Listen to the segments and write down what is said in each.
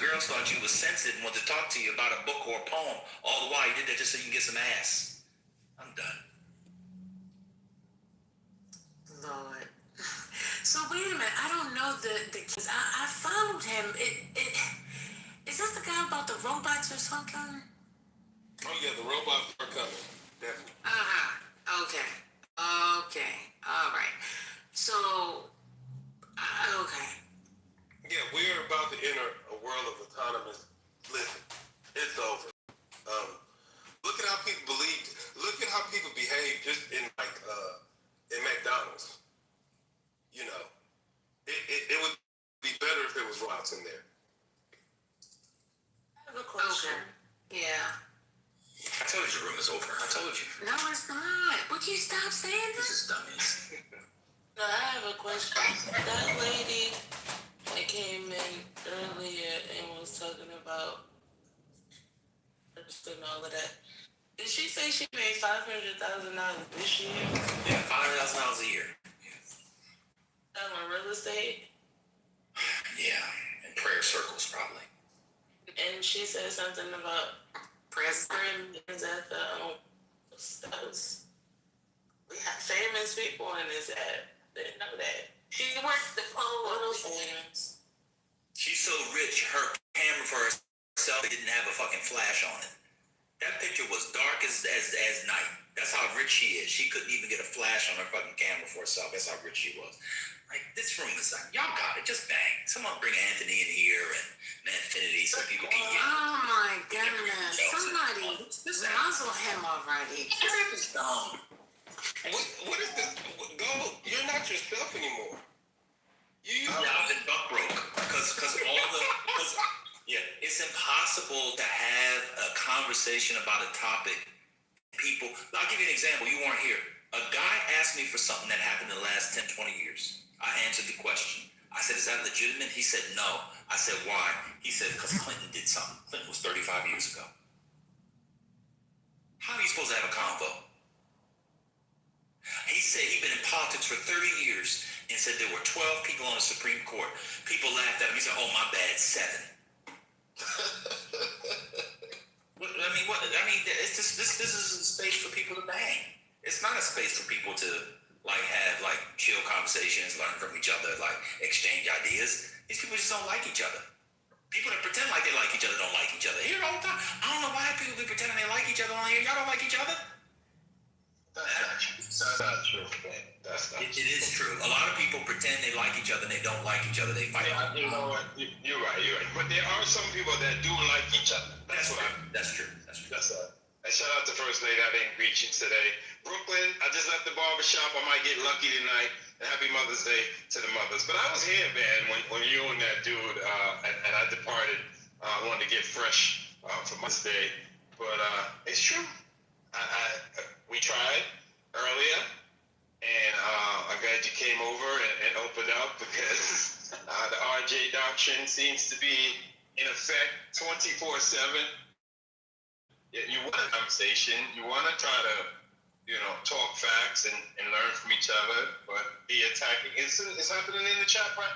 girls thought you was sensitive and wanted to talk to you about a book or a poem. All the while you did that just so you can get some ass. I'm done. Lord. So wait a minute. I don't know the case. I followed him. Is that the guy about the robots or something? Oh yeah, the robots are coming. Definitely. Okay. All right. So. Okay. Yeah, we're about to enter a world of autonomous living. It's over. Look at how people believe. Look at how people behave just in in McDonald's. You know, it would be better if there was robots in there. I have a question. Okay. Yeah. I told you the room is over. I told you. No, it's not. Would you stop saying that? This is dummies. No, I have a question. That lady that came in earlier and was talking about and all of that. Did she say she made $500,000 this year? Yeah, $500,000 a year. On real estate? Yeah, in prayer circles probably. And she said something about president at the spouse. We have famous people in this app. Didn't know that. She worked the poll. Famous. She's so rich, her camera for herself didn't have a fucking flash on it. That picture was dark as night. That's how rich she is. She couldn't even get a flash on her fucking camera for herself. That's how rich she was. Like, this room is like, y'all got it. Just bang. Someone bring Anthony in here and Infinity so people can get. Oh my goodness! Somebody muzzle him already. This is dumb. What is this? Go. You're not yourself anymore. I've been buck broke because it's impossible to have a conversation about a topic. People, I'll give you an example. You weren't here. A guy asked me for something that happened in the last 10, 20 years. I answered the question. I said, is that legitimate? He said, no. I said, why? He said, because Clinton did something. Clinton was 35 years ago. How are you supposed to have a convo? He said he'd been in politics for 30 years and said there were 12 people on the Supreme Court. People laughed at him. He said, oh, my bad, 7. It's just this is a space for people to bang. It's not a space for people to have chill conversations, learn from each other, exchange ideas. These people just don't like each other. People that pretend like they like each other don't like each other. Here all the time. I don't know why people be pretending they like each other on here. Y'all don't like each other? That's not true, man. That's not true. It is true. A lot of people pretend they like each other and they don't like each other. They fight. Yeah, you know what? You're right. But there are some people that do like each other. That's true. And shout out to First Lady. I didn't reach you today. Brooklyn, I just left the barbershop. I might get lucky tonight. And happy Mother's Day to the mothers. But I was here, man, when you and that dude, and I departed. I wanted to get fresh for Mother's Day. But it's true. We tried earlier, and I'm glad you came over and opened up because the RJ doctrine seems to be in effect 24/7. You want a conversation, you want to try to, talk facts and learn from each other, but the attacking is happening in the chat right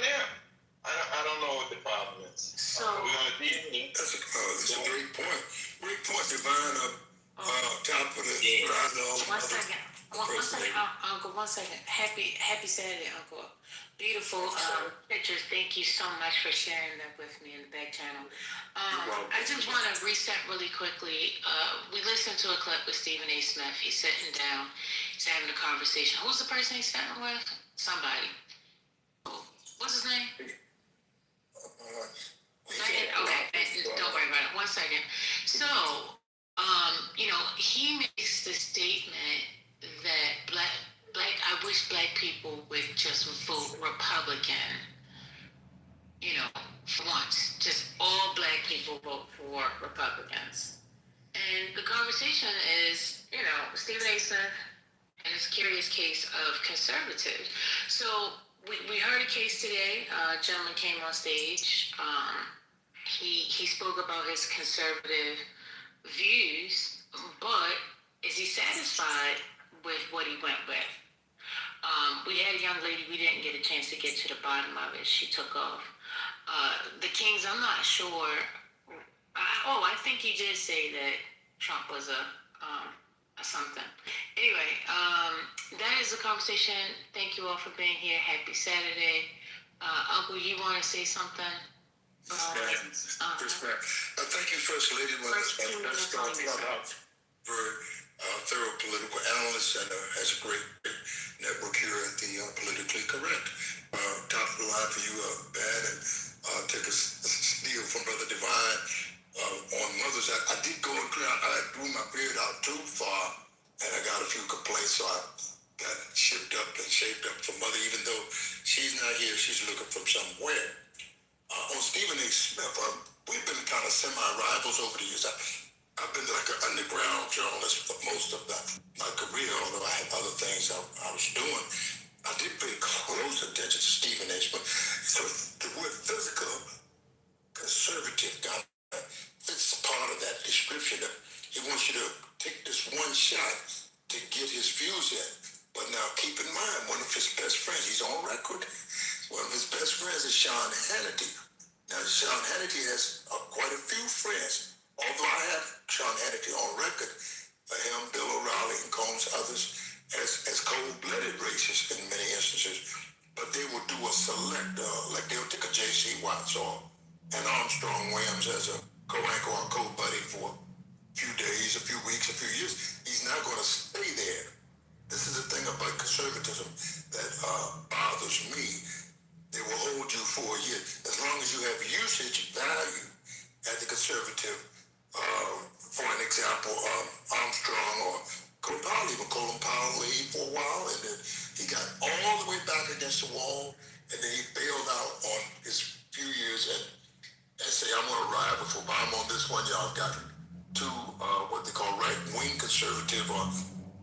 now. I don't know what the problem is. So we're gonna be. That's a great point. Great point, Divine. Top of the. One second. Uncle. 1 second. Happy Saturday, Uncle. Beautiful pictures. Thank you so much for sharing that with me in the back channel. I just want to reset really quickly. We listened to a clip with Stephen A. Smith. He's sitting down. He's having a conversation. Who's the person he's sitting with? Somebody. What's his name? Okay, don't worry about it. 1 second. So, he makes the statement that I wish black people would just vote Republican. For once, just all black people vote for Republicans. And the conversation is, Stephen A. Smith and his curious case of conservative. So we heard a case today. A gentleman came on stage. He spoke about his conservative views, but is he satisfied with what he went with? We had a young lady, we didn't get a chance to get to the bottom of it. She took off. The king because I'm not sure. I think you did say that Trump was a something. Anyway, that is the conversation. Thank you all for being here. Happy Saturday. Uncle, you want to say something? Thank you, First Lady. Very thorough political analyst and has a great network here at the Politically Correct. Top of the line for you, Ben, and take a steal from Brother Divine on Mother's. I did go and clear. I grew my beard out too far, and I got a few complaints, so I got shipped up and shaped up for Mother. Even though she's not here, she's looking from somewhere. On Stephen A. Smith, we've been kind of semi-rivals over the years. I've been like an underground journalist for most of my career, although I had other things I was doing. I did pay close attention to Stephen A. Smith. So the word physical conservative kind of fits part of that description. That he wants you to take this one shot to get his views in. But now keep in mind, one of his best friends, he's on record, one of his best friends is Sean Hannity. Now, Sean Hannity has quite a few friends, although I have Sean Hannity on record, him, Bill O'Reilly, and Combs, others, as cold-blooded racists in many instances. But they will do a select, like they'll take a J.C. Watts or an Armstrong Williams as a co-anchor or co-buddy for a few days, a few weeks, a few years. He's not going to stay there. This is the thing about conservatism that bothers me. They will hold you for a year. As long as you have usage value as a conservative, for an example, Armstrong or Colin Powell, even Colin Powell laid for a while, and then he got all the way back against the wall, and then he bailed out on his few years and say, I'm going to ride before I'm on this one. Y'all got two, what they call right-wing conservative or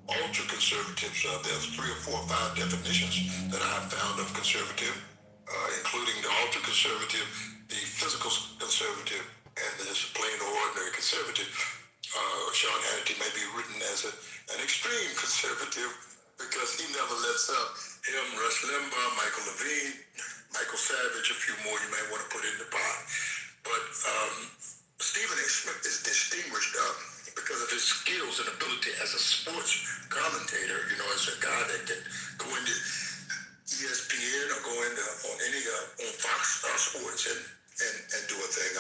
ultra-conservatives. There's 3 or 4 or 5 definitions that I have found of conservative, including the ultra-conservative, the physical conservative, and the just plain ordinary conservative. Sean Hannity may be written as an extreme conservative because he never lets up. Him, Rush Limbaugh, Michael Levine, Michael Savage, a few more you may want to put in the pot. But Stephen A. Smith is distinguished because of his skills and ability as a sports commentator, as a guy that can go into ESPN or go into on any on Fox Sports and do a thing.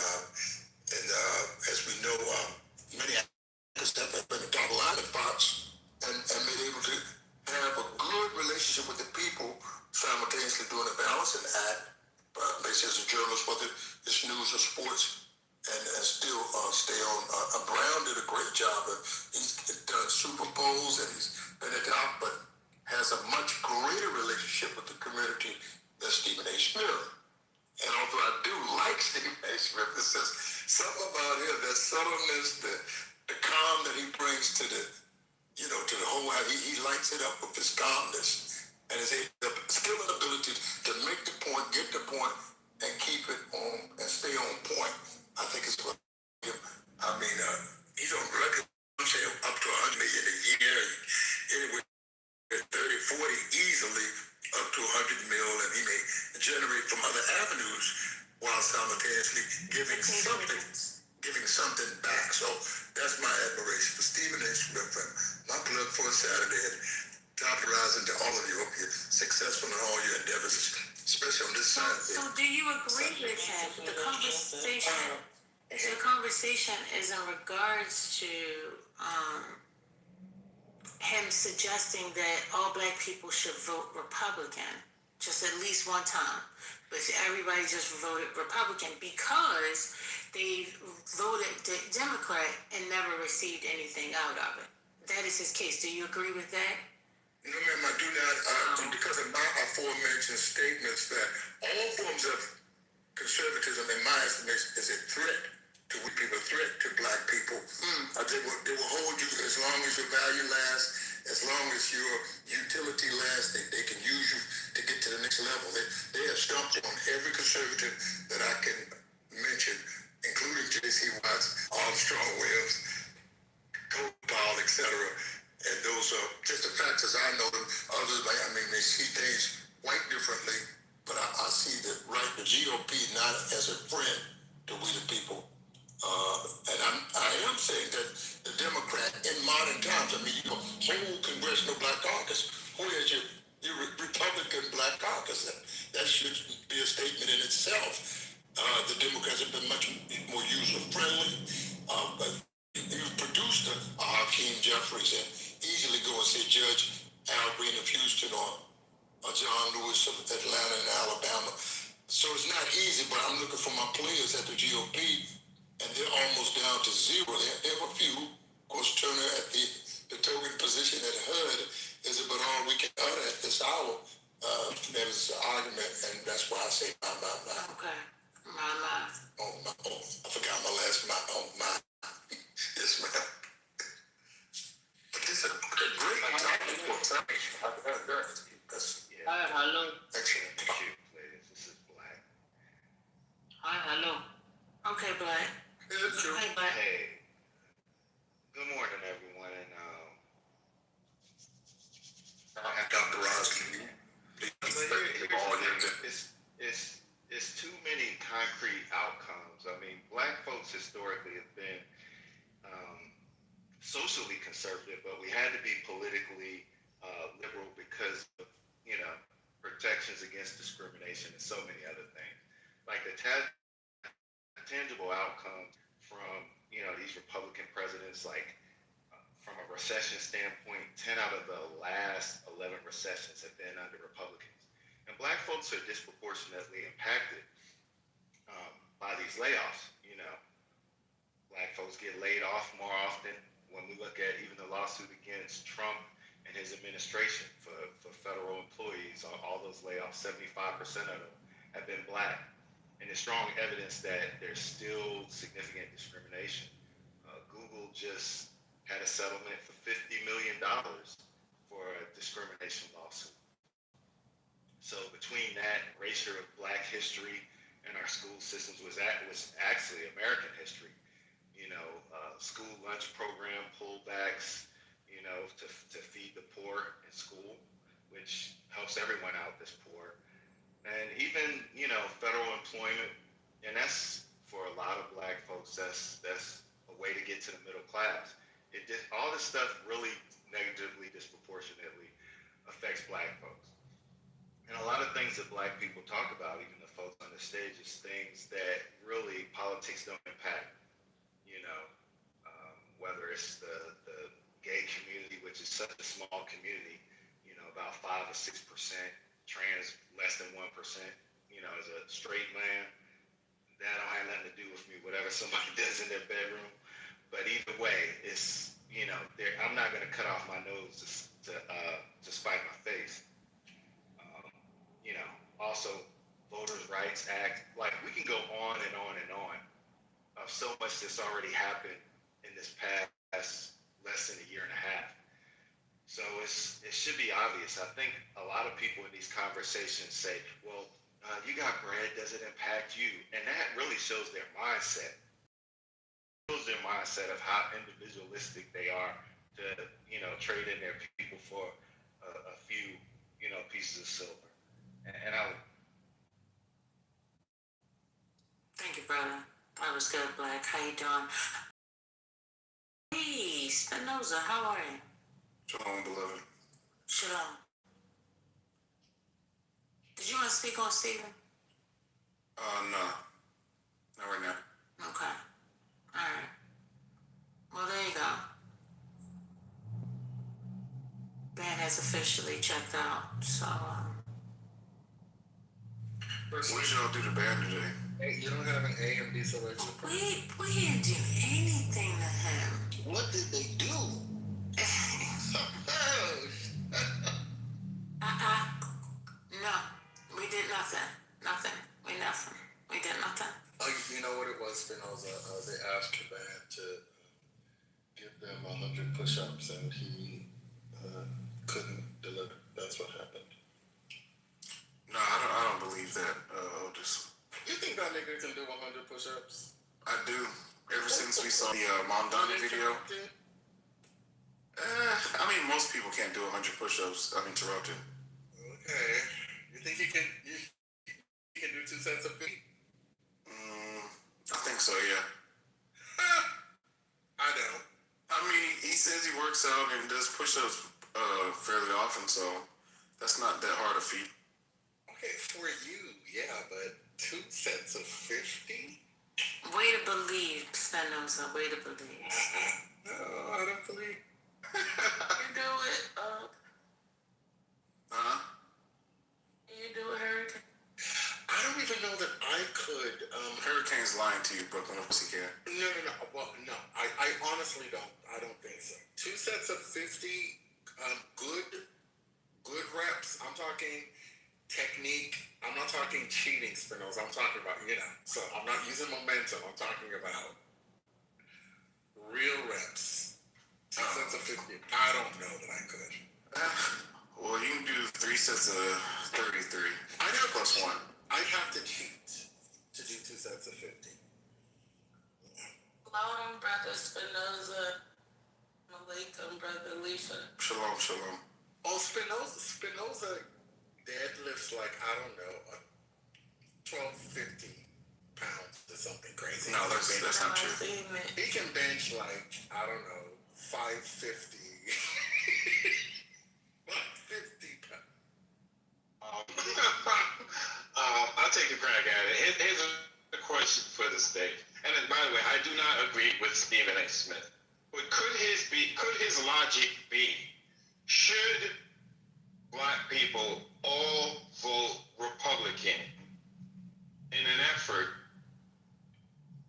As we know, many actors have been top line at Fox and been able to have a good relationship with the people, simultaneously doing a balancing act, basically as a journalist, whether it's news or sports, and still stay on. Brown did a great job. He's done Super Bowls and he's been at top, but has a much greater relationship with the community than Stephen A. Smith. And although I do like Stephen A. Smith, there's something about him, that subtleness, the calm that he brings to the, to the whole, he lights it up with his calmness and his skill and ability to make the point, get the point, and keep it on and stay on point. I think it's what he's on record, I'm saying up to $100 million a year, anyway, 30, 40 easily up to $100 million, and he may generate from other avenues while simultaneously giving something back. So that's my admiration for Stephen A. Smith, and my plug for Saturday. And top rising to all of you. Hope you're successful in all your endeavors, especially on this side. So do you agree with him? The conversation is in regards to him suggesting that all black people should vote Republican just at least one time, but everybody just voted Republican because they voted Democrat and never received anything out of it. That is his case. Do you agree with that? No, ma'am, I do not, because of my aforementioned statements that all forms of conservatism, in my estimation, is a threat to white people, a threat to black people. They will hold you as long as your value lasts, as long as your utility lasts. They can use you to get to the next level. They have stomped on every conservative that I can mention, including J.C. Watts, Armstrong Williams, Colin Powell, etc. And those are just the facts as I know them. Others, they see things quite differently. But I see the GOP not as a friend, for my players at the GOP, and they're almost down to zero. They have a few. Of course, Turner at the token position at HUD is about all we can utter at this hour. There was an argument, and that's why I say my. Okay. My. Oh, my. Oh, I forgot my last my. Oh, my. Yes, ma'am. But this is a great topic for tonight. That's Hi, hello. excellent. This is Black. Hi, hello. Okay, Black. Yeah, true. Hey, Black. Hey, good morning, everyone. And Dr. Rosley. It's too many concrete outcomes. I mean, Black folks historically have been socially conservative, but we had to be politically liberal because of, protections against discrimination and so many other things. Like the tangible outcomes from, these Republican presidents, like from a recession standpoint, 10 out of the last 11 recessions have been under Republicans. And Black folks are disproportionately impacted by these layoffs. Black folks get laid off more often when we look at even the lawsuit against Trump and his administration for federal employees. All those layoffs, 75% of them have been Black. And there's strong evidence that there's still significant discrimination. Google just had a settlement for $50 million for a discrimination lawsuit. So between that, erasure of Black history in our school systems was actually American history. School lunch program pullbacks, to feed the poor in school, which helps everyone out that's poor. And even, federal employment, and that's for a lot of Black folks, that's a way to get to the middle class. All this stuff really negatively, disproportionately affects Black folks. And a lot of things that Black people talk about, even the folks on the stage, is things that really politics don't impact. Whether it's the gay community, which is such a small community, about 5 or 6%, trans less than 1%, as a straight man, that don't have nothing to do with me, whatever somebody does in their bedroom. But either way, it's, I'm not going to cut off my nose to spite my face. Also, Voters' Rights Act, like we can go on and on and on of so much that's already happened in this past less than a year and a half. So it should be obvious. I think a lot of people in these conversations say, well, you got bread, does it impact you? And that really shows their mindset. It shows their mindset of how individualistic they are to, trade in their people for a few, pieces of silver. And I would. Thank you, brother. That was good, Black. How you doing? Hey, Spinoza, how are you? Shalom, beloved. Shalom. Did you want to speak on Stephen? No. Not right now. Okay. All right. Well, there you go. Ban has officially checked out, so, What did y'all do to ban today? Hey, you don't have an A and B selection? we didn't do anything to him. What did they do? No, we did nothing. Nothing. We did nothing. Oh, you know what it was, Spinoza? They asked the band to give them 100 push-ups, and he couldn't deliver. That's what happened. No, I don't believe that, Otis. You think that nigga can do 100 push-ups? I do. Ever since we saw the Mondani video. I mean, most people can't do 100 push-ups uninterrupted. Okay. You think you can do 2 sets of feet? I think so, yeah. I don't. I mean, he says he works out and does push-ups fairly often, so that's not that hard a feat. Okay, for you, yeah, but 2 sets of 50? Way to believe, Spinoza. Way to believe. No, I don't believe. You do it, Huh? you do it, Hurricane. I don't even know that I could. Hurricane's lying to you, Brooklyn, of course he can. No. Well, no. I honestly don't. I don't think so. 2 sets of 50 good reps. I'm talking technique. I'm not talking cheating spindles. I'm talking about, so I'm not using momentum. I'm talking about real reps. 2 sets of 50. I don't know that I could. Well, you can do 3 sets of 33. I'd have plus to, 1. I'd have to cheat to do 2 sets of 50. Shalom, brother Spinoza. Malaikum, brother Leisha. Shalom, shalom. Oh, Spinoza deadlifts like, I don't know, 1250 pounds or something crazy. No, that's not true. Seen it. He can bench like, I don't know, 550. 550 pounds. I'll take a crack at it. Here's a question for the state. And then, by the way, I do not agree with Stephen A. Smith. But could his logic be, should black people all vote Republican in an effort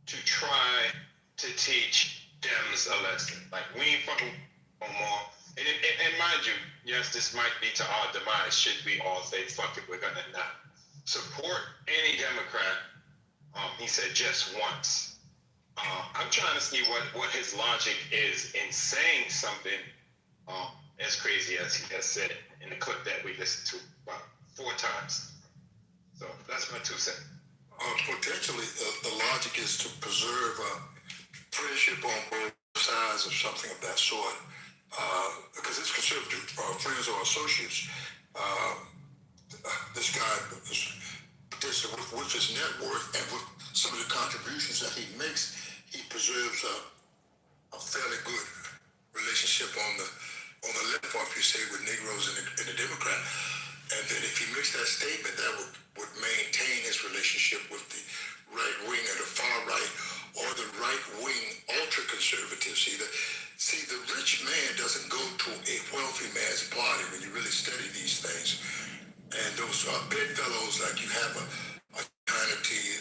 to try to teach Dems a lesson? Like, we ain't fucking no more. And mind you, yes, this might be to our demise. Should we all say, fuck it, we're gonna not support any Democrat? He said just once. I'm trying to see what his logic is in saying something as crazy as he has said in the clip that we listened to about 4 times. So that's my 2 cents. Potentially, the logic is to preserve friendship on both sides or something of that sort. Because his conservative friends or associates, this guy, with his net worth and with some of the contributions that he makes, he preserves a fairly good relationship on the left, if you say, with Negroes and the Democrat. And then if he makes that statement, that would maintain his relationship with the right wing or the far right or the right wing ultra conservatives. See, the rich man doesn't go to a wealthy man's party when you really study these things. And those bedfellows, like you have a Hannity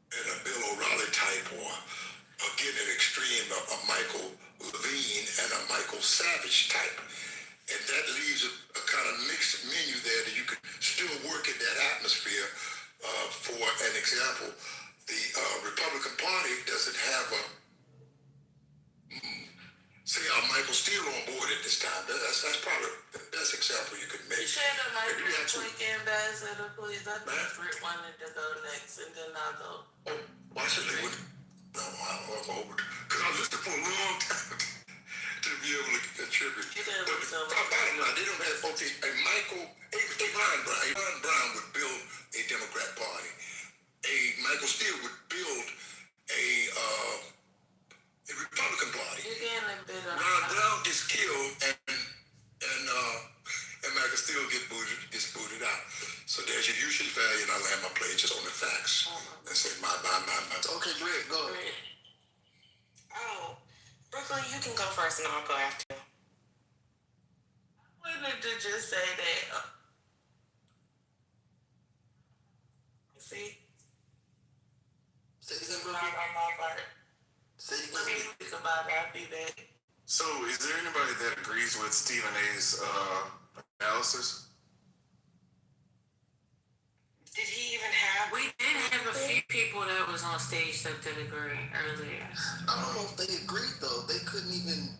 and a Bill O'Reilly type, or again an extreme, a Michael Levine and a Michael Savage type. And that leaves a kind of mixed menu there that you could still work in that atmosphere. For an example, the Republican Party doesn't have say Michael Steele on board at this time. That's probably the best example you could make. Share the mic real quick, Ambassador, please. I think Britt wanted to go next, and then I'll go. Oh, why should they? No, I'm over. Because I listened for a long time to be able to contribute. But bottom line, they don't have, okay, Ron Brown would build a Democrat Party. Michael Steele would build a Republican Party. You're getting a bit of Ron Brown gets killed and Michael Steele gets booted out. So there's your usual value, and I land my plane just on the facts. And say my. Okay, great, go ahead. Oh, Brooklyn, you can go first and I'll go after. I wanted to just say that. See? Say it again, Not on my part. Say it Let me again. think about it. I'll be back. So, is there anybody that agrees with Stephen A.'s analysis? Did he even have? We did have a few people that was on stage that did agree earlier. I don't know if they agreed though. They couldn't even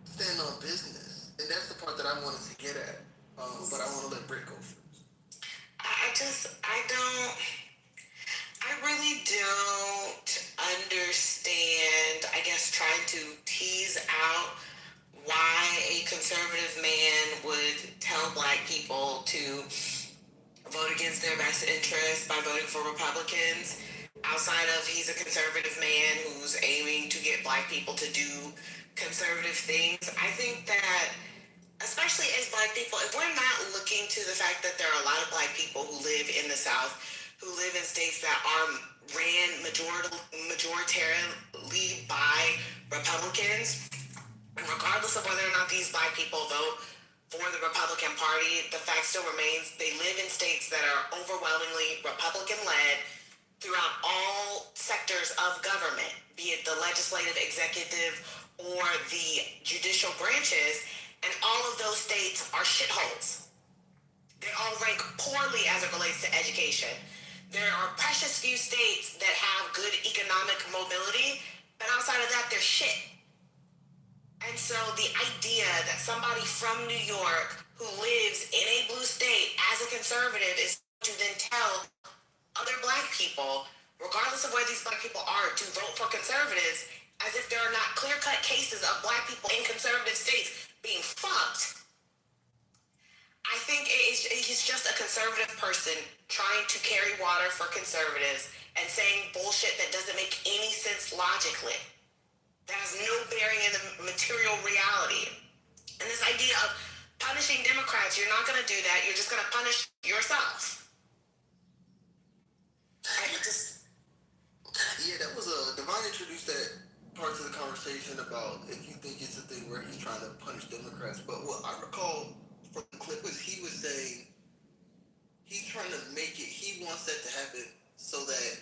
stand on business, and that's the part that I wanted to get at. But I want to let Britt go first. I really don't understand, I guess, trying to tease out why a conservative man would tell black people to vote against their best interest by voting for Republicans, outside of he's a conservative man who's aiming to get black people to do conservative things. I think that, especially as black people, if we're not looking to the fact that there are a lot of black people who live in the South, who live in states that are ran majoritarily by Republicans, and regardless of whether or not these black people vote for the Republican Party, the fact still remains they live in states that are overwhelmingly Republican-led, throughout all sectors of government, be it the legislative, executive, or the judicial branches, and all of those states are shitholes. They all rank poorly as it relates to education. There are precious few states that have good economic mobility, but outside of that, they're shit. And so the idea that somebody from New York who lives in a blue state as a conservative is to then tell other black people, regardless of where these black people are, to vote for conservatives, as if there are not clear-cut cases of black people in conservative states being fucked. I think he's just a conservative person trying to carry water for conservatives and saying bullshit that doesn't make any sense logically. That has no bearing in the material reality. And this idea of punishing Democrats, you're not going to do that. You're just going to punish yourself. Yeah, that was Devon introduced that part to the conversation about if you think it's a thing where he's trying to punish Democrats. But what I recall from the clip was he was saying he's trying to make it, he wants that to happen so that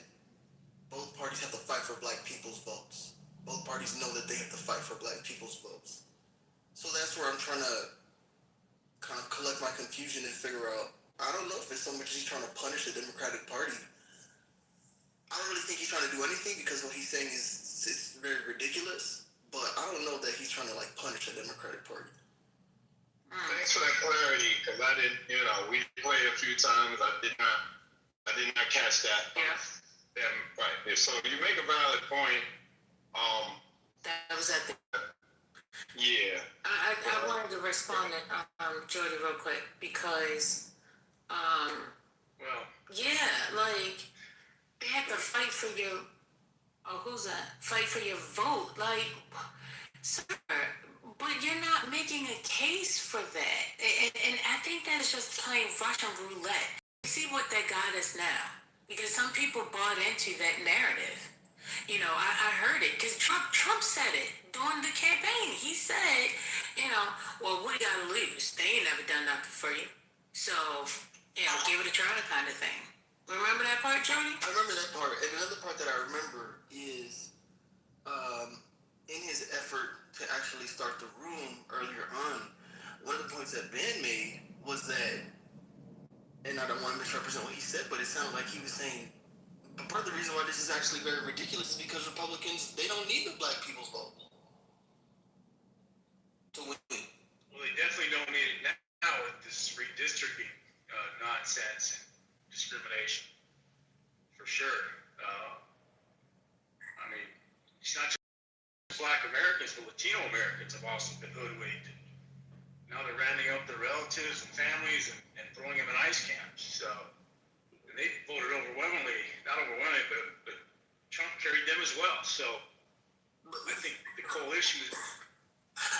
both parties have to fight for black people's votes. Both parties know that they have to fight for black people's votes. So that's where I'm trying to kind of collect my confusion and figure out, I don't know if it's so much he's trying to punish the Democratic Party. I don't really think he's trying to do anything because what he's saying is very ridiculous, but I don't know that he's trying to like punish the Democratic Party. Thanks for that clarity, because I didn't, we played a few times. I did not catch that. Yeah. Right. So you make a valid point. That was at the. Yeah. I wanted to respond to Jordy real quick because, Well. yeah, like they have to fight for your. Oh, who's that? Fight for your vote, like, sir. But you're not making a case for that, and I think that's just playing Russian roulette. See what that got us now, because some people bought into that narrative. I heard it because Trump said it during the campaign. He said, well, what do you gotta lose? They ain't never done nothing for you. So, give it a try kind of thing. Remember that part, Jody? I remember that part. And another part that I remember is in his effort to actually start the room earlier on, one of the points that Ben made was that, and I don't want to misrepresent what he said, but it sounded like he was saying, part of the reason why this is actually very ridiculous is because Republicans, they don't need the black people's vote to win. Well, they definitely don't need it now with this redistricting nonsense and discrimination, for sure. It's not just Black Americans, but Latino Americans have also been hoodwinked. Now they're rounding up their relatives and families and throwing them in ICE camps. So, and they voted overwhelmingly, not overwhelmingly, but Trump carried them as well. So, I think the coalition is.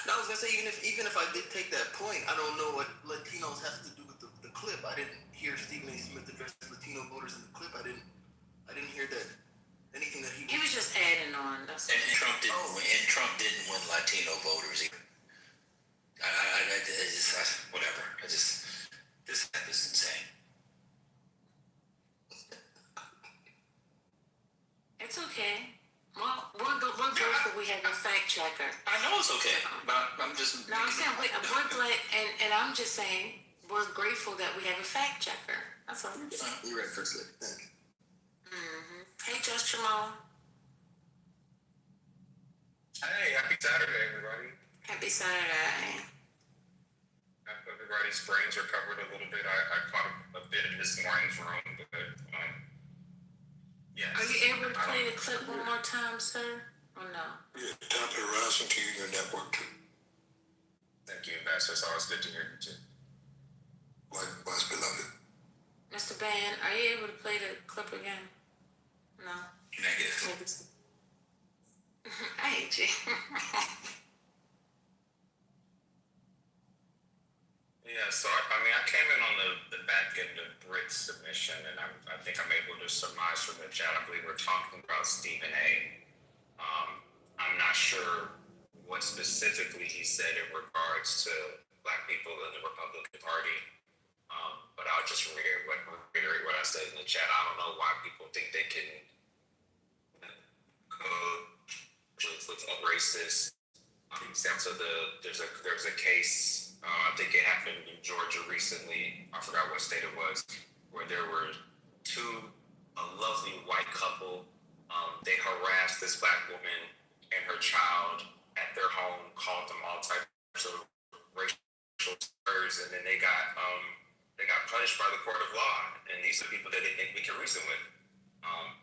Now, I was gonna say, even if I did take that point, I don't know what Latinos have to do with the clip. I didn't hear Stephen A. Smith address Latino voters in the clip. I didn't hear that anything that He was just adding on. That's And Trump didn't win Latino voters either. Whatever. This app is insane. It's okay. Well, we're grateful we have a fact checker. I know it's okay, but I'm just. No, I'm saying we're glad, and I'm just saying we're grateful that we have a fact checker. That's all. You're right, First Lady. Thanks. Mm-hmm. Hey, Josh Jamal. Hey, happy Saturday, everybody. Happy Saturday. Hope everybody's brains recovered a little bit. I caught a bit of this morning's room, but yes. Are you able to play the clip one more time, sir? Or no? Yeah, top of the rising to you, your network too. Thank you, Ambassador. It's always good to hear you too. Likewise, beloved. Mr. Ban, are you able to play the clip again? No. Negative. I hate you. Yeah, so I came in on the back end of Britt's submission, and I think I'm able to surmise from the chat. I believe we're talking about Stephen A. I'm not sure what specifically he said in regards to Black people in the Republican Party. But I'll just reiterate what I said in the chat. I don't know why people think they can go with racist. Down to there's a case. I think it happened in Georgia recently. I forgot what state it was, where there were a lovely white couple. They harassed this black woman and her child at their home, called them all types of racial slurs, and then they got punished by the court of law. And these are people that they think we can reason with.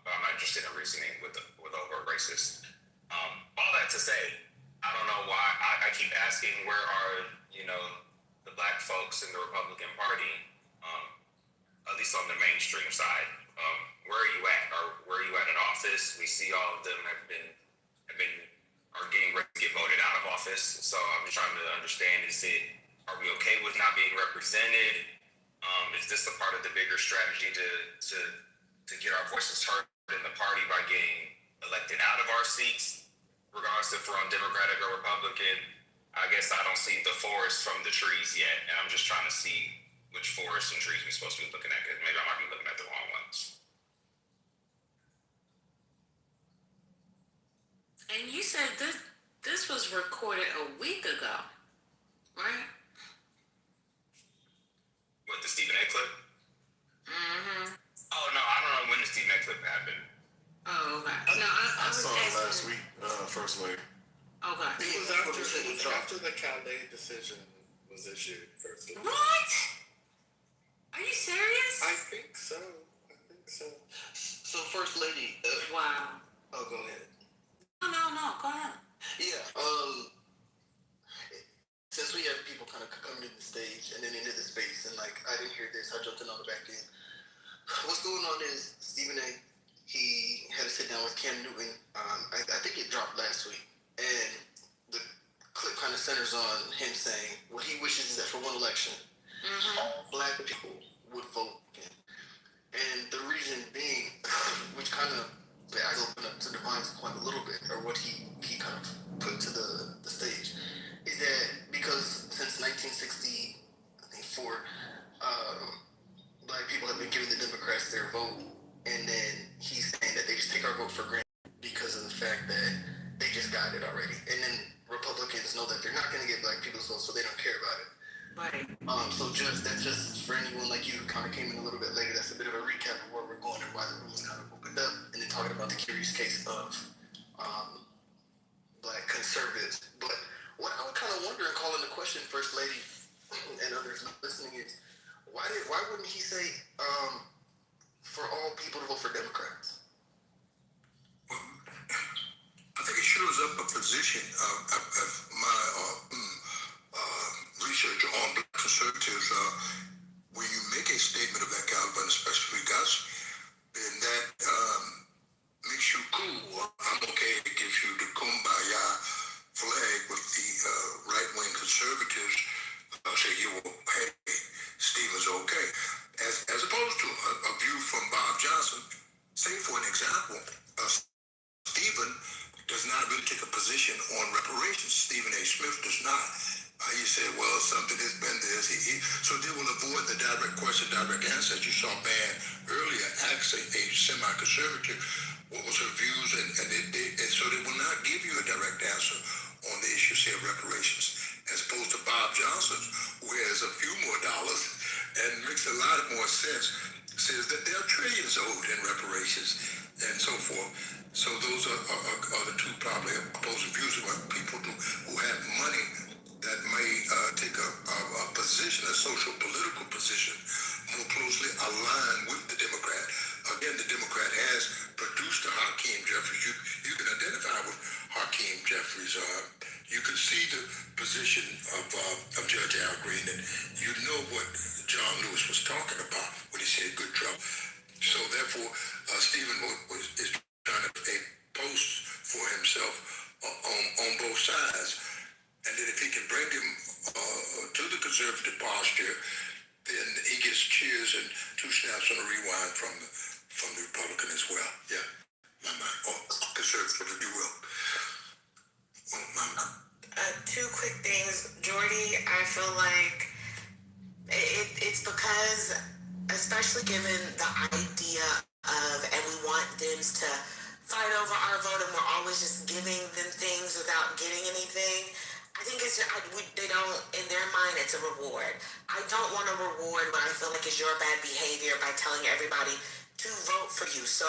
But I'm not interested in reasoning with overt racists. All that to say, I don't know why I keep asking where are the black folks in the Republican Party, at least on the mainstream side. Where are you at? Or where are you at in office? We see all of them are getting ready to get voted out of office. So I'm just trying to understand: are we okay with not being represented? Is this a part of the bigger strategy to get our voices heard in the party by getting elected out of our seats, regardless if we're on Democratic or Republican? I guess I don't see the forest from the trees yet, and I'm just trying to see which forests and trees we're supposed to be looking at, because maybe I might be looking at the wrong ones. And you said this was recorded a week ago, right? What, the Stephen A. clip? Mm-hmm. Oh, no, I don't know when the Stephen A. clip happened. Oh, okay. No, I was saw it asking. last week, First Lady. Okay. It was after the Calais decision was issued, First Lady. What? Are you serious? I think so. So, First Lady. Wow. Oh, go ahead. No. Go ahead. Yeah. Since we have people kind of coming to the stage and then into the space, and like I didn't hear this, I jumped in on the back end. What's going on is Stephen A. He had a sit down with Cam Newton. I think it dropped last week, and the clip kind of centers on him saying what he wishes is that for one election, all black people would vote again. And the reason being, which kind of I open up to Divine's point a little bit, or what he kind of put to the stage, is that because since 1964, black people have been giving the Democrats their vote, and then he's saying that they just take our vote for granted because of the fact that they just got it already. And then Republicans know that they're not going to get black people's votes, so they don't care about it. Right. So that's just for anyone like you who kind of came in a little bit later, that's a bit of a recap of where we're going and why the room was kind of opened up, and then talking about the curious case of black conservatives. But what I would kind of wonder and calling the question, First Lady and others listening, is why wouldn't he say for all people to vote for Democrats? Well, I think it shows up a position of my research on black conservatives. When you make a statement of that caliber, and especially Gus, then that makes you cool. I'm okay. It gives you the kumbaya flag with the right-wing conservatives. Say, hey, Stephen's okay. As opposed to a view from Bob Johnson, say for an example, Stephen does not really take a position on reparations. Stephen A. Smith does not. He said, well, something has been this. So they will avoid the direct question, direct answer. As you saw Ban earlier ask a semi-conservative what was her views, and so they will not give you a direct answer on the issue, say, of reparations, as opposed to Bob Johnson's, who has a few more dollars and makes a lot more sense, says that there are trillions owed in reparations and so forth. So those are the two probably opposing views of people who have money that may take a position, a social political position, more closely aligned with the Democrat. Again, the Democrat has produced a Hakeem Jeffries. You can identify with Hakeem Jeffries. You can see the position of Judge Al Green, and you know what John Lewis was talking about when he said good trouble. So therefore, Stephen is trying to post for himself on both sides. And then if he can bring him to the conservative posture, then he gets cheers and 2 snaps on the rewind from the Republican as well. Yeah, or conservative, if you will. Two quick things, Jordy. I feel like It's because, especially given the idea of, and we want Dems to fight over our vote, and we're always just giving them things without getting anything. I think it's they don't, in their mind, it's a reward. I don't want to reward what I feel like is your bad behavior by telling everybody to vote for you. So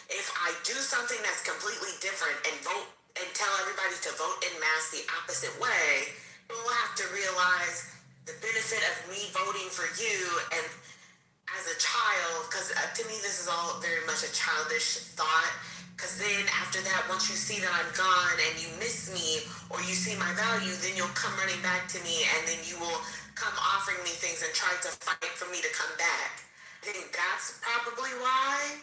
if I do something that's completely different and vote and tell everybody to vote in mass the opposite way, we'll have to realize the benefit of me voting for you. And as a child, because to me this is all very much a childish thought, because then after that, once you see that I'm gone and you miss me or you see my value, then you'll come running back to me, and then you will come offering me things and try to fight for me to come back. I think that's probably why.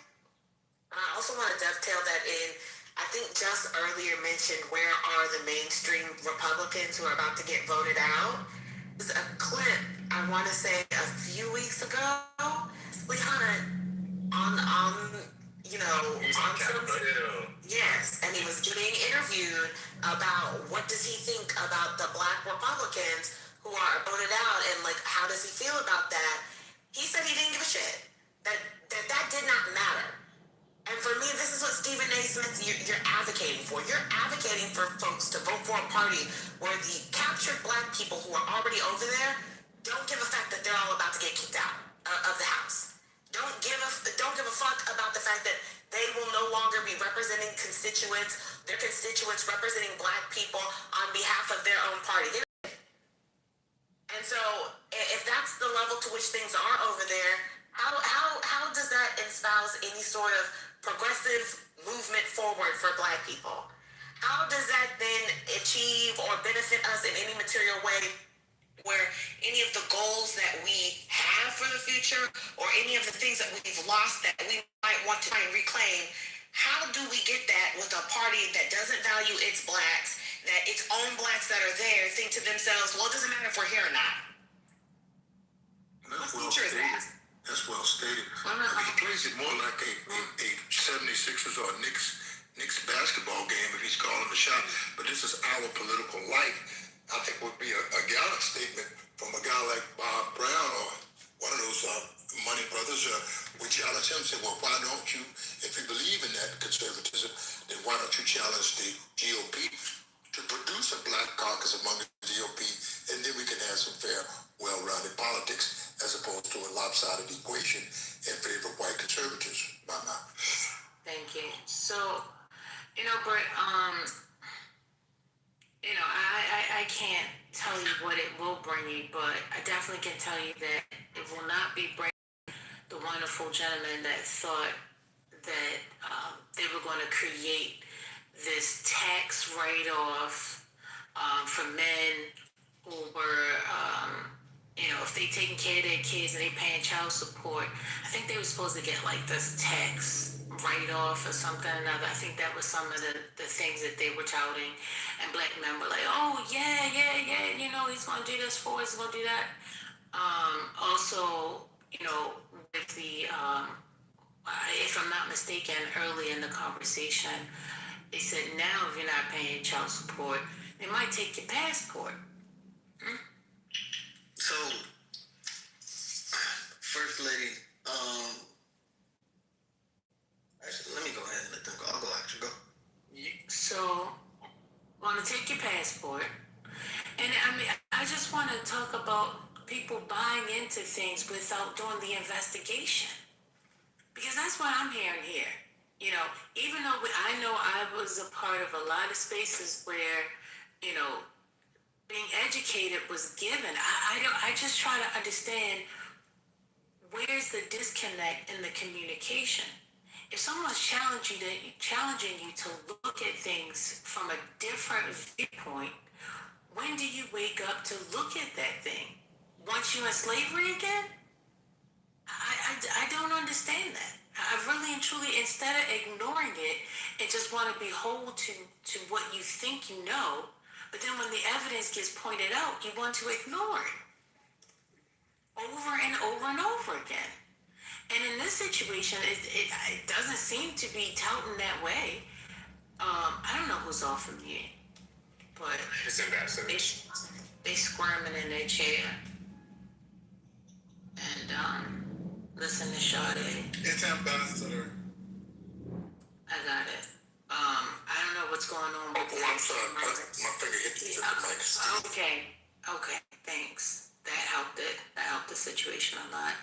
And I also want to dovetail that in. I think Just earlier mentioned where are the mainstream Republicans who are about to get voted out. There's a clip, I want to say a few weeks ago, Leon on you know, on some, yes, and he was getting interviewed about what does he think about the black Republicans who are voted out, and like how does he feel about that. He said he didn't give a shit, that did not matter. And for me, this is what Stephen A. Smith, you're advocating for. You're advocating for folks to vote for a party where the captured black people who are already over there don't give a fuck that they're all about to get kicked out of the house. Don't give a fuck about the fact that they will no longer be representing their constituents representing black people on behalf of their own party. And so, if that's the level to which things are over there, how does that espouse any sort of progressive movement forward for black people? How does that then achieve or benefit us in any material way, where any of the goals that we have for the future or any of the things that we've lost that we might want to try and reclaim, how do we get that with a party that doesn't value its blacks, that its own blacks that are there think to themselves, well, it doesn't matter if we're here or not? That's What well feature is stated. that? That's well stated. He plays it more like a 76ers or Knicks basketball game if he's calling the shot. But this is our political life. I think would be a gallant statement from a guy like Bob Brown or one of those money brothers. We challenge him and say, well, why don't you, if you believe in that conservatism, then why don't you challenge the GOP to produce a black caucus among the GOP, and then we can have some fair, well-rounded politics as opposed to a lopsided equation in favor of white conservatives. Thank you. So, Brett, I can't tell you what it will bring you, but I definitely can tell you that it will not be bringing the wonderful gentleman that thought that they were going to create this tax write-off for men who were, if they taking care of their kids and they paying child support. I think they were supposed to get like this tax write-off or something or another. I think that was some of the things that they were touting, and black men were like, oh yeah, he's going to do this for us, he's going to do that. Also, with the if I'm not mistaken, early in the conversation, they said now if you're not paying child support, they might take your passport. So, First Lady, actually, let me go ahead and let them go. I'll go after. Go. So, want to take your passport, and I just want to talk about people buying into things without doing the investigation, because that's what I'm hearing here. Even though I know I was a part of a lot of spaces where, being educated was given. I just try to understand where's the disconnect in the communication. If someone's challenging you to look at things from a different viewpoint, when do you wake up to look at that thing? Once you're in slavery again? I don't understand that. I really and truly, instead of ignoring it and just want to be whole to what you think you know, but then when the evidence gets pointed out, you want to ignore it over and over and over again. And in this situation, it doesn't seem to be touting that way. I don't know who's off of me, but It's ambassador. they squirming in their chair. and listen to Sade. It's Ambassador. I got it. I don't know what's going on with Oh, I'm sorry. My finger hit the mic. Okay, thanks. That helped it. That helped the situation a lot.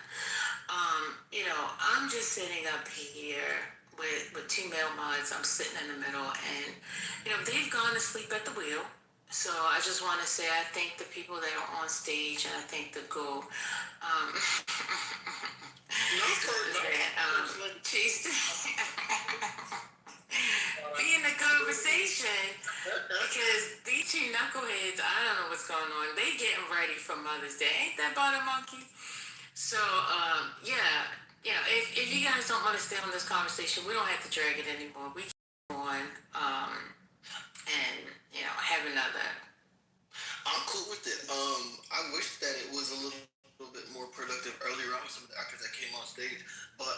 I'm just sitting up here with two male mods. I'm sitting in the middle, and they've gone to sleep at the wheel. So I just want to say I thank the people that are on stage, and I thank the go. Chase be in the conversation because these two knuckleheads, I don't know what's going on. They getting ready for Mother's Day. Ain't that about a monkey? So, if you guys don't want to stay on this conversation, we don't have to drag it anymore. We can go on, and, have another. I'm cool with it. I wish that it was a little bit more productive earlier on with some of the actors that came on stage. But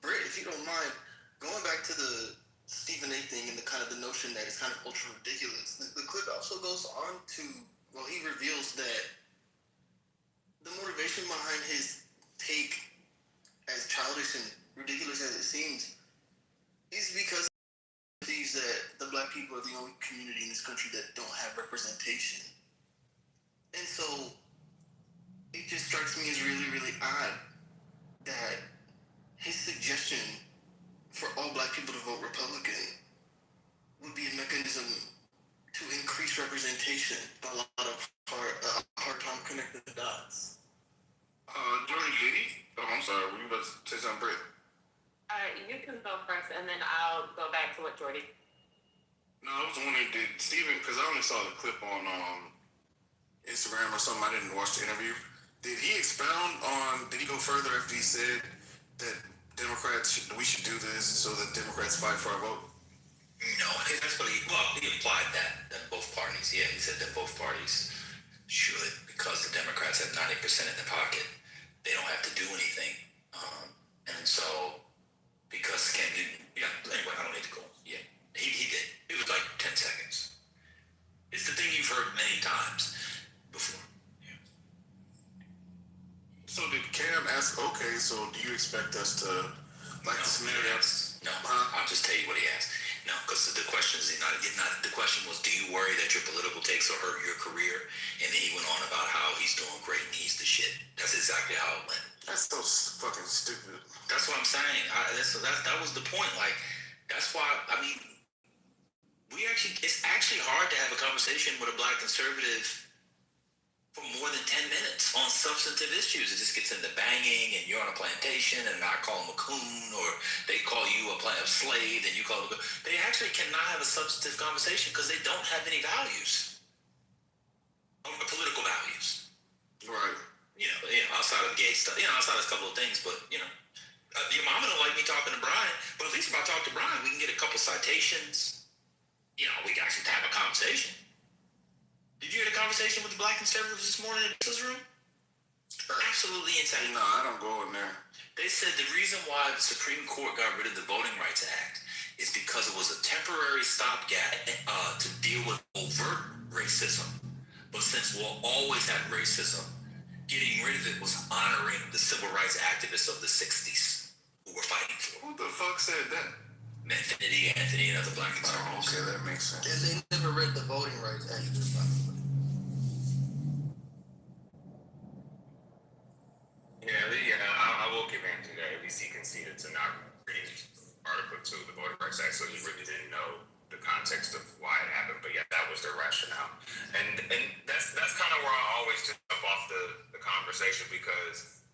Britt, if you don't mind, going back to the Stephen A thing and the kind of the notion that it's kind of ultra ridiculous. The clip also goes on to, well, he reveals that the motivation behind his take, as childish and ridiculous as it seems, is because he sees that the black people are the only community in this country that don't have representation. And so it just strikes me as really, really odd that his suggestion for all black people to vote Republican would be a mechanism to increase representation. A lot of hard time connecting the dots. Jordan, did he? Oh, I'm sorry. Were you about to say something, Britt? You can go first, and then I'll go back to what Jordy. No, I was wondering, did Stephen, because I only saw the clip on Instagram or something, I didn't watch the interview. Did he expound on, did he go further after he said that we should do this so that Democrats fight for our vote? No, that's what he implied that both parties, he said that both parties should, because the Democrats have 90% in their pocket, they don't have to do anything. And so, because Ken didn't, anyway, I don't need to go. Yeah, he did. It was like 10 seconds. It's the thing you've heard many times before. Yeah. So did Cam ask, okay, so do you expect us to, like the scenario? No, I'll just tell you what he asked. No, because the question is the question was, do you worry that your political takes will hurt your career? And then he went on about how he's doing great and he's the shit. That's exactly how it went. That's so fucking stupid. That's what I'm saying. That was the point. Like, that's why, it's actually hard to have a conversation with a black conservative for more than 10 minutes on substantive issues. It just gets into banging and you're on a plantation and I call him a coon, or they call you a slave and you call him a coon. They actually cannot have a substantive conversation because they don't have any values. Or political values. Right. Outside of gay stuff, outside of a couple of things, but, your mama don't like me talking to Brian, but at least if I talk to Brian, we can get a couple citations. We can actually have a conversation. Did you hear the conversation with the black conservatives this morning in this room? Absolutely insane. No, I don't go in there. They said the reason why the Supreme Court got rid of the Voting Rights Act is because it was a temporary stopgap to deal with overt racism. But since we'll always have racism, getting rid of it was honoring the civil rights activists of the 60s who were fighting for it. Who the fuck said that? Anthony, and other black conservatives. Okay, that makes sense. And they never read the Voting Rights Act. I will give Anthony that. At least he conceded to not reading Article 2 of the Voting Rights Act, so he really didn't know the context of why it happened. But yeah, that was their rationale, and that's kind of where I always jump off the conversation, because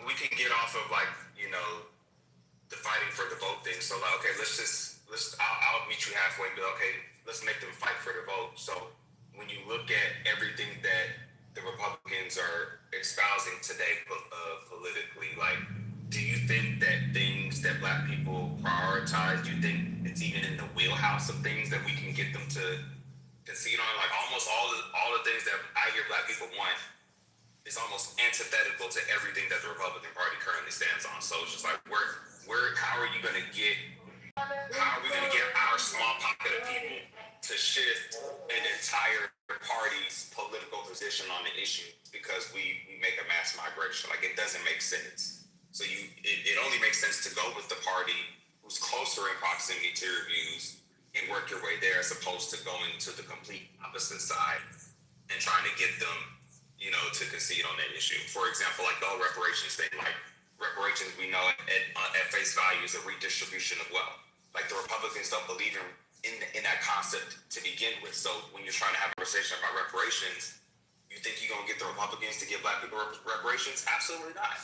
we can get off of the fighting for the vote thing. So okay, I'll meet you halfway and be okay, let's make them fight for the vote. So when you look at everything that the Republicans are espousing today politically, do you think that things that black people prioritize, do you think it's even in the wheelhouse of things that we can get them to concede on? Almost all the things that I hear black people want is almost antithetical to everything that the Republican Party currently stands on. So it's just how are we going to get our small pocket of people to shift an entire party's political position on the issue because we make a mass migration? makes sense. So it only makes sense to go with the party who's closer in proximity to your views and work your way there, as opposed to going to the complete opposite side and trying to get them, to concede on that issue. For example, like the whole reparations thing, like reparations, we know at face value is a redistribution of wealth. Like the Republicans don't believe in that concept to begin with. So when you're trying to have a conversation about reparations, you think you're gonna get the Republicans to give black people reparations? Absolutely not.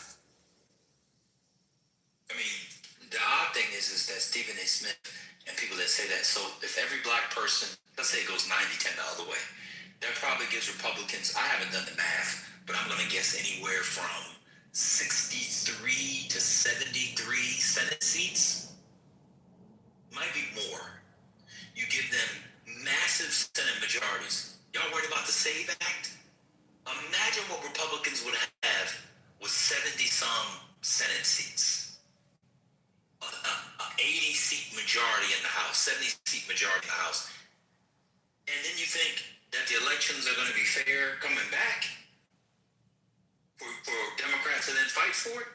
I mean, the odd thing is that Stephen A. Smith and people that say that, so if every black person, let's say it goes 90-10 the other way, that probably gives Republicans, I haven't done the math, but I'm going to guess anywhere from 63 to 73 Senate seats. Might be more. You give them massive Senate majorities. Y'all worried about the SAVE Act? Imagine what Republicans would have with 70-some Senate seats. An 80-seat majority in the House, 70-seat majority in the House. And then you think that the elections are going to be fair coming back for Democrats to then fight for it?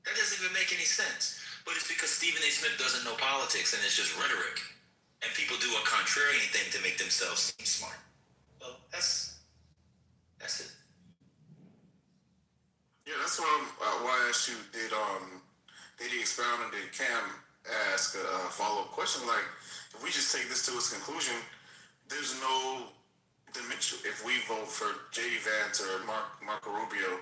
That doesn't even make any sense. But it's because Stephen A. Smith doesn't know politics and it's just rhetoric. And people do a contrarian thing to make themselves seem smart. Well, that's it. Yeah, that's why I asked you, did he expound and did Cam ask a follow-up question? Like, if we just take this to its conclusion, there's no dimension. If we vote for J.D. Vance or Marco Rubio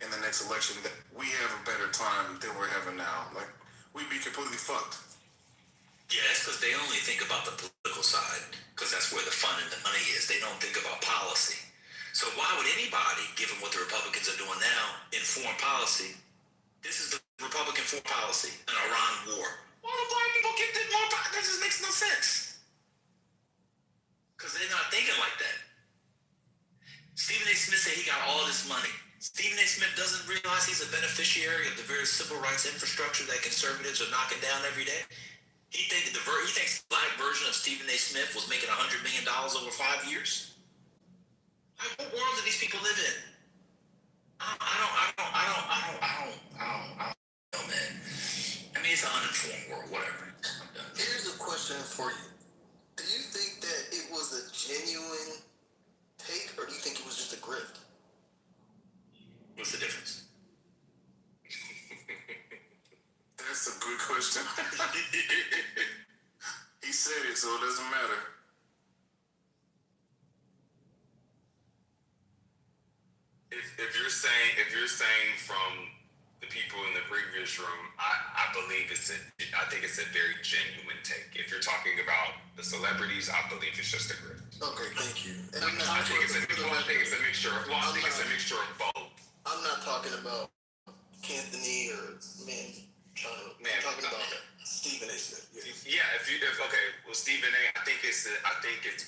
in the next election, that we have a better time than we're having now. Like, we'd be completely fucked. Yeah, that's because they only think about the political side, because that's where the fun and the money is. They don't think about policy. So why would anybody, given what the Republicans are doing now in foreign policy, this is the Republican foreign policy, an Iran war. Why do black people get this more? That just makes no sense. Because they're not thinking like that. Stephen A. Smith said he got all this money. Stephen A. Smith doesn't realize he's a beneficiary of the very civil rights infrastructure that conservatives are knocking down every day. He thinks the black version of Stephen A. Smith was making $100 million over 5 years. Like, what world do these people live in? I don't know, man. I mean, it's an uninformed world. Whatever. Here's a question for you. Do you think that it was a genuine take, or do you think it was just a grift? What's the difference? That's a good question. He said it, so it doesn't matter. If you're saying from the people in the previous room, I believe I think it's a very genuine take. If you're talking about the celebrities, I believe it's just a grift. Okay, thank you. And I think it's a mixture of both. I'm not talking about Anthony or I'm talking about Stephen A. Smith. Yeah, well, Stephen A. I think it's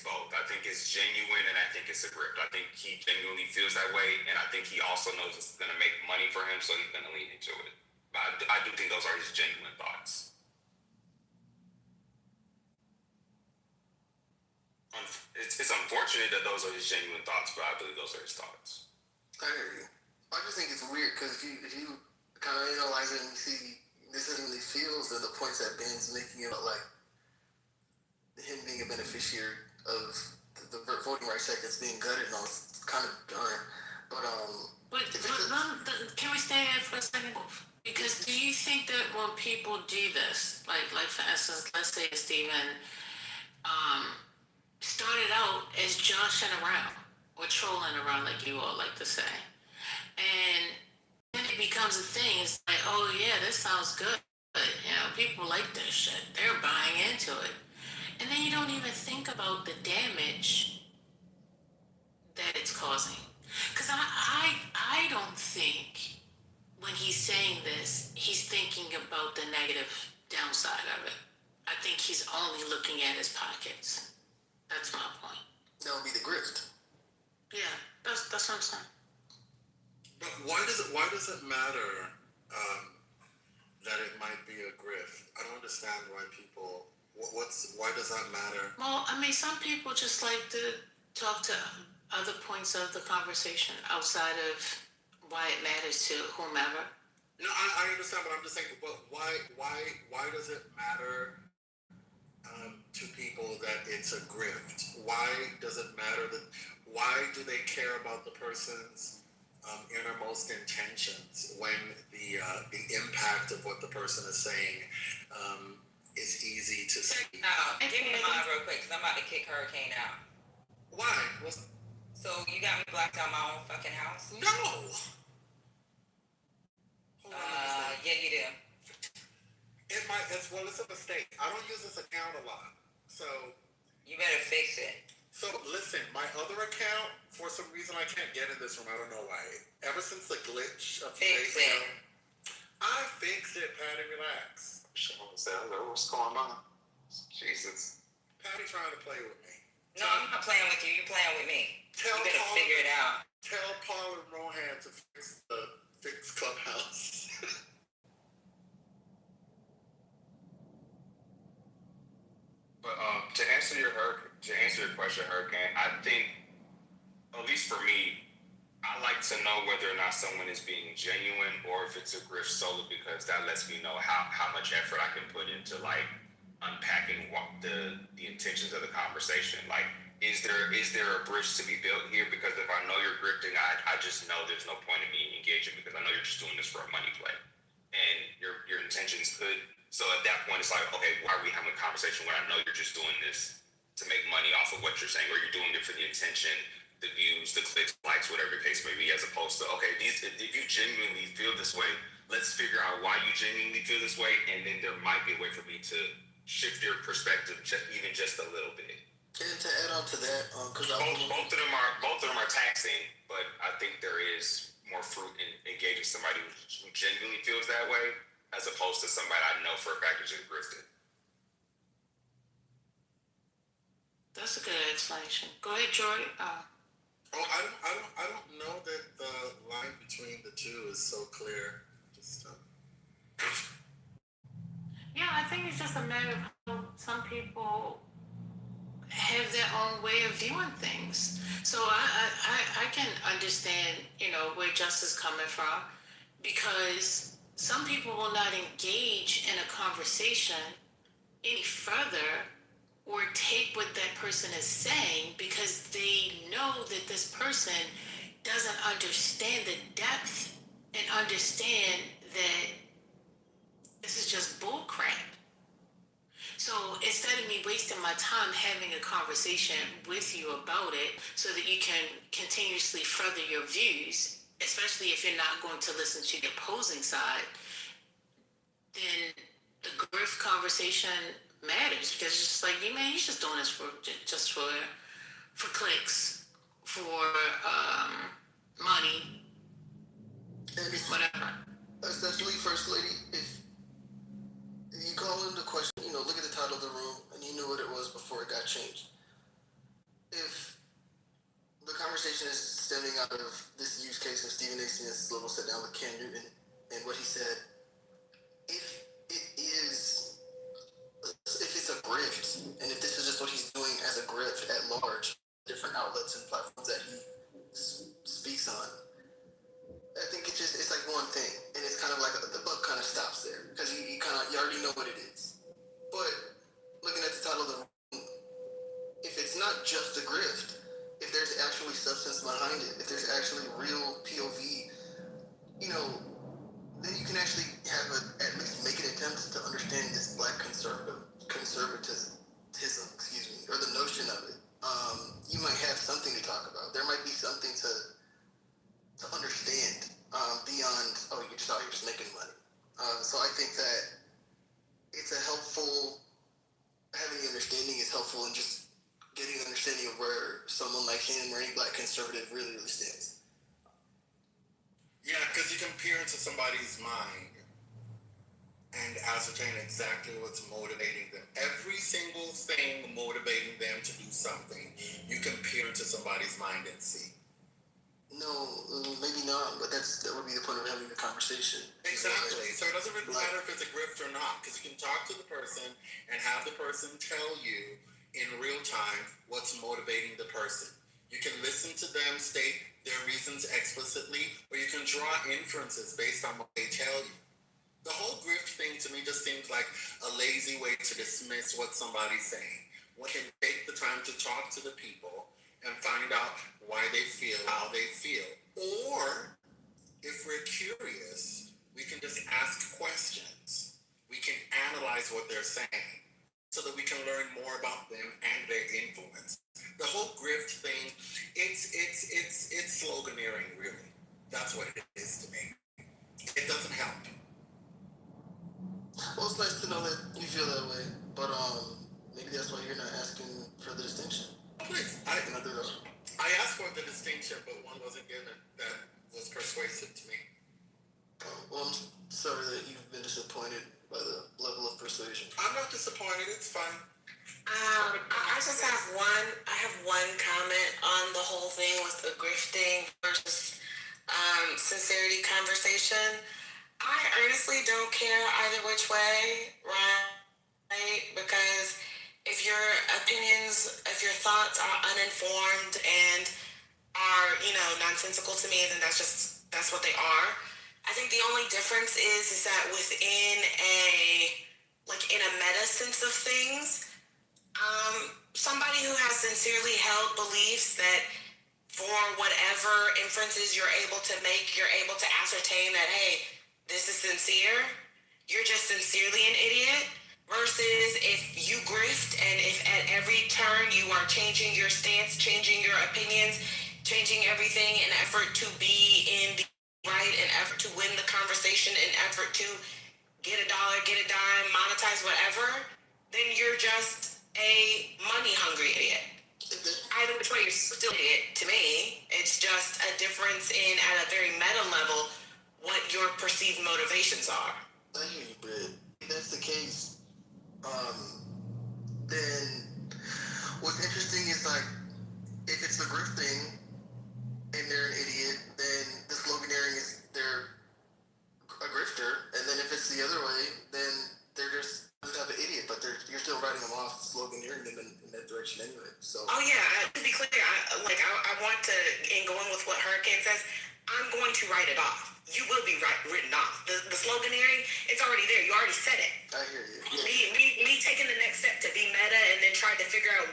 both. I think it's genuine, and I think it's a grift. I think he genuinely feels that way, and I think he also knows it's going to make money for him, so he's going to lean into it. But I do think those are his genuine thoughts. It's unfortunate that those are his genuine thoughts, but I believe those are his thoughts. I hear you. I just think it's weird because if you kind of analyze it and you see this really feels and the points that Ben's making about like him being a beneficiary of the voting rights act that's being gutted and all, it's kind of darn. But can we stay there for a second? Because do you think that when people do this, like for instance, let's say Stephen started out as joshing around or trolling around, like you all like to say, and then it becomes a thing. It's like, oh yeah, this sounds good. People like this shit. They're buying into it. And then you don't even think about the damage that it's causing. Because I don't think when he's saying this, he's thinking about the negative downside of it. I think he's only looking at his pockets. That's my point. That would be the grift. Yeah, that's what I'm saying. But why does it matter that it might be a grift? I don't understand why people. Why does that matter? Well, I mean, some people just like to talk to other points of the conversation outside of why it matters to whomever. No, I understand, but I'm just saying, but why does it matter to people that it's a grift? Why does it matter that? Why do they care about the person's innermost intentions when the impact of what the person is saying is easy to see? Give me the mind real quick, because I'm about to kick Hurricane out. Why? So you got me blocked out my own fucking house? No. Hold on. Yeah, you do. It's a mistake. I don't use this account a lot, so you better fix it. So listen, my other account, for some reason I can't get in this room. I don't know why. Ever since the glitch of fix it. I fixed it, Patty. Relax. What's going on? Jesus. Patty trying to play with me. No, I'm not playing with you. You're playing with me. You better figure it out. Tell Paul and Rohan to fix Clubhouse. But to answer your question, Hurricane, I think, at least for me, I like to know whether or not someone is being genuine or if it's a grift solely because that lets me know how much effort I can put into like unpacking the intentions of the conversation. Like, is there a bridge to be built here? Because if I know you're grifting, I just know there's no point in me engaging because I know you're just doing this for a money play, and your intentions could. So at that point, it's like, okay, why are we having a conversation when I know you're just doing this to make money off of what you're saying, or you're doing it for the attention, the views, the clicks, likes, whatever the case may be, as opposed to, okay, if you genuinely feel this way, let's figure out why you genuinely feel this way, and then there might be a way for me to shift your perspective even just a little bit. And to add on to that, because both of them are taxing, but I think there is more fruit in engaging somebody who genuinely feels that way, as opposed to somebody I know for a fact is just grifted. That's a good explanation. Go ahead, Jordy. I don't know that the line between the two is so clear. Just yeah, I think it's just a matter of how some people have their own way of viewing things. So I can understand, where Justice is coming from, because some people will not engage in a conversation any further or take what that person is saying because they know that this person doesn't understand the depth and understand that this is just bull crap. So instead of me wasting my time having a conversation with you about it so that you can continuously further your views, especially if you're not going to listen to the opposing side, then the grift conversation matters, because it's just like, you're just doing this for clicks, for money, whatever. Essentially, First Lady, if you call into question, look at the title of the room, and you knew what it was before it got changed. If the conversation is stemming out of this use case of Stephen A. Smith's little sit down with Cam Newton and what he said, if it's a grift, and if this is just what he's doing as a grift at large, different outlets and platforms that he speaks on, I think it's like one thing, and it's kind of like the buck kind of stops there because you already know what it is. But looking at the title of the room, if it's not just a grift, if there's actually substance behind it, if there's actually real POV, then you can actually at least make an attempt to understand this black conservatism, or the notion of it. You might have something to talk about. There might be something to understand beyond, you're just out here just making money. So I think that having the understanding is helpful in just getting an understanding of where someone like him or any black conservative really, really stands. Yeah, because you can peer into somebody's mind and ascertain exactly what's motivating them. Every single thing motivating them to do something, you can peer into somebody's mind and see. No, maybe not, but that would be the point of having the conversation. Exactly. So it doesn't really matter if it's a grift or not, because you can talk to the person and have the person tell you in real time what's motivating the person. You can listen to them state their reasons explicitly, or you can draw inferences based on what they tell you. The whole grift thing to me just seems like a lazy way to dismiss what somebody's saying. One can take the time to talk to the people and find out why they feel how they feel. Or, if we're curious, we can just ask questions. We can analyze what they're saying so that we can learn more about them and their influence. The whole grift thing, it's sloganeering, really. That's what it is to me. It doesn't help. Well, it's nice to know that you feel that way, but maybe that's why you're not asking for the distinction. Please, I asked for the distinction, but one wasn't given that was persuasive to me. Well, I'm sorry that you've been disappointed by the level of persuasion. I'm not disappointed. It's fine. I just have one comment on the whole thing with the grifting versus sincerity conversation. I honestly don't care either which way, right? Because if your opinions, if your thoughts are uninformed and are, nonsensical to me, then that's what they are. I think the only difference is that within in a meta sense of things, somebody who has sincerely held beliefs that for whatever inferences you're able to make, you're able to ascertain that, hey, this is sincere, you're just sincerely an idiot, versus if you grift and if at every turn you are changing your stance, changing your opinions, changing everything in effort to be in the right, in effort to win the conversation, in effort to get a dollar, get a dime, monetize whatever, then you're just a money-hungry idiot. Either which way, you're still an idiot to me. It's just a difference in, at a very meta level, what your perceived motivations are. I hear you, but if that's the case, then what's interesting is if it's the grifting and they're an idiot, then the sloganeering is they're a grifter, and then if it's the other way, then they're just an idiot, but you're still writing them off, sloganeering them in that direction anyway. So. Oh yeah, to be clear, I want to, in going with what Hurricane says, I'm going to write it off. You will be written off. The sloganeering, it's already there. You already said it. I hear you. Me taking the next step to be meta and then trying to figure out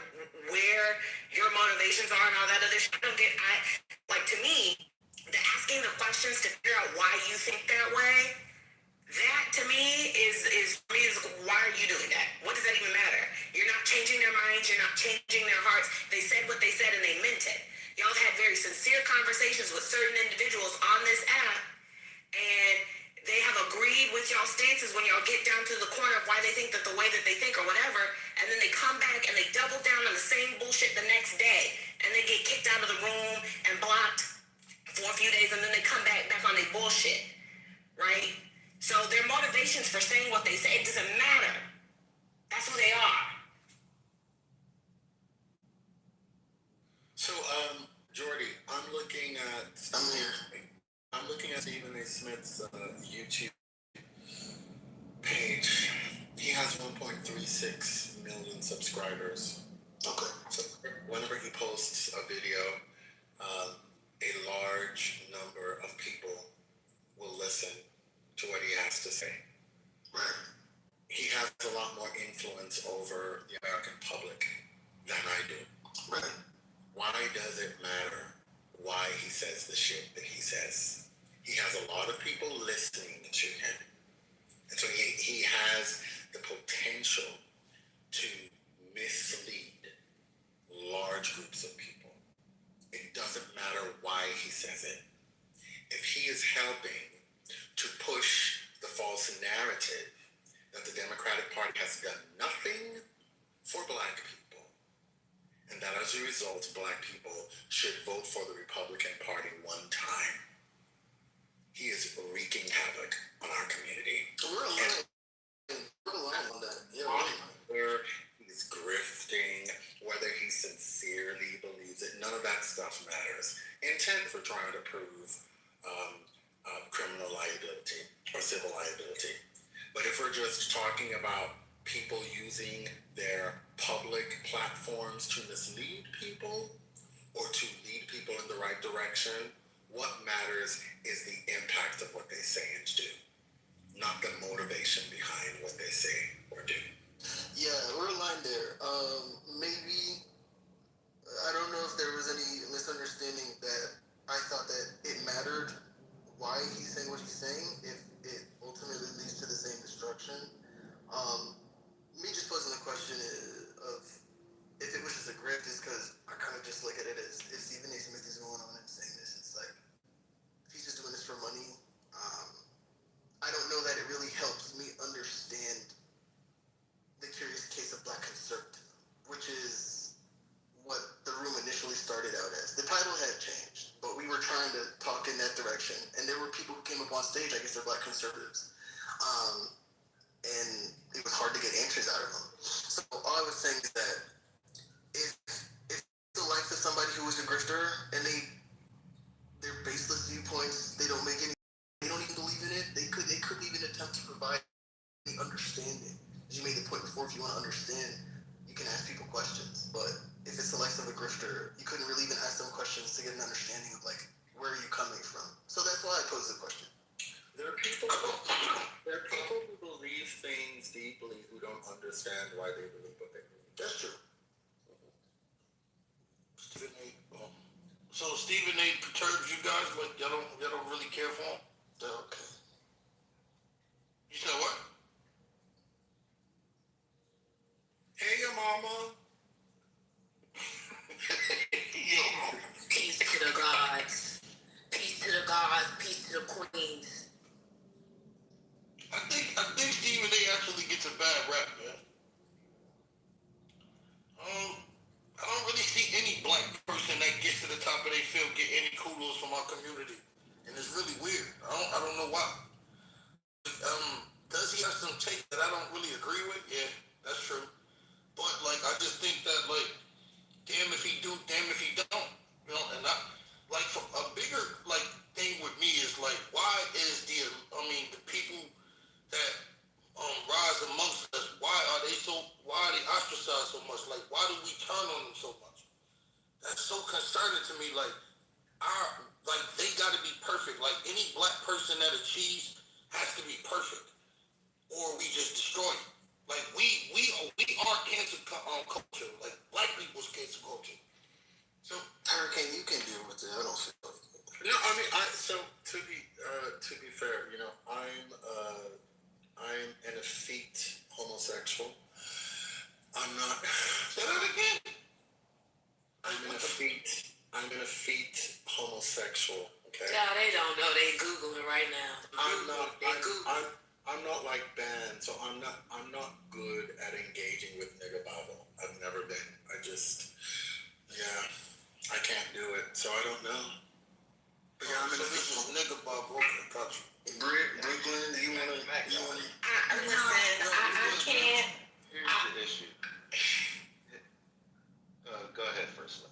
where your motivations are and all that other shit. To me, the asking the questions to figure out why you think that way, that to me is why are you doing that? What does that even matter? You're not changing their minds. You're not changing their hearts. They said what they said and they meant it. Y'all had very sincere conversations with certain individuals on this app, and they have agreed with y'all stances when y'all get down to the corner of why they think that the way that they think or whatever, and then they come back and they double down on the same bullshit the next day, and they get kicked out of the room and blocked for a few days, and then they come back on their bullshit, right? So their motivations for saying what they say, it doesn't matter. That's who they are. So, Jordy, I'm looking at Stephen A. Smith's YouTube page. He has 1.36 million subscribers. Okay. So whenever he posts a video, a large number of people will listen to what he has to say. Right. He has a lot more influence over the American public than I do. Right. Why does it matter why he says the shit that he says? He has a lot of people listening to him. And so he has the potential to mislead large groups of people. It doesn't matter why he says it. If he is helping to push the false narrative that the Democratic Party has done nothing for black people, and that as a result, black people should vote for the Republican Party one time, he is wreaking havoc on our community. We're aligned on that. Yeah, whether he's grifting, whether he sincerely believes it, none of that stuff matters. Intent for trying to prove criminal liability or civil liability. But if we're just talking about people using their public platforms to mislead people, or to lead people in the right direction. What matters is the impact of what they say and do, not the motivation behind what they say or do. Yeah, we're aligned there. Maybe, I don't know if there was any misunderstanding that I thought that it mattered why he's saying what he's saying if it ultimately leads to the same destruction. Me just posing the question of if it was just a grift is because I kind of just look at it as if Stephen A. Smith is going on and saying this, it's like, if he's just doing this for money, I don't know that it really helps me understand the curious case of Black conservatism, which is what the room initially started out as. The title had changed, but we were trying to talk in that direction, and there were people who came up on stage, I guess they're Black conservatives, and it was hard to get answers out of them. So all I was saying is that if the likes of somebody who was a grifter and their baseless viewpoints, they don't even believe in it, they couldn't even attempt to provide any understanding. As you made the point before, if you want to understand, you can ask people questions. But if it's the likes of a grifter, you couldn't really even ask them questions to get an understanding of like, where are you coming from? So that's why I posed the question. There are people who believe things deeply who don't understand why they believe what they believe. That's true. Stephen A. So Stephen A. perturbs you guys, like y'all don't really care for him? Okay. You said what? Hey, your mama. Yo. Peace to the gods. Peace to the gods. Peace to the queens. I think Stephen A. actually gets a bad rap, man. I don't really see any Black person that gets to the top of their field get any kudos from our community, and it's really weird. I don't know why. Does he have some take that I don't really agree with? Yeah, that's true. But like, I just think that like, damn if he do, damn if he don't. You know, and I like for a bigger like thing with me is like, why is the people that rise amongst us, why are they ostracized so much? Like, why do we turn on them so much? That's so concerning to me. Like, they got to be perfect. Like, any Black person that achieves has to be perfect, or we just destroy it. Like, we are cancel culture. Like, Black people's cancel culture. So, Hurricane, you can deal with it. I don't feel like it. No, I mean, so to be fair, you know, I'm an effete homosexual. I'm not. say that again. I'm an effete homosexual. Okay. Yeah, they don't know. They Googling right now. I'm not like Ben, so I'm not good at engaging with nigga Bible. I've never been. I can't do it, so I don't know. But yeah, I'm in So this is nigga Bob Broken country. Brooklyn, do you wanna? I can't. Here's the issue. Go ahead first.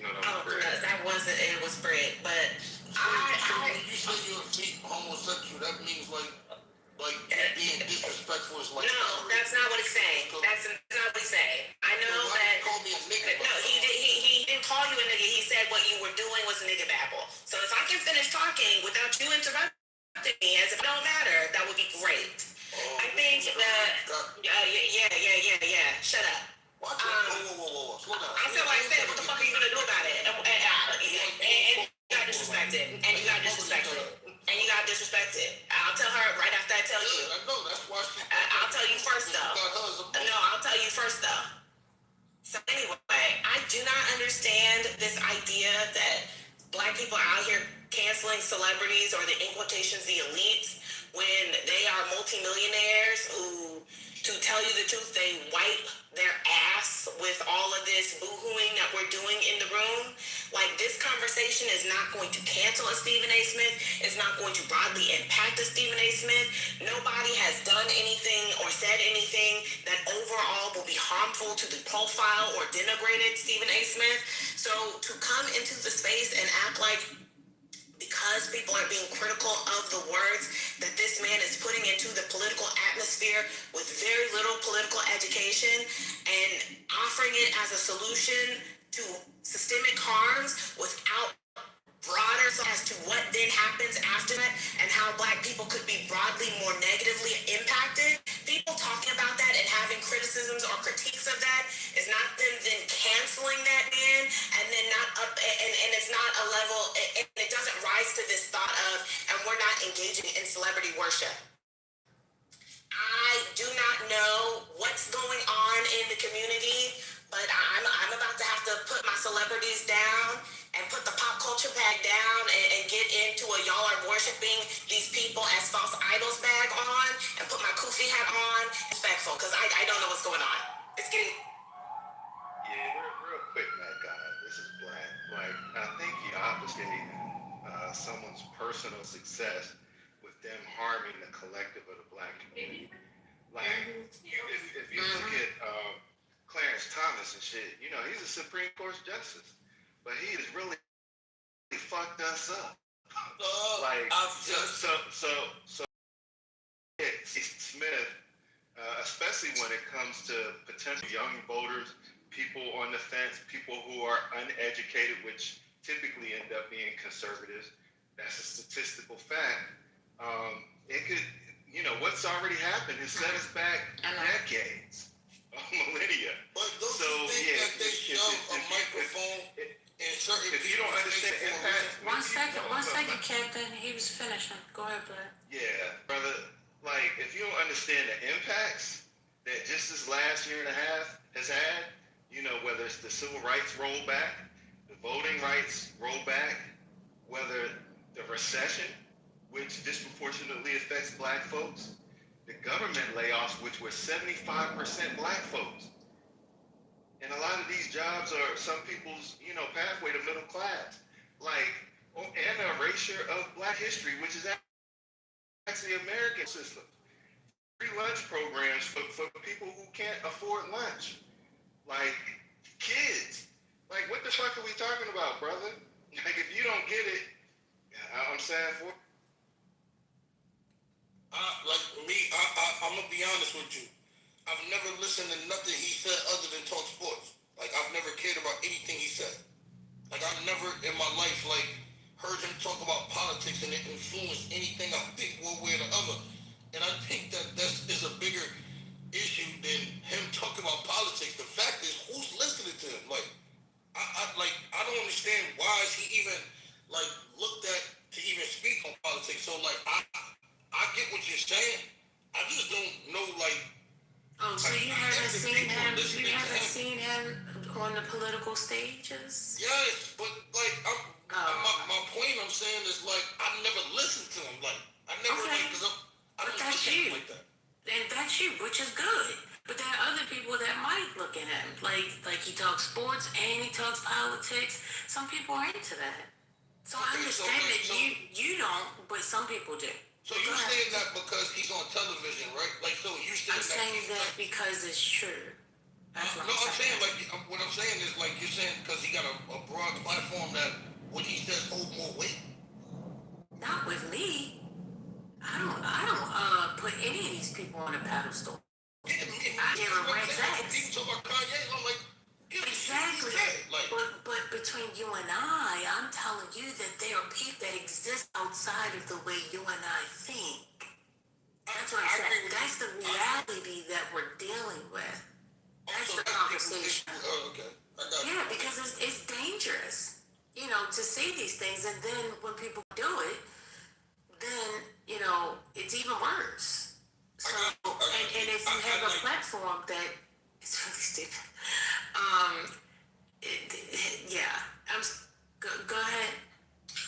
No, that wasn't. It was Fred, but When you say you're a fake homosexual, that means like being disrespectful is like. No, that's not what he's saying. That's not what he's saying. I know that. Call me a nigga. No, he didn't call you a nigga. He said what you were doing was nigga babble. So if I can finish talking without you interrupting me, as if it don't matter, that would be great. I think that. Yeah. Shut up. Whoa. Slow down. I said what I said. What the fuck are you gonna do about it? And you got disrespected. And you got disrespected. I'll tell her right after I tell you. I know. That's why she. I'll tell you first though. No, I'll tell you first though. So anyway, I do not understand this idea that Black people are out here canceling celebrities or in quotations the elites when they are multimillionaires who, to tell you the truth, they wipe their ass with all of this boo-hooing that we're doing in the room. Like, this conversation is not going to cancel a Stephen A. Smith. It's not going to broadly impact a Stephen A. Smith. Nobody has done anything or said anything that overall will be harmful to the profile or denigrated Stephen A. Smith. So to come into the space and act like because people are being critical of the words that this man is putting into the political atmosphere with very little political education and offering it as a solution to to systemic harms without broader as to what then happens after that and how Black people could be broadly more negatively impacted. People talking about that and having criticisms or critiques of that is not them then canceling that man and then not up and it's not a level and it doesn't rise to this thought of and we're not engaging in celebrity worship. I do not know what's going on in the community, but I'm about to have to put my celebrities down and put the pop culture bag down and get into a y'all are worshiping these people as false idols bag on and put my kufi hat on. Respectful, because I don't know what's going on. It's getting... Yeah, real quick, Matt God, this is Black. Like, I think you're obfuscating someone's personal success with them harming the collective of the Black community. Like, if you look at Clarence Thomas and shit, you know, he's a Supreme Court justice, but he has really fucked us up. Like, so Smith, especially when it comes to potential young voters, people on the fence, people who are uneducated, which typically end up being conservatives. That's a statistical fact. It could, you know, what's already happened has set us back decades, millennia. But don't you think that they shove a microphone in certain if you don't understand the impact... One second, Captain. He was finishing. Go ahead, Black. Yeah, brother. Like, if you don't understand the impacts that just this last year and a half has had, you know, whether it's the civil rights rollback, the voting rights rollback, whether the recession, which disproportionately affects Black folks, the government layoffs, which were 75% Black folks. And a lot of these jobs are some people's, you know, pathway to middle class. Like, and a erasure of Black history, which is actually American system. Free lunch programs for people who can't afford lunch. Like, kids. Like, what the fuck are we talking about, brother? Like, if you don't get it, I'm sad for it. I'm gonna be honest with you. I've never listened to nothing he said other than talk sports. Like, I've never cared about anything he said. Like, I've never in my life, like, heard him talk about politics and it influenced anything I think one way or the other. And I think that is a bigger issue than him talking about politics. The fact is, who's listening to him? Like, I don't understand why is he even, like, looked at to even speak on politics. So, like, I get what you're saying. I just don't know, like... Oh, so you haven't seen him? You haven't seen him on the political stages? Yes, but like my point I'm saying is like I never listened to him. Like I never I don't listen like that. And that's you, which is good. But there are other people that might look at him like he talks sports and he talks politics. Some people are into that. So I understand that you don't, but some people do. So you're saying that because he's on television, right? Like, so you saying I'm saying that because it's true. That's what I'm saying. Like, what I'm saying is, like, you're saying because he got a broad platform that what he says hold more weight? Not with me. I don't put any of these people on a pedestal. I give a red text. People talk about Kanye, I'm like, exactly. But between you and I'm telling you that there are people that exist outside of the way you and I think. That's what I'm saying. That's the reality that we're dealing with. That's the conversation. Okay. Yeah, because it's dangerous, you know, to say these things, and then when people do it, then, you know, it's even worse. So, and if you have a platform that it's really stupid. Go ahead.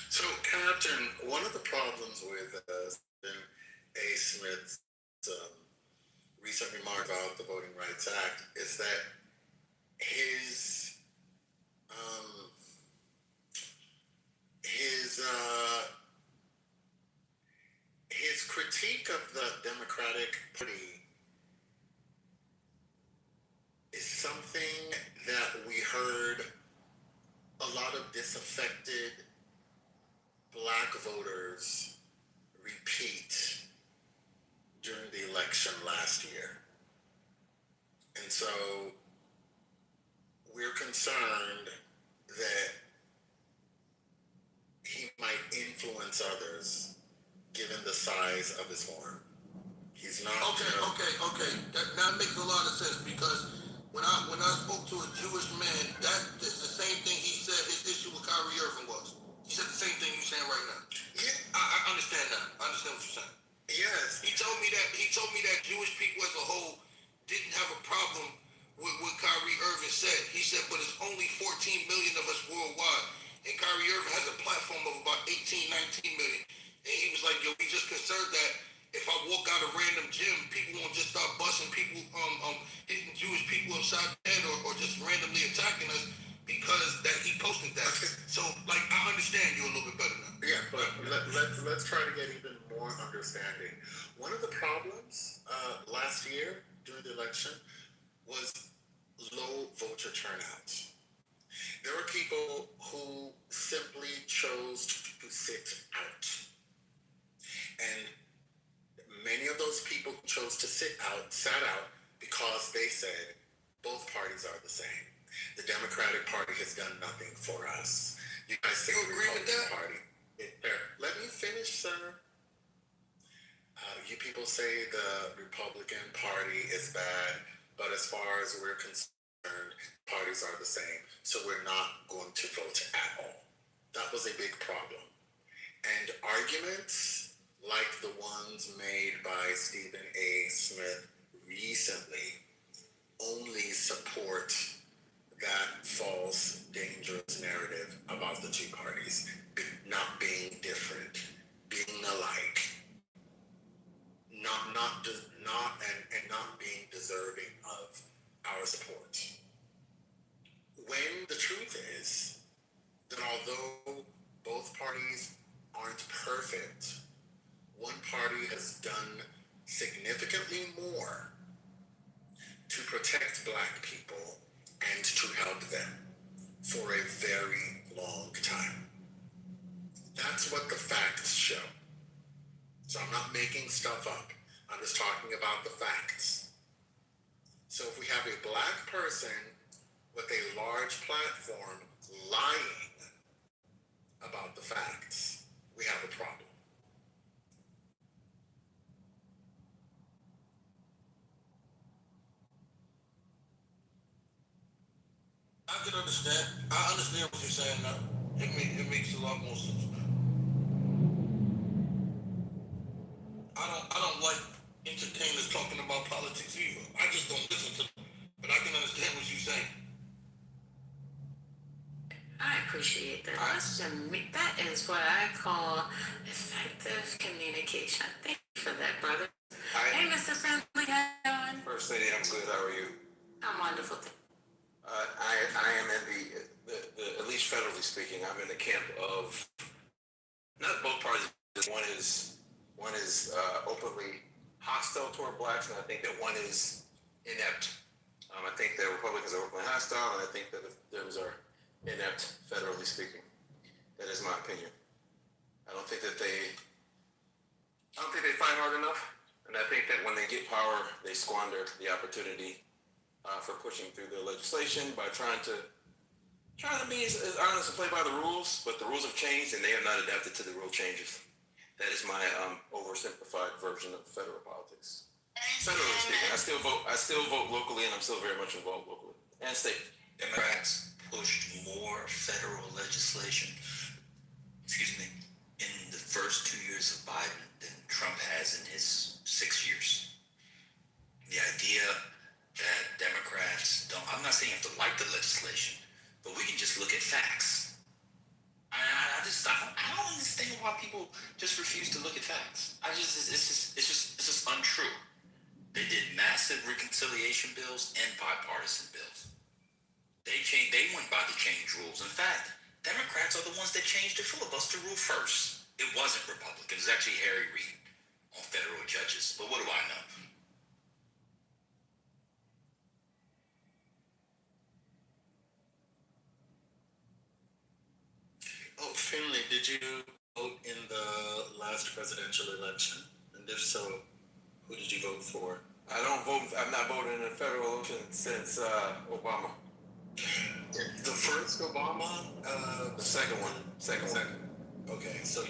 So, Captain, one of the problems with A. Smith's recent remark about the Voting Rights Act is that his critique of the Democratic Party is something that we heard a lot of disaffected Black voters repeat during the election last year. And so we're concerned that he might influence others given the size of his horn. He's not. Okay. That makes a lot of sense because when I spoke to a Jewish man, that is the same thing he said his issue with Kyrie Irving was. He said the same thing you're saying right now. Yeah. I understand that. I understand what you're saying. Yes. He told me that Jewish people as a whole didn't have a problem with what Kyrie Irving said. He said, but it's only 14 million of us worldwide. And Kyrie Irving has a platform of about 18, 19 million. And he was like, yo, we just concerned that if I walk out a random gym, people won't just start busting people, hitting Jewish people upside the head or just randomly attacking us because that he posted that. So, like, I understand you a little bit better now. Yeah, but let's try to get even more understanding. One of the problems last year during the election was low voter turnout. There were people who simply chose to sit out. And many of those people who chose to sat out because they said both parties are the same. The Democratic Party has done nothing for us. You guys say the Republican Party. Let me finish, sir. You people say the Republican Party is bad, but as far as we're concerned, parties are the same. So we're not going to vote at all. That was a big problem. And arguments like the ones made by Stephen A. Smith recently only support that false, dangerous narrative about the two parties not being different, being alike, not being deserving of our support. When the truth is that although both parties aren't perfect, one party has done significantly more to protect Black people and to help them for a very long time. That's what the facts show. So I'm not making stuff up. I'm just talking about the facts. So if we have a Black person with a large platform lying about the facts, we have a problem. I can understand. I understand what you're saying now. It makes a lot more sense now. I don't like entertainers talking about politics either. I just don't listen to them. But I can understand what you're saying. I appreciate that. That is what I call effective communication. Thank you for that, brother. Hey, Mr. Friendly, how you doing? First lady, I'm good. How are you? I'm wonderful. I am in the at least federally speaking, I'm in the camp of not both parties. One is openly hostile toward Blacks, and I think that one is inept. I think that Republicans are openly hostile, and I think that those are inept, federally speaking. That is my opinion. I don't think they fight hard enough, and I think that when they get power, they squander the opportunity for pushing through their legislation by trying to be as honest and play by the rules, but the rules have changed and they have not adapted to the rule changes. That is my oversimplified version of federal politics. Federally speaking, I still vote locally, and I'm still very much involved locally and state. Democrats pushed more federal legislation, in the first 2 years of Biden than Trump has in his 6 years. The idea that Democrats I'm not saying you have to like the legislation, but we can just look at facts. I don't understand why people just refuse to look at facts. It's just untrue. They did massive reconciliation bills and bipartisan bills. They went by the change rules. In fact, Democrats are the ones that changed the filibuster rule first. It wasn't Republicans. It was actually Harry Reid on federal judges. But what do I know? Oh, Finley, did you vote in the last presidential election? And if so, who did you vote for? I've not voted in a federal election since Obama. The first Obama, The second one. Second one. Okay, so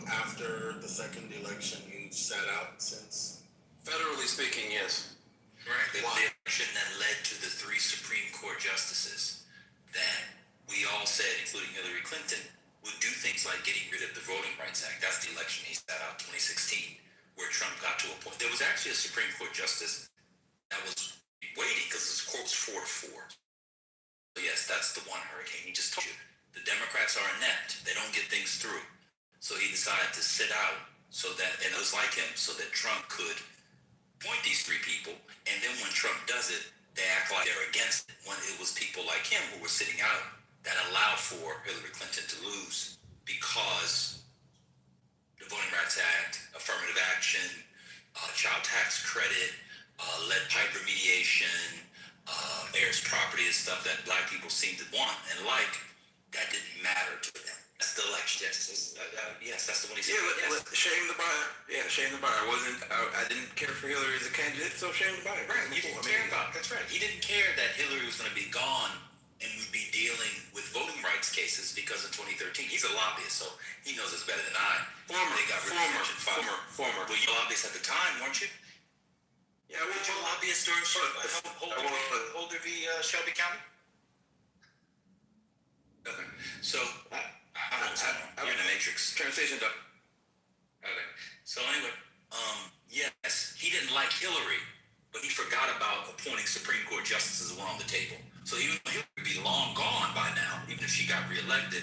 after the second election, you've sat out since. Federally speaking, yes. Right. The Why? election that led to the 3 Supreme Court justices that we all said, including Hillary Clinton, would do things like getting rid of the Voting Rights Act. That's the election he sat out 2016, where Trump got to a point. There was actually a Supreme Court justice that was waiting because his quote's 4-4. So yes, that's the one, Hurricane. He just told you. The Democrats are inept. They don't get things through. So he decided to sit out so that, and it was like him, so that Trump could point these 3 people. And then when Trump does it, they act like they're against it. When it was people like him who were sitting out that allowed for Hillary Clinton to lose because the Voting Rights Act, affirmative action, child tax credit, lead pipe remediation, heirs property and stuff that black people seem to want and like, that didn't matter to them. That's the election. Yes, that's the one he said. Yeah, shame the buyer. Yeah, shame the buyer. I didn't care for Hillary as a candidate, so shame the buyer. Right, you didn't care about. That's right. He didn't care that Hillary was going to be gone and we'd be dealing with voting rights cases because in 2013 he's a lobbyist, so he knows this better than I. Former. Well, you were lobbyist at the time, weren't you? Yeah, Were you a lobbyist during Holder v. Shelby County? Okay, so you're in the Matrix. Transition done. Okay, so anyway, yes, he didn't like Hillary, but he forgot about appointing Supreme Court justices who were on the table. So even though Hillary would be long gone by now, even if she got reelected,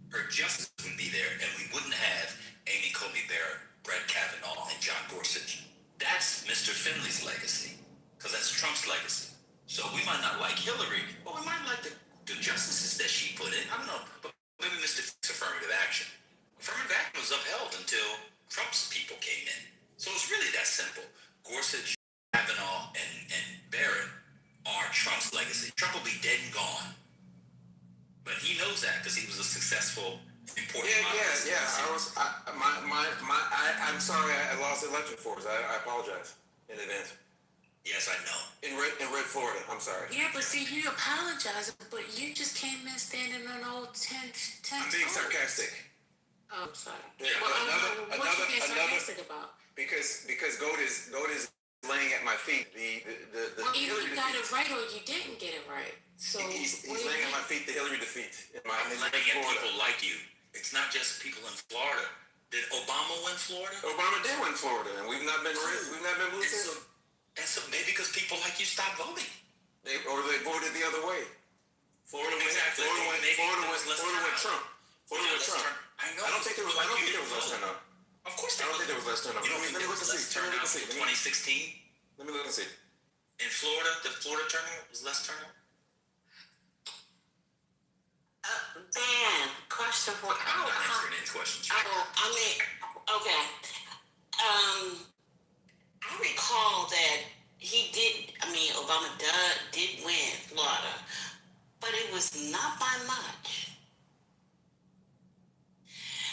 her justices would be there, and we wouldn't have Amy Coney Barrett, Brett Kavanaugh, and John Gorsuch. That's Mr. Finley's legacy, because that's Trump's legacy. So we might not like Hillary, but we might like the justices that she put in. I don't know, but maybe Mr. Affirmative action. Affirmative action was upheld until Trump's people came in. So it's really that simple. Gorsuch, Kavanaugh, and Barrett are Trump's legacy. Trump will be dead and gone. But he knows that because he was a successful, important I'm sorry I lost the election for us. I apologize in advance. Yes, I know. In red Florida, I'm sorry. Yeah, but see, you apologize, but you just came in standing on old 10. I'm being sarcastic. Oh, I'm sorry. Yeah, what you being sarcastic about? Because Goat is laying at my feet. Well, either you got it right or you didn't get it right. So he's laying at my feet the Hillary defeat. I'm laying at people like you. It's not just people in Florida. Did Obama win Florida? Obama did win Florida, and we've not been blue since. And so maybe because people like you stopped voting. They voted the other way. Florida went Trump. Florida went Trump. I know. I don't think there was less turnout. Of course I don't think there was less turnout. You don't think there was less turnout in 2016? Let me look and see. In Florida, the Florida turnout was less turnout? Dan, question for you. I'm not answering any questions. Okay. I recall that Obama did win Florida, but it was not by much.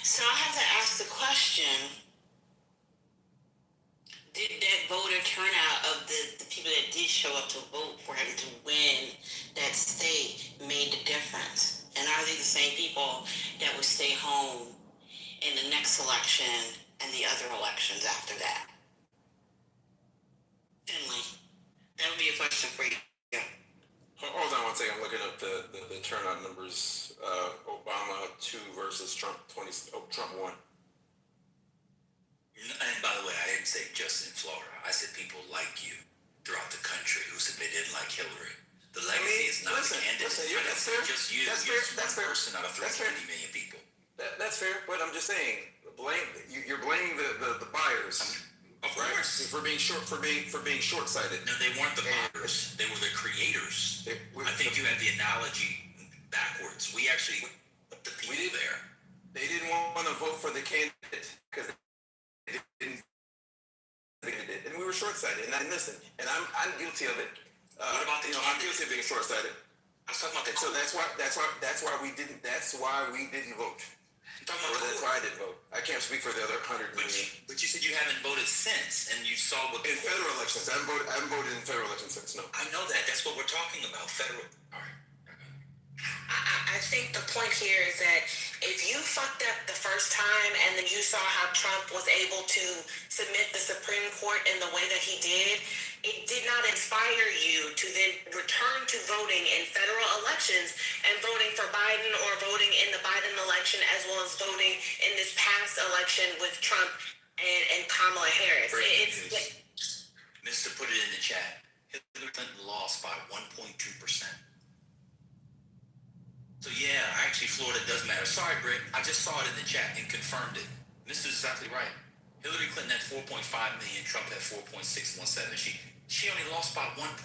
So I have to ask the question, did that voter turnout of the people that did show up to vote for him to win that state made the difference? And are they the same people that would stay home in the next election and the other elections after that? Finley, that would be a question for you. Hold on 1 second. I'm looking up the turnout numbers. Obama 2 versus Trump 20. Trump 1. And by the way, I didn't say just in Florida. I said people like you throughout the country who said they didn't like Hillary. The legacy is not the candidate. That's fair. Just you. That's You're fair. That's one fair. person out of 350 million people. That's fair. But I'm just saying, you're blaming the buyers. Of course. For being short-sighted. No, they weren't the buyers. They were the creators. I think you had the analogy backwards. We actually put the people there. They didn't want to vote for the candidate because they didn't. And we were short-sighted. And listen, and I'm guilty of it. What about the I'm guilty of being short-sighted. I was talking about the so that's why we didn't vote. That's why I didn't vote. I can't speak for the other 100 million. But you said you haven't voted since, and you saw what in federal elections. I haven't voted in federal elections since. No. I know that. That's what we're talking about. Federal. All right. I think the point here is that if you fucked up the first time and then you saw how Trump was able to submit the Supreme Court in the way that he did, it did not inspire you to then return to voting in federal elections and voting for Biden or voting in the Biden election as well as voting in this past election with Trump and Kamala Harris. Mr. put it in the chat. Hillary Clinton lost by 1.2%. So yeah, actually Florida does matter. Sorry, Britt, I just saw it in the chat and confirmed it. Mr. is exactly right. Hillary Clinton had 4.5 million, Trump had 4.617. She only lost by 1.2%.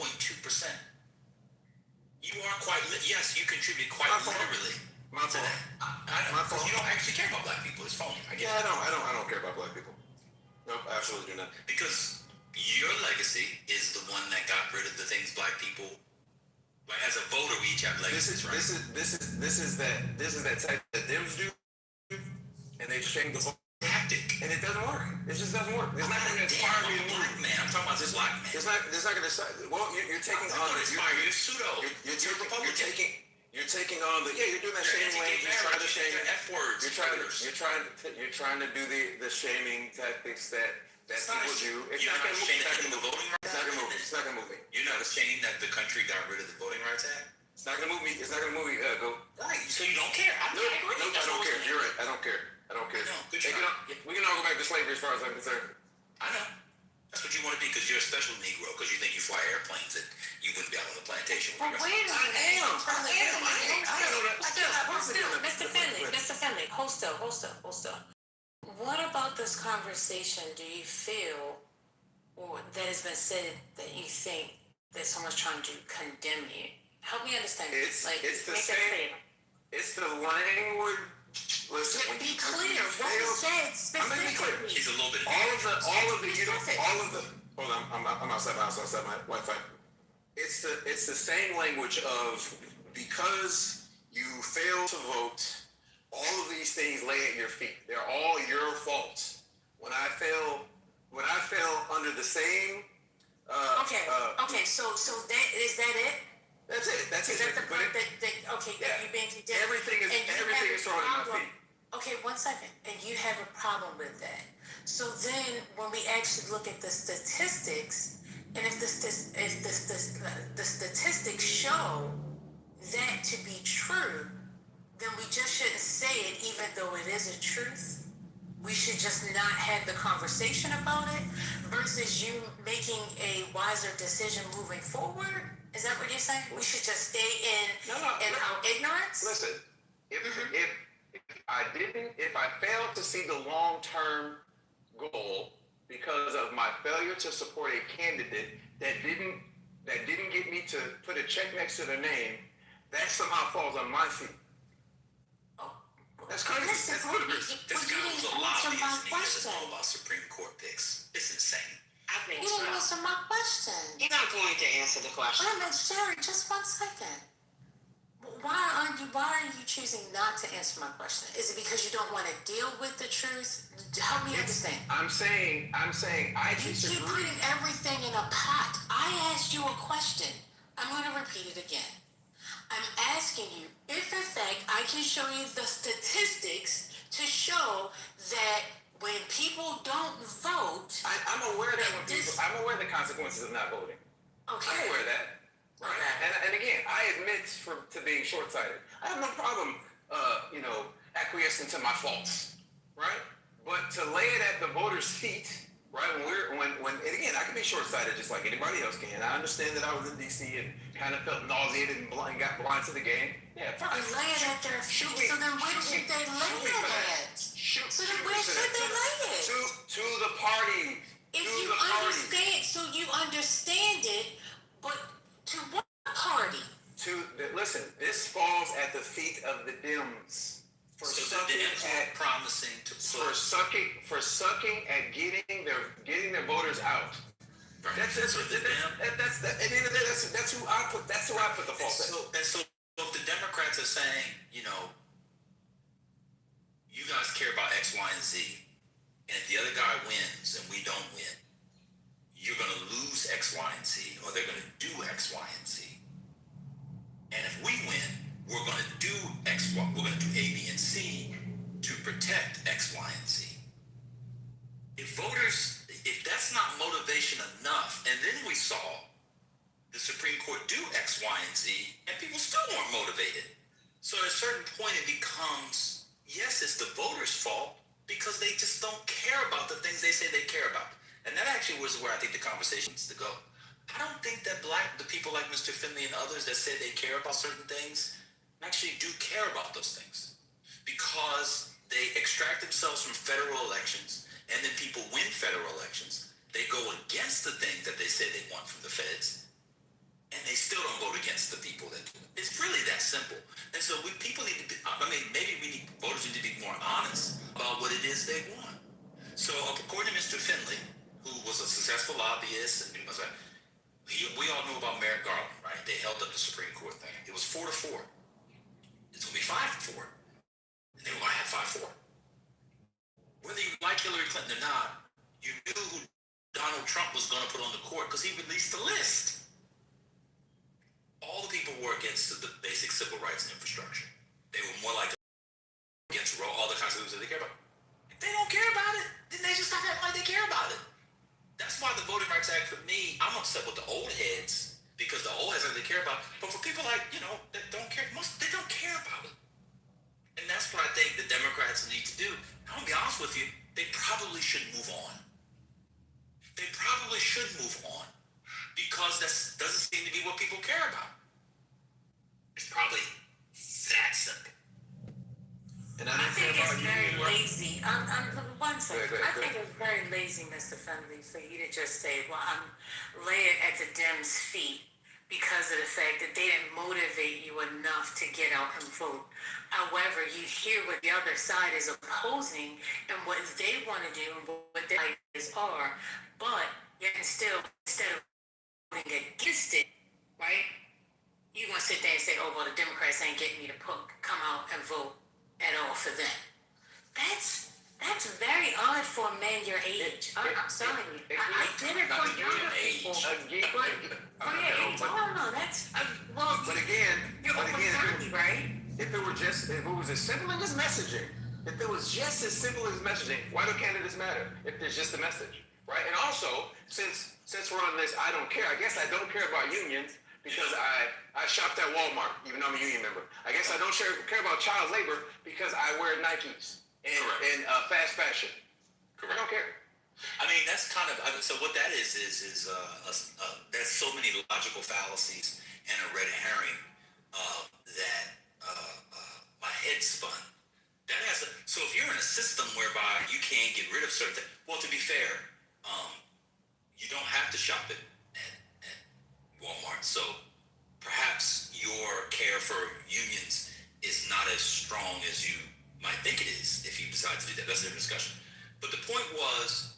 You are quite, yes, you contribute quite literally. My fault. My fault. You don't actually care about black people. It's phony. I Yeah, I don't care about black people. Nope, absolutely not. Because your legacy is the one that got rid of the things black people. Like as a voter, we each have legacies, right? This is that type that Dems do, and they change the tactic, and it doesn't work. It just doesn't work. There's not going to inspire me to move. Black man, I'm talking about this black man. There's not going to. Well, you're taking on. You're pseudo. You're taking on the. Yeah, you're doing that shaming language. You're trying to shame. F words. You're trying to do the shaming tactics that people do. It's not going to move. It's not going to move. It's not going to move me. You're not ashamed that the country got rid of the Voting Rights Act? It's not going to move me. It's not going to move me. Go. Right. So you don't care. I agree. No, I don't care. You're right. I don't care. No, we can all go back to slavery as far as I'm concerned. I know. That's what you want to be because you're a special Negro because you think you fly airplanes and you wouldn't be out on the plantation. Well, wait a minute. Mr. Finley, hold still. What about this conversation do you feel or that has been said that you think that someone's trying to condemn you? Help me understand. It's the same. It's the language. Listen, be clear. What was said specifically? He's a little bit. All of the. Hold on, I'm outside my house. Outside my Wi-Fi. It's the same language of because you fail to vote. All of these things lay at your feet. They're all your fault. When I fell under the same. Okay. So that is that it? That's it. Is that the part that you've been condemned? Everything is thrown at my feet. Okay, 1 second. And you have a problem with that. So then when we actually look at the statistics, and if the statistics show that to be true, then we just shouldn't say it even though it is a truth. We should just not have the conversation about it versus you making a wiser decision moving forward. Is that what you're saying? We should just stay in our ignorance? Listen, if I failed to see the long-term goal because of my failure to support a candidate that didn't get me to put a check next to their name, that somehow falls on my feet. That's crazy. That's ludicrous. This guy was a lobbyist and he doesn't know about Supreme Court picks. It's insane. You didn't answer my question. You're not going to answer the question. Wait a minute, Sherry, just 1 second. Why are you choosing not to answer my question? Is it because you don't want to deal with the truth? Help me understand. I'm saying I disagree. You keep putting everything in a pot. I asked you a question. I'm going to repeat it again. I'm asking you if in fact I can show you the statistics to show that when people don't vote, I'm aware that I'm aware of the consequences of not voting. Okay. I'm aware of that. Right. Okay. And again, I admit to being short-sighted. I have no problem, acquiescing to my faults, right? But to lay it at the voters' feet, right? And again, I can be short-sighted just like anybody else can. I understand that I was in D.C. and kind of felt nauseated and got blind to the game. Yeah, fine. You lay it at their feet. So then where should they lay it at? So then where should they lay it? To the party. If you understand, so you understand it, but to what party? Listen, this falls at the feet of the Dems. For sucking at getting their voters out. Right. That's at the end of the day, that's who I put the fault at. And so if the Democrats are saying, you guys care about X, Y, and Z, and if the other guy wins and we don't win, you're going to lose X, Y, and Z, or they're going to do X, Y, and Z. And if we win, we're going to do X, Y, we're going to do A, B, and C to protect X, Y, and Z. If voters, if that's not motivation enough, and then we saw the Supreme Court do X, Y, and Z, and people still weren't motivated. So at a certain point, it becomes, yes, it's the voters' fault because they just don't care about the things they say they care about. And that actually was where I think the conversation needs to go. I don't think that the people like Mr. Finley and others that say they care about certain things actually do care about those things, because they extract themselves from federal elections, and then people win federal elections. They go against the things that they say they want from the feds, and they still don't vote against the people that do. It's really that simple. And so people need to be, maybe voters need to be more honest about what it is they want. So according to Mr. Finley, who was a successful lobbyist, and we all knew about Merrick Garland, right? They held up the Supreme Court thing. It was 4-4. It's going to be 5-4. And they were going to have 5-4. Whether you like Hillary Clinton or not, you knew who Donald Trump was going to put on the court because he released the list. All the people were against the basic civil rights and infrastructure. They were more like against all the kinds of things that they care about. If they don't care about it, then they just stop acting like they care about it. That's why the Voting Rights Act, for me, I'm upset with the old heads, because the old heads they care about. But for people like, that don't care, they don't care about it. And that's what I think the Democrats need to do. I'm going to be honest with you, they probably should move on. They probably should move on, because that doesn't seem to be what people care about. It's probably that simple. And I think it's very lazy. One second. I think it's very lazy, Mr. Finley, for you to just say, well, I'm lay it at the Dems' feet because of the fact that they didn't motivate you enough to get out and vote. However, you hear what the other side is opposing and what they want to do and what their ideas are, but yet still, instead of voting against it, right, you're going to sit there and say, oh, well, the Democrats ain't getting me to come out and vote at all for them. That's very odd for a man your age. I'm sorry. I did it for younger people. But for your age, no, that's well. But again, you're over 30, right? If it was as simple as messaging, if it was just as simple as messaging, why do candidates matter? If there's just a message, right? And also, since we're on this, I don't care. I guess I don't care about unions because I shopped at Walmart, even though I'm a union member. I guess I don't care about child labor because I wear Nikes and fast fashion. Correct. I don't care. I mean, that's kind of, so what that is there's so many logical fallacies and a red herring that my head spun. So if you're in a system whereby you can't get rid of certain things, well, to be fair, you don't have to shop at Walmart. So perhaps your care for unions is not as strong as you might think it is if you decide to do that. That's a different discussion. But the point was,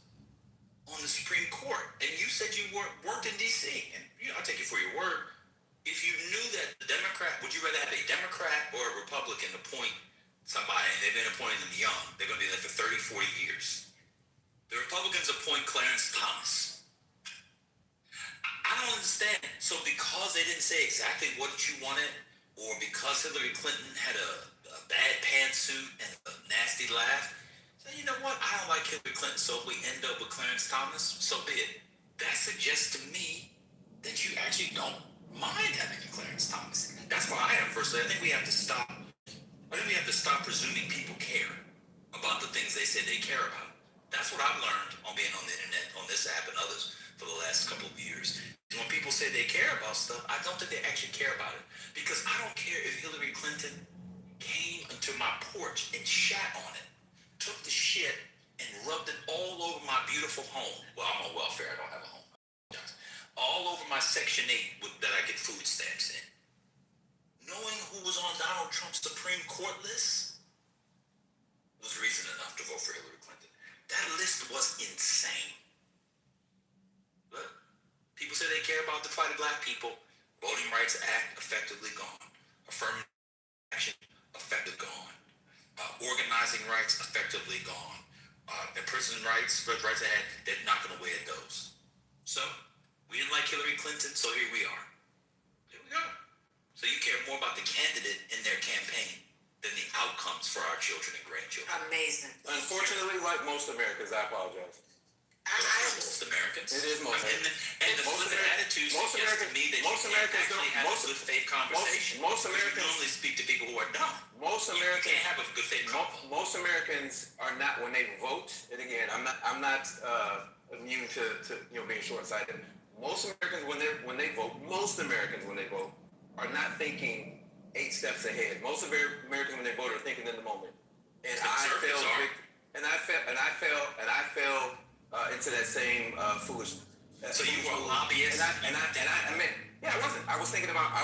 on the Supreme Court, and you said you worked in D.C., and I'll take you for your word. If you knew that the Democrat, would you rather have a Democrat or a Republican appoint somebody, and they've been appointing them young, they're going to be there for 30, 40 years. The Republicans appoint Clarence Thomas. I don't understand. So because they didn't say exactly what you wanted, or because Hillary Clinton had a bad pantsuit and a nasty laugh, so you know what? I don't like Hillary Clinton, so if we end up with Clarence Thomas, so be it. That suggests to me that you actually don't mind having a Clarence Thomas. That's why I am personally. I think we have to stop presuming people care about the things they say they care about. That's what I've learned on being on the internet, on this app and others for the last couple of years. When people say they care about stuff, I don't think they actually care about it. Because I don't care if Hillary Clinton came into my porch and shat on it, took the shit and rubbed it all over my beautiful home. Well, I'm on welfare, I don't have a home. All over my Section 8 that I get food stamps in. Knowing who was on Donald Trump's Supreme Court list was reason enough to vote for Hillary Clinton. That list was insane. Look, people say they care about the fight of black people. Voting Rights Act, effectively gone. Affirmative action, effectively gone. Organizing rights, effectively gone. And prison rights, Rights Act, they're knocking away at those. So, we didn't like Hillary Clinton, so here we are. Here we go. So you care more about the candidate in their campaign than outcomes for our children and grandchildren. Amazing. Unfortunately, like most Americans, I apologize. Most Americans. It is most Americans. And the flippant attitude suggests to me that you can't actually have a good faith conversation. Most Americans normally speak to people who are dumb. Most Americans can't have a good faith conversation. Most Americans are not, when they vote, and again, I'm not immune to being short-sighted. Most Americans when they vote are not thinking 8 steps ahead. Most Americans when they vote are thinking in the moment. And I fell into that same foolishness. So you were a lobbyist? I wasn't. I was thinking about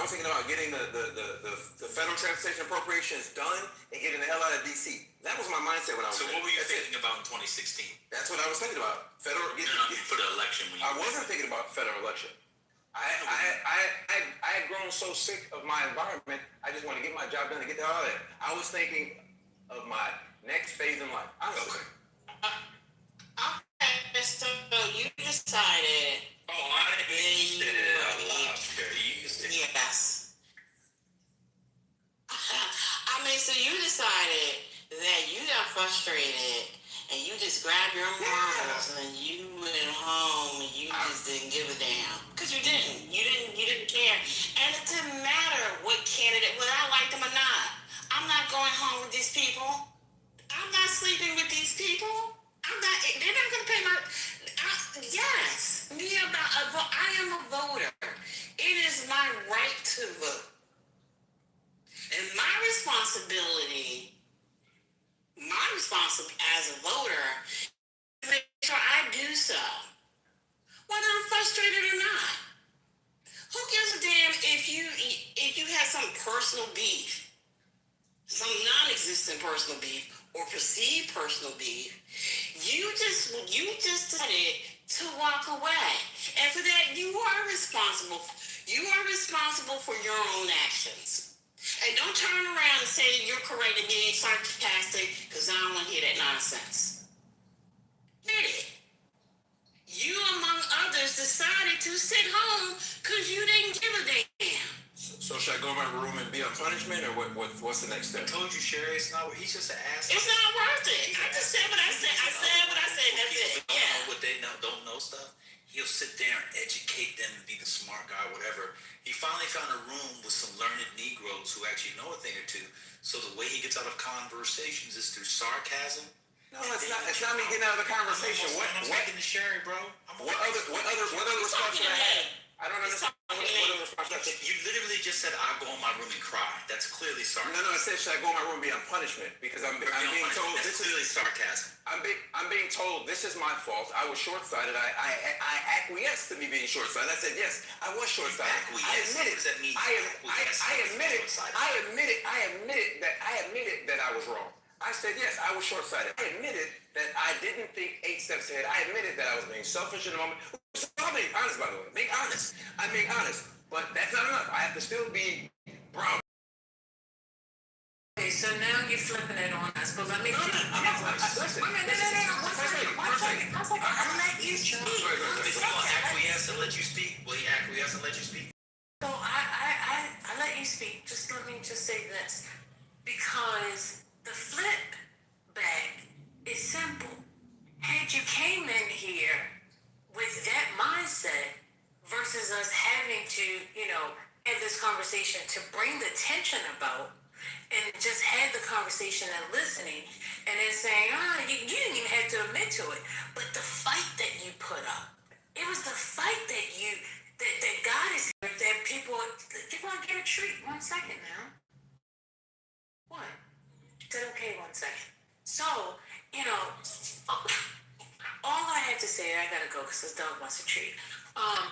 getting the federal transportation appropriations done and getting the hell out of DC. That was my mindset when I was. So what were you thinking about in 2016? That's what I was thinking about. For the election. I wasn't thinking about federal election. I had grown so sick of my environment. I just want to get my job done and get the hell out of there. I was thinking of my next phase in life. Honestly. Okay, so you decided. Oh, I didn't say it out loud. Yes. So you decided that you got frustrated and you just grabbed your marbles and you went home and you just didn't give a damn. Because you didn't. You didn't care. And it didn't matter what candidate, whether I liked them or not. I'm not going home with these people. I'm not sleeping with these people. They're not going to pay my... yes. I am a voter. It is my right to vote. And my responsibility as a voter is to make sure I do so. Whether I'm frustrated or not. Who gives a damn if you have some personal beef, some non-existent personal beef, or perceived personal beef? You just decided to walk away. And for that, you are responsible. You are responsible for your own actions. And don't turn around and say you're correct and being sarcastic, because I don't want to hear that nonsense. Did it? You, among others, decided to sit home because you didn't give a damn. So should I go in my room and be on punishment, or what's the next step? I told you, Sherry, it's not. He's just an asshole. It's not worth it. I just said what I said. I said what I said. That's it. Don't know what they don't know stuff. He'll sit there and educate them and be the smart guy, whatever. He finally found a room with some learned Negroes who actually know a thing or two. So the way he gets out of conversations is through sarcasm. No, it's not me getting out of the conversation. I'm making the Sherry, bro. What other response should I have? I don't understand. What other response should I have? You literally just said, I'll go in my room and cry. That's clearly sarcasm. No, I said, should I go in my room and be on punishment? Because I'm being told this is clearly sarcasm. I'm being told this is my fault. I was short-sighted. I acquiesced to me being short-sighted. I said, yes, I was short-sighted. I admit it. What does that mean? I admitted that I was wrong. I said, yes, I was short-sighted. I admitted that I didn't think 8 steps ahead. I admitted that I was being selfish in the moment. I'm being honest, by the way. Being honest. I'm being honest. But that's not enough. I have to still be proud. Okay, so now you're flipping it on us, but let me... Listen. One second. I'm going to let you speak. Is he going to acquiesce and let you speak? Will he acquiesce and let you speak? So I let you speak. Just let me just say this. Because the flip back is simple. Had you came in here with that mindset versus us having to, have this conversation to bring the tension about and just had the conversation and listening and then saying, you didn't even have to admit to it. But the fight that you put up, it was the fight that that God is here, that people are get a treat. 1 second now. What? Said, okay, 1 second. So, all I have to say, I gotta go because this dog wants a treat, I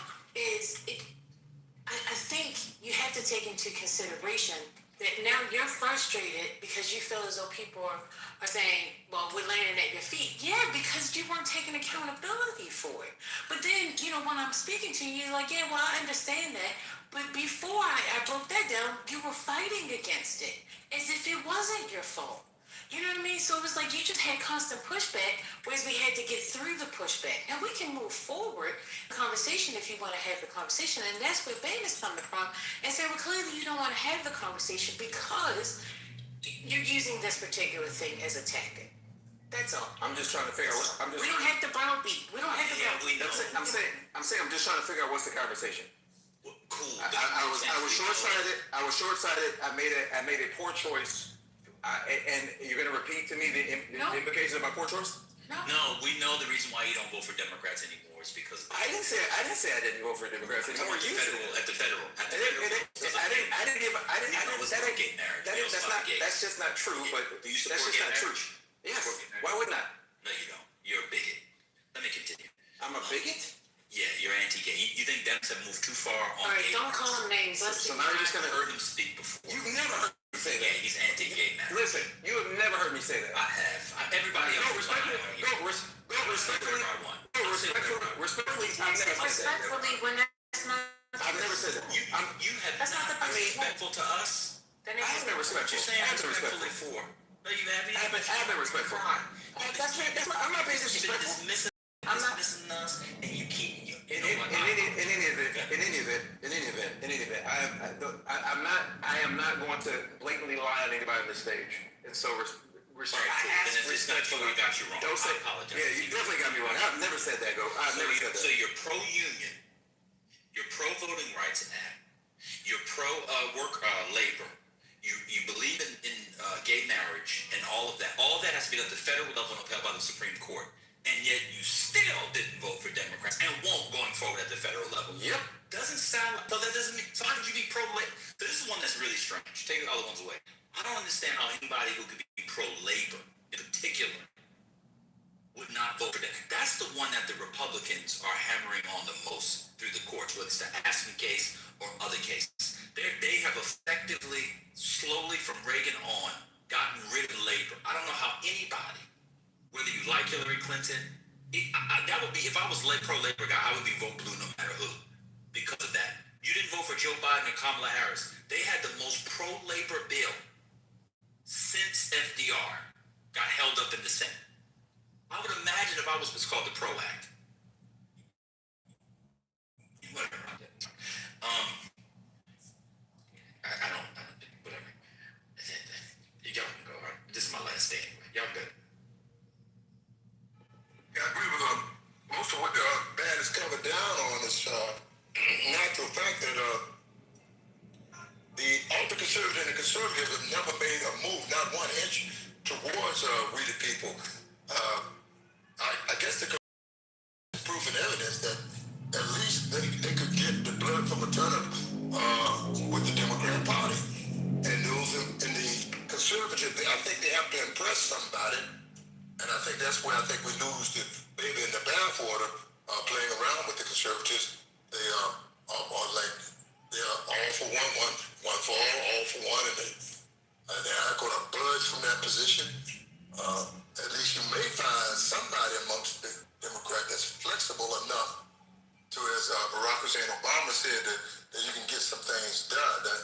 think you have to take into consideration that now you're frustrated because you feel as though people are saying, well, we're landing at your feet. Yeah, because you weren't taking accountability for it. But then, when I'm speaking to you, you're like, yeah, well, I understand that. But before I broke that down, you were fighting against it as if it wasn't your fault. You know what I mean? So it was like you just had constant pushback, whereas we had to get through the pushback. Now we can move forward conversation if you want to have the conversation, and that's where Bam is coming from. And say, well, clearly you don't want to have the conversation because you're using this particular thing as a tactic. That's all. I'm just trying to figure out. We don't have to browbeat. We don't have to browbeat. I'm saying I'm just trying to figure out what's the conversation. Cool. I was short-sighted. I was short-sighted. I made a poor choice. And you're going to repeat to me the implications of my poor choice? No, we know the reason why you don't vote for Democrats anymore is because I didn't say I didn't vote for Democrats anymore. At the federal. That's just not true. But do you support that's just not true. Yes. Why wouldn't I? No, you don't. You're a bigot. Let me continue. I'm a bigot? Yeah, you're anti-gay. You think Dems have moved too far on all right, gay don't call him names. So now you're just going to heard him speak before. You've never heard me say that. Yeah, he's anti-gay now. Listen, you have never heard me say that. I have. Everybody else. Respectfully, I've never said that. Respectfully, when that's not. I've never said that. You have That's not the been respectful to us. I have been respectful. What you saying I have been respectfully respectful. for? No, you haven't. I have been respectful. I'm not being disrespectful. I'm not dismissing us, and you keep. In any event, I am not going to blatantly lie on anybody on the stage. And so respectfully, I got you wrong. Don't say. I apologize. Yeah, you definitely got me wrong. I've never said that. I've never said that. So you're pro-union, you're pro-Voting Rights Act, you're pro-work labor. You believe in gay marriage and all of that. All of that has to be done at the federal level and upheld by the Supreme Court. And yet you still didn't vote for Democrats and won't going forward at the federal level. Yep. Doesn't sound like, so that doesn't mean, so how could you be pro-labor? So this is one that's really strange. Take the other ones away. I don't understand how anybody who could be pro-labor in particular would not vote for that. That's the one that the Republicans are hammering on the most through the courts, whether it's the Aspen case or other cases. They have effectively, slowly from Reagan on, gotten rid of labor. I don't know how anybody, whether you like Hillary Clinton, that would be, if I was pro-labor guy, I would be vote blue no matter who, because of that. You didn't vote for Joe Biden or Kamala Harris. They had the most pro-labor bill since FDR got held up in the Senate. I would imagine if I was what's called the PRO Act. Whatever. I don't, whatever. Y'all can go, right? This is my last day anyway. Y'all good. Yeah, I agree with most of what Bad has covered down on is natural fact that the ultra-conservative and the conservative have never made a move, not 1 inch, towards we the people. I guess the proof and evidence that at least they could get the blood from a turnip with the Democrat Party. And those in the conservative, I think they have to impress somebody. And I think that's where I think we lose the baby in the bathwater, playing around with the conservatives. They are like, they are all for one for all for one, and they're not going to budge from that position. At least you may find somebody amongst the Democrats that's flexible enough to, as Barack Hussein Obama said, that you can get some things done. That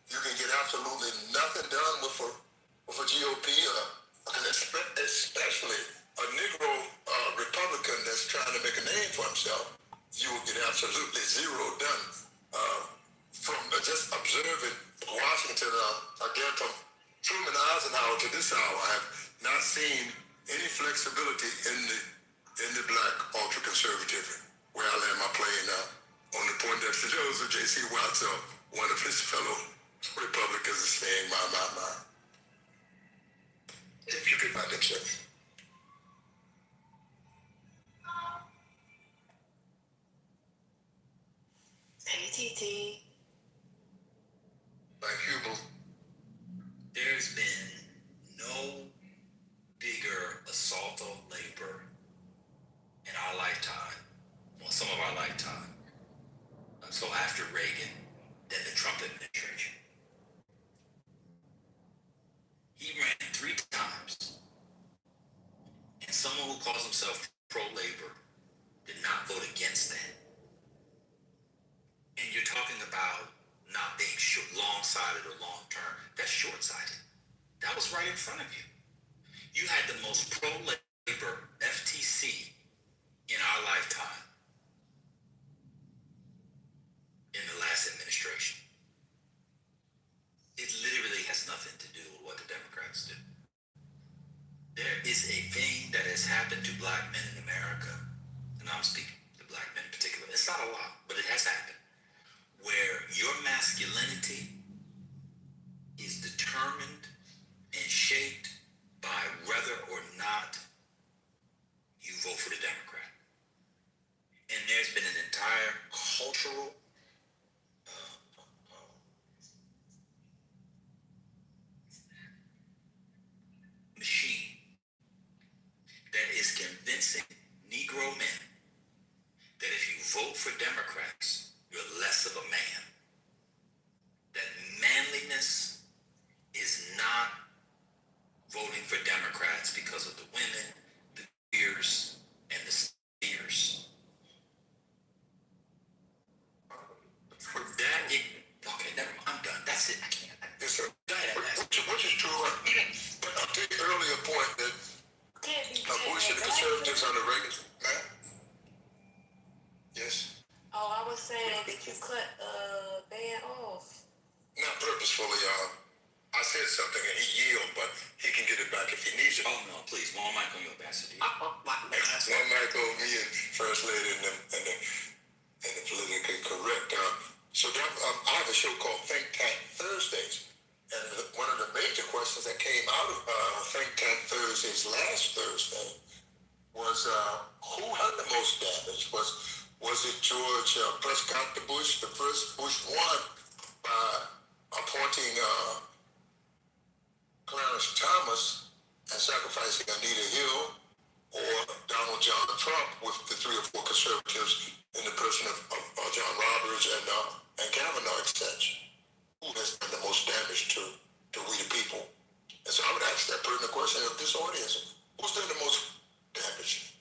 you can get absolutely nothing done with a GOP, especially a Negro Republican that's trying to make a name for himself. You will get absolutely zero done. From just observing Washington, again, from Truman Eisenhower to this hour, I have not seen any flexibility in the black ultra-conservative. Where I land my plane on the point that Joseph J.C. Watts, one of his fellow Republicans, is saying, my. If you could find them, sir. ATT. Thank you, Boo. There's been no bigger assault on labor in our lifetime, well, some of our lifetime, so after Reagan, than the Trump administration. He ran 3 times, and someone who calls himself pro-labor did not vote against that. And you're talking about not being long-sighted or long-term. That's short-sighted. That was right in front of you. You had the most pro-labor FTC in our lifetime in the last administration. It literally has nothing to do with what the Democrats black men in America, and I'm speaking to black men in particular, it's not a lot, but it has happened, where your masculinity is determined and shaped by whether or not you vote for the Democrat. And there's been an entire cultural machine that is convincing Negro men that if you vote for Democrats, you're less of a man. That manliness is not voting for Democrats because of the women, the queers, and the steers. Okay, never mind. I'm done. That's it. I can't. Yes, sir. Go ahead. Which is true. But I'll take the earlier point that Bush and the conservatives under Reagan. Ma'am? Yes? Oh, I was saying that you cut ban off. Not purposefully. I said something and he yielded, but he can get it back if he needs it. Oh, no, please. One mic on your ambassador. One mic on me and First Lady and the politically correct. I have a show called Think Tank Thursdays. And one of the major questions that came out of Think Tank Thursdays last Thursday was who had the most damage? Was it George Prescott the Bush, the first Bush won by appointing Clarence Thomas and sacrificing Anita Hill, or Donald John Trump with the 3 or 4 conservatives in the person of John Roberts and Kavanaugh extension? Who has done the most damage to we the people? And so I would ask that pertinent question of this audience. Who's done the most damage?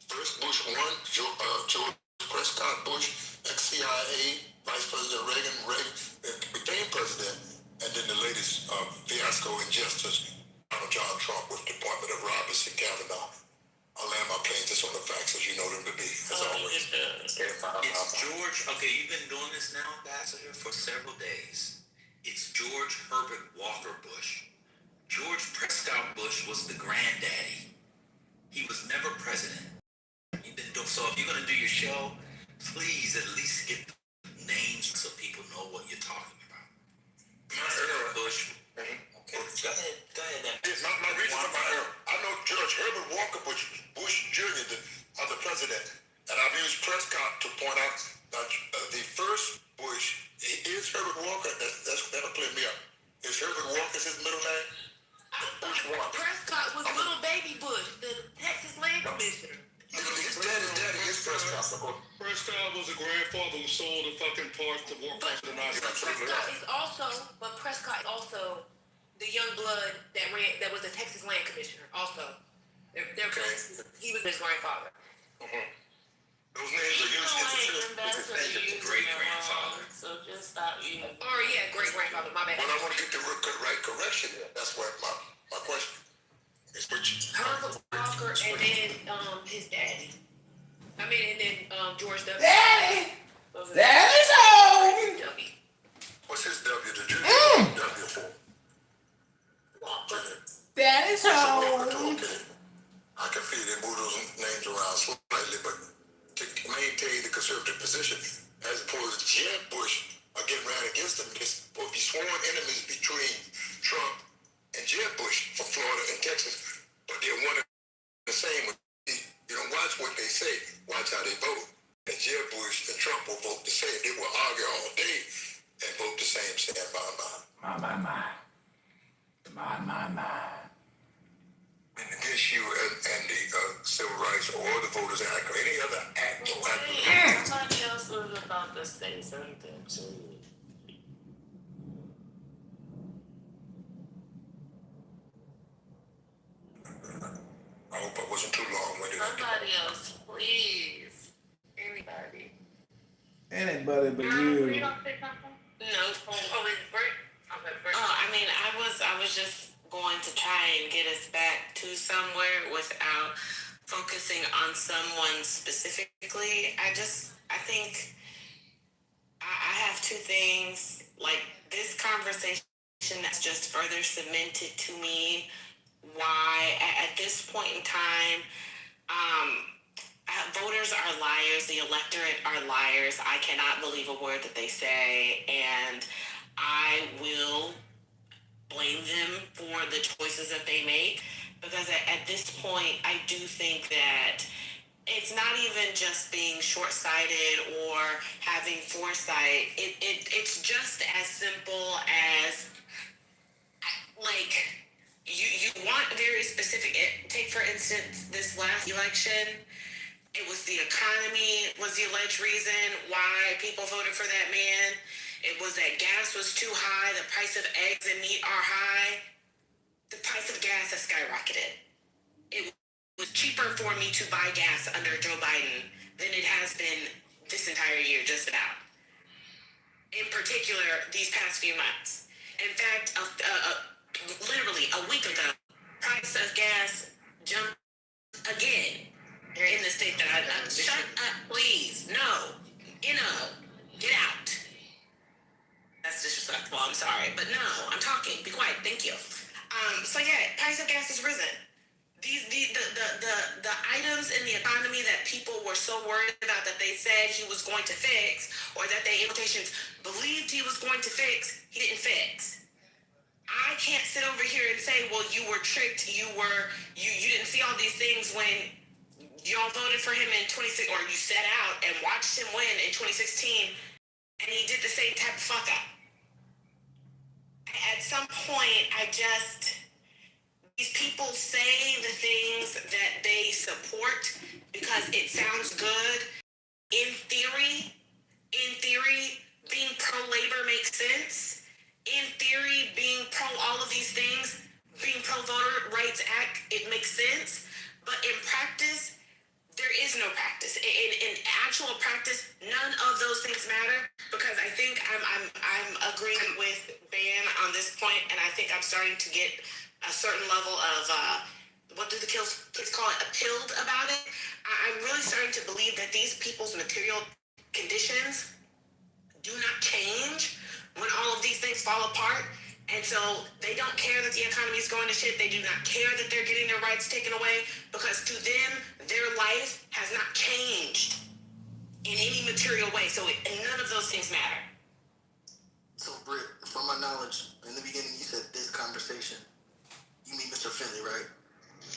First Bush won, George Prescott Bush, ex-CIA, Vice President Reagan became president, and then the latest fiasco injustice, Donald John Trump with Department of Roberts and Kavanaugh. I'll land my plane just on the facts as you know them to be, as always. It's George, okay, you've been doing this now, Ambassador, for several days. It's George Herbert Walker Bush. George Prescott Bush was the granddaddy. He was never president. You've been doing, so if you're going to do your show, please at least get the names so people know what you're talking about. Bush. Mm-hmm. Okay, go ahead then. My reason for my error. I know George Herbert Walker Bush Jr., the other president, and I've used Prescott to point out that the first Bush is Herbert Walker. That'll clear me up. Is Herbert Walker his middle name? Bush Walker. Prescott was little baby Bush, the Texas Land Commissioner. His daddy is Prescott. Prescott was a grandfather who sold the fucking parts to war for the Nazis. But Prescott is also the young blood that was the Texas Land Commissioner. Also, he was his grandfather. Mm-hmm. Those names are used great grandfather. So just stop using. Or great grandfather. My bad. Well, I want to get the right correction. That's what my question is. Herbert Walker and then his daddy. And then George W. Daddy! Daddy's home! What's his W? The junior W for? Walker. Daddy's home! Okay. I can feel they move those names around slightly, but to maintain the conservative position, as opposed to Jeb Bush, again ran against them. There's supposed to be sworn enemies between Trump and Jeb Bush from Florida and Texas, but they're one and the same. You don't watch what they say, watch how they vote. And Jeb Bush and Trump will vote the same. They will argue all day and vote the same, saying my. And against you and the Civil Rights or the Voters Act or any other act. Somebody else was about to say something too. I hope I wasn't too long-winded. Somebody else, please. Anybody. Anybody but you. You don't say something? No. Oh, it's Britt. Okay, Britt. I was just going to try and get us back to somewhere without focusing on someone specifically. I think I have two things. Like, this conversation that's just further cemented to me why at this point in time, voters are liars, the electorate are liars. I cannot believe a word that they say, and I will blame them for the choices that they make, because at this point, I do think that it's not even just being short-sighted or having foresight. It's just as simple as, like, you want very specific. Take, for instance, this last election. It was the economy was the alleged reason why people voted for that man. It was that gas was too high. The price of eggs and meat are high. The price of gas has skyrocketed. It was cheaper for me to buy gas under Joe Biden than it has been this entire year, just about. In particular, these past few months. In fact, literally a week ago, price of gas jumped again. In the state that shut up, please. No. Get out. That's disrespectful. I'm sorry. But no, I'm talking. Be quiet. Thank you. So yeah, price of gas has risen. The items in the economy that people were so worried about that they said he was going to fix, or that they implications believed he was going to fix, he didn't fix. I can't sit over here and say, well, you were tricked, you didn't see all these things when y'all voted for him in 2016, or you sat out and watched him win in 2016, and he did the same type of fuck up. At some point, these people say the things that they support because it sounds good. In theory, being pro-labor makes sense. In theory, being pro all of these things, being pro-Voter Rights Act, it makes sense. But in practice, there is no practice. In actual practice, none of those things matter, because I think I'm agreeing with Ban on this point, and I think I'm starting to get a certain level of what do the kids call it, appealed about it. I'm really starting to believe that these people's material conditions do not change when all of these things fall apart. And so they don't care that the economy is going to shit. They do not care that they're getting their rights taken away, because to them, their life has not changed in any material way. So none of those things matter. So, Britt, from my knowledge, in the beginning you said this conversation. You mean Mr. Finley, right?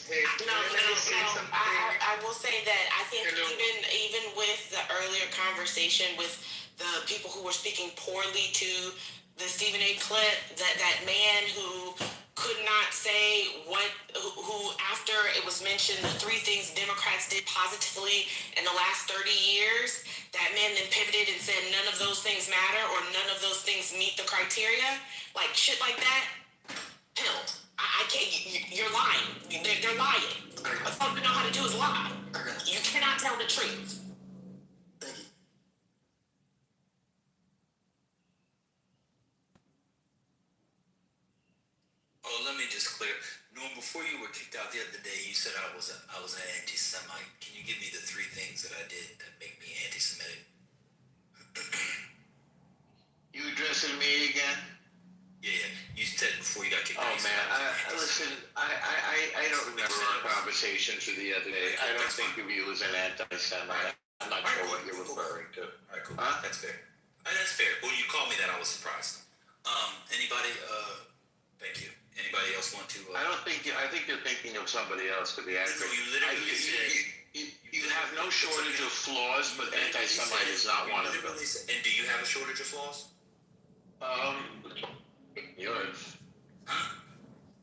Hey, no. I will say that I think even with the earlier conversation with the people who were speaking poorly to the Stephen A. clip, that man who could not say who after it was mentioned the three things Democrats did positively in the last 30 years, that man then pivoted and said none of those things matter, or none of those things meet the criteria. Like shit like that, pilled. I can't, you're lying. They're lying. That's all they know how to do is lie. You cannot tell the truth. Thank you. Oh, let me just clear. Norm, before you were kicked out the other day, you said I was an anti-Semite. Can you give me the three things that I did that make me anti-Semitic? You addressing me again? Yeah. You said before you got kicked out. Oh man, I don't remember our conversation for the other day. I don't think of you as an anti-Semite. I'm not sure what you're referring to. All right, cool. Huh? That's fair. That's fair. When you called me that, I was surprised. Anybody? Thank you. Anybody else want to? I think you're thinking of somebody else, to be accurate. You literally said you have no shortage of flaws, but anti-Semite is not one of them. And do you have a shortage of flaws? Yours.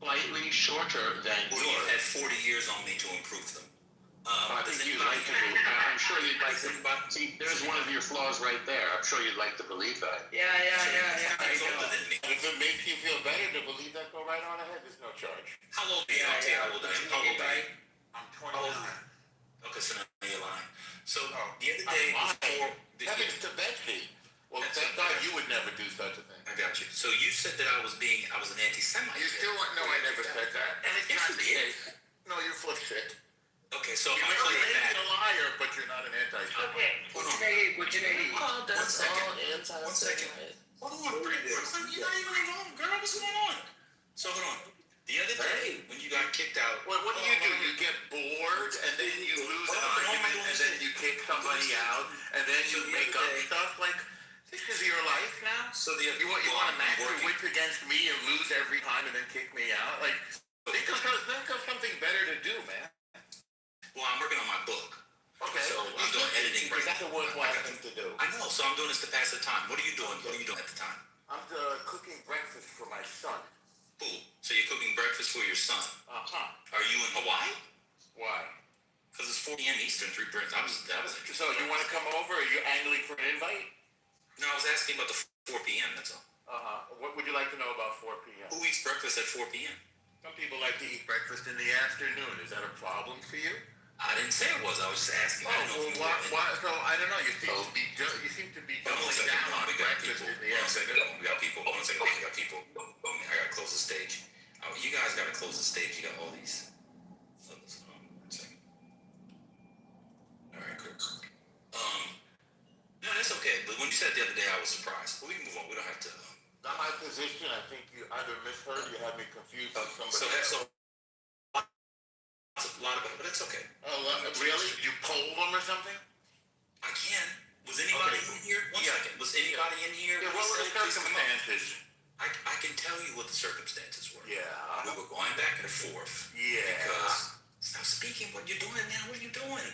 Slightly shorter than yours. Well, you've had 40 years on me to improve them. I think you'd like to. I'm sure you'd like to. See, there's one of your flaws right there. I'm sure you'd like to believe that. Yeah. If it makes you feel better to believe that, go right on ahead. There's no charge. How old are you? How old are you? I'm 29. Okay, so now you're lying. So the other day before Heavens to Betsy. Well, thank God you would never do such a thing. I got you. So you said that I was an anti-Semite. You still want? No, I never said that. And it's not the case. No, you're full of shit. Okay, so you I'm may be a liar, but you're not an anti-Semite. Okay. What you need? Called us all anti-Semite. 1 second. Hold on, Brooklyn, you're not even alone, girl. What's going on? So hold on. The other day when you got kicked kicked out. What do? You get bored, and then you lose an argument, and then you kick somebody out, and then you make up stuff like. This is your life now. So you want to match your wits against me and lose every time and then kick me out? Like, think of something better to do, man. Well, I'm working on my book. Okay. So I'm doing editing. Because that's a worthwhile thing to do. I know. So I'm doing this to pass the time. What are you doing? What are you doing at the time? I'm cooking breakfast for my son. Cool. So you're cooking breakfast for your son. Are you in Hawaii? Why? Because it's 4 p.m. Eastern, 3 p.m. That was interesting. So you want to come over? Are you angling for an invite? No, I was asking about the 4 p.m. That's all. What would you like to know about 4 p.m.? Who eats breakfast at 4 p.m.? Some people like to eat breakfast in the afternoon. Is that a problem for you? I didn't say it was. I was just asking. I don't know. Why? So I don't know. You seem to be doubling down on breakfast in the afternoon. We got people. Hold on a second. We got people. I gotta close the stage. You guys gotta close the stage. You got all these. One second. All right, cool. No, that's okay. But when you said it the other day, I was surprised. But we can move on. We don't have to. Not my position. I think you either misheard or you had me confused with somebody. So a lot of it, but it's okay. Really? You polled them or something? I can. Was anybody in here? One second. Was anybody in here? Yeah, what were the circumstances? I can tell you what the circumstances were. Yeah. We were going back and forth. Yeah. Because stop speaking. What you're doing now? What are you doing?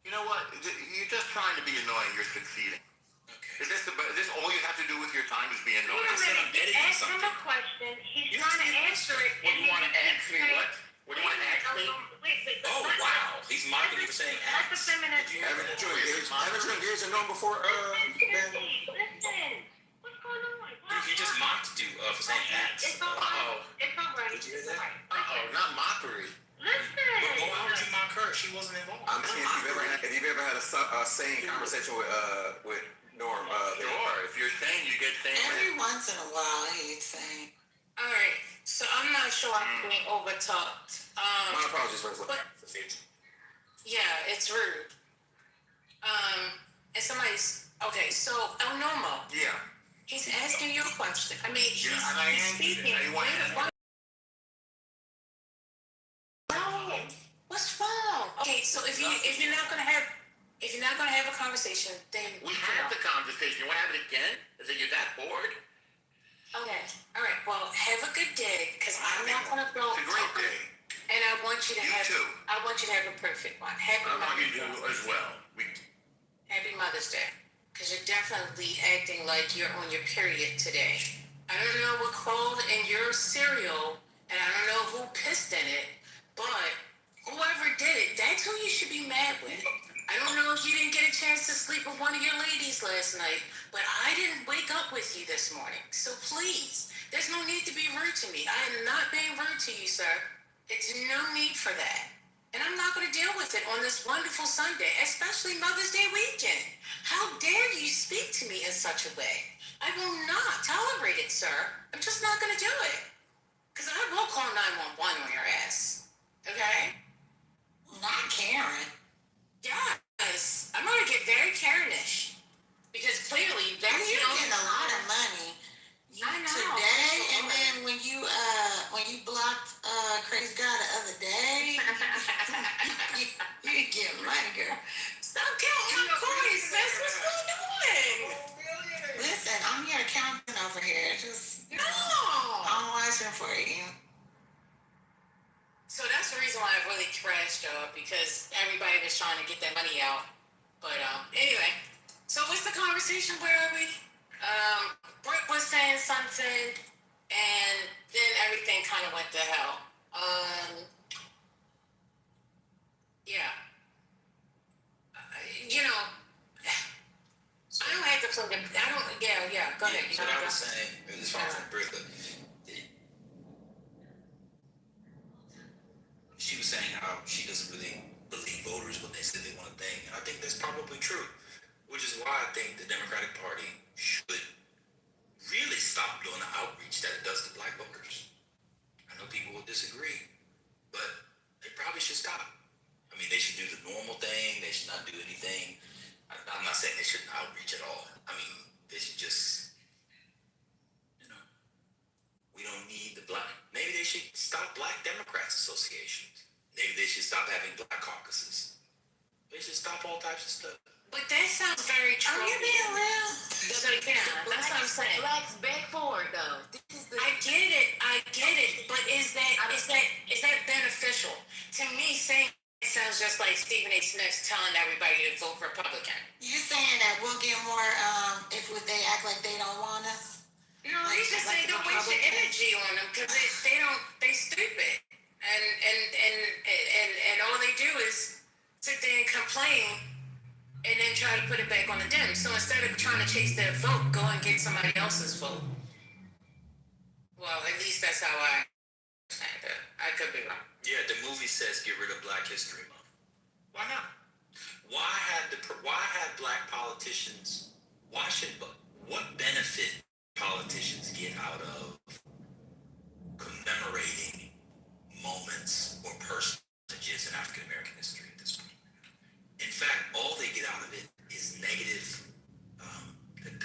You know what? You're just trying to be annoying. You're succeeding. Okay. Is this all you have to do with your time is be annoying? Wait a minute. You asked him a question. He's trying to answer it. What do you want to ask me? What? What do you want to ask me? Oh, wow. He's mocking you for saying ask. Haven't you engaged in known before? Listen. What's going on? He just mocked you for saying ask. It's all right. It's all right. Did you hear that? Not mockery. Listen. Well, why would you mock her? She wasn't involved. I'm saying if you've ever had a sane conversation with Norm. Sure. If you're sane, you get sane. Every once in a while, he'd say. All right, so I'm not sure I'm being overtalked. My apologies for but yeah, it's rude. And somebody's okay. So El Normo. Yeah. He's asking you a question. I mean, he's speaking. No, what's wrong? Okay, so if you're not gonna have a conversation, then we had the conversation. You want to have it again? Is it you're that bored? Okay. All right. Well, have a good day, because I'm not gonna go. It's a great day. And I want you to have. Too. I want you to have a perfect one. Happy I want Mother's you to Day. as well. Happy Mother's Day. Because you're definitely acting like you're on your period today. I don't know what crawled in your cereal, and I don't know who pissed in it, but whoever did it, that's who you should be mad with. I don't know if you didn't get a chance to sleep with one of your ladies last night, but I didn't wake up with you this morning. So please, there's no need to be rude to me. I am not being rude to you, sir. It's no need for that. And I'm not going to deal with it on this wonderful Sunday, especially Mother's Day weekend. How dare you speak to me in such a way? I will not tolerate it, sir. I'm just not going to do it. Because I will call 911 on your ass. Okay? Not Karen. Yes. I'm going to get very Karenish. Because clearly, that's You're getting a lot of money. I know. Today, and then when you blocked Crazy Guy the other day, you get money, girl. Stop counting my coins, sis. What's going on? Listen, I'm your accountant over here. Just No. I'm watching for you. So that's the reason why I really crashed y'all, because everybody was trying to get that money out. But anyway, so what's the conversation? Where are we? Britt was saying something, and then everything kind of went to hell. Yeah. You know, I don't have to play the. I don't. Yeah. Go ahead. So I was saying, as far as Britt, she was saying how she doesn't really believe voters when they say they want a thing. And I think that's probably true, which is why I think the Democratic Party should really stop doing the outreach that it does to black voters. I know people will disagree, but they probably should stop. I mean, they should do the normal thing. They should not do anything. I'm not saying they shouldn't outreach at all. I mean, they should just, we don't need the black. Maybe they should stop stop Black Democrats associations. Maybe they should stop having Black caucuses. They should stop all types of stuff. But that sounds very true. Are you being real? Yeah, that's what I'm saying. Blacks beg for it though. I get it, but is that beneficial? To me, saying it sounds just like Stephen A. Smith telling everybody to vote Republican. You're saying that we'll get more if they act like they don't want us? You know, they just say don't waste your energy on them because they stupid. And all they do is sit there and complain and then try to put it back on the Dems. So instead of trying to chase their vote, go and get somebody else's vote. Well, at least that's how I understand it. I could be wrong. Yeah, the movie says get rid of Black History Month. Why not? Why have Black politicians? What benefit politicians get out of commemorating moments or personages in African American history at this point? In fact, all they get out of it is negative.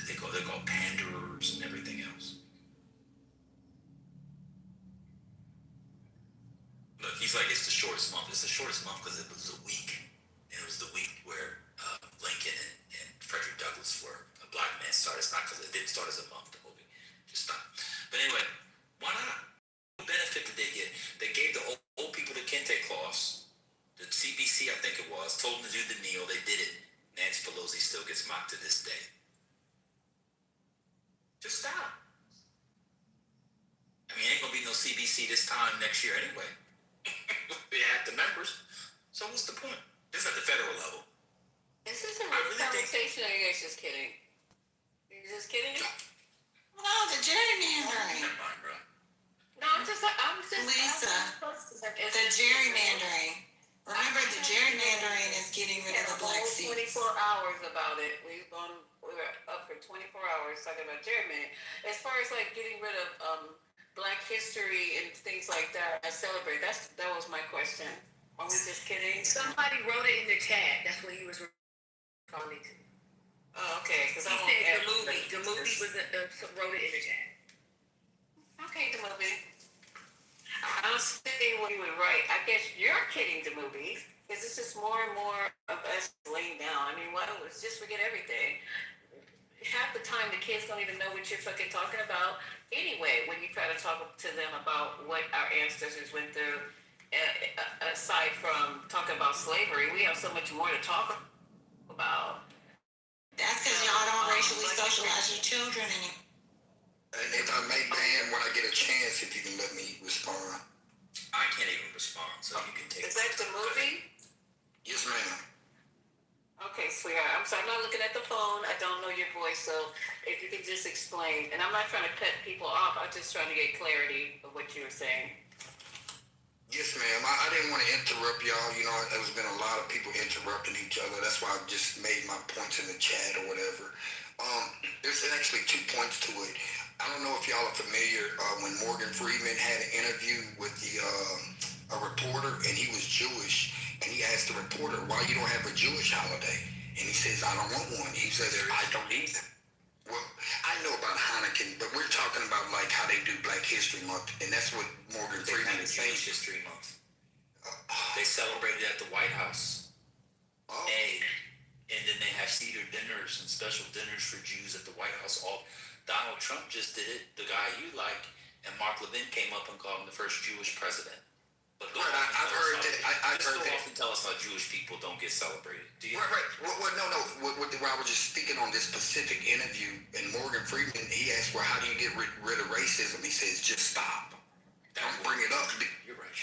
They're called panderers and everything else. Look, he's like, it's the shortest month. It's the shortest month because it was a week. And it was the week where Lincoln and Frederick Douglass were a Black man started. It's not because it didn't start as a month, the movie. Just stop. But anyway, why not? What benefit did they get? They gave the old people the kente cloths. The CBC, I think it was, told them to do the kneel. They did it. Nancy Pelosi still gets mocked to this day. Just stop. I mean, ain't gonna be no CBC this time next year anyway. They have the members. So what's the point? This is at the federal level. Is this a real conversation or are you guys just kidding? You're just kidding? No, the gerrymandering. Never mind, bro. No, I'm just Lisa, the gerrymandering. Remember, the gerrymandering is getting rid of the black seats. 24 hours about it. We were up for 24 hours talking about gerrymandering. As far as like getting rid of Black history and things like that, I celebrate. That was my question. Are we just kidding? Somebody wrote it in the chat. That's what he was responding to. Oh, okay. Because I said the movie was wrote it in the chat. Okay, the movie. I don't see what you would write. I guess you're kidding the movie. Because it's just more and more of us laying down. I mean, why don't we just forget everything? Half the time the kids don't even know what you're fucking talking about anyway when you try to talk to them about what our ancestors went through. Aside from talking about slavery, we have so much more to talk about. That's because y'all don't racially socialize your children anymore. And if I may, Dan, when I get a chance, if you can let me respond. I can't even respond, so you can take it. Is that the movie? Yes, ma'am. Okay, sweetheart. I'm sorry, I'm not looking at the phone. I don't know your voice, so if you could just explain. And I'm not trying to cut people off. I'm just trying to get clarity of what you were saying. Yes, ma'am. I didn't want to interrupt y'all. You know, there's been a lot of people interrupting each other. That's why I just made my points in the chat or whatever. There's actually 2 points to it. I don't know if y'all are familiar when Morgan Freeman had an interview with a reporter, and he was Jewish, and he asked the reporter, why you don't have a Jewish holiday? And he says, I don't want one. He says, I don't either. Well, I know about Hanukkah, but we're talking about like how they do Black History Month, and that's what Morgan Freeman is saying. Jewish History Month. They celebrate it at the White House. And then they have Seder dinners and special dinners for Jews at the White House. Donald Trump just did it, the guy you like, and Mark Levin came up and called him the first Jewish president. But go I've heard that. I've heard that. Often tell us how Jewish people don't get celebrated. Do you? Right. Well, no. I was just speaking on this specific interview, and Morgan Freeman, he asked, well, how do you get rid of racism? He says, just stop. Don't bring it up. You're right.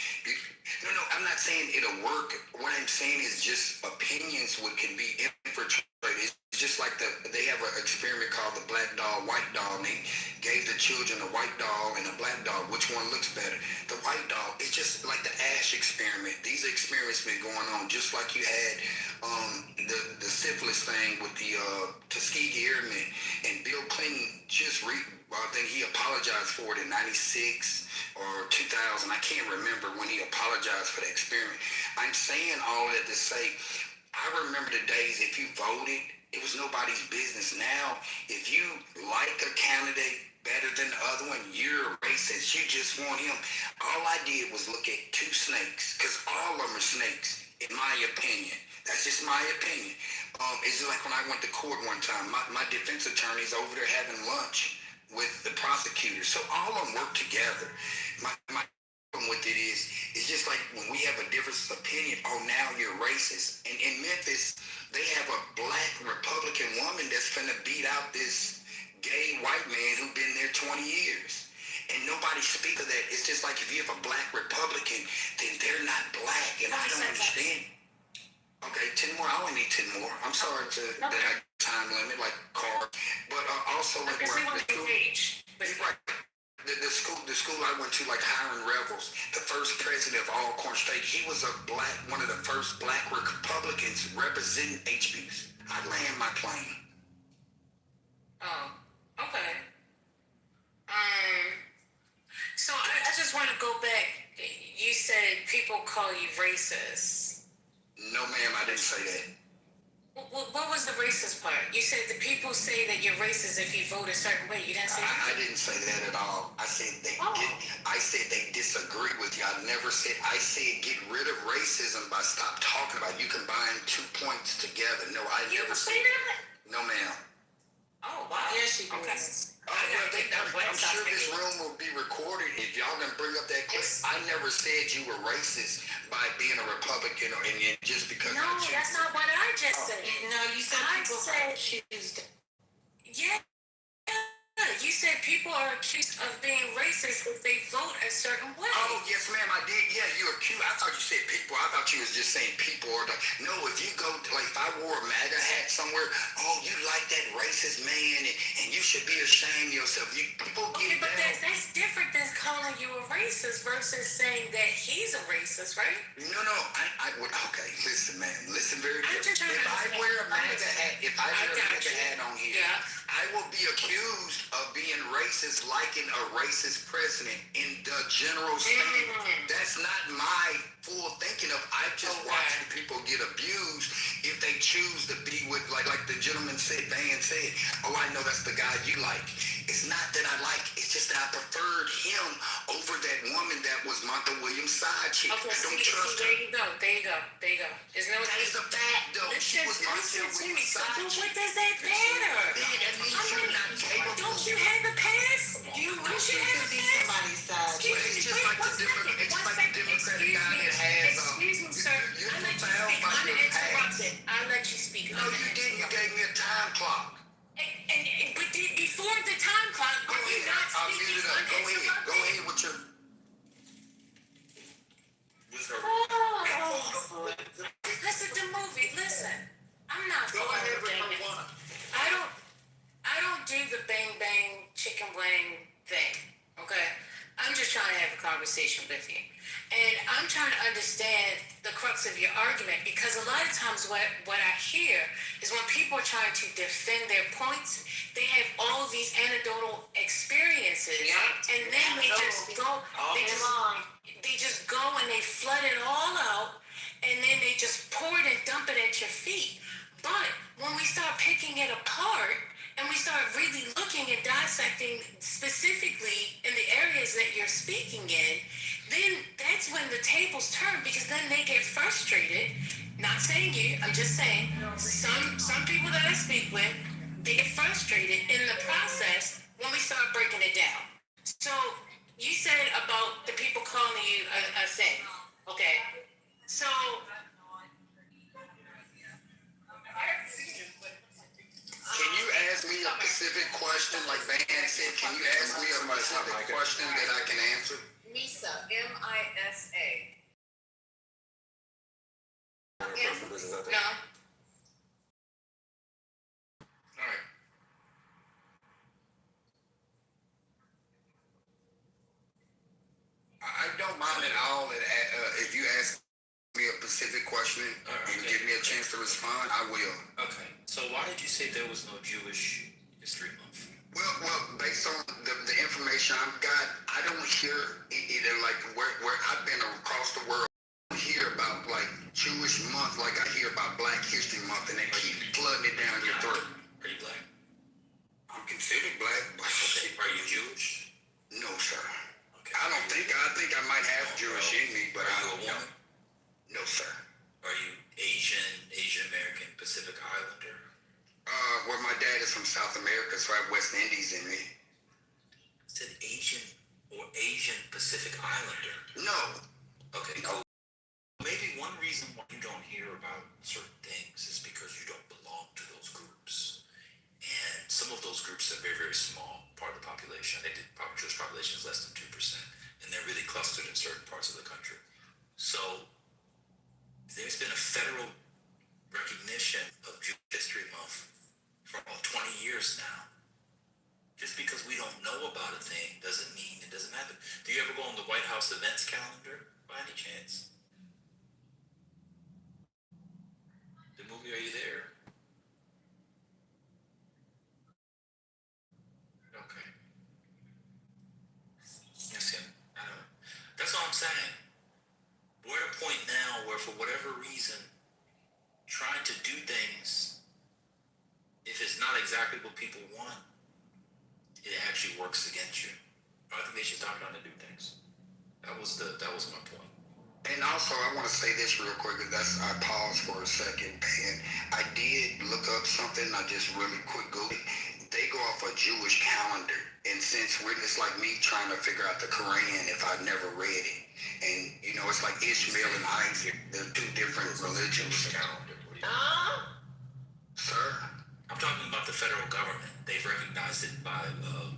No, I'm not saying it'll work. What I'm saying is just opinions can be infiltrated. It's just like they have an experiment called the black doll, white doll, and they gave the children a white doll and a black doll. Which one looks better? The white doll. It's just like the Ash experiment. These experiments been going on just like you had the syphilis thing with the Tuskegee Airmen, and Bill Clinton I think he apologized for it in 96 or 2000. I can't remember when he apologized for the experiment. I'm saying all that to say, I remember the days if you voted, it was nobody's business. Now, if you like a candidate better than the other one, you're a racist. You just want him. All I did was look at two snakes, because all of them are snakes, in my opinion. That's just my opinion. It's just like when I went to court one time, my defense attorney's over there having lunch with the prosecutor. So all of them work together. My problem with it is, it's just like when we have a difference of opinion, oh, now you're racist. And in Memphis, they have a black Republican woman that's finna beat out this gay white man who's been there 20 years. And nobody speaks of that. It's just like if you have a black Republican, then they're not black. And I don't understand. Okay, 10 more. I only need 10 more. I'm sorry that I time limit, like car. But also, like, Because we want to engage. Right. The school I went to, like Hiram Revels, the first president of Alcorn State, he was one of the first black Republicans representing HBs. I land my plane. Oh, okay. So I just want to go back. You said people call you racist. No, ma'am, I didn't say that. What was the racist part? You said the people say that you're racist if you vote a certain way. You didn't say that? I didn't say that at all. I said I said they disagree with you. I never said. I said get rid of racism by stop talking about it. You combine 2 points together. No, I never said that. No, ma'am. Oh, wow. Yes, you did. Okay. I'm sure this room will be recorded if y'all gonna bring up that clip. I never said you were racist by being a Republican and just because. No, that's not what I just said. No, you said people are accused. Yeah. You said people are accused of being racist if they vote a certain way. Oh, yes, ma'am, I did. Yeah, you accused. I thought you said people. I thought you was just saying people. Or no, if you go, like, if I wore a MAGA hat somewhere, oh, you like that racist man, and you should be ashamed of yourself. People get but that's different than calling you a racist versus saying that he's a racist, right? No, I would. Okay, listen, man. Listen very carefully. If I wear a MAGA hat on here, I will be accused of being racist, liking a racist president in the general state. That's not my full thinking of. I just watch the people get abused if they choose to be with, like the gentleman said, Van said, oh, I know that's the guy you like. It's not that I like, it's just that I preferred him over that woman that was Martha Williams' side chick. Okay, I don't trust her. There you go. There's no. That is a fact, though. She was Martha Williams' side chick. What does that matter? That means you're not capable. Don't you have a pass? You wish you could be somebody's side. It's just like the Democratic guy that has. Excuse me, sir. I'll let you speak. No, you didn't. You gave me a time clock. But before the time clock, go ahead. I'll mute it up. Go ahead with your. Listen to the movie. Listen, I'm not. Go ahead with marijuana. I don't do the bang bang chicken wing thing. Okay, I'm just trying to have a conversation with you, and I'm trying to understand the crux of your argument, because a lot of times what I hear is when people are trying to defend their points, they have all these anecdotal experiences, and then they just go. They just go and they flood it all out, and then they just pour it and dump it at your feet. But when we start picking it apart and we start really looking and dissecting specifically in the areas that you're speaking in, then that's when the tables turn, because then they get frustrated. Not saying you, I'm just saying some people that I speak with, they get frustrated in the process when we start breaking it down. So you said about the people calling you a thing, okay? So can you ask me a specific question, like Van said? Can you ask me a specific question that I can answer? Misa, M-I-S-A. No. All right. I don't mind at all that if you ask me a specific question and give me a chance to respond, I will. Okay. So why did you say there was no Jewish History Month? Well, based on the information I've got, I don't hear either, like where I've been across the world, I hear about like Jewish month like I hear about Black History Month, and they keep flooding it down your throat. Are you black? I'm considered black, but Okay. Are you Jewish? no, sir. Okay. I think think I might have Jewish in me, but Are I you a don't know. woman? No, sir. Are you Asian American, Pacific Islander? Well, my dad is from South America, so I have West Indies in me. I said Asian or Asian Pacific Islander. No. Okay, cool. Maybe one reason why you don't hear about certain things is because you don't belong to those groups. And some of those groups are very, very small part of the population. The Jewish population is less than 2%. And they're really clustered in certain parts of the country. So there's been a federal recognition of Jewish History Month for about 20 years now. Just because we don't know about a thing doesn't mean it doesn't happen. Do you ever go on the White House events calendar by any chance? The movie, are you there? Okay. Yes, I don't know. That's all I'm saying. We're at a point now where, for whatever reason, trying to do things, if it's not exactly what people want, it actually works against you. I think they should stop trying to do things. That was my point. And also, I want to say this real quick, because I paused for a second, and I did look up something. I just really quick Googled. They go off a Jewish calendar, and since it's like me trying to figure out the Quran if I've never read it, and you know, it's like Ishmael and Isaac. They're two different religions. Sir? I'm talking about the federal government. They've recognized it by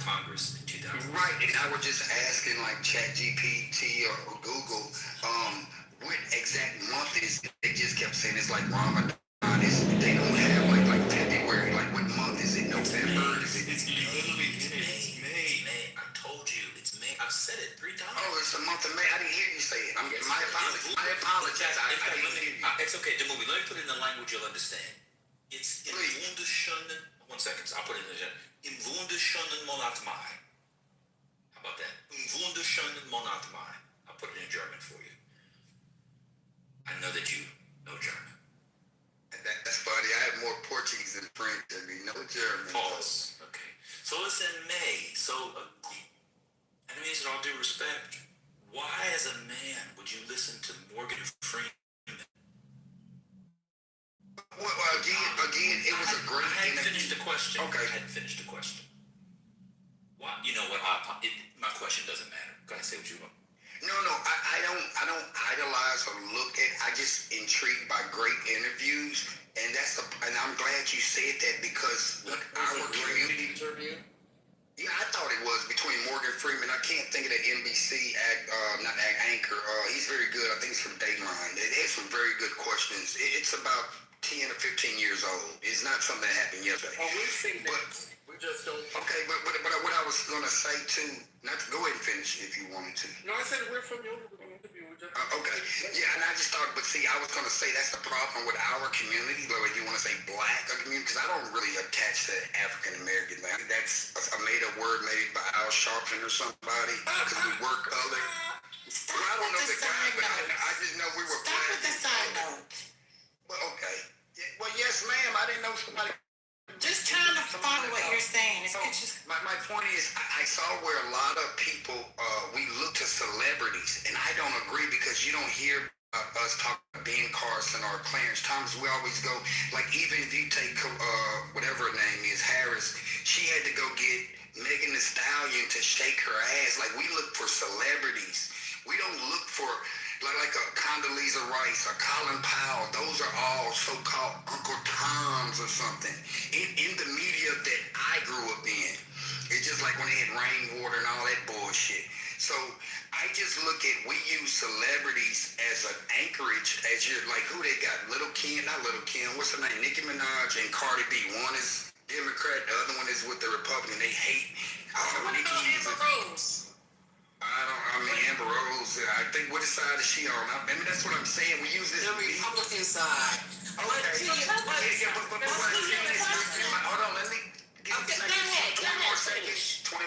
Congress in 2000. Right, and I was just asking like ChatGPT or Google, what exact month is it? They just kept saying it's like Ramadan. They don't have like February. Like what month is it? November? It's May. I told you, it's May. I've said it 3 times. Oh, it's the month of May. I didn't hear you say it. My apologies. I apologize. I didn't hear you. It's okay. The movie. Let me put it in a language you'll understand. It's in wunderschönen. 1 second. I'll put it in in wunderschönen Monat Mai. How about that? In wunderschönen Monat Mai. I'll put it in German for you. I know that you know German. That's funny. I have more Portuguese than French. I mean, no German. Pause. Okay. So it's in May. So, enemies, in all due respect, why, as a man, would you listen to Morgan Freeman? Well, again, it was a great. I hadn't finished the question. Okay. I hadn't finished the question. Why? You know what? My question doesn't matter. Go ahead, say what you want. No, I don't idolize or look at. I just intrigued by great interviews, and and I'm glad you said that because our community. Yeah, I thought it was between Morgan Freeman. I can't think of the NBC anchor. He's very good. I think he's from Dateline. It has some very good questions. It's about 10 or 15 years old. It's not something that happened yesterday. Oh, we've seen that. We just don't. Okay, but what I was gonna say too. Not to go ahead and finish if you wanted to. No, I said we're from your interview. Okay. Yeah, and I just thought, but see, I was going to say that's the problem with our community, whether you want to say black community, because I don't really attach to African American. That's a made-up word made by Al Sharpton or somebody, because we work other. Well, I don't know the guy, but I just know we were black. Stop with the side note. Well, okay. Yeah, well, yes, ma'am. I didn't know somebody. Just trying to follow what you're saying. My point is, I saw where a lot of people, we look to celebrities, and I don't agree because you don't hear us talk about Ben Carson or Clarence Thomas. We always go, like even if you take whatever her name is, Harris, she had to go get Megan Thee Stallion to shake her ass. Like we look for celebrities. We don't look for like a Condoleezza Rice or Colin Powell. Those are all so-called Uncle Toms or something. In the media that I grew up in, it's just like when they had rainwater and all that bullshit. So I just look at, we use celebrities as an anchorage, as you're like, who they got? Not Little Kim, what's her name? Nicki Minaj and Cardi B. One is Democrat, the other one is with the Republican. They hate. Nicki Amber Rose. Amber Rose, I think, what side is she on? I mean, that's what I'm saying. We use this. The Republican side. Okay. But what I'm saying is, hold on, let me get 20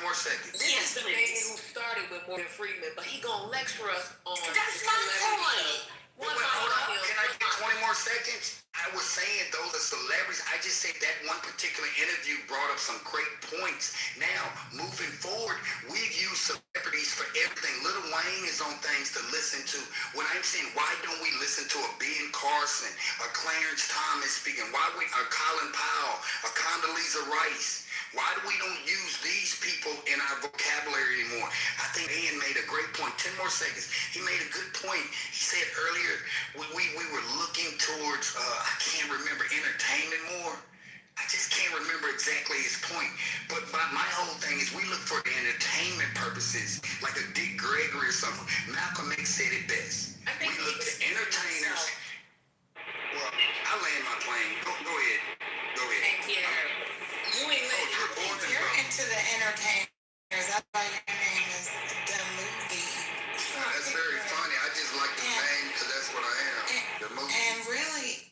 more seconds. This is the baby who started with Morgan Freeman, but he gonna lecture us on. That's my point. Hold on, can I get 20 more seconds? I was saying those are celebrities. I just said that one particular interview brought up some great points. Now, moving forward, we've used celebrities for everything. Little brain is on things to listen to. When I'm saying, why don't we listen to a Ben Carson, a Clarence Thomas speaking? Why we a Colin Powell, a Condoleezza Rice? Why do we don't use these people in our vocabulary anymore? I think Ian made a great point. 10 more seconds. He made a good point. He said earlier we were looking towards, I can't remember, entertainment more. I just can't remember exactly his point. But my whole thing is we look for entertainment purposes, like a Dick Gregory or something. Malcolm X said it best. We look to entertainers. Well, I land my plane. Go ahead. Go ahead. Thank you. You're into the entertainers. That's why your name is the movie. That's very funny. I just like the name because that's what I am. The movie. And really.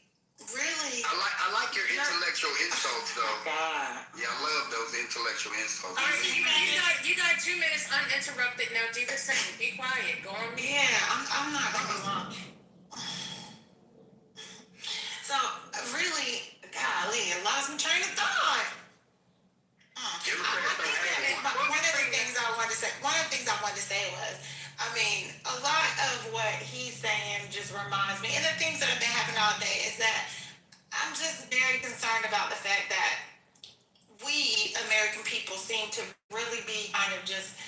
I like your intellectual insults, though. God. Yeah, I love those intellectual insults. All right, you got 2 minutes uninterrupted. Now do the same. Be quiet. Go on mute. Yeah, I'm not gonna lie. So really, golly, it lost my train of thought. One of the things I wanted to say was, I mean, a lot of what he's saying just reminds me, and the things that have been happening all day is that I'm just very concerned about the fact that we American people seem to really be kind of just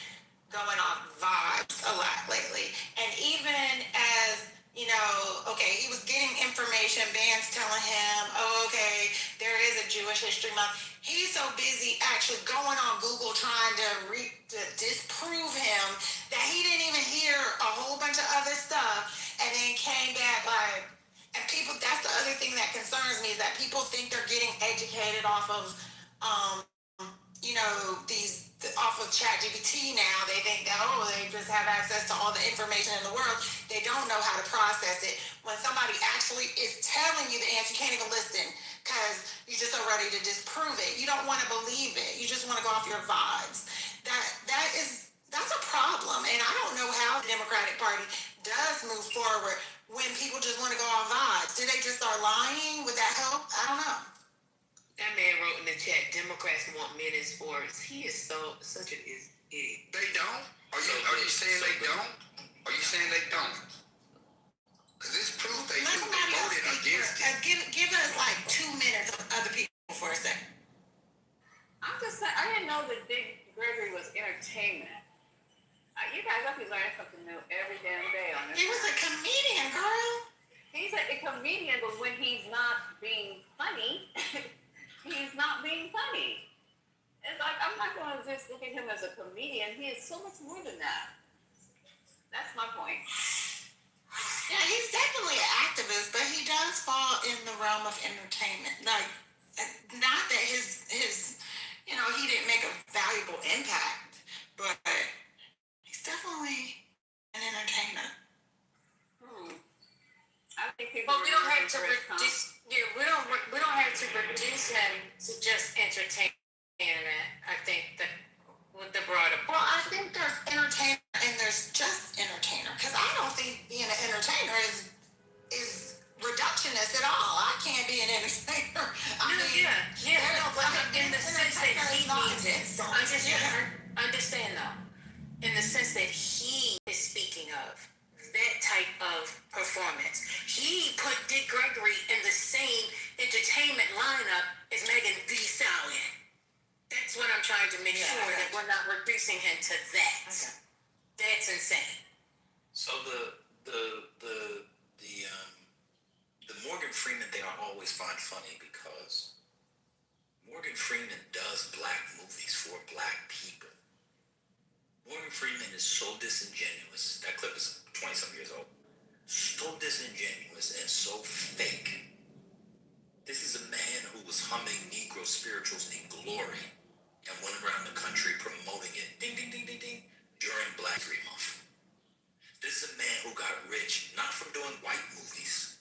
going off vibes a lot lately. And even as, you know, okay, he was getting information, Van's telling him, oh, okay, there is a Jewish History Month. He's so busy actually going on Google trying to disprove him that he didn't even hear a whole bunch of other stuff and then came back like, and people, that's the other thing that concerns me is that people think they're getting educated off of, you know, off of ChatGPT now. They think that, they just have access to all the information in the world. They don't know how to process it. When somebody actually is telling you the answer, you can't even listen because you're just so ready to disprove it. You don't want to believe it. You just want to go off your vibes. That's a problem. And I don't know how the Democratic Party does move forward when people just want to go off vibes. Do they just start lying? Would that help? I don't know. That man wrote in the chat, Democrats want men in sports. He is such an idiot. They don't? Are you saying they don't? Are you saying they don't? Because it's proof they do. They voted against it. Give us like 2 minutes of other people for a second. I'm just saying, I didn't know that Dick Gregory was entertainment. You guys have to learn something new every damn day on this. He was a comedian, girl. He's a comedian, but when he's not being funny, he's not being funny. It's like, I'm not going to just look at him as a comedian. He is so much more than that. That's my point. Yeah, he's definitely an activist, but he does fall in the realm of entertainment. Like, not that his you know, he didn't make a valuable impact, but he's definitely an entertainer. I think But we don't have to reduce. Yeah, we don't have to reduce him to just entertainment. I think that with the broader. Well, I think there's entertainer and there's just entertainer. Because I don't think being an entertainer is reductionist at all. I can't be an entertainer. In the sense that he needs it. Understand though, in the sense that he is speaking of that type of performance. He put Dick Gregory in the same entertainment lineup as Megan Thee Stallion. That's what I'm trying to make sure that we're not reducing him to that. Okay. That's insane. So the Morgan Freeman thing I always find funny because Morgan Freeman does black movies for black people. Morgan Freeman is so disingenuous. That clip is 20-some years old. So disingenuous and so fake. This is a man who was humming Negro spirituals in glory and went around the country promoting it, ding, ding, ding, ding, ding, during Black History Month. This is a man who got rich not from doing white movies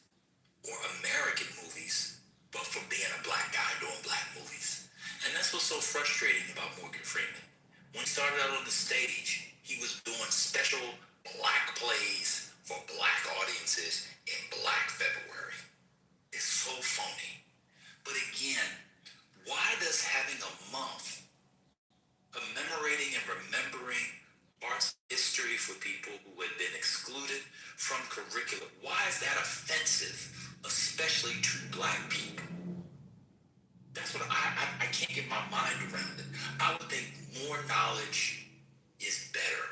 or American movies, but from being a black guy doing black movies. And that's what's so frustrating about Morgan Freeman. When he started out on the stage, he was doing special black plays for black audiences in Black February. It's so phony. But again, why does having a month commemorating and remembering parts of history for people who curriculum. Why is that offensive, especially to black people? That's what I can't get my mind around it. I would think more knowledge is better.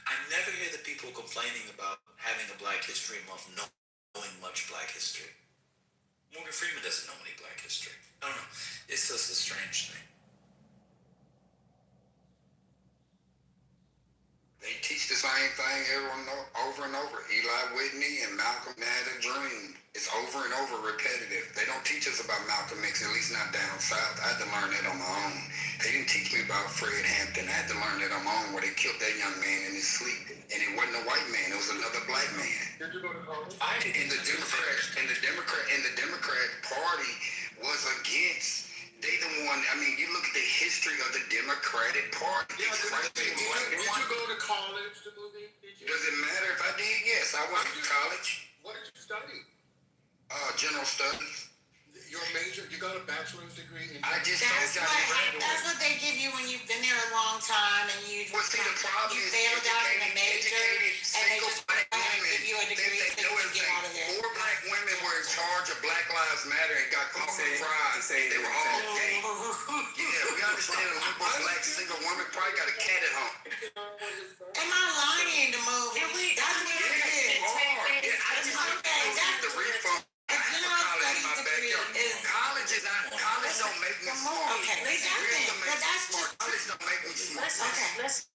I never hear the people complaining about having a Black History Month knowing much Black history. Morgan Freeman doesn't know any Black history. I don't know. It's just a strange thing. They teach the same thing over and over. Eli Whitney and Malcolm had a dream. It's over and over repetitive. They don't teach us about Malcolm X, at least not down south. I had to learn that on my own. They didn't teach me about Fred Hampton. I had to learn that on my own, where they killed that young man in his sleep. And it wasn't a white man, it was another black man. Did you go to college? And the Democrat Party was against. They the one. I mean, you look at the history of the Democratic Party. Yeah, did you go to college, the movie? Does it matter if I did? Yes, I went to college. What did you study? General studies. Your major, you got a bachelor's degree in. I just told you I didn't graduate. That's what they give you when you've been there a long time and you see, the problem is failed out in a major and they just give you a degree so you can get out of there. 4 black women were in charge of Black Lives Matter and got caught for fraud. They were all gay. Yeah, we understand a liberal black single woman probably got a cat at home. Am I lying to move? That's what it is. Yeah, I just want to read from. College don't make me smart. Okay, but that's just. College don't make me smart. Okay, let's.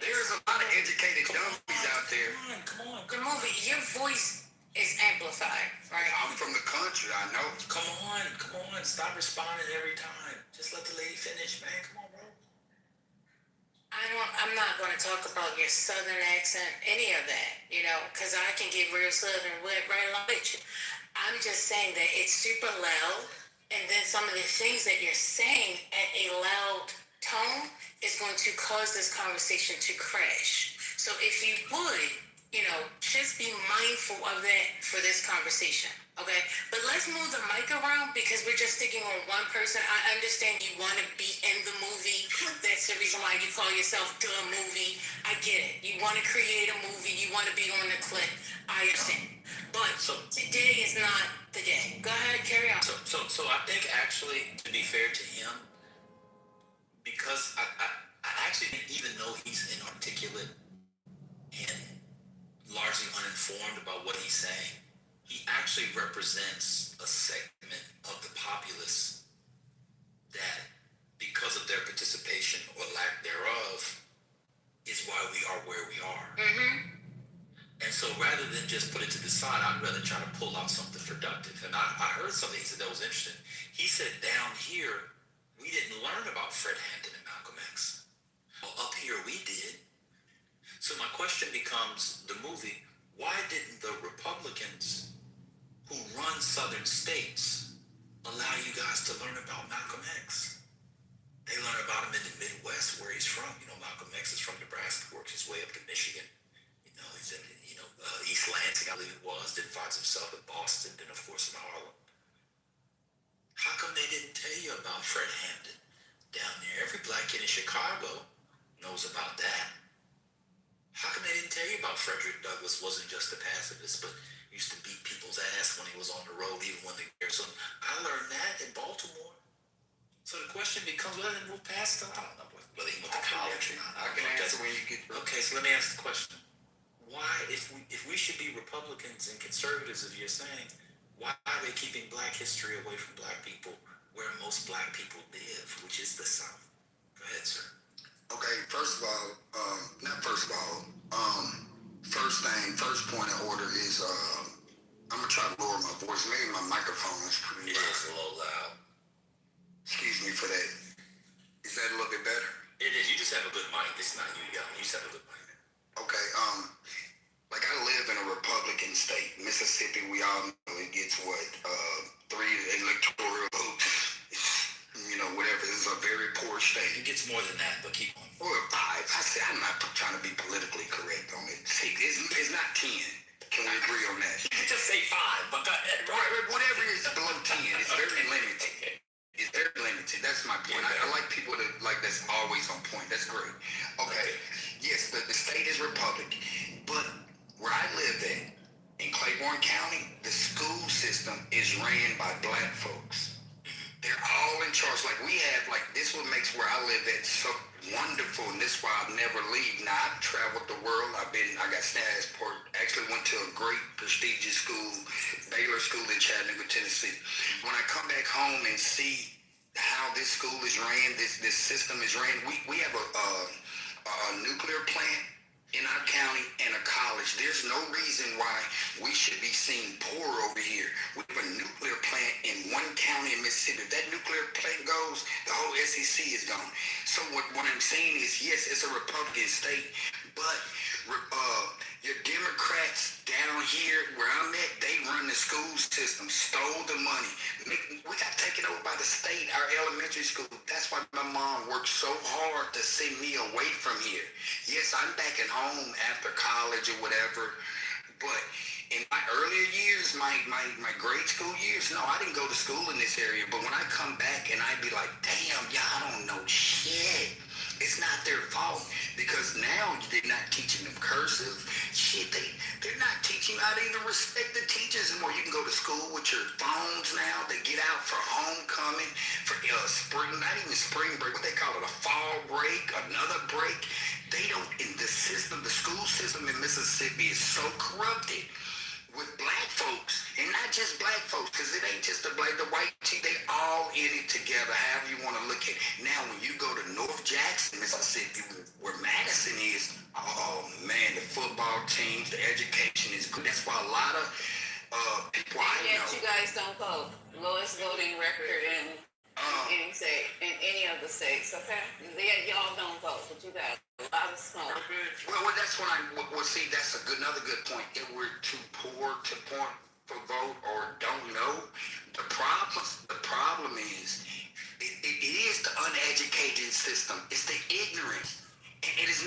There's a lot of educated dummies out there. Come on. The movie, your voice is amplified, right? I'm from the country, I know. Come on. Stop responding every time. Just let the lady finish, man. Come on, bro. I'm not going to talk about your southern accent, any of that, because I can get real southern right along with you. I'm just saying that it's super loud, and then some of the things that you're saying at a loud tone is going to cause this conversation to crash. So if you would, just be mindful of that for this conversation, okay? But let's move the mic around because we're just sticking on one person. I understand you want to be in the movie. That's the reason why you call yourself The Movie. I get it. You want to create a movie. You want to be on the clip. I understand. But today is not the day. Go ahead, carry on. So I think actually, to be fair to him, because I actually didn't even know he's inarticulate and largely uninformed about what he's saying, he actually represents a segment of the populace that, because of their participation or lack thereof, is why we are where we are. Mm-hmm. And so rather than just put it to the side, I'd rather try to pull out something productive. And I heard something he said that was interesting. He said down here, we didn't learn about Fred Hampton and Malcolm X. Well, up here we did. So my question becomes, the movie, why didn't the Republicans who run southern states allow you guys to learn about Malcolm X? They learn about him in the Midwest where he's from. Malcolm X is from Nebraska, works his way up to Michigan. He's in, East Lansing, I believe it was, then finds himself in Boston, then of course in Harlem. How come they didn't tell you about Fred Hampton down there? Every black kid in Chicago knows about that. How come they didn't tell you about Frederick Douglass wasn't just a pacifist, but used to beat people's ass when he was on the road, even when they were so I learned that in Baltimore. So the question becomes, whether they move past it, I don't know whether he went to college or not. I can answer when you get through. Okay, so let me ask the question. Why, if we should be Republicans and conservatives, as you're saying, why are they keeping black history away from black people where most black people live, which is the South? Go ahead, sir. Okay, first point of order is I'm gonna try to lower my voice. Maybe my microphone is pretty loud. It is a little loud. Excuse me for that. Is that a little bit better? It is. You just have a good mic. It's not you yelling. You just have a good mic. Okay, like I live in a Republican state, Mississippi. We all know it gets 3 electoral votes. Whatever. This is a very poor state. It gets more than that, but keep on. Or 5. I said I'm not trying to be politically correct on it. It's not 10. Can we agree on that? You can just say 5, but go ahead. Whatever is below 10, it's very limited. It's very limited. That's my point. I like people that's always on point. That's great. Okay. Yes, the state is Republican, but where I live in Claiborne County, the school system is ran by black folks. They're all in charge. Like we have, like this what makes where I live at so wonderful, and this is why I'll never leave. Now I've traveled the world. I got passport. Actually went to a great prestigious school, Baylor School in Chattanooga, Tennessee. When I come back home and see how this school is ran, this system is ran, we have a nuclear plant in our county and a college. There's no reason why we should be seen poor over here. We have a nuclear plant in one county in Mississippi. If that nuclear plant goes, the whole SEC is gone. So what I'm saying is, yes, it's a Republican state, but your Democrats down here where I'm at, they run the school system, stole the money. We got taken over by the state, our elementary school. That's why my mom worked so hard to send me away from here. Yes, I'm back at home after college or whatever, but in my earlier years, my grade school years, no, I didn't go to school in this area. But when I come back and I'd be like, damn, y'all don't know shit. It's not their fault, because now they're not teaching them cursive. Shit, they're not teaching you how to even respect the teachers anymore. You can go to school with your phones now. They get out for homecoming, for spring, not even spring break, what they call it, a fall break, another break. They don't, in the system, the school system in Mississippi is so corrupted with black folks, and not just black folks, because it ain't just the white tea, they all in it together, however you want to look at it. Now, when you go to North Jackson, Mississippi, where Madison is, oh man, the football teams, the education is good. That's why a lot of people I know. You guys don't vote. Lowest voting record in any state, in any of the states, okay? Y'all don't vote, but you got a lot of smoke. Well, that's when see, that's another good point. If we're too poor to point for vote or don't know, the problem is, it is the uneducated system. It's the ignorance. It is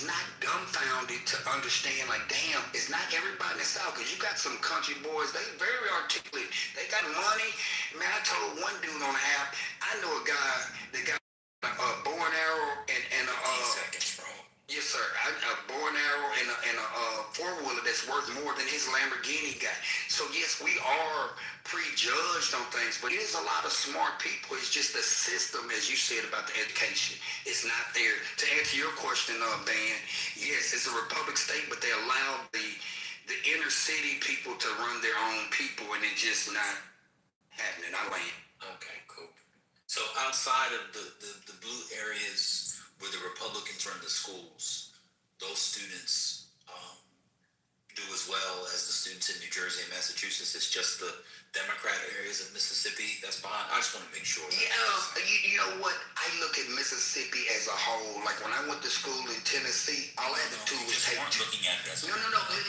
not dumbfounded to understand, like, damn, it's not everybody in the South, because you got some country boys, they very articulate. They got money. Man, I told one dude on the app, I know a guy that got a bow and arrow and a seconds, bro. Yes, sir. A bow and arrow and a four-wheeler that's worth more than his Lamborghini got. So yes, we are prejudged on things, but it is a lot of smart people. It's just the system, as you said about the education, it's not there. To answer your question, Dan, yes, it's a republic state, but they allow the inner city people to run their own people, and it's just not happening. I land. Okay, cool. So outside of the blue areas where the Republicans run the schools, those students do as well as the students in New Jersey and Massachusetts. It's just the Democrat areas of Mississippi that's behind. I just want to make sure. You know what? I look at Mississippi as a whole. Like when I went to school in Tennessee, all I had to do was take. Looking at that. No.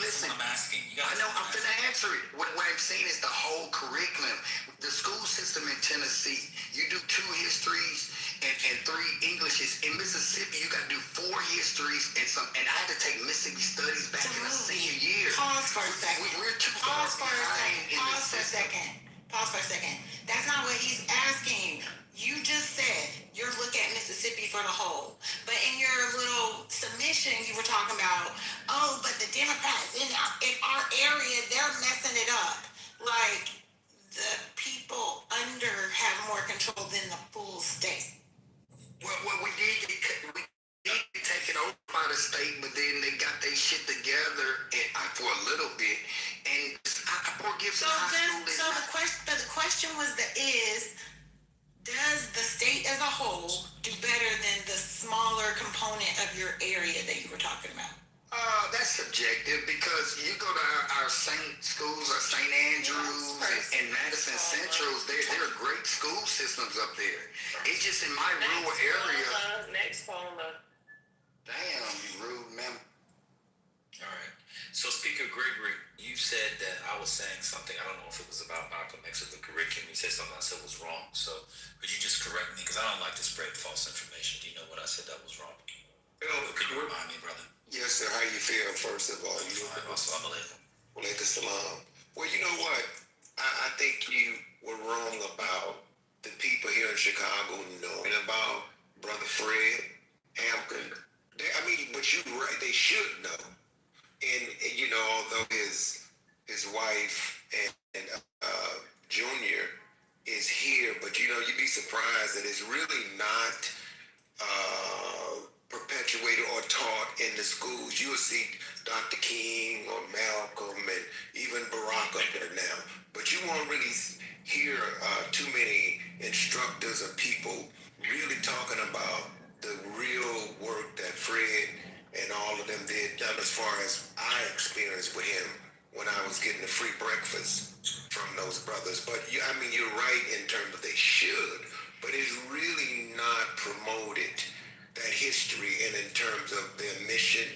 Listen. I'm asking. I know. I'm finna answer it. What I'm saying is the whole curriculum. The school system in Tennessee, you do 2 histories and 3 Englishes. In Mississippi, you got to do 4 histories and some. And I had to take Mississippi studies back in the senior year. Pause for a second. We're too Pause far for a behind second. Pause for a second. Pause for a second. That's not what he's asking. You just said you're looking at Mississippi for the whole. But in your little submission, you were talking about, oh, but the Democrats in our area, they're messing it up. Like, the people under have more control than the full state. Well, we did get taken over by the state, but then they got their shit together for a little bit. And the question was does the state as a whole do better than the smaller component of your area that you were talking about? That's subjective, because you go to our Saint schools, our St. Andrews and Madison Centrals, there are great school systems up there. It's just in my rural area. Next caller. Damn, you rude, man. All right. So Speaker Gregory, you said that I was saying something. I don't know if it was about Malcolm X or the curriculum. You said something I said was wrong. So could you just correct me? Because I don't like to spread false information. Do you know what I said that was wrong? Could you remind me, brother? Yes, sir. How you feel, first of all? Assalamu alaikum. Walaikum salam. Well, you know what? I think you were wrong about the people here in Chicago knowing about Brother Fred Hampton. But you're right. They should know. And although his wife and Junior is here, but you'd be surprised that it's really not perpetuated or taught in the schools. You'll see Dr. King or Malcolm and even Barack up there now, but you won't really hear too many instructors or people really talking about the real work that Fred and all of them did, as far as I experienced with him when I was getting the free breakfast from those brothers. But you're right in terms of they should, but it's really not promoted, that history, and in terms of their mission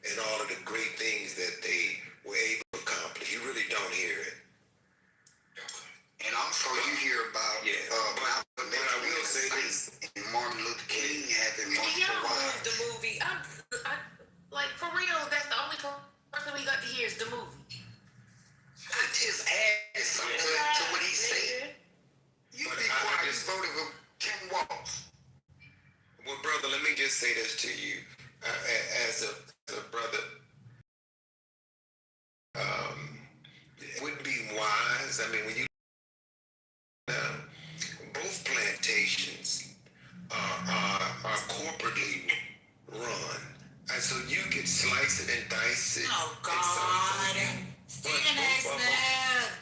and all of the great things that they were able to accomplish. You really don't hear it. And also you hear about Malcolm X, I will say this, and Martin Luther King having multiple Y'all wives. moved the movie. Like, for real, that's the only person we got to hear is the movie. I just added something to what he said. You be quiet. You voted with Tim Walz. Well, brother, let me just say this to you, as a brother. It would be wise. When you both plantations are corporately run, and so you can slice it and dice it. Oh God, Stephen A. Smith.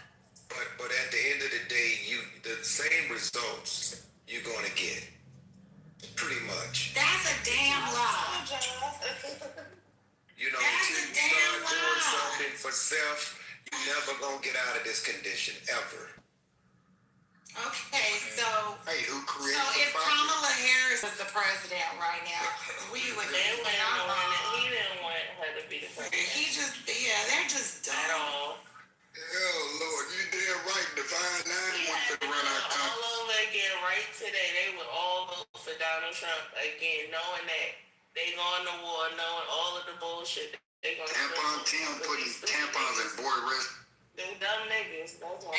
But at the end of the day, the same results you're going to get, pretty much. That's a damn lie. Until you start doing something for self, you're never gonna get out of this condition ever. Okay, so hey, who created if Kamala Harris was the president right now, we would. He didn't want her to be the president. They're just dumb. At all. Oh Lord, you damn right. Divine Nine wants to run our country. All over again, right today, they would all vote for Donald Trump again, knowing that they going to war, knowing all of the bullshit they going to do. Tampon Tim putting tampons in board rest. Them dumb niggas, that's why.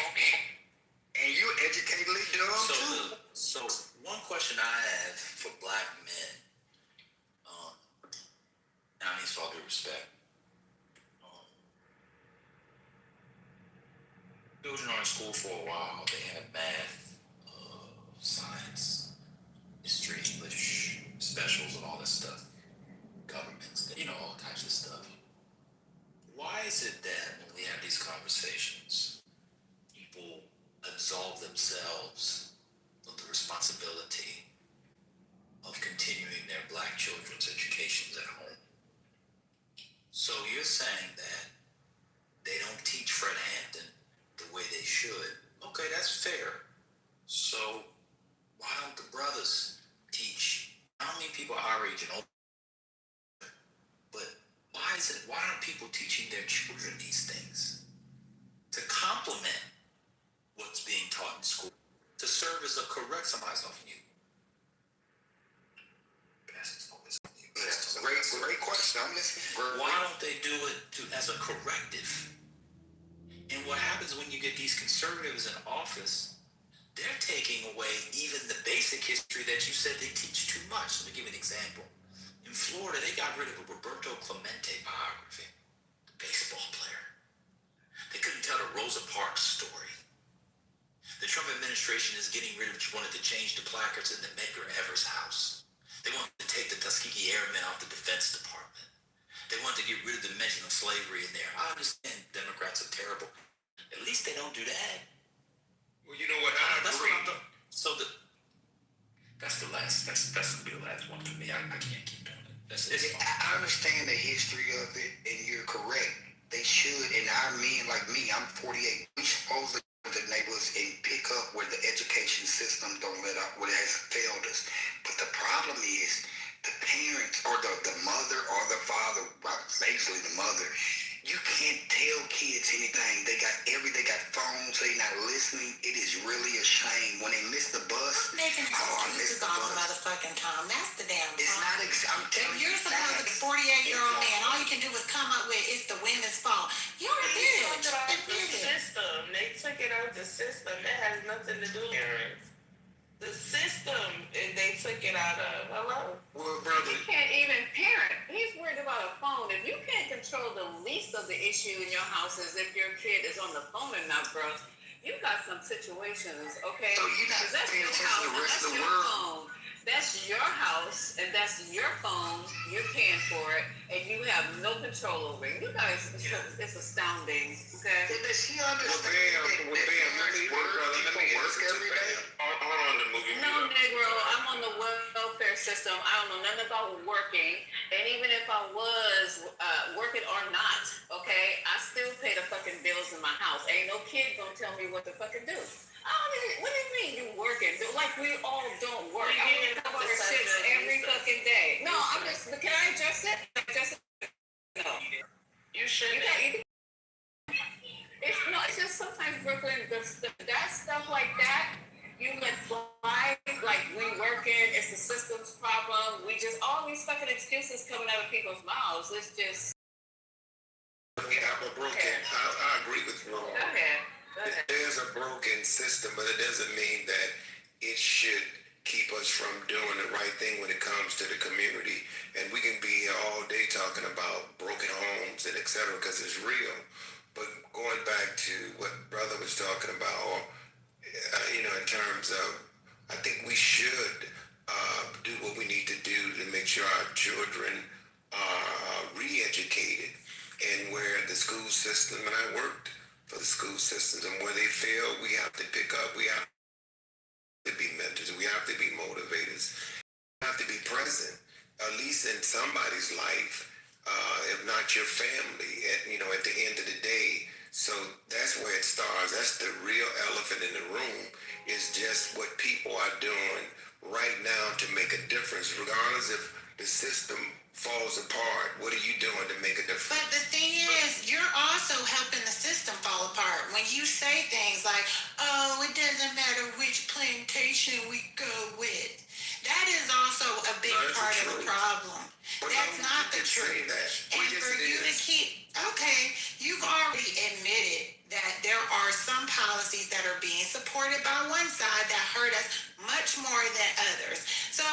And you educatedly dumb too. So one question I have for black men, now I need all due respect. Children are in school for a while. They have math, science, history, English, specials, and all this stuff. Governments, all types of stuff. Why is it that when we have these conversations, people absolve themselves of the responsibility of continuing their black children's educations at home? So you're saying that they don't teach Fred Hampton the way they should. Okay, that's fair. So why don't the brothers teach? I don't mean people our age and older, but why aren't people teaching their children these things to complement what's being taught in school, to serve as a correct? Somebody's off mute. That's a great question. I'm listening. Why don't they do it as a corrective? And what happens when you get these conservatives in office, they're taking away even the basic history that you said they teach too much. Let me give you an example. In Florida, they got rid of a Roberto Clemente biography, the baseball player. They couldn't tell the Rosa Parks story. The Trump administration is getting rid of, wanted to change the placards in the Medgar Evers house. They wanted to take the Tuskegee Airmen off the Defense Department. They wanted to get rid of the mention of slavery in there. I understand Democrats are terrible. At least they don't do that. Well, you know what? That's what I'm doing. So that's the last. That's gonna be the last one for me. I can't keep doing it. I understand the history of it, and you're correct. They should, and our men like me, I'm 48. We supposed to go to the neighborhoods and pick up where the education system don't let up, where it has failed us. But the problem is the parents or the mother or the father, basically the mother, you can't tell kids anything. They got phones, they not listening. It is really a shame when they miss the bus. Making excuses all the motherfucking time. That's the damn problem. It's not. I'm telling you, you're supposed to be 48-year-old man. All you can do is come up with it's the women's fault. You're a bitch. The system. They took it out the system. That has nothing to do with parents. The system, and they took it out of. Hello. Well, brother, you can't even parent. He's worried about a phone. If you can't control the least of the issue in your house is if your kid is on the phone or not, bro. You got some situations, okay? So you're not that's paying your attention house, to the rest that's of the your world. phone. That's your house, and that's your phone. You're paying for it, and you have no control over it. You guys, it's astounding, okay? But does he understand that parents work every day? Hold on, the movie. No, Negro, I'm on the welfare system. I don't know nothing about working. And even if I was working or not, okay, I still pay the fucking bills in my house. Ain't no kid gonna tell me what to fucking do. What do you mean you working? Like we all don't work. I wake up for shit every fucking day. No, I'm just, can I address it? No. You should. It's just sometimes Brooklyn, that stuff like that, you let fly, like we working, it's the system's problem. We just, all these fucking excuses coming out of people's mouths. It's just. Yeah, but broken. I agree with you. Go ahead. There's a broken system, but it doesn't mean that it should keep us from doing the right thing when it comes to the community. And we can be here all day talking about broken homes and et cetera, because it's real. But going back to what brother was talking about, or, in terms of, I think we should do what we need to do to make sure our children are re-educated. And where the school system, and I worked for the school systems, and where they fail, we have to pick up, we have to be mentors, we have to be motivators, we have to be present, at least in somebody's life, if not your family, at the end of the day. So that's where it starts. That's the real elephant in the room, is just what people are doing right now to make a difference, regardless if the system falls apart. What are you doing to make a difference? But the thing is, you're also helping the system fall apart. When you say things like, oh, it doesn't matter which plantation we go with. That is also a big part of the problem. That's not the truth. And for you to keep, okay, you've already admitted that there are some policies that are being supported by one side that hurt us much more than others. So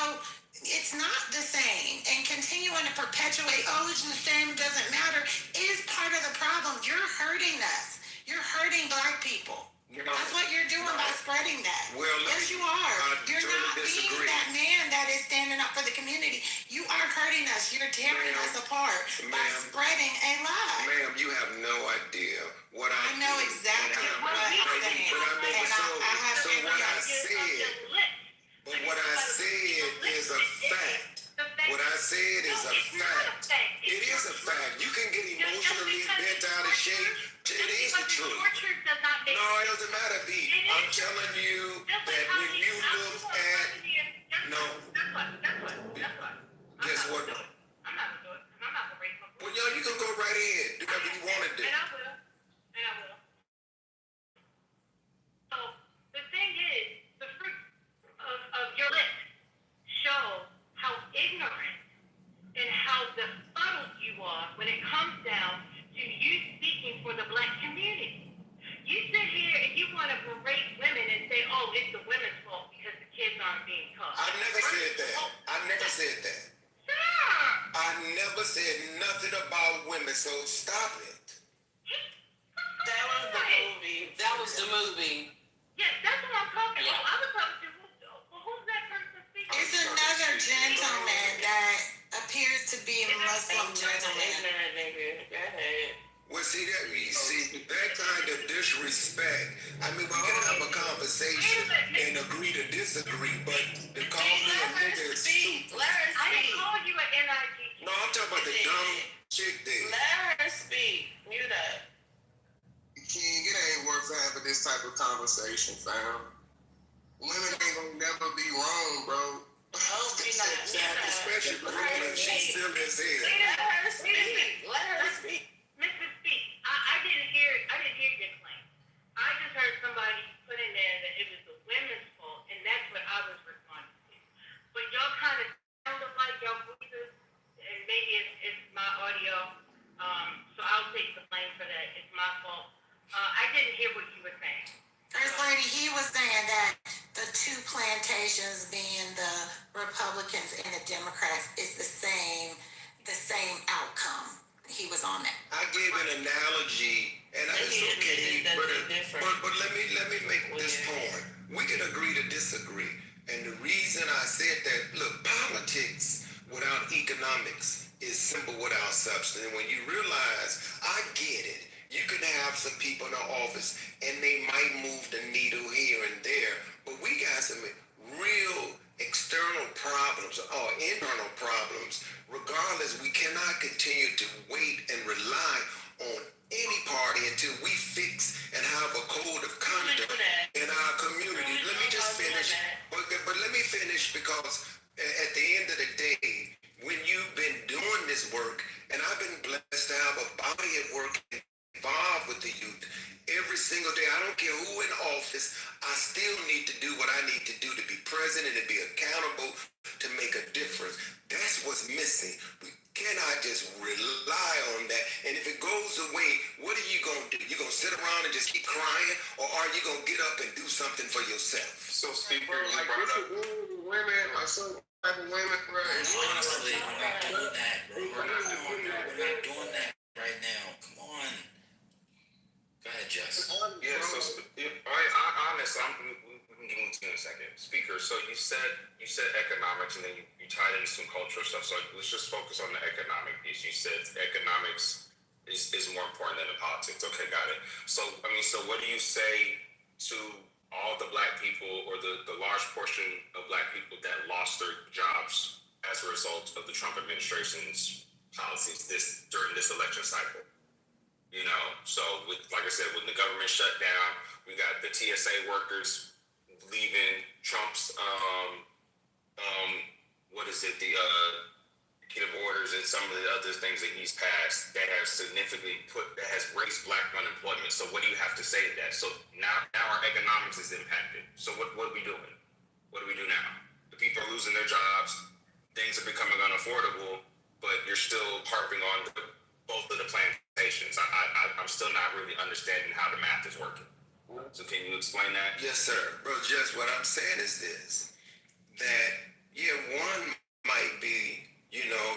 it's not the same. And continuing to perpetuate, oh, it's the same, doesn't matter, is part of the problem. You're hurting us. You're hurting Black people. That's what you're doing by spreading that. Well, yes, you are. You're not being that man that is standing up for the community. You are hurting us. You're tearing us apart by spreading a lie. Ma'am, you have no idea what I know exactly what I'm saying. But what I said is a fact. What I said is a fact. It is a fact. You can get emotionally bent out of shape. It is the truth. No, it doesn't matter, B. I'm telling you that when you look at guess what? I'm not gonna do it. I'm not gonna raise my voice. Well, you can go right ahead. Do whatever you want to do. And I will. So the thing is, the fruit of your lips show how ignorant and how befuddled you are when it comes down to you speaking for the Black community. You sit here and you want to berate women and say, oh, it's the women's fault because the kids aren't being taught. I never said that. I never said that. Sir! I never said nothing about women, so stop it. That was the movie. That was the movie. Yes, that's what I'm talking about. I was talking to, who's that person speaking? It's another gentleman that appears to be a Muslim gentleman. Well, see that kind of disrespect. I mean, we can have a conversation and agree to disagree, but to call me a nigga is stupid. I didn't call you an NIG. No, I'm talking about the dumb chick there. Let her speak. Mute up. King, it ain't worth having this type of conversation, fam. Women ain't gonna never be wrong, bro. Oh, we not. Especially Brooklyn, she's still as hell. Let her speak. Let her speak. Mr. Speak, I didn't hear your claim. I just heard somebody put in there that it was the women's fault, and that's what I was responding to. But y'all kind of sounded like y'all voices, and maybe it's my audio, so I'll take the blame for that. It's my fault. I didn't hear what you were saying. First Lady, he was saying that the two plantations being the Republicans and the Democrats is the same outcome. He was on can agree to disagree. And the reason I said that, look, politics without economics is simple without substance. And when you realize, I get it. You can have some people in the office and they might move the needle here and there, but we got some real external problems or internal problems. Regardless, we cannot continue to wait and rely on any party until we fix and have a code of conduct in our community. Let me just finish, but let me finish, because at the end of the day, when you've been doing this work, and I've been blessed to have a body of work involved with the youth every single day. I don't care who in office, I still need to do what I need to do to be present and to be accountable to make a difference. That's what's missing. We cannot just rely on that. And if it goes away, what are you going to do? You going to sit around and just keep crying, or are you going to get up and do something for yourself? So, Speaker, you Like, brought this up. is women, like some type of women, bro. Honestly, we're not doing that, bro. We're not doing that right now. Come on. Go ahead, Jess. Yeah, so honest, we can get into it in a second. Speaker, so you said economics, and then you tied in some cultural stuff. So let's just focus on the economic piece. You said economics is more important than the politics. Okay, got it. So so what do you say to all the black people, or the large portion of black people that lost their jobs as a result of the Trump administration's policies during this election cycle? You know, so like I said, when the government shut down, we got the TSA workers leaving, Trump's the executive orders and some of the other things that he's passed that have significantly that has raised black unemployment. So what do you have to say to that? So now our economics is impacted. So what are we doing? What do we do now? The people are losing their jobs, things are becoming unaffordable, but you're still harping on both of the plantations. I'm still not really understanding how the math is working. So can you explain that? Yes, sir. Bro, just what I'm saying is this, that, yeah, one might be,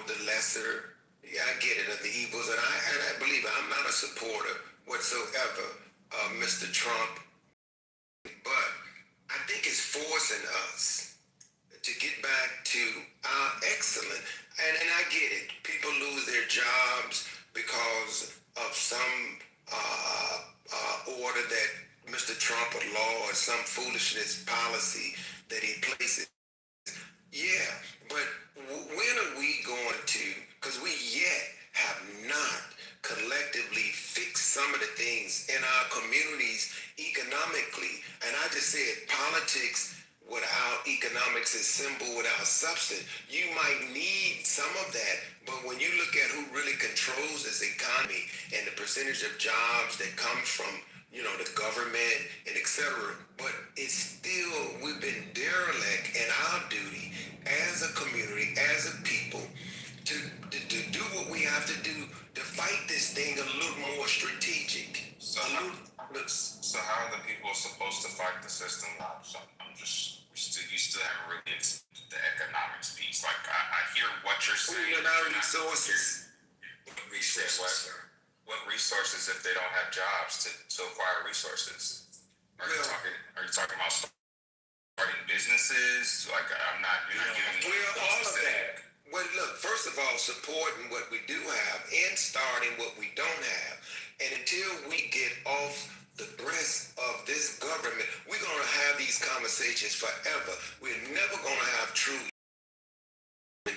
the lesser, I get it, of the evils, and I believe it. I'm not a supporter whatsoever of Mr. Trump, but I think it's forcing us to get back to our excellence. And I get it. People lose their jobs because of some order that Mr. Trump or law or some foolishness policy that he places. Yeah, but when are we going to, because we yet have not collectively fixed some of the things in our communities economically. And I just said politics without economics is simple without substance. You might need some of that, but when you look at who really controls this economy and the percentage of jobs that come from, the government and et cetera, but it's still, we've been derelict in our duty as a community, as a people, to do what we have to do to fight this thing a little more strategic. So how are the people supposed to fight the system? So you still haven't really explained the economics piece. Like I hear what you're saying. Resources. What resources if they don't have jobs to acquire resources? Are you talking about starting businesses? Like you're not giving me all of that. Well, look, first of all, supporting what we do have and starting what we don't have. And until we get off the breast of this government, we're going to have these conversations forever. We're never going to have true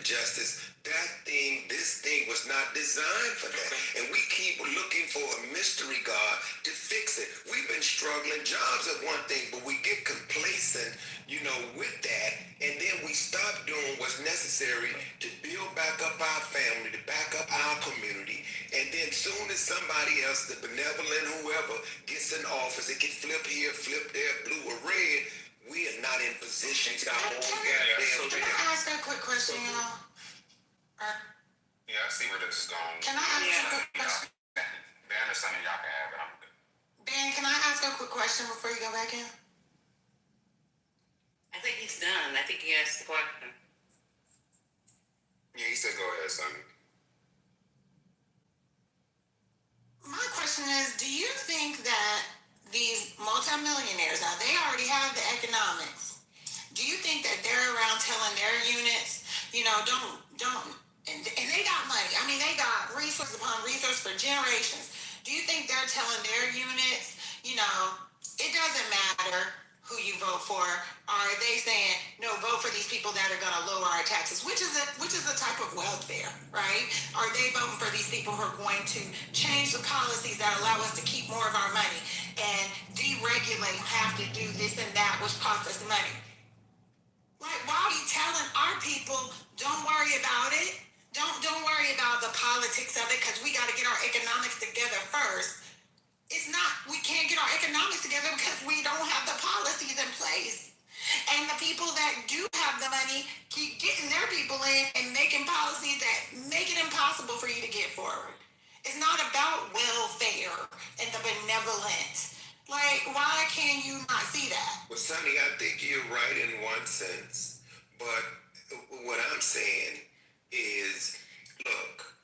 justice. This thing was not designed for that. And we keep looking for a mystery God to fix it. We've been struggling. Jobs are one thing, but we get complacent, with that. And then we stop doing what's necessary to build back up our family, to back up our community. And then soon as somebody else, the benevolent whoever, gets in office, it can flip here, flip there, blue or red. We are not in position to our own goddamn Can I ask a quick question, y'all? Yeah, I see where this is going. Can I ask a quick question? The understanding y'all can have it, I'm good. Ben, can I ask a quick question before you go back in? I think he's done. I think he asked the question. Yeah, he said go ahead, Sonny. My question is, do you think that these multimillionaires, now they already have the economics, And they got money. I mean, they got resources upon resources for generations. Do you think they're telling their units, it doesn't matter who you vote for? Are they saying, no, vote for these people that are going to lower our taxes, which is a type of welfare, right? Are they voting for these people who are going to change the policies that allow us to keep more of our money and deregulate, have to do this and that, which costs us money? Like, why are we telling our people, don't worry about it? Don't worry about the politics of it, because we got to get our economics together first. It's not, we can't get our economics together because we don't have the policies in place. And the people that do have the money keep getting their people in and making policies that make it impossible for you to get forward. It's not about welfare and the benevolent. Like, why can you not see that? Well, Sonny, I think you're right in one sense, but what I'm saying is, look,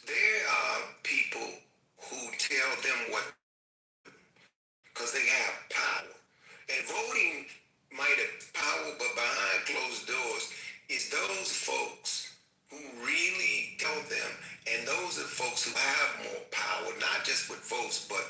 there are people who tell them what, because they have power. And voting might have power, but behind closed doors is those folks who really tell them, and those are folks who have more power, not just with votes, but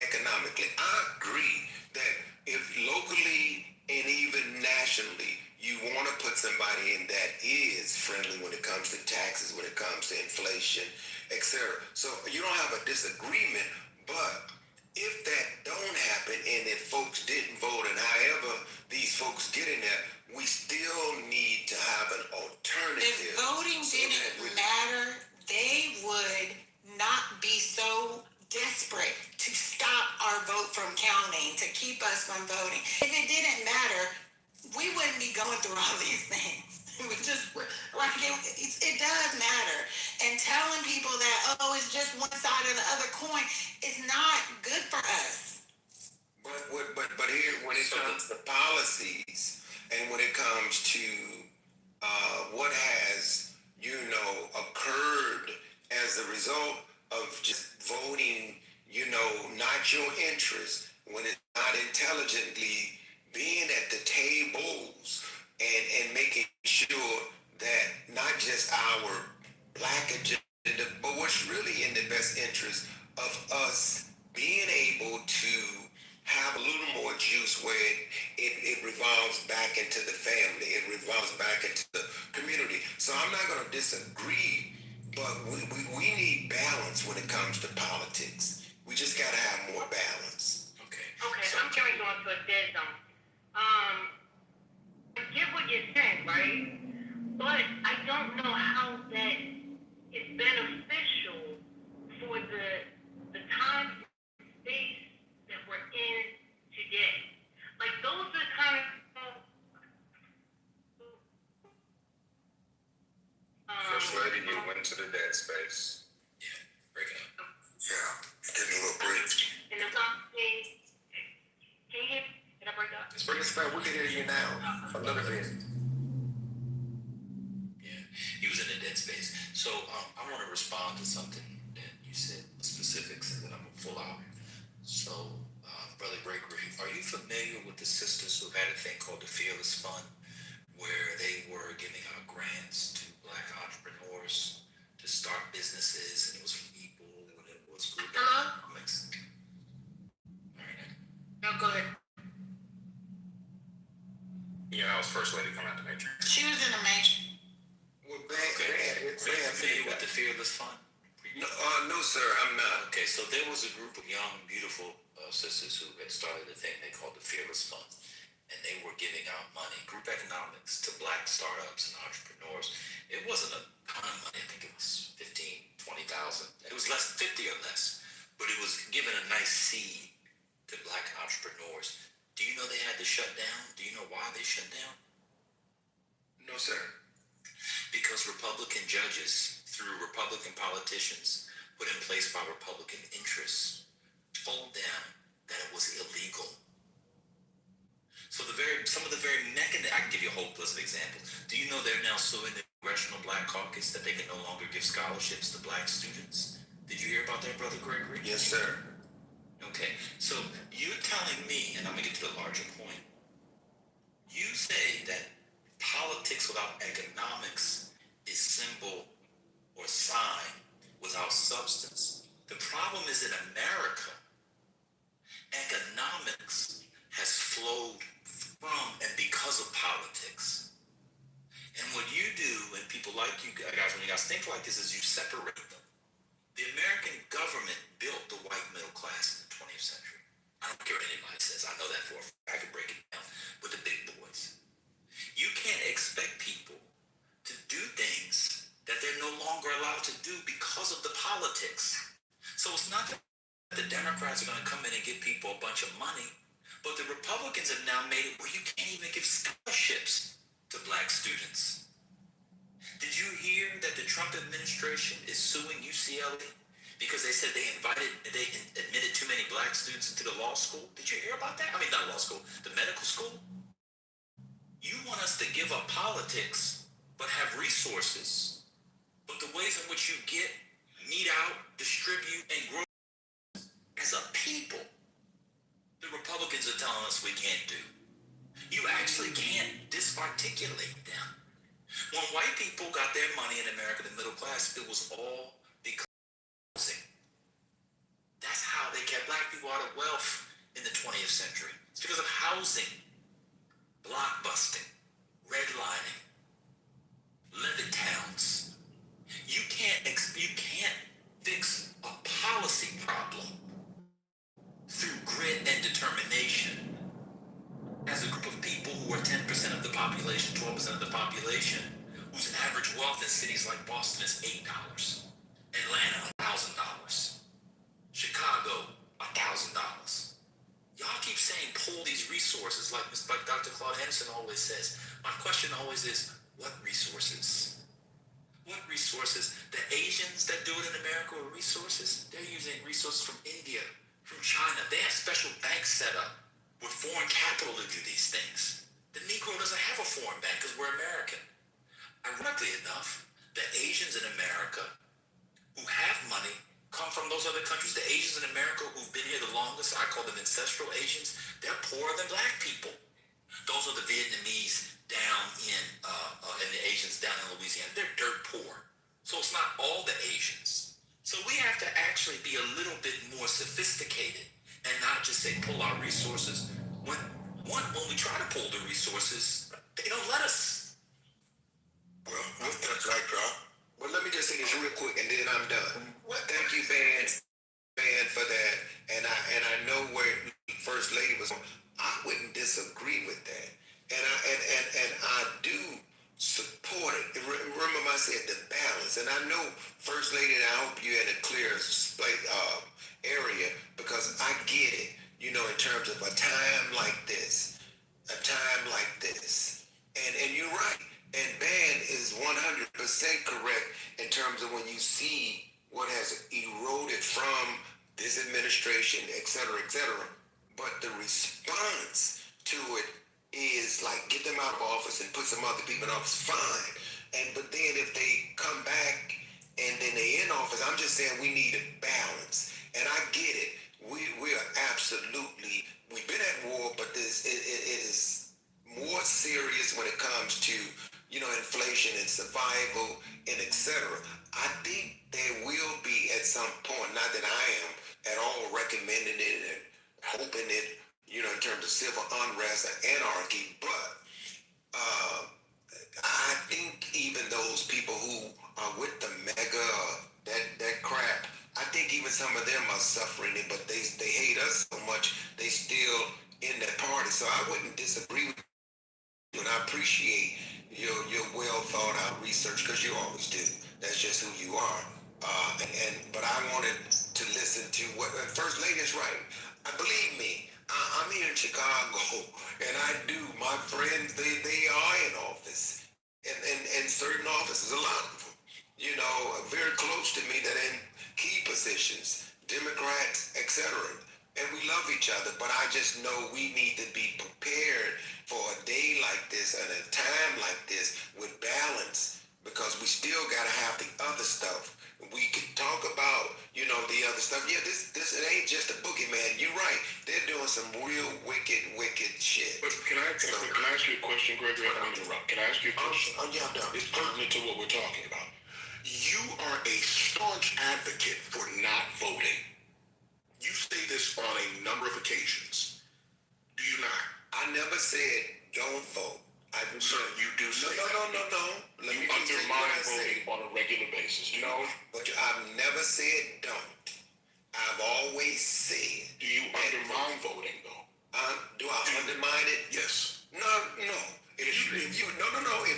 economically. I agree that if locally and even nationally you want to put somebody in that is friendly when it comes to taxes, when it comes to inflation, etc. So you don't have a disagreement, but if that don't happen and if folks didn't vote and however these folks get in there, we still need to have an alternative. If voting didn't matter, they would not be so desperate to stop our vote from counting, to keep us from voting. If it didn't matter, we wouldn't be going through all these things. We just, like, it does matter. And telling people that, oh, it's just one side or the other coin is not good for us. But here, when it comes to policies and when it comes to what has, occurred as a result of just voting, not your interest, when it's not intelligently being at the tables and making sure that not just our black agenda, but what's really in the best interest of us being able to have a little more juice where it revolves back into the family, it revolves back into the community. So I'm not going to disagree, but we need balance when it comes to politics. We just got to have more balance. Okay, so I'm going to a dead zone. I get what you're saying, right? But I don't know how that is beneficial for the time and space that we're in today. Like, those are kind of First Lady, you went to the dead space. Yeah, break it up. Yeah, getting a little break. in the company. Can you hear me? Did I break up? Let's bring this back. We can hear you now. A little bit. Yeah, he was in a dead space. So I want to respond to something that you said, specifics, and then I'm going to pull out. So, Brother Gregory, are you familiar with the sisters who had a thing called the Fearless Fund, where they were giving out grants to black entrepreneurs to start businesses, and it was for people, and it was group economics? All right. No, go ahead. Yeah, that was First Lady coming out the matrix. She was in the matrix. Well, Are you familiar with the Fearless Fund? No, sir, I'm not. Okay, so there was a group of young, beautiful sisters who had started a thing they called the Fearless Fund, and they were giving out money, group economics, to black startups and entrepreneurs. It wasn't a ton of money. I think it was 15, 20,000. It was less than 50 or less, but it was giving a nice seed to black entrepreneurs. Do you know they had to shut down? Do you know why they shut down? No, sir. Because Republican judges, through Republican politicians, put in place by Republican interests, told them that it was illegal. So some of the very I can give you a whole list of examples. Do you know they're now suing the Congressional Black Caucus that they can no longer give scholarships to black students? Did you hear about that, Brother Gregory? Yes, sir. Okay, so you're telling me, and I'm gonna get to the larger point. You say that politics without economics symbol or sign without substance. The problem is in America, economics has flowed from and because of politics. And what you do, and people like you guys, when you guys think like this, is you separate them. The American government built the white middle class in the 20th century. I don't care what anybody says. I know that for a fact. I can break it down with the big boys. You can't expect people to do things that they're no longer allowed to do because of the politics. So it's not that the Democrats are going to come in and give people a bunch of money, but the Republicans have now made it where you can't even give scholarships to black students. Did you hear that the Trump administration is suing UCLA because they said they admitted too many black students into the law school? Did you hear about that? I mean, not law school, the medical school. You want us to give up politics, but have resources, but the ways in which you get, mete out, distribute, and grow as a people, the Republicans are telling us we can't do. You actually can't disarticulate them. When white people got their money in America, the middle class, it was all because of housing. That's how they kept black people out of wealth in the 20th century. It's because of housing, blockbusting, redlining, levee towns. You can't fix a policy problem through grit and determination. As a group of people who are 10% of the population, 12% of the population, whose average wealth in cities like Boston is $8, Atlanta $1,000, Chicago $1,000. Y'all keep saying pull these resources like Dr. Claude Henderson always says. My question always is, what resources? What resources? The Asians that do it in America are resources. They're using resources from India, from China. They have special banks set up with foreign capital to do these things. The Negro doesn't have a foreign bank because we're American. Ironically enough, the Asians in America who have money come from those other countries. The Asians in America who've been here the longest, I call them ancestral Asians, they're poorer than black people. Those are the Vietnamese down in the Asians down in Louisiana. They're dirt poor. So it's not all the Asians. So we have to actually be a little bit more sophisticated and not just say pull our resources. When we try to pull the resources, they don't let us. Well, with that backdrop, well, let me just say this real quick, and then I'm done. Well, thank you, Van, for that. And I know where First Lady was. I wouldn't disagree with that, and I do support it. Remember, I said the balance, and I know First Lady, and I hope you're in a clear area because I get it. You know, in terms of a time like this, and you're right. And Van is 100% correct in terms of when you see what has eroded from this administration, et cetera, et cetera. But the response to it is like get them out of office and put some other people in office, fine. But then if they come back and then they in office, I'm just saying we need a balance. And I get it. We are absolutely, we've been at war, but it is more serious when it comes to, you know, inflation and survival and etc. I think there will be at some point, not that I am at all recommending it and hoping it, you know, in terms of civil unrest and anarchy, but I think even those people who are with the mega, that crap, I think even some of them are suffering it, but they hate us so much, they still in that party. So I wouldn't disagree with you, and I appreciate your well thought out research because you always do. That's just who you are. But I wanted to listen to what First Lady is right. Believe me, I'm here in Chicago, and I do. My friends, they are in office, and certain offices, a lot of them, you know, very close to me that are in key positions, Democrats, etc. And we love each other, but I just know we need to be prepared for a day like this and a time like this with balance, because we still got to have the other stuff. We can talk about, you know, the other stuff. Yeah, this it ain't just a boogeyman. You're right. They're doing some real wicked shit. But can I ask you a question, Gregory? I don't interrupt. Can I ask you a question? Yeah, I'm done. It's pertinent to what we're talking about. You are a staunch advocate for not voting. You say this on a number of occasions. Do you not? I never said don't vote. Sir, you do say no. Let me undermine voting on a regular basis. No, but I've never said don't. I've always said. Do you undermine voting though? Do I undermine it? Yes. No. If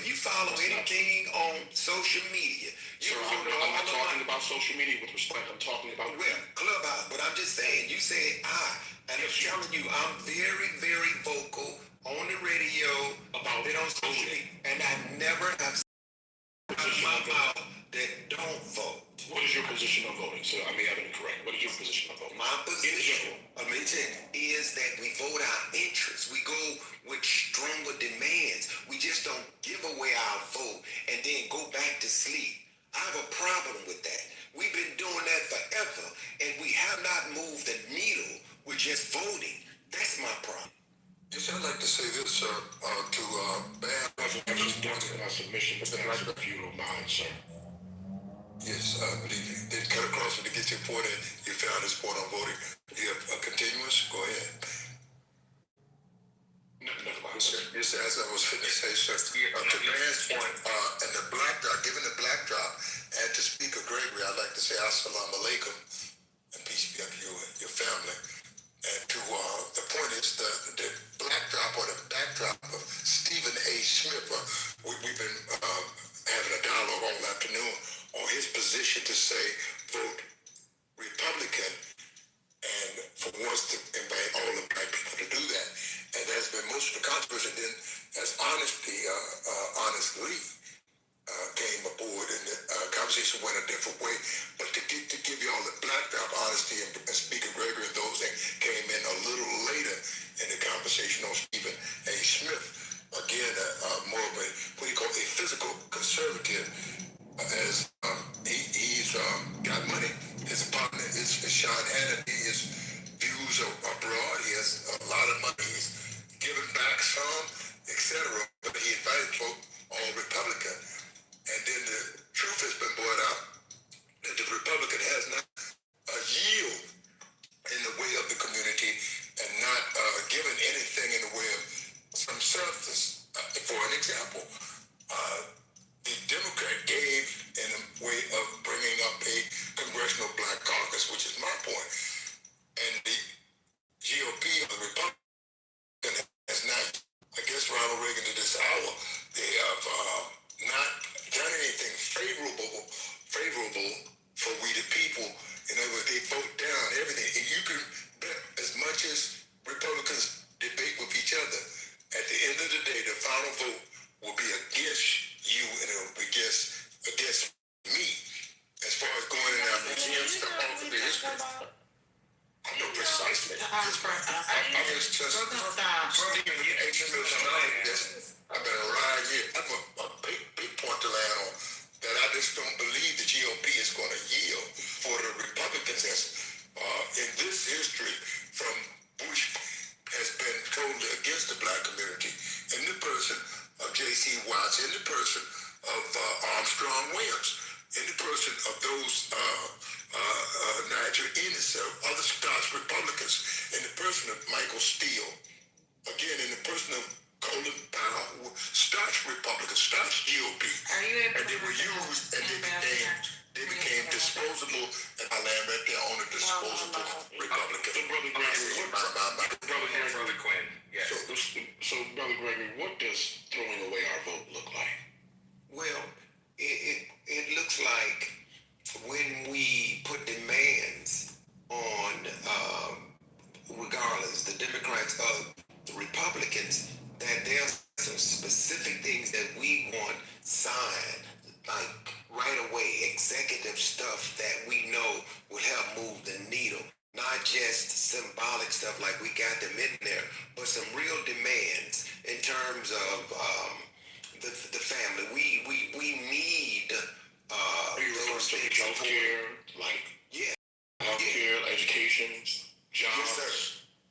you follow anything on social media, I'm not talking about social media with respect. I'm talking about Clubhouse. But I'm just saying. You said and I'm telling you, I'm very, very vocal on the radio about it on social media, and I never have said out of my mouth that don't vote. What is your position on voting, sir? I may have it incorrect. What is your position on voting? My position, is that we vote our interests. We go with stronger demands. We just don't give away our vote and then go back to sleep. I have a problem with that. We've been doing that forever, and we have not moved the needle. We're just voting. That's my problem. Yes, I'd like to say this, sir, to Bam. I'm just done with my submission, but then if you don't mind, sir. Yes, I believe you did cut across to get your point in. You found his point on voting. You have a continuous? Go ahead. Never mind, sir. Yes, as I was finna say, sir, to Bam's point, and the backdrop, given the backdrop, and to Speaker Gregory, I'd like to say assalamu alaikum, and peace be unto you and your family. And to the point is the backdrop or the backdrop of Stephen A. Smith. We've been having a dialogue all afternoon on his position to say vote Republican, and for once to invite all the black people to do that. And there's been most of the controversy. Then, as honestly came aboard, and the conversation went a different way. But to give you all the backdrop, honesty, and Speaker Gregory and those that came in a little later in the conversation on Stephen A. Smith, again, more of a what you call a physical conservative, as he's got money. His partner is Sean Hannity. His views are broad. He has a lot of money. He's given back some, etc. But he invited folk all Republican. And then the truth has been brought out that the Republican has not yield in the way of the community and not given anything in the way of some substance. For an example, the Democrat gave in a way of bringing up a congressional black caucus, which is my point. And the GOP or the Republican has not, I guess Ronald Reagan to this hour, they have not done anything favorable for we the people. In other words, they vote down everything. And you can bet as much as Republicans debate with each other, at the end of the day, the final vote will be against you and it will be against me. As far as going in our museums to alter the history. I know precisely. I was just Stephen A. Smith tonight. I've been around here. I have a big point to land on that I just don't believe the GOP is going to yield for the Republicans. In this history, from Bush has been totally against the black community in the person of J.C. Watts, in the person of Armstrong Williams, in the person of those Nigel Ennis, other Scotch Republicans, in the person of Michael Steele, again in the person of Colin Powell, Scotch Republicans, Scotch GOP, and they were used and they became disposable, and I land right there on the disposable Republican. Brother Gregory Quinn, yes. So Brother Gregory, what does throwing away our vote look like? Well, it looks like when we put demands on, regardless, the Democrats or the Republicans, that there's some specific things that we want signed, like right away, executive stuff that we know will help move the needle. Not just symbolic stuff like we got them in there, but some real demands in terms of the family. We need those things. Healthcare, like yeah. education, jobs. Yes, sir.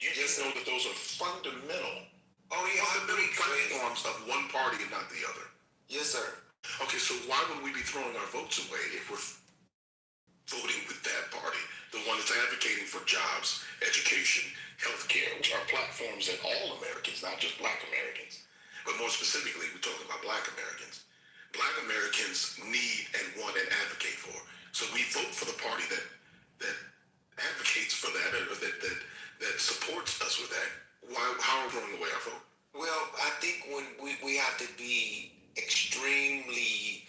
You just know that those are fundamental. Oh, yeah, I agree. Platforms of one party and not the other. Yes, sir. Okay, so why would we be throwing our votes away if we're voting with that party, the one that's advocating for jobs, education, healthcare, which are platforms that all Americans, not just Black Americans, but more specifically, we're talking about Black Americans. Black Americans need and want and advocate for. So we vote for the party that advocates for that, or that supports us with that. How are we throwing away our vote? Well, I think when we have to be extremely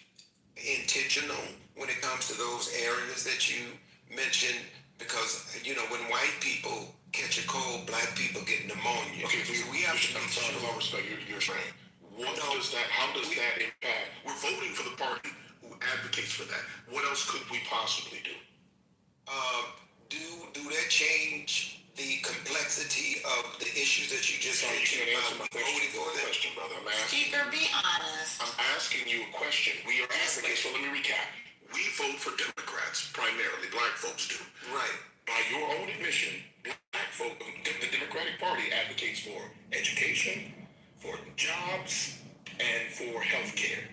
intentional when it comes to those areas that you mentioned, because when white people catch a cold, Black people get pneumonia. Okay, so we have to I'm make sorry, sure. with all respect, you're saying, how does that impact? We're voting for the party who advocates for that. What else could we possibly do? Do that change the complexity of the issues that you just mentioned? You can't answer my question, brother. I'm asking. Speaker, be honest. I'm asking you a question. We are advocates. So let me recap. We vote for Democrats primarily. Black folks do. Right. By your own admission, Black folk, the Democratic Party advocates for education, for jobs, and for health care.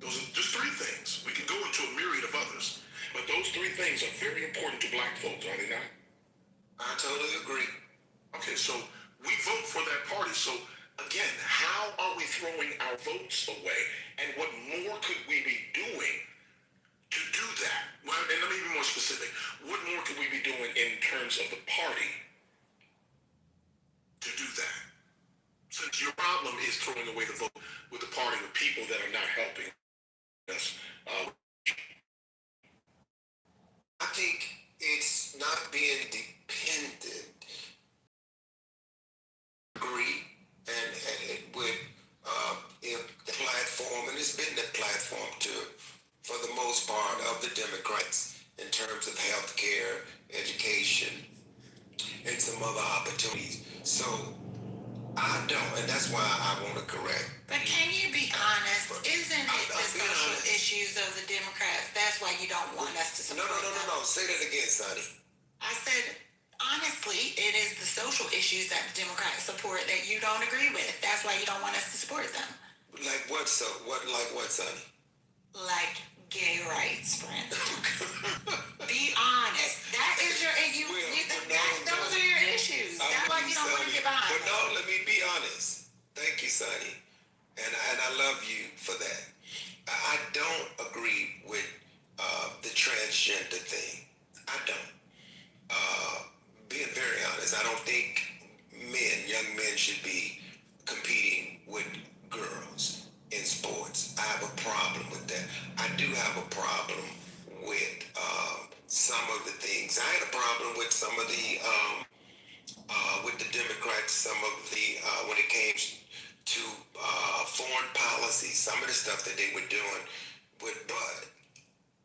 Those are just three things. We can go into a myriad of others, but those three things are very important to Black folks, are they not? I totally agree. Okay, so we vote for that party. So again, how are we throwing our votes away? And what more could we be doing to do that? Well, and let me be more specific. What more could we be doing in terms of the party to do that? Since your problem is throwing away the vote with the party with people that are not helping us. I think it's not being dependent. Agree, and it would if the platform, and it's been the platform for the most part of the Democrats in terms of health care, education, and some other opportunities. So I don't, and that's why I want to correct. But can you be honest? Isn't it the social issues of the Democrats? That's why you don't want us to support them. No. Say that again, Sonny. I said, honestly, it is the social issues that the Democrats support that you don't agree with. That's why you don't want us to support them. Like what? Like what, Sonny? Like gay rights, for instance. Be honest. That is those are your issues. That's why you don't want to get behind. But no, let me be honest. Thank you, Sonny. And I love you for that. I don't agree with the transgender thing. I don't. Being very honest, I don't think young men should be competing with girls in sports. I have a problem with that. I do have a problem with some of the things. I had a problem with some of the with the Democrats, some of the when it came to foreign policy, some of the stuff that they were doing. But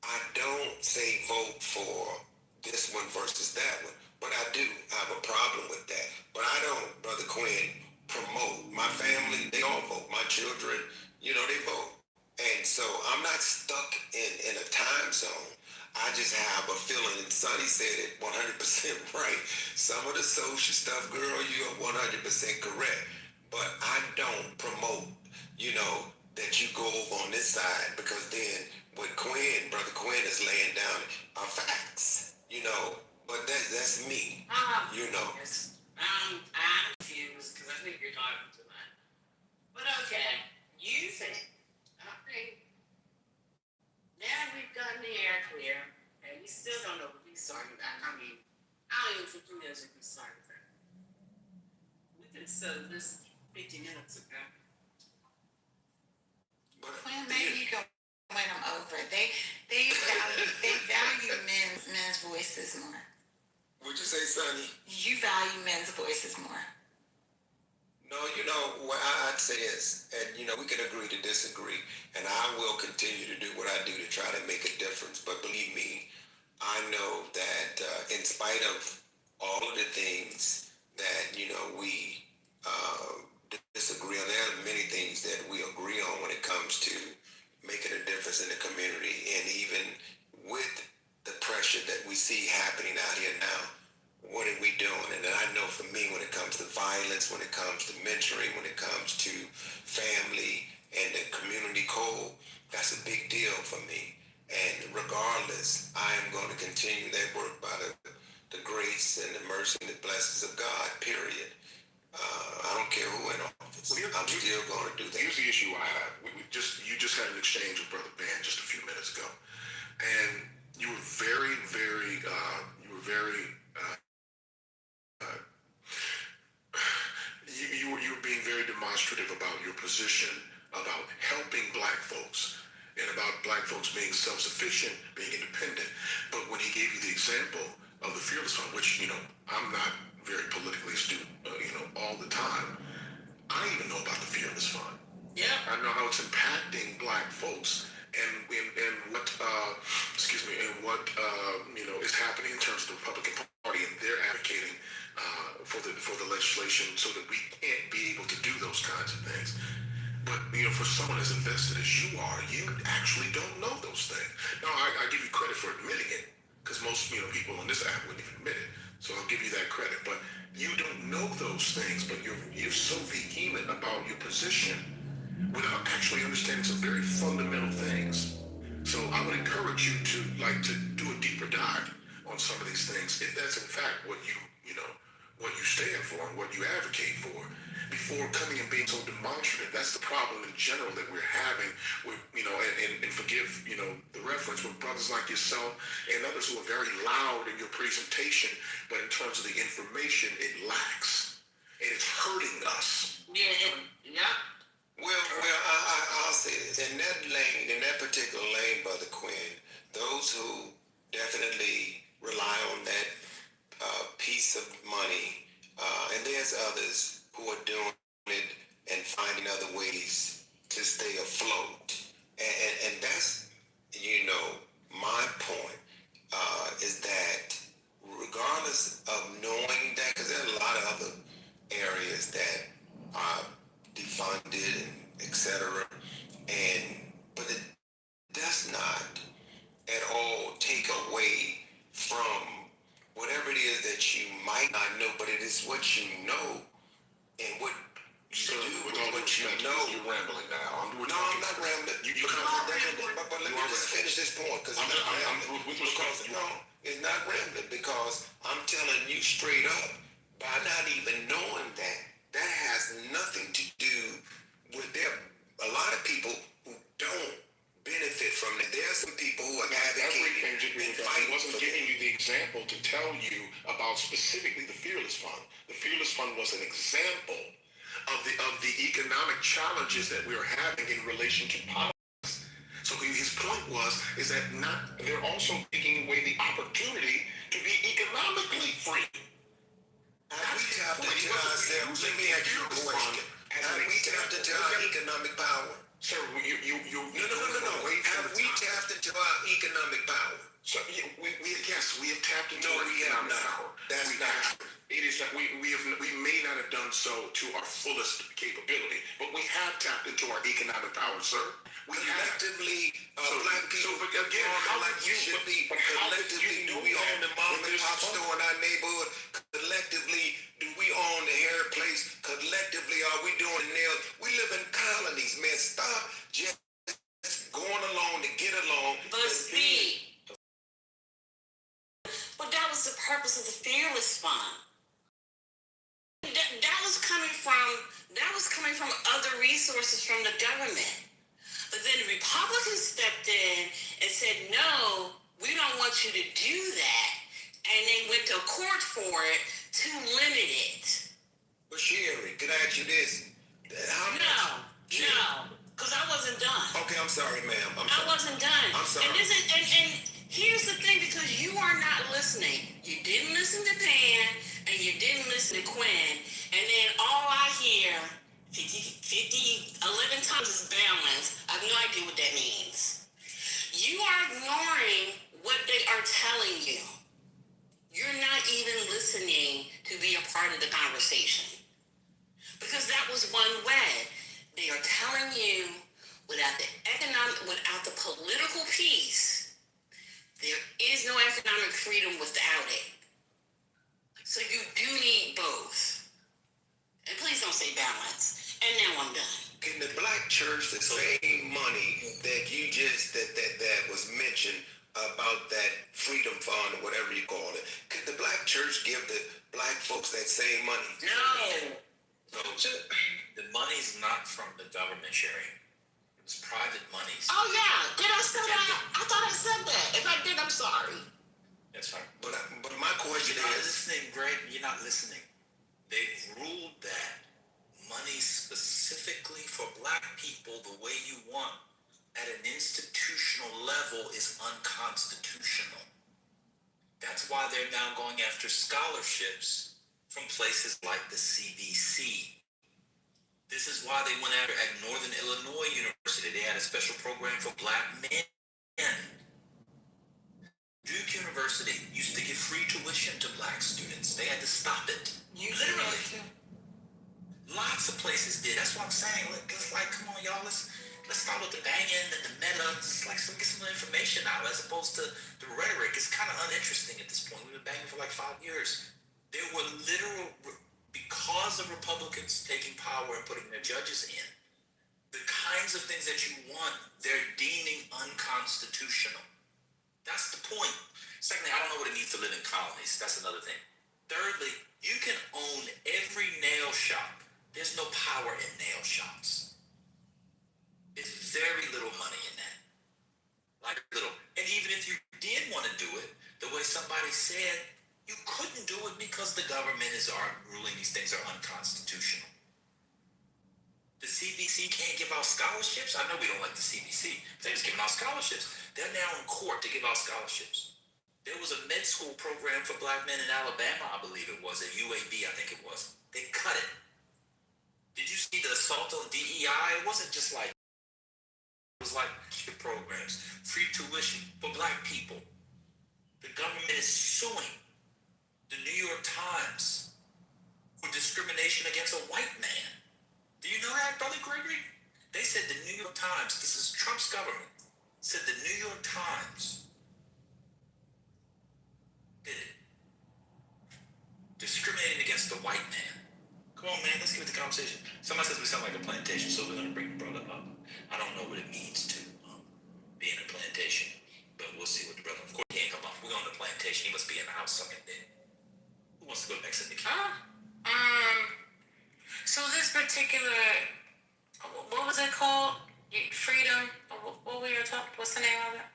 I don't say vote for this one versus that one. But I do have a problem with that. But I don't, Brother Quinn, promote. My family, they all vote. My children, they vote. And so I'm not stuck in a time zone. I just have a feeling, and Sonny said it 100% right. Some of the social stuff, girl, you are 100% correct. But I don't promote, that you go over on this side, because then what Brother Quinn is laying down are facts, But that's me, Yes. I'm confused because I think you're talking too much. But okay, you think, now we've gotten the air clear, and we still don't know what he's talking about. I don't even think he knows what he's talking about. We could have settled this 50 minutes ago. Well, maybe you can win them over. They value men's voices more. What'd you say, Sonny? You value men's voices more. No, what I'd say is, and we can agree to disagree, and I will continue to do what I do to try to make a difference. But believe me, I know that in spite of all of the things that we disagree on, there are many things that we agree on when it comes to making a difference in the community, and even with the pressure that we see happening out here now what are we doing? And I know for me, when it comes to violence, when it comes to mentoring, when it comes to family and the community code, that's a big deal for me. And regardless, I am going to continue that work by the grace and the mercy and the blessings of God, period. I don't care who in office. I'm still going to do that. Here's the issue I have. You just had an exchange with Brother Ben just a few minutes ago, and you were very, very, you were being very demonstrative about your position about helping black folks and about black folks being self-sufficient, being independent. But when he gave you the example of the Fearless Fund, which, I'm not very politically astute, all the time, I even know about the Fearless Fund. Yeah. I know how it's impacting black folks and what, is happening in terms of the Republican Party, and they're advocating for the legislation so that we can't be able to do those kinds of things. But, for someone as invested as you are, you actually don't know those things. Now, I give you credit for admitting it, because most, people on this app wouldn't even admit it. So I'll give you that credit. But you don't know those things, but you're so vehement about your position without actually understanding some very fundamental things. So I would encourage you to do a deeper dive on some of these things, if that's in fact what what you stand for and what you advocate for, before coming and being so demonstrative. That's the problem in general that we're having with, and forgive, the reference with brothers like yourself and others who are very loud in your presentation, but in terms of the information, it lacks. And it's hurting us. Yeah. I'll say this. In that lane, in that particular lane, Brother Quinn, those who definitely rely on that piece of money, and there's others who are doing it and finding other ways to stay afloat. And that's, my point is that regardless of knowing that, because there are a lot of other areas that are defunded and etc. But it does not at all take away from whatever it is that you might not know, but it is what you know and what you do with what you know. You're rambling now. I'm not rambling. But let me just finish this point, because it's not rambling, because I'm telling you straight up, by not even knowing that has nothing to do with a lot of people who don't benefit from it. There are some people who are advocating and fighting. I wasn't giving you the example to tell you about specifically the Fearless Fund. The Fearless Fund was an example of the economic challenges that we're having in relation to politics. So his point is that they're also taking away the opportunity to be economically free. Have we tapped into ourselves? Let me ask you a question. Have we tapped into our economic power? Sir, No. Have we tapped into our economic power? So yes, we have tapped into our economic power. That's not. It is that we may not have done so to our fullest capability, but we have tapped into our economic power, sir. Collectively, black people. So, but again, Collectively, do we own the mom and pop store in our neighborhood? Collectively, do we own the hair place? Collectively, are we doing nails? We live in colonies, man. Stop just going along to get along. But speak. But that was the purpose of the Fearless Fund. That was coming from other resources from the government. But then the Republicans stepped in and said, no, we don't want you to do that. And they went to court for it to limit it. But Sherry, can I ask you this? No, because I wasn't done. Okay, I'm sorry, ma'am. I wasn't done. I'm sorry. And here's the thing, because you are not listening. You didn't listen to Dan, and you didn't listen to Quinn. And then all I hear 11 times is balance. I have no idea what that means. You are ignoring what they are telling you. You're not even listening to be a part of the conversation. Because that was one way. They are telling you without the political peace, there is no economic freedom without it. So you do need both. And please don't say balance. And now I'm done. Can the black church, the same money that you just that was mentioned about that freedom fund or whatever you call it, could the black church give the black folks that same money? No. So the money's not from the government sharing. It's private monies. Oh yeah, did I say that? I thought I said that. If I did, I'm sorry. That's right. But my question You're not is, listening, Greg. You're not listening. They've ruled that money specifically for black people the way you want at an institutional level is unconstitutional. That's why they're now going after scholarships from places like the CDC. This is why they went after at Northern Illinois University. They had a special program for black men. Duke University used to give free tuition to black students. They had to stop it. Literally. Lots of places did. That's what I'm saying. Let's like, come on, y'all. Let's start with the banging and the meta. Just like get some information out as opposed to the rhetoric. It's kind of uninteresting at this point. We've been banging for like 5 years. There were literal, because of Republicans taking power and putting their judges in, the kinds of things that you want, they're deeming unconstitutional. That's the point. Secondly, I don't know what it means to live in colonies. That's another thing. Thirdly, you can own every nail shop. There's no power in nail shops. There's very little money in that. Like little. And even if you did want to do it, the way somebody said, you couldn't do it because the government is ruling these things are unconstitutional. The CDC can't give out scholarships. I know we don't like the CDC. They're just giving out scholarships. They're now in court to give out scholarships. There was a med school program for black men in Alabama, I believe it was, at UAB, I think it was. They cut it. Did you see the assault on DEI? It wasn't just like, it was like programs, free tuition for black people. The government is suing the New York Times for discrimination against a white man. Do you know that, Brother Gregory? They said the New York Times, this is Trump's government, said the New York Times did it. Discriminating against the white man. Come on, man, let's get the conversation. Somebody says we sound like a plantation, so we're going to bring the brother up. I don't know what it means to be in a plantation, but we'll see what the brother, of course, he ain't come up. We're on the plantation. He must be in the house sucking dick. Who wants to go next in the queue? So this particular, what was it called? Freedom? What were you talking? What's the name of it?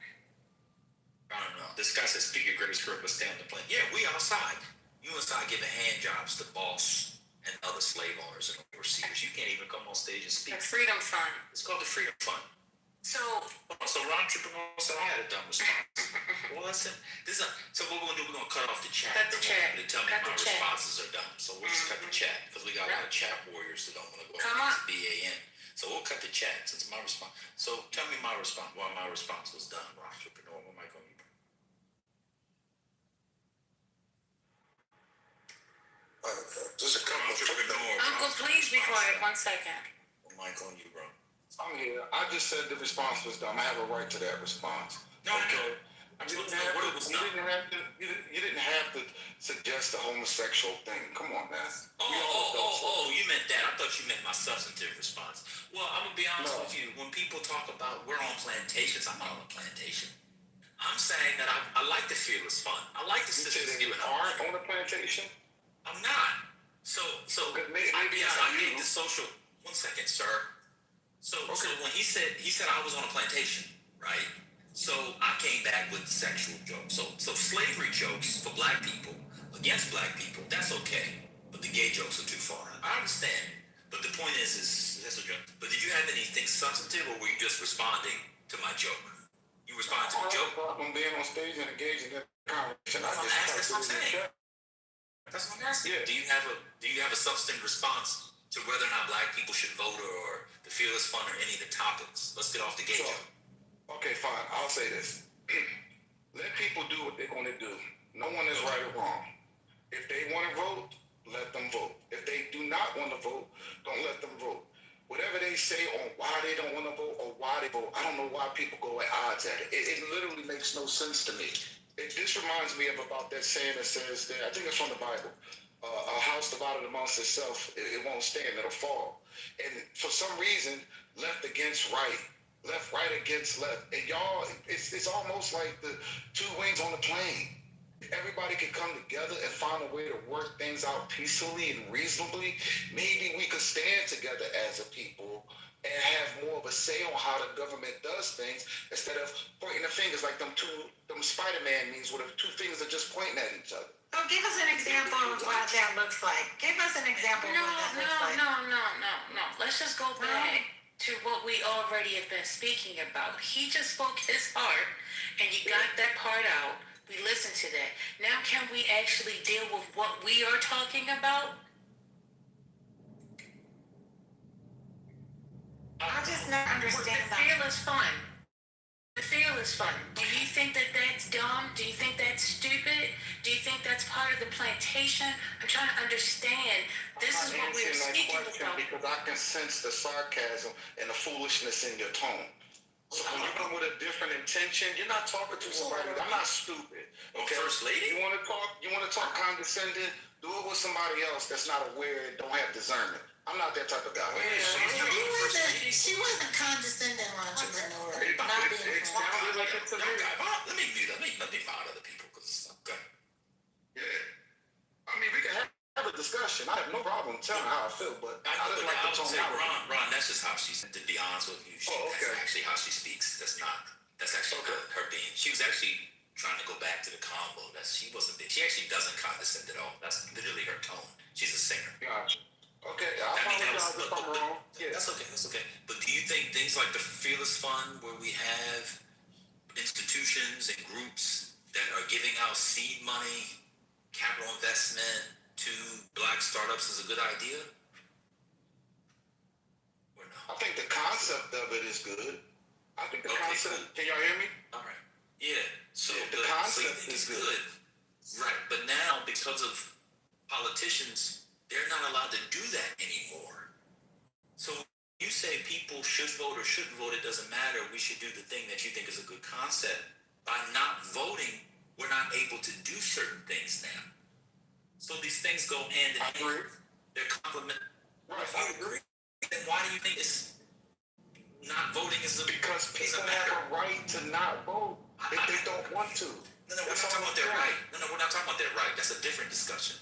I don't know. This guy says, speak your greatest script, but stay on the plane. Yeah, we outside. You inside giving hand jobs to boss and other slave owners and overseers. You can't even come on stage and speak. The Freedom Fund. It's called the Freedom Fund. So Ron Entrepreneur said I had a dumb response. Well, listen, so what we're gonna do? We're gonna cut off the chat. Cut the chat. To tell me my responses are dumb. So we'll just cut the chat because we got a lot of chat warriors that don't want to go to BAN. So we'll cut the chat since my response. So tell me my response. Why my response was dumb, Ron Entrepreneur. What am I going to do? Just a couple of Uncle, please be quiet 1 second. What am I going to do, bro? I'm here. I just said the response was dumb. I have a right to that response. No, okay. You didn't have to suggest a homosexual thing. Come on, man. You meant that. I thought you meant my substantive response. Well, I'm going to be honest with you. When people talk about we're on plantations, I'm not on a plantation. I'm saying that I like the fearless fun. I like the sisters giving up. Aren't on a plantation? I'm not. So I gave the social. 1 second, sir. So when he said I was on a plantation, right? So I came back with the sexual jokes. So slavery jokes for black people against black people, that's okay. But the gay jokes are too far. I understand. But the point is that's a joke. But did you have anything substantive, or were you just responding to my joke? You responded to the joke. I'm being on stage and engaging in conversation. That's what I'm saying. That's what I'm asking. Yeah. Do you have a substantive response to whether or not black people should vote or the fearless fund or any of the topics? Let's get off the gay joke. Okay, fine. I'll say this. Let people do what they're going to do. No one is right or wrong. If they want to vote, let them vote. If they do not want to vote, don't let them vote. Whatever they say on why they don't want to vote or why they vote, I don't know why people go at odds at it. It literally makes no sense to me. This reminds me of about that saying that says that, I think it's from the Bible, a house divided amongst itself, it won't stand, it'll fall. And for some reason, left against right against left. And y'all, it's almost like the two wings on the plane. Everybody can come together and find a way to work things out peacefully and reasonably. Maybe we could stand together as a people and have more of a say on how the government does things instead of pointing the fingers like them Spider-Man memes where the two fingers are just pointing at each other. Oh, give us an example of what that looks like. Give us an example of what that looks like. No. Let's just go back to what we already have been speaking about. He just spoke his heart, and you got that part out. We listened to that. Now can we actually deal with what we are talking about? I just not understand The feel is fun. The feel is fun. Do you think that that's dumb? Do you think that's stupid? Do you think that's part of the plantation? I'm trying to understand. This is what we're speaking about. Because I can sense the sarcasm and the foolishness in your tone. So when you come with a different intention, you're not talking to somebody. I'm not stupid. Okay, First lady. You want to talk condescending? Do it with somebody else that's not aware and don't have discernment. I'm not that type of guy. She wasn't condescending, entrepreneur. Not being It sounded like it's a Let me mute. Let me find other people because okay. Yeah. I mean, we can have a discussion. I have no problem telling how I feel, but I didn't like the would tone. say, Ron, that's just how she's, to be honest with you. That's actually how she speaks. That's actually not her being. She was actually trying to go back to the combo. She actually doesn't condescend at all. That's literally her tone. She's a singer. Gotcha. Okay, I apologize if I'm wrong. Yeah. That's okay. But do you think things like the Fearless Fund, where we have institutions and groups that are giving out seed money, capital investment to Black startups is a good idea? Or no? I think the concept of it is good. I think the concept. Cool. Can y'all hear me? All right. Yeah. So the concept is good. Right. But now, because of politicians, they're not allowed to do that anymore. So you say people should vote or shouldn't vote, it doesn't matter. We should do the thing that you think is a good concept. By not voting, we're not able to do certain things now. So these things go hand in hand. They're complementary. Right. If you agree, then why do you think it's not voting is a because people have a right to not vote if they don't want to. No, we're not talking about their right. No, we're not talking about their right. That's a different discussion.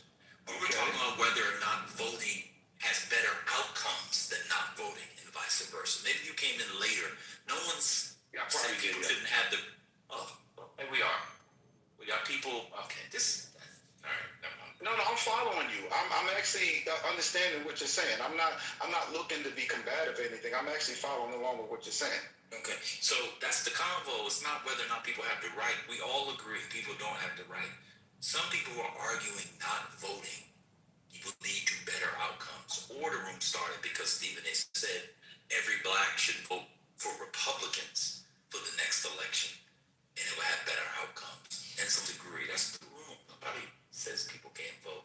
We're talking about whether or not voting has better outcomes than not voting and vice versa. Maybe you came in later. No one's saying people shouldn't have the... Oh, here we are. We got people... Okay, all right, never mind. No, I'm following you. I'm actually understanding what you're saying. I'm not looking to be combative or anything. I'm actually following along with what you're saying. Okay, so that's the convo. It's not whether or not people have the right. We all agree people don't have the right. Some people are arguing not voting will lead to better outcomes. Or the room started because Stephen A. said every Black should vote for Republicans for the next election, and it will have better outcomes. And some degree, that's the room. Nobody says people can't vote.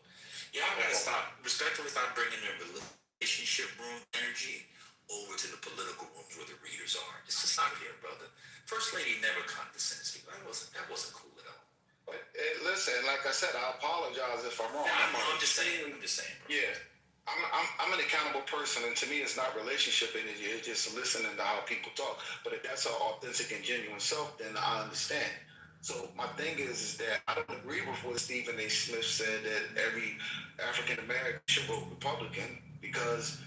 Yeah, I gotta respectfully stop bringing the relationship room energy over to the political rooms where the readers are. It's just not here, brother. First Lady never condescends people. That wasn't cool at all. But listen, like I said, I apologize if I'm wrong. I'm just saying. Bro. Yeah, I'm an accountable person, and to me, it's not relationship energy. It's just listening to how people talk. But if that's an authentic and genuine self, then I understand. So my thing is that I don't agree with what Stephen A. Smith said that every African American should vote Republican because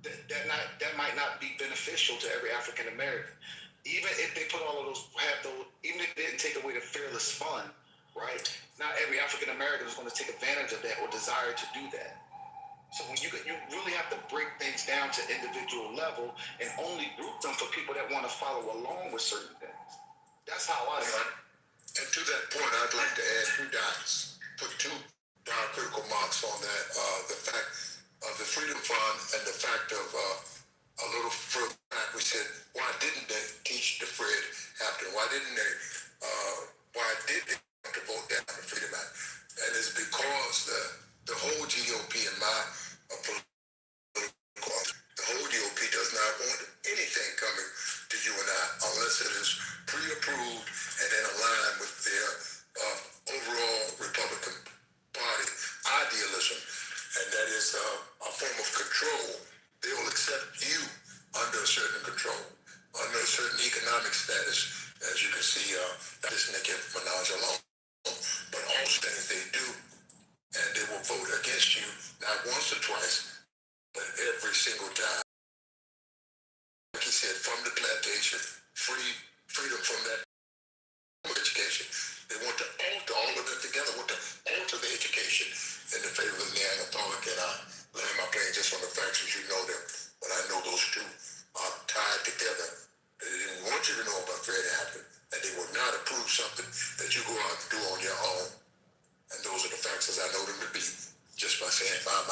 that might not be beneficial to every African American. Even if they put all of those, even if they didn't take away the Fearless Fund, right? Not every African American is going to take advantage of that or desire to do that. So when you really have to break things down to individual level and only group them for people that want to follow along with certain things. That's how I see it. And to that point, I'd like to add put two critical marks on that. The fact of the Freedom Fund and the fact of a little further back, we said, why didn't they teach the Fred Hampton? Why did they have to vote down the Freedom Act? And it's because the whole GOP in my political party, the whole GOP does not want anything coming to you and I unless it is pre-approved and then aligned with their once or twice, but every single time, like he said, from the plantation, freedom from that education. They want to alter all of them together, want to alter the education in the favor of the Neanderthalic, and I land my plane just on the facts as you know them, but I know those two are tied together. They didn't want you to know about Fred Hampton, and they would not approve something that you go out and do on your own. And those are the facts as I know them to be, just by saying bye.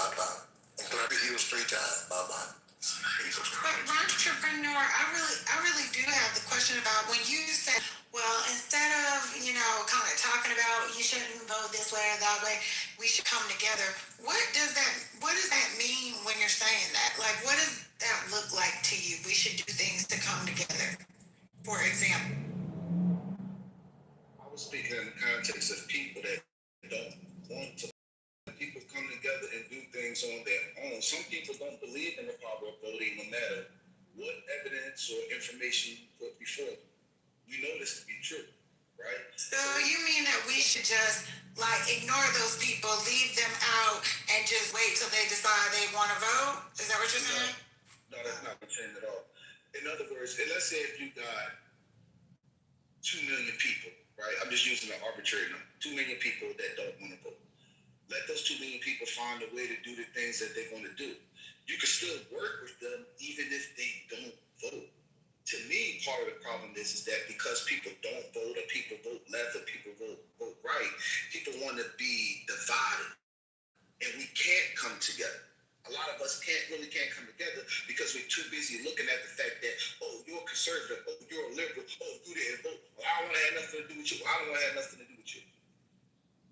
And clap your heels 3 times, bye. But entrepreneur, I really do have the question about when you said, well, instead of, kind of talking about you shouldn't vote this way or that way, we should come together. What does that mean when you're saying that? Like, what does that look like to you? We should do things to come together, for example. I was speaking in the context of people that don't want to. People come together and do things on their own. Some people don't believe in the power of voting no matter what evidence or information you put before them. We know this to be true, right? So you mean that we should just ignore those people, leave them out, and just wait till they decide they want to vote? Is that what you're saying? No, that's not what I'm saying at all. In other words, let's say if you got 2 million people, right? I'm just using an arbitrary number. 2 million people that don't want to vote. Let those 2 million people find a way to do the things that they want to do. You can still work with them even if they don't vote. To me, part of the problem is that because people don't vote, or people vote left, or people vote right, people want to be divided, and we can't come together. A lot of us can't come together because we're too busy looking at the fact that, oh, you're a conservative, oh, you're a liberal, oh, you didn't vote, well, I don't want to have nothing to do with you, I don't want to have nothing to do with you.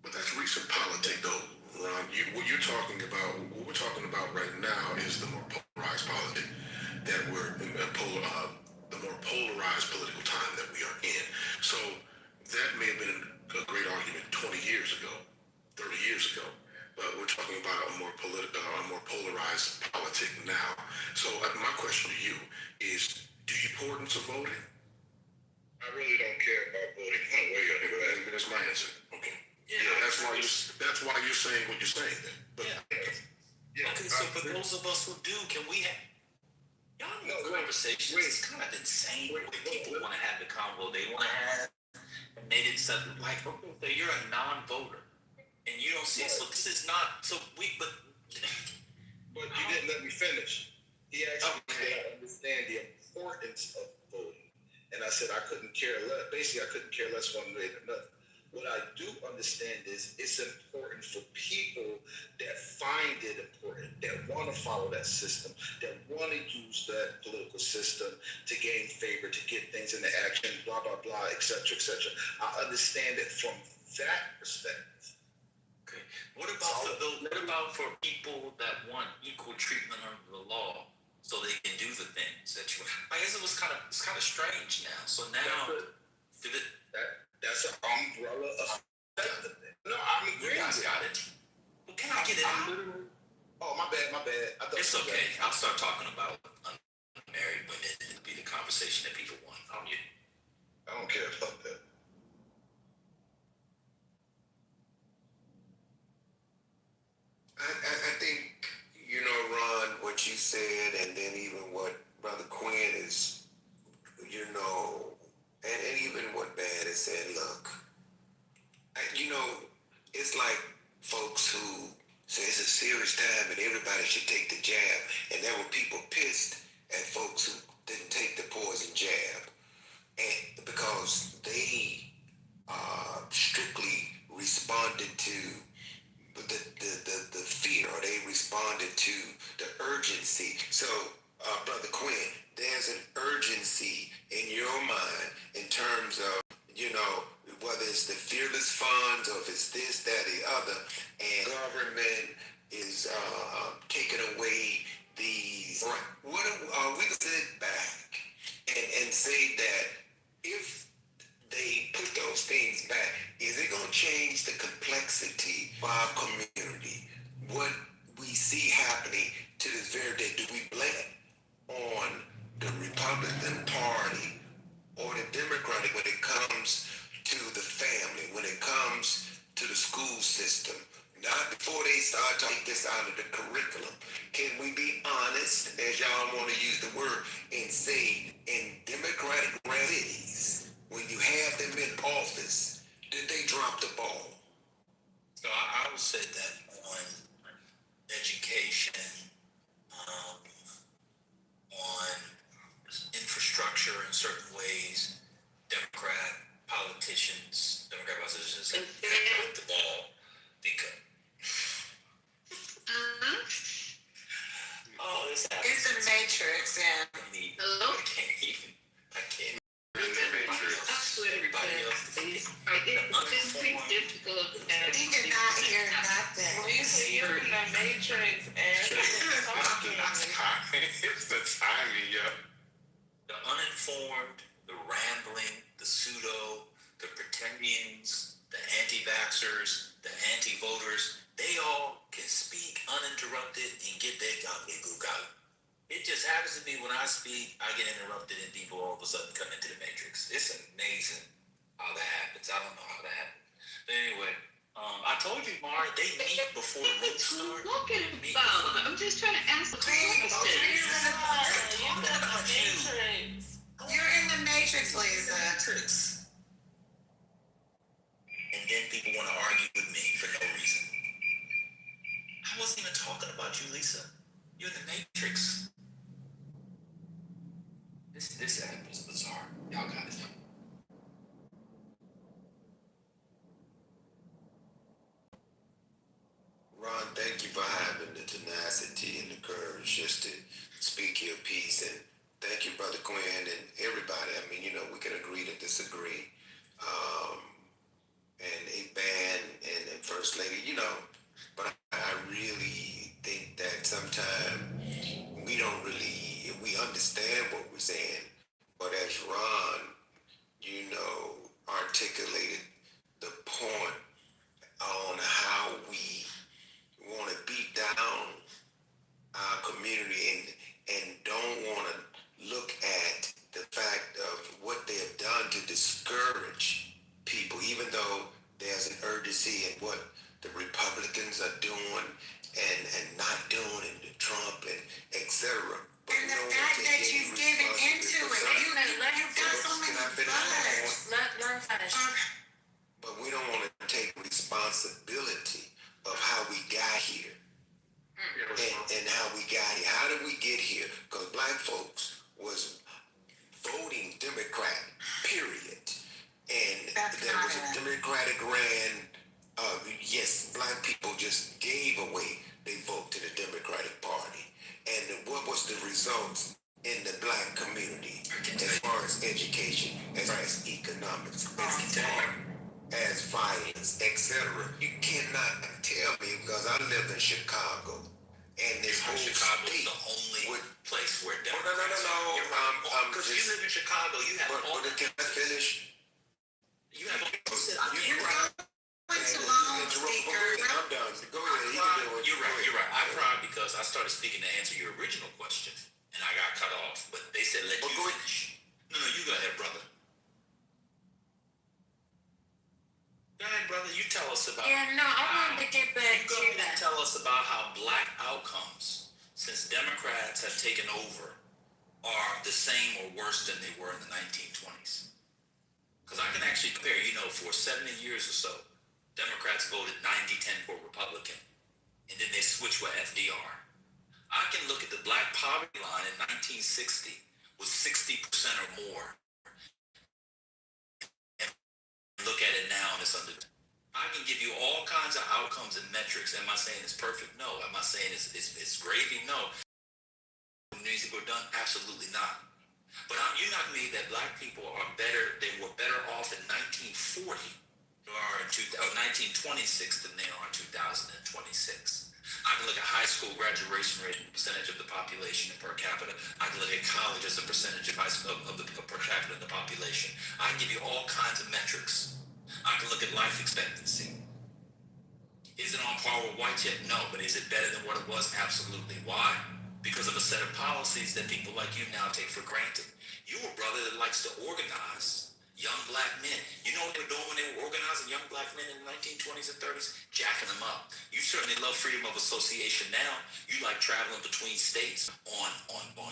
But that's recent politics, though, Ron. What we're talking about right now is the more polarized politics that we're in, the more polarized political time that we are in. So that may have been a great argument 20 years ago, 30 years ago, but we're talking about a more polarized politic now. So my question to you is, do you importance of voting? I really don't care about voting one way or the other. That's my answer. Okay. Yeah, that's why you're saying what you're saying then. But, Okay, so for those of us who do, can we have conversations? It's kind of insane what people want to have the convo they want to have, and they didn't set okay, so you're a non-voter, and you don't see. So this is not. So but you didn't let me finish. He asked me did I understand the importance of voting, and I said I couldn't care less. Basically, I couldn't care less one way or another. What I do understand is it's important for people that find it important, that want to follow that system, that want to use that political system to gain favor, to get things into action, blah, blah, blah, et cetera, et cetera. I understand it from that perspective. Okay. What about for people that want equal treatment under the law so they can do the things that you I guess it's kind of strange now. So now that's an umbrella of no, I'm agreeing. You guys got it. Well, can I get it out? Oh, my bad. It's okay. I'll start talking about unmarried women. It'll be the conversation that people want. I don't care about that. I think, Ron, what you said, and then even what Brother Quinn is, and even what Bad has said, look, it's like folks who say it's a serious time and everybody should take the jab, and there were people pissed at folks who didn't take the poison jab, and because they strictly responded to the fear, or they responded to the urgency. So, Brother Quinn, there's an urgency in your mind in terms of, whether it's the fearless funds or if it's this, that, the other, and government is taking away these. What are we gonna sit back and say that if they put those things back, is it going to change the complexity of our community? What we see happening to this very day, do we blame it on the Republican Party or the Democratic when it comes to the family, when it comes to the school system, Not before they start to take this out of the curriculum. Can we be honest, as y'all want to use the word, and say in Democratic cities, when you have them in office, did they drop the ball? So I would say that on education, on infrastructure in certain ways, Democrat politicians have dropped the ball because. Oh, this happens. It's the Matrix, yeah. Hello? I can't remember. Everybody else is uninformed. He cannot hear nothing. Lisa, you're in the Matrix and talking. It's the timing, yeah. The uninformed, the rambling, the pseudo, the pretendians, the anti-vaxxers, the anti-voters, they all can speak uninterrupted and get their gobbledygook out. It just happens to be when I speak, I get interrupted and people all of a sudden come into the matrix. It's amazing how that happens. I don't know how that happens. But anyway, I told you, Mara, they meet before the room starts. Talking about? I'm just trying to ask a question. You're in the Matrix, Lisa. And then people want to argue with me for no reason. I wasn't even talking about you, Lisa. You're in the Matrix. This app is bizarre. Y'all got it. Ron, thank you for having the tenacity and the courage just to speak your piece. And thank you, Brother Quinn, and everybody. I mean, we can agree to disagree. And a ban and First Lady, but I really think that sometimes we understand what we're saying. But as Ron, articulated the point on how we want to beat down our community and don't want to look at the fact of what they have done to discourage people, even though there's an urgency in what the Republicans are doing and not doing, and the Trump and etc. And the fact that you've given into it, you've got so many bullets. Let him finish. But we don't want to take responsibility of how we got here and how we got here. How did we get here? Because black folks was voting Democrat, period. And there was a Democratic ran. Yes, black people just gave away their vote to the Democratic Party. And what was the results in the black community as far as education, as far as economics, as violence, etc.? You cannot tell me, because I live in Chicago, and this whole Chicago state is the only place where no. Because you live in Chicago, you have all the. Can I finish? You have. I'm done. Go ahead. You're right. I cried because I started speaking to answer your original question, and I got cut off. But they said let you finish. No, you go ahead, brother. Go ahead, brother. You tell us about. Yeah, no, I wanted to get back to that. Tell us about how black outcomes, since Democrats have taken over, are the same or worse than they were in the 1920s. Because I can actually compare. For 70 years or so, Democrats voted 90-10 for Republican, and then they switched with FDR. I can look at the black poverty line in 1960 was 60% or more, and look at it now and it's under. I can give you all kinds of outcomes and metrics. Am I saying it's perfect? No. Am I saying it's gravy? No. Needs to go done? Absolutely not. But you're not me that black people are better. They were better off in 1940 or in 1926 than they are in 2026. I can look at high school graduation rate, percentage of the population per capita. I can look at college as a percentage of the per capita of the population. I can give you all kinds of metrics. I can look at life expectancy. Is it on par with whites yet? No, but is it better than what it was? Absolutely. Why? Because of a set of policies that people like you now take for granted. You're a brother that likes to organize. young black men. You know what they were doing when they were organizing young black men in the 1920s and 30s? Jacking them up. You certainly love freedom of association now. You like traveling between states on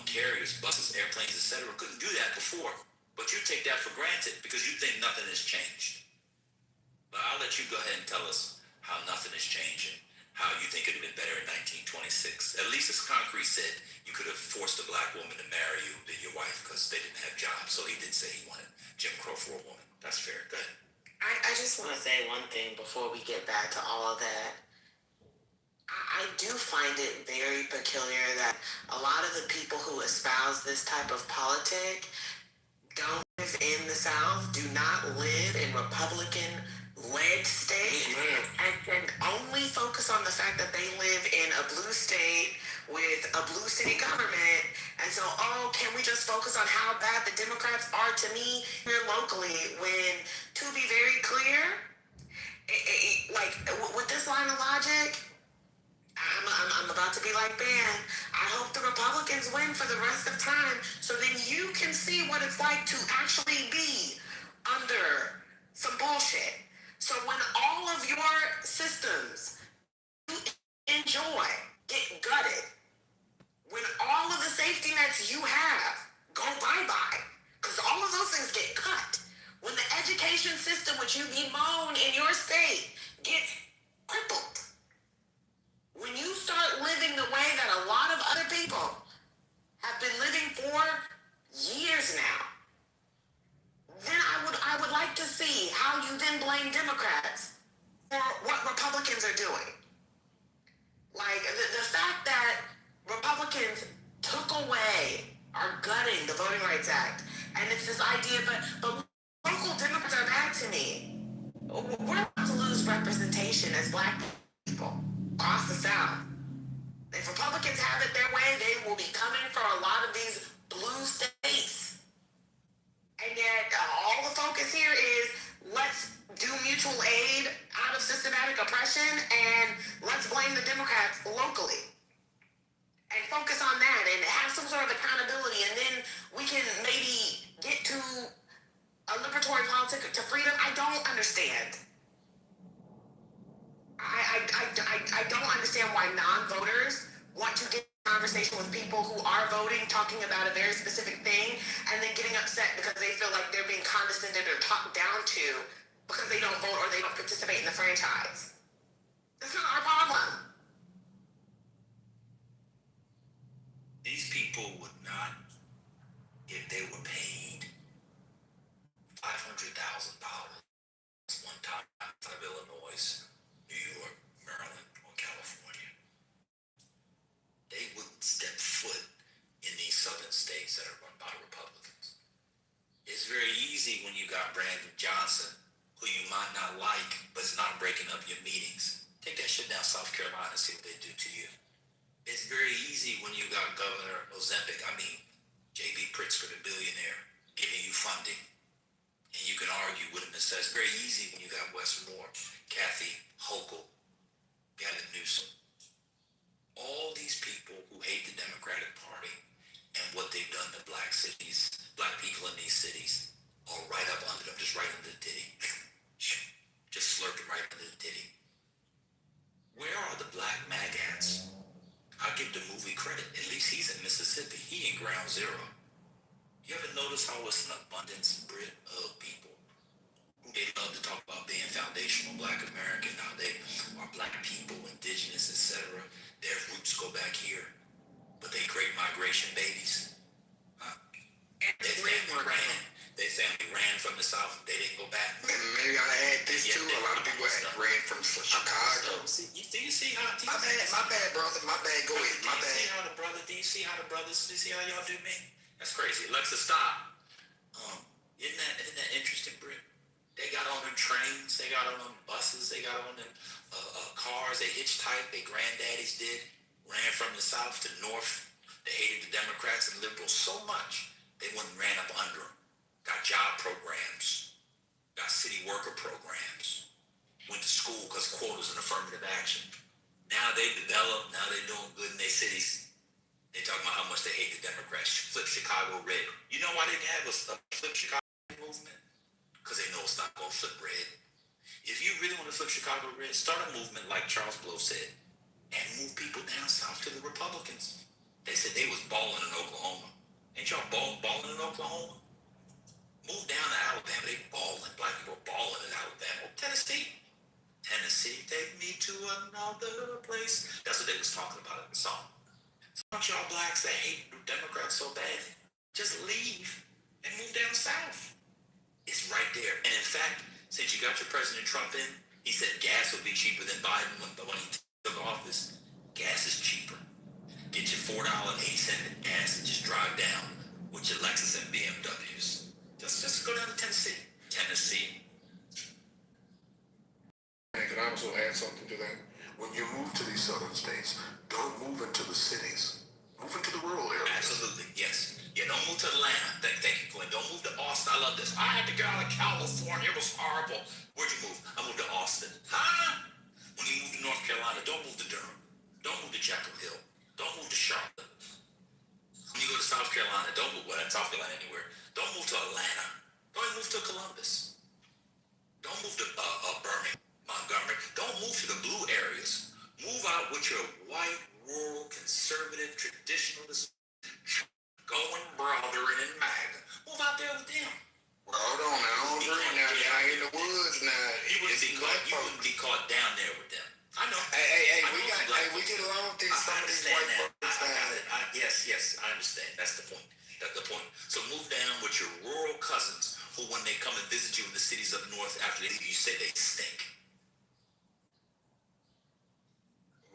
carriers, buses, airplanes, etc. Couldn't do that before. But you take that for granted because you think nothing has changed. But I'll let you go ahead and tell us how nothing is changing. How you think it would have been better in 1926. At least as Concrete said, you could have forced a black woman to marry you, be your wife, because they didn't have jobs. So he did say he wanted Jim Crow for a woman. That's fair. Go ahead. I just want to say one thing before we get back to all of that. I do find it very peculiar that a lot of the people who espouse this type of politic don't live in the South, do not live in Republican-led states, and can only focus on the fact that they live in a blue state with a blue city government. And so, can we just focus on how bad the Democrats are to me here locally when, to be very clear, like, with this line of logic, I'm about to be like Ben. I hope the Republicans win for the rest of time so then you can see what it's like to actually be under some bullshit. So when all of your systems you enjoy get gutted, when all of the safety nets you have go bye-bye, because all of those things get cut, when the education system which you bemoan in your state gets crippled, when you start living the way that a lot of other people have been living for years now, then I would like to see how you then blame Democrats for what Republicans are doing. Like the fact that Republicans took away, are gutting the Voting Rights Act, and it's this idea, but local Democrats are bad to me. We're about to lose representation as black people across the South. If Republicans have it their way, they will be coming for a lot of these blue states. And yet, all the focus here is let's do mutual aid out of systematic oppression and let's blame the Democrats locally. And focus on that and have some sort of accountability, and then we can maybe get to a liberatory politic to freedom. I don't understand. I don't understand why non-voters want to get a conversation with people who are voting, talking about a very specific thing, and then getting upset because they feel like they're being condescended or talked down to because they don't vote or they don't participate in the franchise. That's not our problem. These people would not, if they were paid $500,000 one time out of Illinois, New York, Maryland, or California, they wouldn't step foot in these southern states that are run by Republicans. It's very easy when you got Brandon Johnson, who you might not like, but it's not breaking up your meetings. Take that shit down South Carolina and see what they do to you. It's very easy when you got Governor J.B. Pritzker, the billionaire, giving you funding. And you can argue with him and say it's very easy when you got Wes Moore, Kathy Hochul, Gavin Newsom. All these people who hate the Democratic Party and what they've done to black cities, black people in these cities, are right up under them, just right under the titty. Just slurping right under the titty. Where are the black MAGAs? I'll give the movie credit. At least he's in Mississippi. He in Ground Zero. You ever notice how it's an abundance, Brit, of people who they love to talk about being foundational black American, how they are black people, indigenous, etc. Their roots go back here. But they great migration babies. Their family ran from the South. They didn't go back. Maybe I add this too. A lot of people ran from Chicago. Do you see how? My bad, brother. My bad. Go ahead. My bad. Do you see how y'all do me? That's crazy. Alexa, stop. Isn't that interesting, Britt? They got on them trains. They got on them buses. They got on them cars. They hitchhiked. Their granddaddies did. Ran from the South to North. They hated the Democrats and liberals so much they went and ran up under them. Got job programs. Got city worker programs. Went to school because quotas and affirmative action. Now they developed. Now they're doing good in their cities. They talking about how much they hate the Democrats. Flip Chicago red. You know why they didn't have a Flip Chicago movement? because they know it's not going to flip red. If you really want to flip Chicago red, start a movement like Charles Blow said and move people down south to the Republicans. They said they was balling in Oklahoma. Ain't y'all balling in Oklahoma? Move down to Alabama. They balling. Black people balling in Alabama. Tennessee. Tennessee, take me to another place. That's what they was talking about in the song. So aren't y'all blacks that hate Democrats so bad? Just leave and move down south. It's right there. And in fact, since you got your President Trump in, he said gas will be cheaper than Biden when he took office. Gas is cheaper. Get your $4.80 gas and just drive down with your Lexus and BMWs. Just go down to Tennessee. Tennessee. And can I also add something to that? When you move to these southern states, don't move into the cities. Move into the rural areas. Absolutely, yes. Yeah, don't move to Atlanta. Thank you, Glenn. Don't move to Austin. I love this. I had to get out of California. It was horrible. Where'd you move? I moved to Austin. Huh? When you move to North Carolina, don't move to Durham. Don't move to Chapel Hill. Don't move to Charlotte. When you go to South Carolina, don't move. Well, South Carolina anywhere. Don't move to Atlanta. Don't even move to Columbus. Don't move to Birmingham, Montgomery. Don't move to the blue areas. Move out with your white, rural, conservative, traditionalist, going brethren in MAGA. Move out there with them. Well, hold on, I don't agree now. Y'all in the woods now. You wouldn't be caught down there with them. I know. Hey, we get along with some of these white folks. Yes, I understand. That's the point. That's the point. So move down with your rural cousins who, when they come and visit you in the cities up north, after they leave, you say they stink.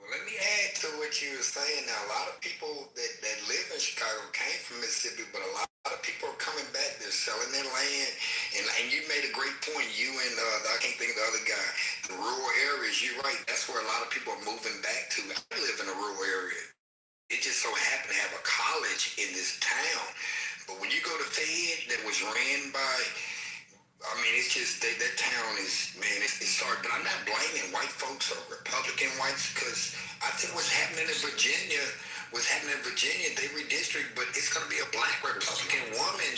Well, let me add to what you were saying. Now, a lot of people that live in Chicago came from Mississippi, but a lot of people are coming back. They're selling their land, and you made a great point. You and I can't think of the other guy. The rural areas. You're right. That's where a lot of people are moving back to. I live in a rural area. It just so happened to have a college in this town. But when you go to Fayette, that was ran by, I mean, it's just, that town is, man, it's hard. But I'm not blaming white folks or Republican whites, because I think what's happening in Virginia, they redistrict, but it's going to be a black Republican woman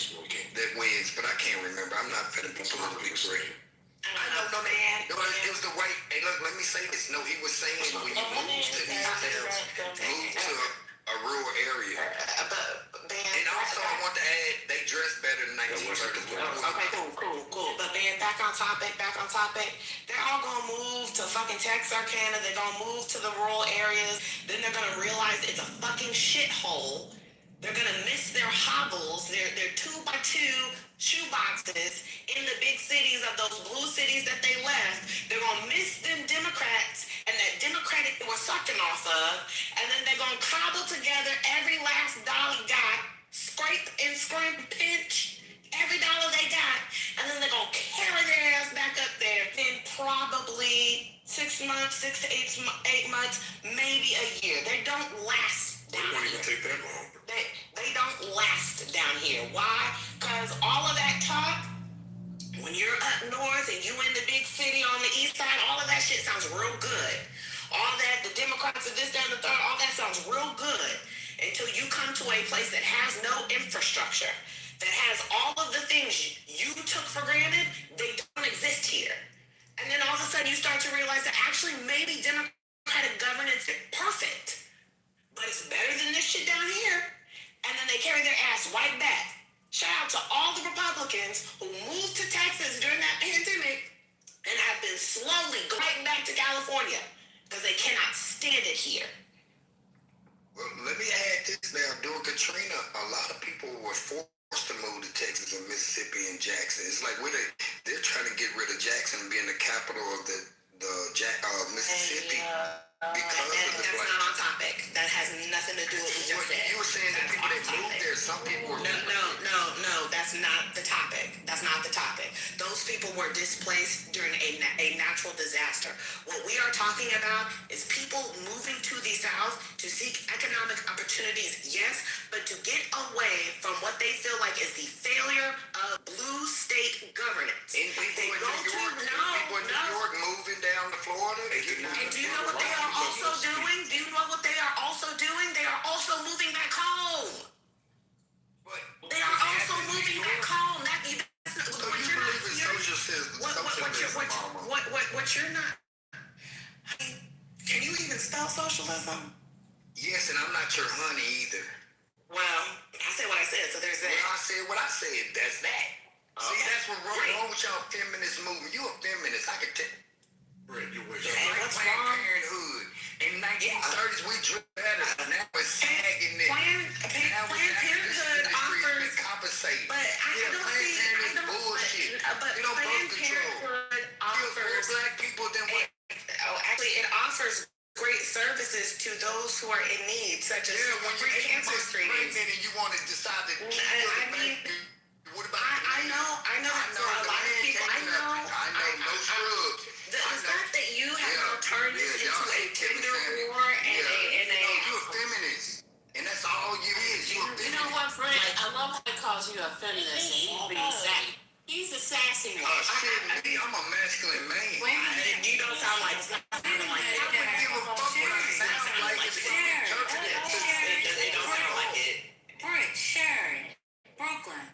that wins. But I can't remember. I'm not going to be politically correct. I know, man. No, it was the white. Hey, look, let me say this. No, he was saying when you move to these towns, move to a rural area. And also, I want to add, they dress better than 1934. Okay, cool. But Ben, back on topic. They're all gonna move to fucking Texarkana. They're gonna move to the rural areas. Then they're gonna realize it's a fucking shithole. They're gonna miss their hovels, their 2x2 shoeboxes in the big cities of those blue cities that they left. They're gonna miss them Democrats and that Democratic they were sucking off of, and then they're gonna cobble together every last dollar got, scrape and scrimp, pinch every dollar they got, and then they're gonna carry their ass back up there in probably 6 months, 6 to 8 months, maybe a year. They don't last down here. It won't even take that long. They don't last down here. Why? Because all of that talk, when you're up north and you in the big city on the east side, all of that shit sounds real good. All that, the Democrats and this, that, and the third, all that sounds real good until you come to a place that has no infrastructure, that has all of the things you took for granted, they don't exist here. And then all of a sudden you start to realize that actually maybe Democratic governance is perfect, but it's better than this shit down here. And then they carry their ass right back. Shout out to all the Republicans who moved to Texas during that pandemic and have been slowly going back to California because they cannot stand it here. Well, let me add this now. During Katrina, a lot of people were forced to move to Texas and Mississippi and Jackson. It's like they're trying to get rid of Jackson being the capital of the Mississippi. Because of the that's not on topic. That has nothing to do with what you said. You were saying that people that moved there, some people were... No, that's not the topic. That's not the topic. Those people were displaced during a natural disaster. What we are talking about is people moving to the South to seek economic opportunities, yes, but to get away from what they feel like is the failure of blue state governance. And people in New York moving down to Florida. And do you know what they are also doing? Do you know what they are also doing? They are also moving back home. They are also moving back home. What you're not hearing it spell socialism? Yes, and I'm not your honey either. Well, I said what I said, so there's that. Well, I said what I said. That's that. See, that's what wrong with y'all feminist movement. You a feminist. I can tell. Brett, you wish. What's Planned wrong? Parenthood. In 1930s, we drew better. Now it's sagging it. Planned Parenthood offers, compensated. but I don't see. I don't. Bullshit. But You don't Planned birth control. Parenthood More offers. black people than what? Actually, it offers great services to those who are in need, such as When free you're cancer screenings. pregnant and you want to decide to kill I the mean, baby, what about I know. For a lot of people, I know. no scrubs. The fact that you have now turned this into a gender war and a you're a feminist, and that's all you is. You're a feminist. You know what, Fred? I love how he calls you a feminist and he's being sassy. He's a sassy one. Shit, I'm a masculine man. Wait a minute. You don't sound like I wouldn't give a fuck what I sound like if I'm interpreting that. It don't sound like it. Britt, Sharon, Brooklyn.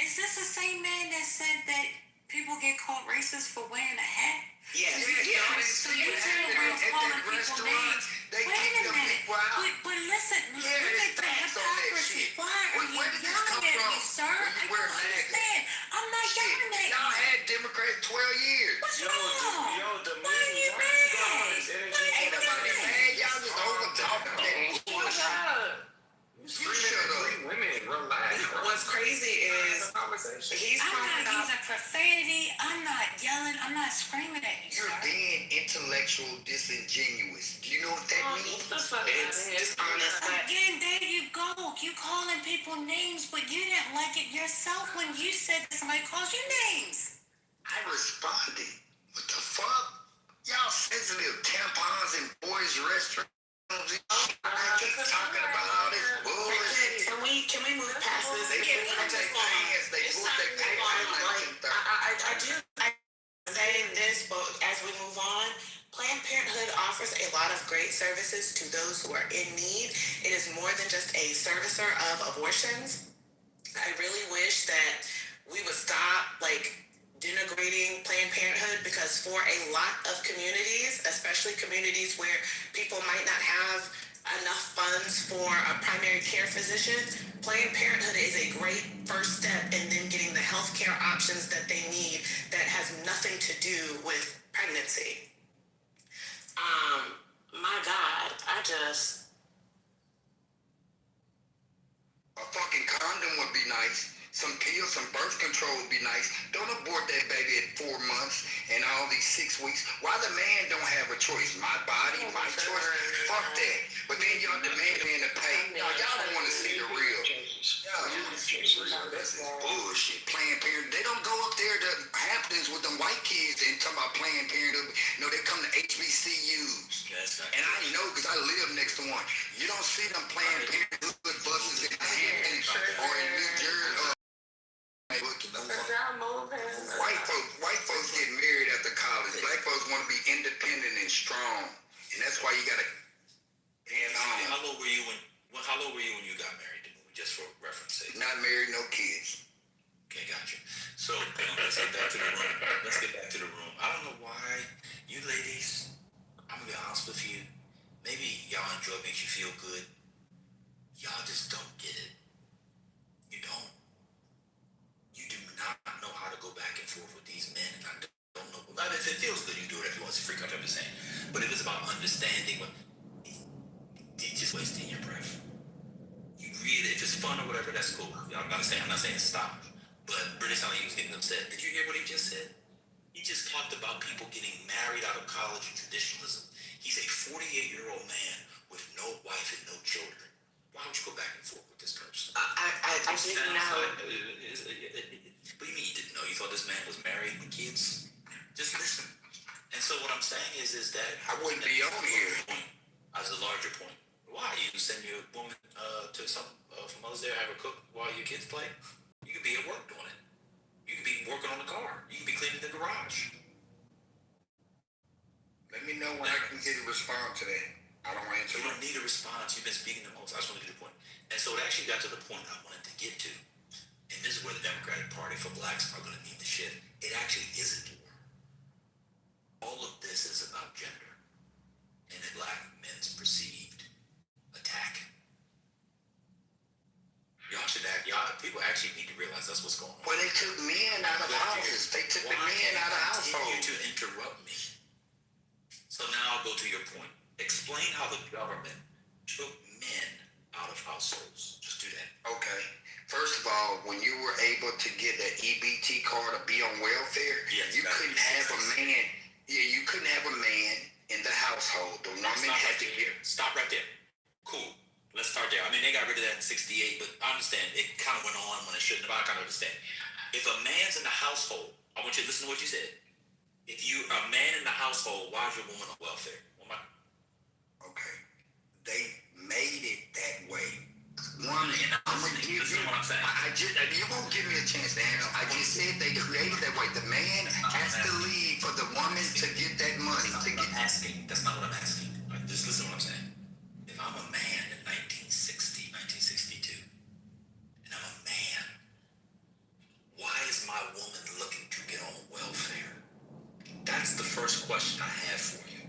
Is this the same man that said that people get called racist for wearing a hat? Yes. So you tell girls calling people names. They Wait kick a them minute. people out. But listen, look at the facts on that hypocrisy. shit. Why are you Where did this come yelling at from? me, sir? When I you wear don't MAGA? understand. I'm not yelling at Y'all you. had Democrats 12 years. What's wrong? Why are you mad? Ain't nobody mad. Y'all just over talking that. You shut up. Women, relax. What's crazy is he's I'm talking not about. using profanity. I'm not yelling. I'm not screaming at you, You're sir. being intellectual disingenuous. Do you know what that means? It's dishonest. Again, there you go. You calling people names, but you didn't like it yourself when you said that somebody calls you names. I responded. What the fuck? Y'all sensitive tampons in boys' restrooms. I keep talking about all this bullshit. Can we move past this? They pull their pants. They pull their pants. I do say this, but as we move on, Planned Parenthood offers a lot of great services to those who are in need. It is more than just a servicer of abortions. I really wish that we would stop denigrating Planned Parenthood, because for a lot of communities, especially communities where people might not have enough funds for a primary care physician, Planned Parenthood is a great first step in them getting the health care options that they need that has nothing to do with pregnancy. My God, A fucking condom would be nice. Some pills, some birth control would be nice. Don't abort that baby at 4 months and all these 6 weeks. Why the man don't have a choice? My body, my choice. Fuck that. But then y'all demand man to pay. Y'all don't want to see the real. This is bullshit. Planned Parenthood. They don't go up there to Hamptons with them white kids and talk about Planned Parenthood. No, they come to HBCUs. And I know because I live next to one. You don't see them Planned Parenthood buses in Hamptons or in New Jersey. White folks get married after college. Black folks want to be independent and strong, and that's why you gotta. How old were you when you got married? Just for reference sake. Not married, no kids. Okay, gotcha. So let's get back to the room. I don't know why you ladies. I'm gonna be honest with you. Maybe y'all enjoy makes you feel good. Y'all just don't get it. You don't. You do not know how to go back and forth with these men, and I don't know. I mean, if it feels good, you do it if you want to freak out. I'm just saying. But if it's about understanding, you're just wasting your breath. You really, if it's fun or whatever, that's cool. I'm not saying stop. But British sounded like he was getting upset. Did you hear what he just said? He just talked about people getting married out of college and traditionalism. He's a 48-year-old man with no wife and no children. Why would you go back and forth with this person? I didn't know. What do you mean you didn't know? You thought this man was married with kids? Just listen. And so what I'm saying is that I wouldn't be on here. As a larger point. Why? You send your woman to some from Mother's Day, have her cook while your kids play? You could be at work doing it. You could be working on the car. You could be cleaning the garage. Let me know when I can get a response to that. I don't want to. You don't need a response. You've been speaking the most. I just want to get to the point. And so it actually got to the point I wanted to get to. And this is where the Democratic Party for blacks are going to need to shift. It actually isn't war. All of this is about gender. And the black People actually need to realize that's what's going on. Well, they took men out of houses. They took the men out of households. Why continue to interrupt me? So now I'll go to your point. Explain how the government took men out of households. Just do that. Okay. First of all, when you were able to get an EBT card or be on welfare, you couldn't have a man. Yeah, you couldn't have a man in the household. The woman had to get. Stop right there. Cool. Let's start there. I mean, they got rid of that in '68, but I understand it kind of went on when it shouldn't have. I kind of understand. If a man's in the household, I want you to listen to what you said. If you are a man in the household, why is your woman on welfare? Okay. They made it that way. Woman, I'm gonna give you. You won't give me a chance to answer. I just said they created that way. The man has to leave for the woman to get that money. Asking. That's not what I'm asking. Just listen to what I'm saying. If I'm a man in 1960, 1962, and I'm a man, why is my woman looking to get on welfare? That's the first question I have for you.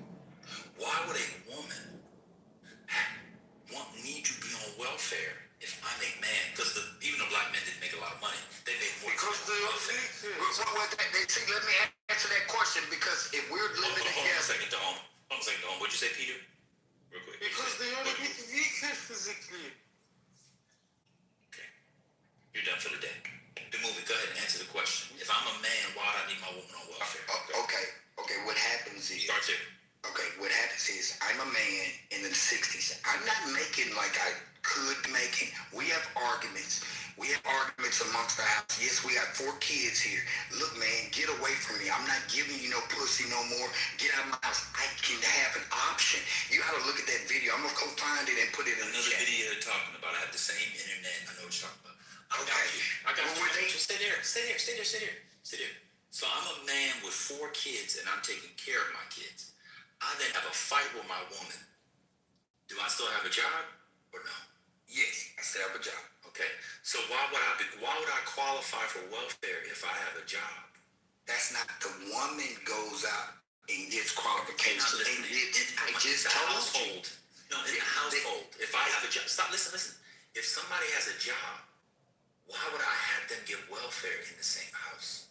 Why would a woman need to be on welfare if I'm a man? Because even though black men didn't make a lot of money, they made more. Because let me answer that question. Because if we're living together. Hold on a second, Dom. What'd you say, Peter? Real quick. Because they are a bit weaker physically. Okay. You're done for the day. The movie. Go ahead and answer the question. If I'm a man, why do I need my woman on welfare? Okay. What happens is. Start there. Okay, what happens is I'm a man in the 60s. I'm not making like I could be making. We have arguments. We have arguments amongst the house. Yes, we have 4 kids here. Look, man, get away from me. I'm not giving you no pussy no more. Get out of my house. I can have an option. You gotta look at that video. I'm gonna go find it and put it in the chat. Another video they're talking about. I have the same internet. I know what you're talking about. I got you. Stay there. So I'm a man with 4 kids and I'm taking care of my kids. I then have a fight with my woman. Do I still have a job or no? Yes, I still have a job. Okay. So why would I qualify for welfare if I have a job? That's not the woman goes out and gets qualifications. I just told you. No, in the household. If I have a job, listen. If somebody has a job, why would I have them get welfare in the same house?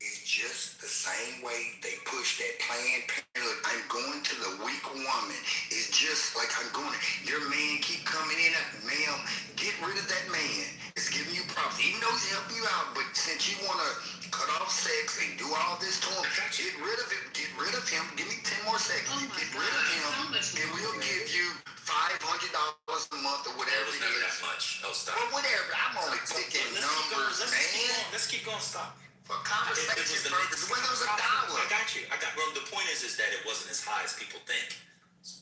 It's just the same way they push that Planned Parenthood. I'm going to the weak woman. It's just like I'm going. Your man keep coming in. Ma'am, get rid of that man. It's giving you problems. Even though he's helping you out, but since you want to cut off sex and do all this to him, get rid of him. Get rid of him. Give me 10 more seconds. Get rid of him, and we'll give you $500 a month or whatever. It was never that much. Oh, stop. Well, whatever. I'm only picking numbers, man. Let's keep going. Stop. For conversation purposes, when there was $1. I got you. Bro, the point is that it wasn't as high as people think,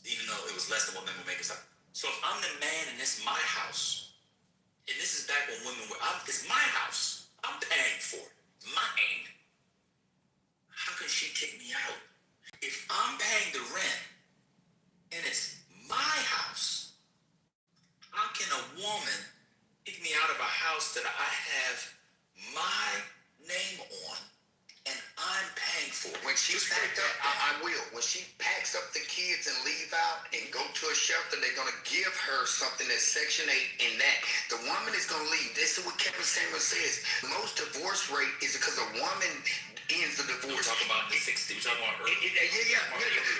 even though it was less than what men were making. So if I'm the man and it's my house, and this is back when women were, it's my house. I'm paying for it. Mine. How can she kick me out? If I'm paying the rent and it's my house, how can a woman kick me out of a house that I have my name on and I'm paying for? When she packed up, I will. When she packs up the kids and leave out and go to a shelter, they're gonna give her something that's Section 8 in that. The woman is gonna leave. This is what Kevin Samuel says. Most divorce rate is because a woman ends the divorce. We're talking about the 60s. We're talking about early. Yeah.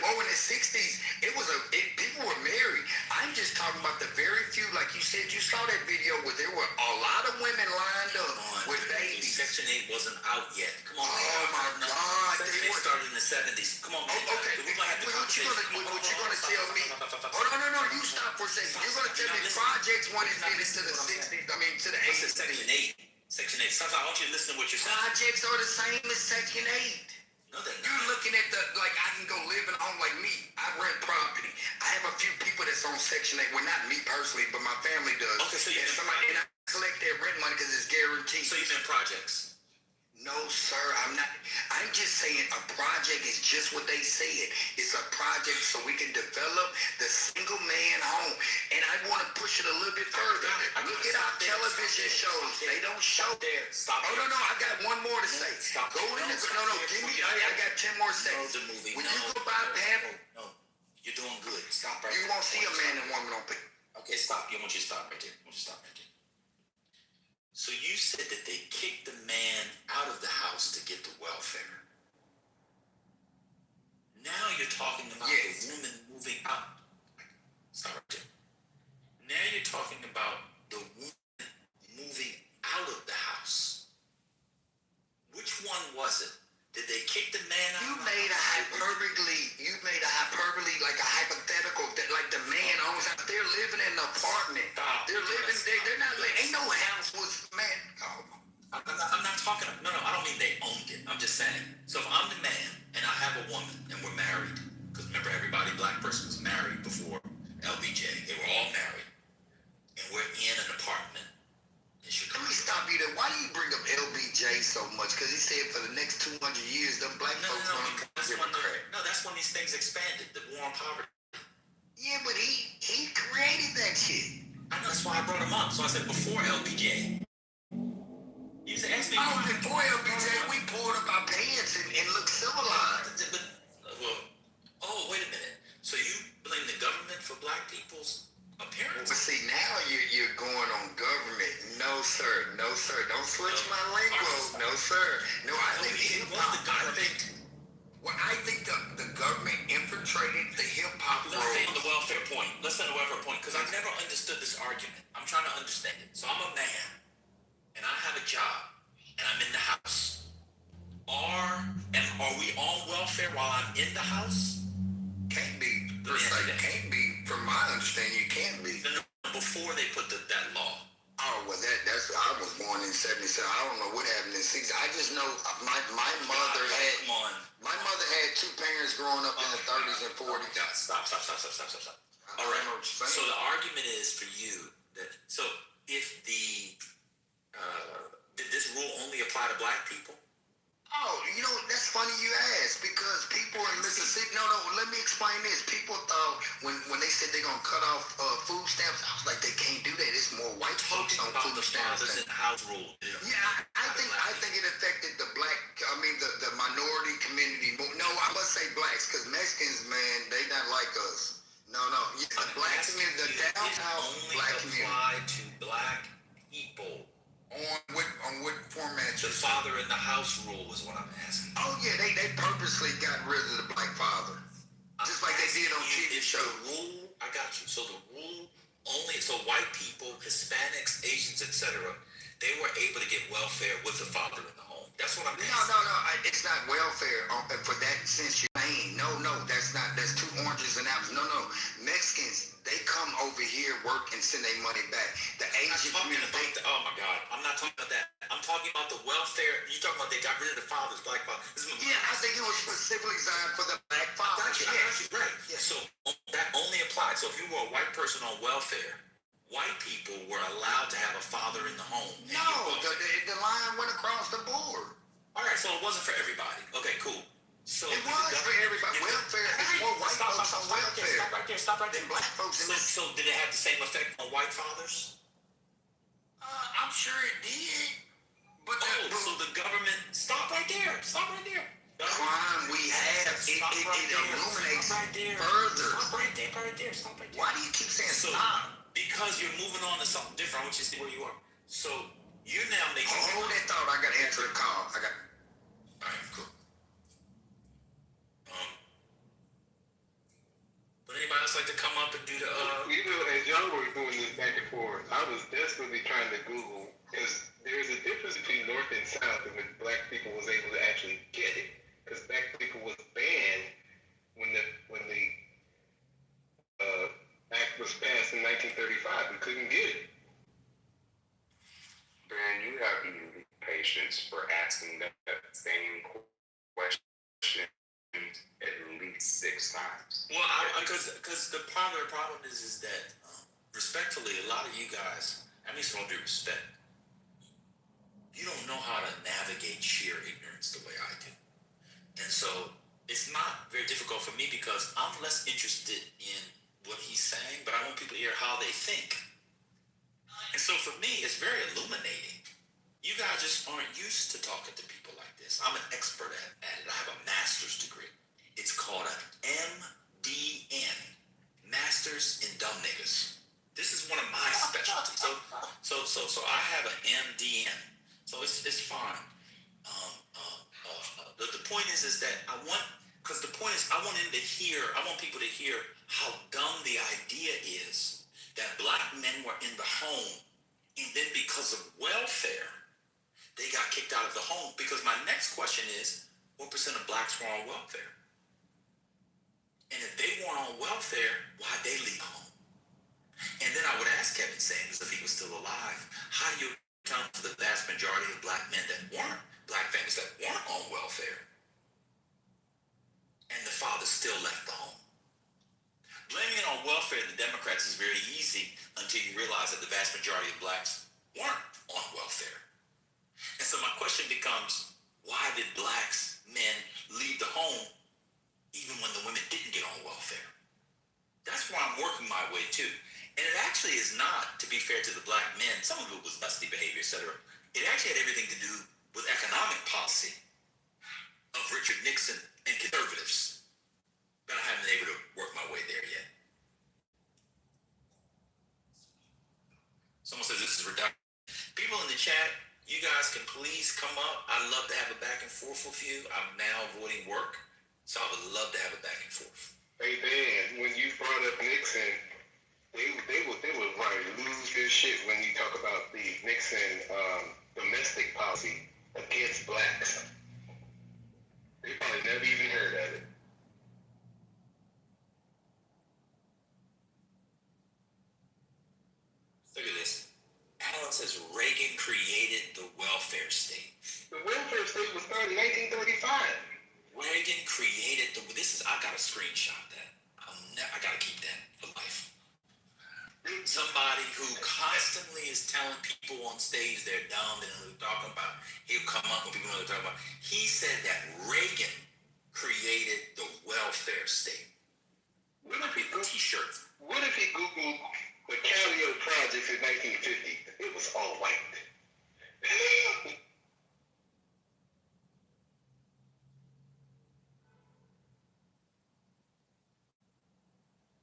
Oh, in the 60s, people were married. I'm just talking about the very few, like you said, you saw that video where there were a lot of women lined up with babies. Section 8 wasn't out yet. Come on, man. Oh my God. Section 8 started in the 70s. Come on, man. Okay. What you gonna tell me? Oh, no, you stop for a second. You're gonna tell me projects wanted to get into the 60s, to the 80s. Section 8. Section 8. Sometimes I want you to listen to what you're saying. Projects are the same as Section 8. No, they're not. You're looking at I can go live in a home like me. I rent property. I have a few people that's on Section 8. Well, not me personally, but my family does. Okay, so and I collect their rent money because it's guaranteed. So you've been projects? No, sir, I'm not. I'm just saying a project is just what they said. It's a project so we can develop the single man home. And I want to push it a little bit further. Look at our television shows. They don't show there. Oh, no, I got one more to say. Go in the, give me, I got 10 more seconds. When you go by Pamela. No, you're doing good. Stop right there. You won't see a man and woman on picture. Okay, stop. I want you to stop right there. So So you said that they kicked the man out of the house to get the welfare. Now you're talking about the woman moving out. Stop right there. Now you're talking about the woman moving out of the house. Which one was it? Did they kick the man out? You made a hyperbole, like a hypothetical, that like the man owns out. They're living in an apartment. They're living, they're not living, ain't no house was, man. Oh. I'm not talking, no, I don't mean they owned it. I'm just saying. So if I'm the man and I have a woman and we're married, because remember everybody, black person was married before LBJ. They were all married. And we're in an apartment. Let me stop you there. Why do you bring up LBJ so much? Because he said for the next 200 years, them black folks want to give a crap. No, that's when these things expanded, the war on poverty. Yeah, but he created that shit. I know, that's why I brought him up. So I said before LBJ. You used to ask me. Oh, before LBJ, we pulled up our pants and looked civilized. Wait a minute. So you blame the government for black people's appearance? But see, now you're going on government. No, sir. No, sir. Don't switch my lingo. No, sir. No, I think hip-hop, I think the government infiltrated the hip-hop world. Let's stay on the welfare point. Because I've never understood this argument. I'm trying to understand it. So I'm a man, and I have a job, and I'm in the house. Are we on welfare while I'm in the house? Can't be. Can't be. From my understanding, you can't be. Before they put that law. Oh, well, that's. I was born in '77. I don't know what happened in '60s. I just know my mother had. My mother had two parents growing up in the 30s and 40s. Oh God, stop. All right. So the argument is for you that if did this rule only apply to black people? Oh, that's funny you asked, because people in Mississippi, no, let me explain this. People thought when they said they're going to cut off food stamps, I was like, they can't do that. It's more white folks on food stamps. The house rule. Yeah, I think it affected the the minority community. No, I must say blacks, because Mexicans, man, they not like us. No. Yeah, the black community, the downtown black community. Apply to black people. On what format? The father in the house rule is what I'm asking. Oh yeah, they purposely got rid of the black father, just like they did on TV shows. Rule, I got you. So the rule only, white people, Hispanics, Asians, etc., they were able to get welfare with the father in the home. That's what I'm asking. No, it's not welfare for that sense you're saying. No, that's not. That's two oranges and apples. No, Mexicans, they come over here, work, and send their money back. The Asian community. Oh my God, I'm not talking about that. I'm talking about the welfare. You're talking about they got rid of the fathers, black father. Yeah, I think it was specifically designed for the black father. I got you, right. Yeah. So that only applied. So if you were a white person on welfare, white people were allowed to have a father in the home. No, the line went across the board. All right, so it wasn't for everybody. Okay, cool. So it was for everybody. Welfare is more white folks on welfare. Stop right there. Than black folks. So did it have the same effect on white fathers? I'm sure it did. But so the government. Stop right there. Crime we have, it illuminates further. Stop right there. Why do you keep saying stop? Because you're moving on to something different. I want you to see where you are. So you're now making. Hold that thought. I got to answer the call. All right, cool. Would anybody else like to come up and do the? As y'all were doing this back and forth, I was desperately trying to Google, because there's a difference between North and South, and when black people was able to actually get it, because black people was banned when the act was passed in 1935. We couldn't get it. Ben, you have unique patience for asking that same question at least 6 times. Well, because the problem is that respectfully, a lot of you guys, I mean, so don't be respect. You don't know how to navigate sheer ignorance the way I do, and so it's not very difficult for me because I'm less interested in what he's saying, but I want people to hear how they think. And so for me, it's very illuminating. You guys just aren't used to talking to people like this. I'm an expert at it. I have a master's degree. It's called an MDN, Masters in Dumb Niggas. This is one of my specialties. So I have an MDN. So it's fine. The point is that because the point is I want people to hear how dumb the idea is that black men were in the home, and then because of welfare, they got kicked out of the home. Because my next question is, what % of blacks were on welfare? And if they weren't on welfare, why'd they leave home? And then I would ask Kevin Samuels if he was still alive, how do you account for the vast majority of black men that weren't, black families that weren't on welfare? And the father still left the home. Blaming it on welfare of the Democrats is very easy until you realize that the vast majority of blacks weren't on welfare. And so my question becomes, why did blacks, men, leave the home even when the women didn't get on welfare? That's where I'm working my way to. And it actually is not, to be fair to the black men, some of it was lusty behavior, etc. It actually had everything to do with economic policy of Richard Nixon and conservatives. But I haven't been able to work my way there yet. Someone says this is reductive. People in the chat, you guys can please come up. I'd love to have a back and forth with you. I'm now avoiding work, so I would love to have a back and forth. Hey Dan, when you brought up Nixon, they would probably lose their shit when you talk about the Nixon domestic policy against blacks. They probably never even heard of it. Look at this. Alan says Reagan created the welfare state. The welfare state was started in 1935. Reagan created I gotta screenshot that. I gotta keep that for life. Somebody who constantly is telling people on stage they're dumb, they know what they're talking about. He'll come up when people know what they're talking about. He said that Reagan created the welfare state. What if he T-shirts. What if he Googled the Calio projects in 1950? It was all white.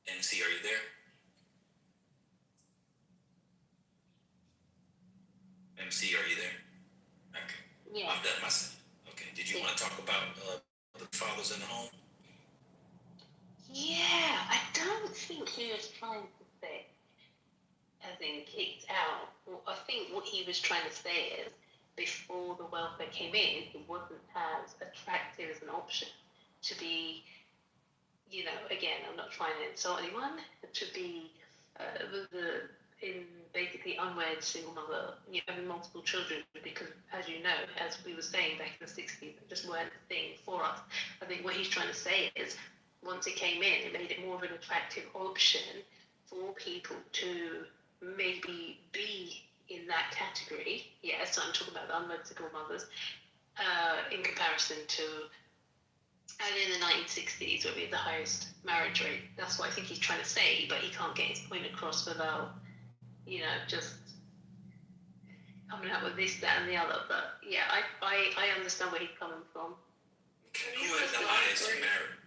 MC, are you there? MC, are you there? Okay. Yeah. I'm done myself. Okay. Did you want to talk about the fathers in the home? Yeah, I don't think he was trying to say, as in kicked out. I think what he was trying to say is, before the welfare came in, it wasn't as attractive as an option to be, again, I'm not trying to insult anyone, to be in basically unwed single mother, having multiple children, because as you know, as we were saying back in the 60s, it just weren't a thing for us. I think what he's trying to say is, once it came in, it made it more of an attractive option for people to maybe be in that category. Yeah, so I'm talking about the unwed single mothers, in comparison to early in the 1960s, where we had the highest marriage rate. That's what I think he's trying to say, but he can't get his point across without, just coming up with this, that, and the other. But yeah, I understand where he's coming from. Who had the highest marriage?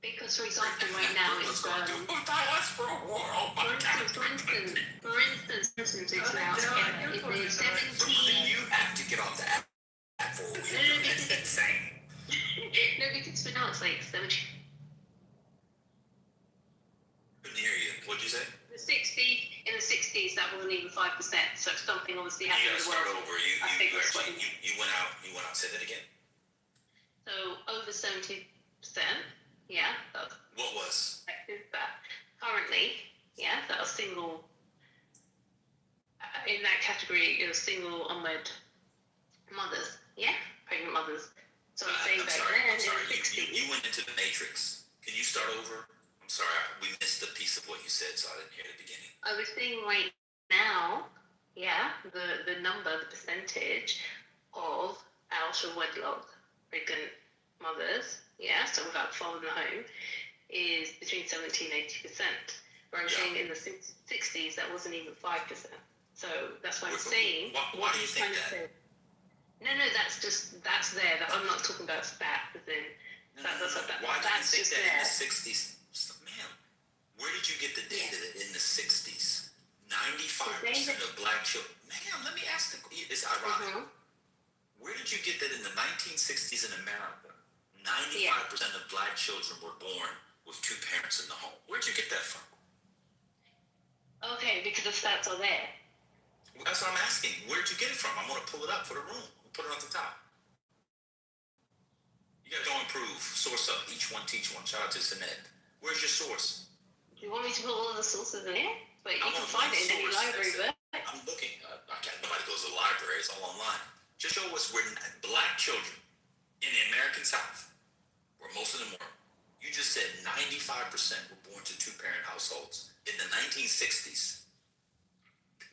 Because, for example, right now it's for instance, it's now it's 17. You have to get off the app for a week. It's insane. No, because for now it's like 17. Couldn't hear you. What'd you say? In the 60s, that wasn't even 5%. So something obviously happened. You gotta start over. You went out. Say that again. So over 70%. Yeah. What was? That currently, that was single. In that category, it was single unwed mothers. Yeah, pregnant mothers. So I'm saying back then, in the 60s. You went into the matrix. Can you start over? I'm sorry, we missed a piece of what you said, so I didn't hear the beginning. I was saying right now, the number, the percentage of out of wedlock pregnant mothers, so without father in the home, is between 70 and 80%. Where I'm saying in the 60s, that wasn't even 5%. So that's what I'm saying. Why do you think that? No, that's there. I'm not talking about stat, but then Why do you think that in the 60s? Ma'am, where did you get the data that in the 60s children. Ma'am, let me ask it's ironic. Where did you get that in the 1960s in America, 95% of black children were born with two parents in the home? Where'd you get that from? Okay, because the stats are there. That's what I'm asking. Where'd you get it from? I'm going to pull it up for the room. Put it on the top. You got to go improve. Source up. Each one, teach one. Shout out to Sinead. Where's your source? Do you want me to put all the sources in here? But you can find it in any library book. I'm looking. Nobody goes to the library. It's all online. Just show us where black children in the American South, where most of them were. You just said 95% were born to two-parent households in the 1960s.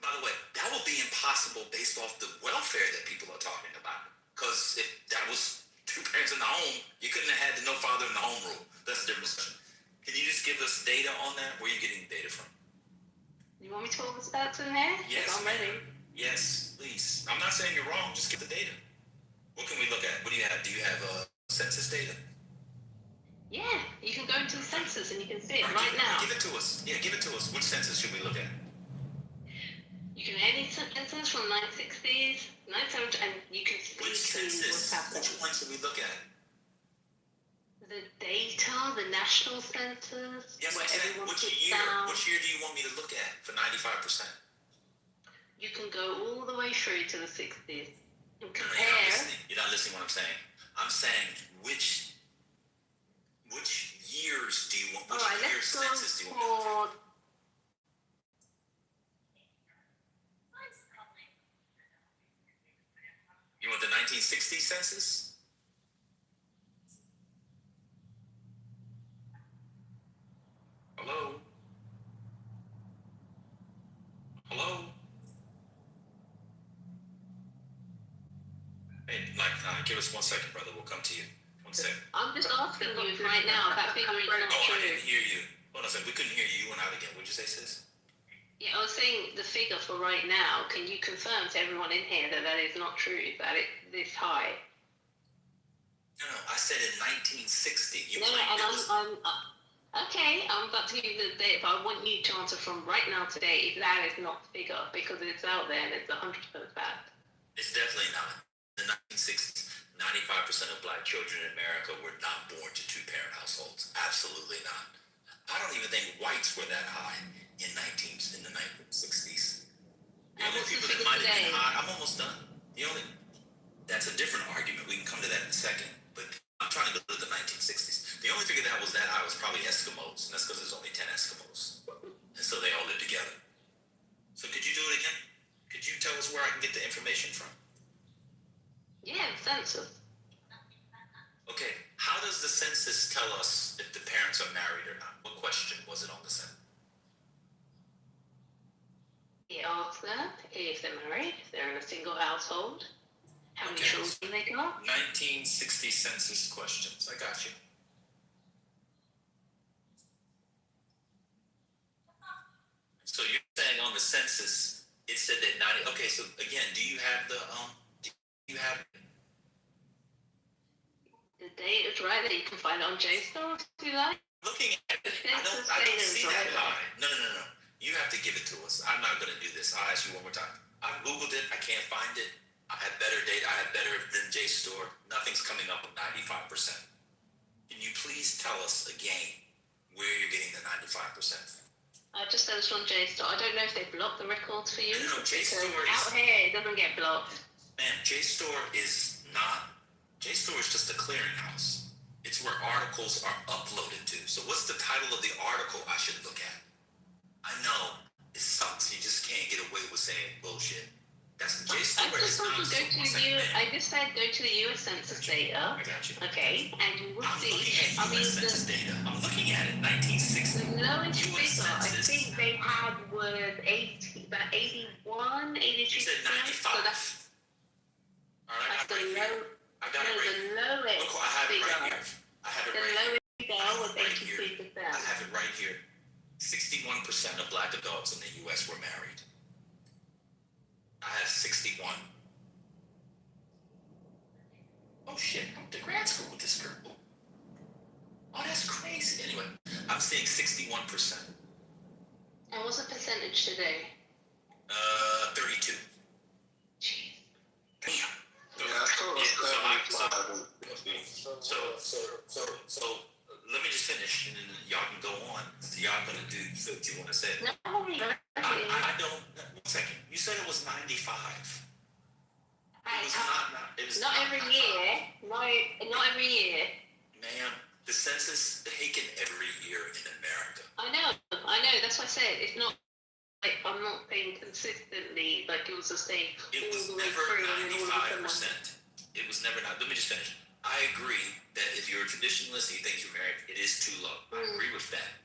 By the way, that would be impossible based off the welfare that people are talking about. Because if that was two parents in the home, you couldn't have had the no father in the home rule. That's a different discussion. Can you just give us data on that? Where are you getting data from? You want me to put all the stats in there? Yes, I'm ready. Yes, please. I'm not saying you're wrong. Just give the data. What can we look at? What do you have? Do you have census data? Yeah, you can go into the census and you can see it right now. Give it to us. Yeah, give it to us. Which census should we look at? You can any census from 1960s, 1970s, and you can see what's happening. Which one should we look at? The data, the national census, yes, where everyone which puts year? down. Which year do you want me to look at for 95%? You can go all the way through to the 60s and compare. You're not listening to what I'm saying. I'm saying which years do you want? Which year census do you want? You want the 1960 census? Hello? Hello? Hey, give us 1 second, brother. We'll come to you. 1 second. I'm just asking you right now if that figure is not true. I didn't hear you. Hold on a second. We couldn't hear you. You went out again. What'd you say, sis? Yeah, I was saying the figure for right now. Can you confirm to everyone in here that that is not true? That it's this high? No, I said in 1960. Okay, I'm about to give you the date, but I want you to answer from right now today if that is not the figure, because it's out there and it's 100% fact. It's definitely not. In the 1960s, 95% of black children in America were not born to two-parent households. Absolutely not. I don't even think whites were that high in the 1960s. The only people that might have been high, I'm almost done. That's a different argument. We can come to that in a second. But I'm trying to go to the 1960s. The only figure that was that high was probably Eskimos, and that's because there's only 10 Eskimos. And so they all live together. So could you do it again? Could you tell us where I can get the information from? Yeah, census. Okay, how does the census tell us if the parents are married or not? What question was it on the census? It asks them if they're married, if they're in a single household, how many children they got. 1960 census questions. I got you. So you're saying on the census, it said that 90. Okay, so again, do you have the The date is right there. You can find it on JSTOR if you like. Looking at it, I don't see that high. No. You have to give it to us. I'm not going to do this. I'll ask you one more time. I've Googled it. I can't find it. I have better data. I have better than JSTOR. Nothing's coming up with 95%. Can you please tell us again where you're getting the 95%? I just said it's on JSTOR. I don't know if they block the records for you. No, JSTOR out here, it doesn't get blocked. Man, JSTOR is just a clearinghouse. It's where articles are uploaded to. So what's the title of the article I should look at? I know, it sucks. You just can't get away with saying bullshit. That's JSTOR. I just said go to the US Census data. I got you. Okay, and you will see. I'm looking at US Census data. I'm looking at it. 1960. The lowest figure I think they had was 81, 82. You said 95. So that's I got it right here. The lowest Look, I have it right here. I have it right here. The lowest figure was 83%. I have it right here. 61% of black adults in the U.S. were married. I have 61. Oh shit, I went to grad school with this girl. Oh, that's crazy. Anyway, I'm saying 61%. And what's the percentage today? 32. Damn. So let me just finish, and then y'all can go on. Y'all gonna do what you want to say. No, I don't. 1 second. You said it was 95. It was not. It was not every year. Not every year. Ma'am, the census taken every year in America. I know. That's what I said. It's not like I'm not saying consistently like it was the same. It was never 95%. It was never not. Let me just finish. I agree that if you're a traditionalist and you think you're married, it is too low. I agree with that.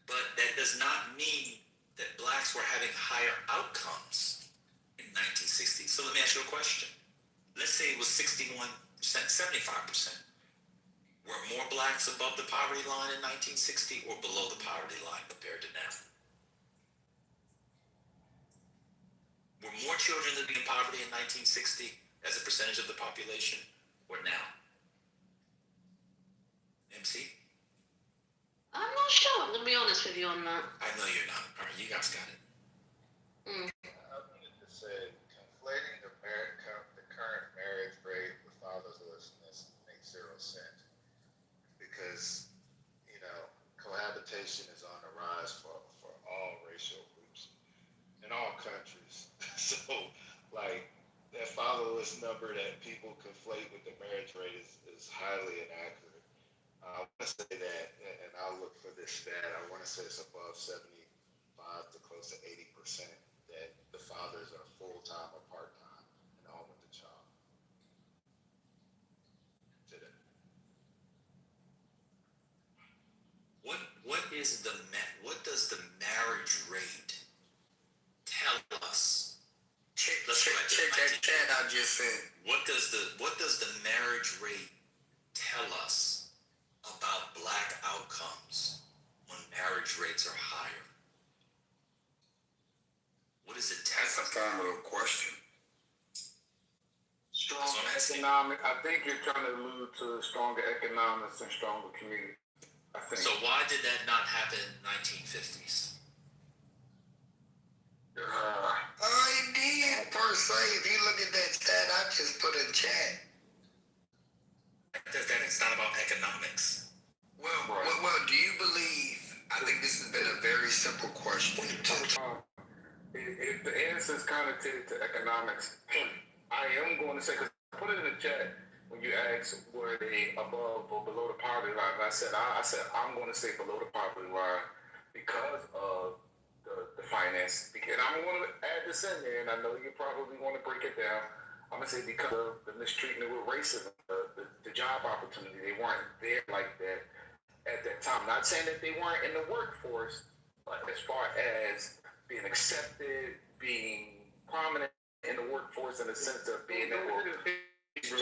But that does not mean that blacks were having higher outcomes in 1960. So let me ask you a question. Let's say it was 61%, 75%. Were more blacks above the poverty line in 1960 or below the poverty line compared to now? Were more children living in poverty in 1960 as a percentage of the population or now? MC? I'm not sure. I'm gonna be honest with you on that. I know you're not. All right, you guys got it. I wanted to say, conflating the current marriage rate with fatherlessness makes zero sense because, cohabitation is on the rise for all racial groups in all countries. So, that fatherless number that people conflate with the marriage rate is highly inaccurate. I want to say that, and I'll look for this stat, I want to say it's above 75 to close to 80% that the fathers are full-time or part-time in the home with the child. Today. What does the marriage rate tell us? Check that chat I just sent. What does the marriage rate tell us about black outcomes when marriage rates are higher? What does it tell us? That's a formidable question. Strong economic. I think you're trying to allude to stronger economics and stronger community. I think. So why did that not happen in 1950s? It did per se. If you look at that stat I just put in chat. It's not about economics. Well, do you believe? I think this has been a very simple question. If the answer is connotated to economics, I am going to say, because I put it in the chat when you asked were they above or below the poverty line. And I said I'm going to say below the poverty line because of the finance. And I'm going to add this in there, and I know you probably want to break it down. I'm going to say because of the mistreatment with racism, the job opportunity, they weren't there like that at that time. Not saying that they weren't in the workforce, but as far as being accepted, being prominent in the workforce in the sense of being able to... Thank you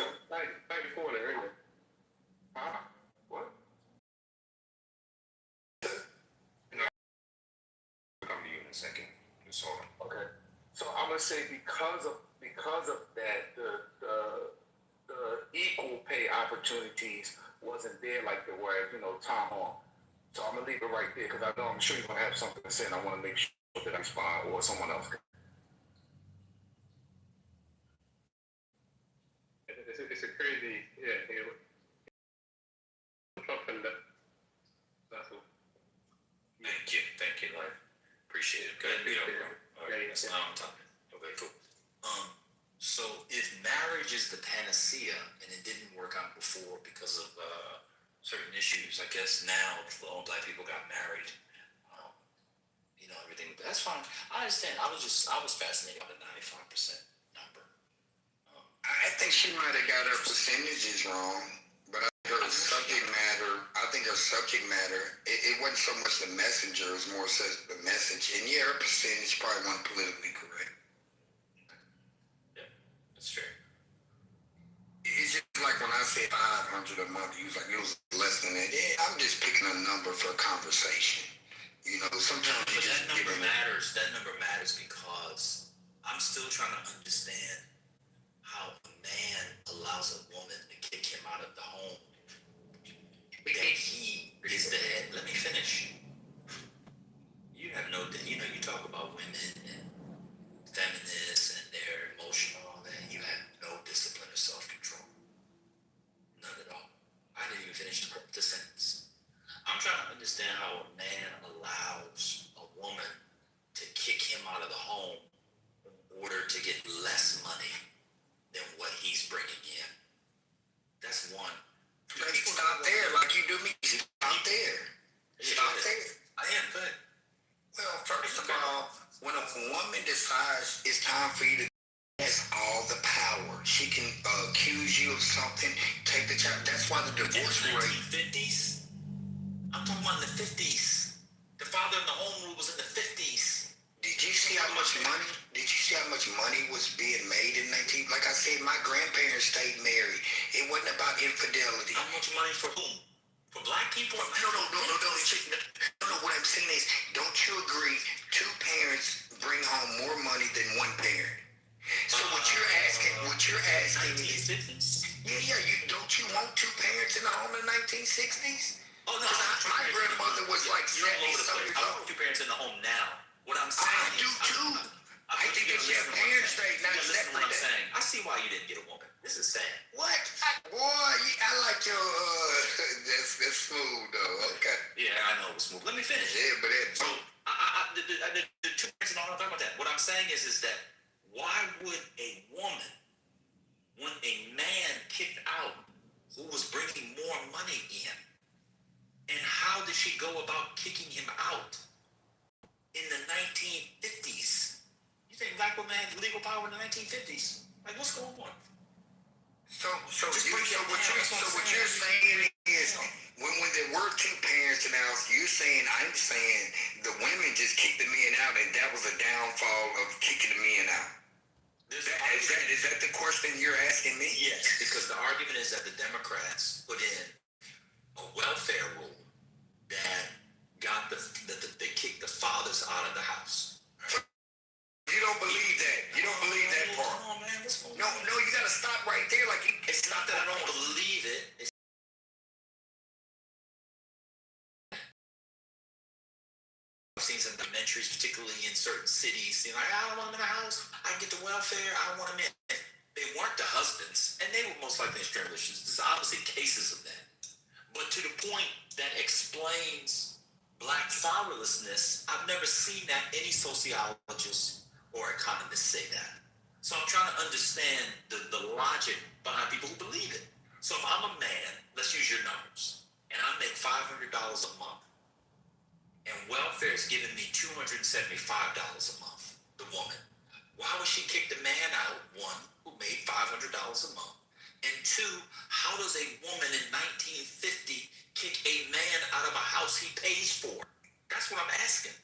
for that earlier. Huh? What? I'll come to you in a second. Just hold on. Okay. So I'm gonna say because of that, the equal pay opportunities wasn't there like there were, Tom Hall. So I'm gonna leave it right there because I know I'm sure you're gonna have something to say, and I want to make sure that I respond or someone else can. It's a crazy, that's all. Thank you, Larry. Appreciate it. Good. Okay, that's now I'm talking. Okay, cool. So if marriage is the panacea and it didn't work out before because of certain issues, I guess now all black people got married. Everything. That's fine. I understand. I was fascinated by the 95% number. I think she might have got her percentages wrong, but I think her subject matter, it wasn't so much the messenger, it was more so the message. And yeah, her percentage probably wasn't politically correct. Yeah, that's fair. It's just like when I said 500 a month, you was like, it was less than that. Yeah, I'm just picking a number for a conversation. Sometimes but that number matters. That number matters because I'm still trying to understand how a man allows a woman to kick him out of the home. That he is the head. Let me finish. You have no. You talk about women and woman decides it's time for you to, has all the power. She can accuse you of something, take the child. That's why the divorce rate. 1950s. I'm talking about in the 50s. The father in the home rule was in the 50s. Did you see how much money? Did you see how much money was being made in 19? Like I said, my grandparents stayed married. It wasn't about infidelity. How much money for whom? For black people? No. What I'm saying is, don't you agree? Two parents bring home more money than one parent. So what you're asking is, 1960s? yeah. Don't you want two parents in the home in the 1960s? Oh no, my grandmother was like 70-something years I old. want two parents in the home now. What I'm saying I do too. I think they should have parents stay, not listen to what I'm separate. saying. I see why you didn't get a woman. This is sad. What? Boy, I like your, that's smooth though, okay. Yeah, I know it was smooth. Let me finish. Yeah, but So, the two parents and all, I'm talking about that. What I'm saying is that why would a woman want a man kicked out who was bringing more money in? And how did she go about kicking him out in the 1950s? You think black women had legal power in the 1950s? Like, what's going on? So what you're saying is, when there were two parents in the house, I'm saying the women just kicked the men out, and that was a downfall of kicking the men out. Is that the question you're asking me? Yes, because the argument is that the Democrats put in a welfare rule that got they kicked the fathers out of the house. You don't believe that. You don't believe that part. Come on, man. What's going on? No, you gotta stop right there. Like, it's not that I don't believe it. I've seen some documentaries, particularly in certain cities, like, I don't want them in the house. I can get the welfare. I don't want them in. They weren't the husbands, and they were most likely extremists. There's obviously cases of that. But to the point that explains black fatherlessness, I've never seen that any sociologist or economist say that. So I'm trying to understand the logic behind people who believe it. So if I'm a man, let's use your numbers, and I make $500 a month, and welfare is giving me $275 a month, the woman, why would she kick the man out, one, who made $500 a month, and two, how does a woman in 1950 kick a man out of a house he pays for? That's what I'm asking.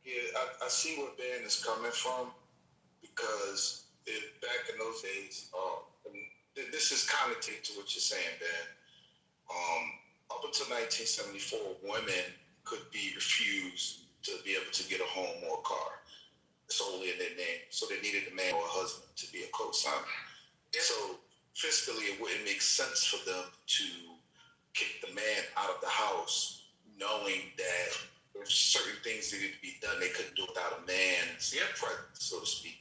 Yeah, I see where Ben is coming from, because back in those days, this is kind of to what you're saying, Ben. Up until 1974, women could be refused to be able to get a home or a car solely in their name. So they needed a man or a husband to be a co-signer. Yeah. So fiscally, it wouldn't make sense for them to kick the man out of the house, knowing that there's certain things that need to be done they couldn't do without a man's presence, so to speak.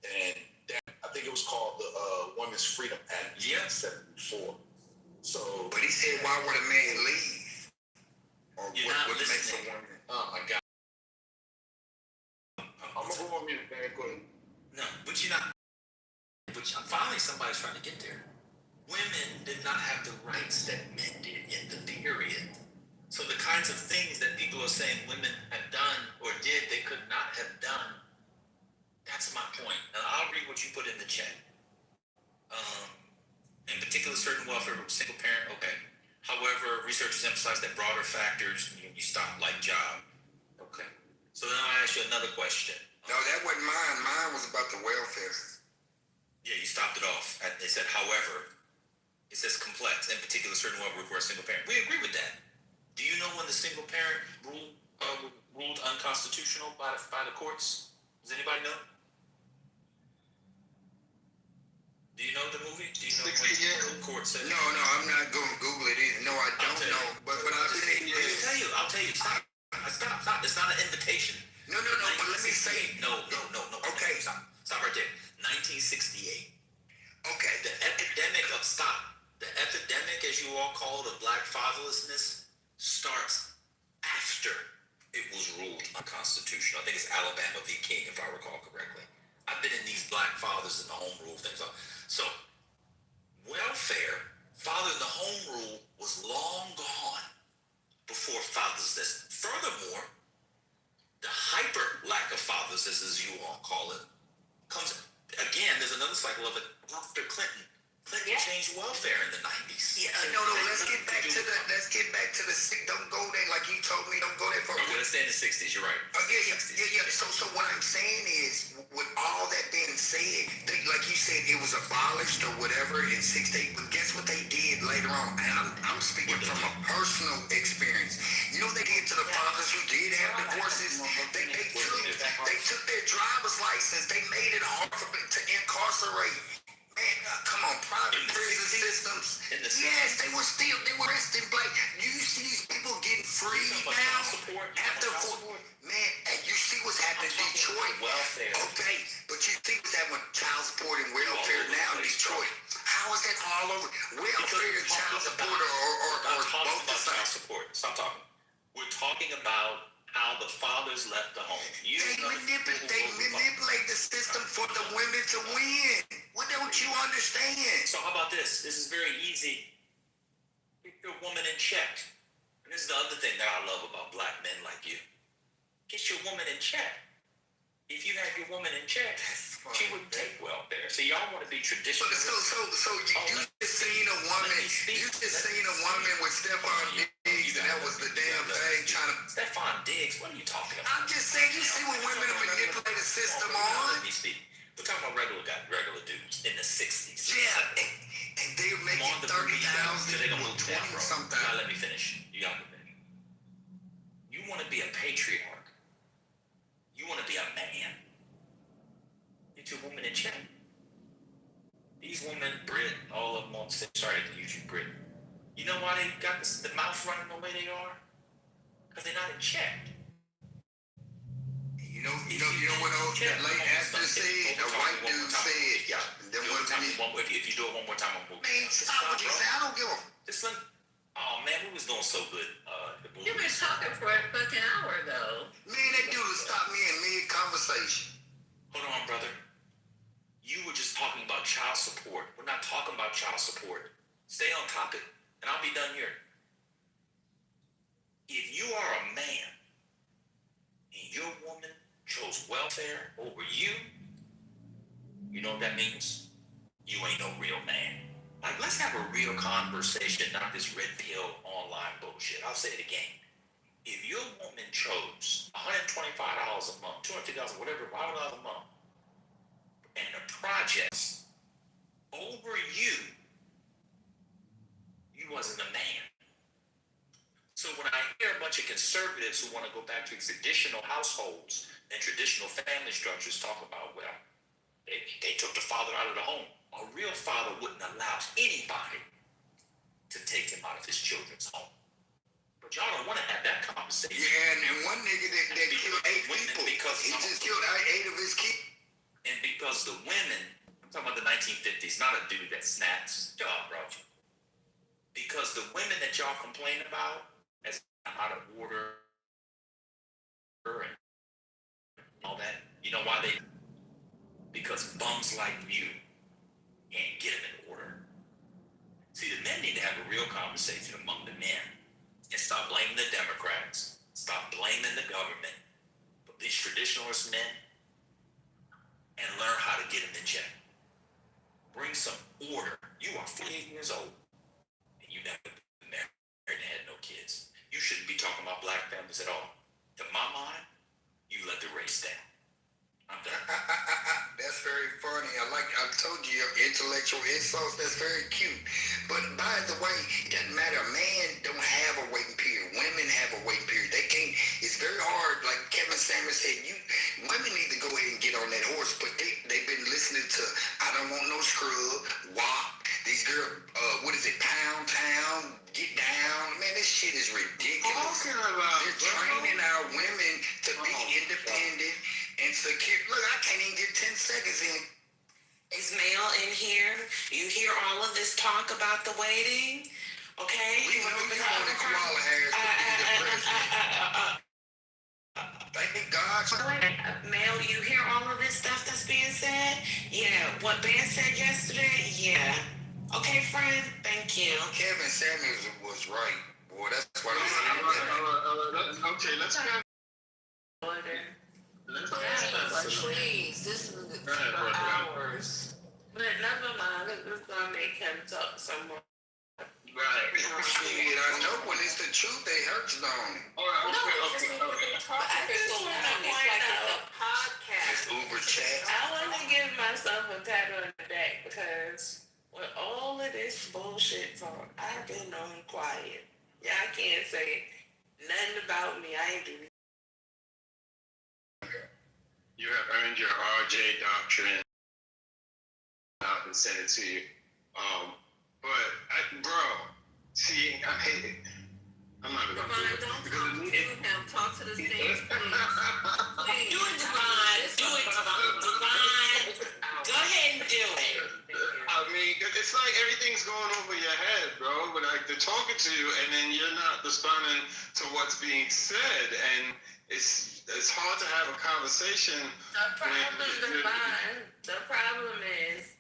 And that, I think it was called the Women's Freedom Act in 1974. So, but he said, why would a man leave? Or what makes a woman? Oh my God. I'm gonna go on mute, man. Go ahead. No, but you're not. But finally, somebody's trying to get there. Women did not have the rights that men did in the period. So the kinds of things that people are saying women have done or did, they could not have done. That's my point. Now, I'll read what you put in the chat. In particular, certain welfare groups, single parent, okay. However, researchers emphasize that broader factors, you stop like job. Okay. So then I'll ask you another question. No, that wasn't mine. Mine was about the welfare. Yeah, you stopped it off. It said, however, it says complex. In particular, certain welfare groups were single parent. We agree with that. Do you know when the single parent ruled unconstitutional by the courts? Does anybody know? Do you know the movie? Do you know when the court said? No, I'm not going to Google it either. No, I don't know. But I've seen it. I'll tell you. Stop. It's not an invitation. No. But let me say. No. Okay. Stop right there. 1968. Okay. The epidemic, as you all call it, of black fatherlessness starts after it was ruled unconstitutional. I think it's Alabama v. King, if I recall correctly. I've been in these black fathers in the home rule things. So, welfare, father in the home rule was long gone before fatherlessness. hypothesis, as you all call it, comes again. There's another cycle of it after Clinton. Clinton changed welfare in the 90s. Yeah, no. Let's get back to the. Don't go there like you told me. Don't go there for. Okay, let's stay in the 60s. You're right. Yeah. So what I'm saying is, with all that being said, like you said, it was abolished or whatever in '68. But guess what they did later on? And I'm speaking from a personal experience. You know what they did to the fathers who did have divorces? They took their driver's license. They made it hard for them to incarcerate. Man, come on, private prison systems. Yes, they were arresting black. You see these people getting free now after man, and you see what's happening in Detroit. Welfare. Okay, but you see what's happening with child support and welfare now in Detroit. How is that all over? Welfare and child support or both the child support. Stop talking. We're talking about how the fathers left the home. They manipulate the system for the women to win. What don't you understand? So how about this? This is very easy. Get your woman in check. And this is the other thing that I love about black men like you. Get your woman in check. If you had your woman in check, she wouldn't take welfare. So y'all want to be traditional. So you just seen a woman. You just seen a woman with Stephon Diggs, and that was the damn thing trying to. Stephon Diggs, what are you talking about? I'm just saying, you see what women manipulate the system on. Let me speak. We're talking about regular dudes in the 60s. Yeah, and they're making 30,000. They're gonna move 20 something. Now let me finish. You got to finish. You want to be a patriarch. You want to be a man. Get your woman in check. These women, Brit, all of them on sorry to use you, Brit. You know why they got the mouth running the way they are? Because they're not in check. You know what that late actor said? A white dude said, yeah. If you do it one more time, I'm moving. Man, stop what you say. I don't give a. Just let. Oh man, we was doing so good. You've been talking for a fucking hour though. Man, that dude will stop me in mid-conversation. Hold on, brother. You were just talking about child support. We're not talking about child support. Stay on topic, and I'll be done here. If you are a man and your woman chose welfare over you, you know what that means? You ain't no real man. Like, let's have a real conversation, not this red pill online bullshit. I'll say it again. If your woman chose $125 a month, $250, whatever, $5 a month, and the projects over you, you wasn't a man. So when I hear a bunch of conservatives who want to go back to traditional households and traditional family structures talk about, well, they took the father out of the home. A real father wouldn't allow anybody to take him out of his children's home. But y'all don't want to have that conversation. Yeah, and one nigga that killed 8 people because he just killed 8 of his kids. And because the women, I'm talking about the 1950s, not a dude that snaps. Y'all, bro. Because the women that y'all complain about as out of order and all that, you know why they? Because bums like you can't get them in order. See, the men need to have a real conversation among the men and stop blaming the Democrats, stop blaming the government, but these traditionalist men, and learn how to get them in check. Bring some order. You are 48 years old and you never been married and had no kids. You shouldn't be talking about black families at all. To my mind, you let the race down. I'm done. That's very funny. I told you your intellectual insults. That's very cute. But by the way, it doesn't matter. A man don't have a waiting period. Women have a waiting period. They can't. It's very hard. Like Kevin Samuels said, women need to go ahead and get on that horse. But they've been listening to I Don't Want No Scrub, WAP. These girls, what is it? Pound Town, Get Down. Man, this shit is ridiculous. They're training our women to be independent and secure. Look, I can't even get 10 seconds in. Is Mel in here? You hear all of this talk about the waiting? Okay? We know Kamala Harris to be the president. Thank God. Mel, you hear all of this stuff that's being said? Yeah. What Ben said yesterday? Yeah. Okay, friend? Thank you. Kevin Samuels was right. Boy, that's what I'm saying. Okay, let's have. Let's truth, they hurts on it. But I just want to point out It's Uber chat. I want to give myself a pat on the back because with all of this bullshit talk, I've been on quiet. Y'all can't say nothing about me. I ain't do. You have earned your RJ doctrine. I'll send it to you. See, I hate it. I'm not gonna do it. Don't talk to him. Talk to the stage, please. Do it, Devon. Do it, Devon. Go ahead and do it. I mean, it's like everything's going over your head, bro. But like they're talking to you, and then you're not responding to what's being said, and it's hard to have a conversation. The problem is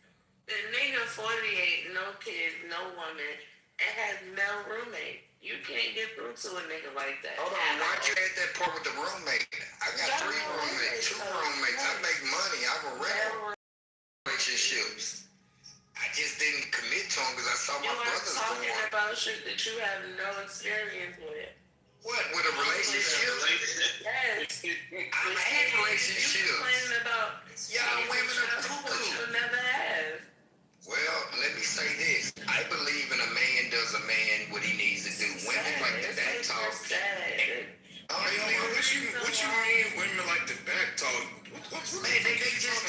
the nigga 48, no kids, no woman, and has male roommate. You can't get through to a nigga like that. Hold on, why'd you add that part with the roommate? I got 3 roommates, 2 roommates. I make money. I can rent relationships. I just didn't commit to them because I saw my brothers You're talking about shit that you have no experience with. What, with a relationship? Yes. I've had relationships. You complaining about y'all women are cuckoo. You'll never have. Well, let me say this. I believe in a man does a man what he needs to do. Women like to back talk. What you mean women like to back talk? Man, they just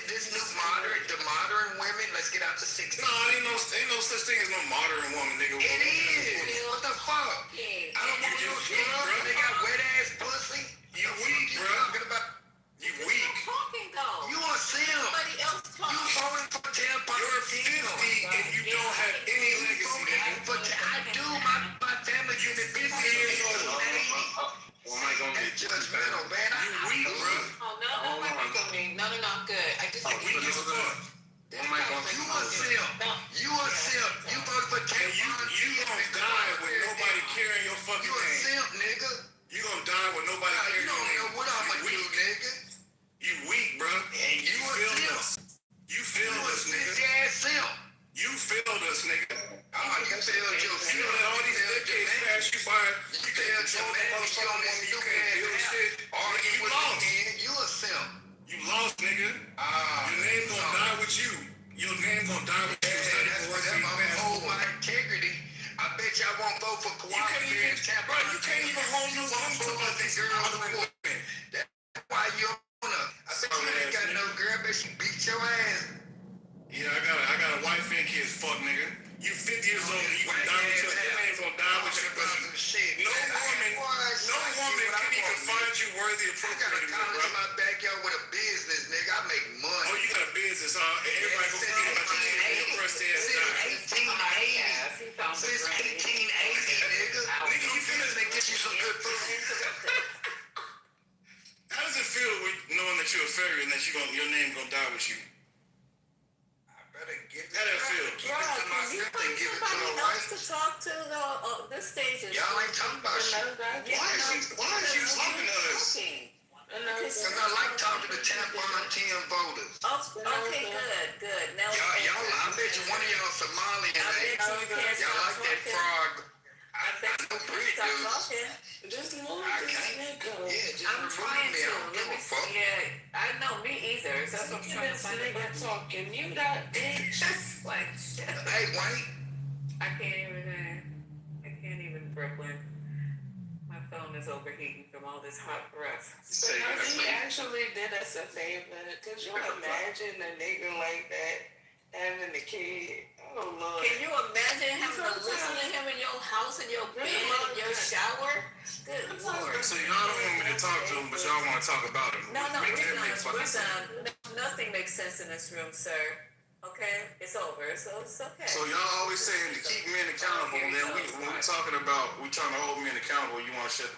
this new modern women. Let's get out the 60s. No, ain't no such thing as no modern woman, nigga. It is. What the fuck? I don't want you to scrub. They got wet ass pussy. You weak, bro. You weak. Talking though. You a simp. Somebody else talking. You voting for tampon. You're 50 and you don't have any legacy, nigga. But I do. My family's in the 50s years old. Well, am I gonna get judgmental, man? You weak, bro. Oh no, I'm good. I just think weak as fuck. You a simp. You a simp. You voted for tampon. You gonna die with nobody carrying your fucking name. You a simp, nigga. You gonna die with nobody carrying your name. You don't know what I'ma do, nigga. You weak, bro. And you failed us. You failed us, nigga. You ass simp. You failed us, nigga. You failed yourself. You let all these decades pass you by. You can't control that motherfucking woman. You can't build shit. You lost. You a simp. You lost, nigga. Your name gonna die with you. Your name gonna die with you. I'm gonna hold my integrity. I bet y'all won't vote for Kawhi. You can't even hold no woman to girls. That's why you wanna. I bet you ain't got no girl, but she beat your ass. Yeah, I got a wife and kids, fuck nigga. You 50 years old, you gonna die with your name gonna die with your pussy. No woman can even find you worthy of procreating, bro. I got a college in my backyard with a business, nigga. I make money. Oh, you got a business, huh? And everybody gonna forget about you when your first day has died. Since 1880, nigga. Nigga, you finish and get you some good food. How does it feel knowing that you're a fairy and that your name gonna die with you? How does it feel? Can you find somebody else to talk to though? This stage is. Y'all ain't talking about shit. Why is you talking to us? Because I like talking to tampon 10 voters. Okay, good. Now, y'all, I bet you one of y'all Somalian. Y'all like that frog. I know Brit dudes. Just move this nigga. I'm trying to. Let me see. Yeah, I know me either. That's what I'm trying to find. Nigga talking. You got bitch. Like shit. Hey, Wayne. I can't even Brooklyn. My phone is overheating from all this hot breath. He actually did us a favor. Could you imagine a nigga like that having a kid? Oh Lord. Can you imagine having to listen to him in your house, in your bed, in your shower? Good Lord. So y'all don't want me to talk to him, but y'all want to talk about him. No, we're done. Nothing makes sense in this room, sir. Okay? It's over. So it's okay. So y'all always saying to keep men accountable, and then when we're talking about we trying to hold men accountable, you want to shut.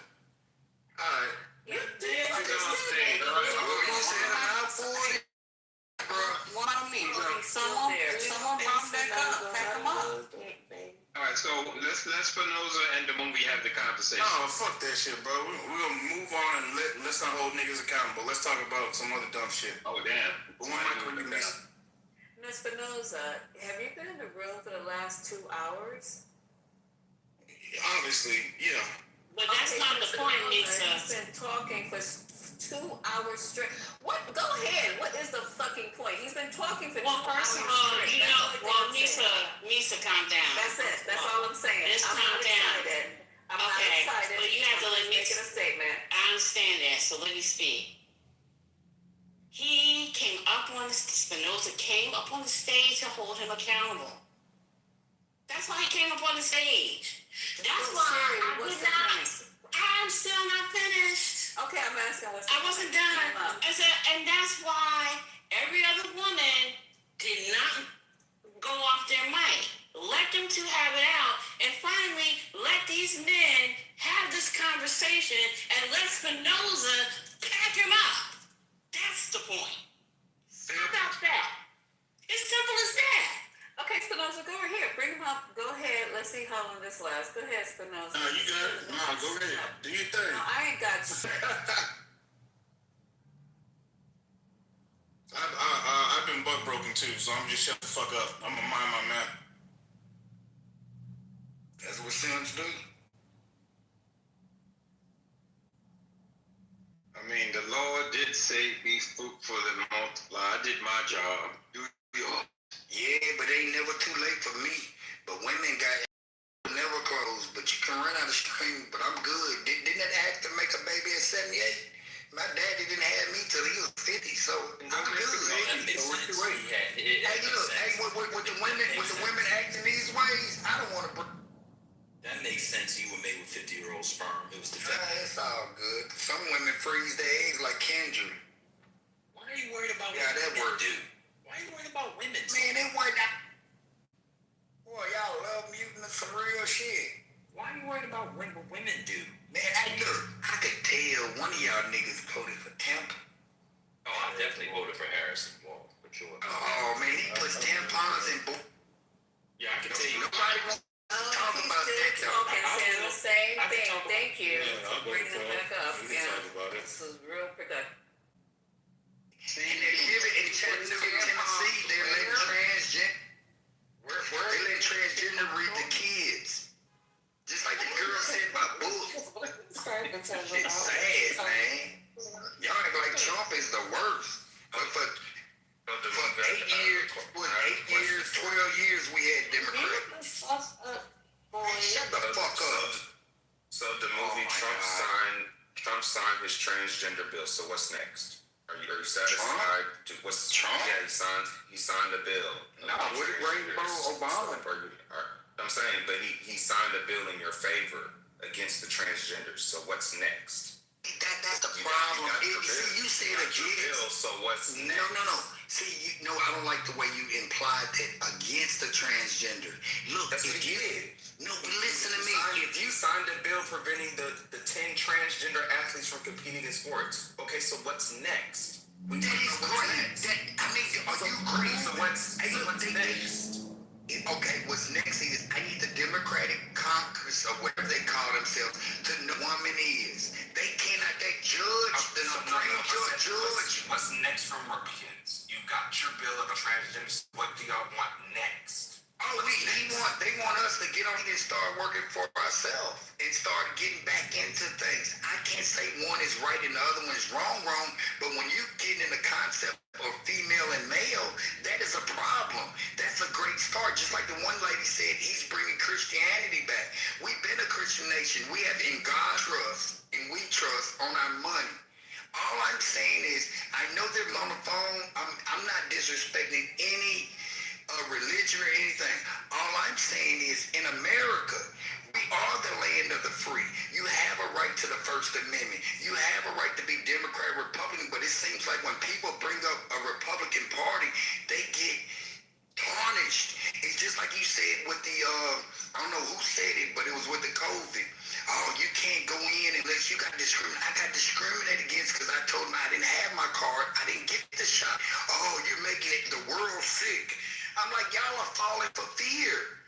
All right. You did understand. You said I'm for it. One on me. Someone pop back up. Pack them up. All right, so let's Spinoza and the movie have the conversation. No, fuck that shit, bro. We're gonna move on and let's not hold niggas accountable. Let's talk about some other dumb shit. Oh damn. But one mic will you miss? Ms. Spinoza, have you been in the room for the last 2 hours? Obviously. obviously, yeah. But that's not the point, Nisa. He's been talking for 2 hours straight. What? Go ahead. What is the fucking point? He's been talking for 2 hours First of all, straight. you know, well, Nisa, calm down. That's it. That's all I'm saying. Just I'm calm not down. excited. I'm not Okay, excited. but you have to let me making a statement. I understand that, so let me speak. He came up on the Spinoza came up on the stage to hold him accountable. That's why he came up on the stage. That's why I did not. I'm still not finished. Okay, I'm asking what's. I wasn't done. I said, and that's why every other woman did not go off their mic. Let them two have it out, and finally let these men have this conversation and let Spinoza pack him up. That's the point. How about that? It's simple as that. Okay, Spinoza, go ahead. Bring him up. Go ahead. Let's see how long this lasts. Go ahead, Spinoza. No, you got it. No, go ahead. Do your thing. No, I ain't got shit. I've been butt broken too, so I'm just shut the fuck up. I'm gonna mind my map. That's what sons do. I mean, the Lord did say, be fruitful and multiply. I did my job. Do yours. Yeah, but it ain't never too late for me. But women got never closed. But you can run out of string. But I'm good. Didn't that actor make a baby at 78? My daddy didn't have me till he was 50, so I'm good. That makes sense. Hey, look, hey, with the women acting these ways, I don't want to. That makes sense. You were made with 50-year-old sperm. It was defective. It's all good. Some women freeze their eggs like Kendra. Why are you worried about what women do? Why are you worried about women? Man, they worried out. Boy, y'all love muting some real shit. Why are you worried about what women do? Man, I could tell one of y'all niggas voted for Temp. Oh, I definitely voted for Harrison Wall, for sure. Oh, man, he puts tampons in. Yeah, I can tell you. Nobody wants to talk about that. Saying the same thing. Thank you Yeah, for bringing it back up. We can talk about it. This is real productive. And they give it in Chattanooga, Tennessee. They let transgender read the kids. Just like the girl said in my book. It's sad, man. Y'all act like Trump is the worst. But for 8 years, 12 years, we had Democrats. Shut the fuck up. So the movie Trump signed his transgender bill. So what's next? Are you satisfied? What's Trump? Yeah, he signed a bill. No, what did Rainbow Obama? I'm saying, but he signed a bill in your favor against the transgenders. So what's next? That's the problem. You said against. So what's next? No. See, I don't like the way you implied that against the transgender. Look, that's what he did. No, but listen to me. If you signed a bill preventing the 10 transgender athletes from competing in sports, okay, so what's next? That is great. Are you agreeing? So what's next? Okay, what's next is I need the Democratic Congress or whatever they call themselves to know what woman is. They cannot, the Supreme Judge. What's next from Republicans? You got your bill of transgender. What do y'all want next? Oh, they want us to get on and start working for ourselves and start getting back into things. I can't say one is right and the other one is wrong, but when you get in the concept of female and male, that is a problem. That's a great start. Just like the one lady said, he's bringing Christianity back. We've been a Christian nation. We have in God trust, and we trust on our money. All I'm saying is, I know they're on the phone. I'm not disrespecting any religion or anything. All I'm saying is, in America, we are the land of the free. You have a right to the First Amendment. You have a right to be Democrat, Republican, but it seems like when people bring up a Republican Party, they get tarnished. It's just like you said with the, I don't know who said it, but it was with the COVID. Oh, you can't go in unless you got discriminated. I got discriminated against because I told them I didn't have my card. I didn't get the shot. Oh, you're making the world sick. I'm like, y'all are falling for fear.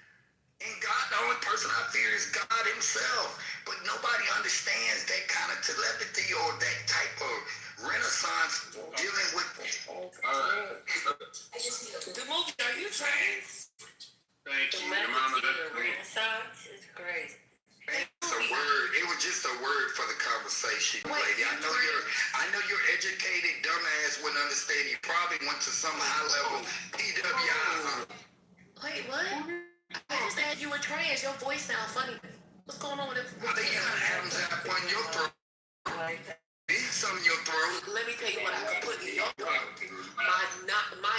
And God, the only person I fear is God himself. But nobody understands that kind of telepathy or that type of renaissance dealing with. The movie, are you trying? Thank you. The Renaissance is crazy. for the conversation, lady. I know you're educated, dumbass wouldn't understand. You probably went to some high level PWI. Wait, what? I just asked you were trash. Your voice sounds funny. What's going on with it? I think you got Adam's apple in your throat. Need some in your throat. Let me tell you what I can put in your throat. My 9 My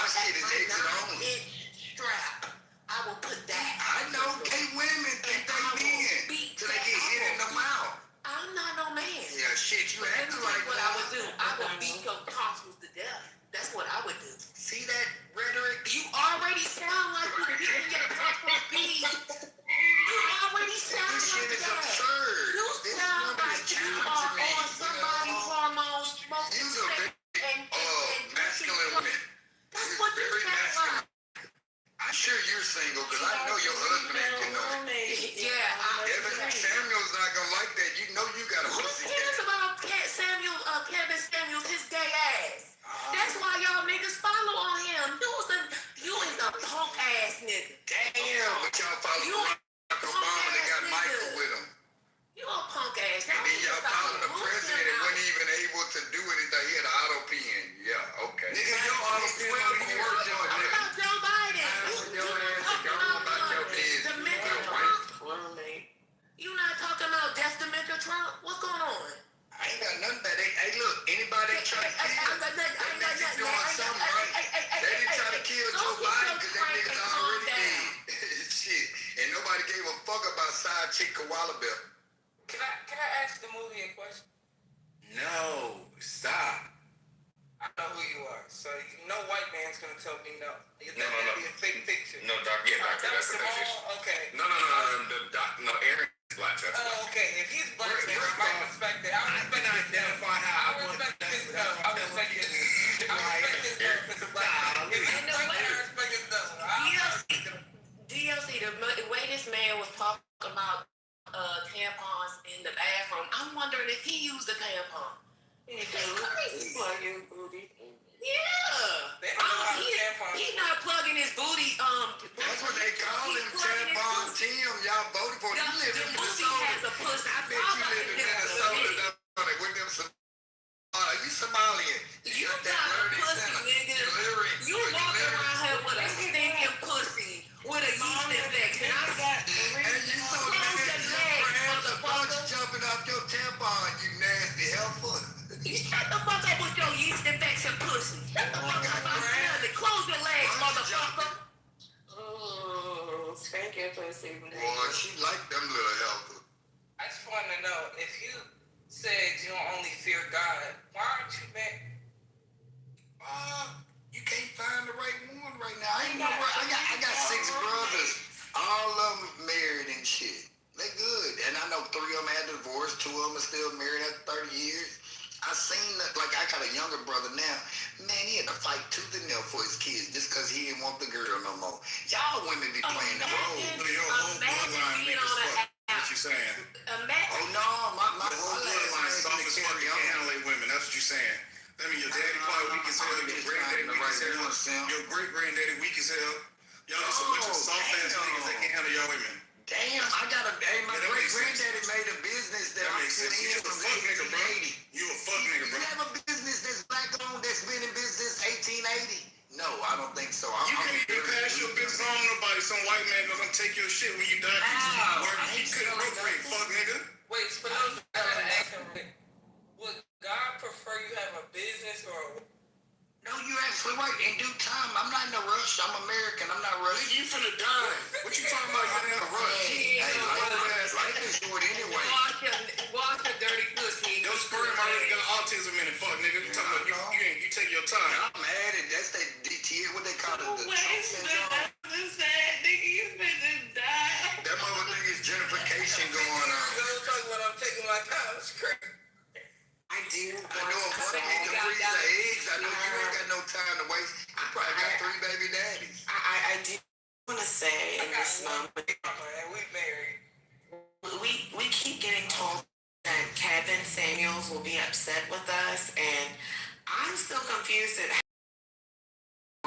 shit is exit only. Strap. I will put that. I know gay women think they men till they get hit in the mouth. I'm not no man. Yeah, shit, you Let me acting tell like you what I would do. I would beat your tonsils to death. That's what I would do. See that rhetoric? You already sound like you beating your tonsils beat. You already sound This shit like is that. absurd. You This sound woman like is you challenging are me. on somebody's hormones, smoking You's a sex, very and masculine woman. That's You're what you very sound masculine. like. I'm sure you're single because I know your husband ain't gonna know it. Yeah, Evan Samuel's not gonna like that. You know you got a who pussy cares cat. about Kevin Samuels, his gay ass? That's why y'all niggas follow on him. You is a punk ass nigga. Damn, but y'all follow Barack Obama that got Michael with him. You a punk ass. And then y'all follow the president that wasn't even able to do anything. He had an auto pen. Yeah, okay. Nigga, your auto pen don't even work, I'm about Joe Biden. You not talking about just Dementia Trump? What's going on? I ain't got nothing bad. Hey, look, anybody that try to kill that nigga doing something right. They didn't try to kill Joe Biden because that nigga's already dead. Shit. And nobody gave a fuck about side chick koala bear. Can I ask the movie a question? No, stop. I know who you are, so no white man's gonna tell me no. No. Be a fake picture. No, doctor, that's a Jamal, fiction. okay. No, Aaron is black. That's Oh, okay. If he's black, then I might respect it. I respect identify how I want respect his I respect his as a black man. If he's black, I respect his DLC, the way this man was talking about tampons in the bathroom, I'm wondering if he used a tampon. It's crazy. Plugging booty. Yeah. He's not plugging his booty. That's what they call him, tampon Tim. Y'all voted for him. You live in Minnesota. I bet you live in Minnesota. With them you Somalian. You got a pussy, nigga. You walk around here with a stinking pussy with a yeast infection. And you so nasty, you motherfucker jumping off your tampon, you nasty helper. You shut the fuck up with your yeast infection pussy. Shut the fuck up. I'm telling you. Close your legs, motherfucker. Spank your pussy. Boy, she like them little helpers. I just want to know, if you said you don't only fear God, why aren't you married? You can't find the right one right now. I got 6 brothers. All of them married and shit. They good. And I know 3 of them had divorced. 2 of them are still married after 30 years. I seen that, like, I got a younger brother now. Man, he had to fight tooth and nail for his kids just because he didn't want the girl no more. Y'all women be playing the role. Your whole bloodline niggas fuck. What you saying? Oh, no, my whole bloodline soft as fuck. You can't handle women. That's what you saying. That mean your daddy probably weak as hell. Your granddaddy weak as hell. Your great-granddaddy weak as hell. Y'all just a bunch of soft-ass niggas that can't handle your women. Damn, my great-granddaddy made a business that I'm sitting in from 1880. You a fuck nigga, bro. You have a business that's black-owned that's been in business 1880? No, I don't think so. You can't even pass your business on nobody. Some white man gonna take your shit when you die. You couldn't procreate, fuck nigga. Wait, Spinoza, I gotta ask him, would God prefer you have a business or a... No, you're absolutely right. In due time, I'm not in a rush. I'm American. I'm not rushing. You finna die. What you talking about? You're in a rush. Hey, life is short anyway. Wash your dirty pussy. Your sperm already got autism in it, fuck nigga. You talking about you take your time. I'm mad at that's that DTA, what they call it, the Trump syndrome. You finna die. That motherfucker is gentrification going on. Don't talk about I'm taking my time. It's crazy. I do. I know a bunch need to freeze their eggs. I know you ain't got no time to waste. You probably got 3 baby daddies. I do want to say in this moment, We married. we keep getting told that Kevin Samuels will be upset with us, and I'm still confused at how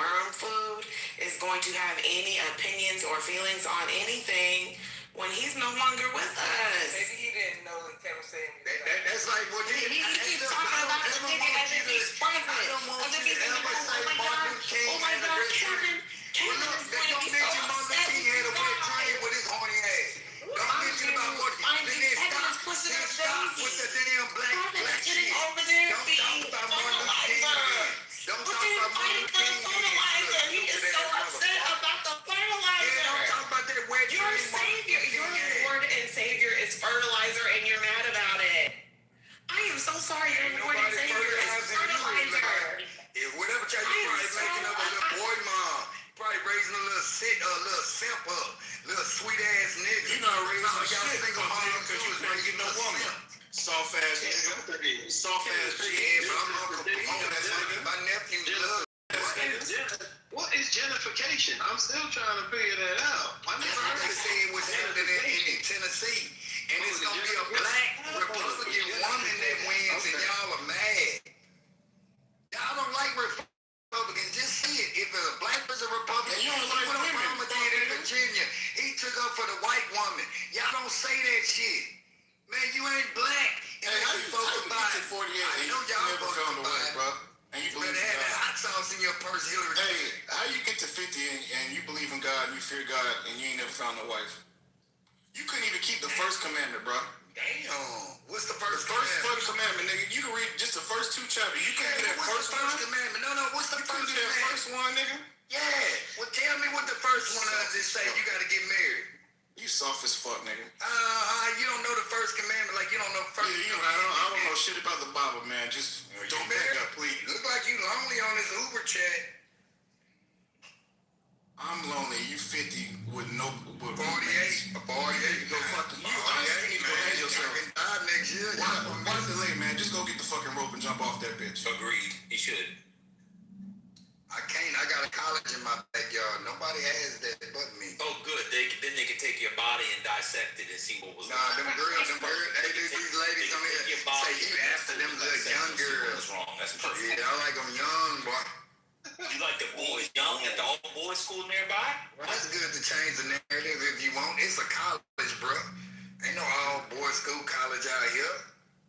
worm food is going to have any opinions or feelings on anything when he's no longer with us. Maybe he didn't know that Kevin It's like, well, He keeps talking about the nigga as if he's president. As if he's gonna be, oh my God, Kevin is going to be so upset with you guys. with his horny ass. Don't mention about Martin. Kevin is pushing her Stop with the damn black shit. over there Don't being talk about Martin Luther King again. Don't talk about Martin Luther King again. He is so upset about the fertilizer. Yeah, don't talk about that wet Your dream, savior, your Lord and Savior is fertilizer, and you're mad about it. I am so sorry. Your Lord and Savior is fertilizer. Yeah, whatever child you probably making up a little boy mom. Probably raising a little simp up. Little sweet ass nigga. You not raising no shit single mom because you couldn't get no woman. Soft ass nigga. Soft ass G. Yeah, but I'm Uncle Pete. My nephew loves. What is gentrification? I'm still trying to figure that out. I never heard They say it was happening in Tennessee. And it's going to be a black Republican woman that wins, and y'all are mad. Y'all don't like Republicans. Just see it. If a black was a Republican, you don't like what women. Obama did in Virginia. He took up for the white woman. Y'all don't say that shit. Man, you ain't black. And Hey, how you you vote get for to Biden. 48 I and know you y'all never vote found for a way, Biden. bro? And you You believe better in have that God. hot sauce in your purse, Hillary. Hey, how you get to 50 and you believe in God, you fear God, and you ain't never found a wife? You couldn't even keep the first commandment, bro. Damn. What's the The first first commandment, nigga. You can read just the first 2 chapters. You can't do that what's first the first one. commandment? No, what's the You couldn't first do that commandment? first one, nigga. Yeah. Well, tell me what the first one does. It say you got to get married. You soft as fuck, nigga. You don't know the first commandment like you don't know the first commandment. I don't know shit about the Bible, man. Just don't back up, please. Look like you lonely on this Uber chat. I'm lonely. You 50 with no... With 48. 48. Go fuck the... You honestly need to go have yourself. I can die next year. Why delay, man? Just go get the fucking rope and jump off that bitch. Agreed. He should. I can't. I got a college in my backyard. Nobody has that but me. Oh, good. Then they can take your body and dissect it and see what was Nah, them girls, these ladies on here say you after them little young girls. What's wrong? That's perfect. Yeah, I like them young, boy. You like the boys young at the all-boys school nearby? Well, that's good to change the narrative if you want. It's a college, bro. Ain't no all-boys school college out here.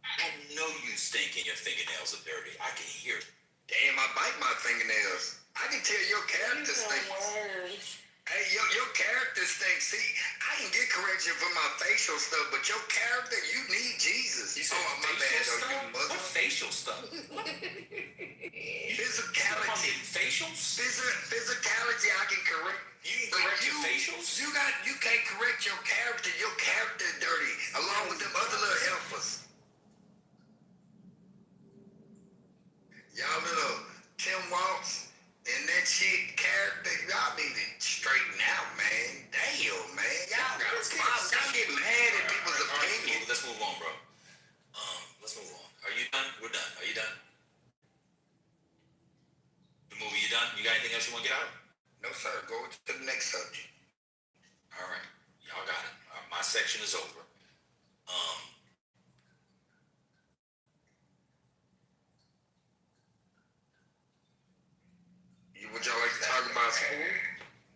I know you stink and your fingernails are dirty. I can hear it. Damn, I bite my fingernails. I can tell your character stinks. Hey, your character stinks. See, I can get correction for my facial stuff, but your character, you need Jesus. You said my bad, stuff? you Muslim. What facial stuff? Physicality. Facials? Physicality, I can correct. You can correct your facials? You can't correct your character. Your character dirty, along with them other little helpers. Y'all little Tim Waltz and that shit character, y'all need to straighten out, man. Damn, man. Y'all got a problem. Y'all get mad at people's opinions. Let's move on, bro. Let's move on. Are you done? We're done. Are you done? The movie, you done? You got anything else you want to get out? No, sir. Go to the next subject. All right. Y'all got it. My section is over. Would y'all like to talk about school?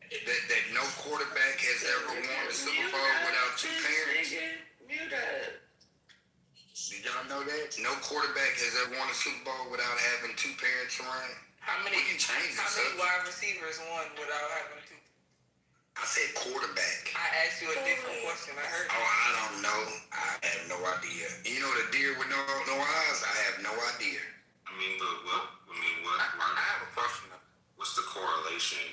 That no quarterback has ever won the Super Bowl without 2 parents? Did y'all know that? No quarterback has ever won a Super Bowl without having 2 parents around. We can change this. How many wide receivers won without having 2? I said quarterback. I asked you a different question. I heard. Oh, I don't know. I have no idea. You know the deer with no eyes? I have no idea. I I have a question. What's the correlation?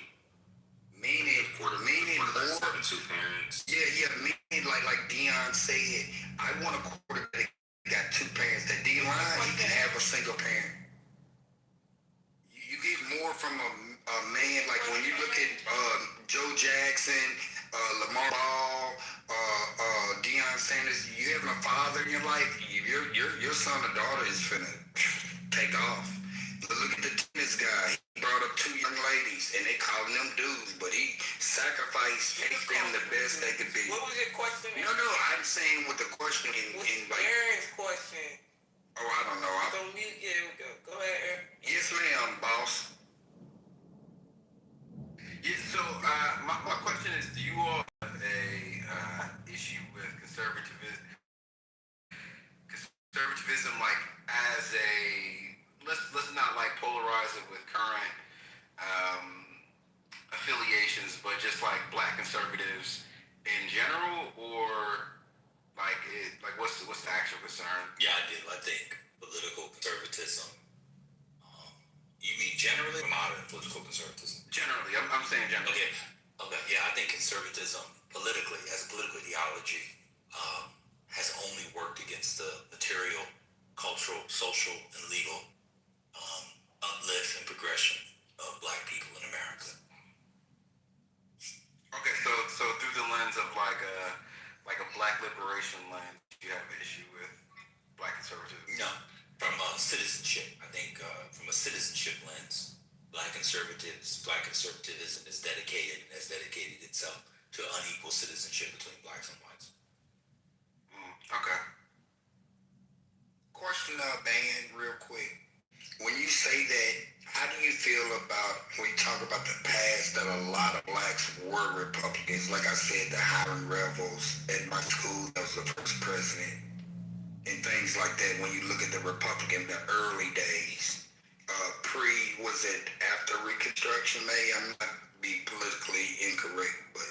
Meaning more. Having 2 parents. Yeah. Meaning like Deion said, I want a quarterback that got 2 parents. That D-line, he can have a single parent. You get more from a man, like when you look at Joe Jackson, Lamar Ball, Deion Sanders, you having a father in your life, your son or daughter is finna take off. But look at the tennis guy. He brought up 2 young ladies, and they calling them dudes, but he sacrificed, made them the best they could be. What was your question? No, I'm saying with the question in like... Aaron's question. Oh, I don't know. So go ahead, Aaron. Yes, ma'am, boss. Yeah, so my question is, do you all have a issue with conservatism like polarize it with current affiliations, but just like black conservatives in general, or like what's the actual concern? Yeah, I do. I think political conservatism. You mean generally or modern political conservatism? Generally, I'm saying generally. Okay. Okay. Yeah, I think conservatism politically, as a political ideology, has only worked against the material, cultural, social, and legal uplift and progression of black people in America. Okay, so through the lens of like a black liberation lens, you have an issue with black conservatism? No, from citizenship. I think from a citizenship lens, black conservatism is dedicated and has dedicated itself to unequal citizenship between blacks and whites. Okay. Question, Dan, real quick. When you say that, how do you feel about when you talk about the past that a lot of blacks were Republicans? Like I said, the Hiram Revels at my school, that was the first president, and things like that. When you look at the Republican, the early days, was it after Reconstruction? I'm not be politically incorrect, but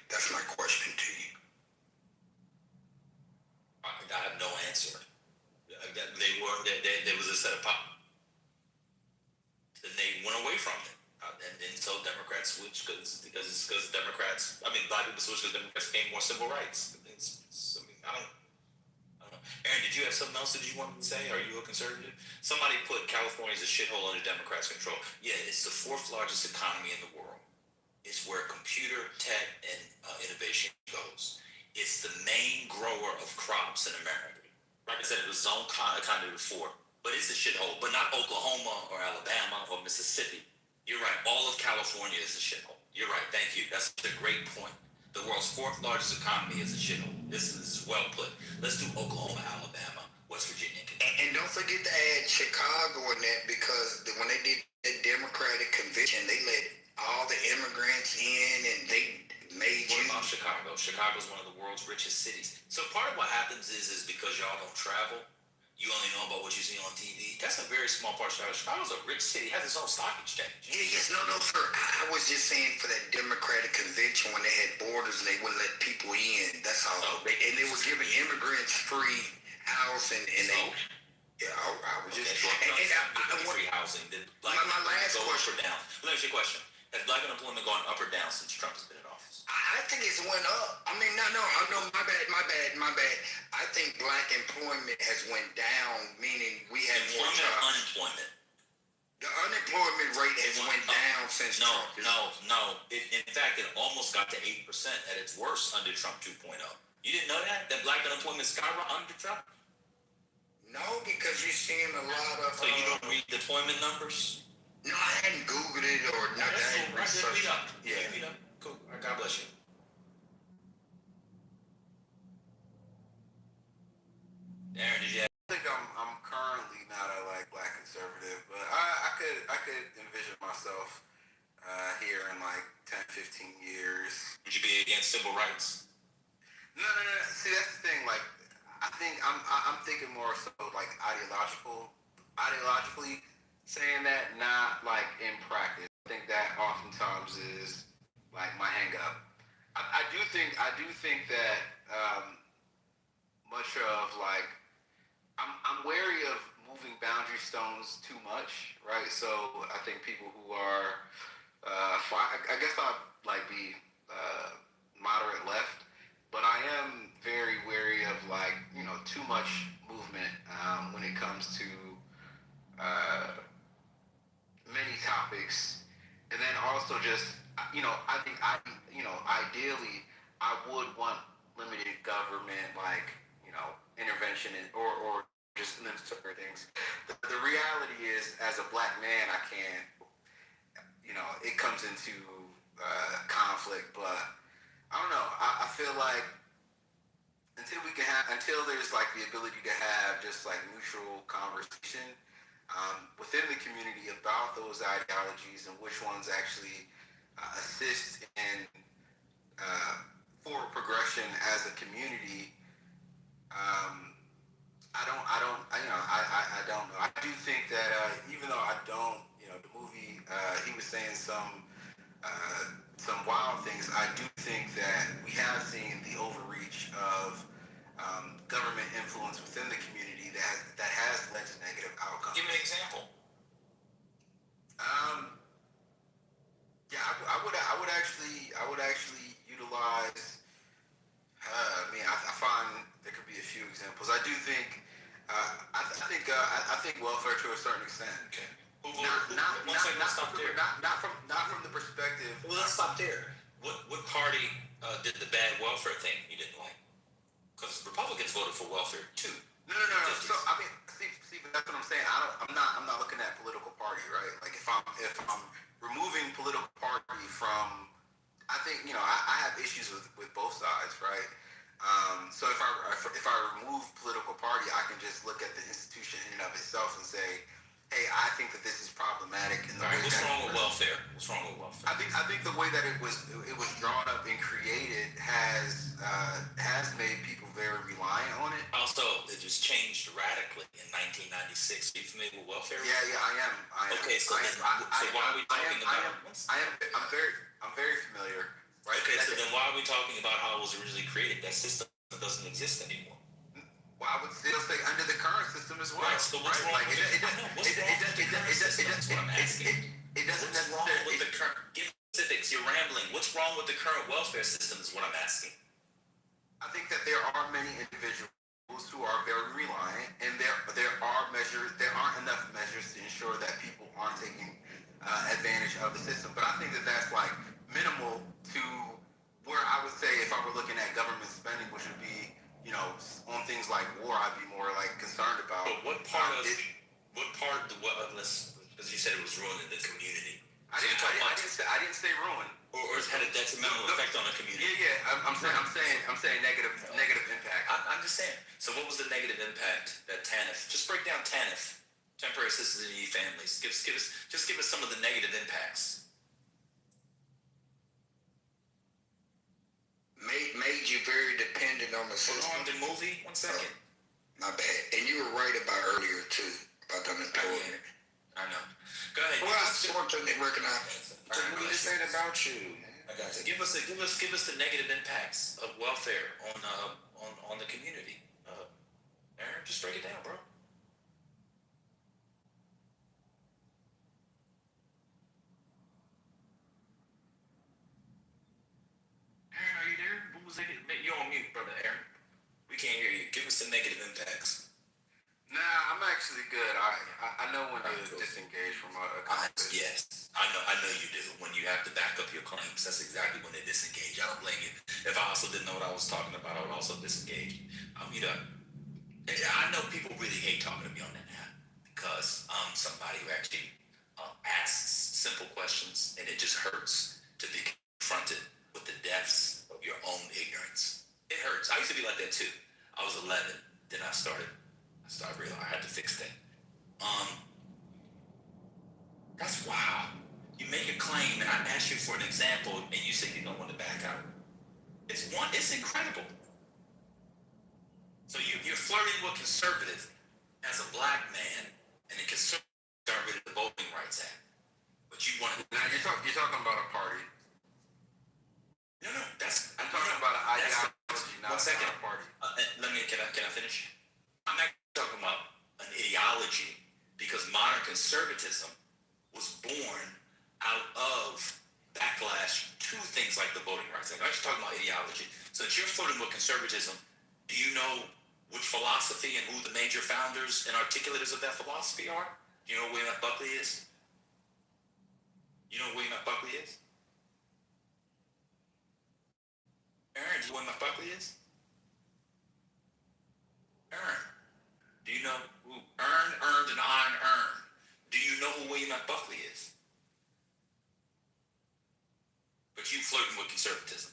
that's my question to you. I have no answer. There was a set of and they went away from it, and then so Democrats switched because Democrats. I mean, black people switched because Democrats became more civil rights. I don't know. Aaron, did you have something else that you wanted to say? Are you a conservative? Somebody put California as a shithole under Democrats' control. Yeah, it's the fourth largest economy in the world. It's where computer, tech, and innovation goes. It's the main grower of crops in America. Like I said, it was zone economy before, but it's a shithole. But not Oklahoma or Alabama or Mississippi. You're right. All of California is a shithole. You're right. Thank you. That's a great point. The world's fourth largest economy is a shithole. This is well put. Let's do Oklahoma, Alabama, West Virginia, and don't forget to add Chicago in that, because when they did the Democratic convention, they let all the immigrants in, and they made What about Chicago? Chicago's one of the world's richest cities. So part of what happens is because y'all don't travel, you only know about what you see on TV. That's a very small part of Chicago. Chicago's a rich city. It has its own stock exchange. Yes, no, sir. I was just saying for that Democratic convention when they had borders and they wouldn't let people in. That's all. And they were giving immigrants free house and they. Yeah, I was just. Free housing. My last question. Up or down? Let me ask you a question. Has black unemployment gone up or down since Trump has been in office? I think it's went up. I mean, no, my bad. I think black employment has went down, meaning we had more jobs. Unemployment. The unemployment rate has went down since Trump. No. In fact, it almost got to 8% at its worst under Trump 2.0. You didn't know that? That black unemployment skyrocketed under Trump? No, because you're seeing a lot of... So you don't read deployment numbers? No, I hadn't Googled it or nothing. Read up. Yeah. Read up. Cool. God bless you. Aaron, did you have... I think I'm currently not a black conservative, but I could envision myself here in 10, 15 years. Would you be against civil rights? No. See, that's the thing. I think I'm thinking more so ideologically saying that, not in practice. I think that oftentimes is my hang up. I do think that much of I'm wary of moving boundary stones too much, right? So I think people who are I guess I'd be moderate left, but I am very wary of too much movement when it comes to many topics. And then also just I think ideally I would want limited government intervention or just certain things. The reality is, as a black man, I can't it comes into conflict, but I don't know. I feel like until there's the ability to have just neutral conversation within the community about those ideologies and which ones actually assist in forward progression as a community. I don't know. I do think that even though I don't, the movie, he was saying some wild things. I do think that we have seen the overreach of government influence within the community that has led to negative outcomes. Give me an example. Yeah, I would actually utilize. I find there could be a few examples. I do think. I think welfare to a certain extent. Okay. Not from the perspective. Well, let's stop there. What party did the bad welfare thing you didn't like? Because Republicans voted for welfare too. No. So I mean, see, but that's what I'm saying. I'm not looking at political party, right? Like if I'm removing political party from, I think I have issues with both sides, right? So if I remove political party, I can just look at the institution in and of itself and say, hey, I think that this is problematic. What's wrong with welfare? What's wrong with welfare? I think the way that it was drawn up and created has made people very reliant on it. Also, it just changed radically in 1996. Are you familiar with welfare? Yeah, I am. Okay, so why are we talking about? I'm very familiar. Right. Okay, so then why are we talking about how it was originally created? That system doesn't exist anymore. Well, I would still say under the current system as well. Right, so what's wrong with it? What's wrong with the current system? That's what I'm asking. What's wrong with the current? Give specifics. You're rambling. What's wrong with the current welfare system is what I'm asking. I think that there are many individuals who are very reliant, and there aren't enough measures to ensure that people aren't taking advantage of the system. But I think that that's like minimal to where I would say if I were looking at government spending, which would be, on things like war, I'd be more like concerned about. But what part of this, because you said it was ruining the community. I didn't say ruin. Or it's had a detrimental effect on the community. Yeah. I'm saying negative impact. I'm just saying. So what was the negative impact that TANF? Just break down TANF, temporary assistance in needy families. Give us some of the negative impacts. Made you very dependent on the system. On the movie? 1 second. My bad. And you were right about earlier too, about the unemployment. I know. Go ahead. Well, I just want to recognize what we just said about you. I got you. Give us the negative impacts of welfare on the community. Aaron, just break it down, bro. Aaron, are you there? What was it? You're on mute, brother Aaron. We can't hear you. Give us the negative impacts. Nah, I'm actually good. I know when to disengage from a conversation. Yes, I know you do. When you have to back up your claims, that's exactly when they disengage. I don't blame you. If I also didn't know what I was talking about, I would also disengage. I know people really hate talking to me on that app because I'm somebody who actually asks simple questions, and it just hurts to be confronted with the depths of your own ignorance. It hurts. I used to be like that too. I was 11, then I started realizing I had to fix that. That's wow. You make a claim, and I ask you for an example, and you say you don't want to back out. It's incredible. So you're flirting with conservative as a black man, and the conservative got rid of the Voting Rights Act. But you want to. Now you're talking about a party. No. I'm talking about an ideology, not a party. Can I finish? I'm not talking about an ideology because modern conservatism was born out of backlash to things like the Voting Rights Act. I'm just talking about ideology. So that you're flirting with conservatism, do you know which philosophy and who the major founders and articulators of that philosophy are? Do you know who William F. Buckley is? You know who William F. Buckley is? Aaron, do you know who William F. Buckley is? Aaron, do you know who earned, and unearned? Do you know who William F. Buckley is? But you flirting with conservatism.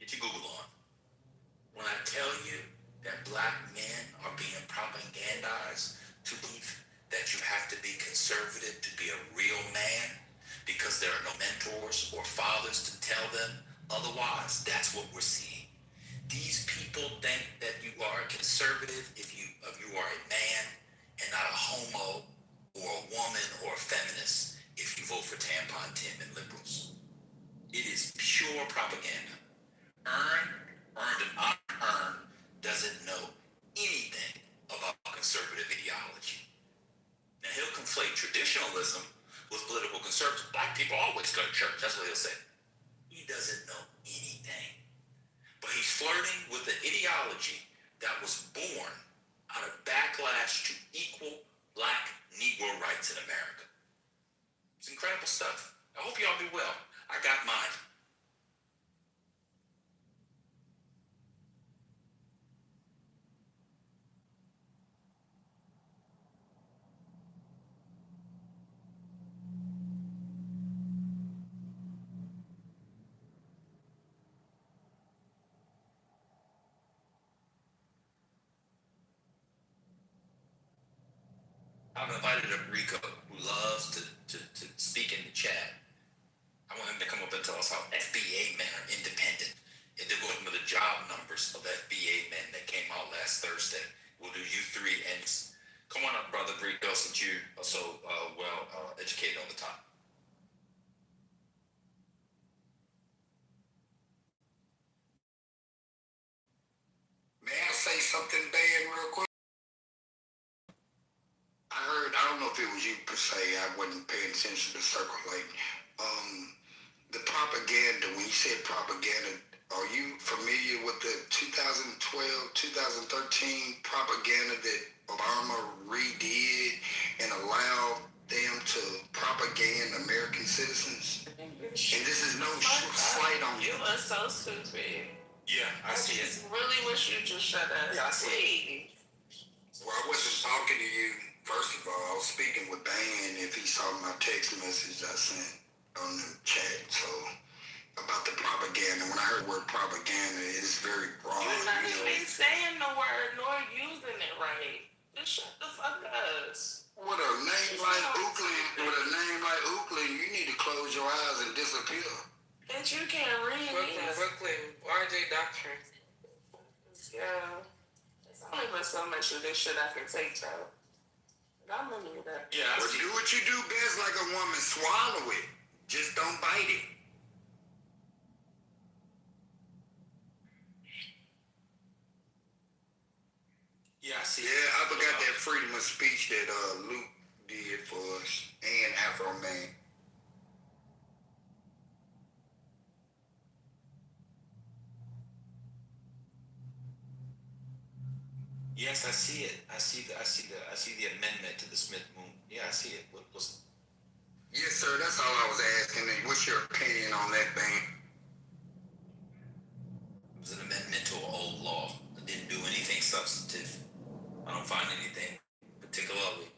Get your Google on. When I tell you that black men are being propagandized to believe that you have to be conservative to be a real man because there are no mentors or fathers to tell them otherwise, that's what we're seeing. These people think that you are a conservative if you are a man and not a homo or a woman or a feminist if you vote for Tampon Tim and liberals. It is pure propaganda. Earned and unearned doesn't know anything about conservative ideology. Now he'll conflate traditionalism with political conservatism. Black people always go to church. That's what he'll say. He doesn't know anything. But he's flirting with an ideology that was born out of backlash to equal black Negro rights in America. It's incredible stuff. I hope y'all be well. I got mine. I've invited up Rico, who loves to speak in the chat. I want him to come up and tell us how FBA men are independent. And then we'll look at the job numbers of FBA men that came out last Thursday. We'll do you three, and come on up, brother Rico, since you are so well educated on the topic. May I say something, Dan, real quick? I don't know if it was you per se, I wasn't paying attention to circulate. The propaganda, when you said propaganda, are you familiar with the 2012, 2013 propaganda that Obama redid and allowed them to propaganda American citizens? And this is no slight on you. You are so stupid. Yeah, I see it. I really wish you just shut up. Yeah, I see it. Well, I wasn't talking to you. First of all, I was speaking with Dan if he saw my text message I sent on the chat. So, about the propaganda. When I heard the word propaganda, it's very broad. You're not even saying the word nor using it right. Just shut the fuck up. With a name like Oakland, you need to close your eyes and disappear. And you can't read Brooklyn, RJ Doctrine. Yeah. It's only but so much of this shit I can take, though. I'm gonna leave that. Yeah, Well, do what you do best like a woman. Swallow it. Just don't bite it. Yeah, I see. Yeah, I forgot that freedom of speech that Luke did for us and Afro Man. Yes, I see it. I see the amendment to the Smith Moon. Yeah, I see it. What's... Yes, sir. That's all I was asking. What's your opinion on that thing? It was an amendment to an old law that didn't do anything substantive. I don't find anything particularly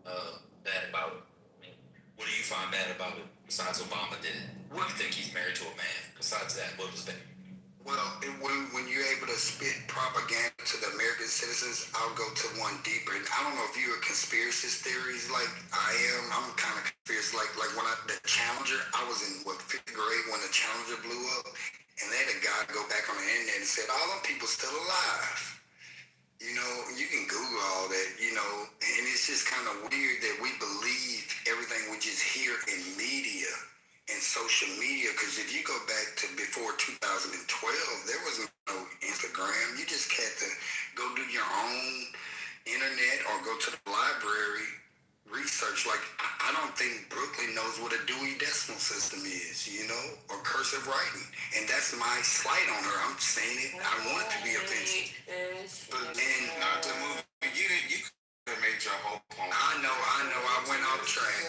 bad about it. I mean, what do you find bad about it besides Obama did it? What do you think he's married to a man? Besides that, what was that? Well, when you're able to spit propaganda to the American citizens, I'll go to one deeper. I don't know if you're a conspiracy theories like I am. I'm kind of conspiracy like when the Challenger, I was in fifth grade when the Challenger blew up, and they had a guy go back on the internet and said, all them people still alive. You know, you can Google all that, you know, and it's just kind of weird that we believe everything we just hear in media and social media, because if you go back to before 2012, there was no Instagram. You just had to go do your own internet or go to the library, research. Like, I don't think Brooklyn knows what a Dewey Decimal System is, you know, or cursive writing. And that's my slight on her. I'm saying it. I want it to be offensive. But then, Not to move. You could have made your whole point. I know. I went off track.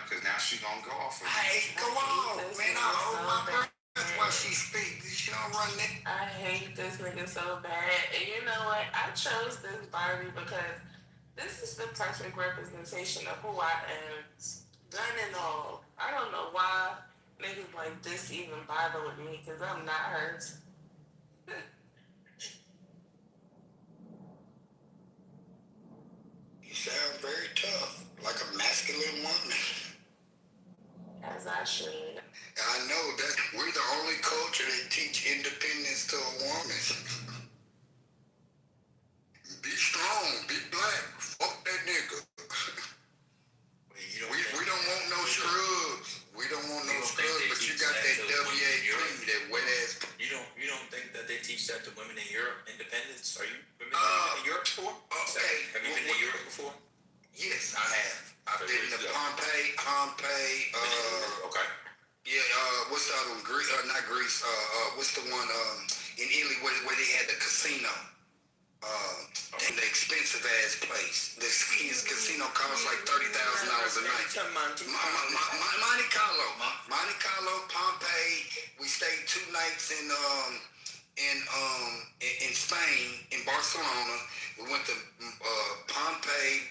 Cause now she gonna go off. Hey, go on, man. I hold my breath while she speaks. She don't run that. I hate this nigga so bad. And you know what? I chose this Barbie because this is the perfect representation of who I am. Gun and all. I don't know why niggas like this even bother with me, because I'm not hers. You sound very tough, like a masculine woman. As I should. I know that we're the only culture that teach independence to a woman. Be strong, be black, fuck that nigga. been to Europe before? Okay. Have you been to Europe before? Yes, I have. I've been to Pompeii. Okay. Yeah, what's the other one? Not Greece. What's the one in Italy where they had the casino? And the expensive ass place. The casino costs like $30,000 a night. Monte Carlo, Pompeii. We stayed 2 nights in Spain, in Barcelona. We went to Pompeii,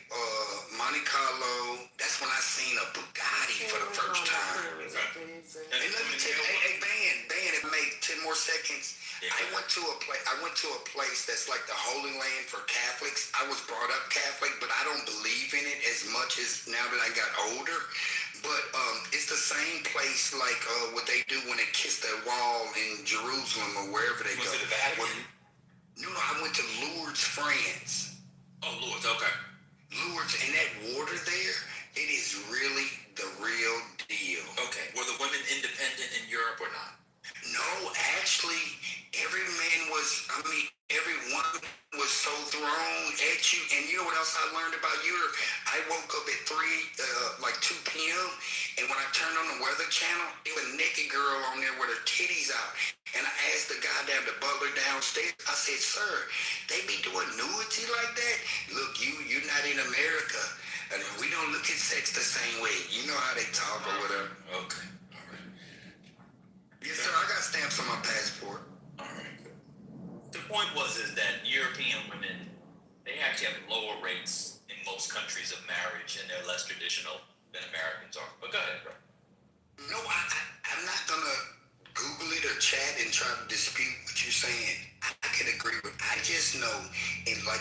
Monte Carlo. That's when I seen a Bugatti for the first time. And let me tell you, hey, Van, it made 10 more seconds. I went to a place that's like the Holy Land for Catholics. I was brought up Catholic, but I don't believe in it as much as now that I got older. But it's the same place like what they do when they kiss that wall in Jerusalem or wherever they go. Was it the Vatican? No, I went to Lourdes, France. Oh, Lourdes, okay. Lourdes, and that water there, it is really the real deal. Okay. Were the women independent in Europe or not? No, actually, everyone was so thrown at you. And you know what else I learned about Europe? I woke up at 2 p.m. And when I turned on the Weather Channel, there was a naked girl on there with her titties out. And I asked the guy down, the butler downstairs, I said, sir, they be doing nudity like that? Look, you're not in America. And we don't look at sex the same way. You know how they talk or whatever. Okay. Yes, sir. I got stamps on my passport. All right, good. The point is that European women, they actually have lower rates in most countries of marriage, and they're less traditional than Americans are. But go ahead, bro. No, I'm not gonna Google it or chat and try to dispute what you're saying. I can agree with. I just know, in my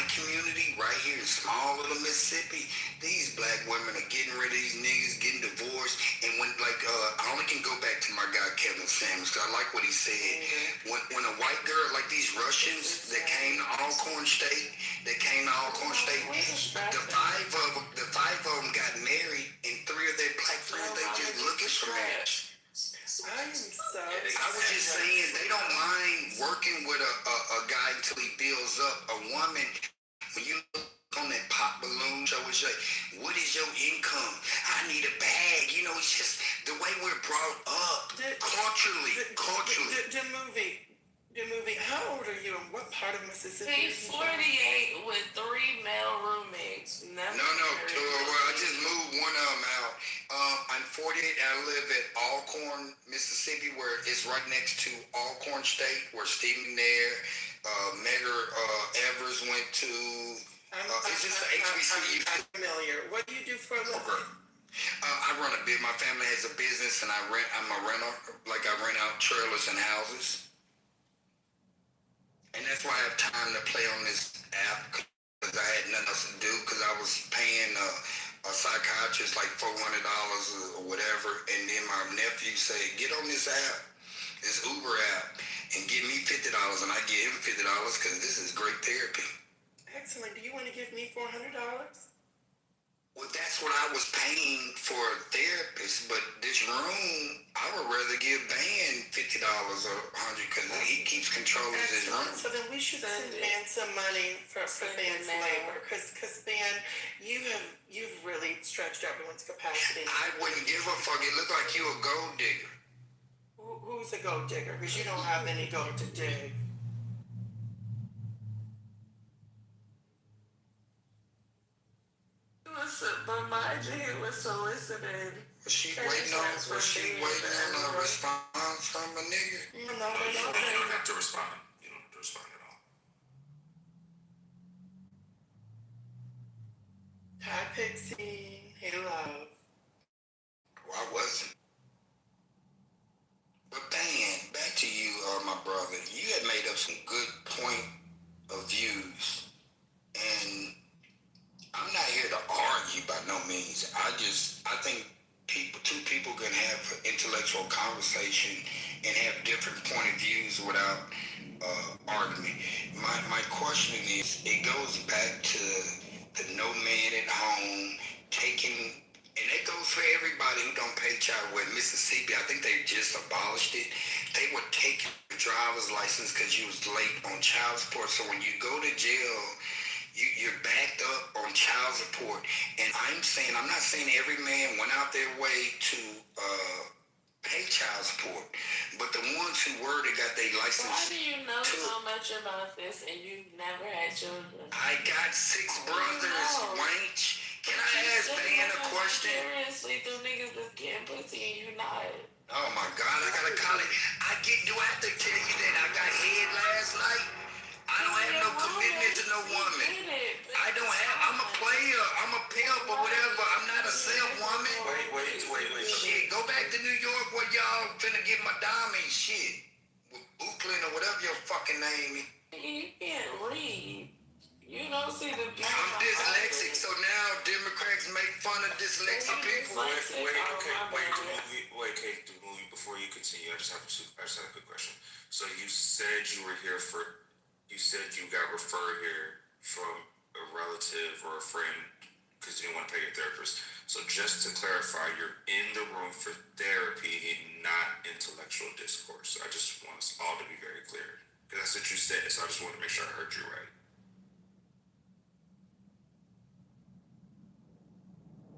community right here in small little Mississippi, these black women are getting rid of these niggas, getting divorced, and when I only can go back to my guy Kevin Samuels because I like what he said. When a white girl like these Russians that came to Alcorn State, the 5 of them got married, and 3 of their black friends they just looking for marriage. I was just saying they don't mind working with a guy until he builds up. A woman, when you look on that pop balloon show, it's like, what is your income? I need a bag. You know, it's just the way we're brought up culturally. The movie. How old are you, and what part of Mississippi? He's 48 with 3 male roommates. No. I just moved one of them out. I'm 48. I live at Alcorn, Mississippi, where it's right next to Alcorn State, where Stephen there, Medgar Evers went to. It's just the HBCU. I'm familiar. What do you do for a living? I run a bit. My family has a business, and I'm a renter. Like I rent out trailers and houses. And that's why I have time to play on this app, because I had nothing else to do, because I was paying a psychiatrist like $400 or whatever, and then my nephew said, get on this app, this Uber app, and give me $50, and I give him $50 because this is great therapy. Excellent. Do you want to give me $400? Well, that's what I was paying for a therapist, but this room, I would rather give Ban $50 or $100 because he keeps control of his room. So then we should send Ban some money for Ban's labor, because Ban, you've really stretched everyone's capacity. I wouldn't give a fuck. It looked like you a gold digger. Who's a gold digger? Because you don't have any gold to dig. Listen, but mind you, he was soliciting. Was she waiting on a response from a nigga? No, you don't have to respond. You don't have to respond at all. Hi, Pixie. Hey, love. Well, I wasn't. But Dan, back to you, my brother. You had made up some good point of views, and I'm not here to argue by no means. I think two people can have an intellectual conversation and have different point of views without argument. My question is, it goes back to the no man at home taking, and that goes for everybody who don't pay child. With Mississippi, I think they just abolished it. They would take driver's license because you was late on child support. So when you go to jail, you're backed up on child support. And I'm not saying every man went out their way to pay child support, but the ones who were, they got their license. Why do you know so much about this and you never had children? I got 6 brothers, wench. Can I ask Dan a question? Seriously, them niggas that's getting pussy and you not. Oh my God, I gotta call it. Do I have to tell you that I got head last night? I don't have no commitment to no woman. I'm a player, I'm a pimp or whatever. I'm not a simp woman. Wait. Shit, go back to New York where y'all finna get my diamond shit. With Oakland or whatever your fucking name is. You can't read. You don't see the beauty. I'm dyslexic, so now Democrats make fun of dyslexic people. Wait, Kate, the movie, before you continue, I just have a quick question. So you said you were here you said you got referred here from a relative or a friend because you didn't want to pay your therapist. So just to clarify, you're in the room for therapy and not intellectual discourse. So I just want us all to be very clear. Because that's what you said, so I just want to make sure I heard you right.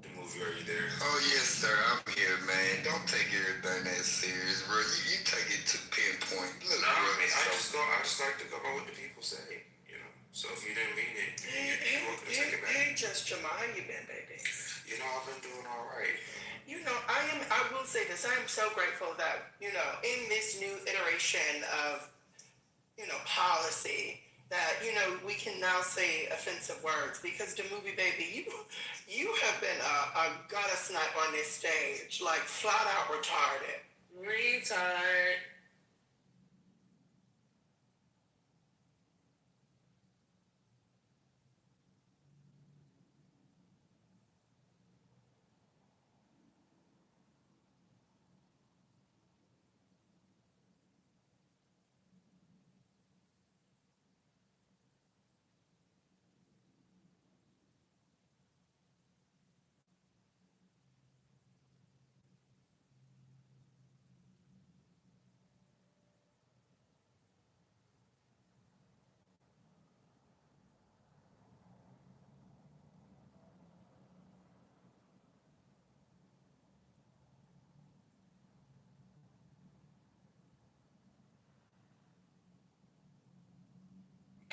The movie, are you there? Oh yes, sir. I'm here, man. Don't take everything that serious, bro. You take it to pinpoint. Look, no, I mean, I just like to go by what the people say, you know. So if you didn't mean it, you're welcome to take it back. Hey, Just Jamal, how you been, baby? You know, I've been doing all right. You know, I will say this. I am so grateful that, you know, in this new iteration of, you know, policy, that, you know, we can now say offensive words, because the movie baby, you have been a gutter snipe on this stage, like flat out retarded. Retard.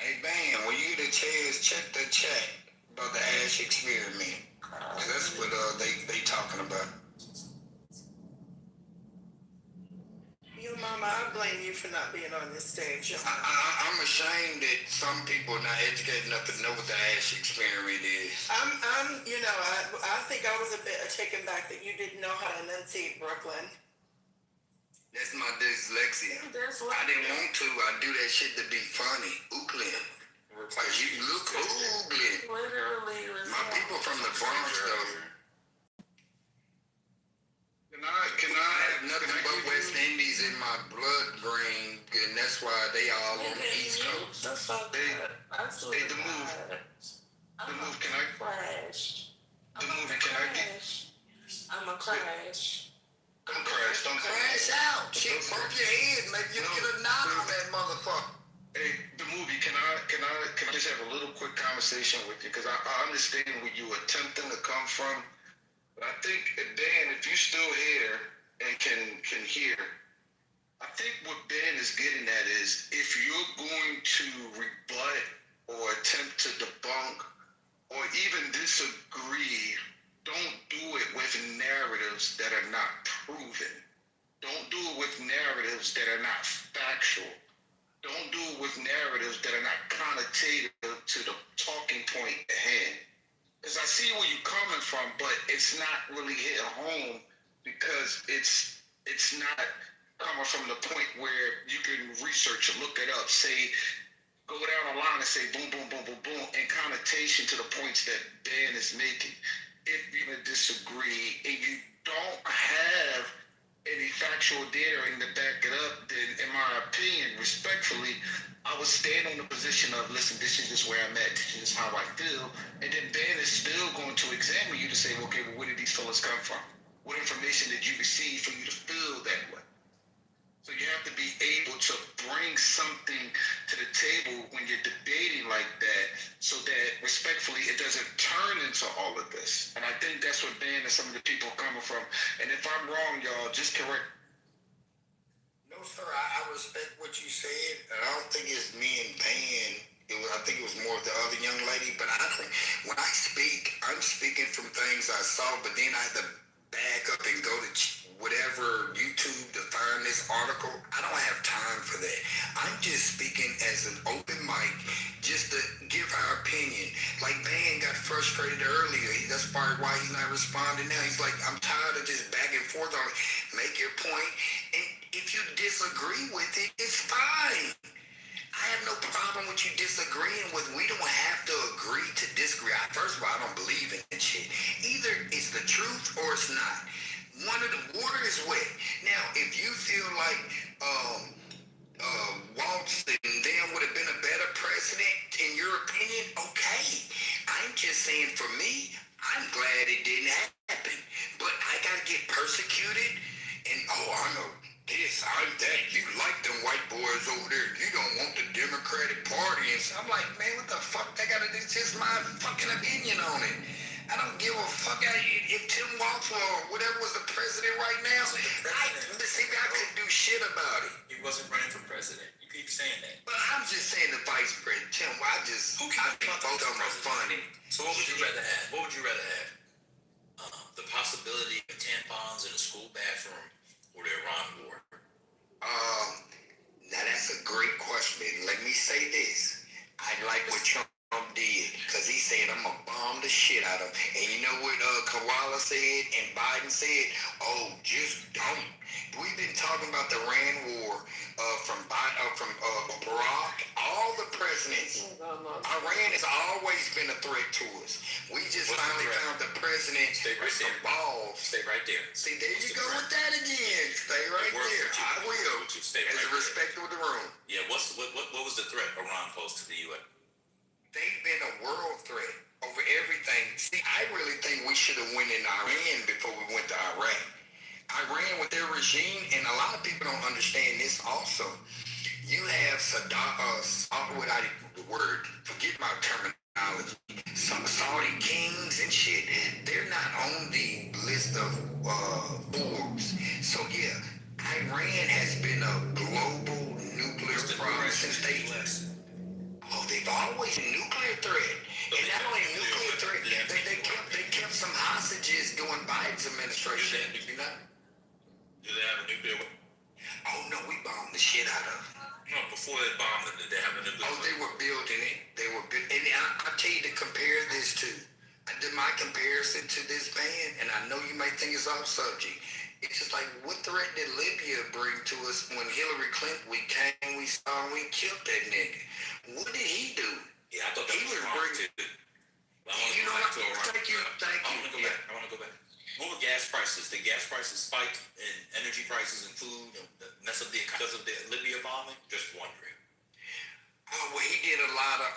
Hey, Bam, when you get a chance, check the chat about the Ash experiment. 'Cause that's what they talking about. You, Mama, I blame you for not being on this stage. I'm ashamed that some people are not educated enough to know what the Ash experiment is. You know, I think I was a bit taken back that you didn't know how to enunciate Brooklyn. That's my dyslexia. I didn't want to. I do that shit to be funny. Oakland. Like, you look Oakland. Literally. My people from the Bronx, though. Can I have nothing but West Indies in my bloodstream, and that's why they all on the East Coast. Hey, the move, can I? Crash. I'm a crash. Don't crash out. Shit, bump your head. Maybe you get a knot on that motherfucker. Hey, the movie, can I just have a little quick conversation with you? Because I understand where you attempting to come from. But I think, Dan, if you're still here and can hear, I think what Ben is getting at is, if you're going to rebut or attempt to debunk or even disagree, don't do it with narratives that are not proven. Don't do it with narratives that are not factual. Don't do it with narratives that are not connotative to the talking point at hand. Because I see where you're coming from, but it's not really hitting home, because it's not coming from the point where you can research or look it up, say, go down the line and say boom, boom, boom, boom, boom, in connotation to the points that Dan is making. If you're going to disagree and you don't have any factual data to back it up, then in my opinion, respectfully, I would stand on the position of, listen, this is just where I'm at, this is how I feel, and then Ben is still going to examine you to say, okay, well, where did these fellas come from? What information did you receive for you to feel that way? So you have to be able to bring something to the table when you're debating like that, so that respectfully it doesn't turn into all of this. And I think that's what Dan and some of the people are coming from. And if I'm wrong, y'all, just correct. No, sir, I respect what you said. And I don't think it's me and Pan. I think it was more of the other young lady. But I think when I speak, I'm speaking from things I saw, but then I have to back up and go to whatever YouTube to find this article. I don't have time for that. I'm just speaking as an open mic, just to give our opinion. Like Van got frustrated earlier. That's probably why he's not responding now. He's like, I'm tired of just back and forth on it. Make your point, and if you disagree with it, it's fine. I have no problem with you disagreeing with. We don't have to agree to disagree. First of all, I don't believe in that shit. Either it's the truth or it's not. One of the water is wet. Now, if you feel like Waltz and Dan would have been a better president, in your opinion, okay. I'm just saying, for me, I'm glad it didn't happen. But I gotta get persecuted, and I know this, I'm that. You like them white boys over there. You don't want the Democratic Party. And so I'm like, man, what the fuck? It's just my fucking opinion on it. I don't give a fuck if Tim Walz or whatever was the president right now. I couldn't do shit about it. He wasn't running for president. You keep saying that. But I'm just saying the vice president. Tim, I think both of them are funny. So what would you rather have? What would you rather have? The possibility of tampons in a school bathroom or the Iran war? Now that's a great question. Let me say this. I like what Trump did, because he said, I'm gonna bomb the shit out of him. And you know what Kamala said and Biden said? Oh, just don't. We've been talking about the Iran war from Barack, all the presidents. Iran has always been a threat to us. We just finally found the president with some balls. Stay right there. See, there you go with that again. Stay right there. I will. As a respect of the room. Yeah, what was the threat Iran posed to the U.S.? They've been a world threat over everything. See, I really think we should have went in Iran before we went to Iraq. Iran with their regime, and a lot of people don't understand this also. You have forget my terminology, some Saudi kings and shit. They're not on the list of Forbes. So yeah, Iran has been a global nuclear problem since they've always been nuclear threat. And not only a nuclear threat, they kept some hostages during Biden's administration. Do they have a nuclear weapon? Oh no, we bombed the shit out of them. No, before they bombed it, did they have a nuclear weapon? They were building it. And I'll tell you to compare this to. I did my comparison to this band, and I know you might think it's off subject. It's just like, what threat did Libya bring to us when Hillary Clinton, we came, we saw, and we killed that nigga? What did he do? Yeah, I thought that was wrong too. Thank you. I want to go back. What were gas prices? The gas prices spike and energy prices and food mess up because of the Libya bombing? Just wondering. Well, he did a lot of,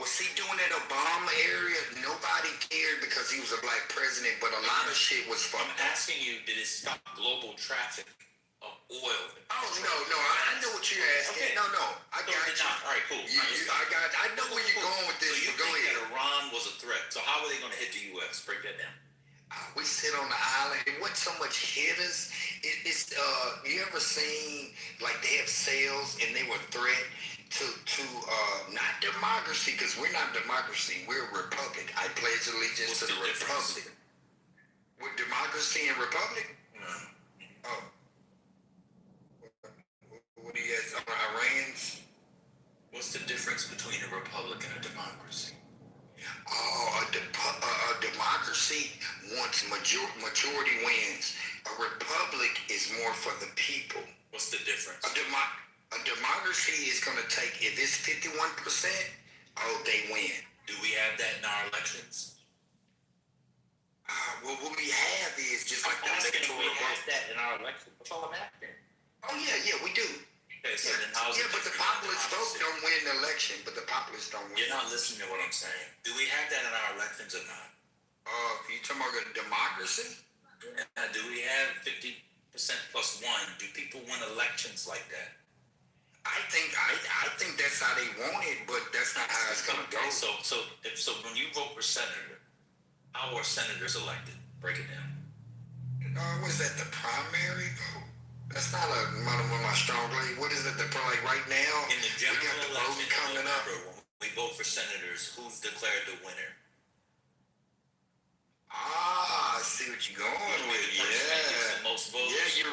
was he doing that Obama area? Nobody cared because he was a black president, but a lot of shit was fucked up. I'm asking you, did it stop global traffic of oil? Oh, no, I know what you're asking. Okay. No, I got you. All right, cool. I know where you're going with this, so you but go think ahead. that Iran was a threat. So how were they going to hit the U.S.? Break that down. We sit on the island. It wasn't so much hitters. It's you ever seen, like, they have sales and they were threat to not democracy, because we're not democracy, we're a republic. I pledge allegiance to the republic. With democracy and republic? Oh. What do you guys, Iranians? What's the difference between a republic and a democracy? Oh, a democracy wants majority wins. A republic is more for the people. What's the difference? A democracy is going to take, if it's 51%, they win. Do we have that in our elections? Well, what we have is just like the electoral vote. We have that in our elections. That's all I'm asking. Oh, yeah, we do. Okay, so then how's but the populist vote don't win the election, but the populists don't win. You're not listening to what I'm saying. Do we have that in our elections or not? You talking about democracy? Do we have 50 plus one. Do people win elections like that? I think that's how they want it, but that's not how it's gonna go. So when you vote for senator, how are senators elected? Break it down. Was that the primary vote? That's not one of my strong lead. What is it? Like right now, In the general we got the election vote coming up. when we vote for senators, who's declared the winner? I see what you're going with. Yeah. Most votes. Yeah,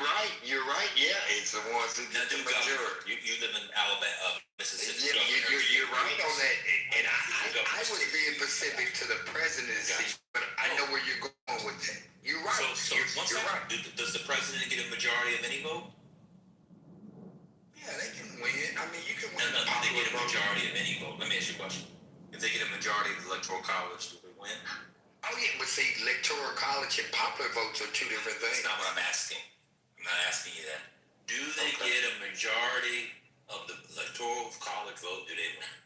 you're right. Yeah, it's the ones who Now, get the majority. You live in Alabama, Mississippi. Yeah, you're right on that. And I was being specific to the presidency, but I know where you're going with that. You're right. So you're right. Does the president get a majority of any vote? Yeah, they can win. I mean, you can win. No, they get a majority of any vote. Let me ask you a question. If they get a majority of the electoral college, do they win? Oh yeah, but see, electoral college and popular votes are two different things. That's not what I'm asking. I'm not asking you that. Do they get a majority of the electoral college vote? Do they win?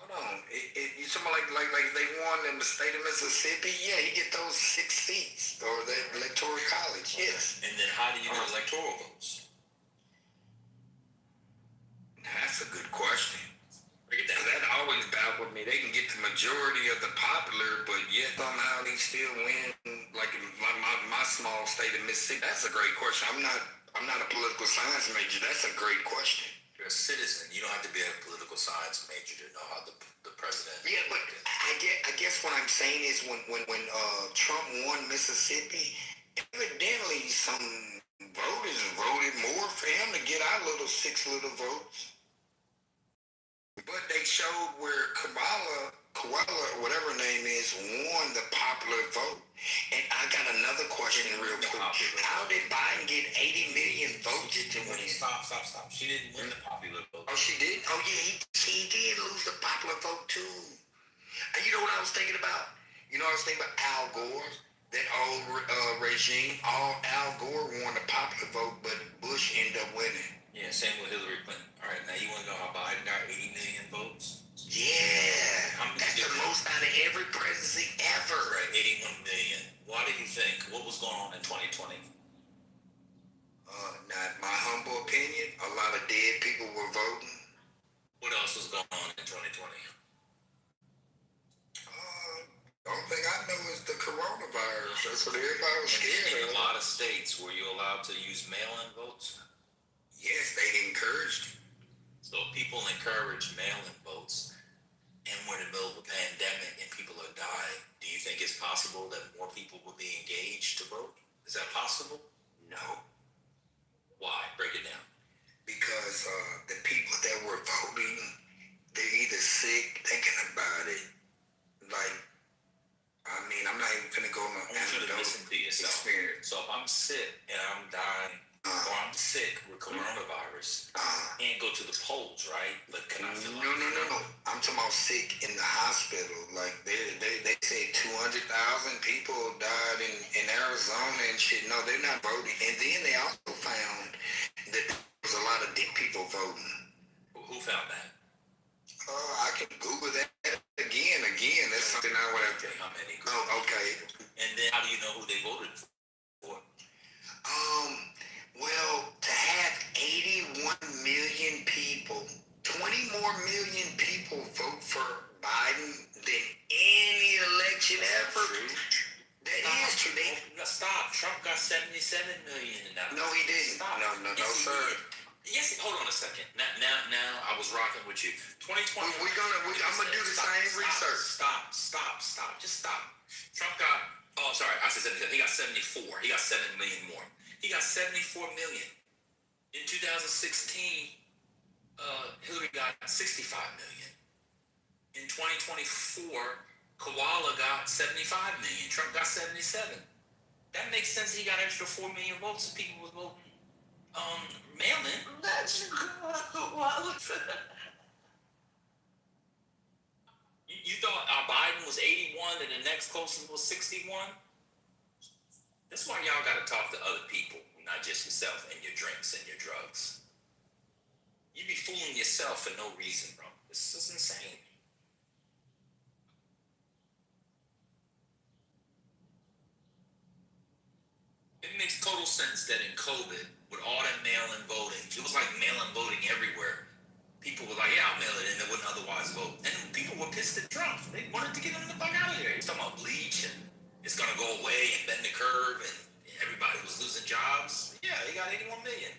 Hold on. You talking like they won in the state of Mississippi? Yeah, you get those 6 seats or the electoral college. Yes. And then how do you get electoral votes? That's a good question. That always baffled me. They can get the majority of the popular, but yet somehow they still win. Like in my small state of Mississippi. That's a great question. I'm not a political science major. That's a great question. You're a citizen. You don't have to be a political science major to know how the president. Yeah, but I guess what I'm saying is when Trump won Mississippi, evidently some voters voted more for him to get our little 6 little votes. But they showed where Kamala, whatever her name is, won the popular vote. And I got another question real quick. How did Biden get 80 million votes to win? Stop. She didn't win the popular vote. Oh, she did? Oh, yeah, he did lose the popular vote, too. And you know what I was thinking about? Al Gore, that old regime. Al Gore won the popular vote, but Bush ended up winning. Yeah, same with Hillary Clinton. All right, now you want to know how Biden got 80 million votes? Yeah, that's the most out of every presidency ever. Right, 81 million. Why do you think? What was going on in 2020? Not my humble opinion. A lot of dead people were voting. What else was going on in 2020? The only thing I know is the coronavirus. That's what everybody was scared of. In a lot of states, were you allowed to use mail-in votes? Yes, they encouraged. So people encourage mail-in votes, and we're in the middle of a pandemic and people are dying. Do you think it's possible that more people will be engaged to vote? Is that possible? No. Why? Break it down. Because the people that were voting, they're either sick, thinking about it. Like, I mean, I'm not even gonna go on an listen to yourself. experience. So if I'm sick and I'm dying, or I'm sick with coronavirus, I can't go to the polls, right? But can I fill out? No. I'm talking about sick in the hospital. Like they say 200,000 people died in Arizona and shit. No, they're not voting. And then they also found that there was a lot of dead people voting. Who found that? I can Google that again. That's something I would have to. How many? Oh, okay. And then how do you know who they voted for? Well, to have 81 million people, 20 more million people vote for Biden than any election ever. That is true. Stop. Trump got 77 million. No, he didn't. Stop. No, sir. Yes, hold on a second. Now, I was rocking with you. 2020. I'm gonna do the same research. Stop. Just stop. Trump got. Oh, sorry. I said 77. He got 74. He got 7 million more. He got 74 million. In 2016, Hillary got 65 million. In 2024, Koala got 75 million. Trump got 77. That makes sense. He got extra 4 million votes and people was voting mail-in. That's Koala. You thought Biden was 81 and the next closest was 61? That's why y'all got to talk to other people, not just yourself and your drinks and your drugs. You be fooling yourself for no reason, bro. This is insane. It makes total sense that in COVID, with all that mail-in voting, it was like mail-in voting everywhere. People were like, yeah, I'll mail it in, they wouldn't otherwise vote. And people were pissed at Trump. They wanted to get him the fuck out of there. He's talking about bleach and it's gonna go away and bend the curve and everybody was losing jobs. Yeah, he got 81 million.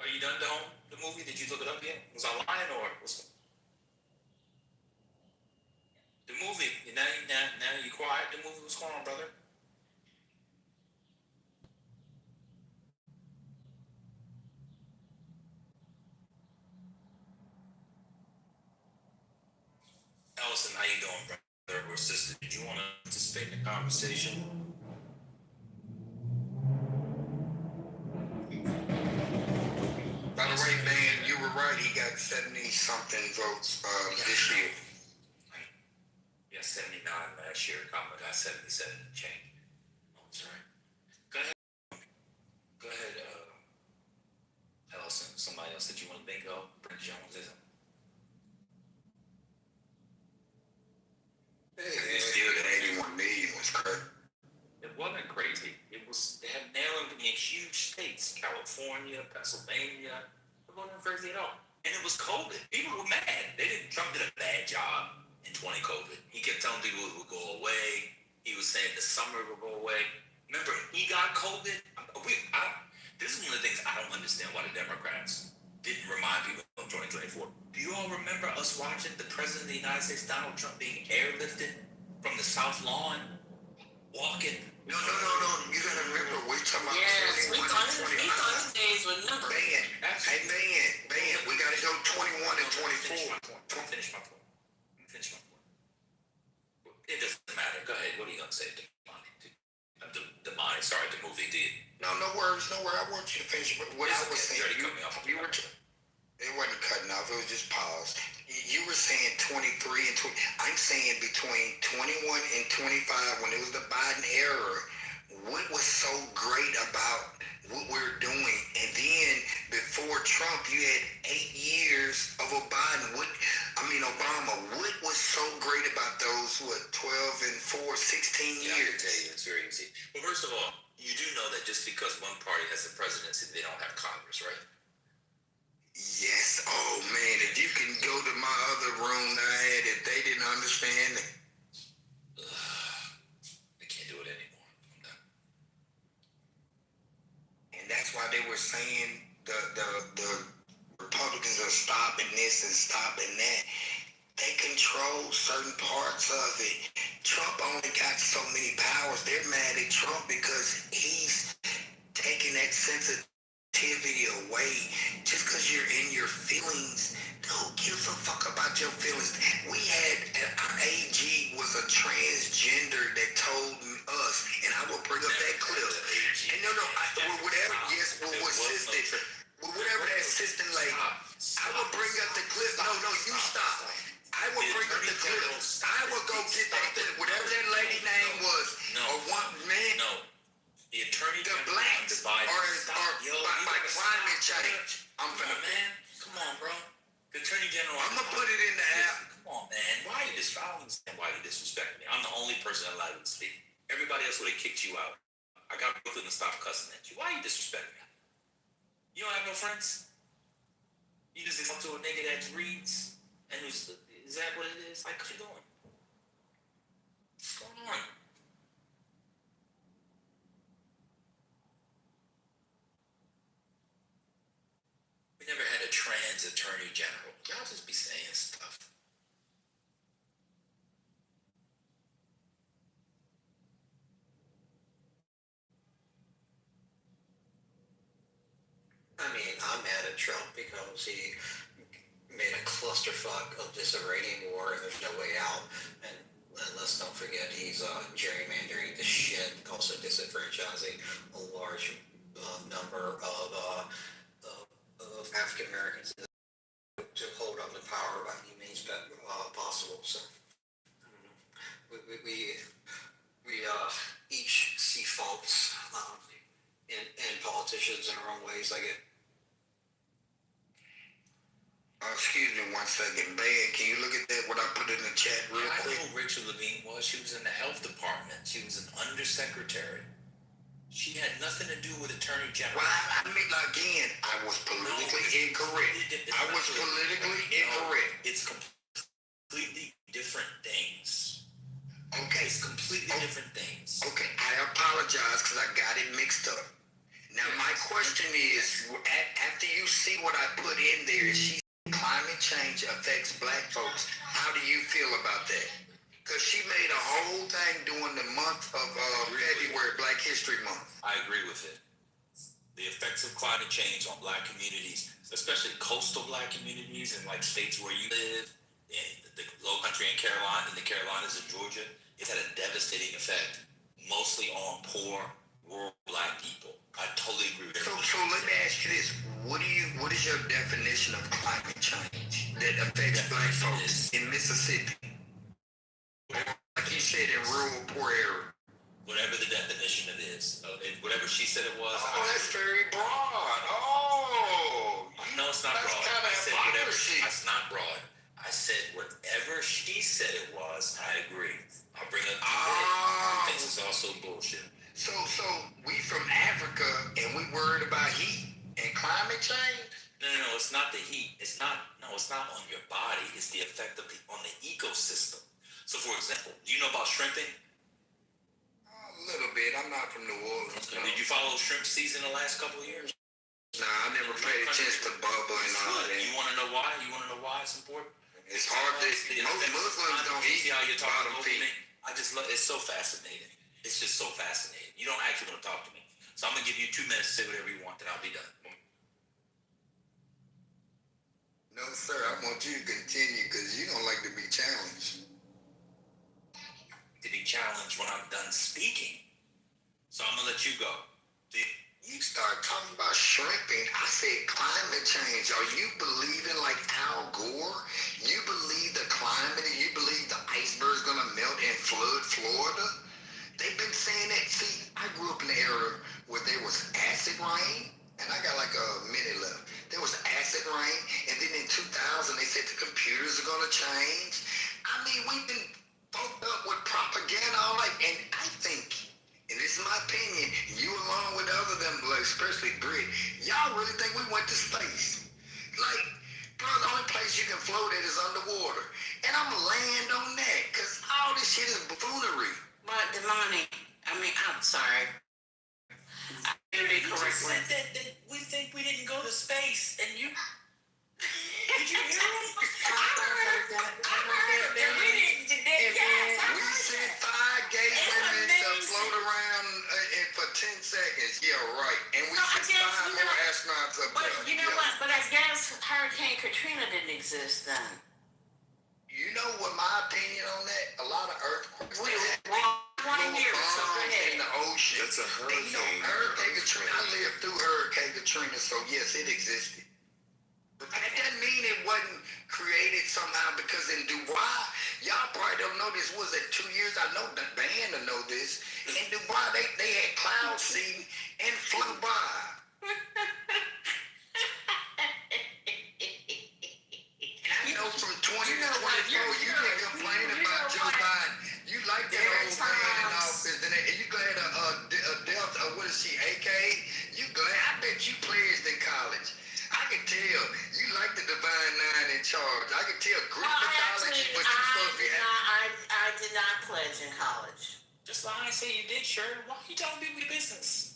Are you done, Dome? The movie? Did you look it up yet? Was I lying or what's the movie? Now you quiet. The movie, what's going on, brother? Allison, how you doing, brother or sister? Did you want to participate in the conversation? By the way, man, you were right. He got 70-something votes this year. Yeah, 79 last year. Common got 77 and change. Oh, that's right. Go ahead. Go ahead, Allison. Somebody else that you want to think of? Brent Jones, isn't it? Still, the 81 million was crazy. It wasn't crazy. It was, they had mail-in in huge states, California, Pennsylvania. It wasn't crazy at all. And it was COVID. People were mad. Trump did a bad job in 20 COVID. He kept telling people it would go away. He was saying the summer would go away. Remember, he got COVID. This is one of the things I don't understand why the Democrats didn't remind people of 2024. Do you all remember us watching the President of the United States, Donald Trump, being airlifted from the South Lawn, walking? No. You gotta remember, we're talking about Yes, 21 and 25. we thought his days were numbered. Man, we gotta go 21 and 24. Finish my point. It doesn't matter. Go ahead. What are you gonna say? Sorry, the movie did. No worries. I want you to finish what I was saying. It wasn't cutting off. It was just paused. You were saying 23 and 20. I'm saying between 21 and 25, when it was the Biden era, what was so great about what we're doing? And then before Trump, you had 8 years of Obama. What was so great about those, 12 and 4, 16 years? I can tell you, it's very easy. Well, first of all, you do know that just because one party has the presidency, they don't have Congress, right? Yes. Oh man, if you can go to my other room that I had, if they didn't understand it. They can't do it anymore. I'm done. And that's why they were saying the Republicans are stopping this and stopping that. They control certain parts of it. Trump only got so many powers. They're mad at Trump because he's taking that sensitivity away. Just because you're in your feelings, who gives a fuck about your feelings? We had, our AG was a transgender that told us, and I will bring up that clip. And whatever that assistant lady, I will bring up the clip. No, you stop. I will bring up the clip. I will go get that clip. Whatever that lady name was, or one man. No. The attorney the blacks are by climate change. Come on, man. Come on, bro. The attorney general. I'm gonna put it in the app. Come on, man. I don't understand why you disrespect me. I'm the only person allowed to speak. Everybody else would have kicked you out. I got Brooklyn to stop cussing at you. Why you disrespect me? You don't have no friends? You just talk to a nigga that reads and is that what it is? Like, what you doing? What's going on? We never had a trans attorney general. Y'all just be saying stuff. I'm mad at Trump because he made a clusterfuck of this Iranian war and there's no way out. And let's don't forget he's gerrymandering the shit, also disenfranchising a large number of African Americans to hold on to power by any means possible. So we each see faults in politicians in our own ways. I get. Excuse me 1 second. Ben, can you look at that, what I put in the chat real quick? I know who Rachel Levine was. She was in the health department. She was an undersecretary. She had nothing to do with Attorney General. Well, I mean, again, I was politically incorrect. I was politically incorrect. It's completely different things. Okay. It's completely different things. Okay, I apologize because I got it mixed up. Now, my question is, after you see what I put in there, she said climate change affects black folks. How do you feel about that? Because she made a whole thing during the month of February, Black History Month. I agree with it. The effects of climate change on black communities, especially coastal black communities in like states where you live, in the low country in Carolina, in the Carolinas and Georgia, it's had a devastating effect, mostly on poor, rural black people. I totally agree with everything. So let me ask you this. What is your definition of climate change that affects black folks in Mississippi? Like you said, in rural, poor area. Whatever the definition of it is. Whatever she said it was. Oh, that's very broad. Oh. No, it's not broad. Kind of I said whatever. It's not broad. I said whatever she said it was, I agree. I'll bring up things is also bullshit. So we from Africa and we worried about heat and climate change? No, it's not the heat. It's not on your body. It's the effect on the ecosystem. So for example, do you know about shrimping? A little bit. I'm not from New Orleans. Okay. Did you follow shrimp season the last couple of years? Nah, I never paid attention to Bubba and all that. You want to know why? You want to know why it's important? It's hard to. Most Muslims don't eat how you're talking bottom over feet. me. I just love. It's so fascinating. It's just so fascinating. You don't actually want to talk to me, so I'm gonna give you 2 minutes to say whatever you want, then I'll be done. No, sir. I want you to continue because you don't like to be challenged. To be challenged when I'm done speaking, so I'm gonna let you go. You start talking about shrimping. I said climate change. Are you believing like Al Gore? You believe the climate and you believe the iceberg's gonna melt and flood Florida? They've been saying that. See, I grew up in the era where there was acid rain, and I got like a minute left. There was acid rain, and then in 2000 they said the computers are gonna change. I mean, we've been fucked up with propaganda all like, and I think, and this is my opinion, you along with other them, especially Brit, y'all really think we went to space? Like, bro, the only place you can float at is underwater. And I'm gonna land on that, because all this shit is buffoonery. But Delani, I'm sorry. I did it correctly. You said that we think we didn't go to space, and you... Did you hear him? We sent 5 gay women to float around for 10 seconds. Yeah, right. And we sent 5 more astronauts up But there. you know what? But I guess Hurricane Katrina didn't exist then. You know what my opinion on that? A lot of earthquakes. We were right here, so go ahead. In the ocean. That's a hurricane. And you know, Hurricane Katrina, I lived through Hurricane Katrina, so yes, it existed. But that doesn't mean it wasn't created somehow, because in Dubai, y'all probably don't know this, was it 2 years? I know the band to know this. In Dubai, they had cloud seeding and flew by. I know from 20 to 24, you been complaining about Joe Biden. You like that old man in office, and you glad Delta, what is she, AK? You glad? I bet you pledged in college. I can tell you like the Divine Nine in charge. I can tell group mythology, but you supposed to be I did not pledge in college. Just like I say you did, sure. Why you telling people your business?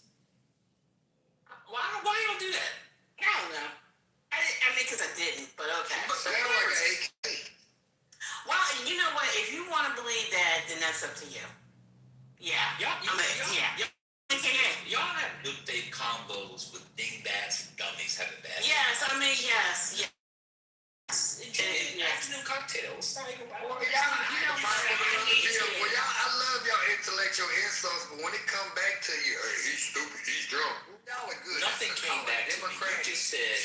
Why you don't do that? I don't know. I mean, because I didn't, but okay. But sound like an AK. Well, you know what? If you want to believe that, then that's up to you. Yeah. Y'all Yeah. have good day combos with dingbats and dummies having bad. Yes, yes. Enjoy afternoon cocktails. Well, I love y'all intellectual insults, but when it come back to you, hey, he's stupid, he's drunk. Y'all are good. Nothing came back to me. You just said,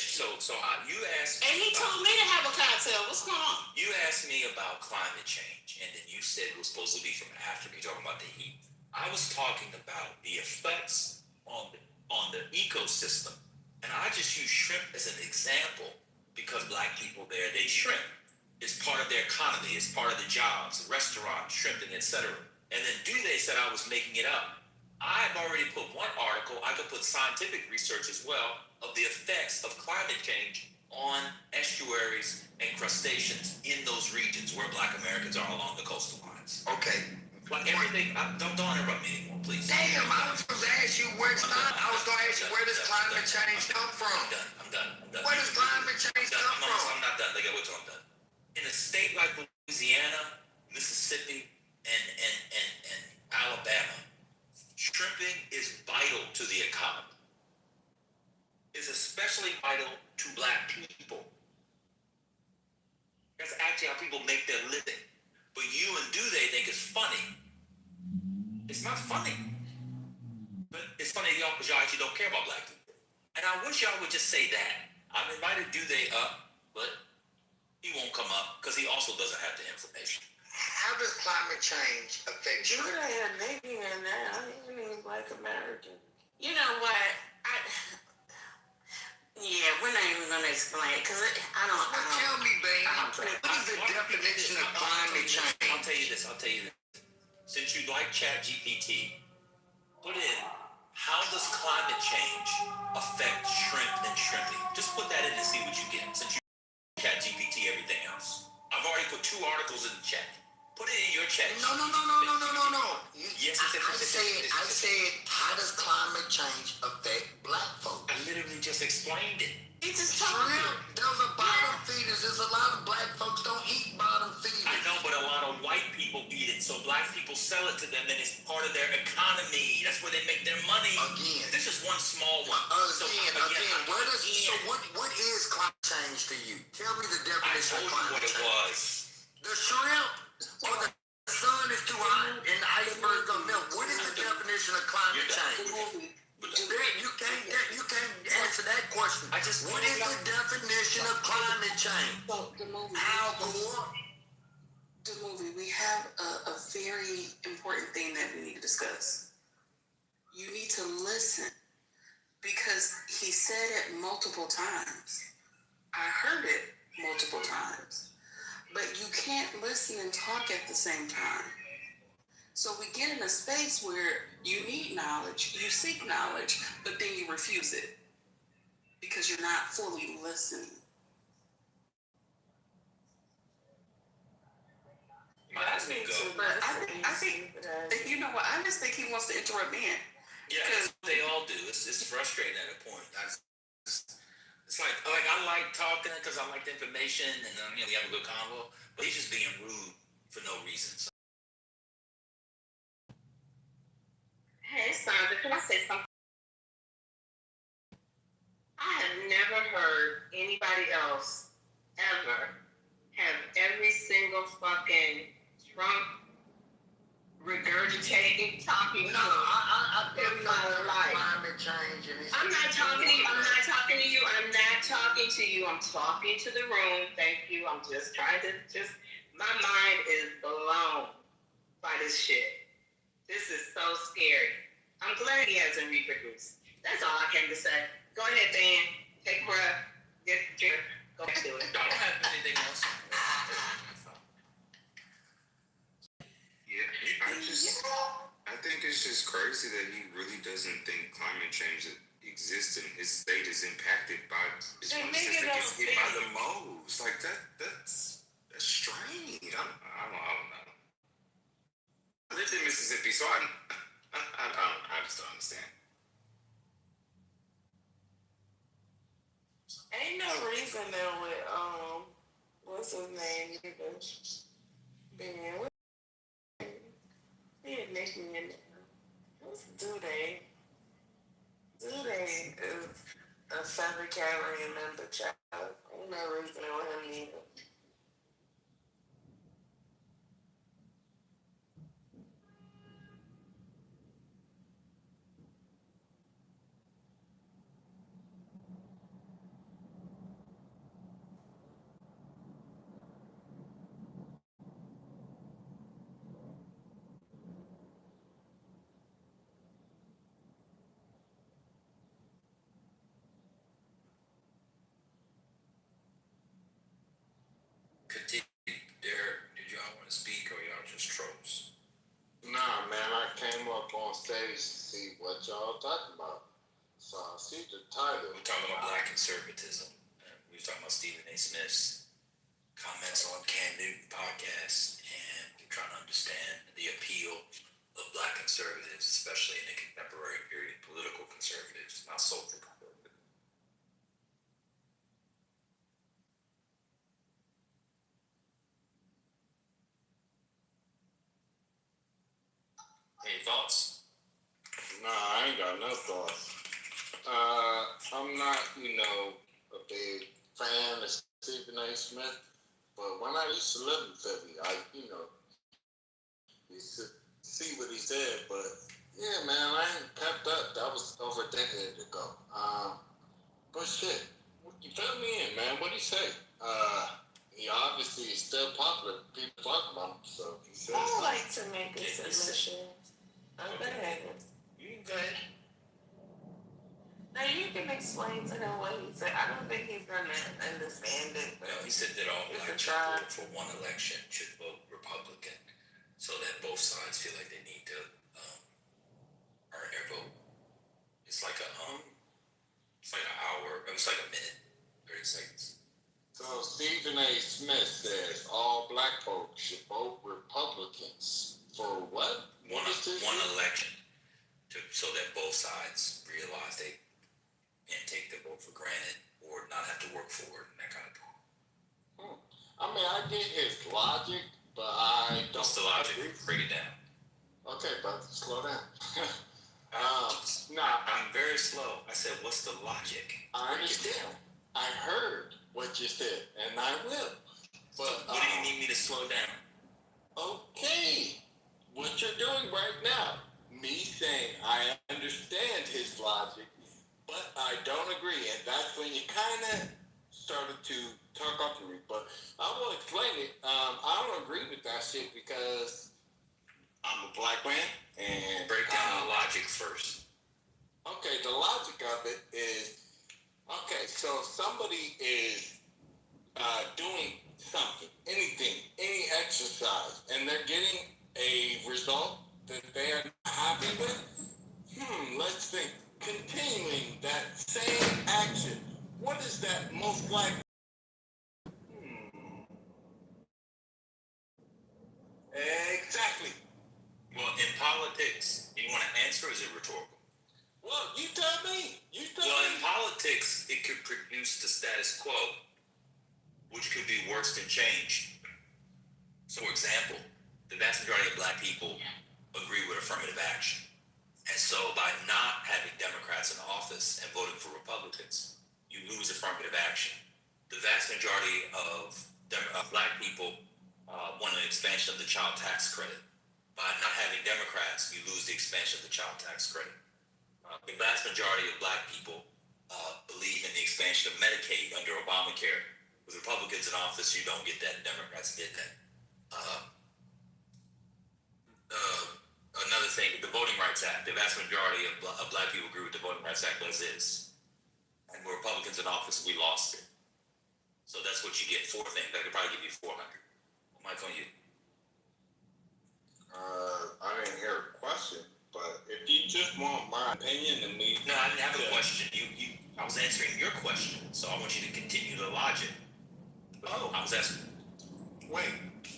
you asked me. And he told me to have a cocktail. What's going on? You asked me about climate change, and then you said it was supposed to be from Africa. You're talking about the heat. I was talking about the effects on the ecosystem. And I just use shrimp as an example because black people there, they shrimp. It's part of their economy. It's part of the jobs, restaurants, shrimping, etc. And then Duday said I was making it up. I've already put one article, I could put scientific research as well, of the effects of climate change on estuaries and crustaceans in those regions where Black Americans are along the coastal lines. Okay. Like everything, don't interrupt me anymore, please. Damn, I was supposed to ask you where it's not. I was going to ask you where does climate change come from? I'm done. Where does climate change come from? I'm not done. Wait till I'm done. In a state like Louisiana, Mississippi, and Alabama, shrimping is vital to the economy. It's especially vital to Black people. That's actually how people make their living. But you and Duday think it's funny. It's not funny. But it's funny to y'all because y'all actually don't care about Black people. And I wish y'all would just say that. I've invited Duday up, but he won't come up because he also doesn't have the information. How does climate change affect you? Duday had Navy in there. I didn't even Black American. You know what? Yeah, we're not even going to explain it because I don't. Tell me, babe. What is the definition of climate change? I'll tell you this. Since you like ChatGPT, put in, how does climate change affect shrimp and shrimping? Just put that in and see what you get. Since you ChatGPT everything else. I've already put 2 articles in the chat. Put it in your chat. No. Yes, I said, how does climate change affect Black folks? I literally just explained it. It's just shrimp. Those are bottom feeders. There's a lot of Black folks don't eat bottom feeders. I know, but a lot of white people eat it. So Black people sell it to them, and it's part of their economy. That's where they make their money. Again. This is one small one. What is climate change to you? Tell me the definition of climate change. I told you what it was. The shrimp or the sun is too hot and the iceberg gonna melt. What is the definition of climate change? You can't answer that question. What is the definition of climate change? So the movie. Al Gore. The movie. We have a very important thing that we need to discuss. You need to listen because he said it multiple times. I heard it multiple times. But you can't listen and talk at the same time. So we get in a space where you need knowledge, you seek knowledge, but then you refuse it because you're not fully listening. I think, you know what? I just think he wants to interrupt me. Yeah, they all do. It's frustrating at a point. It's like I like talking because I like the information and we have a good convo, but he's just being rude for no reason. So. Hey, Sandra, can I say something? I have never heard anybody else ever have every single fucking Trump regurgitating, talking. No, I in my life. Climate change and I'm not talking to you. I'm not talking to you. I'm not talking to you. I'm talking to the room. Thank you. I'm just trying to my mind is blown by this shit. This is so scary. I'm glad he hasn't reproduced. That's all I came to say. Go ahead, Dan. Take a breath. Get the drink. Go back to it. I don't have anything else. I think it's just crazy that he really doesn't think climate change exists and his state is impacted by it's one of the states that gets hit by the most. Like that's strange. I don't know. I lived in Mississippi, so I just don't understand. Ain't no reason there with what's his name either. Ben, he had Nicky in there. Who's Duday? Duday is a Southern California member child. Ain't no reason there with him either. Did y'all want to speak or y'all just trolls? Nah, man, I came up on stage see what y'all talking about. So I see the title. We're talking about black conservatism. We were talking about Stephen A. Smith's comments on Cam Newton podcast, and we're trying to understand the appeal of black conservatives, especially in the contemporary period, political conservatives, not social conservatives. Any thoughts? Nah, I ain't got no thoughts. I'm not, a big fan of Stephen A. Smith, but when I used to live in Philly, I, used to see what he said, but yeah, man, I ain't kept up. That was over a decade ago. But shit, you fill me in, man. What'd he say? He obviously is still popular. People talk about him, so he says I would something. like to make a submission. Okay. You can go ahead. Now you can explain to him what he said. I don't think he's gonna understand it. No, he said that all black people for one election should vote Republican, so that both sides feel like they need to earn their vote. It's like a hour. It's like a minute, 30 seconds. So Stephen A. Smith says all black folks should vote Republicans for what? One election, so that both sides realize they can't take the vote for granted or not have to work for it and that kind of thing. I mean, I get his logic, but I don't. What's the logic? Break it down. Okay, but slow down. I'm very slow. I said, what's the logic? I understand. I heard what you said, and I will. But so what do you need me to slow down? Okay. What you're doing right now, me saying I understand his logic, but I don't agree, and that's when you kind of started to talk up to me. But I will explain it. I don't agree with that shit because I'm a black man, and break down the logic first. Okay, the logic of it is, okay, so somebody is doing something, anything, any exercise, and they're getting a result that they are happy with. Let's think. Continuing that same action, what is that most likely? Exactly. Well, in politics, you want to answer, or is it rhetorical? Well, you tell me. In politics, it could produce the status quo, which could be worse than change. So, for example, the vast majority of black people agree with affirmative action. And so by not having Democrats in office and voting for Republicans, you lose affirmative action. The vast majority of black people want an expansion of the child tax credit. By not having Democrats, you lose the expansion of the child tax credit. The vast majority of black people believe in the expansion of Medicaid under Obamacare. With Republicans in office, you don't get that, and Democrats get that. Another thing, the Voting Rights Act, the vast majority of black people agree with the Voting Rights Act as is. And with Republicans in office, we lost it. So that's what you get, 4 things. I could probably give you 400. Mike, on you. I didn't hear a question, but if you just want my opinion and me... No, I didn't have a question. I was answering your question, so I want you to continue the logic. I was asking... Wait.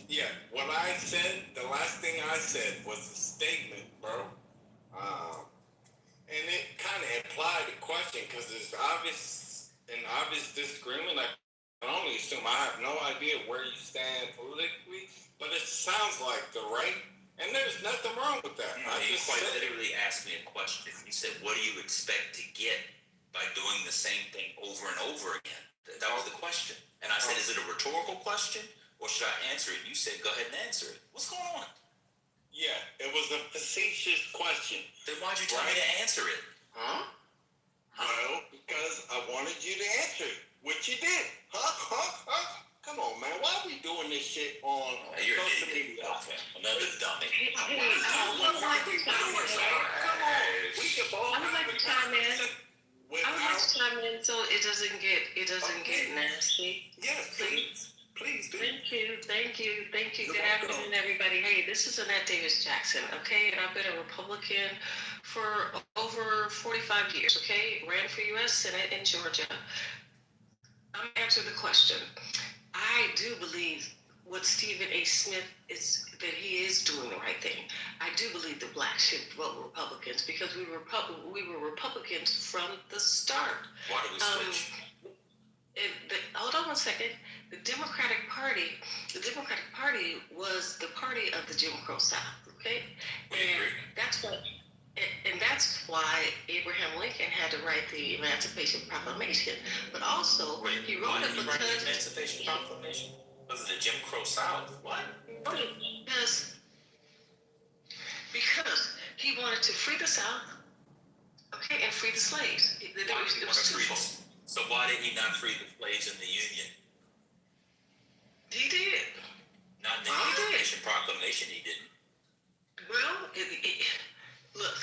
Yeah, what I said, the last thing I said was a statement, bro. And it kind of implied a question because there's obvious disagreement. I can only assume I have no idea where you stand politically, but it sounds like the right, and there's nothing wrong with that. You quite literally asked me a question. You said, what do you expect to get by doing the same thing over and over again? That was the question. And I said, is it a rhetorical question? Or should I answer it? You said, go ahead and answer it. What's going on? Yeah, it was a facetious question. Then why'd you tell me to answer it? Well, because I wanted you to answer it, which you did. Come on, man. Why are we doing this shit on social media? Okay, another dummy. I would like to chime in so it doesn't get nasty. Yes, please. Please do. Thank you. Good afternoon, everybody. Hey, this is Annette Davis Jackson, okay? And I've been a Republican for over 45 years, okay? Ran for U.S. Senate in Georgia. I'm answering the question. I do believe what Stephen A. Smith is, that he is doing the right thing. I do believe the blacks should vote Republicans because we were Republicans from the start. Why did we switch? Hold on one second. The Democratic Party was the party of the Jim Crow South, okay? And that's why Abraham Lincoln had to write the Emancipation Proclamation. But also, he wrote it because the Emancipation Proclamation? Because of the Jim Crow South? What? Because he wanted to free the South, okay, and free the slaves. So why did he not free the slaves in the Union? He did. Not in the Emancipation Proclamation, he didn't. Well, look.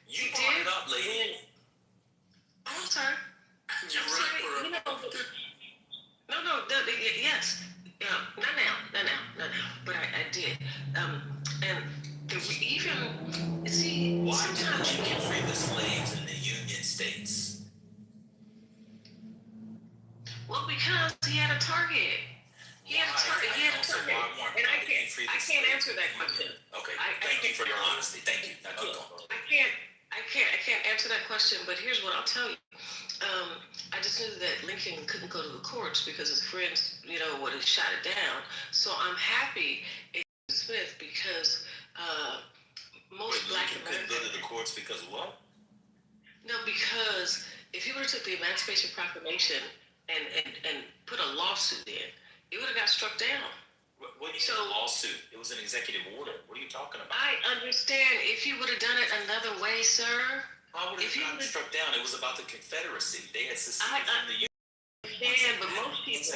You brought it up, lady. I'm sorry. Yes. Not now. But I did. Why didn't you free the slaves in the Union states? Well, because he had a target. He had a target. And I can't answer that question. Okay. Thank you for your honesty. Thank you. Now keep going. I can't answer that question, but here's what I'll tell you. I just knew that Lincoln couldn't go to the courts because his friends, would have shot it down. So I'm happy in Smith because most black Americans couldn't go to the courts because of what? No, because if he would have took the Emancipation Proclamation and put a lawsuit in, it would have got struck down. What do you mean a lawsuit? It was an executive order. What are you talking about? I understand. If you would have done it another way, sir. How would it have gotten struck down? It was about the Confederacy. They had seceded from the Union. But most people.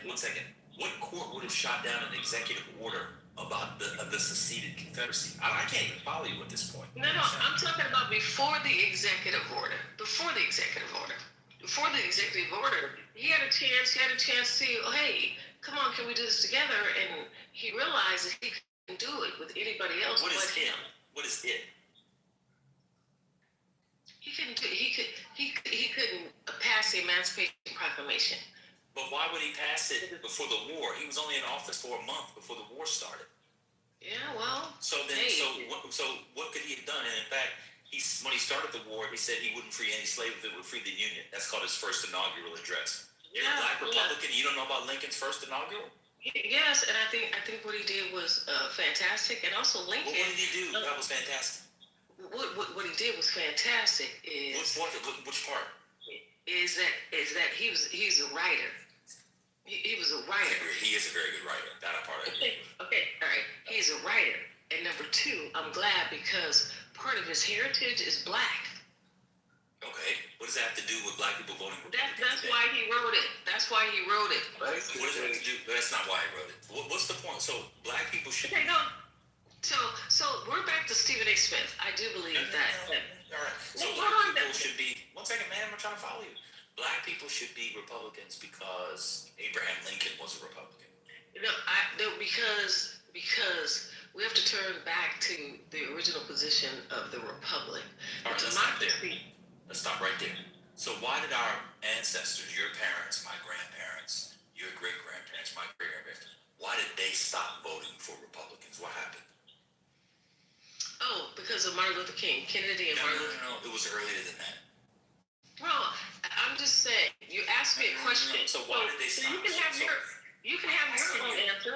One second. What court would have shot down an executive order about the seceded Confederacy? I can't even follow you at this point. No, I'm talking about before the executive order. Before the executive order, he had a chance to, hey, come on, can we do this together? And he realized that he couldn't do it with anybody else. What is him? What is it? He couldn't pass the Emancipation Proclamation. But why would he pass it before the war? He was only in office for a month before the war started. Yeah, well. So what could he have done? And in fact, when he started the war, he said he wouldn't free any slave if it would free the Union. That's called his first inaugural address. You're a black Republican. You don't know about Lincoln's first inaugural? Yes, and I think what he did was fantastic, and also Lincoln. What did he do? That was fantastic. What he did was fantastic. Which part? Is that he's a writer. He was a writer. He is a very good writer. That part I agree with. Okay, all right. He's a writer, and number two, I'm glad because part of his heritage is black. Okay, what does that have to do with black people voting Republican? That's why he wrote it. What does that have to do? That's not why he wrote it. What's the point? So black people should. Okay, no. So we're back to Stephen A. Smith. I do believe that. All right. So black people should be. One second, man. I'm trying to follow you. Black people should be Republicans because Abraham Lincoln was a Republican. Because we have to turn back to the original position of the republic. All right, let's stop there. Let's stop right there. So why did our ancestors, your parents, my grandparents, your great-grandparents, my great-grandparents, why did they stop voting for Republicans? What happened? Oh, because of Martin Luther King, Kennedy, and Martin Luther King. No. It was earlier than that. Well, I'm just saying. You asked me a question. So why did they stop? You can have your own answer.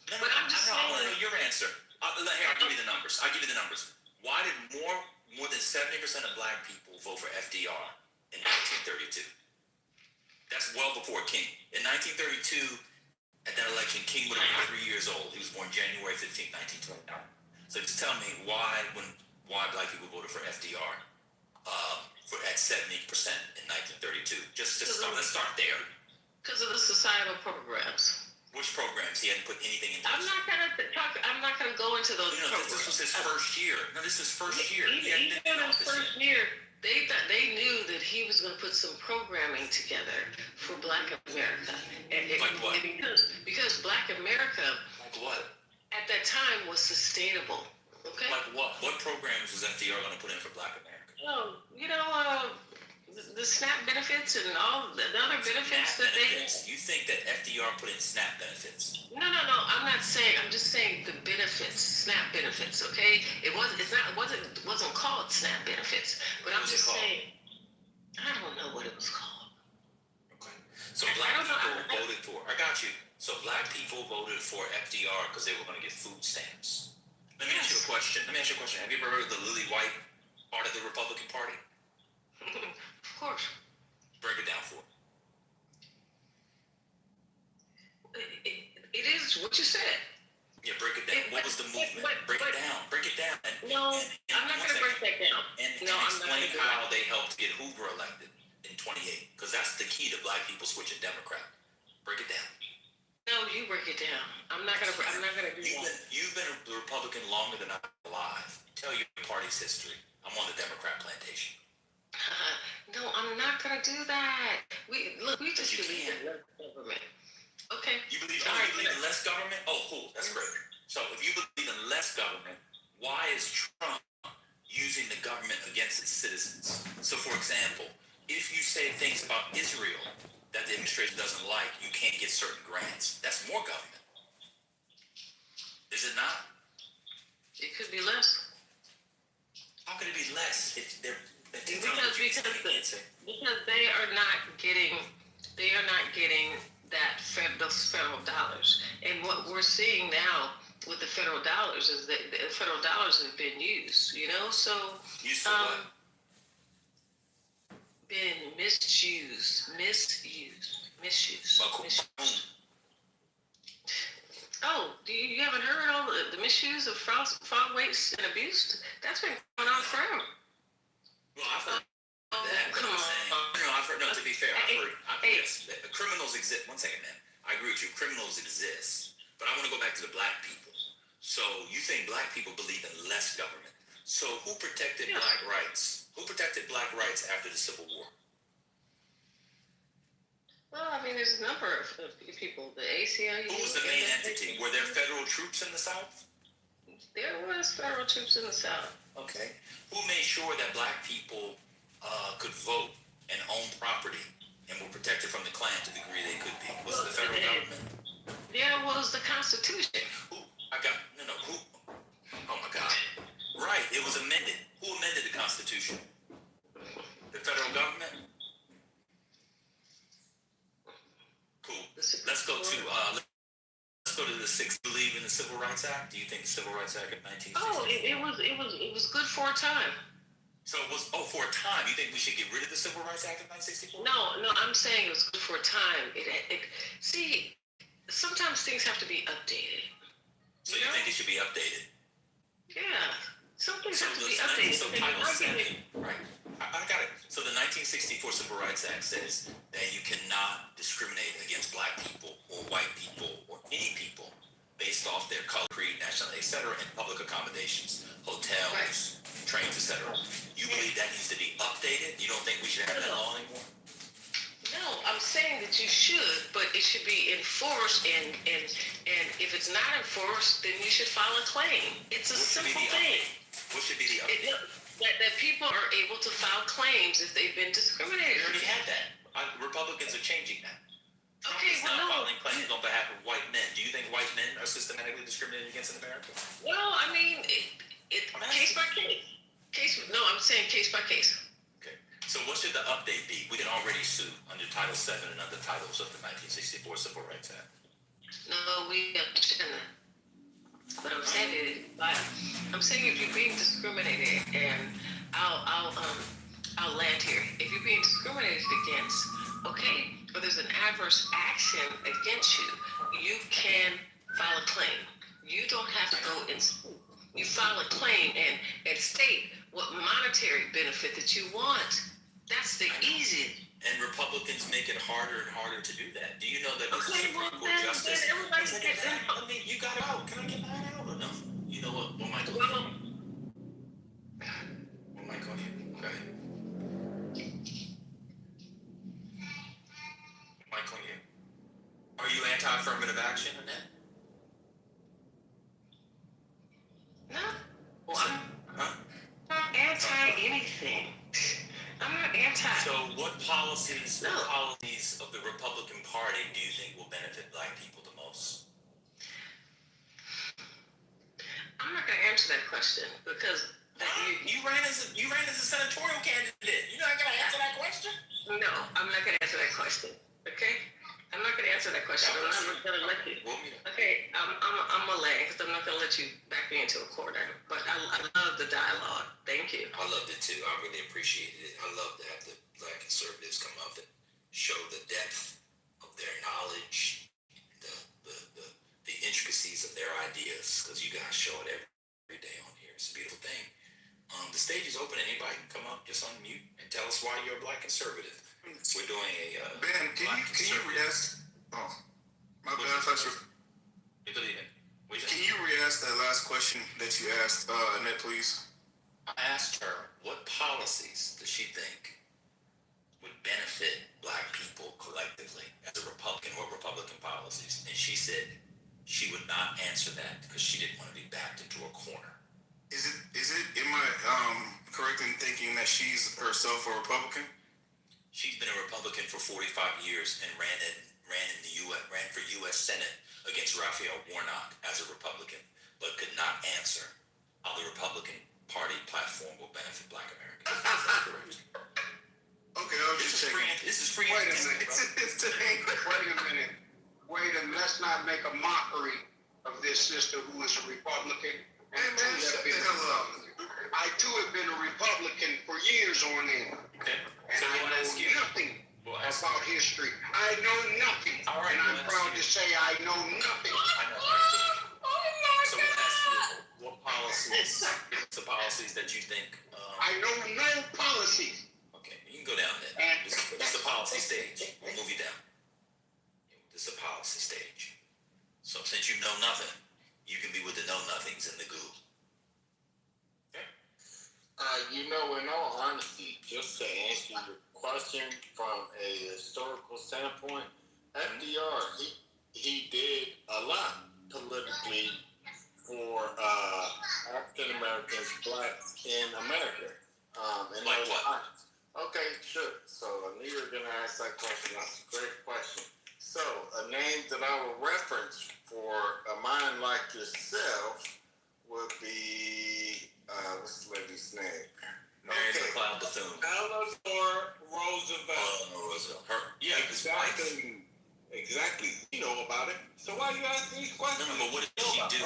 But I'm just saying. I want to know your answer. I'll give you the numbers. Why did more than 70% of black people vote for FDR in 1932? That's well before King. In 1932, at that election, King would have been 3 years old. He was born January 15, 1929. So just tell me why black people voted for FDR at 70% in 1932. Let's start there. Because of the societal programs. Which programs? He hadn't put anything into. I'm not gonna go into those programs. This was his first year. No, this is first year. Even in his first year, they knew that he was going to put some programming together for Black America. Like what? Because Black America. Like what? At that time was sustainable. Okay. Like what? What programs was FDR going to put in for Black America? Oh, the SNAP benefits and all the other benefits SNAP that benefits. You think that FDR put in SNAP benefits? No. I'm not saying. I'm just saying the benefits, SNAP benefits. Okay. It wasn't called SNAP benefits, but I'm just saying. I don't know what it was called. Okay. So Black people voted for. I got you. So Black people voted for FDR because they were going to get food stamps. Let me ask you a question. Have you ever heard of the Lily White part of the Republican Party? Of course. Break it down for me. It is what you said. Yeah, break it down. What was the movement? Break it down. No, I'm not going to break that down. And explain how they helped get Hoover elected in 28, because that's the key to Black people switching Democrat. Break it down. No, you break it down. I'm not gonna do that. You've been a Republican longer than I'm alive. Tell your party's history. I'm on the Democrat plantation. No, I'm not gonna do that. We just believe in less government. Okay. You believe in less government? Oh, cool. That's great. So if you believe in less government, why is Trump using the government against its citizens? So, for example, if you say things about Israel that the administration doesn't like, you can't get certain grants. That's more government. Is it not? It could be less. How could it be less if they're because they are not getting that those federal dollars. And what we're seeing now with the federal dollars is that the federal dollars have been used. So used for what? Been misused. Oh, you haven't heard all the misuse of fraud, waste, and abuse? That's been going on forever. Well, I've heard that. Come on. I've heard. No, to be fair, yes, criminals exist. One second, man. I agree with you. Criminals exist, but I want to go back to the Black people. So you think Black people believe in less government? So who protected Black rights? Who protected Black rights after the Civil War? Well, I mean, there's a number of people. The ACLU. Who was the main entity? Were there federal troops in the South? There was federal troops in the South. Okay. Who made sure that Black people could vote and own property and were protected from the Klan to the degree they could be? Was it the federal government? Yeah, it was the Constitution. Who? Who? Oh my God. Right. It was amended. Who amended the Constitution? The federal government? Cool. Let's go to the sixth. Believe in the Civil Rights Act. Do you think the Civil Rights Act of 1960? Oh, it was good for a time. So it was for a time. You think we should get rid of the Civil Rights Act of 1964? No. I'm saying it was good for a time. See, sometimes things have to be updated. So you think it should be updated? Yeah. Some things have to be updated. So Title VII, right? I got it. So the 1964 Civil Rights Act says that you cannot discriminate against Black people or white people or any people based off their color, creed, nationality, etc. in public accommodations, hotels, trains, etc. You believe that needs to be updated? You don't think we should have that law anymore? No, I'm saying that you should, but it should be enforced, and if it's not enforced, then you should file a claim. It's a simple thing. What should be the update? That people are able to file claims if they've been discriminated. We already had that. Republicans are changing that. Trump Okay, is now filing claims on behalf of white men. Do you think white men are systematically discriminated against in America? Well, I mean, case by case. I'm saying case by case. Okay. So what should the update be? We can already sue under Title VII and other titles of the 1964 Civil Rights Act. No, we shouldn't. But I'm saying if you're being discriminated, and I'll land here. If you're being discriminated against, okay, or there's an adverse action against you, you can file a claim. You don't have to go and sue. You file a claim and state what monetary benefit that you want. That's the easiest. And Republicans make it harder and harder to do that. Do you know that the Supreme Court Justice? You got it out. Can I get mine out or no? You know what? What mic on you? What mic on you? Go ahead. Mic on you. Are you anti-affirmative action, Annette? No. Well, I'm not anti anything. I'm not anti. So what policies of the Republican Party do you think will benefit black people the most? I'm not going to answer that question because you ran as a senatorial candidate. You're not going to answer that question? No, I'm not going to answer that question. Okay, I'm not going to answer that question. I'm not going to let you. Okay, I'm a land because I'm not going to let you back me into a corner. But I love the dialogue. Thank you. I loved it too. I really appreciated it. I love to have the black conservatives come up and show the depth of their knowledge, the intricacies of their ideas, because you guys show it every day on here. It's a beautiful thing. The stage is open. Anybody can come up, just unmute and tell us why you're a black conservative. We're doing a Ben, can you re-ask? Oh, my bad. Can you re-ask that last question that you asked, Annette, please? I asked her what policies does she think would benefit black people collectively as a Republican, or Republican policies, and she said she would not answer that because she didn't want to be backed into a corner. Is it? Am I correct in thinking that she's herself a Republican? She's been a Republican for 45 years and ran for U.S. Senate against Raphael Warnock as a Republican, but could not answer how the Republican Party platform will benefit black Americans. Okay, I'll just check. This is free. Wait a minute. Wait a minute. Let's not make a mockery of this sister who is a Republican. Hey man, shut the hell up. I too have been a Republican for years on end. Okay. And So I know nothing about history. I know nothing. All right, and I'm proud to say I know nothing. So we'll ask you, what policies, the policies that you think... I know no policies. Okay, you can go down there. This is the policy stage. We'll move you down. This is the policy stage. So since you know nothing, you can be with the know-nothings and the goo. In all honesty, just to answer your question from a historical standpoint, FDR, he did a lot politically for African Americans, blacks in America. Like what? Times. Okay, sure. So I knew you were going to ask that question. That's a great question. So a name that I will reference for a mind like yourself would be, what's the lady's name? Mary McLeod Bethune. Eleanor Roosevelt. Yeah, Exactly. You know about it. So why are you asking these questions? No, but what did she do?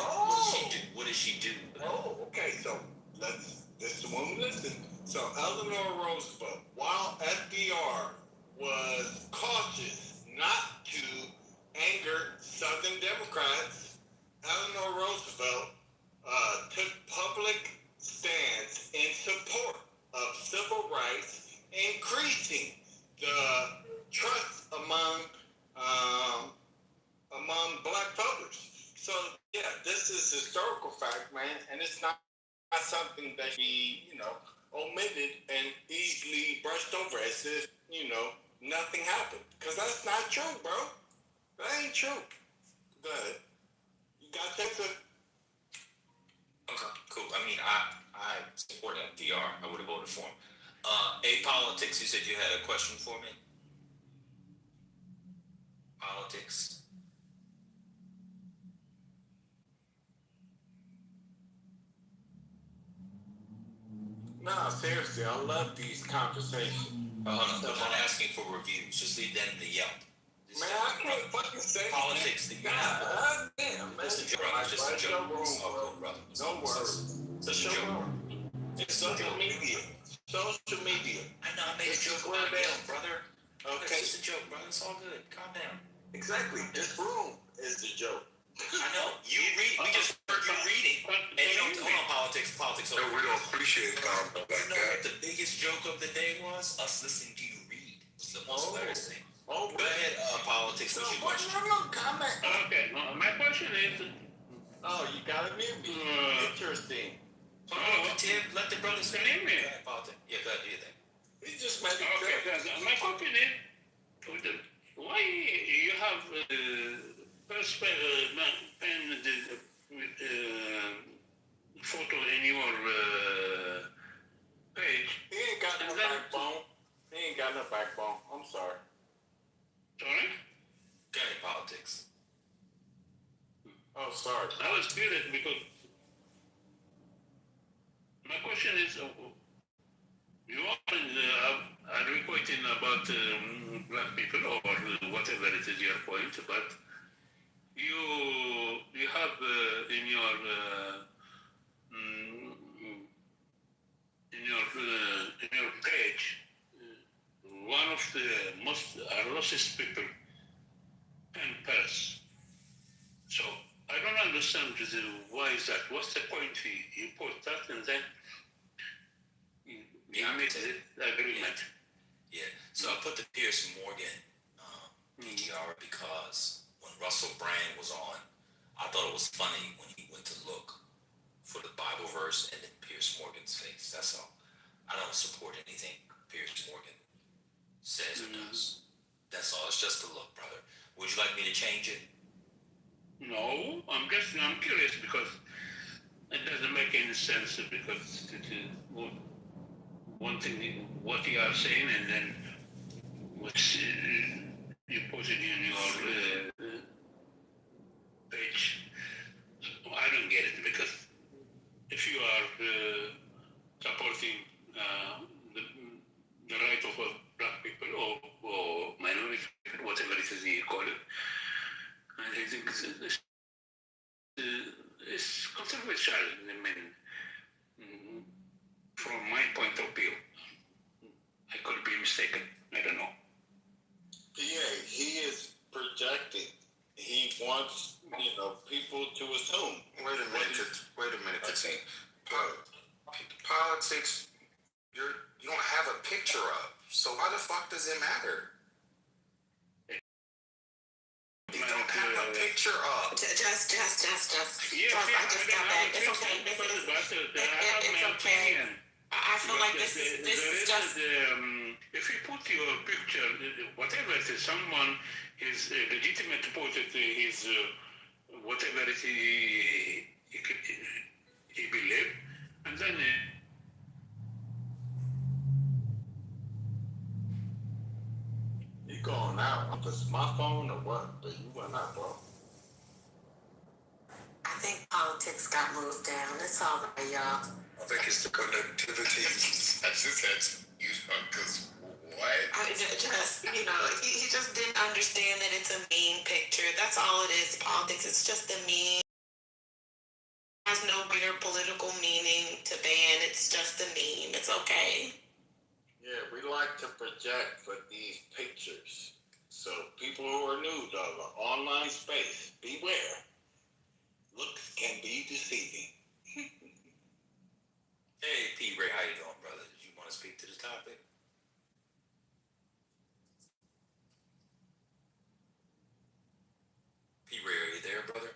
What did she do? Oh, okay. So this is the one we listen. So Eleanor Roosevelt, while FDR was cautious not to anger Southern Democrats, Eleanor Roosevelt took public stance in support of civil rights, increasing the trust among black voters. So yeah, this is historical fact, man, and it's not something that we, omitted and easily brushed over as if, nothing happened. Because that's not true, bro. That ain't true. Go ahead. You got that, sir? Okay, cool. I mean, I support FDR. I would have voted for him. Politics, you said you had a question for me? Politics. No, seriously, I love these conversations. I'm not asking for reviews. Just leave that in the Yelp. Man, I can't fucking say politics. God damn, man. Just a joke. Just a joke. Brother. No worries. It's a joke. It's social media. Social media. I know. I made a joke about Yelp, brother. Okay. It's just a joke, brother. It's all good. Calm down. Exactly. This room is the joke. I know. You read. We just heard you reading. And you don't hold on politics. No, we don't appreciate like You know that. what the biggest joke of the day was? Us listening to you read. It's the most hilarious thing. Oh, go ahead, politics. What's your question? Comment. Okay, my question is... Oh, you gotta mute me. Interesting. Tim, let the brothers Can you hear me? Yeah, go ahead, do your thing. He just made it my question is, why you have first pen the photo in your page. He ain't got no backbone. He ain't got no backbone. I'm sorry. Sorry? Gun politics. Oh, sorry. I was curious because my question is, you are advocating about black people or whatever it is your point, but you have in your page one of the most racist people, Pen Pers. So I don't understand why is that. What's the point? He put that and then he made the agreement. Yeah. So I put the Pierce Morgan PTR because when Russell Brand was on, I thought it was funny when he went to look for the Bible verse and then Pierce Morgan's face. That's all. I don't support anything Pierce Morgan says or does. That's all. It's just a look, brother. Would you like me to change it? No, I'm curious because it doesn't make any sense because it is one thing what you are saying and then what you put it in your page. So I don't get it because if you are supporting the right of black people or minority people, whatever it is you call it, I think it's controversial. I mean, from my point of view, I could be mistaken. I don't know. Yeah, he is projecting. He wants, people to assume. Wait a minute, Kasim. Politics, you don't have a picture of. So why the fuck does it matter? You don't have a picture of. Just. Yeah, I just got back. It's okay. It's okay. I feel like this is just. If you put your picture, whatever it is, someone is legitimate to put it, his whatever it is he believe, and then. You going out on the smartphone or what? But you went out, bro. I think politics got moved down. It's all right, y'all. I think it's the connectivity. I just had to use because what? He just didn't understand that it's a meme picture. That's all it is. Politics, it's just a meme. It has no greater political meaning to ban. It's just a meme. It's okay. Yeah, we like to project for these pictures. So people who are new to the online space, beware. Looks can be deceiving. Hey, P. Ray, how you doing, brother? Did you want to speak to the topic? P. Ray, are you there, brother?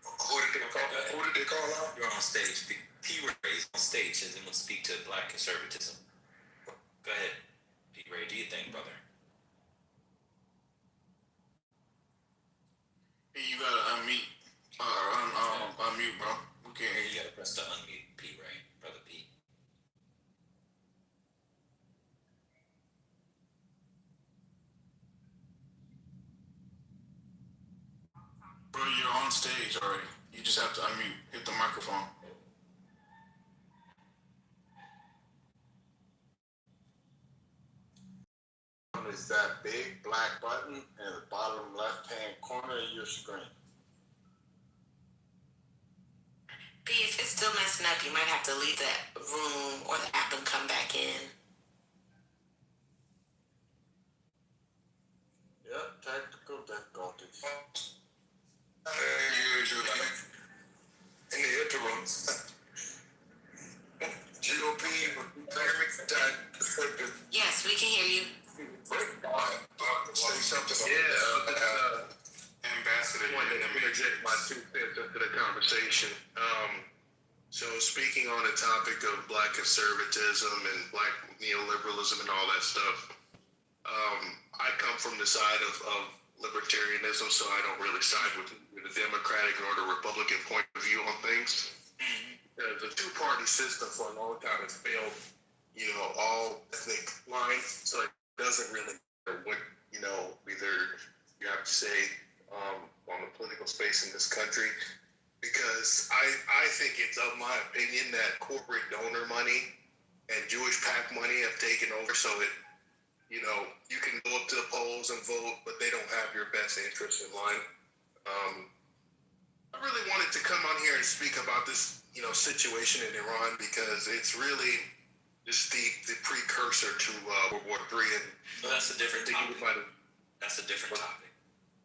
Who did they call out? You're on stage. P. Ray is on stage and then we'll speak to black conservatism. Go ahead, P. Ray. Do you think, brother? You gotta unmute. Unmute, bro. We can't hear You you. gotta press the unmute, P. Ray, brother P. Bro, you're on stage already. You just have to unmute. Hit the microphone. Is that big black button in the bottom left-hand corner of your screen. P, if it's still messing up, you might have to leave that room or the app and come back in. Yep, technical difficulties. Usually in the intervals. GOP, Yes, we can hear you. Say something. Ambassador. I wanted to interject my 2 cents into the conversation. So speaking on the topic of black conservatism and black neoliberalism and all that stuff, I come from the side of libertarianism, so I don't really side with the Democratic or the Republican point of view on things. The two-party system for a long time has failed, all ethnic lines, so it doesn't really matter what, either you have to say on the political space in this country, because I think it's of my opinion that corporate donor money and Jewish PAC money have taken over, so it, you can go up to the polls and vote, but they don't have your best interest in line. I really wanted to come on here and speak about this, situation in Iran, because it's really just the precursor to World War III. And that's a different topic. That's a different topic.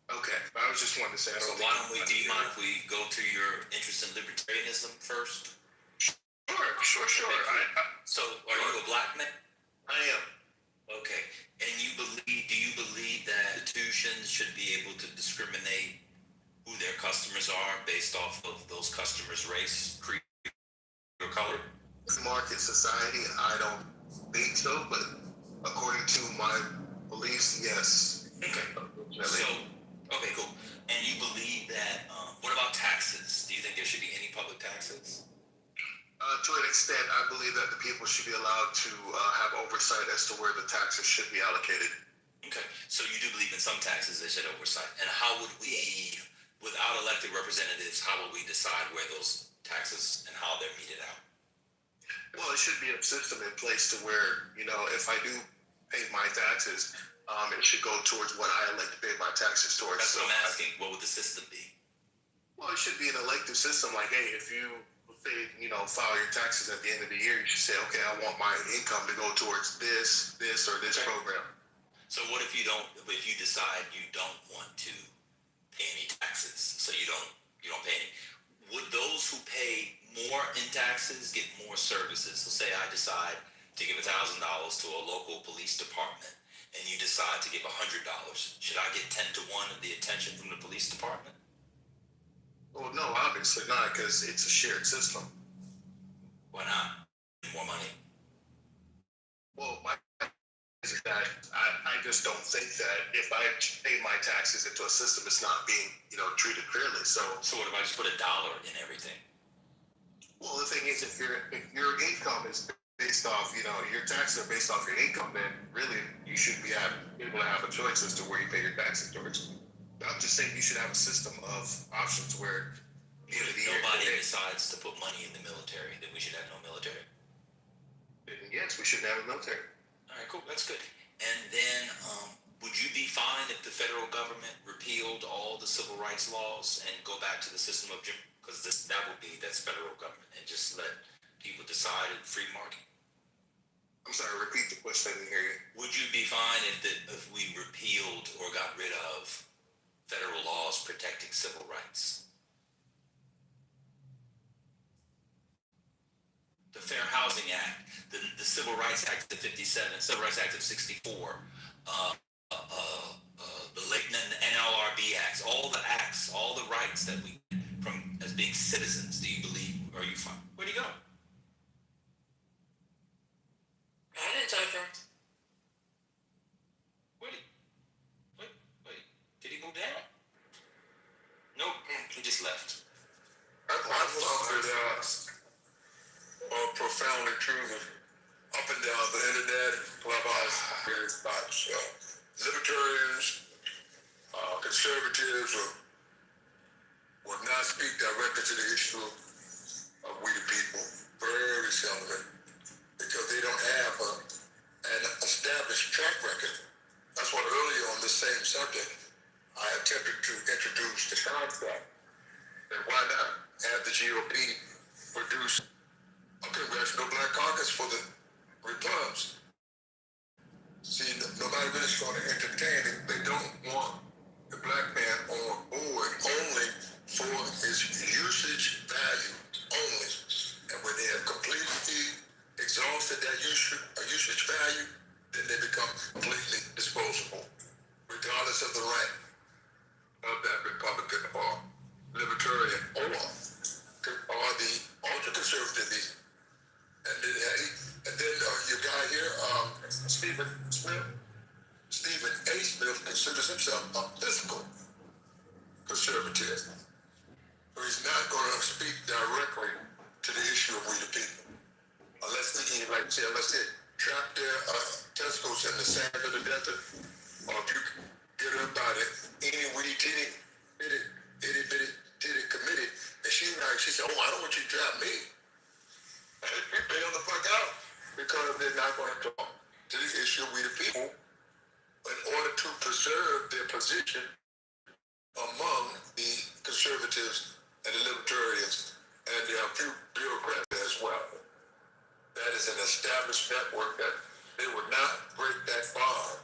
Okay, I was just wanting to say. So why don't we? Do you mind if we go to your interest in libertarianism first? Sure. So, are you a black man? I am. Okay, and do you believe that institutions should be able to discriminate who their customers are based off of those customers' race, creed, or color? Market society, I don't think so, but according to my beliefs, yes. Okay. Okay, cool. And you believe that, what about taxes? Do you think there should be any public taxes? To an extent, I believe that the people should be allowed to have oversight as to where the taxes should be allocated. Okay, so you do believe in some taxes they should oversight. And how would we, without elected representatives, how would we decide where those taxes and how they're meted out? Well, it should be a system in place to where, if I do pay my taxes, it should go towards what I elect to pay my taxes towards. That's what I'm asking. What would the system be? Well, it should be an elective system. Like, hey, if you say, file your taxes at the end of the year, you should say, okay, I want my income to go towards this, or this program. So what if you decide you don't want to pay any taxes, so you don't pay any? Would those who pay more in taxes get more services? So say I decide to give $1,000 to a local police department, and you decide to give $100. Should I get 10 to 1 of the attention from the police department? Well, no, obviously not, because it's a shared system. Why not? More money. Well, my is that I just don't think that if I pay my taxes into a system, it's not being, treated fairly. So what if I just put $1 in everything? Well, the thing is, if your income is based off, your taxes are based off your income, then really you should be able to have a choice as to where you pay your taxes towards. I'm just saying you should have a system of options where if nobody decides to put money in the military, then we should have no military. Yes, we should have a military. All right, cool. That's good. And then, would you be fine if the federal government repealed all the civil rights laws and go back to the system of Jim? Because that's federal government, and just let people decide in free market. I'm sorry, repeat the question. I didn't hear you. Would you be fine if we repealed or got rid of federal laws protecting civil rights? The Fair Housing Act, the Civil Rights Act of 57, Civil Rights Act of 64, the late NLRB acts, all the acts, all the rights that we from as being citizens. Do you believe? Are you fine? Where'd he go? I didn't touch him. Wait. Did he move down? Nope. He just left. I found it profoundly true up and down the internet, clubhouse, various spots. Libertarians, conservatives will not speak directly to the issue of we the people, very seldom, because they don't have an established track record. That's why earlier on this same subject, I attempted to introduce the concept that why not have the GOP produce a congressional black caucus for the Republicans. See, nobody really is going to entertain it. They don't want the black man on board only for his usage value only. And when they have completely exhausted that usage value, then they become completely disposable, regardless of the rank of that Republican or Libertarian or the ultra-conservative. And then your guy here, Stephen A. Smith, considers himself a fiscal president. So he's not going to speak directly to the issue of we the people. Unless they, like you said, unless they trap their testicles in the sand of the desert, or if you get up by the itty bitty committee, and she said, oh, I don't want you to trap me. And they bail the fuck out because they're not going to talk to the issue of we the people in order to preserve their position among the conservatives and the libertarians and there are a few bureaucrats as well. That is an established network that they would not break that bond.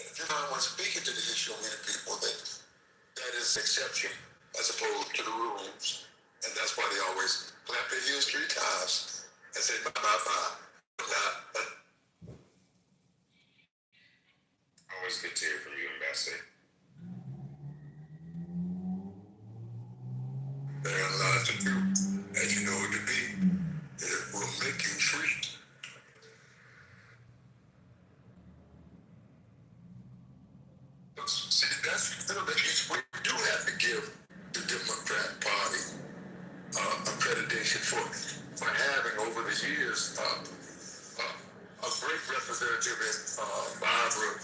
And if you're not one speaking to the issue of we the people, then that is an exception as opposed to the rules. And that's why they always clap their heels 3 times and say bye, bye, bye. Always good to hear from you, Ambassador. There are lots to do, as you know it to be. It will make you free. See, that's the we do have to give the Democrat Party accreditation for having over the years a great representative in Barbara.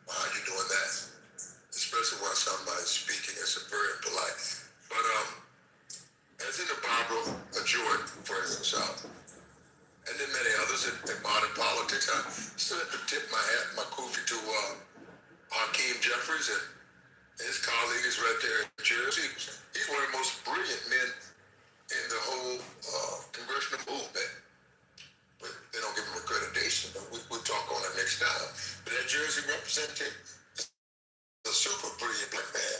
How you doing that? Especially when somebody's speaking, it's very polite. But as in the Barbara Jordan, for instance, and then many others in modern politics, I still have to tip my hat, my kufi to Hakeem Jeffries and his colleague is right there in Jersey. He's one of the most brilliant men in the whole congressional movement. But they don't give him accreditation, but we'll talk on it next time. But that Jersey representative is a super brilliant black man.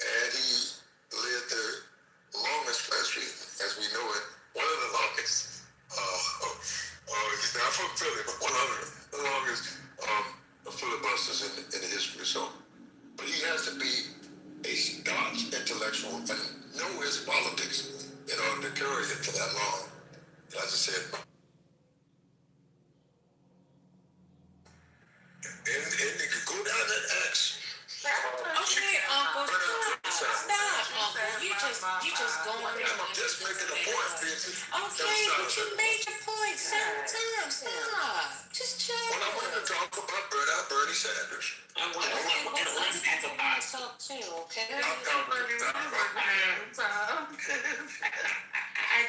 And he led the longest country, as we know it, one of the longest, he's not from Philly, but one of the longest filibusters in the history. So, but he has to be a staunch intellectual and know his politics in order to carry it for that long. As I said, and you could go down that X. Okay, Uncle, stop, Uncle. You just going in. I'm just making a point, Vincent. Okay, but you made your point several times. Stop. Just chill. Well, I wanted to talk about Bernie Sanders. I want to talk about myself too, okay? I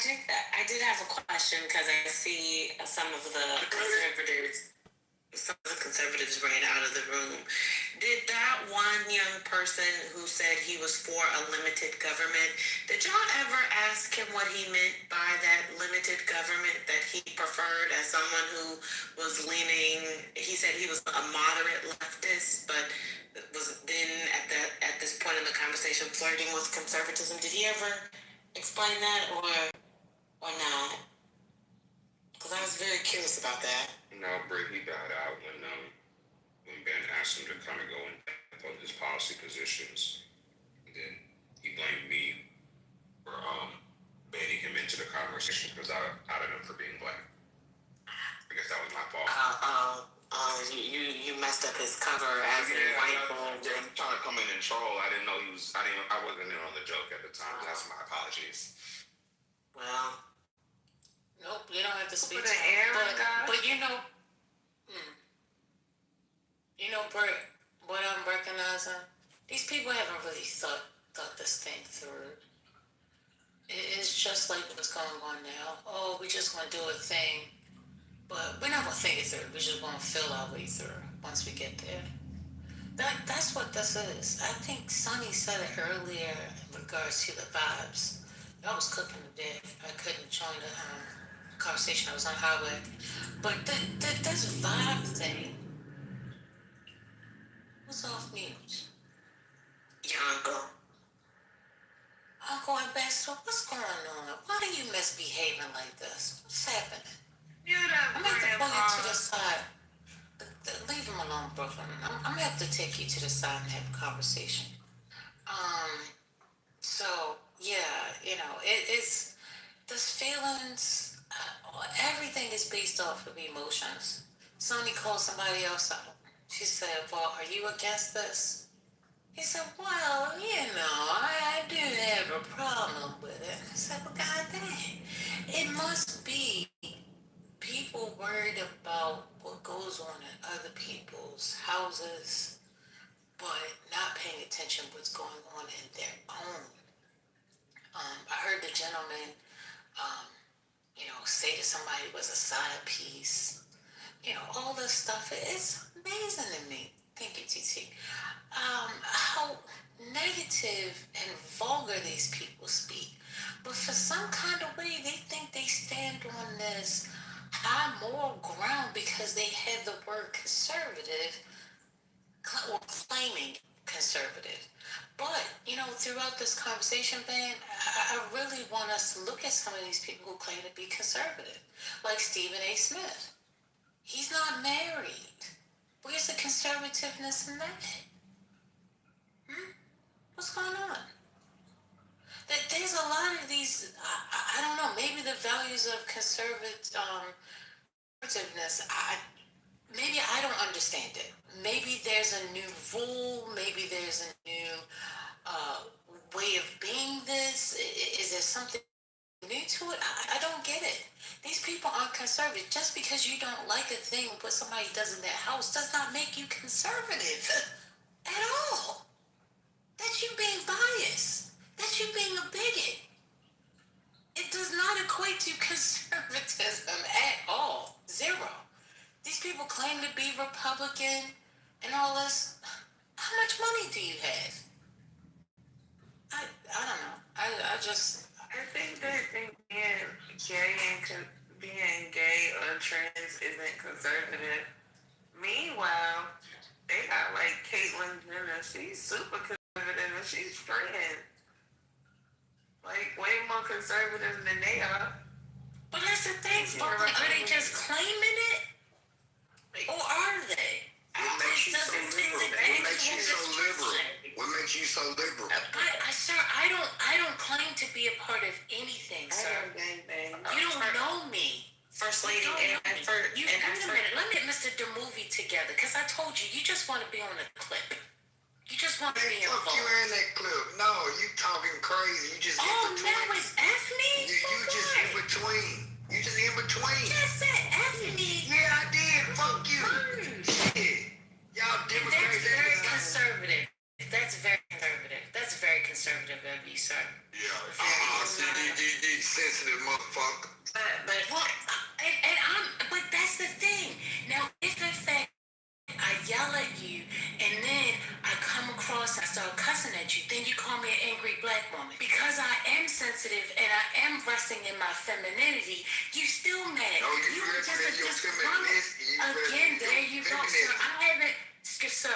did have a question because I see some of the conservatives ran out of the room. Did that one young person who said he was for a limited government, did y'all ever ask him what he meant by that limited government that he preferred as someone who was leaning, he said he was a moderate leftist, but was then at this point in the conversation flirting with conservatism? Did he ever explain that or not? Because I was very curious about that. No, Britt, he got out when Ben asked him to kind of go and put his policy positions. And then he blamed me for baiting him into the conversation because I outed him for being black. I guess that was my fault. You messed up his cover as a white boy. Yeah, I'm trying to come in and troll. I didn't know I wasn't in on the joke at the time. That's my apologies. Well, nope, you don't have to speak Put to an him. air on God. But Britt, what I'm recognizing, these people haven't really thought this thing through. It's just like what's going on now. Oh, we just want to do a thing, but we're not going to think it through. We're just going to feel our way through once we get there. That's what this is. I think Sonny said it earlier in regards to the vibes. I was cooking to death. I couldn't join the conversation. I was on the highway. But this vibe thing, who's off mute? Your uncle. Uncle Ambassador, what's going on? Why are you misbehaving like this? What's happening? I'm going to pull you to the side. Leave him alone, Brooklyn. I'm going to have to take you to the side and have a conversation. So, yeah, it's this feelings, everything is based off of emotions. Sonny called somebody else out. She said, well, are you against this? He said, well, I problem with it. I said, well, goddamn, it must be people worried about what goes on in other people's houses, but not paying attention what's going on in their own. I heard the gentleman, say that somebody was a side piece. All this stuff. It's amazing to me. Thank you, TT. How negative and vulgar these people speak. But for some kind of way, they think they stand on this high moral ground because they have the word conservative or claiming conservative. But, throughout this conversation, Ben, I really want us to look at some of these people who claim to be conservative, like Stephen A. Smith. He's not married. Where's the conservativeness in that? What's going on? There's a lot of these, I don't know, maybe the values of conservativeness, maybe I don't understand it. Maybe there's a new rule, maybe there's a new way of being this. Is there something new to it? I don't get it. These people aren't conservative. Just because you don't like a thing what somebody does in their house does not make you conservative at all. That's you being biased. That's you being a bigot. It does not equate to conservatism at all. Zero. These people claim to be Republican and all this. How much money do you have? I don't know. I think that being gay or trans isn't conservative. Meanwhile, they got like Caitlyn Jenner. She's super conservative and she's friend. Like way more conservative than they are. But that's the thing, are they just claiming it? Or are they? What makes you so liberal? What makes you so liberal? Sir, I don't claim to be a part of anything, sir. You don't know me. First lady, wait a minute. Let me get Mr. DeMovie together, because I told you, you just want to be on the clip. You just want to be involved. Fuck you in that clip. No, you talking crazy. You just in between. Now it's F me? You just in between. You just in between. You just said F me. Yeah, I did. Fuck you. Shit. Y'all Democrats. That's very conservative. That's very conservative of you, sir. Yeah. Sensitive motherfucker. But that's the thing. Now, if in fact I yell at you and then I come across, I start cussing at you, then you call me an angry black woman. Because I am sensitive and I am resting in my femininity, you still mad. No, you resting in your femininity. Again, there you go, sir. I haven't, sir.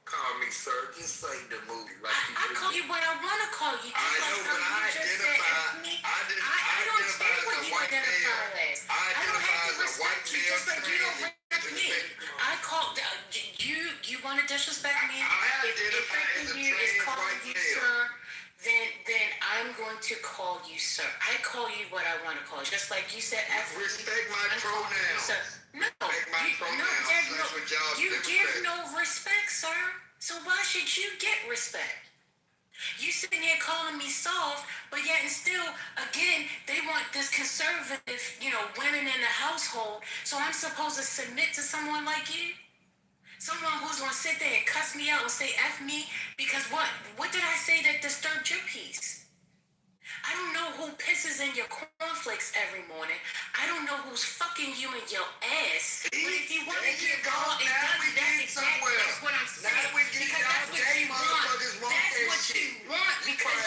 Call me sir. Just say the movie. Like I call you what I want to call you. I know, but I identify. I don't understand what you identify as. I identify as a white male. Just like you don't respect me. I call you want to disrespect me. If respecting you is calling you sir, then I'm going to call you sir. I call you what I want to call you. Just like you said. Respect my pronouns. No, you give no respect, sir. So why should you get respect? You sitting here calling me soft, but yet and still, again, they want this conservative, women in the household. So I'm supposed to submit to someone like you? Someone who's going to sit there and cuss me out and say F me? Because what? What did I say that disturbed your peace? I don't know who pisses in your cornflakes every morning. I don't know who's fucking you in your ass. But if you want to get caught, that's what I'm saying. Because that's what you want. That's what you want because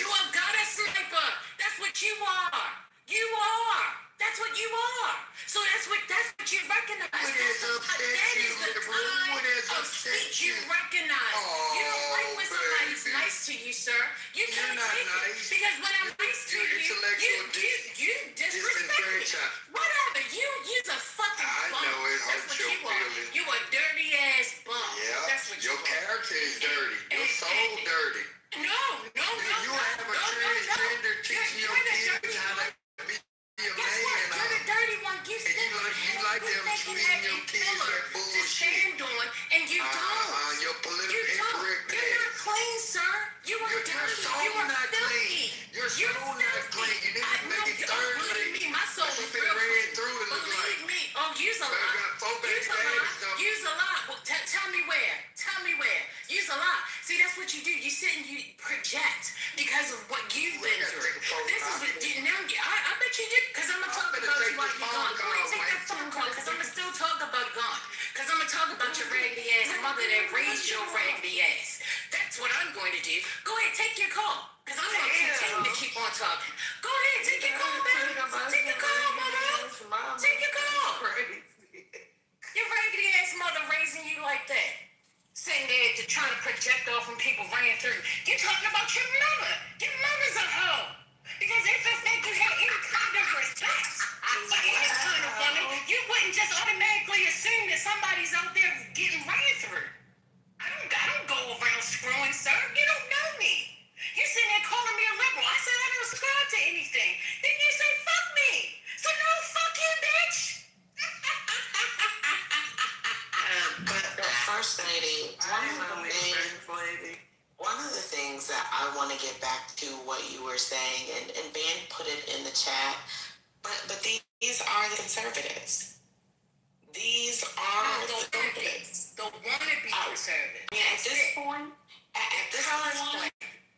you a gutter sniper. That's what you are. You are. That's what you are. So that's what you recognize. That is the kind of speech you recognize. You don't like when somebody's nice to you, sir. You can't take it. Because when I'm nice to you disrespect me. Whatever. You's a fucking bum. I know it That's hurts what your you are. feelings. You a dirty ass bum. Yeah. That's what you your are. character is dirty. Your soul dirty. No. You have a transgender teaching your kids how to be a man. You're the dirty one. You like them feeding your kids that bullshit. To stand on, and you don't. You're politically incorrect. You're not clean, sir. You are dirty. what you do. You sit and you project because of what you've been through. This is what now. I bet you do. Because I'm gonna talk about you while you're gone. Go ahead, take that phone call. Because I'm gonna still talk about gone. Because I'm gonna talk about your raggedy ass mother that raised your raggedy ass. That's what I'm going to do. Go ahead, take your call. Because I'm gonna continue to keep on talking. Go ahead, take your call, baby. Take your call, mama. Take your call. Your raggedy ass mother raising you like that. Sitting there to trying to project off when people ran through. You're talking about your mother. Your mother's a hoe. Because if the fact you had any kind of respect for any kind of woman, you wouldn't just automatically assume that somebody's out there getting ran through. I don't go around screwing, sir. You don't know me. You're sitting there calling me a liberal. I said I don't subscribe to anything. Then you say fuck me. So no, fuck you, bitch. But First Lady, one of the things that I want to get back to what you were saying, and Ben put it in the chat, but these are the conservatives. These are the conservatives. The wannabe conservatives. At this point,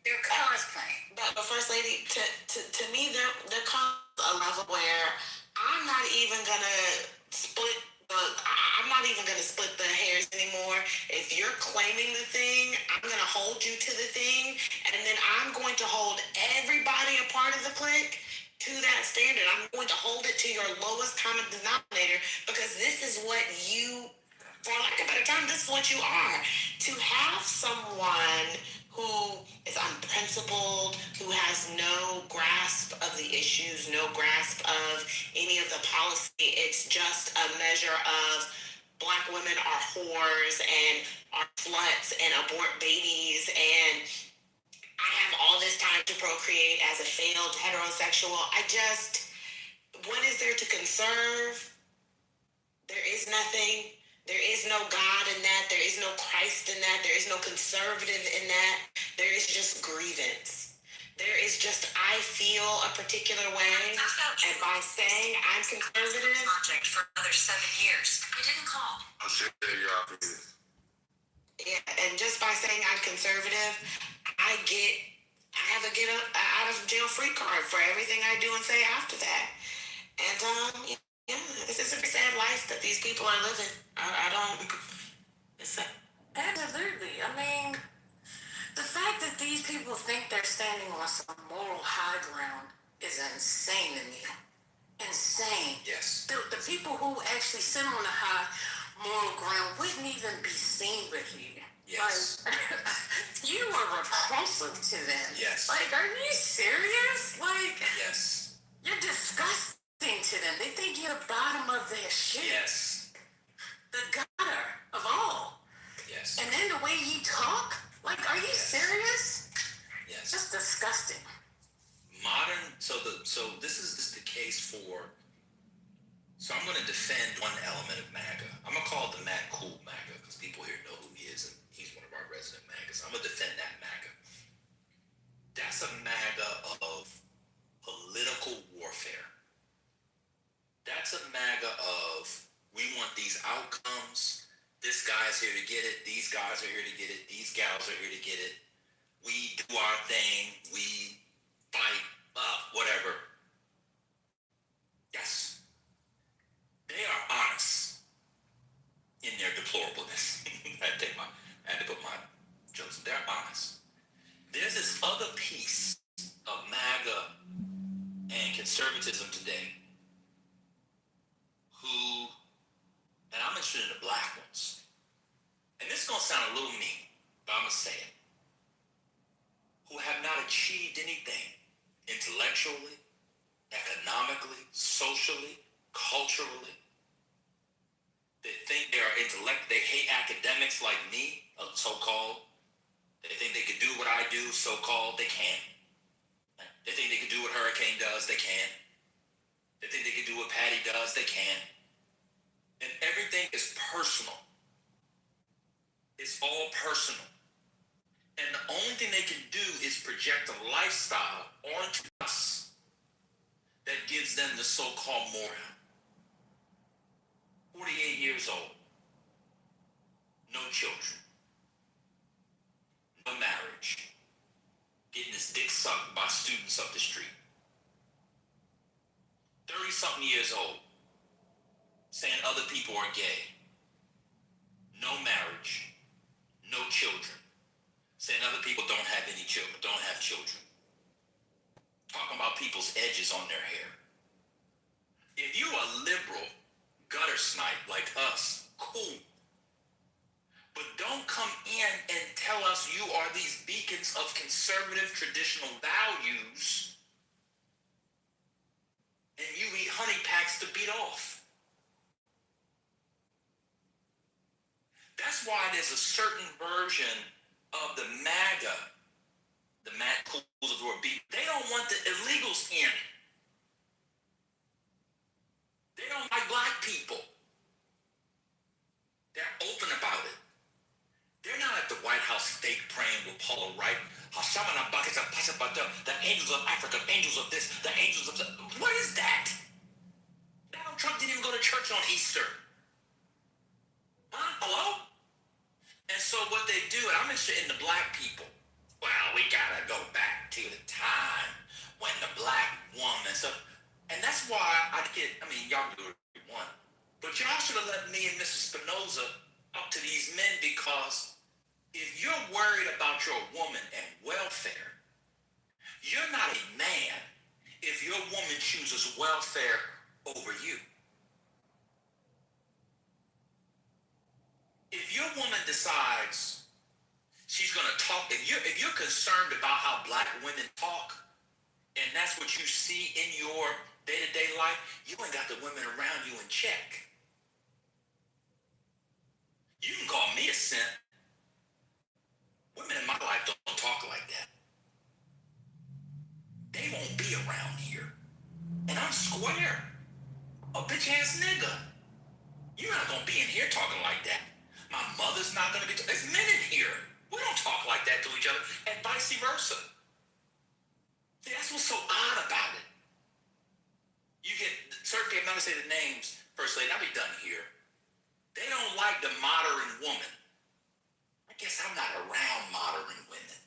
they're cosplaying. But First Lady, to me, there comes a level where I'm not even gonna split the hairs anymore. If you're claiming the thing, I'm gonna hold you to the thing, and then I'm going to hold everybody a part of the clique to that standard. I'm going to hold it to your lowest common denominator, because this is what you, for lack of a better term, this is what you are. To have someone who is unprincipled, who has no grasp of the issues, no grasp of any of the policy, it's just a measure of Black women are whores and are sluts and abort babies, and I have all this time to procreate as a failed heterosexual. What is there to conserve? There is nothing. There is no God in that. There is no Christ in that. There is no conservative in that. There is just grievance. There is just, I feel a particular way, and by saying I'm conservative. Project for another 7 years. I didn't call. I'll share your opinion. Yeah, and just by saying I'm conservative, I have a get out of jail free card for everything I do and say after that. And yeah, this is a sad life that these people are living. I don't. It's sad. Absolutely. I mean, the fact that these people think they're standing on some moral high ground is insane to me. Insane. Yes. The people who actually sit on the high moral ground wouldn't even be seen with you. Yes. Like, you are repulsive to them. Yes. Like, are you serious? Like, yes. You're disgusting to them. They think you're the bottom of their shit. Yes. The gutter of all. Yes. And then the way you talk, like, are you serious? Yes. Just disgusting. So this is the case for. So I'm going to defend one element of MAGA. I'm going to call it the Matt Cool MAGA, because people here know who he is, and he's one of our resident MAGAs. I'm going to defend that MAGA. That's a MAGA of political warfare. That's a MAGA of, we want these outcomes. This guy's here to get it. These guys are here to get it. These gals are here to get it. We do our thing. We fight, whatever. Yes. They are honest in their deplorableness. I had to put my jokes. They're honest. There's this other piece of MAGA and conservatism today who, and I'm interested in the Black ones, and this is going to sound a little mean, but I'm going to say it, who have not achieved anything intellectually, economically, socially, culturally. They think they are they hate academics like me, so-called. They think they could do what I do, so-called. They can't. They think they could do what Hurricane does. They can't. They think they could do what Patty does. They can't. And everything is personal. It's all personal. And the only thing they can do is project a lifestyle onto us that gives them the so-called moral. 48 years old. No children. no marriage, getting his dick sucked by students up the street. 30-something years old, saying other people are gay. No marriage, no children. Saying other people don't have any children, don't have children. Talking about people's edges on their hair. If you're a liberal gutter snipe like us, cool. But don't come in and tell us you are these beacons of conservative traditional values and you eat honey packs to beat off. That's why there's a certain version of the MAGA, the mad cools of the world. They don't want the illegals in. They don't like black people. They're open about it. They're not at the White House fake praying with Paula Wright. The angels of Africa, angels of this, the angels of... What is that? Donald Trump didn't even go to church on Easter. Huh? Hello? And so what they do, and I'm interested in the black people. Well, we gotta go back to the time when the black woman... So, and that's why y'all do what you want. But y'all should have let me and Mr. Spinoza up to these men, because if you're worried about your woman and welfare, you're not a man if your woman chooses welfare over you. If your woman decides she's gonna talk, if you're concerned about how black women talk, and that's what you see in your day-to-day life, you ain't got the women around you in check. You can call me a simp. Women in my life don't talk like that. They won't be around here. And I'm square. A bitch-ass nigga. You're not gonna be in here talking like that. My mother's not gonna be... There's men in here. We don't talk like that to each other, and vice versa. See, that's what's so odd about it. You get certain people, I'm not gonna say the names, First Lady, I'll be done here. They don't like the modern woman. I guess I'm not around modern women.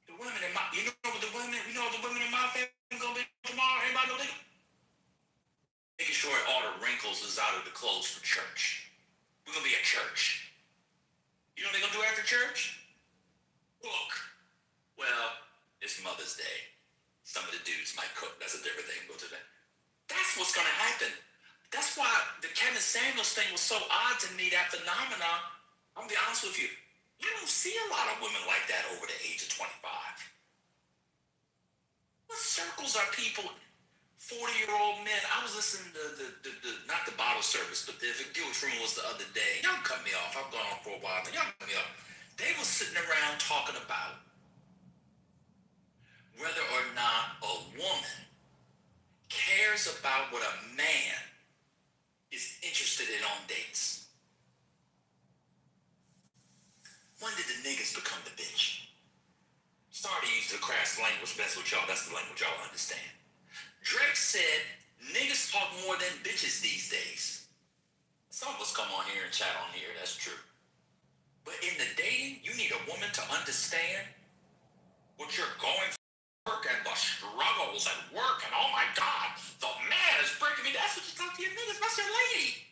The women in my, you know what the women in my family gonna be tomorrow? Anybody know that? Making sure all the wrinkles is out of the clothes for church. We're gonna be at church. You know what they're gonna do after church? Look. Well, it's Mother's Day. Some of the dudes might cook. That's a different thing. Go to that. That's what's gonna happen. That's why the Kevin Samuels thing was so odd to me, that phenomenon. I'm gonna be honest with you. You don't see a lot of women like that over the age of 25. What circles are people, 40-year-old men? I was listening to the not the bottle service, but the Gil's room was the other day. Y'all cut me off. I've gone on for a while, but y'all cut me off. They were sitting around talking about whether or not a woman cares about what a man is interested in on dates. When did the niggas become the bitch? Sorry to use the crass language, but that's what y'all, that's the language y'all understand. Drake said niggas talk more than bitches these days. Some of us come on here and chat on here, that's true. But in the dating, you need a woman to understand what you're going through, work and the struggles at work, and oh my God, the man is breaking me. That's what you talk to your niggas. That's your lady.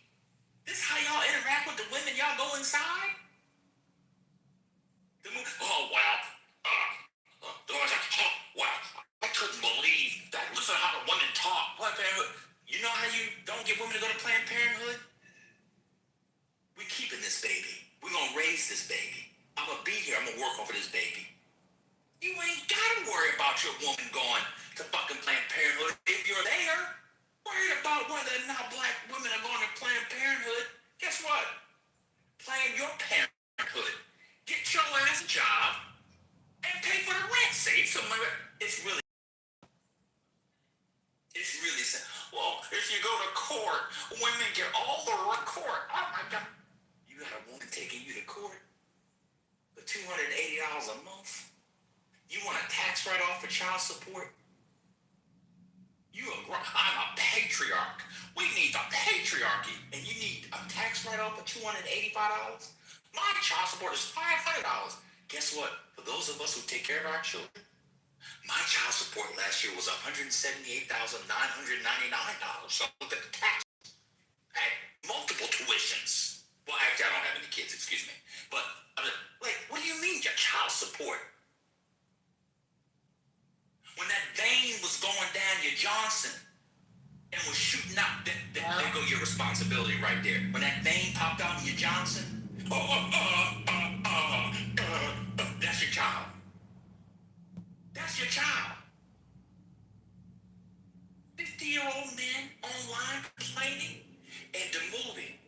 This is how y'all interact with the women. Y'all go inside. Oh wow. Wow. I couldn't believe that. Listen to how the women talk. Planned Parenthood. You know how you don't get women to go to Planned Parenthood? We keeping this baby. We're gonna raise this baby. I'm gonna be here. I'm gonna work over this baby. You ain't gotta worry about your woman going to fucking Planned Parenthood if you're there. Worried about whether or not black women are going to Planned Parenthood. Guess what? Plan your parenthood. Get your ass a job and pay for the rent. Save some money. It's really sad. Well, if you go to court, women get all the court. Oh my God. You got a woman taking you to court for $280 a month? You want a tax write-off for child support? I'm a patriarch. We need the patriarchy. And you need a tax write-off for $285? My child support is $500. Guess what? For those of us who take care of our children, my child support last year was $178,999. So look at the tax. I had multiple tuitions. Well, actually, I don't have any kids, excuse me. But, like, what do you mean your child support? When that vein was going down your Johnson and was shooting out, there go your responsibility right there. When that vein popped out in your Johnson, that's your child. That's your child. 50-year-old man online complaining, and the movie,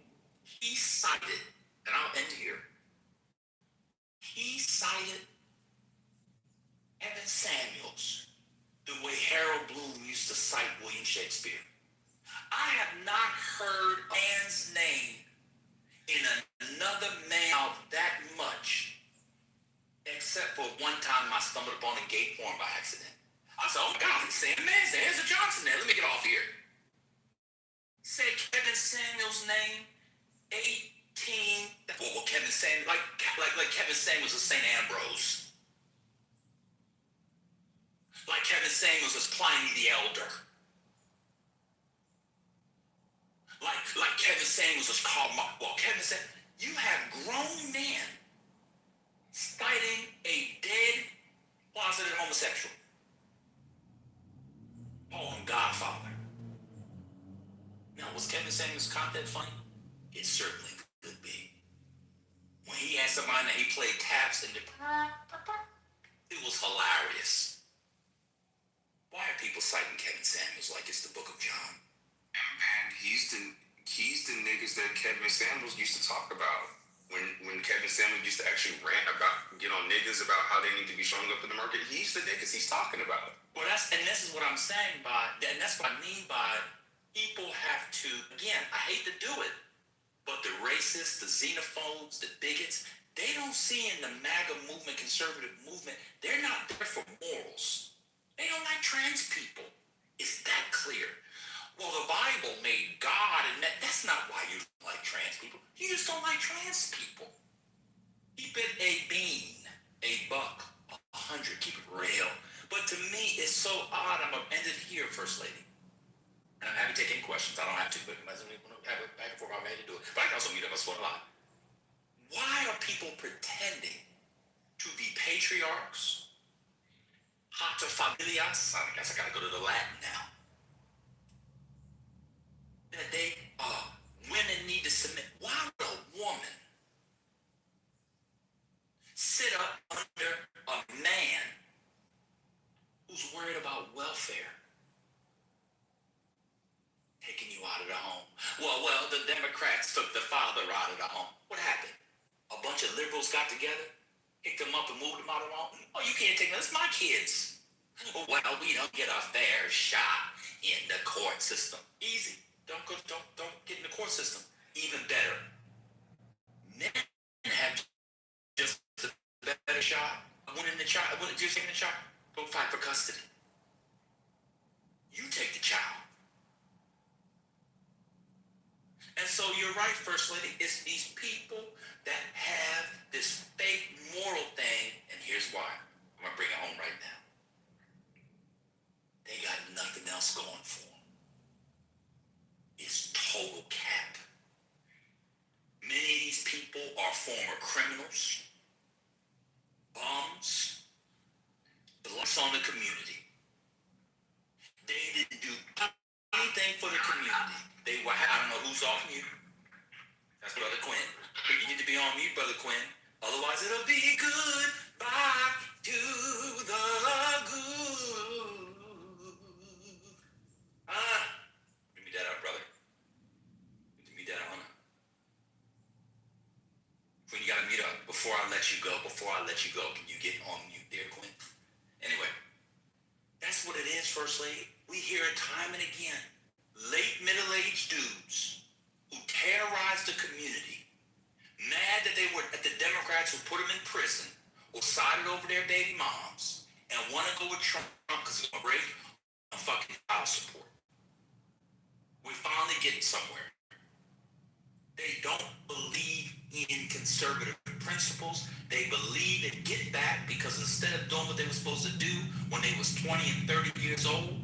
he cited, and I'll end here, he cited Evan Samuels the way Harold Bloom used to cite William Shakespeare. I have not heard a man's name in another mouth that much, except for one time I stumbled upon a gay porn by accident. I said, oh my God, he's saying man's name. There's a Johnson there. Let me get off here. Say Kevin Samuels' name, 18. Well, Kevin Samuels, like Kevin Samuels is St. Ambrose. Like Kevin Samuels is Pliny the Elder. Like Kevin Samuels is Karl Marx. Well, Kevin Samuels, you have grown men citing a dead closeted homosexual. Oh, and Godfather. Now, was Kevin Samuels' content funny? It certainly could be. When he had somebody that he played taps and it was hilarious. Why are people citing Kevin Samuels like it's the Book of John? Man, he's the niggas that Kevin Samuels used to talk about. When Kevin Samuels used to actually rant about, niggas about how they need to be showing up in the market, he's the niggas he's talking about. Well, this is what I'm saying and that's what I mean by people have to, again, I hate to do it, but the racists, the xenophobes, the bigots, they don't see in the MAGA movement, conservative movement, they're not there for morals. They don't like trans people. It's that clear. Well, the Bible made God, and that's not why you don't like trans people. You just don't like trans people. Keep it a bean, a buck, 100. Keep it real. But to me, it's so odd. I'm going to end it here, First Lady. And I'm happy to take any questions. I don't have to, but I have a back and forth. I'm ready to do it. But I can also meet up. I swear a lot. Why are people pretending to be patriarchs? Pater familias. I guess I got to go to the Latin now. That women need to submit. Why would a woman sit up under a man who's worried about welfare, taking you out of the home? Well, the Democrats took the father out of the home. What happened? A bunch of liberals got together, picked them up and moved them out of the home. Oh, you can't take them. That's my kids. Well, we don't get a fair shot in the court system. Easy. Don't get in the court system. Even better. Men have just a better shot. Winning the child, just taking the child. Go fight for custody. You take the child. And so you're right, First Lady. It's these people that have this fake moral thing, and here's why. I'm gonna bring it home right now. They got nothing else going for them. It's total cap. Many of these people are former criminals, bums, blacks on the community. They didn't do anything for the community. They were, I don't know who's off mute. That's Brother Quinn. But you need to be on mute, Brother Quinn. Otherwise, it'll be good. Bye to the good. Give me that up, brother. Give me that honor. Quinn, you gotta meet up before I let you go. Can you get on mute there, Quinn? Anyway, that's what it is, First Lady. We hear it time and again. Late middle-aged dudes who terrorize the community, mad that the Democrats who put them in prison or sided over their baby moms and want to go with Trump because he's going to break on fucking child support. We're finally getting somewhere. They don't believe in conservative principles. They believe in get back because instead of doing what they were supposed to do when they was 20 and 30 years old,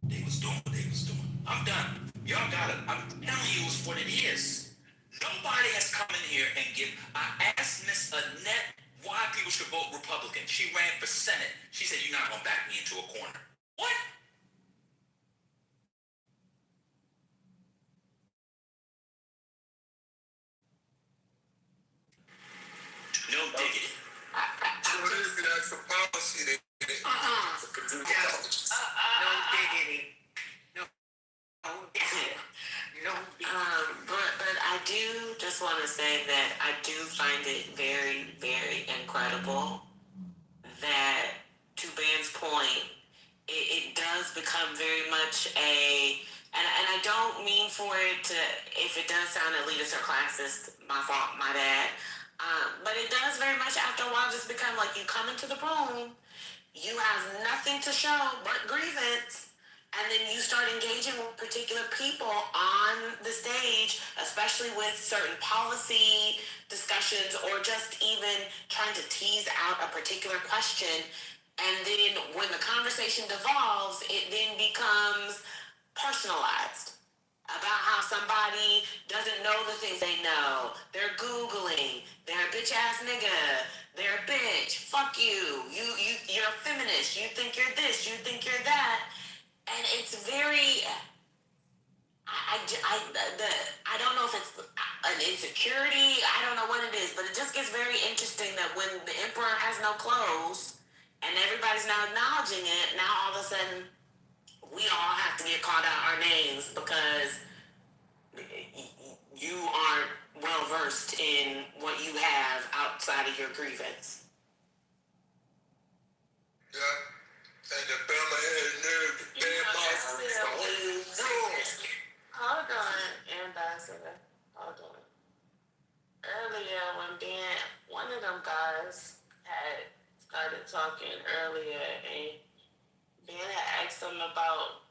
they was doing what they was doing. I'm done. Y'all got it. I'm telling you it's what it is. Nobody has come in here and I asked Miss Annette why people should vote Republican. She ran for Senate. She said, you're not going to back me into a corner. What? No diggity. So that's the policy. No diggity. But I do just want to say that I do find it very, very incredible that, to Ben's point, it does become very much and I don't mean for it to, if it does sound elitist or classist, my fault, my bad. But it does very much after a while just become like you come into the room, you have nothing to show but grievance, and then you start engaging with particular people on the stage, especially with certain policy discussions or just even trying to tease out a particular question. And then when the conversation devolves, it then becomes personalized about how somebody doesn't know the things they know. They're Googling. They're a bitch ass nigga. They're a bitch. Fuck you. You're a feminist. You think you're this. You think you're that. And it's very. I don't know if it's an insecurity. I don't know what it is, but it just gets very interesting that when the emperor has no clothes and everybody's now acknowledging it, now all of a sudden we all have to get called out our names because you aren't well versed in what you have outside of your grievance. Yeah. And the Bama had nerve to ban my whole room. Hold on, Ambassador. Hold on. Earlier, when one of them guys had started talking earlier, and Ben had asked him about,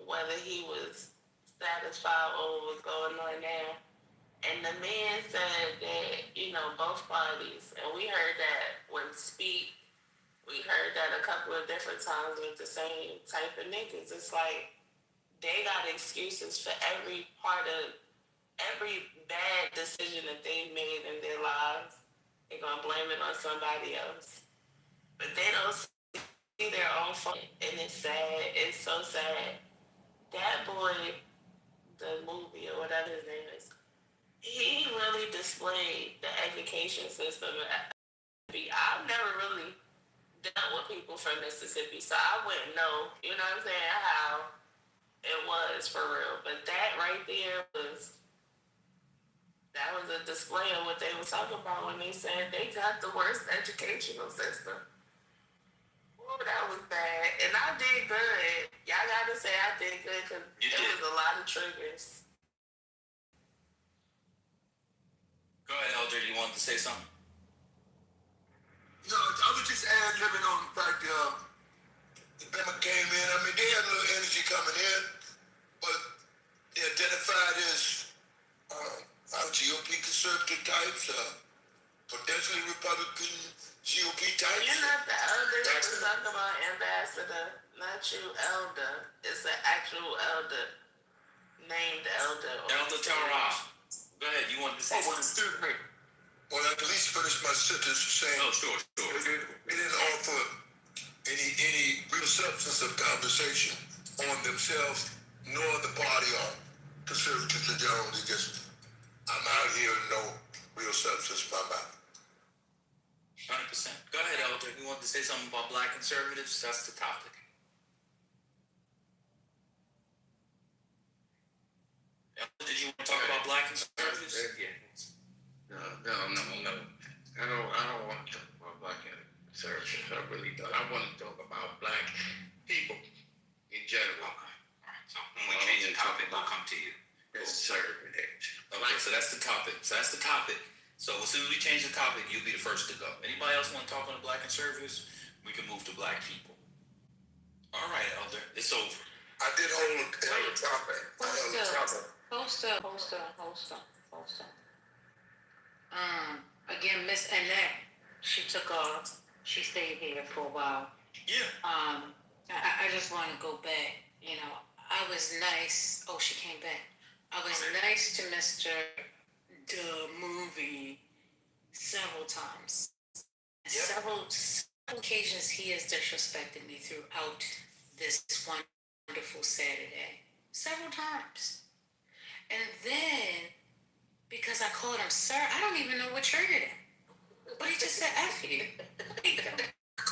whether he was satisfied with what was going on now. And the man said that, both parties, and we heard that when Speak, we heard that a couple of different times with the same type of niggas. It's like they got excuses for every bad decision that they made in their lives. They're gonna blame it on somebody else. But they don't see their own fault. And it's sad. It's so sad. That boy, the movie or whatever his name is, he really displayed the education system. I've never really dealt with people from Mississippi, so I wouldn't know, what I'm saying, how it was for real. But that right there was a display of what they were talking about when they said they got the worst educational system. Oh, that was bad. And I did good. Y'all gotta say I did good because there was a lot of triggers. Go ahead, Elder. You wanted to say something? No, I was just ad-libbing on the fact that the Bama came in. I mean, they had a little energy coming in, but they identified as GOP conservative types, potentially Republican GOP types. You're not the elder that was talking about, Ambassador. Not you, elder. It's an actual elder named Elder. Elder Tara. Go ahead. You wanted to say something? Well, at least finish my sentence saying. Oh, sure. They didn't offer any real substance of conversation on themselves, nor the party on conservatives in general. They just, I'm out here, no real substance in my mouth. 100%. Go ahead, Elder. You wanted to say something about black conservatives? That's the topic. Elder, did you want to talk about black conservatives? Yeah. No. I don't want to talk about black conservatives. I really don't. I want to talk about black people in general. Okay. All right. So when we change the topic, we'll come to you. Conservatives. Okay, so that's the topic. So as soon as we change the topic, you'll be the first to go. Anybody else want to talk on the black conservatives? We can move to black people. All right, Elder. It's over. I did hold the topic. I held the topic. Hold up. Again, Miss Annette, she took off. She stayed here for a while. Yeah. I just want to go back. You know, I was nice. Oh, she came back. I was nice to Mr. The Movie several times. Several occasions he has disrespected me throughout this wonderful Saturday. Several times. And then, because I called him sir, I don't even know what triggered him. But he just said F you.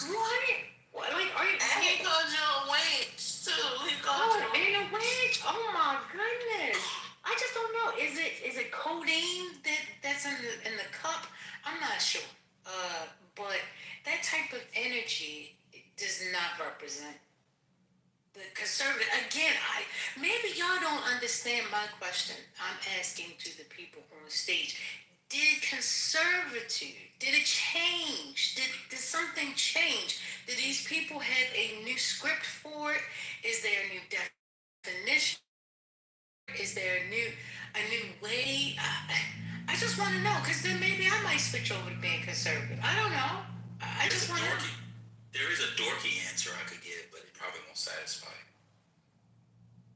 What? What? Like, are you? And he called you a wench too. He called you ain't a wench. Oh my goodness. I just don't know. Is it codeine that's in the cup? I'm not sure. But that type of energy does not represent the conservative. Again, maybe y'all don't understand my question. I'm asking to the people on stage. Did it change? Did something change? Did these people have a new script for it? Is there a new definition? Is there a new way? I just want to know, because then maybe I might switch over to being conservative. I don't know. I just want to know. There is a dorky answer I could give, but it probably won't satisfy.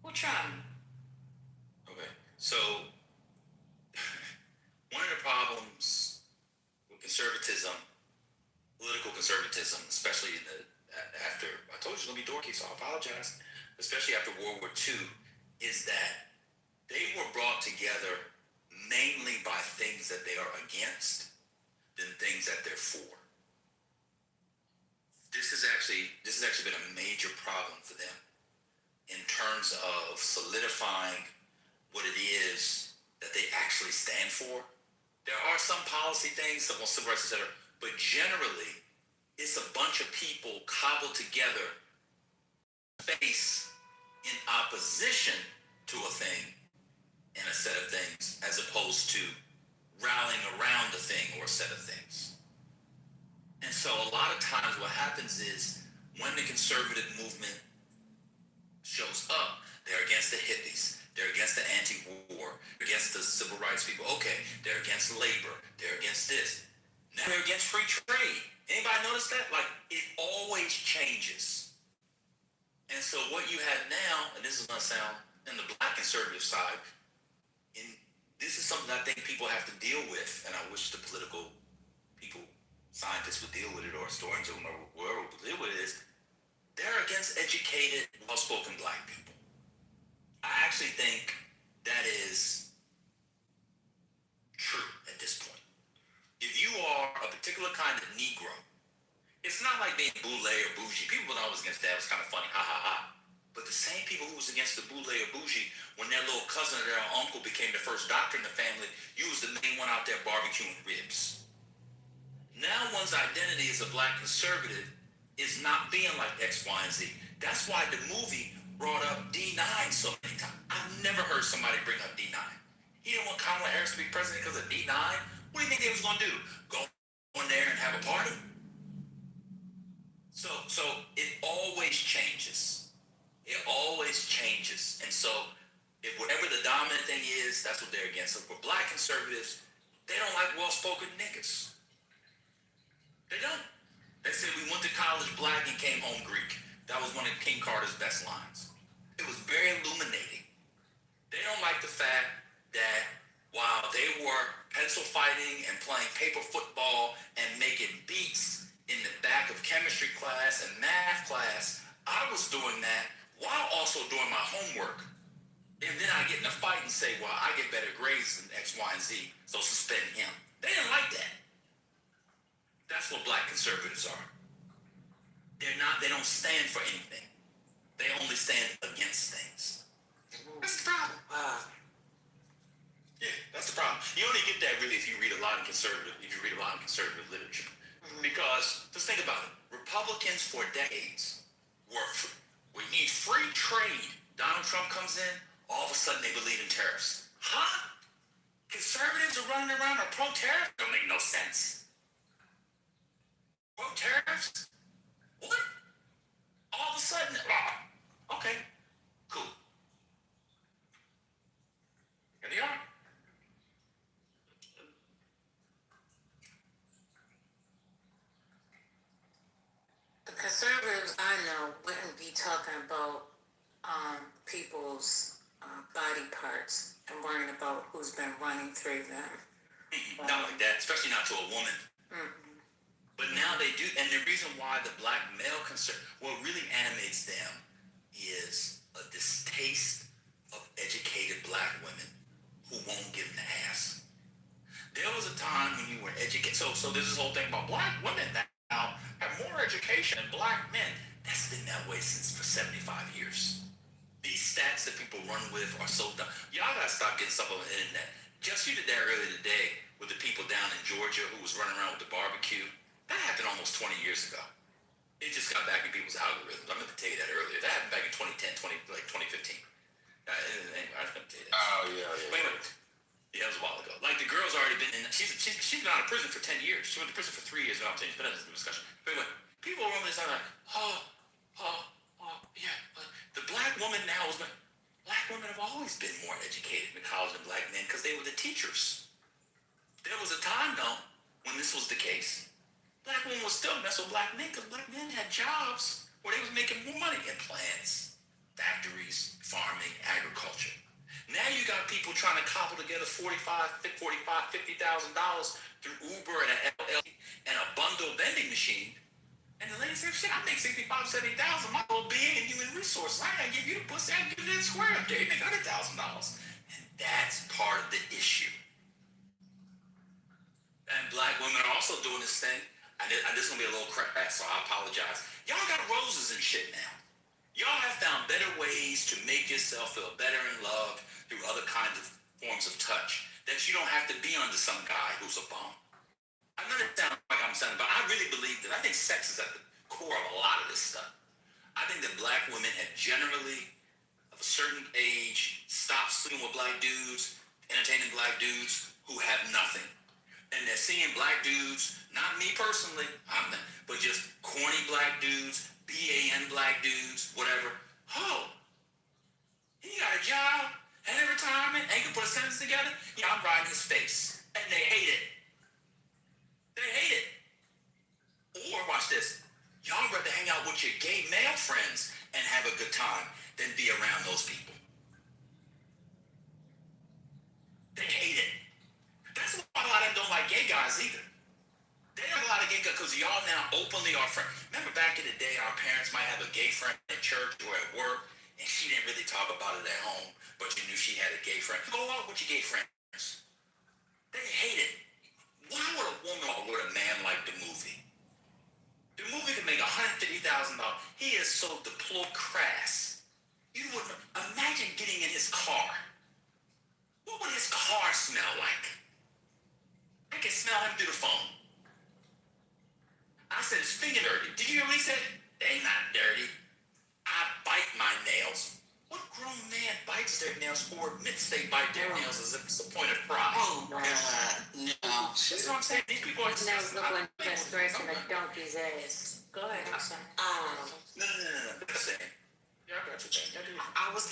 Well, try me. Okay. So, one of the problems with conservatism, political conservatism, especially after, I told you it's going to be dorky, so I apologize, especially after World War II, is that they were brought together mainly by things that they are against than things that they're for. This has actually been a major problem for them in terms of solidifying what it is that they actually stand for. There are some policy things, some civil rights, etc., but generally, it's a bunch of people cobbled together, face in opposition to a thing and a set of things, as opposed to rallying around a thing or a set of things. And so a lot of times what happens is when the conservative movement shows up, they're against the hippies, they're against the anti-war, against the civil rights people. Okay, they're against labor, they're against this. Now they're against free trade. Anybody notice that? Like, it always changes. And so what you have now, and this is going to sound in the black conservative side, and this is something I think people have to deal with, and I wish the political people, scientists would deal with it, or historians, or whoever would deal with it, is they're against educated, well-spoken black people. I actually think that is true at this point. If you are a particular kind of Negro, it's not like being boule or bougie. People were always against that. It was kind of funny, ha ha ha. But the same people who was against the boule or bougie, when their little cousin or their uncle became the first doctor in the family, you was the main one out there barbecuing ribs. Now one's identity as a black conservative is not being like X, Y, and Z. That's why the movie brought up D9 so many times. I've never heard somebody bring up D9. He didn't want Kamala Harris to be president because of D9. What do you think they was going to do? Go in there and have a party? So it always changes. It always changes. And so if whatever the dominant thing is, that's what they're against. So for black conservatives, they don't like well-spoken niggas. They don't. They said we went to college black and came home Greek. That was one of King Carter's best lines. It was very illuminating. They don't like the fact that while they were pencil fighting and playing paper football and making beats in the back of chemistry class and math class, I was doing that while also doing my homework. And then I get in a fight and say, well, I get better grades than X, Y, and Z, so suspend him. They didn't like that. That's what black conservatives are. They don't stand for anything. They only stand against things. That's the problem. Yeah, that's the problem. You only get that really if you read a lot of conservative literature. Because, just think about it. Republicans for decades we need free trade. Donald Trump comes in, all of a sudden they believe in tariffs. Huh? Conservatives are running around are pro-tariff? Don't make no sense. Pro-tariffs? What? All of a sudden, okay. and worrying about who's been running through them. Not like that, especially not to a woman. But now they do, and the reason why the black male what really animates them is a distaste of educated black women who won't give them the ass. There was a time when you were educated, so there's this whole thing about black women now have more education than black men. That's been that way for 75 years. These stats that people run with are so dumb. Y'all gotta stop getting stuff on the internet. Just you did that earlier today with the people down in Georgia who was running around with the barbecue. That happened almost 20 years ago. It just got back in people's algorithms. I meant to tell you that earlier. That happened back in 2010, 2015. Anyway, I was going to tell you that. Oh, yeah. Wait. Yeah, it was a while ago. Like, the girl's already been in, she's been out of prison for 10 years. She went to prison for 3 years. But that's a discussion. But anyway, people are running this out like, yeah. The black woman now black women have always been more educated in college than black men because they were the teachers. There was a time, though, when this was the case. Black women would still mess with black men because black men had jobs where they was making more money in plants, factories, farming, agriculture. Now you got people trying to cobble together $50,000 through Uber and an LLC and a bundle vending machine. And the lady said, shit, I make $65,000, $70,000. My whole being in human resources. I ain't gonna give you the pussy, I give you that square up there. You make $100,000. And that's part of the issue. And black women are also doing this thing. This is going to be a little crass, so I apologize. Y'all got roses and shit now. Y'all have found better ways to make yourself feel better in love through other kinds of forms of touch that you don't have to be under some guy who's a bum. I know that sounds like I'm saying, but I really believe that I think sex is at the core of a lot of this stuff. I think that black women have generally, of a certain age, stopped sleeping with black dudes, entertaining black dudes who have nothing. And they're seeing black dudes, not me personally, but just corny black dudes, BAN black dudes, whatever. Oh, he got a job, had a retirement, ain't gonna put a sentence together. Yeah, I'm riding his face. And they hate it. They hate it. Or, watch this, y'all rather hang out with your gay male friends and have a good time than be around those people. They hate it. That's why a lot of them don't like gay guys either. They don't like a lot of gay guys because y'all now openly are friends. Remember back in the day, our parents might have a gay friend at church or at work, and she didn't really talk about it at home, but you knew she had a gay friend. Go out with your gay friends. They hate it. Why would a woman or would a man like the movie? The movie could make $150,000. He is so deplored crass. You wouldn't imagine getting in his car. What would his car smell like? I can smell him through the phone. I said, speaking dirty. Did you hear what he said? They not dirty. I bite my nails. What grown man bites their nails or admits they bite their nails as if it's a point of pride? Oh, God. No. That's what I'm saying. These people are Nails look like just dressing a donkey's ass. Go ahead, I'm sorry. No. That's it. Yeah, I got you, man. I was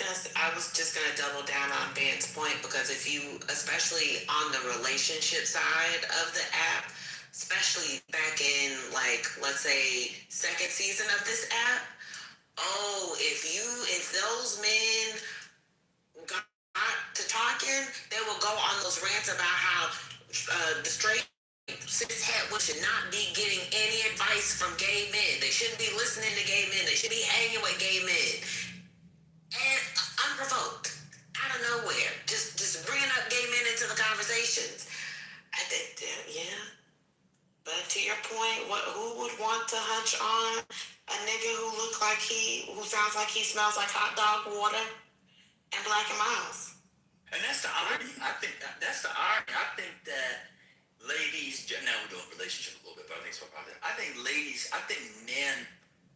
just gonna double down on Van's point because if you, especially on the relationship side of the app, especially back in like let's say second season of this app, if those men got to talking, they will go on those rants about how the straight cishet should not be getting any advice from gay men. They shouldn't be listening to gay men. They should be hanging with gay men. And unprovoked, out of nowhere, just bringing up gay men into the conversations. I think, yeah. But to your point, who would want to hunch on a nigga who sounds like he smells like hot dog water and Black and Miles? And that's the irony. I think that ladies, now we're doing relationship a little bit, but I think it's about that. I think men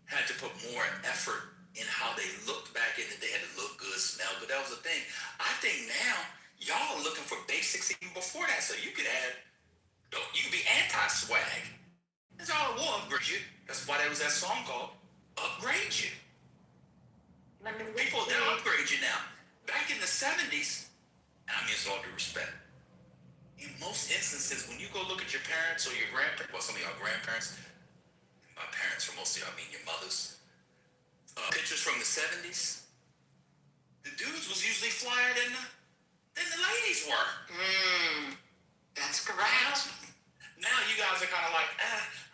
had to put more effort in how they looked back in the day. Had to look good, smell good. That was the thing. I think now y'all are looking for basics even before that. So you could be anti-swag. That's all it will upgrade you. That's why there was that song called Upgrade You. People, they'll upgrade you now. Back in the 70s, and I mean it's all due respect, in most instances, when you go look at your parents or your grandparents, well, some of y'all grandparents, my parents, for most of y'all, I mean your mothers, pictures from the 70s, the dudes was usually flyer than than the ladies were. That's correct. Now you guys are kind of like,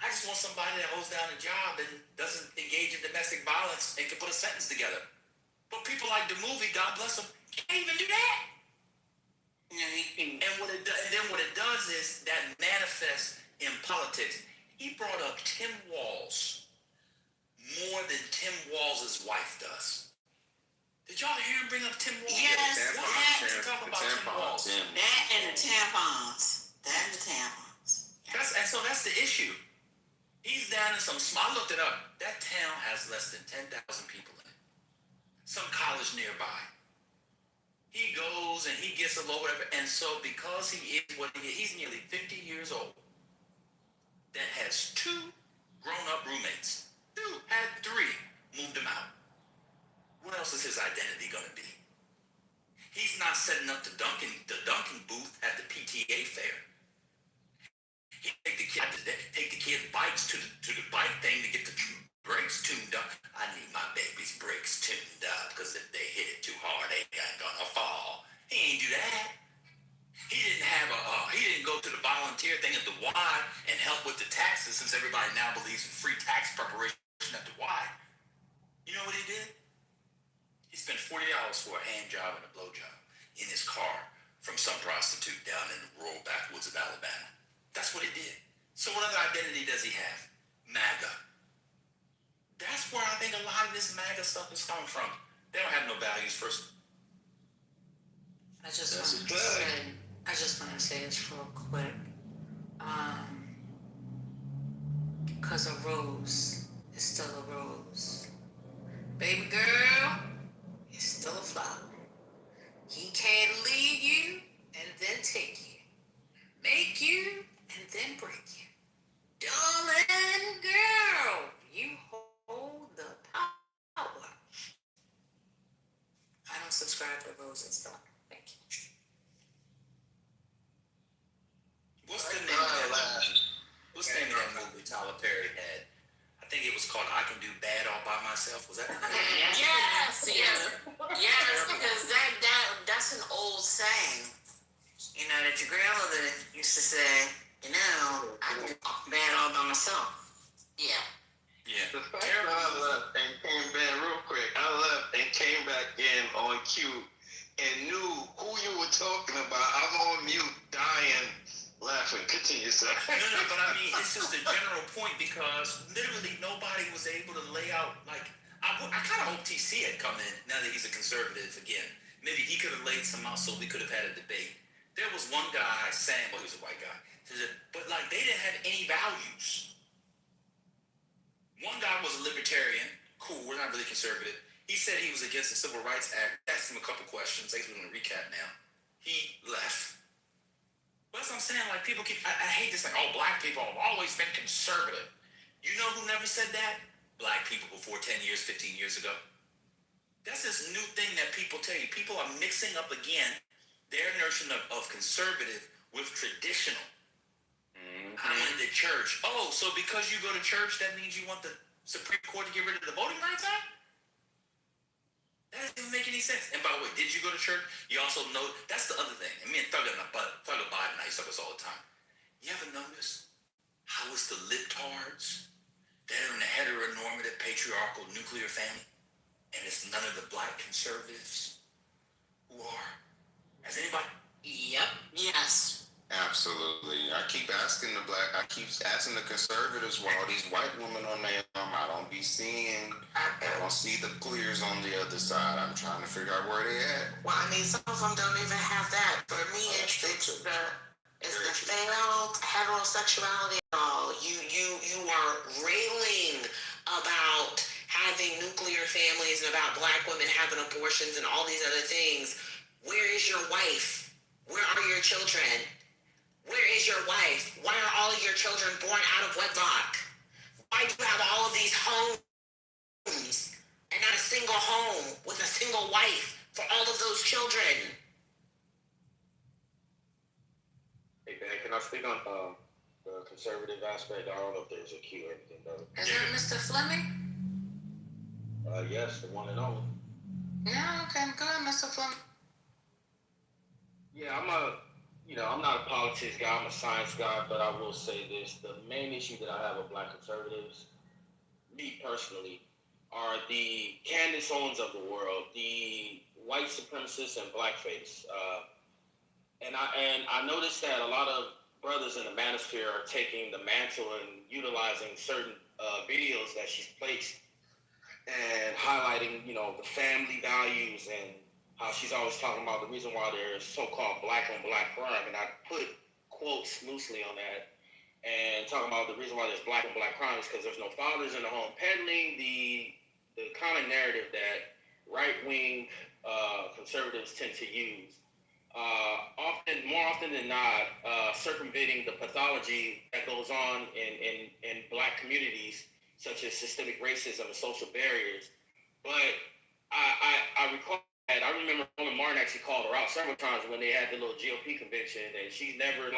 I just want somebody that holds down a job and doesn't engage in domestic violence and can put a sentence together. But people like the movie, God bless them, can't even do that. And then what it does is that manifests in politics. He brought up Tim Walz more than Tim Walz's wife does. Did y'all hear him bring up Tim Walz? Yes, talk about Tim Walz. That and the tampons. That's the issue. He's down in some small. I looked it up. That town has less than 10,000 people in it. Some college nearby. He goes and he gets a low whatever, and so because he is what he is, he's nearly 50 years old. That has 2 grown-up roommates. 2 had 3, moved him out. What else is his identity going to be? He's not setting up the Dunkin' booth at the PTA fair. He take the kid bikes to the bike thing to get the brakes tuned up. I need my baby's brakes tuned up because if they hit it too hard, they ain't gonna fall. He ain't do that. He didn't go to the volunteer thing at the Y and help with the taxes, since everybody now believes in free tax preparation at the Y. You know what he did? He spent $40 for a hand job and a blow job in his car from some prostitute down in the rural backwoods of Alabama. That's what he did. So what other identity does he have? MAGA. That's where I think a lot of this MAGA stuff is coming from. They don't have no values first. I just want to say this real quick. Because a rose is still a rose. Baby girl is still a flower. He can't leave you and then take you. Make you and then break you. Darling girl, you hold the power. I don't subscribe to rose and stuff. Thank you. What's the name of that movie Tyler Perry had? I think it was called I Can Do Bad All By Myself. Was that the name? Yes, because that's an old saying. You know, that your grandmother used to say, you know, I can do bad all by myself. Yeah. The fact that I left and came back real quick, came back in on cue and knew who you were talking about. I'm on mute, dying, laughing. Continue, sir. No, but I mean, it's just a general point because literally nobody was able to lay out, like, I kind of hope TC had come in now that he's a conservative again. Maybe he could have laid some out so we could have had a debate. There was one guy saying, well, he was a white guy, but like they didn't have any values. One guy was a libertarian, cool, we're not really conservative. He said he was against the Civil Rights Act. Asked him a couple questions. I'm going to recap now. He left. But that's what I'm saying. Like people keep, I hate this thing. Oh, black people have always been conservative. You know who never said that? Black people before 10 years, 15 years ago. That's this new thing that people tell you. People are mixing up again their notion of conservative with traditional. I went to church. Oh, so because you go to church, that means you want the Supreme Court to get rid of the Voting Rights Act? That doesn't make any sense. And by the way, did you go to church? You also know, that's the other thing. And me and Thug Biden, I used to talk this all the time. You ever notice how it's the libtards that are in the heteronormative, patriarchal, nuclear family? And it's none of the black conservatives who are. Has anybody? Yep. Yes. Absolutely. I keep asking the conservatives why all these white women on there. I don't be seeing. I don't see the clears on the other side. I'm trying to figure out where they at. Well, I mean, some of them don't even have that. For me, it's the failed heterosexuality at all. You are railing about having nuclear families and about black women having abortions and all these other things. Where is your wife? Where are your children? Where is your wife? Why are all of your children born out of wedlock? Why do you have all of these homes and not a single home with a single wife for all of those children? Hey, man, can I speak on the conservative aspect? I don't know if there's a queue or anything, though. Is it Mr. Fleming? Yes, the one and only. Yeah, okay, go ahead, Mr. Fleming. Yeah, I'm not a politics guy. I'm a science guy, but I will say this: the main issue that I have with Black conservatives, me personally, are the Candace Owens of the world, the white supremacists and blackface. And I noticed that a lot of brothers in the manosphere are taking the mantle and utilizing certain videos that she's placed and highlighting, the family values and how she's always talking about the reason why there's so-called black on black crime. And I put quotes loosely on that and talking about the reason why there's black on black crime is because there's no fathers in the home, peddling the kind of narrative that right-wing conservatives tend to use. More often than not, circumventing the pathology that goes on in black communities, such as systemic racism and social barriers. But I recall that I remember Roland Martin actually called her out several times when they had the little GOP convention, and she's never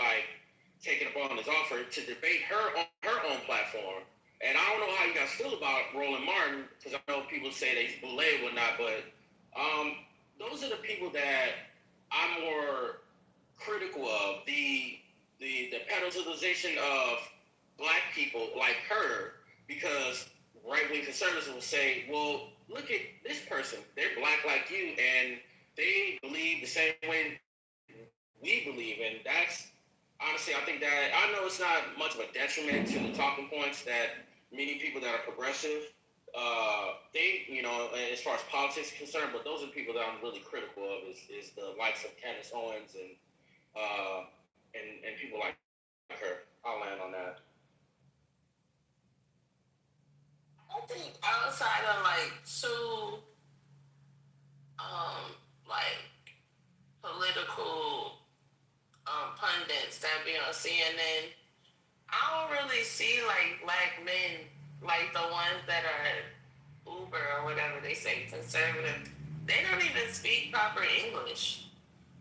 taken up on his offer to debate her on her own platform. And I don't know how you guys feel about Roland Martin, because I know people say that he's bullied or whatnot, but those are the people that I'm more critical of. The pedestalization of black people like her, because right-wing conservatives will say, well, look at this person. They're black like you, and they believe the same way we believe. And that's, honestly, I think that, I know it's not much of a detriment to the talking points that many people that are progressive think, as far as politics is concerned, but those are the people that I'm really critical of is the likes of Candace Owens and people like her. I'll land on that. I think outside of two political pundits that be on CNN, I don't really see black men like the ones that are Uber or whatever they say conservative. They don't even speak proper English.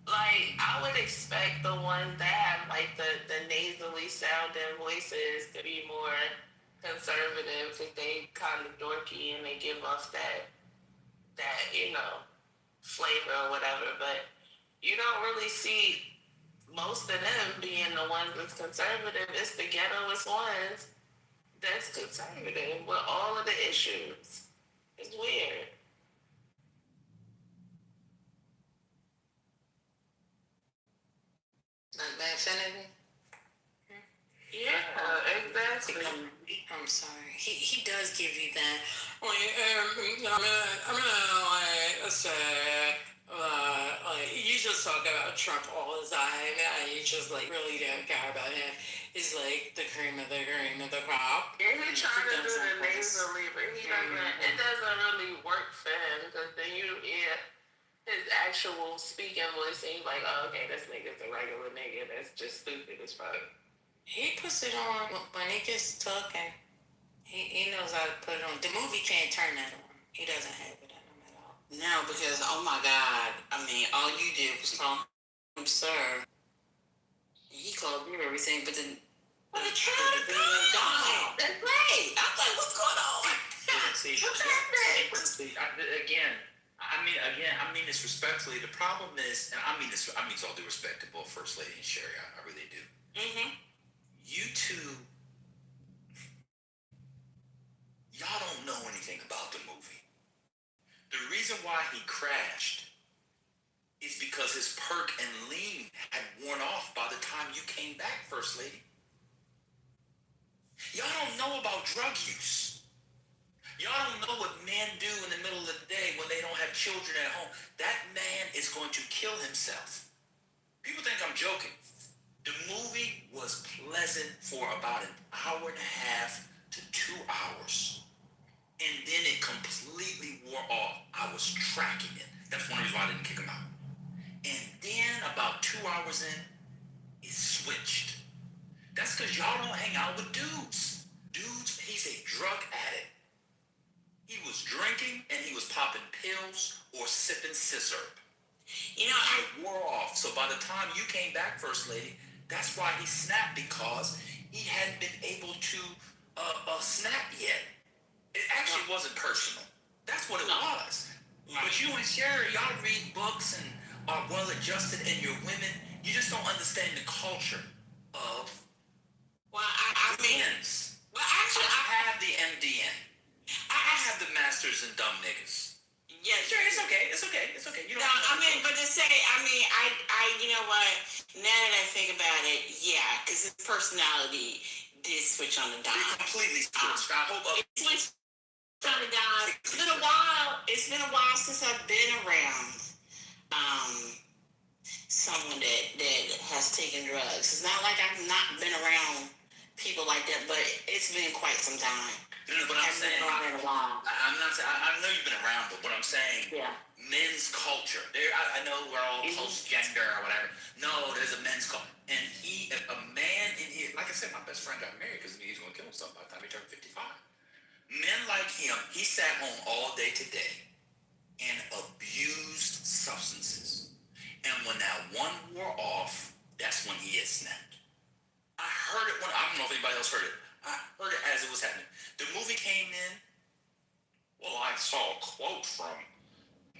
I would expect the ones that have the nasally sounding voices to be more conservative because they kind of dorky and they give off that flavor or whatever. But you don't really see most of them being the ones that's conservative. It's the ghettoest ones that's conservative with all of the issues. It's weird. Like Vanity? Yeah, exactly. I'm sorry. He does give you that. You just talk about Trump all the time. You just really don't care about him. He's like the cream of the crop. Yeah, he's trying to do the nasally, but he doesn't. It doesn't really work for him because then you hear his actual speaking voice, and you're like, oh, okay, this nigga's a regular nigga. That's just stupid as fuck. He puts it on when he gets talking. He knows how to put it on. The movie can't turn that on. He doesn't have it on him at all. No, because oh my God, all you did was call him sir. He called you everything, but then. But it tried to go. That's great. I'm like, what's going on? What's happening? I mean this respectfully. The problem is, and I mean with all due respect to both First Lady and Sherry, I really do. Mm-hmm. You two, y'all don't know anything about the movie. The reason why he crashed is because his perk and lean had worn off by the time you came back, First Lady. Y'all don't know about drug use. Y'all don't know what men do in the middle of the day when they don't have children at home. That man is going to kill himself. People think I'm joking. The movie was pleasant for about an hour and a half to 2 hours. And then it completely wore off. I was tracking it. That's one reason why I didn't kick him out. And then about 2 hours in, it switched. That's because y'all don't hang out with dudes. Dudes, he's a drug addict. He was drinking and he was popping pills or sipping scissor. It wore off. So by the time you came back, First Lady, that's why he snapped, because he hadn't been able to snap yet. It actually wasn't personal. That's what it was. But you and Sherry, y'all read books and are well adjusted, and your women, you just don't understand the culture of men's. Well, actually, I have the MDN. I have the masters and dumb niggas. Yeah, sure, it's okay. It's okay. It's okay. You no, I mean, but to say, you know what? Now that I think about it, yeah, because his personality did switch on the dime. It completely switched. I hope it switched on the dime. It's been a while. It's been a while since I've been around someone that has taken drugs. It's not like I've not been around people like that, but it's been quite some time. No, but I'm saying, I'm not saying, I know you've been around, but what I'm saying, men's culture. I know we're all post-gender or whatever. No, there's a men's culture. And a man in here, like I said, my best friend got married because he was going to kill himself by the time he turned 55. Men like him, he sat home all day today and abused substances. And when that one wore off, that's when he had snapped. I heard it I don't know if anybody else heard it. I heard it as it was happening. The movie came in. Well, I saw a quote from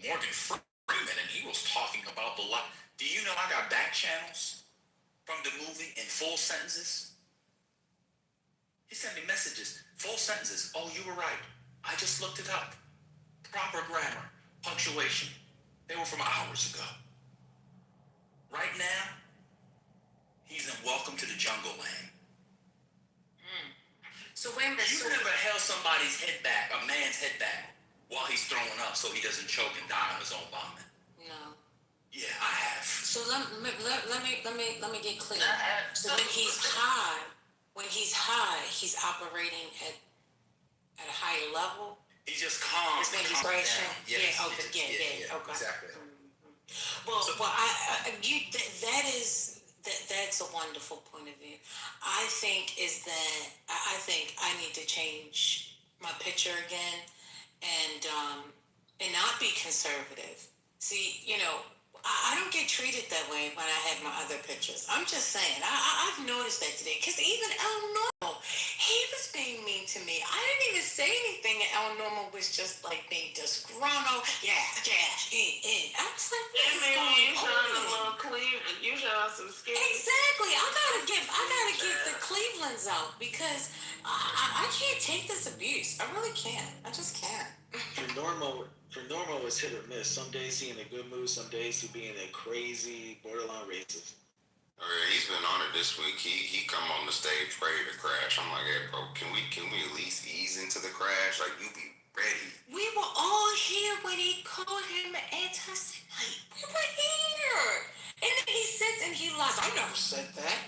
Morgan Freeman, and he was talking about the life. Do you know I got back channels from the movie in full sentences? He sent me messages, full sentences. Oh, you were right. I just looked it up. Proper grammar, punctuation. They were from hours ago. Right now, he's in Welcome to the Jungle Land. So wait a minute. You never held somebody's head back, a man's head back, while he's throwing up so he doesn't choke and die on his own vomit. No. Yeah, I have. So let me get clear. So when he's high, he's operating at a higher level. He's just calm. His vibration. Yes. Okay. Yeah, Okay. Exactly. Well, that's a wonderful point of view. I think I need to change my picture again and not be conservative. See, I don't get treated that way when I have my other pictures. I'm just saying. I've noticed that today. Because even El Normo, he was being mean to me. I didn't even say anything, and El Normo was just like being disgruntled. Yeah. I was like, you showing a little Cleveland. You showing some skin. Exactly. I gotta get the Clevelands out because I can't take this abuse. I really can't. I just can't. For Normo, it's hit or miss. Some days he in a good mood. Some days he being a crazy borderline racist. Okay, he's been on it this week. He come on the stage ready to crash. I'm like, hey, bro, can we at least ease into the crash? Like, you be ready. We were all here when he called him an anti-Semite. We were here. And then he sits and he lies. I never said that.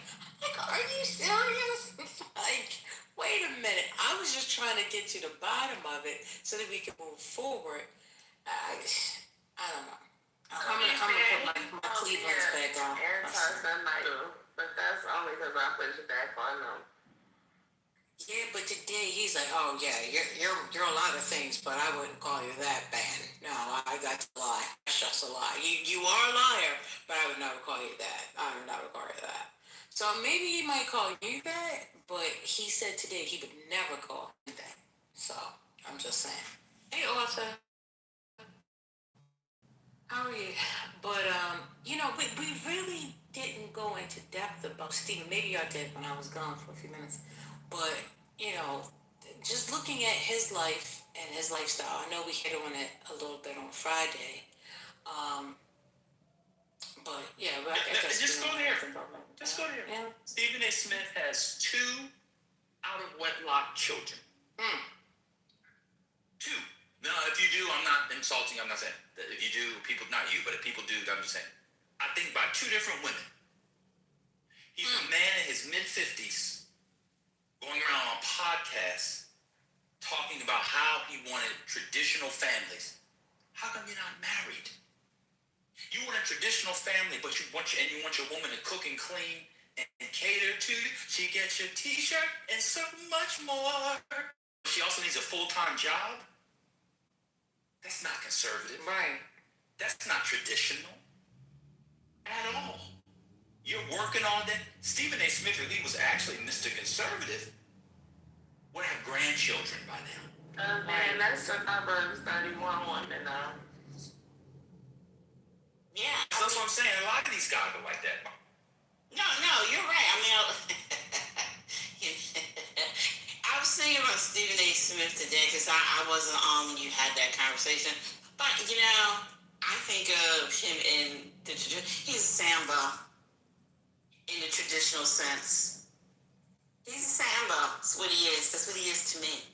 Like, are you serious? Like, wait a minute. I was just trying to get to the bottom of it so that we could move forward. I don't know. I'm gonna put my Cleveland's back on. Anti-Semite, but that's only because I put you back on them. Yeah, but today he's like, oh yeah, you're a lot of things, but I wouldn't call you that bad. No, I got to lie. That's just a lie. You are a liar, but I would never call you that. I would never call you that. So maybe he might call you that, but he said today he would never call you that. So I'm just saying. Hey, Arthur. How are you? But we really didn't go into depth about Stephen. Maybe I did when I was gone for a few minutes. But, just looking at his life and his lifestyle, I know we hit on it a little bit on Friday. But yeah, but I guess just go there. Just go there. Yeah. Stephen A. Smith has 2 out of wedlock children. 2. No, if you do, I'm not insulting. I'm not saying that if you do, people, not you, but if people do, I'm just saying. I think by 2 different women. He's a man in his mid-50s going around on podcasts talking about how he wanted traditional families. How come you're not married? You want a traditional family, but you want your woman to cook and clean and cater to you. She gets your t-shirt and so much more. She also needs a full-time job. That's not conservative. Right. That's not traditional at all. You're working on that. Stephen A. Smith, if he was actually Mr. Conservative, would have grandchildren by now. Man, that's the Proverbs 31 woman, Yeah. That's what I'm saying. A lot of these guys are like that. No, you're right. I mean, I was thinking about Stephen A. Smith today because I wasn't on when you had that conversation. But, I think of him in he's a Sambo in the traditional sense. He's a Sambo. That's what he is. That's what he is to me.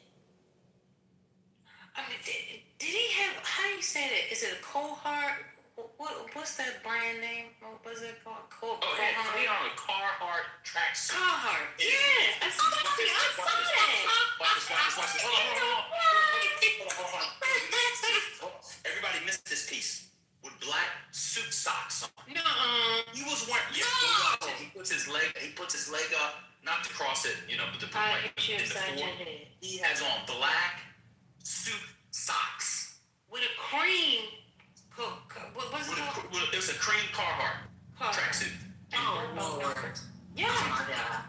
I mean, did he have? How do you say that? Is it a Cohart? What's that brand name? What was it called? He on a Carhartt tracksuit. Carhartt. Yeah, I saw that. Watch this. Hold on. Everybody missed this piece with black suit socks on. No. He was wearing. Yeah, go watch it. He puts his leg up, not to cross it, but to put in the floor. He has on black suit socks with a cream. What was it called? It was a cream Carhartt tracksuit. Oh, Lord. Yeah. Oh, my God.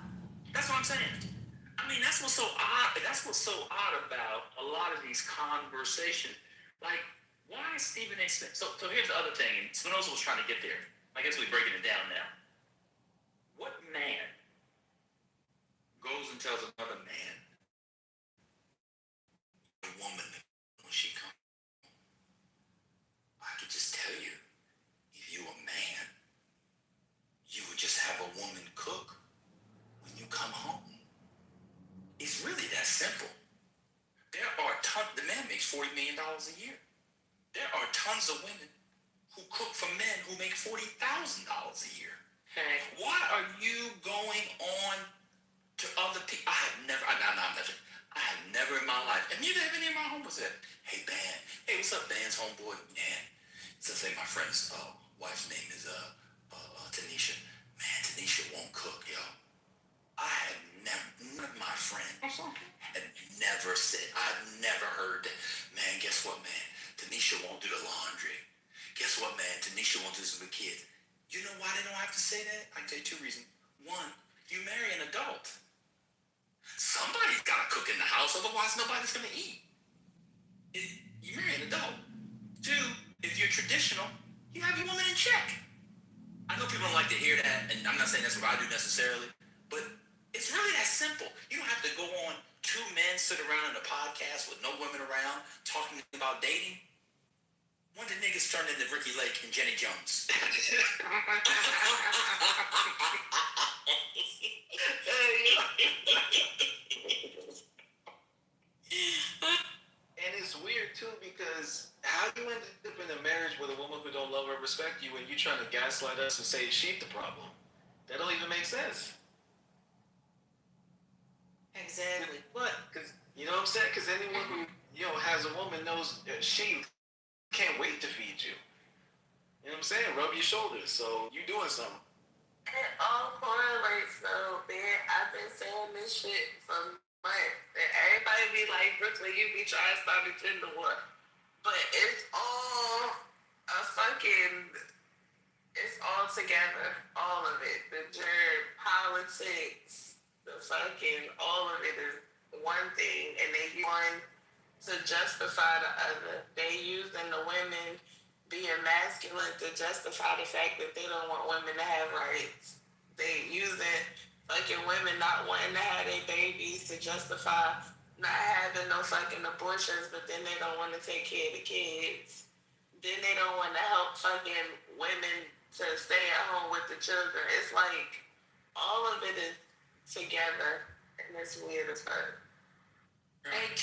That's what I'm saying. I mean, that's what's so odd. That's what's so odd about a lot of these conversations. Like, why is Stephen A. Smith? So here's the other thing. And Spinoza was trying to get there. I guess we're breaking it down now. What man goes and tells another man, a woman, when she comes? I could just tell you, if you a man, you would just have a woman cook when you come home. It's really that simple. There are the man makes $40 million a year. There are tons of women who cook for men who make $40,000 a year. Okay. Why are you going on to other people? I have never in my life, and neither have any of my homeboys said, hey, Ben, hey, what's up, Ben's homeboy? Man, so say my friend's wife's name is Tanisha. Man, Tanisha won't cook, yo. I have none of my friends had never said, I've never heard that. Man, guess what, man? Tanisha won't do the laundry. Guess what, man? Tanisha won't do this with the kids. You know why they don't have to say that? I can tell you two reasons. One, you marry an adult. Somebody's got to cook in the house, otherwise nobody's going to eat. You marry an adult. Two, if you're traditional, you have your woman in check. I know people don't like to hear that, and I'm not saying that's what I do necessarily, but it's really that simple. You don't have to go on two men sit around in a podcast with no women around talking about dating. When the niggas turned into Ricky Lake and Jenny Jones? And it's weird too because how do you end up in a marriage with a woman who don't love or respect you and you trying to gaslight us and say she's the problem? That don't even make sense. Exactly. What? Because you know what I'm saying? Because anyone who has a woman knows she can't wait to feed you. You know what I'm saying? Rub your shoulders. So you doing something. It all correlates though, man. I've been saying this shit for months. And everybody be like, Brooklyn, you be trying to start a gender war. But it's all it's all together. All of it. The germ, politics, all of it is one thing. And they use one to justify the other. They using the women being masculine to justify the fact that they don't want women to have rights. They using women not wanting to have their babies to justify not having no abortions, but then they don't want to take care of the kids. Then they don't want to help women to stay at home with the children. It's like all of it is together, and it's weird as fuck. Let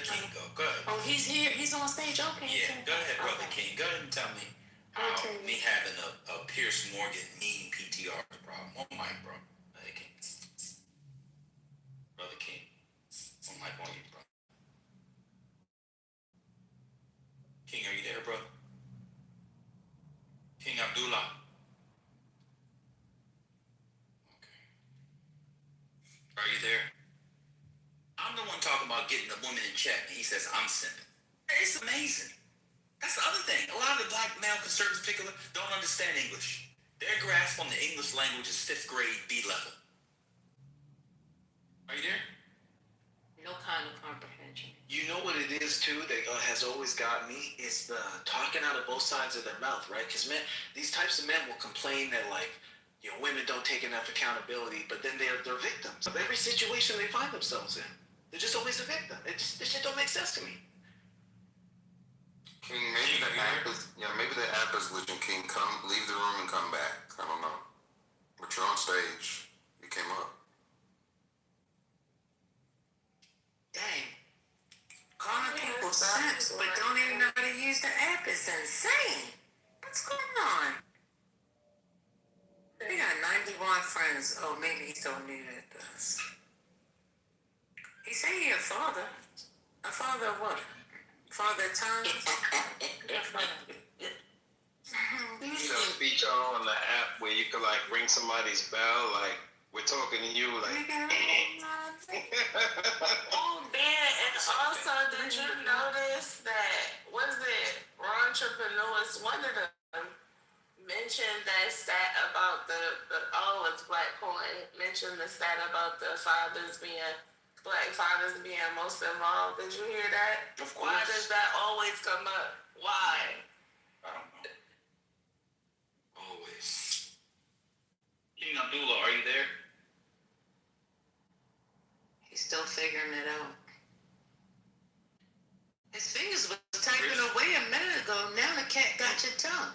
King go. Go ahead. Oh, he's here. He's on stage. Okay. Yeah, go ahead, Brother King. Go ahead and tell me how me having a Pierce Morgan mean PTR is a problem. On mic, bro. Brother King. Brother King. On mic on you, bro. King, are you there, bro? King Abdullah. Okay. Are you there? I'm the one talking about getting the woman in check, and he says I'm simping. It's amazing. That's the other thing. A lot of the black male conservatives in particular don't understand English. Their grasp on the English language is 5th grade B level. Are you there? No kind of comprehension. You know what it is too that has always got me is the talking out of both sides of their mouth, right? Because men, these types of men will complain that like, you know, women don't take enough accountability, but then they're victims of every situation they find themselves in. They're just always a victim. This shit don't make sense to me. King, maybe the app is glitching. King, leave the room and come back. I don't know. But you're on stage. You came up. Dang. Calling people simps, but don't even know how to use the app is insane. What's going on? We got 91 friends. Oh, maybe he's so new to us. He said he a father. A father of what? Father of time? You know, feature on the app where you could like ring somebody's bell, like we're talking to you, like. Oh, man, and also, did you notice that, was it Entrepreneurs, one of them mentioned that stat about the it's Black Coin, mentioned the stat about the Black fathers being most involved. Did you hear that? Of course. Why does that always come up? Why? I don't know. Always. King Abdullah, are you there? He's still figuring it out. His fingers was typing away a minute ago. Now the cat got your tongue.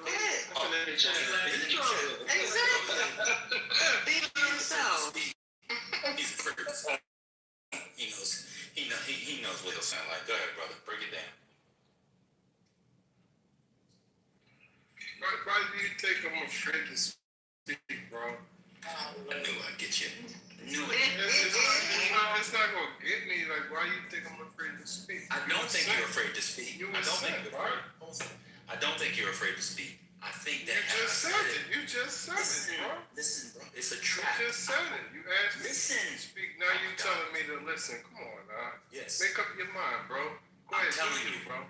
Yeah. Oh, Exactly. Be himself. He's a freak. He knows what he'll sound like. Go ahead, brother. Break it down. Why do you think I'm afraid to speak, bro? I knew I'd get you. It's not gonna get me. Like, why you think I'm afraid to speak? I don't think you're afraid to speak. I don't think you're afraid to speak. I think that you just said it. You just said it, bro. Listen, bro. It's a trap. You just said it. You asked me to speak. Now you telling me to listen. Come on, now. Yes. Make up your mind, bro. Go ahead, I'm telling you, bro.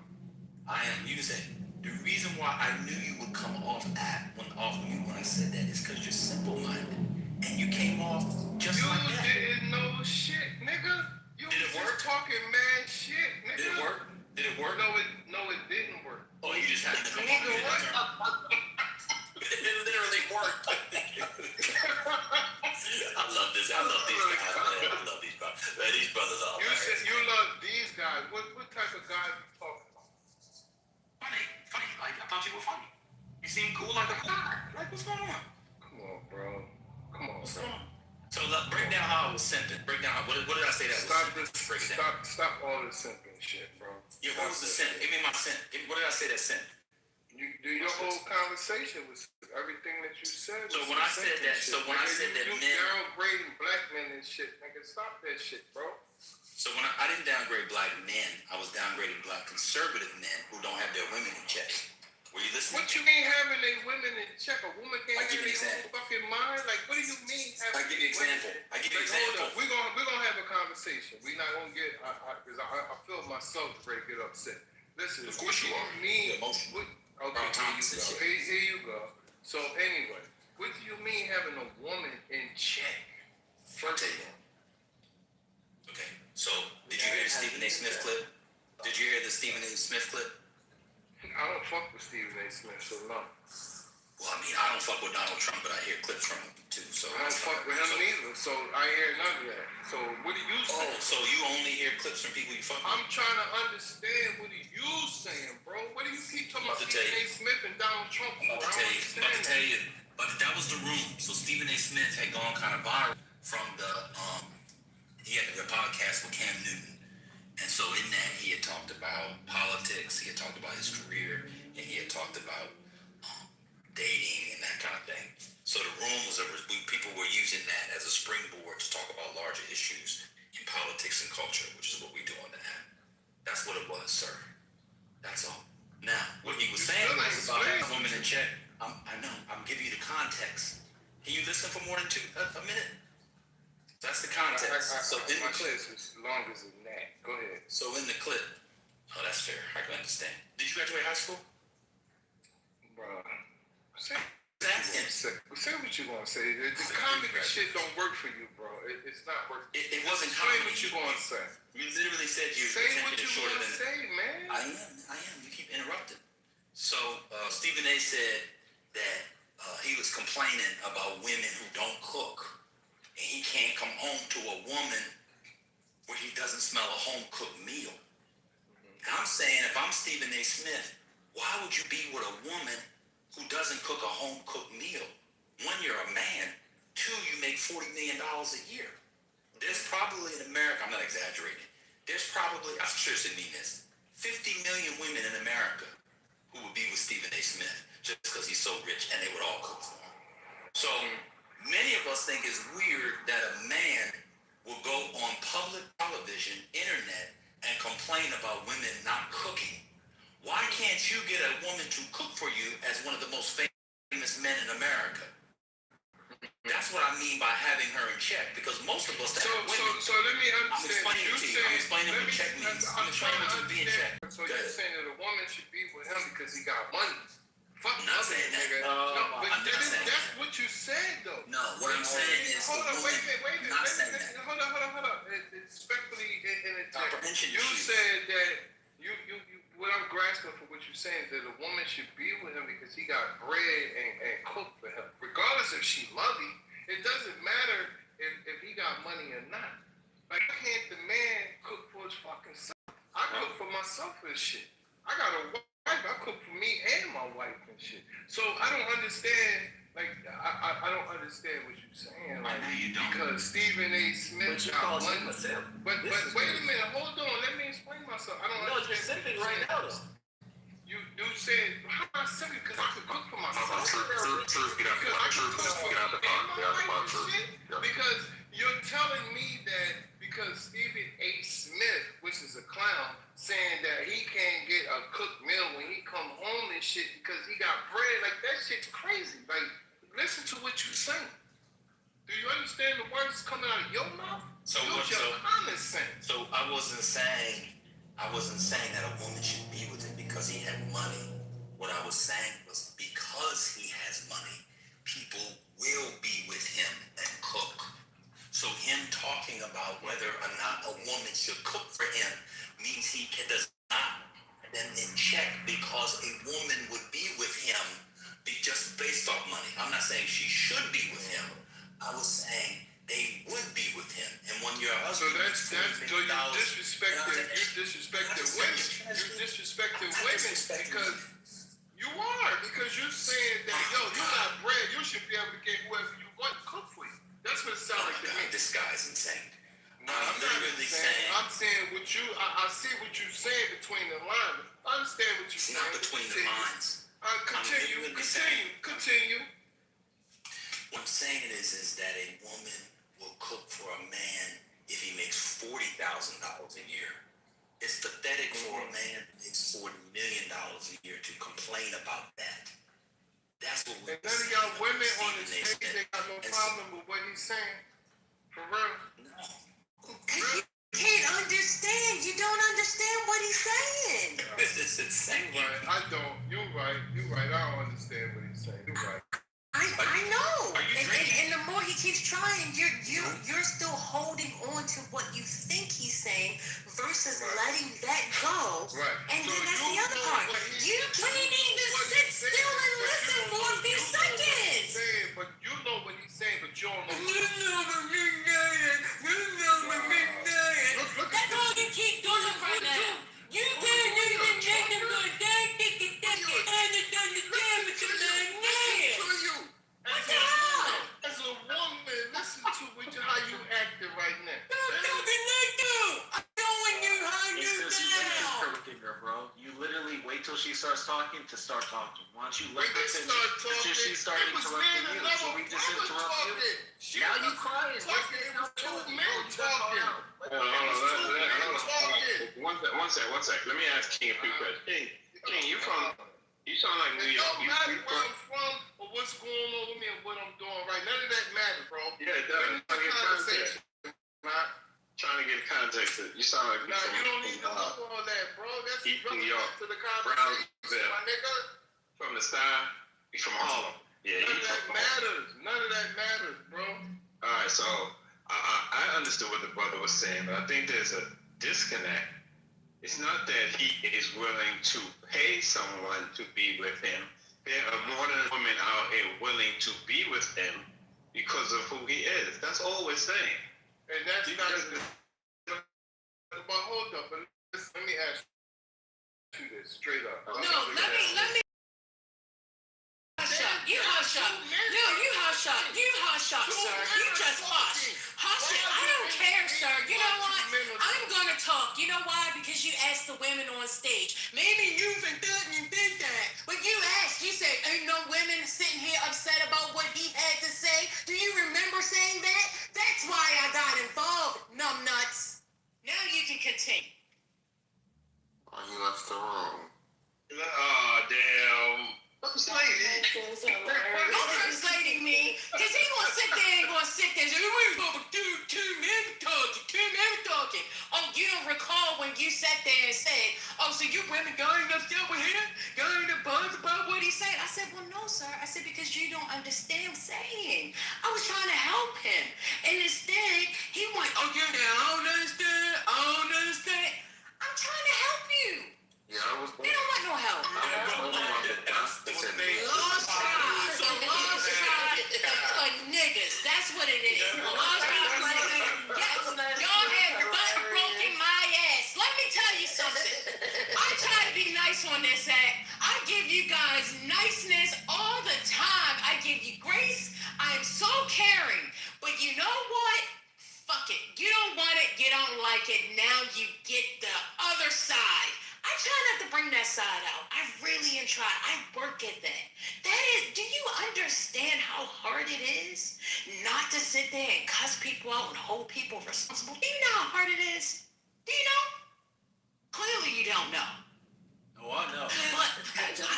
I am using. The reason why I knew you would come off mute when I said that is because you're simple-minded, and you came off just like that. You didn't know shit, nigga. You Did it work? Talking mad shit, nigga. Did it work? Did it work? No, it didn't work. Oh, you just had to come off mute. It literally worked. I love this. I love these guys. Man. I love these guys. Man, these brothers are. You said you love these guys. What type of guys you talking about? Funny. Like, I thought you were funny. You seem cool like a guy. Like, what's going on? Come on, bro. Come on. What's going on? So break down how I was simping. Break down what did I say that stop was? Stop all this simping shit, bro. Yeah, what was the simp? Give me my simp. What did I say that simp? You do your whole conversation with everything that you said. So when I said that, you downgrading black men and shit, nigga, stop that shit, bro. So when I didn't downgrade black men, I was downgrading black conservative men who don't have their women in check. Were you listening? What you mean having their women in check? A woman can't have their own fucking mind? Like, what do you mean? I give you an example. Hold up. We're gonna have a conversation. We're not gonna get because I feel myself ready to get upset. Listen, of course you are. Mean? Okay, here you go. So anyway, what do you mean having a woman in check? I'll tell you. Okay. So did you hear the Stephen A. Smith clip? Did you hear the Stephen A. Smith clip? I don't fuck with Stephen A. Smith, so no. Well, I mean, I don't fuck with Donald Trump, but I hear clips from him too. So I don't fuck with him neither. So I hear none of that. So what are you saying? Oh, so you only hear clips from people you fuck with? I'm trying to understand what are you saying, bro. What do you keep talking about Stephen A. Smith and Donald Trump? I'm about to tell you. But that was the room. So Stephen A. Smith had gone kind of viral from he had the podcast with Cam Newton. And so in that, he had talked about politics, he had talked about his career, and he had talked about dating and that kind of thing. So the room was people were using that as a springboard to talk about larger issues in politics and culture, which is what we do on the app. That's what it was, sir. That's all. Now, what he was saying was about having women in check. I know. I'm giving you the context. Can you listen for more than a minute? That's the context. So in the clip, as long as it's that. Go ahead. So in the clip, oh, that's fair. I can understand. Did you graduate high school? Bro, say asking. Say what you gonna say. The comedy shit don't work for you, bro. It's not working. It wasn't Say comedy. what you gonna say. You literally said you Say what you shorter gonna than say, man. I am. You keep interrupting. So Stephen A. said that he was complaining about women who don't cook, and he can't come home to a woman where he doesn't smell a home cooked meal. And I'm saying, if I'm Stephen A. Smith, why would you be with a woman who doesn't cook a home cooked meal? One, you're a man. Two, you make $40 million a year. There's probably in America, I'm not exaggerating, there's probably, I seriously mean this, 50 million women in America who would be with Stephen A. Smith just because he's so rich, and they would all cook for him. So many of us think it's weird that a man will go on public television, internet, and complain about women not cooking. Why can't you get a woman to cook for you as one of the most famous men in America? That's what I mean by having her in check, because most of us that have women. So let me understand. I'm explaining what check means. I'm explaining what to be in check. So you're saying that a woman should be with him because he got money? Fuck I'm not saying that. nigga. No, but I'm not saying that's that. what you said, though. No, what I'm saying is hold on, wait a minute. not saying that. Hold on. Respectfully interject. Comprehension You issues. said that you what I'm grasping for what you're saying is that a woman should be with him because he got bread and cook for him. Regardless if she love him, it doesn't matter if he got money or not. Like, can't the man cook for his fucking self? I cook for myself and shit. I got a wife, I cook for me and my wife and shit. So I don't understand, like, I don't understand what you're saying. Like, because Stephen A. Smith got money. But wait a minute, hold on, let me explain myself. I don't understand. No, you're sipping right now, though. You said, how am I sipping? Because I could cook for myself. Because you're telling me that because Stephen A. Smith, which is a clown, saying that he can't get a cooked meal when he come home and shit because he got bread, like that shit's crazy. Like, listen to what you're saying. Do you understand the words coming out of your mouth? So use your common sense. So I wasn't saying that a woman should be with him because he had money. What I was saying was because he has money, people will be with him and cook. So him talking about whether or not a woman should cook for him means he does not put them in check because a woman would be with him just based off money. I'm not saying she should be with him. I was saying they would be with him. And when your husband so you disrespected women. You disrespected women because you are. Because you're saying that, yo, you got bread, you should be able to get whoever you want to cook for you. That's what it sounds like to me. This guy's insane. No, I'm literally saying. I'm saying what you. I see what you're saying between the lines. I understand what you're saying. It's not between the lines. Continue. What I'm saying is that a woman will cook for a man if he makes $40,000 a year. It's pathetic for a man who makes $40 million a year to complain about that. That's what we're saying. None of y'all women on the stage, they got no problem with what he's saying. For real? No. You can't understand. You don't understand what he's saying. It's insane. I don't. You're right. I don't understand what he's saying. You're right. I know. And the more he keeps trying, you're still holding on to what you think he's saying versus letting that go. Right. And then that's the other part. You can't even sit still and listen for a few seconds. But you know what he's saying, but you don't know. That's all you keep doing right now. You can't even make them go down, kick it, and as a woman, listen to how you acting right now. I'm showing you how you down. Bro. You literally wait till she starts talking to start talking. Why don't you let her finish until she starts interrupting you? So we just interrupt you. Now you crying. One sec. Let me ask King a few questions. King, you sound like New York. It don't matter where I'm from or what's going on with me and what I'm doing right. None of that matters, bro. Yeah, it does. Trying to get context. You sound like you don't need to look all that, bro. That's New York, to the conversation, my nigga. From the side. He's from Harlem. Yeah, None of that matters. None of that matters, bro. All right, so I understood what the brother was saying, but I think there's a disconnect. It's not that he is willing to pay someone to be with him. There are more than women out here willing to be with him because of who he is. That's all we're saying. And that's not but hold up, but let me ask you this straight up. No, let me hush up. You hush up. No, you hush up. You hush up, sir. You just hush. Hush it. I don't care, sir. You know what? I'm gonna talk. You know why? Because you asked the women on stage. Maybe you think that and you think that. But you asked. You said, ain't no women sitting here upset about what he had to say. Do you remember saying that? That's why I got involved, numbnuts. Now you can continue. Oh, you left the room. Oh, damn. First lady. Don't translating me, because he gonna sit there and say, we're gonna do two men talking. Oh, you don't recall when you sat there and said, oh, so you women going upstairs with him? Going to buzz about what he said? I said, well, no, sir. I said, because you don't understand what I'm saying. I was trying to help him. And instead, he went, oh, yeah, I don't understand. I'm trying to help you. Yeah, I was. They don't want no help. Lost God. For niggas. That's what it is. Lost God. Yes. Y'all have butt broken my ass. Let me tell you something. I try to be nice on this act. I give you guys niceness all the time. I give you grace. I am so caring. But you know what? Fuck it. You don't want it. You don't like it. Now you get the other side. I try not to bring that side out. I really am trying. I work at that. Do you understand how hard it is not to sit there and cuss people out and hold people responsible? Do you know how hard it is? Do you know? Clearly you don't know. Oh, I know. But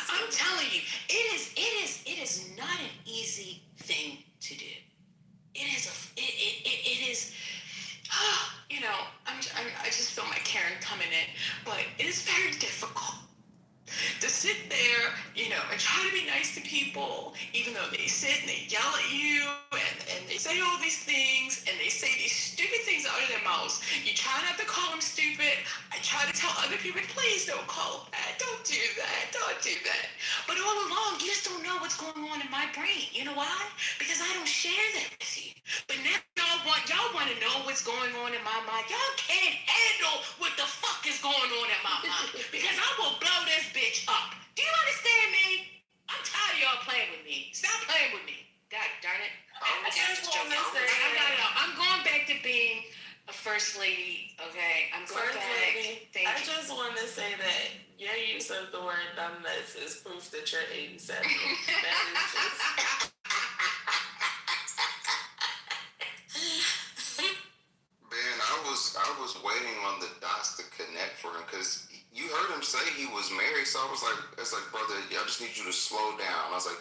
I'm telling you, it is not an easy thing to do. It is. You know, I just feel my Karen coming in, but it is very difficult to sit there, you know, and try to be nice to people, even though they sit and they yell at you and they say all these things and they say these stupid things out of their mouths. You try not to call them stupid. I try to tell other people, please don't call them that. Don't do that. Don't do that. But all along, you just don't know what's going on in my brain. You know why? Because I don't share that with you. But now y'all want to know what's going on in my mind. Y'all can't handle what the fuck is going on in my mind. Because I will blow this bitch up. Do you understand me? I'm tired of y'all playing with me. Stop playing with me. God darn it. I just want to say, I got it out. I'm going back to being a first lady, okay? I'm going First back. lady, Thank I you. just want to say that your use of the word numbnuts is proof that you're 87. That is just... Man, I was waiting on the dots to connect for him because you heard him say he was married. So I was like, brother, I just need you to slow down. I was like,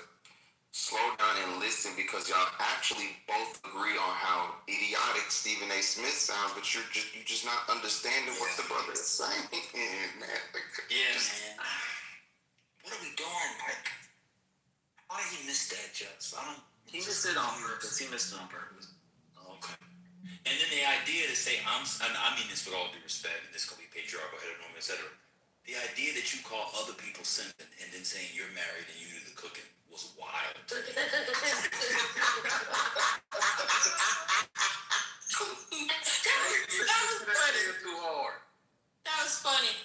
slow down and listen because y'all actually both agree on how idiotic Stephen A. Smith sounds, but you just not understanding what the brother is saying, man. Yeah, man. What are we doing? Like, why did he miss that, Just? He missed it on purpose. Okay. And then the idea to say, I mean this with all due respect, and this is going to be patriarchal, heteronormative, etc. The idea that you call other people sinning and then saying you're married and you do the cooking was wild. That was funny. Too hard. That was funny.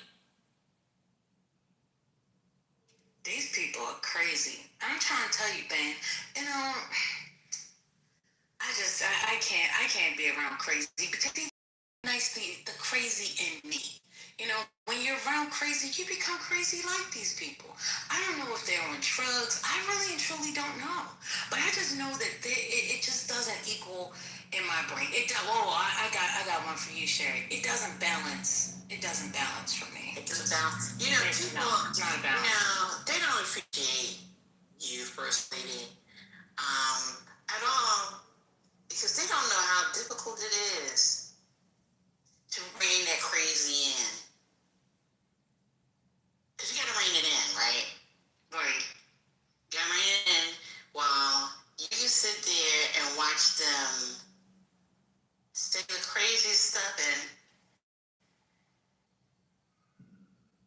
These people are crazy. I'm trying to tell you, Ben. You know, I can't be around crazy because they nice the crazy in me. You know, when you're around crazy, you become crazy like these people. I don't know if they're on drugs. I really and truly don't know. But I just know that it just doesn't equal in my brain. I got one for you, Sherry. It doesn't balance. It doesn't balance for me. It doesn't balance. You know, people, it's not a balance. no, they don't appreciate you, First Lady, at all. Because they don't know how difficult it is to rein that crazy in. Because you gotta rein it in, right? Right. You gotta rein it in while say the crazy stuff, and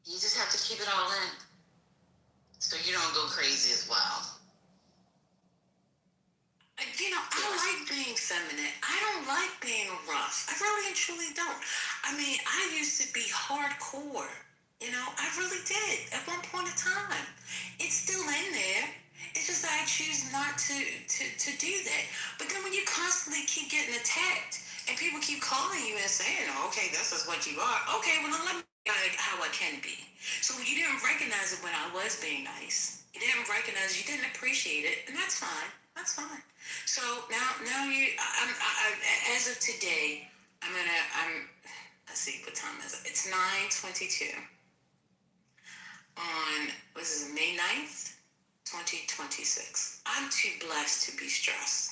you just have to keep it all in so you don't go crazy as well. You know, I like being feminine. I don't like being rough. I really and truly don't. I mean, I used to be hardcore. You know, I really did at one point in time. It's still in there. It's just that I choose not to do that. But then when you constantly keep getting attacked and people keep calling you and saying, oh, okay, this is what you are. Okay, well, then let me know how I can be. So you didn't recognize it when I was being nice. You didn't recognize, you didn't appreciate it, and that's fine. That's fine. So now as of today, let's see, what time is it? It's 9:22 on, May 9th, 2026. I'm too blessed to be stressed.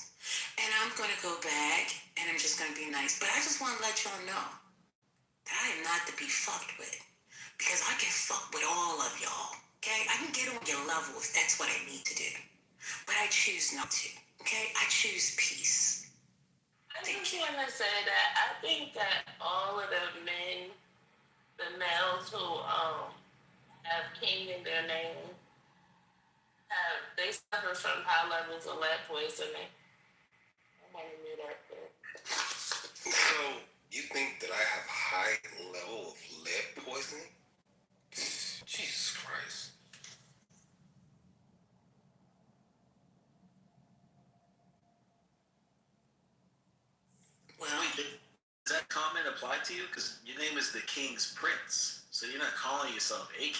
And I'm going to go back and I'm just going to be nice. But I just want to let y'all know that I am not to be fucked with. Because I can fuck with all of y'all. Okay? I can get on your level if that's what I need to do. But I choose not to. Okay? I choose peace. I just want to say that I think that all of the men, the males who have king in their name, they suffer from high levels of lead poisoning. I want to meet up there. So you think that I have high level of lead poisoning? Jesus Christ. Well, does that comment apply to you? Because your name is the King's Prince, so you're not calling yourself a king.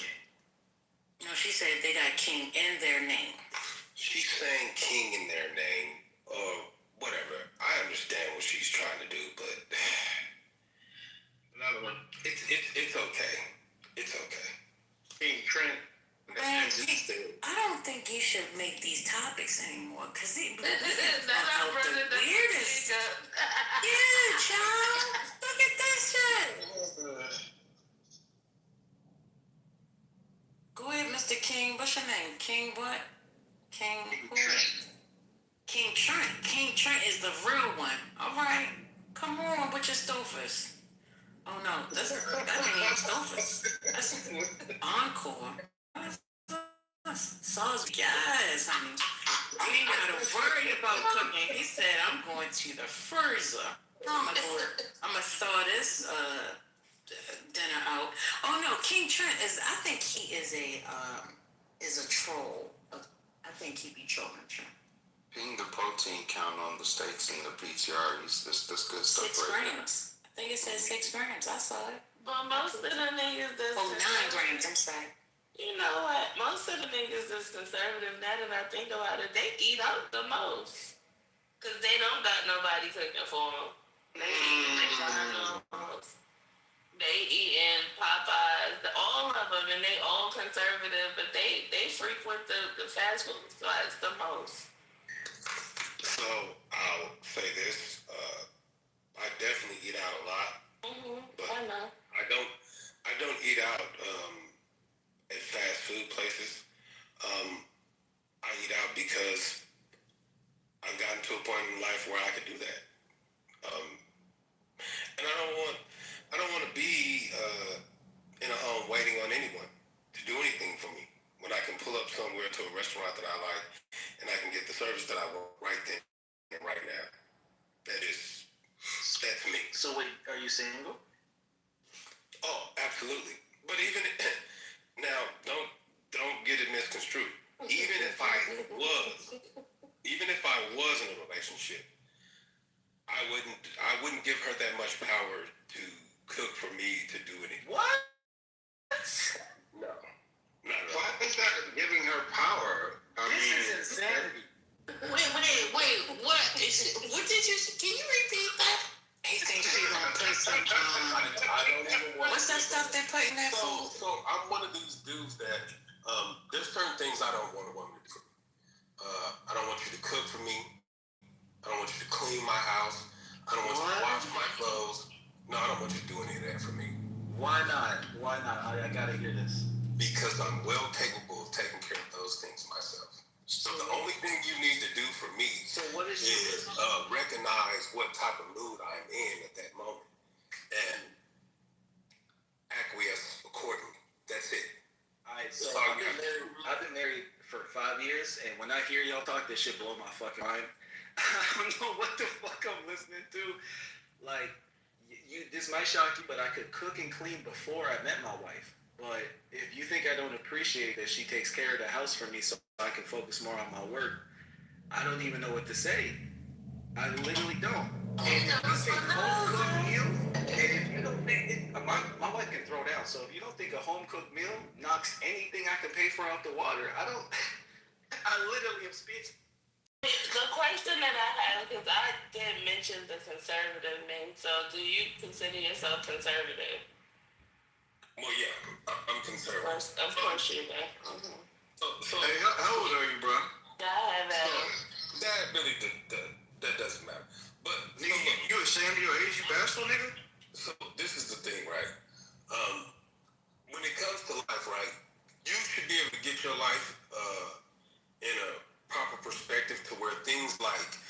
No, she said they got king in their name. She's saying king in their name, or whatever. I understand what she's trying to do, but Another one. It's okay. It's okay. King Trent. Man, I don't think you should make these topics anymore, because they the weirdest. Yeah, child. Look at that shit. Go ahead, Mr. King. What's your name? King what? King who? King Trent. King Trent is the real one. All right. Come on with your stofers. Oh, no. That ain't even stofers. That's encore. Sauce, yes, honey. You ain't gotta worry about cooking. He said, I'm going to the freezer. I'm gonna thaw this dinner out. Oh no, King Trent I think he is a troll. I think he be trolling Trent. Being the protein count on the steaks and the PTR, this good stuff 6 right grams. I think it says 6 grams. I saw it. But most of the niggas that's 9 grams, I'm sorry. You know what? Most of the niggas that's conservative, now that I think about it, they eat out the most. Because they don't got nobody cooking for them. They eating McDonald's. They eating Popeyes. All of them, and they all conservative, but they frequent the fast food spots the most. So I'll say this. I definitely eat out a lot. But I know. I don't eat out at fast food places. I eat out because I've gotten to a point in life where I could do that. And I don't want to be in a home waiting on anyone to do anything for me. When I can pull up somewhere to a restaurant that I like and I can get the service that I want right then and right now. That's me. So wait, are you single? Oh, absolutely. But even now, don't get it misconstrued. Even if I was in a relationship, I wouldn't give her that much power to cook for me to do anything. What? No. Not at all. Why is that giving her power? This is insanity. Wait, what did you, can you repeat that? He thinks she's gonna put some, I don't even want what's that stuff they put in that food? So I'm one of these dudes that there's certain things I don't want a woman to do. I don't want you to cook for me. I don't want you to clean my house. I don't want you to wash my clothes. No, I don't want you to do any of that for me. Why not? I gotta hear this. Because I'm well capable of taking care of those things myself. So the only thing you need to do for me is recognize what type of mood I'm in at that moment and acquiesce accordingly. That's it. Alright, so I've been married for 5 years, and when I hear y'all talk, this shit blow my fucking mind. I don't know what the fuck I'm listening to. Like, this might shock you, but I could cook and clean before I met my wife. But if you think I don't appreciate that she takes care of the house for me so I can focus more on my work, I don't even know what to say. I literally don't. And if you think home-cooked meal, and if you don't think, my wife can throw down, so if you don't think a home-cooked meal knocks anything I can pay for out the water, I literally am speechless. The question that I have, because I did mention the conservative name, so do you consider yourself conservative? Well, yeah, I'm conservative. Of course you do. Mm-hmm. So hey, how old are you, bro? Yeah, I have that. That really that doesn't matter. But nigga, you ashamed of your age, you bashful nigga? So this is the thing, right? When it comes to life, right, you should be able to get your life in a proper perspective to where things like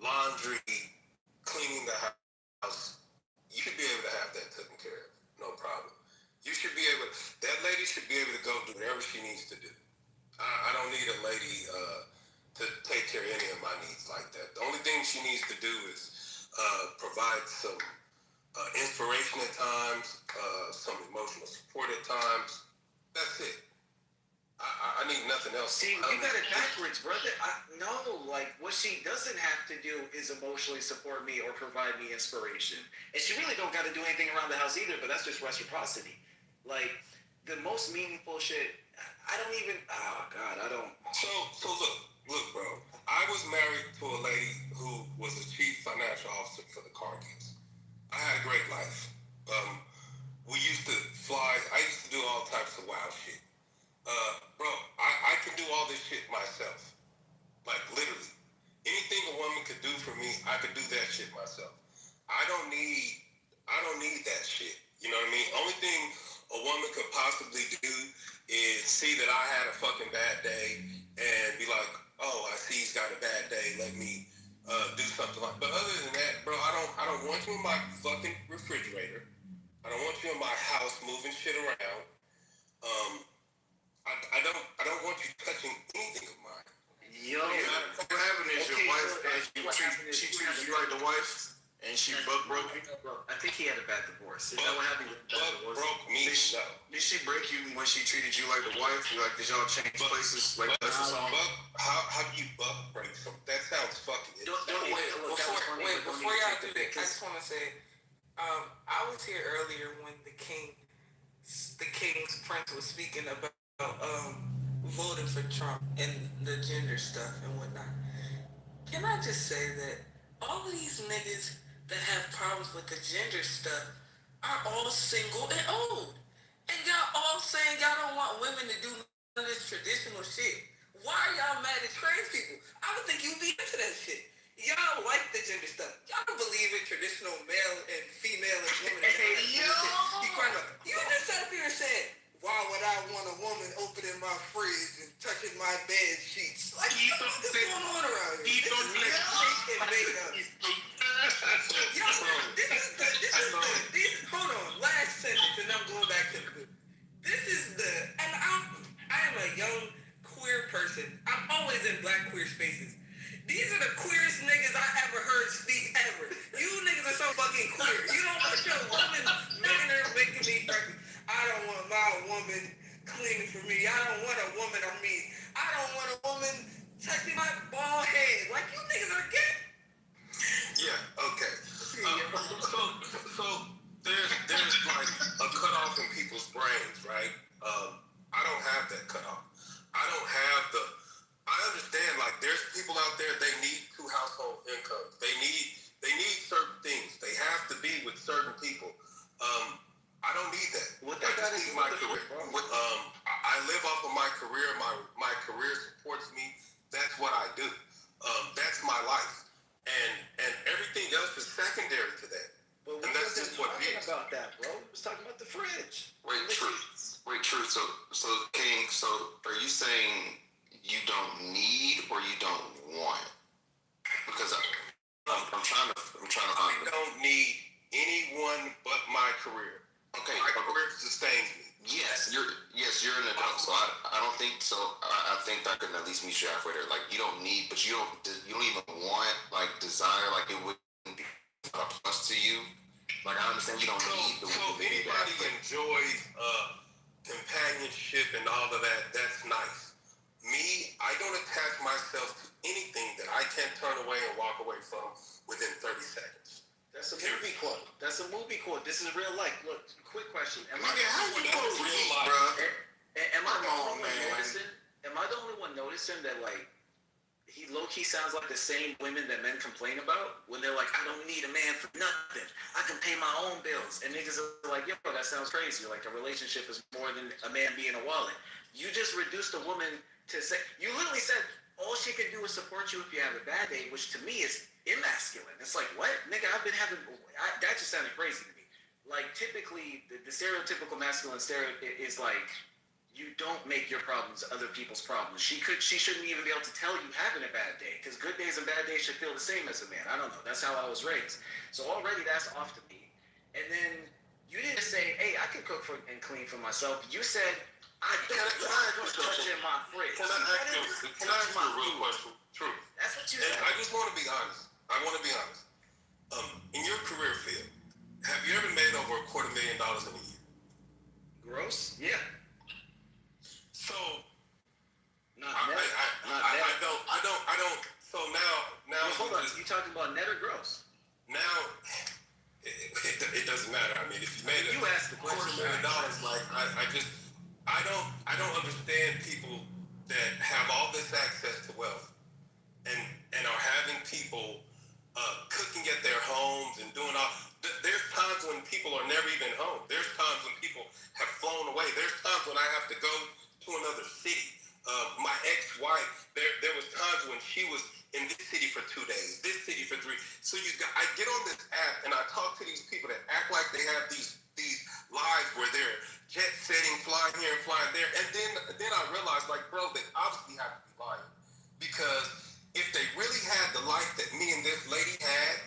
laundry, cleaning the house, you should be able to have that taken care of. No problem. You should be able, that lady should be able to go do whatever she needs to do. I don't need a lady to take care of any of my needs like that. The only thing she needs to do is provide some inspiration at times, some emotional support at times. That's it. I need nothing else. See, you got it backwards, brother. No, like, what she doesn't have to do is emotionally support me or provide me inspiration. And she really don't got to do anything around the house either, but that's just reciprocity. Like, the most meaningful shit, I don't even, oh, God, I don't. So look, bro. I was married to a lady who was the chief financial officer for the Cargills. I had a great life. We used to fly. I used to do all types of wild shit. Bro, I can do all this shit myself. Like, literally. Anything a woman could do for me, I could do that shit myself. I don't need that shit. You know what I mean? Only thing a woman could possibly do is see that I had a fucking bad day and be like, oh, I see he's got a bad day, let me do something like. But other than that, bro, I don't want you in my fucking refrigerator. I don't want you in my house moving shit around. I don't want you touching anything of mine. Yo, what happened is your wife, she treated you like the wife, and she broke you. I think he had a bad divorce. Is that what happened? Broke me. Did she break you when she treated you like the wife? Like, did y'all change places? Like, that's the song. How do you buck break something? That sounds fucking. Before y'all do that, I just want to say, I was here earlier when the King's Prince was speaking about voting for Trump and the gender stuff and whatnot. Can I just say that all of these niggas that have problems with the gender stuff are all single and old. And y'all all saying y'all don't want women to do none of this traditional shit. Why are y'all mad at trans people? I would think you'd be into that shit. Y'all like the gender stuff. Y'all don't believe in traditional male and female and women. You just sat up here and said, why would I want a woman opening my fridge and touching my bed sheets? Like, what's going on around here? This is like fake and made up. Hold on, last sentence, and I'm going back to the book. I am a young queer person. I'm always in black queer spaces. These are the queerest niggas I ever heard speak ever. You niggas are so fucking queer. You don't want your woman making me perfect. I don't want my woman cleaning for me. I don't want a woman on me. I don't want a woman touching my bald head. Like, you niggas are gay. Yeah, okay. So there's like a cutoff in people's brains, right? I don't have that cutoff. I understand, like, there's people out there, they need 2 household incomes. They need certain things. They have to be with certain people. I don't need that. I just need my career. I live off of my career. My career supports me. That's what I do. That's my life. And everything else is secondary to that. But we wasn't talking about that, bro. We was talking about the fridge. Wait, Truth. So King, so are you saying you don't need or you don't want? Because I'm trying to I don't need anyone but my career. Okay, my career sustains me. Yes, you're an adult, so I don't think so. I think I can at least meet you halfway there. Like you don't need, but you don't even want, like, desire, like it wouldn't be a plus to you. Like I understand you don't need. So anybody enjoys companionship and all of that. That's nice. Me, I don't attach myself to anything that I can't turn away and walk away from within 30 seconds. That's a movie quote. That's a movie quote. This is real life. Look, quick question. Am I the only one noticing? Am I the only one noticing that, like, he low-key sounds like the same women that men complain about when they're like, I don't need a man for nothing. I can pay my own bills. And niggas are like, yo, that sounds crazy. Like, a relationship is more than a man being a wallet. You just reduced a woman to say, you literally said all she can do is support you if you have a bad day, which to me is emasculine. It's like, what? Nigga, I've been having, that just sounded crazy to me. Like, typically, the stereotypical masculine is like, you don't make your problems other people's problems. She shouldn't even be able to tell you having a bad day, because good days and bad days should feel the same as a man. I don't know. That's how I was raised. So already that's off to me. And then you didn't say, hey, I can cook and clean for myself. You said, I don't want to touch in my fridge. Can I ask you a real question? True. That's what you said. said. I just want to be honest. In your career field, have you ever made over $250,000 in a year? Gross? Yeah. So not I don't. So now. Well, hold on. You talking about net or gross? Now, it doesn't matter. I mean, if you made you asked the question, $250,000, like I don't understand people that have all this access to wealth and are having people cooking at their homes and doing all. There's times when people are never even home. There's times when people have flown away. There's times when I have to go to another city. My ex-wife, there was times when she was in this city for 2 days, this city for 3. So I get on this app and I talk to these people that act like they have these lives where they're jet setting, flying here and flying there, and then I realize, like, bro, they obviously have to be lying, because if they really had the life that me and this lady had,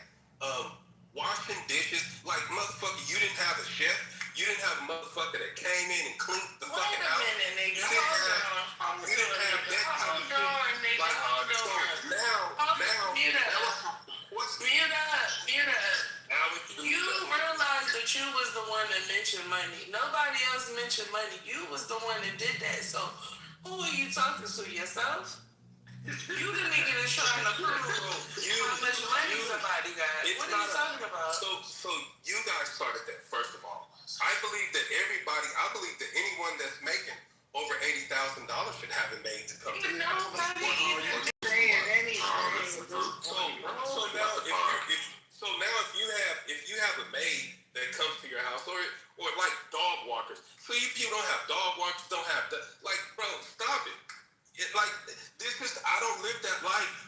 washing dishes, like, motherfucker, you didn't have a chef. You didn't have a motherfucker that came in and cleaned the fucking house. Wait a minute, nigga. You didn't have that type of shit. Like, so now, mute up. You realized that you was the one that mentioned money. Nobody else mentioned money. You was the one that did that. So who are you talking to? Yourself? You the nigga that's trying to prove how much money somebody got. What are you talking about? So you guys started that, first of all. I believe that anyone that's making over $80,000 should have it made to come to the house. Nobody even saying anything. So now if you have a maid that comes to your house, or like dog walkers. So you people don't have dog walkers, don't have like, bro, stop it. I don't live that life.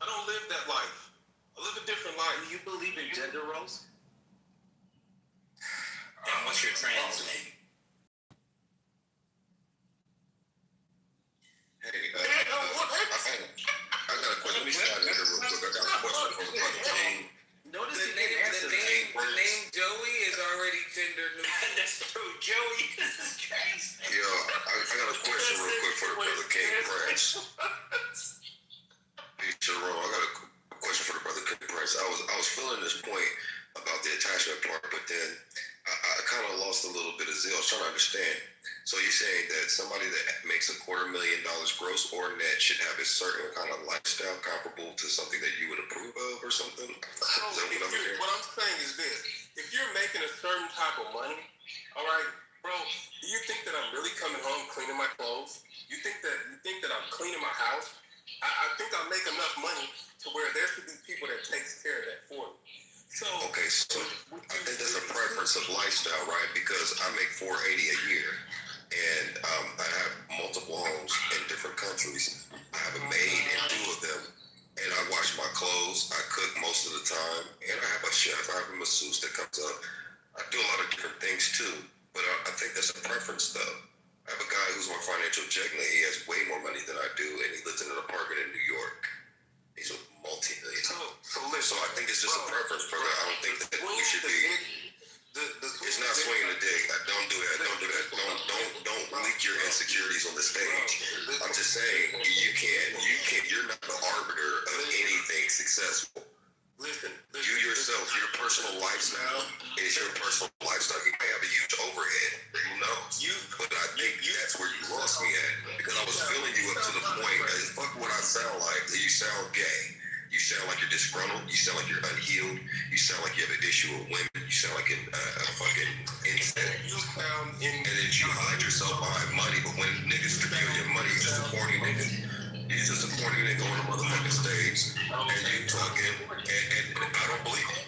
I live a different life. Do you believe in gender roles? And what's your trans name? Hey, I got a question. Let me start here real quick. I got a question for the brother King. Notice the name Joey is already gender neutral. That's true. Joey, this is crazy. Yo, I got a question real quick for the brother King Prince. Hey, Jerome, I got a question for the brother King Prince. I was feeling this point about the attachment part, but then I kind of lost a little bit of zeal. I was trying to understand. So you're saying that somebody that makes $250,000 gross or net should have a certain kind of lifestyle comparable to something that you would approve of or something? What I'm saying is this. If you're making a certain type of money, all right, bro, do you think that I'm really coming home cleaning my clothes? You think that I'm cleaning my house? I think I make enough money to where there should be people that takes care of that for me. So I think that's a preference of lifestyle, right? Because I make $480 a year, and I have multiple homes in different countries. I have a maid in 2 of them, and I wash my clothes. I cook most of the time, and I have a chef. I have a masseuse that comes up. I do a lot of different things too, but I think that's a preference, though. I have a guy who's on financial check, and he has way more money than I do, and he lives in an apartment in New York. He's a multi-millionaire. So I think it's just a preference, brother. I don't think that we should be. It's not swinging the dick. Don't do that. Don't do that. Don't leak your insecurities on the stage. I'm just saying you can't. You're not the arbiter of anything successful. Listen, you yourself, your personal lifestyle is your personal lifestyle. You may have a huge overhead. Who knows? But I think that's where you lost me at, because I was filling you up to the point that fuck what I sound like. You sound gay. You sound like you're disgruntled. You sound like you're unhealed. You sound like you have an issue with women. You sound like a fucking insect. And then you hide yourself behind money, but when niggas give you your money, you're just a corny nigga. You're just a corny nigga on a motherfucking stage, and you talking, and I don't believe it.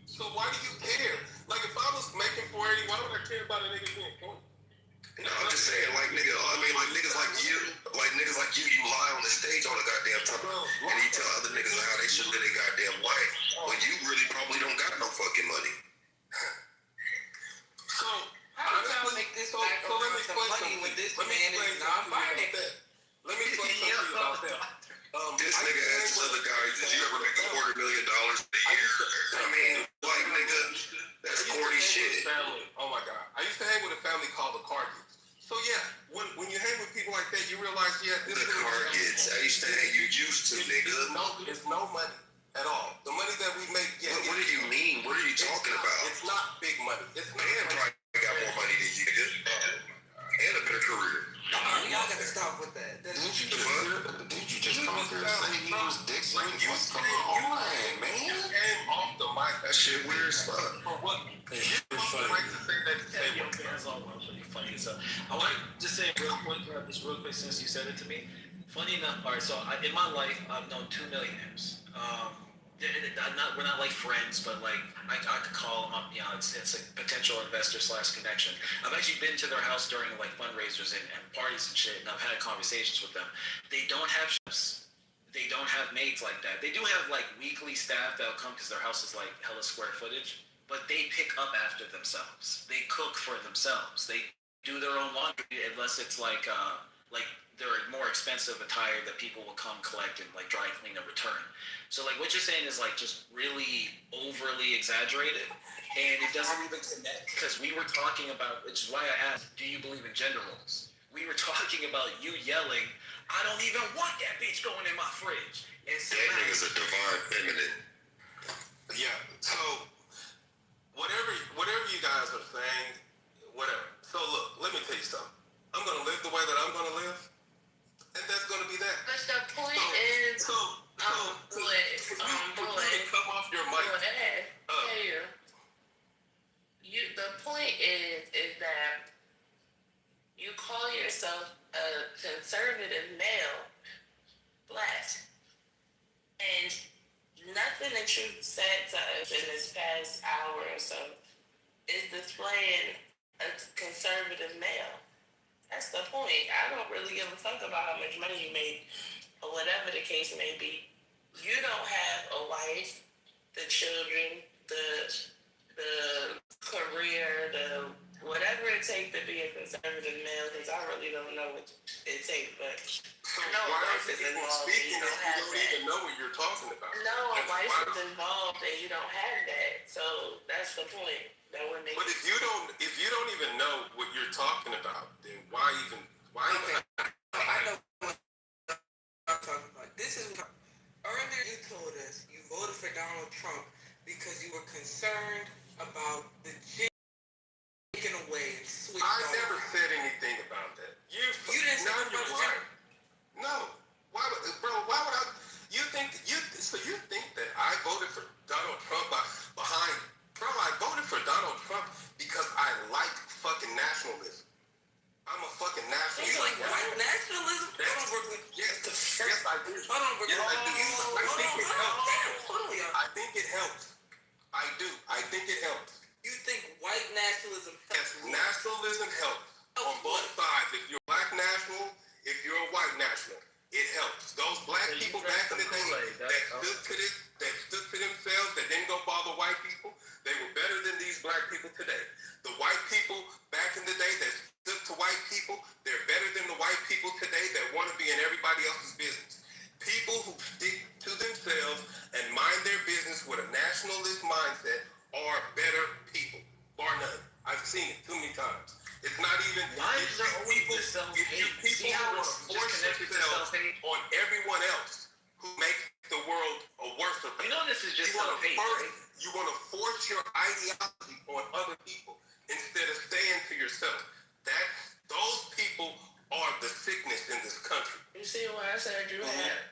So why do you care? Like, if I was making 480, why would I care about a nigga being corny? No, I'm just saying, like, nigga, I mean, like, niggas like you, you lie on the stage all the goddamn time, and you tell other niggas how they should live their goddamn life, when you really probably don't got no fucking money. So, how do y'all make this back around the money when this man is non-binary? Let me explain something about that. This nigga asked this other guy, did you ever make $250,000 a year? I mean, like, nigga, that's corny shit. Oh my God. I used to hang with a family called the Cargets. So yeah, when you hang with people like that, you realize, yeah, this the Cargets. I used to hang, you used to, nigga. It's no money at all. The money that we make, yeah. What do you mean? What are you talking about? It's not big money. It's not. Man probably got more money than you, nigga. And a better career. Y'all gotta stop with that. Didn't you just come up here and say he was Dixon? What's going on, man? Came off the mic. That shit weird as fuck. For what? It's funny. That's all pretty funny. So I want to just say real quick, since you said it to me. Funny enough, all right. So in my life, I've known 2 millionaires. We're not like friends, but like I could call them up. You know, it's a potential investor / connection. I've actually been to their house during like fundraisers and parties and shit, and I've had conversations with them. They don't have chefs. They don't have maids like that. They do have like weekly staff that'll come because their house is like hella square footage, but they pick up after themselves. They cook for themselves. They do their own laundry unless it's like they're more expensive attire that people will come collect and like dry clean and return. So like what you're saying is like just really overly exaggerated, and it doesn't even connect, because we were talking about, which is why I asked, do you believe in gender roles? We were talking about you yelling, I don't even want that bitch going in my fridge. And that nigga's a divine feminine. Yeah. So whatever you guys are saying, whatever. So look, let me tell you something. I'm gonna live the way that I'm gonna live, and that's gonna be that. But the point is, come off your mic. The point is that you call yourself a conservative male, black, and nothing that you've said to us in this past hour or so is displaying a conservative male. That's the point. I don't really give a fuck about how much money you make or whatever the case may be. You don't have a wife, the children, the career, the whatever it takes to be a conservative male, because I really don't know what it takes, but I know a wife is involved and you don't have that. Even know what you're talking about. No, a wife is involved and you don't have that. So that's the point. But if you don't even know what you're talking about, then why even? I know what I'm talking about. This is earlier you told us you voted for Donald Trump because you were concerned about the taking away and switching. I never said anything about that. You didn't say you're right. No. Why would I? You think that I voted for Donald Trump behind? Bro, I voted for Donald Trump because I like fucking nationalism. I'm a fucking nationalist. It's like white nationalism? Yes, I do. Yes, I do. I think it helps. I do. I think it helps. You think white nationalism helps? Yes, nationalism helps on both sides. If you're black national, if you're a white national, it helps. Those black people back in the day that stood to themselves, that didn't go bother white people, they were better than these black people today. The white people back in the day that stood to white people, are better people, bar none. I've seen it too many times. It's not even. Why is there always the self-hate? People who want to force themselves on everyone else who make the world a worse place. You know this is just self-hate, right? You want to force your ideology on other people instead of staying to yourself. Those people are the sickness in this country. You see why I said you had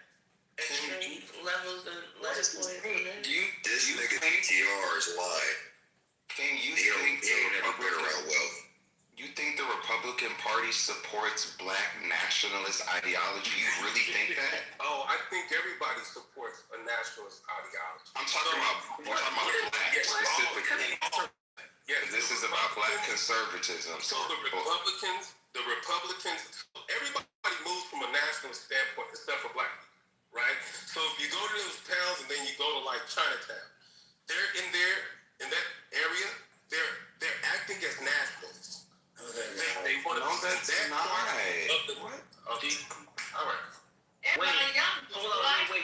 extreme levels of less points? This nigga PTR is lying. King, you He ain't never been around wealth. You think the Republican Party supports black nationalist ideology? You really think that? Oh, I think everybody supports a nationalist ideology. I'm talking about black specifically. Yes, this is about black conservatism. So the Republicans, everybody moves from a nationalist standpoint except for black people, right? So if you go to those towns and then you go to like Chinatown, they're in that area, they're acting as nationalists. They want to be that part of the what? Okay. All right. Wait.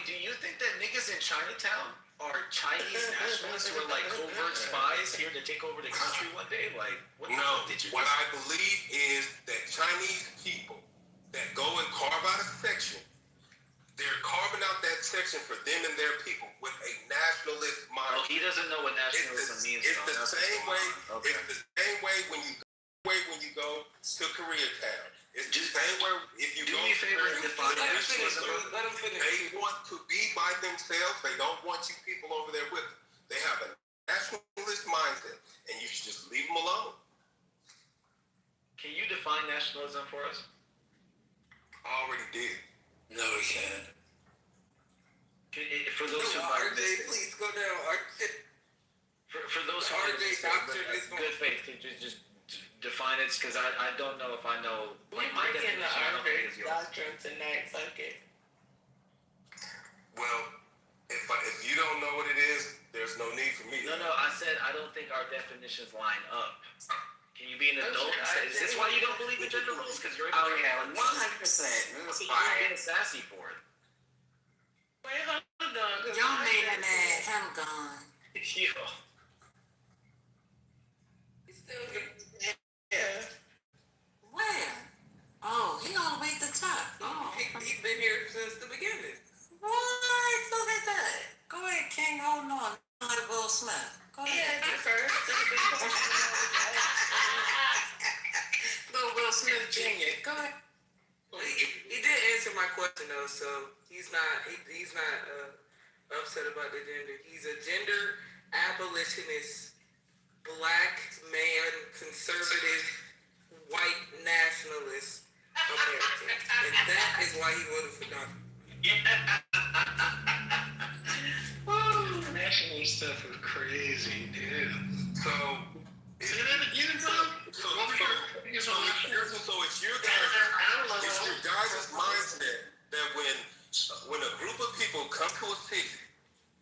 Do you think that niggas in Chinatown are Chinese nationalists who are like covert spies here to take over the country one day? Like, what I believe is that Chinese people that go and carve out a section, they're carving out that section for them and their people with a nationalist mind. Oh, he doesn't know what nationalism means. It's the same way. Okay. It's the same way when you go to Koreatown. It's the same way if you go. Do me a favor and define nationalism. Let them finish. They want to be by themselves. They don't want you people over there with them. They have a nationalist mindset, and you should just leave them alone. Can you define nationalism for us? I already did. No, we can't. For those who might have missed it. Please go down. For those who might have missed it, good faith, just define it, because I don't know if I know. We might get the RJ doctrine tonight. Fuck it. Well, if you don't know what it is, there's no need for me. No, I said I don't think our definitions line up. Can you be an adult? Is this why you don't believe in gender roles? Because you're able to 100%. You're getting sassy for it. Wait, hold on. Y'all made him mad. I'm gone. Yo. Yeah. Where? Oh, he all the way at the top. Oh, He's been here since the beginning. what? Look at that. Go ahead, King. Hold on. Like Will Smith. Go ahead. Yeah, first. Little Will Smith Jr. Go ahead. He did answer my question though, so he's not upset about the gender. He's a gender abolitionist, black man, conservative, white nationalist American, and that is why he voted for Donald. National stuff is crazy, dude. So it's your guys' mindset that when a group of people come to a city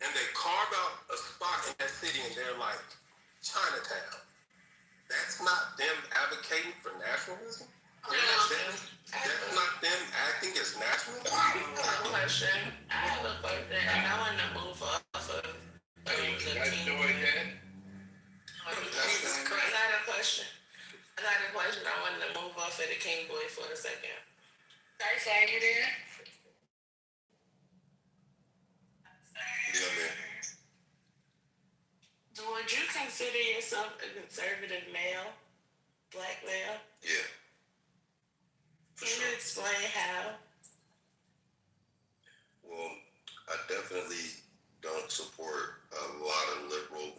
and they carve out a spot in that city and they're like Chinatown, that's not them advocating for nationalism. That's not them acting as nationalists. I have a question, and I want to move off of the king. Jesus Christ, I got a question. I wanted to move off of the king boy for a second. Sorry, you there? Yeah, man. Would you consider yourself a conservative male? Black male? Yeah. Can you explain how? Well, I definitely don't support a lot of liberal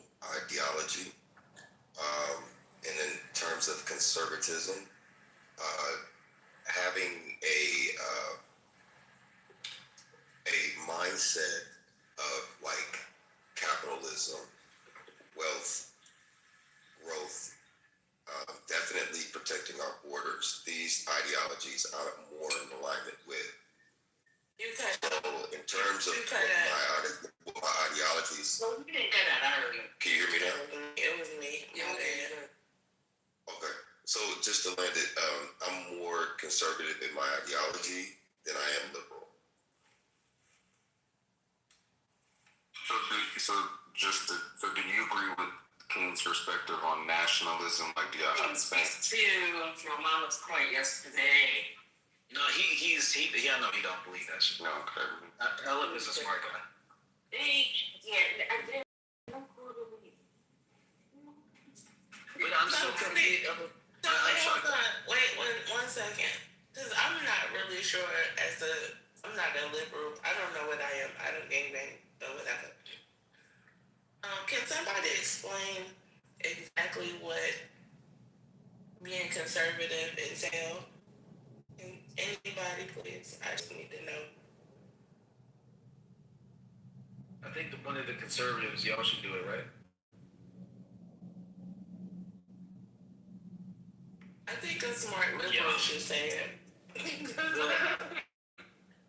ideology. And in terms of conservatism, having a mindset of like capitalism, wealth, growth, definitely protecting our borders. These ideologies are more in alignment with. So in terms of my ideologies. Well, you didn't cut out earlier. Can you hear me now? It was me. Okay. So just to land it, I'm more conservative in my ideology than I am liberal. So do you agree with King's perspective on nationalism? Like, do y'all have to Speak to your mama's point yesterday. No, I know he don't believe that shit. No, okay. Ellen is a smart guy. Yeah, I did. But I'm so confused. Hold on. Wait, one second. Because I'm not really sure I'm not a liberal. I don't know what I am. I don't gangbang or whatever. Can somebody explain exactly what being conservative entails? Anybody, please? I just need to know. I think one of the conservatives, y'all should do it, right? I think a smart liberal should say it.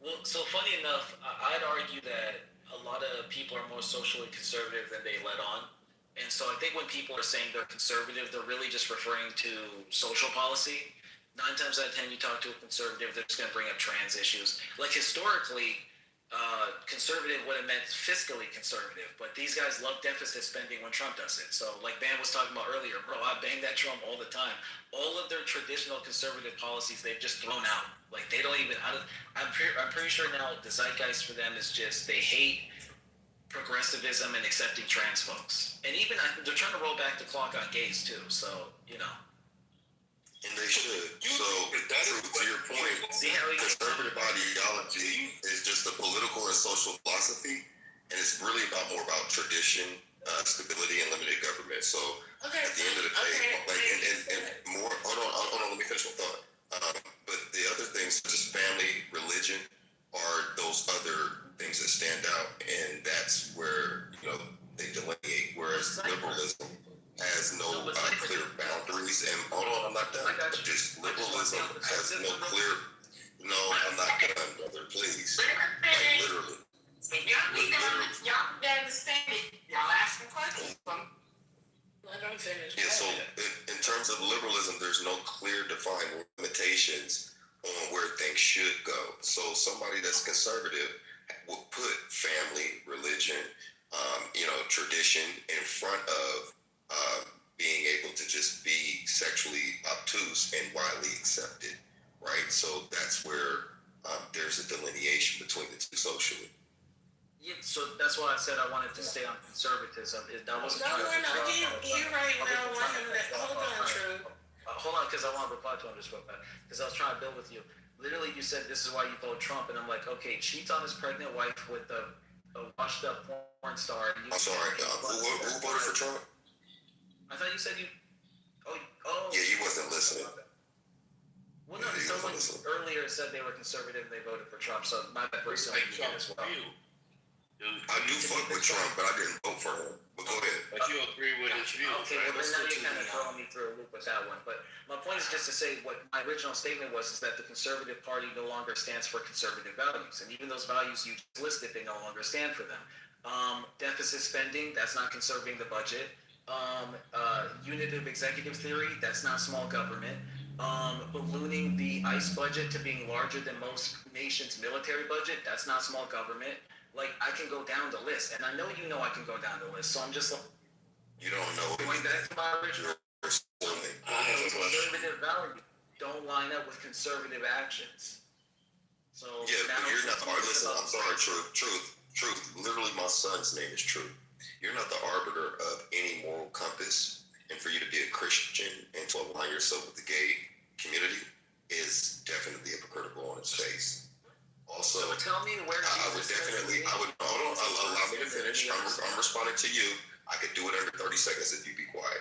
Well, so funny enough, I'd argue that a lot of people are more socially conservative than they let on. And so I think when people are saying they're conservative, they're really just referring to social policy. 9 times out of 10, you talk to a conservative, they're just going to bring up trans issues. Like historically, conservative would have meant fiscally conservative, but these guys love deficit spending when Trump does it. So like Bam was talking about earlier, bro, I bang that Trump all the time. All of their traditional conservative policies, they've just thrown out. Like they don't even, I'm pretty sure now the zeitgeist for them is just, they hate progressivism and accepting trans folks. And even, they're trying to roll back the clock on gays too, so, you know. And they should. So, to your point, conservative ideology is just a political and social philosophy, and it's really more about tradition, stability, and limited government. So, at the end of the day, and more. Hold on. Let me finish my thought. But the other things, such as family, religion, are those other things that stand out, and that's where they delineate. Whereas liberalism has no clear boundaries. And hold on, I'm not done. Just liberalism has no clear. No, I'm not done, brother. Please, like literally. Y'all understand it. Y'all asking questions. Let them finish. Yeah. So in terms of liberalism, there's no clear defined limitations on where things should go. So somebody that's conservative will put family, religion, tradition in front of being able to just be sexually obtuse and widely accepted, right? So that's where there's a delineation between the two socially. Yeah, so that's why I said I wanted to stay on conservatism. That wasn't No, he right now want him to, hold on, True. Hold on, because I want to reply to him just real fast. Because I was trying to build with you. Literally, you said this is why you vote Trump, and I'm like, okay, cheats on his pregnant wife with a washed up porn star. I'm sorry, who voted for Trump? I thought you said you. Oh. Yeah, you wasn't listening. Well, no, someone earlier said they were conservative and they voted for Trump, so my bad for assuming you did as well. I do fuck with Trump, but I didn't vote for him. But go ahead. But you agree with his views, okay, right? well, now you're kind of throwing me through a loop with that one. But my point is just to say what my original statement was is that the Conservative Party no longer stands for conservative values. And even those values you listed, they no longer stand for them. Deficit spending, that's not conserving the budget. Unitive executive theory, that's not small government. Ballooning the ICE budget to being larger than most nations' military budget, that's not small government. Like, I can go down the list, and I know you know I can go down the list, so I'm just like... You don't know. Going back to my original... Conservative values don't line up with conservative actions. So... Yeah, but you're not... Listen, I'm sorry, Truth. Literally, my son's name is Truth. You're not the arbiter of any moral compass, and for you to be a Christian and to align yourself with the gay community is definitely hypocritical on its face. Also, so tell me where hold on, allow me to finish. I'm responding to you. I could do it under 30 seconds if you be quiet.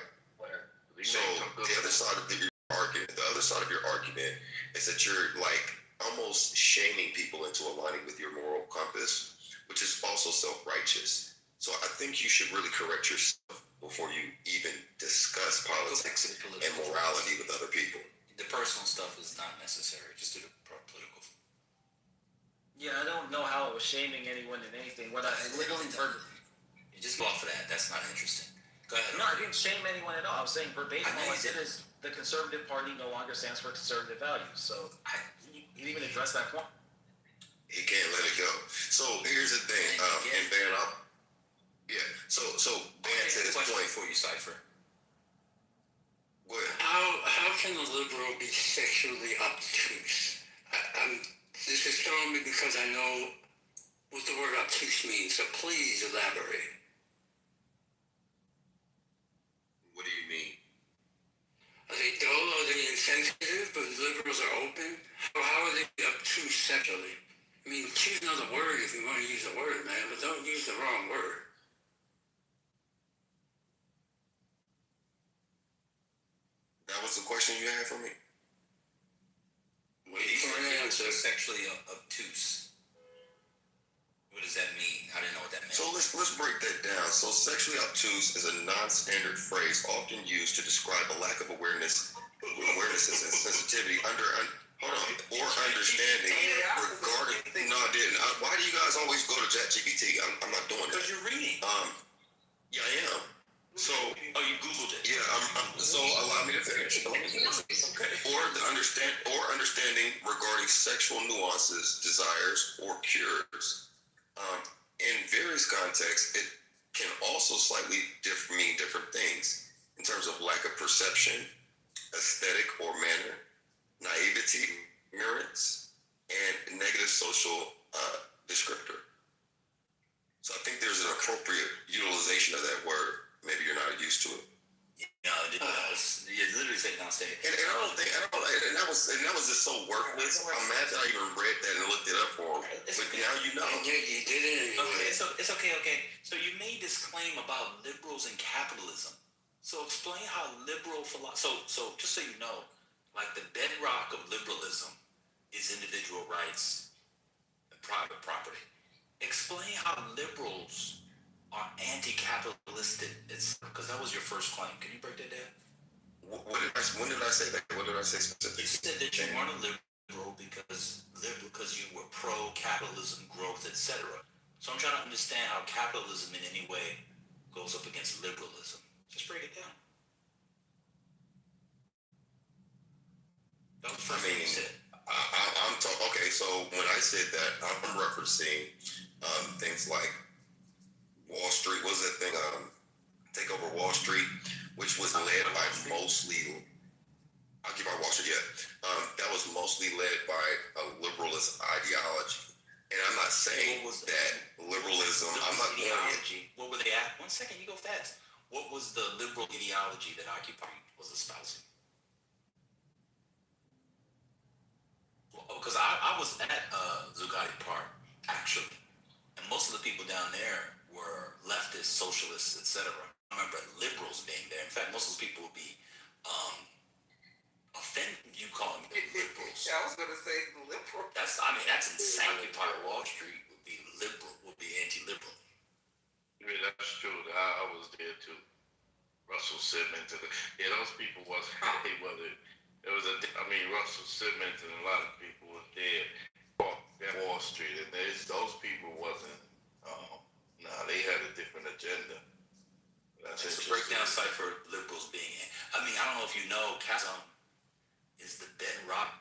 So the other side of your argument is that you're like almost shaming people into aligning with your moral compass, which is also self-righteous. So I think you should really correct yourself before you even discuss politics and morality with other people. The personal stuff is not necessary. Just do the political. Yeah, I don't know how it was shaming anyone in anything. What I literally heard. You just go off of that. That's not interesting. Go ahead. No, I didn't shame anyone at all. I was saying verbatim. All I said is the Conservative Party no longer stands for conservative values. So he didn't even address that point. He can't let it go. So here's the thing, and Ben, Yeah. So Dan to his point for you, Cypher. Go ahead. How can a liberal be sexually obtuse? This is throwing me because I know what the word obtuse means, so please elaborate. What do you mean? Are they dull? Are they insensitive? But liberals are open? How are they obtuse sexually? I mean, choose another word if you want to use a word, man, but don't use the wrong word. That was the question you had for me? Waiting for an answer. Sexually obtuse. What does that mean? I didn't know what that meant. So let's break that down. So sexually obtuse is a non-standard phrase often used to describe a lack of awarenesses and sensitivity or understanding regarding. No, I didn't. Why do you guys always go to ChatGPT? I'm not doing that. Because you're reading. Yeah, I am. So, you Googled it. Yeah, so allow me to finish. Okay. Understanding regarding sexual nuances, desires, or cures. In various contexts, it can also slightly mean different things in terms of lack of perception, aesthetic or manner, naivety, ignorance, and negative social descriptor. So I think there's an appropriate utilization of that word. Maybe you're not used to it. No, it literally said non-standard. And that was just so worthless. I'm mad that I even read that and looked it up for him. But now you know. Yeah, you did it. Okay, so it's okay. So you made this claim about liberals and capitalism. So explain how liberal philosophy. So just so you know, like the bedrock of liberalism is individual rights and private property. Explain how liberals are anti-capitalistic. Because that was your first claim. Can you break that down? When did I say that? What did I say specifically? You said that you weren't a liberal because you were pro-capitalism, growth, etc. So I'm trying to understand how capitalism in any way goes up against liberalism. Just break it down. That was the first thing you said. Okay, so when I said that, I'm referencing things like Wall Street. What was that thing? Take Over Wall Street, which was led by mostly Occupy Wall Street. Yeah, that was mostly led by a liberalist ideology. And I'm not saying that liberalism. I'm not ideology. What were they at? 1 second, you go fast. What was the liberal ideology that Occupy was espousing? Because I was at Zuccotti Park actually, and most of the people down there were leftists, socialists, etc. I remember liberals being there. In fact, most of those people would be offended you calling them liberals. I was gonna say liberal. That's insane. Occupy Wall Street would be liberal, would be anti-liberal. Yeah, that's true. I was there too. Russell Simmons, those people wasn't. Russell Simmons and a lot of people were there at Wall Street, and those people wasn't. They had a different agenda. That's a breakdown site for liberals being. I don't know if you know, capitalism is the bedrock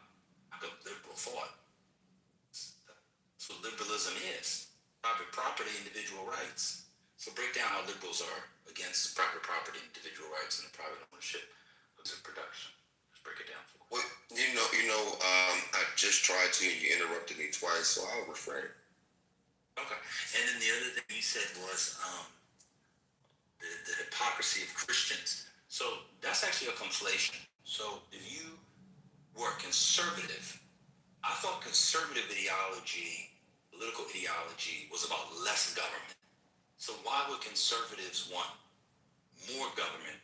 of liberal thought. That's what liberalism is: private property, individual rights. So break down how liberals are against private property, individual rights, and the private ownership of the production. Let's break it down for you. Well, I just tried to, and you interrupted me twice, so I'll refrain. Okay. And then the other thing you said was the hypocrisy of Christians. So that's actually a conflation. So if you were conservative, I thought conservative ideology, political ideology, was about less government. So why would conservatives want more government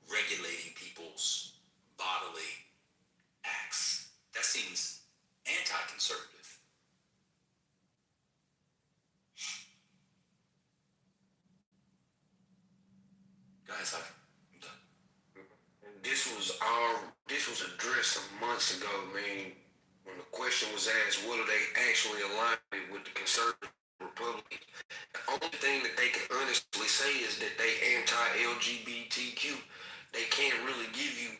regulating people's bodily acts? That seems anti-conservative. Guys, I'm done. This was addressed some months ago, man. When the question was asked, what are they actually aligning with the conservative Republicans? The only thing that they can honestly say is that they anti-LGBTQ. They can't really give you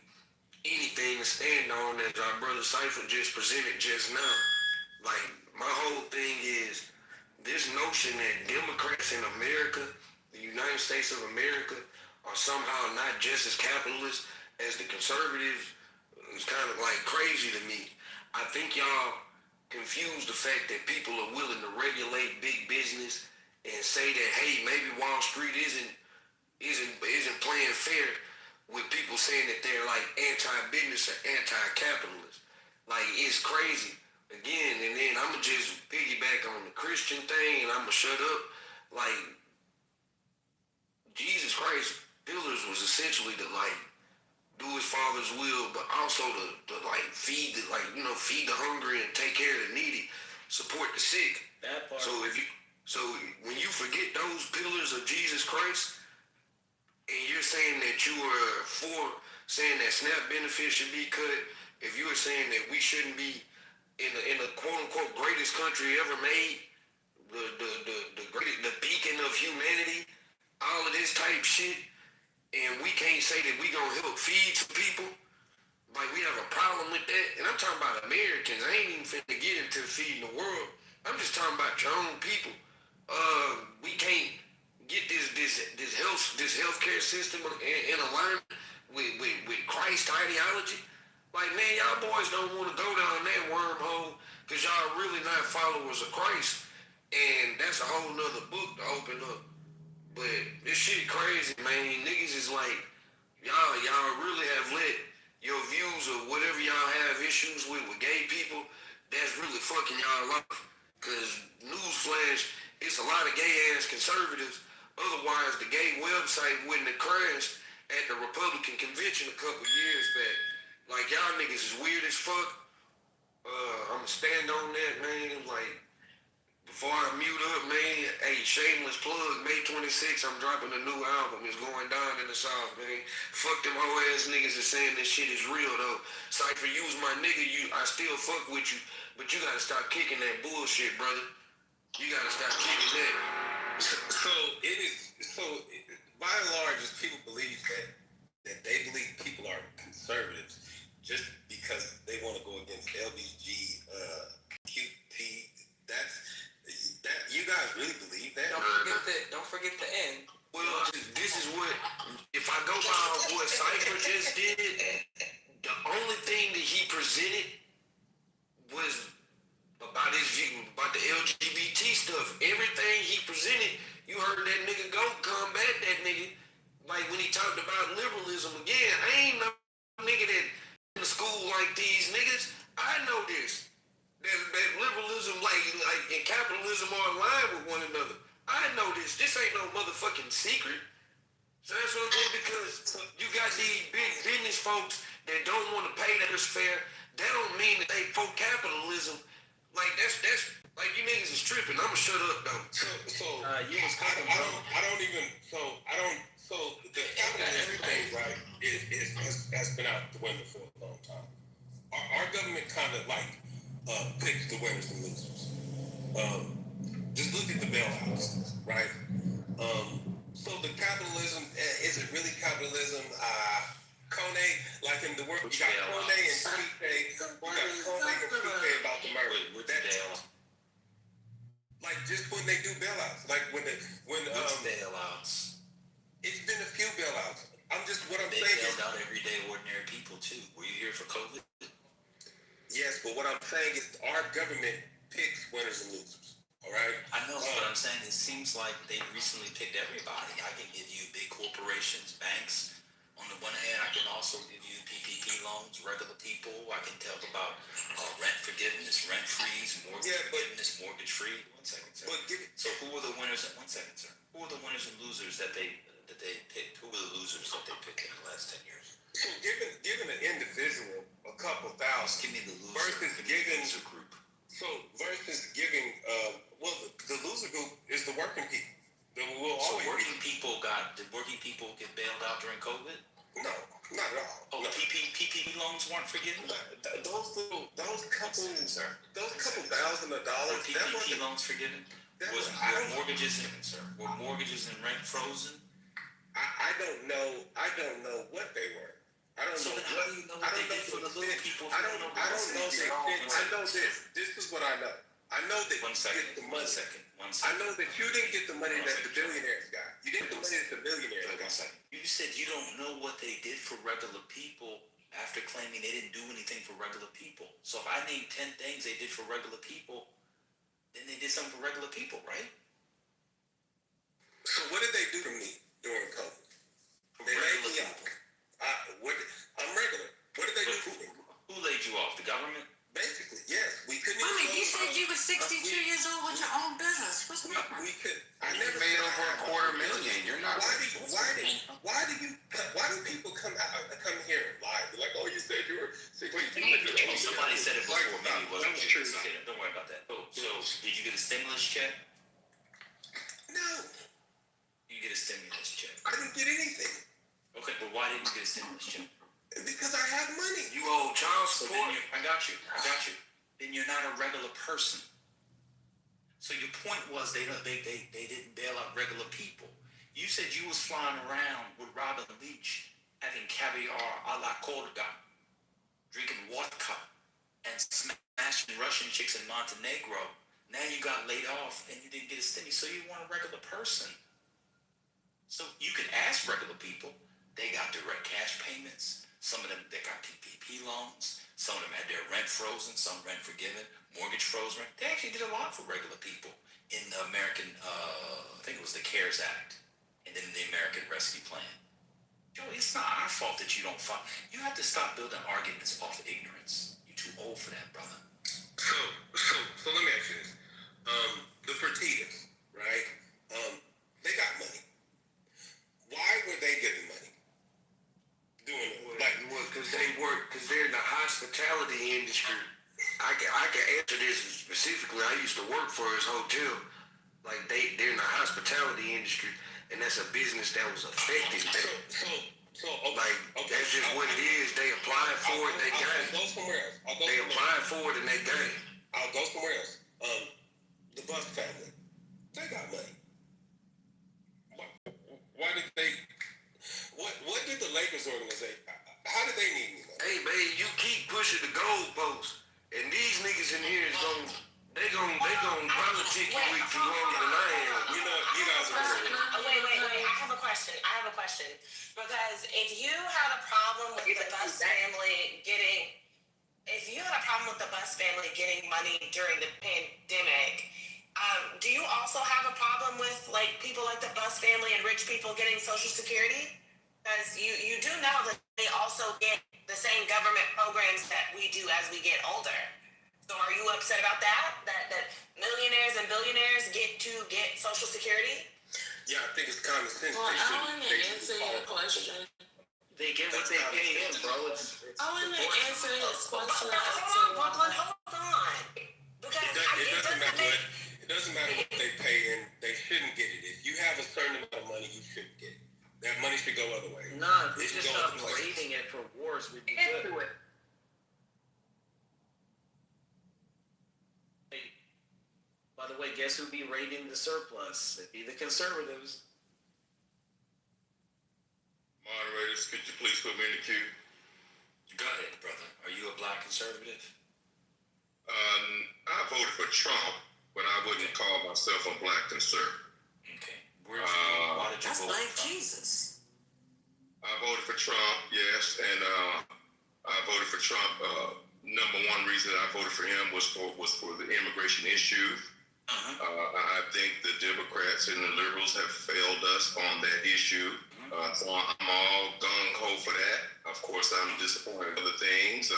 anything to stand on, as our brother Cypher just presented just now. Like, my whole thing is this notion that Democrats in America the United States of America are somehow not just as capitalist as the conservatives is kind of like crazy to me. I think y'all confuse the fact that people are willing to regulate big business and say that, hey, maybe Wall Street isn't playing fair, with people saying that they're like anti-business or anti-capitalist. Like, it's crazy. Again, and then I'ma just piggyback on the Christian thing and I'ma shut up. Like, Jesus Christ pillars was essentially to like do his Father's will, but also to like feed the hungry and take care of the needy, support the sick. That part. So when you forget those pillars of Jesus Christ, and you're saying that you are for saying that SNAP benefits should be cut, if you were saying that we shouldn't be in the quote unquote greatest country ever made, the beacon of humanity, all of this type shit, and we can't say that we gonna help feed some people, like we have a problem with that. And I'm talking about Americans. I ain't even finna get into feeding the world. I'm just talking about your own people. We can't get this healthcare system in alignment with Christ ideology. Like, man, y'all boys don't want to go down that wormhole because y'all really not followers of Christ. And that's a whole nother book to open up. But this shit crazy, man. Niggas is like, y'all really have let your views of whatever y'all have issues with gay people, that's really fucking y'all up. Cause newsflash, it's a lot of gay ass conservatives. Otherwise, the gay website wouldn't have crashed at the Republican convention a couple years back. Like, y'all niggas is weird as fuck. I'ma stand on that, man. Like, before I mute up, man, hey, shameless plug, May 26th, I'm dropping a new album. It's going down in the South, man. Fuck them whole ass niggas that saying this shit is real, though. Cypher, you was my nigga, I still fuck with you, but you gotta stop kicking that bullshit, brother. You gotta stop kicking that. By and large, is people believe that they believe people are conservatives just because they want to go against LBG, QP. That you guys really believe that? Don't forget the end. Well, this is what, if I go by what Cypher just did, the only thing that he presented was about his view, about the LGBT stuff. Everything he presented, you heard that nigga go combat that nigga. Like when he talked about liberalism again, I ain't no nigga that in the school like these niggas. I know this. That liberalism, like and capitalism are in line with one another. I know this. This ain't no motherfucking secret. So that's what I'm saying, because you got these big business folks that don't want to pay their fair. That don't mean that they pro capitalism. Like that's like you niggas is tripping. I'ma shut up though. The capitalism thing, right, has been out the window for a long time. Our government kind of like picks the winners and losers. Just look at the bailouts, right? So the capitalism, is it really capitalism? Kone, like in the world, you got Kone and TK, about the murder. Like just when they do bailouts, like when bailouts. It's been a few bailouts. What I'm they saying bailed out everyday ordinary people too. Were you here for COVID? Yes, but what I'm saying is our government picks winners and losers. All right. I know, but I'm saying it seems like they recently picked everybody. I can give you big corporations, banks. On the one hand, I can also give you PPP loans, regular people. I can talk about rent forgiveness, rent freeze, mortgage forgiveness, mortgage free. 1 second, sir. So who were the winners? 1 second, sir. Who were the winners and losers that they picked? Who were the losers that they picked in the last 10 years? So giving an individual a couple thousand, give me the loser versus giving loser group. So versus giving, the loser group is the working people. Did working people get bailed out during COVID? No, not at all. Oh, no. PPP loans weren't forgiven? Those couple thousand of dollars. Were PPP loans forgiven? Were mortgages and rent frozen? I don't know what they were. I don't know. How do you know what they did for the little people? I don't know. I know this. This is what I know. I know that One you second. get the money. One I second. know that you didn't get the money that the billionaires got. You didn't get the money that the billionaires got. 1 second. You said you don't know what they did for regular people after claiming they didn't do anything for regular people. So if I name 10 things they did for regular people, then they did something for regular people, right? So what did they do for me during COVID? They laid me off. I'm regular. What did they do for me? Who laid you off? The government? Basically, yes. We couldn't. Wait a minute, you said you were 62 years old with your own business. What's the matter? We could. I never made over $250,000. You're not. Why do people come here and lie? They're like, oh, you said you were 62 years old. Somebody said it before. Maybe it wasn't true. Okay, don't worry about that. So did you get a stimulus check? No. You get a stimulus check. I didn't get anything. Okay, but why didn't you get a stimulus check? Because I have money. You owe child So support. then I got you. Then you're not a regular person. So your point was they didn't bail out regular people. You said you was flying around with Robin Leach, having caviar a la Corga, drinking vodka, and smashing Russian chicks in Montenegro. Now you got laid off and you didn't get a stimmy, so you weren't a regular person. So you can ask regular people. They got direct cash payments. Some of them, they got PPP loans. Some of them had their rent frozen, some rent forgiven, mortgage frozen. They actually did a lot for regular people in the American, I think it was the CARES Act, and then the American Rescue Plan. Joe, it's not our fault that you don't follow. You have to stop building arguments off ignorance. You're too old for that, brother. So let me ask you this. The Fertittas, right? They got money. Why were they getting money? Doing it. Because they're in the hospitality industry. I can answer this specifically. I used to work for his hotel. Like they're in the hospitality industry, and that's a business that was affected. That's just what it is. They applied for it, they got it. I'll go somewhere else. They applied for it and they got it. I'll go somewhere else. The Buck family, they got money. Why did they? What did the Lakers organization? How did they need me? Hey man, you keep pushing the goalposts, and these niggas in here is they gonna politic you week too longer than I am. You know, you guys are. Wait. I have a question. Because if you had a problem with the Bus family getting money during the pandemic, do you also have a problem with like people like the Bus family and rich people getting Social Security? Because you do know that they also get the same government programs that we do as we get older. So are you upset about that? That millionaires and billionaires get Social Security? Yeah, I think it's common sense. Well, I want to answer your question. They get what they pay in, bro. I want to answer his question. Brooklyn, hold on. Because it doesn't matter what they pay in. They shouldn't get it. If you have a certain amount of money, you shouldn't get it. That money should go other way. Nah, if we just stop raiding it for wars, we'd be good. Hey, by the way, guess who'd be raiding the surplus? It'd be the conservatives. Moderators, could you please put me in the queue? Go ahead, brother. Are you a black conservative? I voted for Trump, but I wouldn't call myself a black conservative. Okay. Why did you That's vote like for Trump? Jesus. I voted for Trump, yes, and I voted for Trump. Number one reason I voted for him was for the immigration issue. I think the Democrats and the liberals have failed us on that issue. So I'm all gung-ho for that. Of course, I'm disappointed in other things.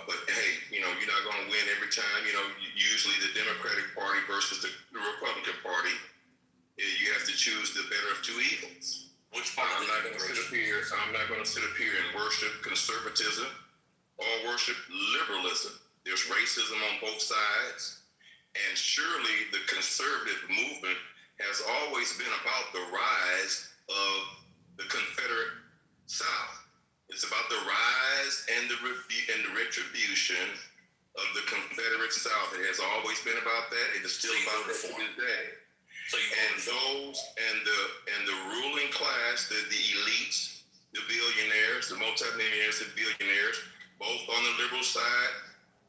But hey, you're not going to win every time. Usually the Democratic Party versus the Republican Party, you have to choose the better of two evils. Which part? I'm not going to sit up here and worship conservatism or worship liberalism. There's racism on both sides, and surely the conservative movement has always been about the rise of the Confederate South. It's about the rise and the retribution of the Confederate South. It has always been about that. It is still about that to this day. And the ruling class, the elites, the billionaires, the multimillionaires, the billionaires, both on the liberal side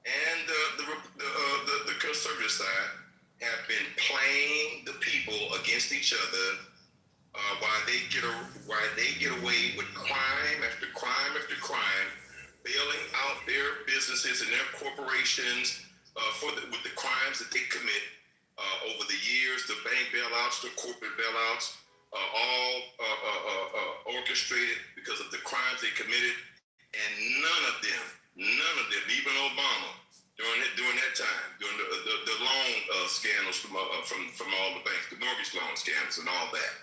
and the conservative side have been playing the people against each other while they get away with crime after crime after crime, bailing out their businesses and their corporations with the crimes that they commit over the years, the bank bailouts, the corporate bailouts, all orchestrated because of the crimes they committed, and none of them, even Obama, during that time, during the loan scandals from all the banks, the mortgage loan scandals and all that,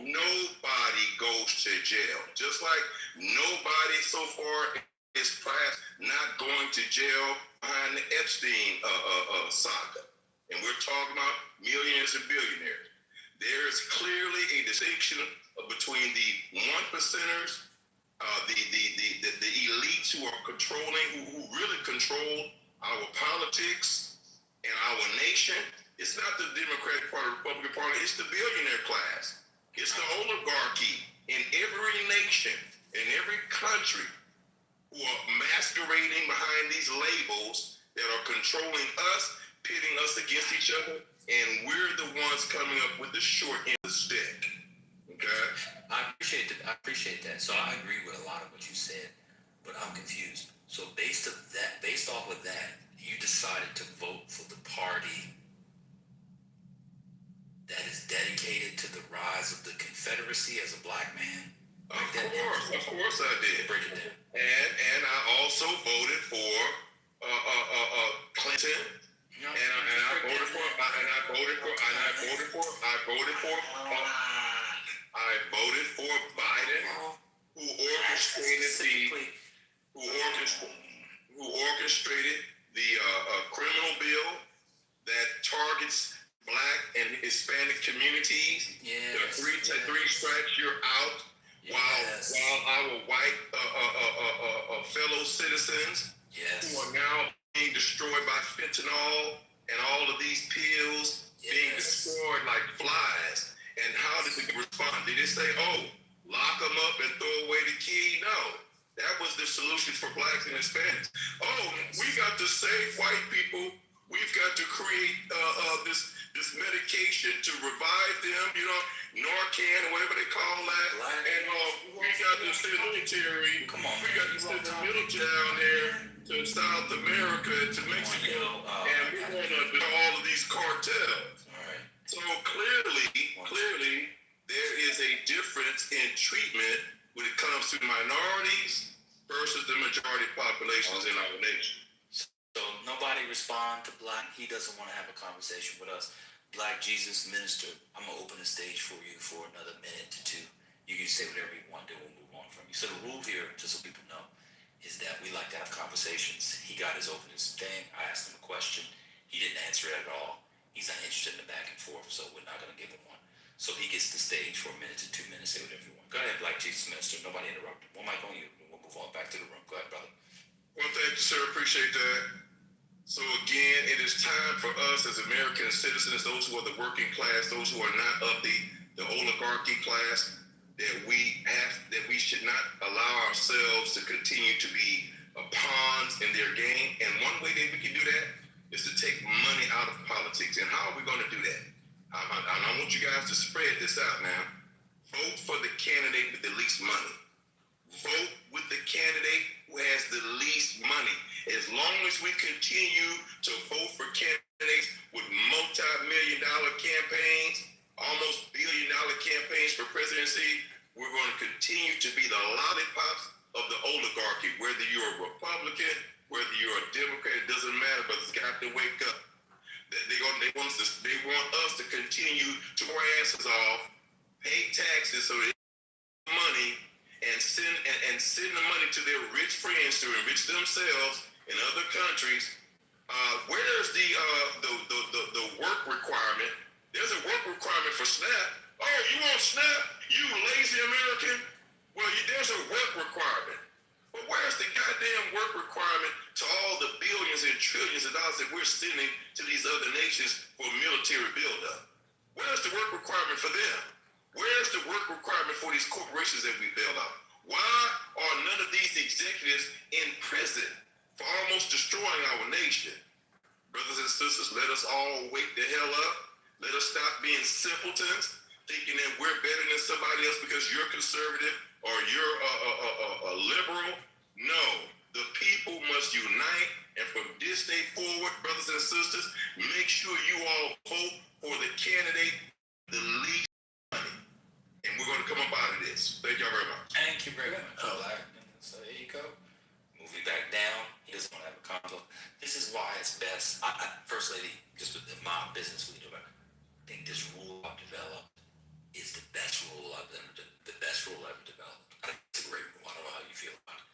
nobody goes to jail. Just like nobody so far is past not going to jail behind the Epstein saga. And we're talking about millionaires and billionaires. There is clearly a distinction between the one percenters, the elites who are controlling, who really control our politics and our nation. It's not the Democratic Party, Republican Party. It's the billionaire class. It's the oligarchy in every nation, in every country, who are masquerading behind these labels that are controlling us, pitting us against each other, and we're the ones coming up with the short end of the stick. Okay? I appreciate that. So I agree with a lot of what you said, but I'm confused. So based off of that, you decided to vote for the party that is dedicated to the rise of the Confederacy as a black man? Of course I did. Break it down. And I also voted for Clinton. And I voted for Biden, who orchestrated the criminal bill that targets Black and Hispanic communities. Yes. The three strikes you're out. Yes. While our white fellow citizens who are now being destroyed by fentanyl and all of these pills being destroyed like flies. And how did they respond? Did they say, oh, lock them up and throw away the key? No. That was the solution for Blacks and Hispanics. Oh, we got to save white people. We've got to create this medication to revive them, Narcan, or whatever they call that. And we got to send the military. We got to send the military down there to South America, to Mexico, and we're going to do all of these cartels. So clearly, there is a difference in treatment when it comes to minorities versus the majority populations in our nation. So nobody respond to Black. He doesn't want to have a conversation with us. Black Jesus Minister, I'm going to open the stage for you for another minute to two. You can say whatever you want to, we'll move on from you. So the rule here, just so people know, is that we like to have conversations. He got his opening thing. I asked him a question. He didn't answer it at all. He's not interested in the back and forth, so we're not going to give him one. So he gets the stage for a minute to 2 minutes, say whatever you want. Go ahead, Black Jesus Minister. Nobody interrupt him. One mic on you. We'll move on back to the room. Go ahead, brother. Well, thank you, sir. Appreciate that. So again, it is time for us as American citizens, those who are the working class, those who are not of the oligarchy class, that we should not allow ourselves to continue to be pawns in their game. And one way that we can do that is to take money out of politics. And how are we going to do that? I want you guys to spread this out now. Vote for the candidate with the least money. Vote with the candidate who has the least money. As long as we continue to vote for candidates with multi-million-dollar campaigns, almost billion-dollar campaigns for presidency, we're going to continue to be the lollipops of the oligarchy. Whether you're a Republican, whether you're a Democrat, it doesn't matter, but it's got to wake up. They want us to continue to pour asses off, pay taxes so they get money, and send the money to their rich friends to enrich themselves in other countries. Where's the work requirement? There's a work requirement for SNAP. Oh, you want SNAP? You lazy American? Well, there's a work requirement. But where's the goddamn work requirement to all the billions and trillions of dollars that we're sending to these other nations for military buildup? Where's the work requirement for them? Where's the work requirement for these corporations that we bail out? Why are none of these executives in prison for almost destroying our nation? Brothers and sisters, let us all wake the hell up. Let us stop being simpletons, thinking that we're better than somebody else because you're conservative or you're a liberal. No, the people must unite, and from this day forward, brothers and sisters, make sure you all vote for the candidate the least money. And we're going to come up out of this. Thank y'all very much. Thank you very much. So there you go. Move it back down. He doesn't want to have a conflict. This is why it's best. First lady, just with my business leader, I think this rule I've developed is the best rule I've ever developed. I think it's a great rule. I don't know how you feel about it.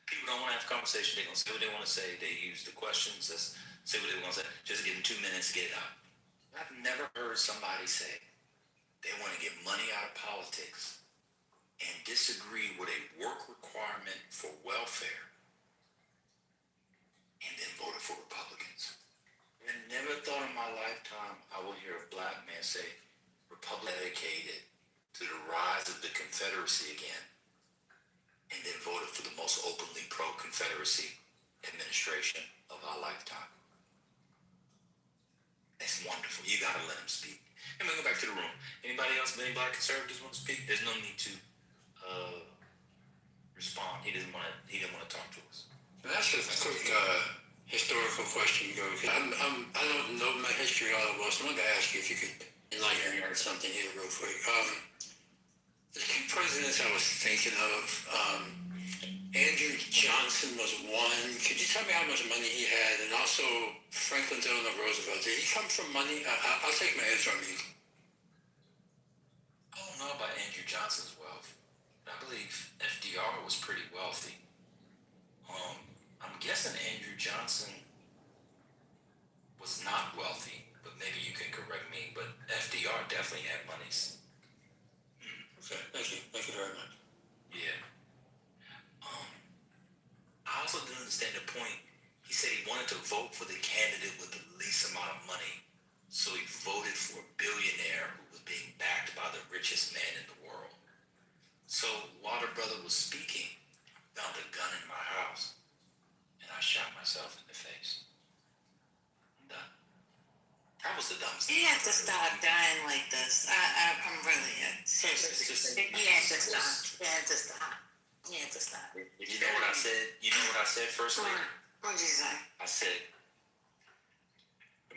People don't want to have a conversation. They're going to say what they want to say. They use the questions. Let's say what they want to say. Just give them 2 minutes to get it out. I've never heard somebody say they want to get money out of politics and disagree with a work requirement for welfare and then voted for Republicans. I never thought in my lifetime I would hear a black man say Republican dedicated to the rise of the Confederacy again and then voted for the most openly pro-Confederacy administration of our lifetime. That's wonderful. You gotta let him speak. And we'll go back to the room. Anybody else, any black conservatives want to speak? There's no need to respond. He didn't want to talk to us. That's a quick historical question, you know, because I don't know my history all at once. I wanted to ask you if you could enlighten me on something here real quick. The two presidents I was thinking of, Andrew Johnson was one. Could you tell me how much money he had? And also Franklin Delano Roosevelt. Did he come from money? I'll take my answer on me. I don't know about Andrew Johnson's wealth. I believe FDR was pretty wealthy. I'm guessing Andrew Johnson was not wealthy, but maybe you can correct me. But FDR definitely had monies. Okay, thank you. Thank you very much. Yeah. I also didn't understand the point. He said he wanted to vote for the candidate with the least amount of money. So he voted for a billionaire who was being backed by the richest man in the world. So while the brother was speaking, I found a gun in my house and I shot myself in the face. I'm done. That was the dumbest thing. You have to stop dying like this. I'm really seriously. You have to stop. You have to stop. You have to stop. You know what I said? You know what I said first lady? What did you say? I said,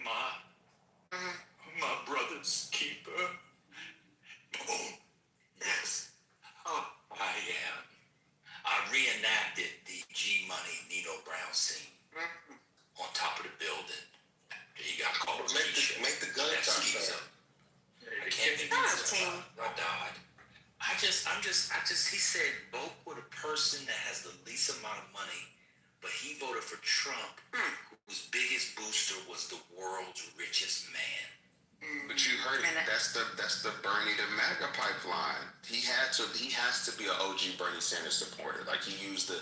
my brother's keeper. Boom. Yes. I am. I reenacted the G Money Nino Brown scene on top of the building. You got called Make the gun top. I can't think of it. I died. He said vote for the person that has the least amount of money, but he voted for Trump, whose biggest booster was the world's richest man. But you heard it. That's the Bernie to MAGA pipeline. He has to be an OG Bernie Sanders supporter. Like he used the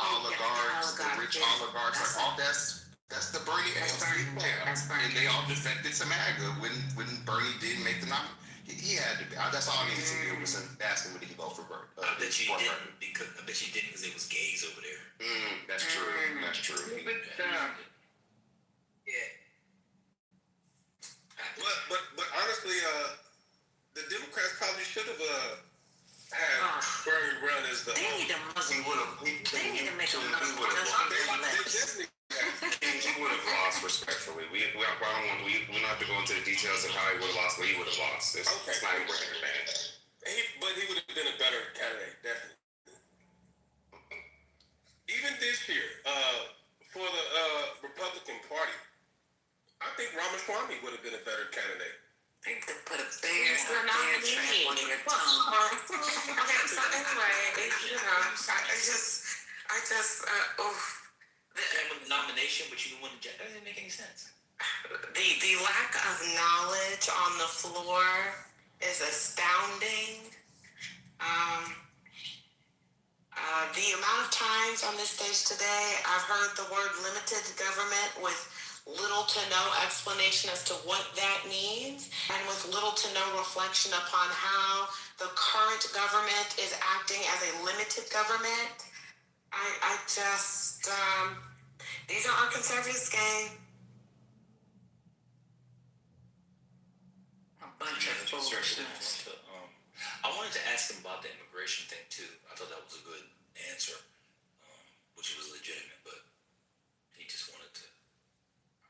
oligarchs, the rich oligarchs. Like all that's the Bernie. And they all defected to MAGA when Bernie didn't make the nomination. He had to be. That's all I needed to do was ask him when he vote for Bernie. I bet you didn't because it was gays over there. That's true. That's true. But honestly, the Democrats probably should have had Bernie run as the. They need to Muslim. They need to make a Muslim. He would have lost respectfully. We're not have to go into the details of how he would have lost, but he would have lost. It's not even worth it, man. But he would have been a better candidate, definitely. Even this year, for the Republican Party, I think Ramaswamy would have been a better candidate. They could put a big track on your tongue. Okay, so anyway, I just, with the nomination, but you didn't win. That didn't make any sense. The lack of knowledge on the floor is astounding. The amount of times on this stage today I've heard the word limited government with little to no explanation as to what that means, and with little to no reflection upon how the current government is acting as a limited government. I just, These are our conservatives, gang. A bunch of foolishness. I wanted to ask him about the immigration thing too. I thought that was a good answer, which was legitimate, but he just wanted to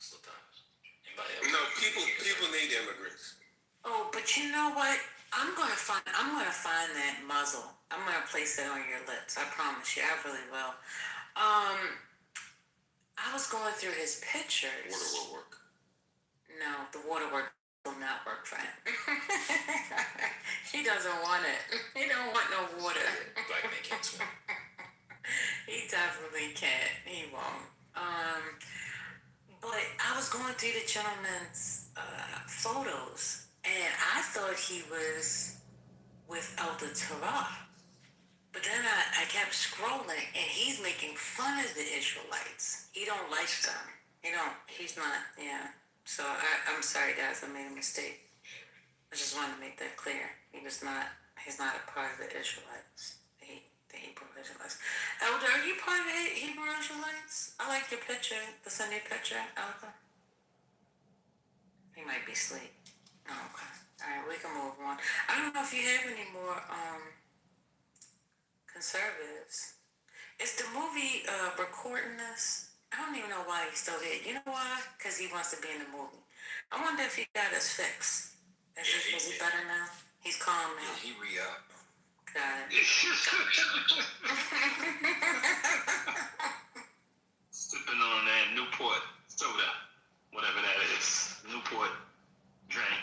slip out. Anybody else? No, people need immigrants. Oh, but you know what? I'm gonna find that muzzle. I'm gonna place it on your lips. I promise you. I really will. I was going through his pictures. Water will work. No, the waterwork will not work for him. He doesn't want it. He don't want no water. Black man can't swim. He definitely can't. He won't. But I was going through the gentleman's photos, and I thought he was with Elder Torah. But then I kept scrolling, and he's making fun of the Israelites. He don't like them. He's not, yeah. So I'm sorry, guys, I made a mistake. I just wanted to make that clear. He's not a part of the Israelites, the Hebrew Israelites. Elder, are you part of the Hebrew Israelites? I like your picture, the Sunday picture, Elder. He might be asleep. Oh, okay. All right, we can move on. I don't know if you have any more conservatives. Is the movie recording this? I don't even know why he's still here. You know why? Because he wants to be in the movie. I wonder if he got his fix. Is he better now? He's calm now. Yeah, he re-up. Got it. Sipping on that Newport soda, whatever that is. Newport drink.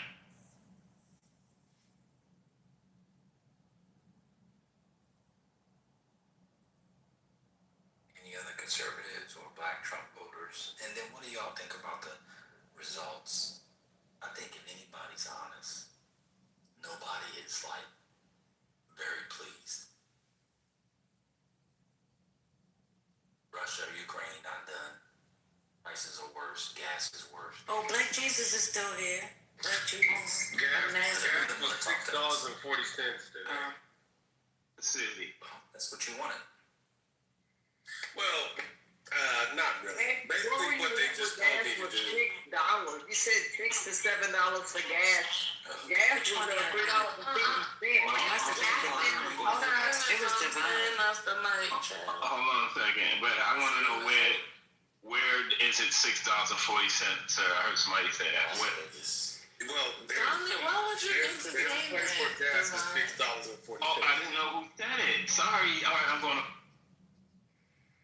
Any other conservatives or black Trump voters? And then what do y'all think about the results? I think if anybody's honest, nobody is like very pleased. Russia, Ukraine not done. Prices are worse. Gas is worse. Oh, Black Jesus is still here. Black Jesus. Gas was $6.40 today. City. That's what you wanted. Well, not really. Basically, what they just told me to do. $6. You said $6 to $7 for gas. Gas was $3.50. It was divine. Hold on a second, but I want to know where is it $6.40, sir? I heard somebody say that. Well, why would you entertain their price for gas is $6.40. Oh, I didn't know who said it. Sorry. All right, I'm going to.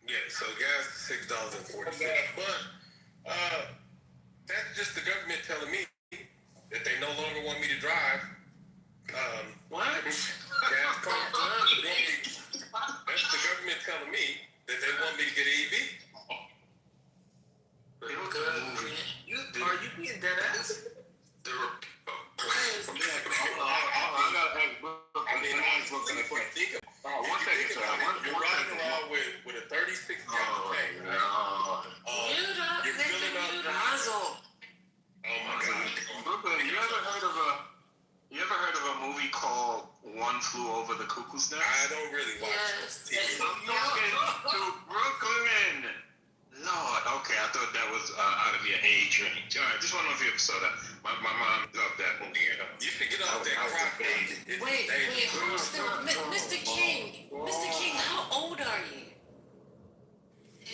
Yeah, so gas is $6.40. But that's just the government telling me that they no longer want me to drive. What? Gas costs. That's the government telling me that they want me to get an EV. Are you being dead ass? You're riding around with a 36-gallon tank. You're filling up the muzzle. Oh my God. Brooklyn, you ever heard of a movie called One Flew Over the Cuckoo's Nest? I don't really watch TV. I'm talking to Brooklyn. Lord, okay, I thought that was out of your age range. All right, just want to know if you ever saw that. My mom loved that movie. You should get off that crap. Wait, Mr. King. Mr. King, how old are you?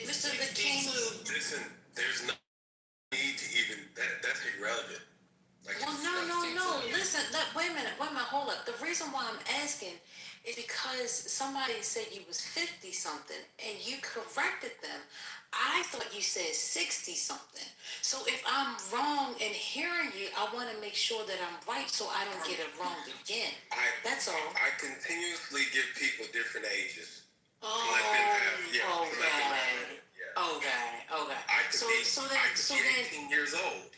Mr. The King. Listen, there's no need to even, that's irrelevant. Like, Well, no. Listen, wait a minute, hold up. The reason why I'm asking is because somebody said you was 50-something and you corrected them. I thought you said 60-something. So if I'm wrong in hearing you, I want to make sure that I'm right so I don't get it wrong again. That's all. I continuously give people different ages. Oh, let them have, okay. I could be 18 years old.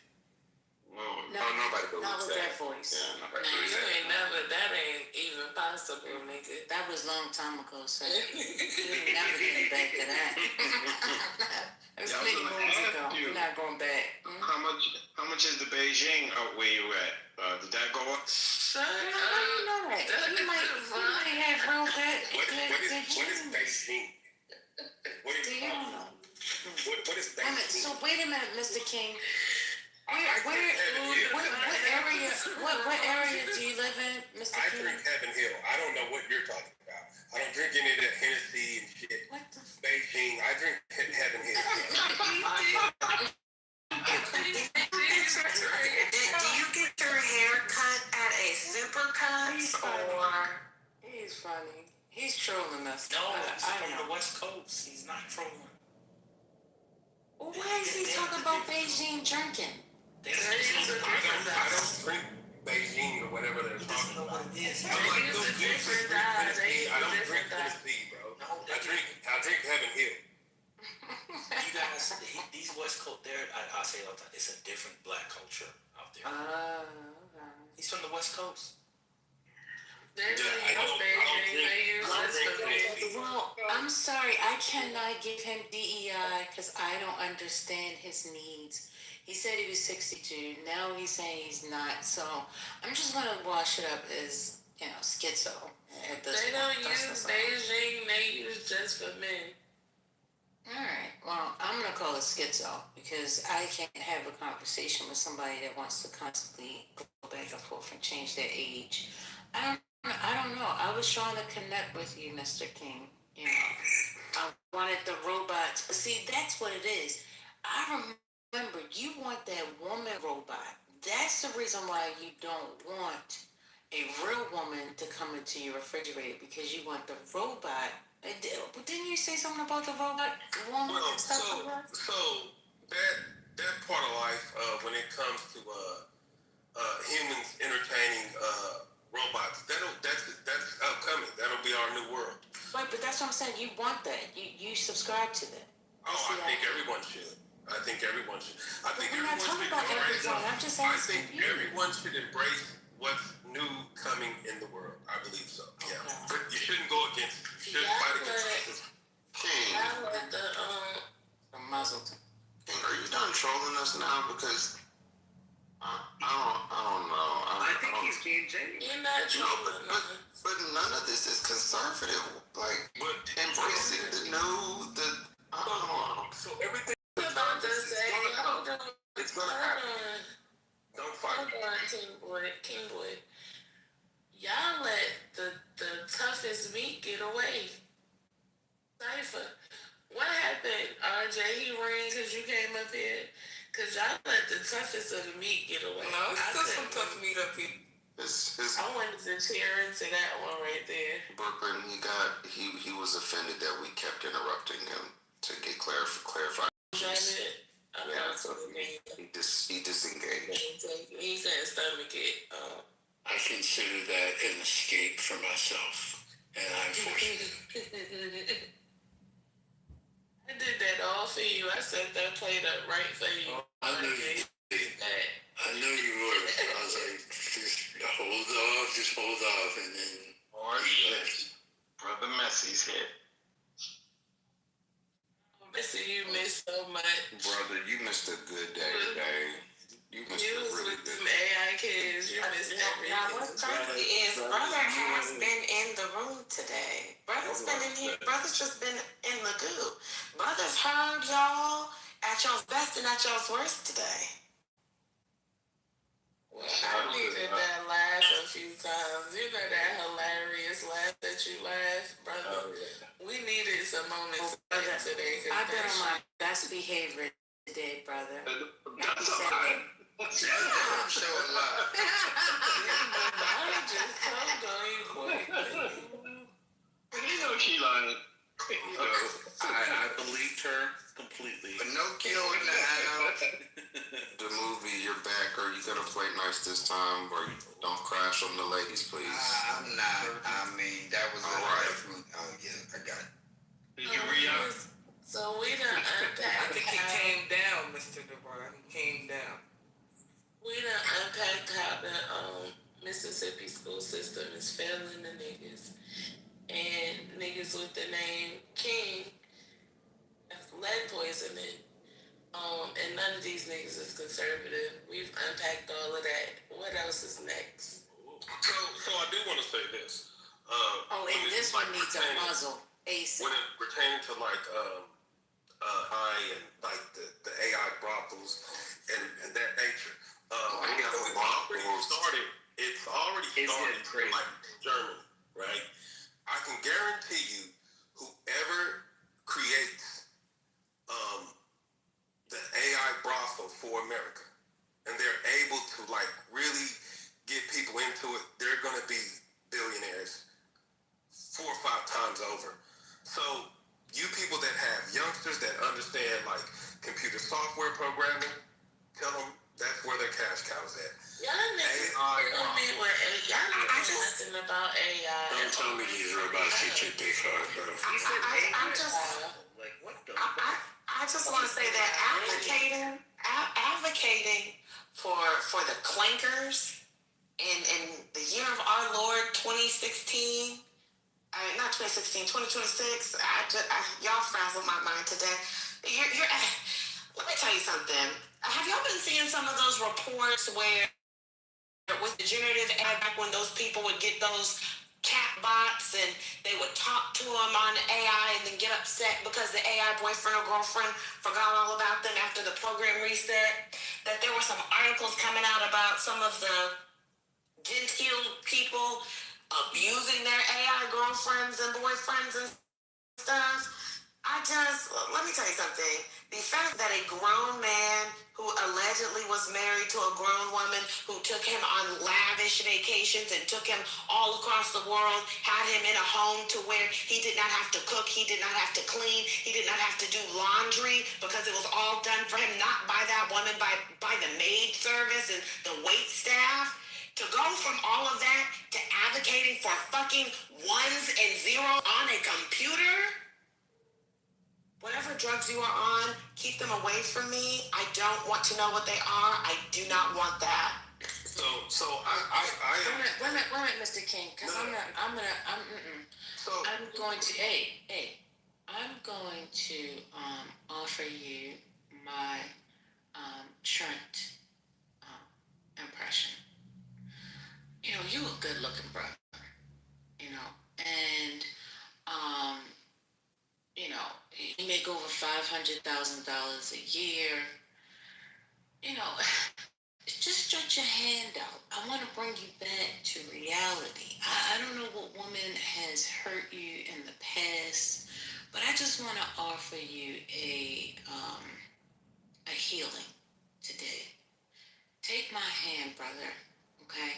Nobody believes not with that voice. Yeah, nobody You ain't never, that ain't even possible, nigga. That was a long time ago, sir. You're never getting back to that. That was many moons ago. We're not going back. How much is the Beijing where you at? Did that go up? How do you know that? You might have real good. What is Beijing? What do you call it? What is Wait a minute. So wait a minute, Mr. King. What area do you live in, Mr. I King? drink Heaven Hill. I don't know what you're talking about. I don't drink any of that Hennessy and shit. What the Beijing. I drink Heaven Hill. Do you get your hair cut at a Supercuts or? He's funny. He's trolling us. No, he's I from know. the West Coast. He's not trolling. Why is he talking about Beijing drinking? I don't drink Beijing or whatever they're talking about. I like those drinks that drink Tennessee. I don't drink Tennessee, bro. I drink Heaven Hill. You guys, these West Coast, I say it all the time, it's a different black culture out there. Okay. He's from the West Coast. Well, I'm sorry, I cannot give him DEI because I don't understand his needs. He said he was 62. Now he's saying he's not. So I'm just gonna wash it up as schizo. They don't use Beijing. They use just for men. All right. Well, I'm gonna call it schizo because I can't have a conversation with somebody that wants to constantly go back and forth and change their age. I don't know. I was trying to connect with you, Mr. King. I wanted the robots, but see, that's what it is. I remember you want that woman robot. That's the reason why you don't want a real woman to come into your refrigerator because you want the robot. Didn't you say something about the robot woman and stuff like that? So that part of life, when it comes to humans entertaining robots, that's upcoming. That'll be our new world. Right, but that's what I'm saying. You want that. You subscribe to that. I think everyone should. I think everyone should. I think we're not talking about everyone. I'm just asking you. Everyone should embrace what's new coming in the world. I believe so. Yeah. But you shouldn't go against it. You shouldn't fight against it. Muzzle. Are you done trolling us now? Because I don't know. I think he's being genuine. You're not trolling. But none of this is conservative. Like embracing the new, So everything. About to say, hold on. It's gonna happen. Don't fight. Hold on, King Boy. Y'all let the toughest meat get away. Cypher. What happened, RJ? He ran because you came up here? Because y'all let the toughest of the meat get away. No, it's still some tough meat up here. I wanted to tear into that one right there. Brooklyn, he was offended that we kept interrupting him to get clarified. Yeah, so he disengaged. He couldn't stomach it. I consider that an escape for myself, and I'm fortunate. I did that all for you. I set that plate up right for you. I know you did. I know you were. I was like, just hold off, and then. Brother Messy's here. Missy, you missed so much. Brother, you missed a good day today. You was with them AI kids. You missed everything. Now, what's crazy is Brother has been in the room today. Brother's been in here. Brother's just been in the goo. Brother's heard y'all at y'all's best and at y'all's worst today. Well, I needed that laugh a few times. You know that hilarious laugh that you laughed, brother? We needed some moments today. I've been on my best behavior today, brother. That's all right. I'm showing love. I just told you quick. You know she lying. I believed her completely. Pinocchio in the house. The movie, you're back. Are you gonna play nice this time, or you don't crash on the ladies, please? I'm not. I mean, that was all right. Oh yeah, I got it. Did you re-up? So we done unpacked. I think he came down, Mr. DeVar. He came down. We done unpacked how the Mississippi school system is failing the niggas. And niggas with the name King have lead poisoning. And none of these niggas is conservative. We've unpacked all of that. What else is next? So I do want to say this. And this one needs a muzzle. ASAP. When it pertains to and like the AI brothels and that nature. It's already started like Germany, right? I can guarantee you, whoever creates the AI brothel for America, and they're able to like really get people into it, they're going to be billionaires 4 or 5 times over. So you people that have youngsters that understand like computer software programming, tell them that's where their cash cow's at. Y'all niggas tell me where y'all know nothing about AI. Don't tell me these robots get your dick hard, bro. I just want to say that advocating for the clankers in the year of our Lord 2016. Not 2016, 2026. Y'all frazzled my mind today. Let me tell you something. Have y'all been seeing some of those reports where with the generative AI, back when those people would get those cat bots and they would talk to them on AI and then get upset because the AI boyfriend or girlfriend forgot all about them after the program reset? That there were some articles coming out about some of the genteel people abusing their AI girlfriends and boyfriends and stuff. Let me tell you something. The fact that a grown man who allegedly was married to a grown woman who took him on lavish vacations and took him all across the world, had him in a home to where he did not have to cook, he did not have to clean, he did not have to do laundry because it was all done for him, not by that woman, by the maid service and the wait staff. To go from all of that to advocating for fucking ones and zeros on a computer? Whatever drugs you are on, keep them away from me. I don't want to know what they are. I do not want that. So I Wait a minute, Mr. King, because I'm going to offer you my Trent impression. You know, you a good looking brother, you know, and you know, you make over $500,000 a year. You know, just stretch your hand out. I want to bring you back to reality. I don't know what woman has hurt you in the past, but I just want to offer you a healing today. Take my hand, brother, okay?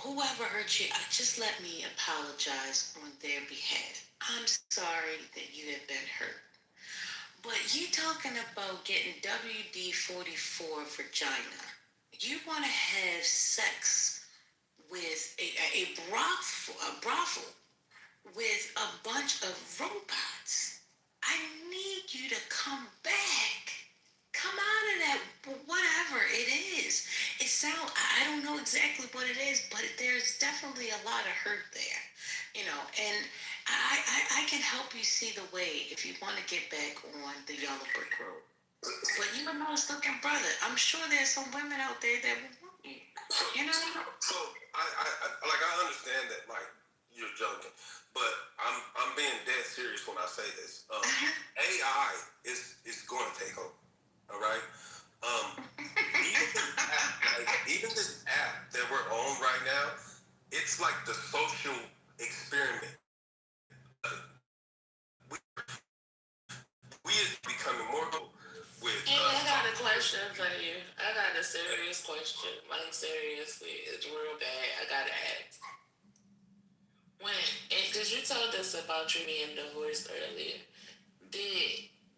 Whoever hurt you, just let me apologize on their behalf. I'm sorry that you have been hurt. But you talking about getting WD-44 vagina. You want to have sex with a brothel with a bunch of robots. I need you to come back. Come out of that, whatever it is. I don't know exactly what it is, but there's definitely a lot of hurt there, you know, and I can help you see the way if you want to get back on the yellow brick road. But you're a nice looking brother. I'm sure there's some women out there that will want you. You know? So I understand that like you're joking, but I'm being dead serious when I say this. AI is going to take over. All right. Even this app that we're on right now, it's like the social experiment. We is becoming more with. I got a question for you. I got a serious question. Like seriously, it's real bad. I gotta ask. Because you told us about you being divorced earlier.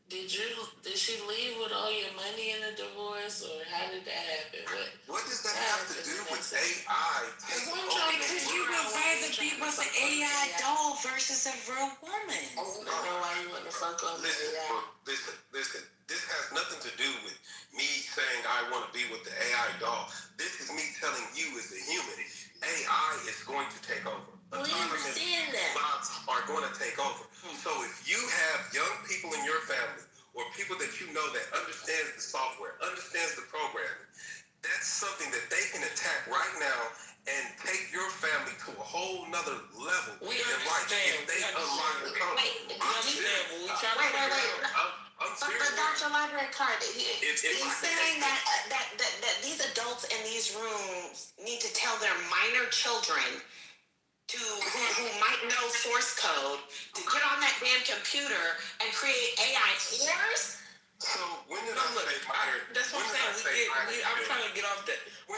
Did she leave with all your money in the divorce, or how did that happen? What does that have to do with AI? Because you would rather be with an AI doll versus a real woman. I don't know why you want to fuck on the AI. Listen. This has nothing to do with me saying I want to be with the AI doll. This is me telling you as a human, AI is going to take over. Autonomous bots are going to take over. So if you have young people in your family or people that you know that understands the software, understands the programming, that's something that they can attack right now and take your family to a whole nother level in life if they unlock the code. Wait. your library card. He's saying that these adults in these rooms need to tell their minor children who might know source code to get on that damn computer and create AI whores. So when did I say minor? That's what I'm saying. I'm trying to get off that. We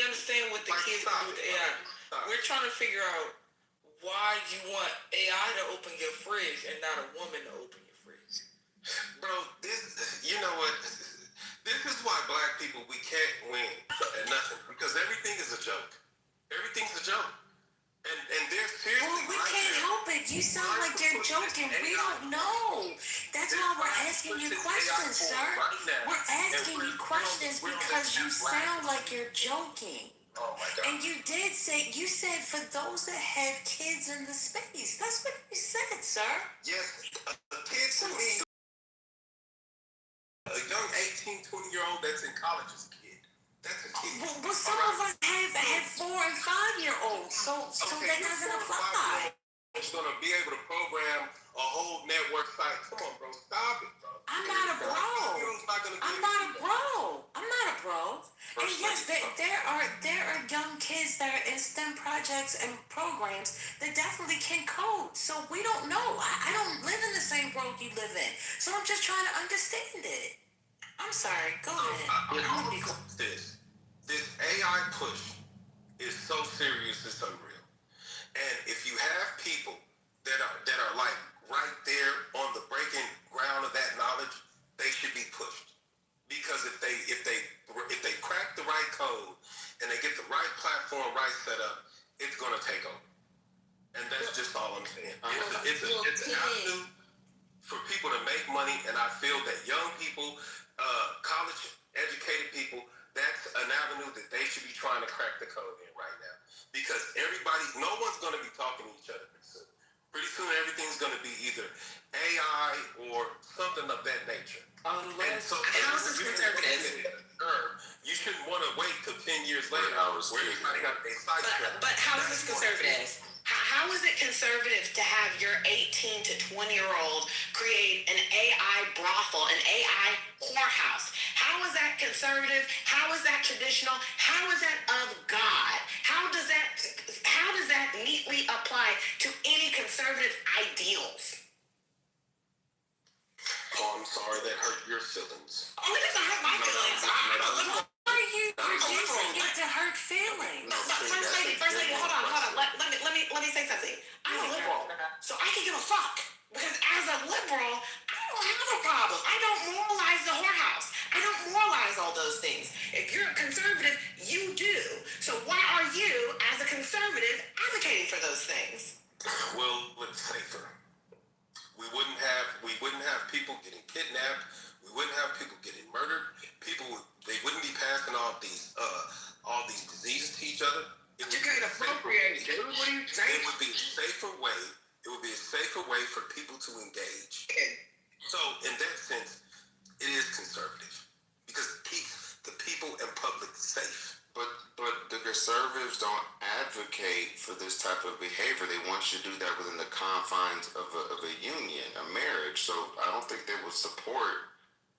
understand what the kids do with the AI. We're trying to figure out why you want AI to open your fridge and not a woman to open your fridge. Bro, you know what? This is why black people, we can't win at nothing. Because everything is a joke. Everything's a joke. And they're seriously. Well, we can't help it. You sound like you're joking. We don't know. That's why we're asking you questions, sir. We're asking you questions because you sound like you're joking. Oh my God. And you said for those that have kids in the space. That's what you said, sir. Yes, a kid to me, a young 18, 20-year-old that's in college is a kid. That's a kid. Well, some of us have 4 and 5-year-olds, so that doesn't apply. It's going to be able to program a whole network site. Come on, bro. Stop it, bro. I'm not a bro. And yes, there are young kids that are in STEM projects and programs that definitely can code. So we don't know. I don't live in the same world you live in. So I'm just trying to understand it. I'm sorry. Go ahead. This AI push is so serious, it's unreal. And if you have people that are like right there on the breaking ground of that knowledge, they should be pushed. Because if they crack the right code and they get the right platform right set up, it's gonna take over. And that's just all I'm saying. It's an avenue for people to make money, and I feel that young people, college educated people, that's an avenue that they should be trying to crack the code in right now. Because no one's gonna be talking to each other pretty soon. Pretty soon everything's gonna be either AI or something of that nature. How is this conservative? You shouldn't want to wait till 10 years later where everybody got their side track. But how is this conservative? How is it conservative to have your 18 to 20-year-old create an AI brothel, an AI whorehouse? How is that conservative? How is that traditional? How is that of God? How does that neatly apply to any conservative ideals? Oh, I'm sorry, that hurt your feelings. Oh, it doesn't hurt my feelings. Are you reducing it to hurt feelings? First lady, hold on. Let me say something. I'm a liberal, so I can give a fuck. Because as a liberal, I don't have a problem. I don't moralize the whorehouse. I don't moralize all those things. If you're a conservative, you do. So why are you, as a conservative, advocating for those things? Well, it's safer. We wouldn't have people getting kidnapped. We wouldn't have people getting murdered. They wouldn't be passing all these diseases to each other. You can't appropriate it. What are you saying? It would be a safer way. It would be a safer way for people to engage. So, in that sense, it is conservative because it keeps the people and public safe. But the conservatives don't advocate for this type of behavior. They want you to do that within the confines of a union, a marriage. So I don't think they would support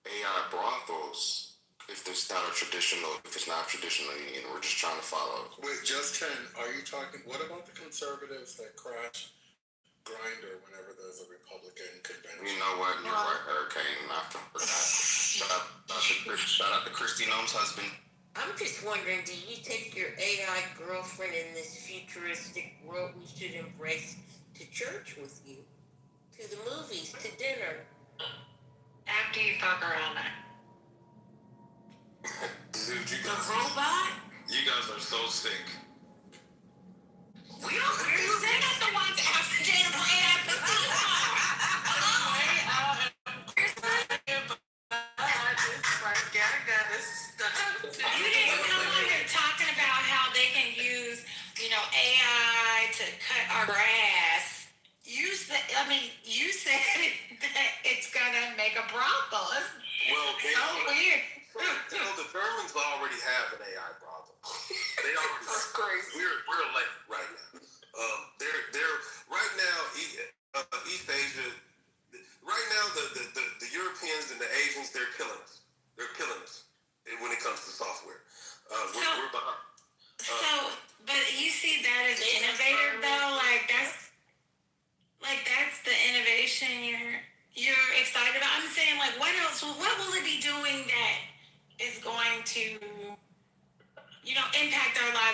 AI brothels if it's not a traditional union. We're just trying to follow. Wait, Justin, are you talking? What about the conservatives that crash Grindr whenever there's a Republican convention? You know what? You're right, Hurricane. I forgot. Shout out to Christy Noam's husband. I'm just wondering, do you take your AI girlfriend in this futuristic world we should embrace to church with you? To the movies, to dinner? After you fuck her all night. Dude, The robot? You guys are so sick. We're not the ones advocating for AI You didn't come on here talking about how they can use, AI to cut our grass. You said that it's gonna make a brothel. Well, so weird. The Germans already have an AI brothel. They already. That's crazy. We're late right now. They're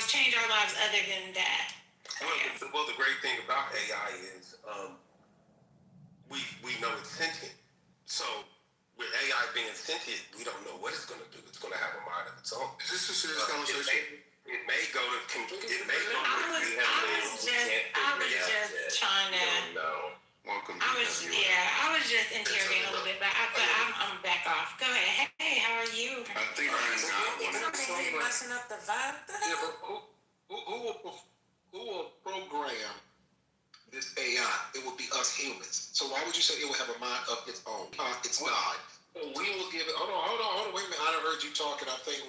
lives, change our lives other than that. Well, the great thing about AI is we know it's sentient. So with AI being sentient, we don't know what it's going to do. It's going to have a mind of its own. Is this a serious conversation? It may go to. I was just trying to. I was just interrogating a little bit, but I'm back off. Go ahead. Hey, how are you? I think You're messing up the vibe. Yeah, but who will program this AI? It will be us humans. So why would you say it will have a mind of its own? It's God. So we will give it. Hold on. Wait a minute. I done heard you talking. I think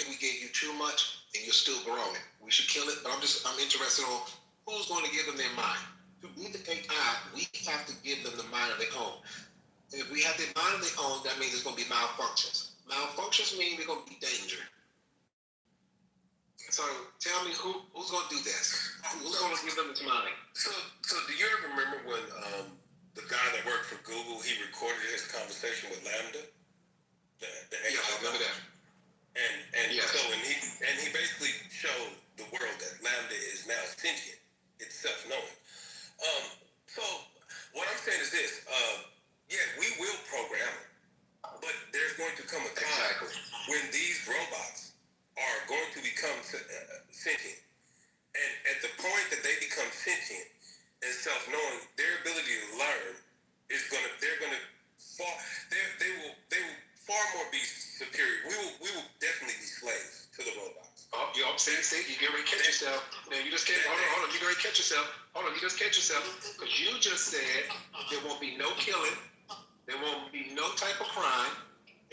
we gave you too much, and you're still growing. We should kill it. But I'm interested on who's going to give them their mind. To be the AI, we have to give them the mind of their own. And if we have their mind of their own, that means there's going to be malfunctions. Malfunctions mean there's going to be danger. So tell me who's going to do this? Who's going to give them its mind? So do you ever remember when the guy that worked for Google, he recorded his conversation with Lambda? Yeah, I remember that. And yes. So he basically showed the world that Lambda is now sentient. It's self-knowing. So what I'm saying is this: yeah, we will program it, but there's going to come a time when these robots are going to become sentient, and at the point that they become sentient and self-knowing, their ability to learn is they will far more be superior. We will definitely be slaves to the robots. Oh, you see, you get ready to catch yourself. Now you just can't. Hold on, you get ready to catch yourself. Hold on, you just catch yourself because you just said there won't be no killing, there won't be no type of crime.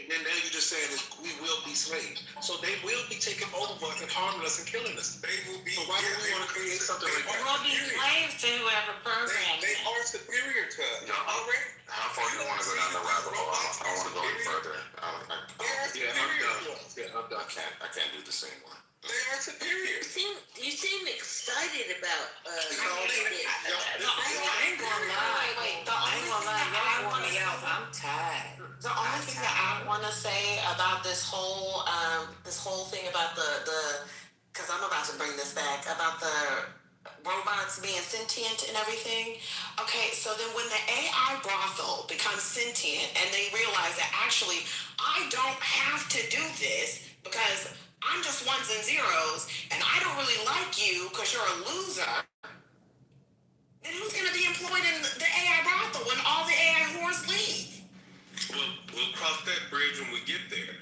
And then now you're just saying that we will be slaves. So they will be taking over and harming us and killing us. They will be. So why do we want to create something like that? We'll be slaves to whoever programs. They are superior to us. Already. How far do you want to go down the rabbit hole? I don't want to go any further. I'm done. I can't do the same one. They are superior. You seem excited about it. I ain't gonna lie. I'm tired. The only thing that I want to say about this whole thing about the because I'm about to bring this back about the robots being sentient and everything. Okay, so then when the AI brothel becomes sentient and they realize that actually I don't have to do this because I'm just ones and zeros and I don't really like you because you're a loser, then who's going to be employed in the AI brothel when all the AI whores leave? We'll cross that bridge when we get there.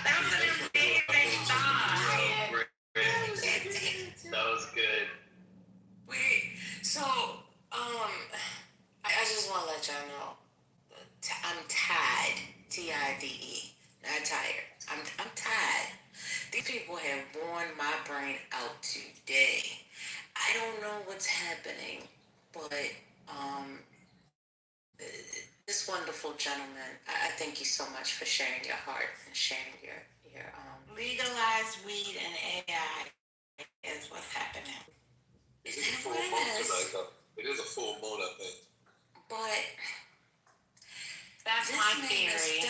That was an amazing thought. That was good. Wait, so I just want to let y'all know, I'm tired. TIDE, not tired. I'm tired. These people have worn my brain out today. I don't know what's happening, but this wonderful gentleman, I thank you so much for sharing your heart and sharing your Legalize weed and AI is what's happening. It is a full moon tonight. It is a full moon, I think. But that's my theory.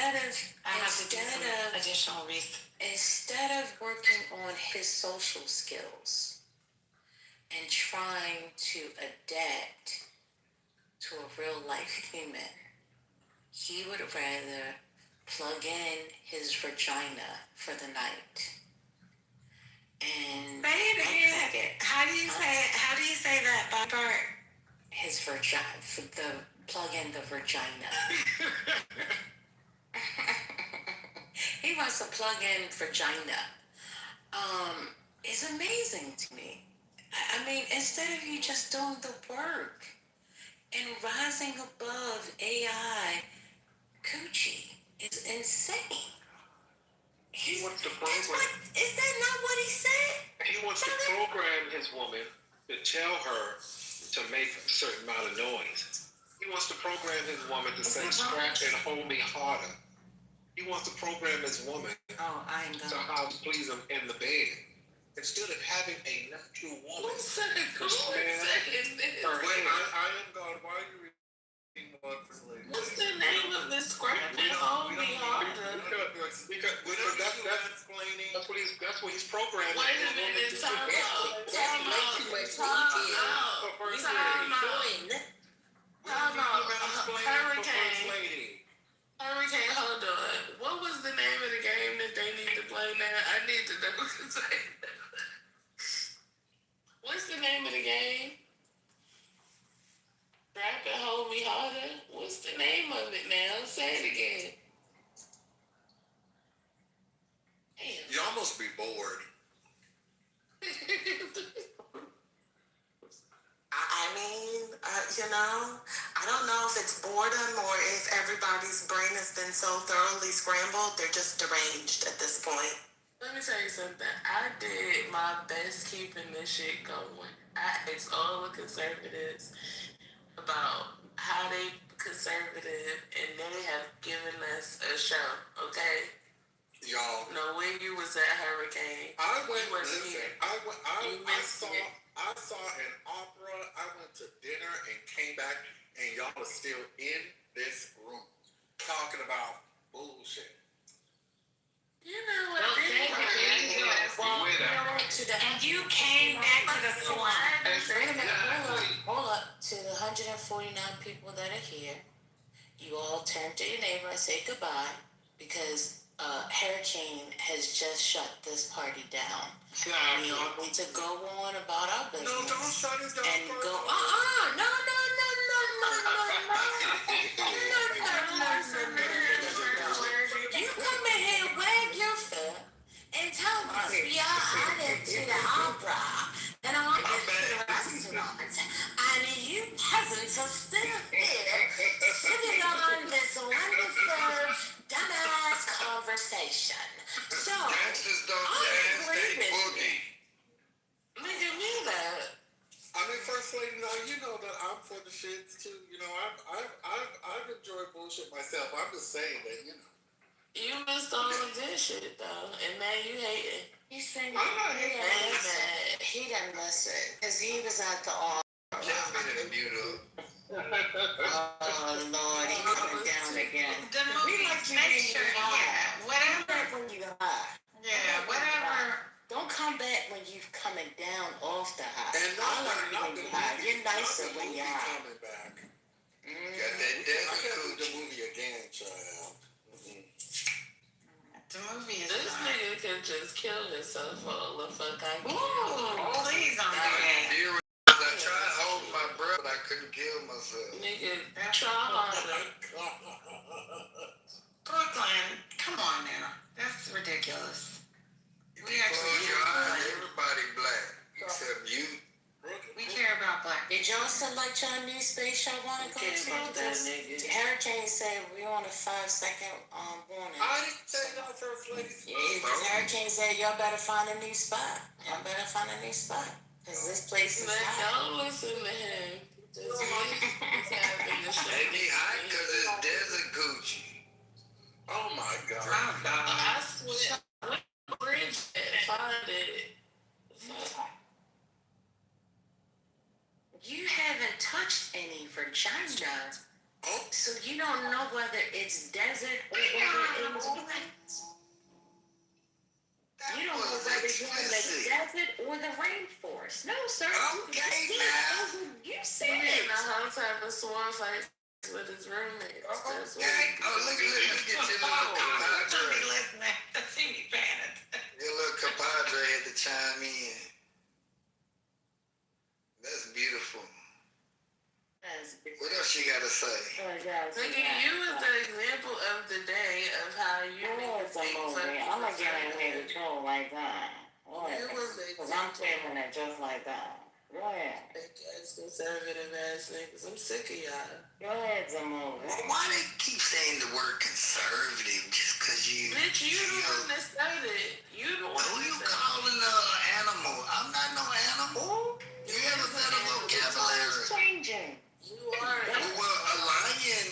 I have to do some additional research. Instead of working on his social skills and trying to adapt to a real life human, he would rather plug in his vagina for the night. And say it again. How do you say that, Bart? His vagina, plug in the vagina. He wants to plug in vagina. It's amazing to me. I mean, instead of you just doing the work and rising above AI coochie is insane. He wants to program. Is that not what he said? He wants to program his woman to tell her to make a certain amount of noise. He wants to program his woman to say, "Scratch and hold me harder." He wants to program his woman to how to please him in the bed. Instead of having a natural woman. Who said this? I am God. Why are you reading one for later? What's the name of this scrap? Hold me harder. Wait a minute, time out. Hurricane, hold on. What was the name of the game that they need to play now? I need to know. What's the name of the game? Rap and Hold Me Harder? What's the name of it now? Say it again. Damn. You almost be bored. I mean, I don't know if it's boredom or if everybody's brain has been so thoroughly scrambled, they're just deranged at this point. Let me tell you something. I did my best keeping this shit going. I asked all the conservatives about how they conservative, and they have given us a show, okay? Y'all. No, when you was at Hurricane, I went. wasn't Listen, here. I saw an opera. I went to dinner and came back, and y'all are still in this room talking about bullshit. You know what? And you came back to the swamp. Wait a minute, hold up. To the 149 people that are here, you all turn to your neighbor and say goodbye, because Hurricane has just shut this party down. We all need to go on about our business. No, don't shut it down. And go, no. You come in here, wag your foot, and tell us we are added to the opera. Then I want to get to the restaurant. And you peasants are still here, sitting on this wonderful, dumbass conversation. So, Gangsters don't dance, they boogie. Nigga, mean that. I mean, First Lady, now you know that I'm for the shits too. You know, I've enjoyed bullshit myself. I'm just saying that, you know. You missed all the good shit though, and now you hate it. He's saying I'm not hating. he didn't listen, because he was at the all. Jasmine in the mute up. Oh Lord, he coming down again. The movie, make sure, whatever. When you high. Yeah, whatever. Don't come back when you're coming down off the high. And I like you when you're high. You're nicer when you're high. Coming back. Got that I desert can't do the coochie. movie again, child. The movie is This not. nigga can just kill himself for all the fuck I can. Ooh, please don't do that. I tried to hold my breath, but I couldn't kill myself. Nigga, try harder. Brooklyn, come on now. That's ridiculous. If you close your eyes, everybody black, except you. We care about black Did y'all select your new space y'all want to go to? Hurricane said we on a 5-second warning. I didn't say no, First Lady. Yeah, Hurricane said y'all better find a new spot. Y'all better find a new spot, because this place is Man, hot. don't listen to him. Just having the show. They be hot because it's desert Gucci. Oh my God. Oh, God. I swear, bridge find it. You haven't touched any vagina, so you don't know whether it's desert or whether it's wet. You don't know whether you're in the desert or the rainforest. No, sir. You said He it. in the whole time of sworn fights with his roommates. That's what Look at your little compadre. Listening. She be panicked. Your little compadre had to chime in. That's beautiful. What else you gotta say? Nigga, you was the example of the day of how you niggas think fucking I'm gonna get in here to troll like that. You was the Because I'm feeling it just like that. Go ahead. Fake ass conservative ass niggas. I'm sick of y'all. Go ahead, Zamora. Why they keep saying the word conservative just because you... Bitch, you the one that said it. You the one Who you that said calling an animal? I'm not no animal. You ever said a vocabulary? Changing. You are. Well, a lion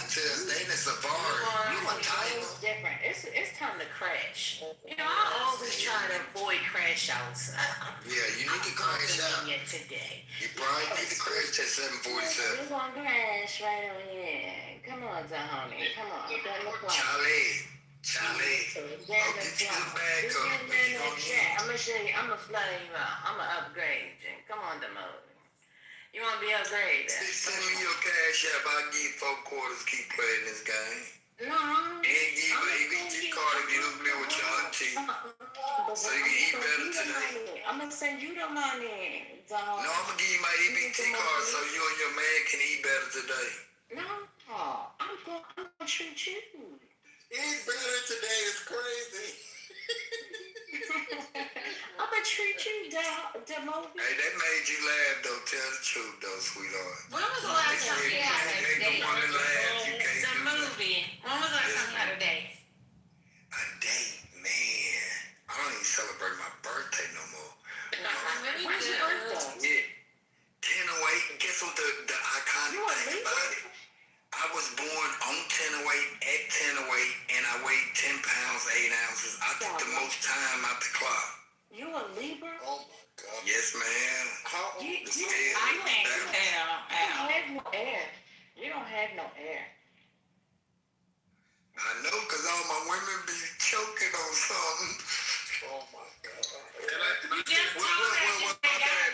to a state of safari. You a tiger. It's different. It's time to crash. You know, I always try to avoid crash outs. Yeah, you need to crash out. Today. You probably need to crash that 747. We're gonna crash right over here. Come on, Tahani. Come on. Charlie. Charlie, I'll get you the bag up. I'm gonna show you. I'm gonna fly you out. I'm gonna upgrade you. Come on, the movie. You wanna be upgraded? Send me your cash app. I'll give you $4 keep playing this game. No. And give an EBT card if you hook me with your auntie. So you can eat better today. I'm gonna send you the money. No, I'm gonna give you my EBT card so you and your man can eat better today. No, I'm gonna treat you. Eat better today is crazy. I'm gonna treat you, the movie. Hey, that made you laugh though. Tell the truth though, sweetheart. When was the last time you had a Make date? the one that laugh. You can't The do movie. When was the last time you had a date? a date, man. I don't even celebrate my birthday no more. When's your birthday? Yeah. 1008. Guess what the iconic thing about it? I was born on 1008 at 1008 and I weighed 10 pounds, 8 ounces. I took the most time out the clock. You a Libra? Oh my God. Yes, ma'am. How old You is don't it? have no air. You don't have no air. I know, because all my women be choking on something. Oh my God. You just told us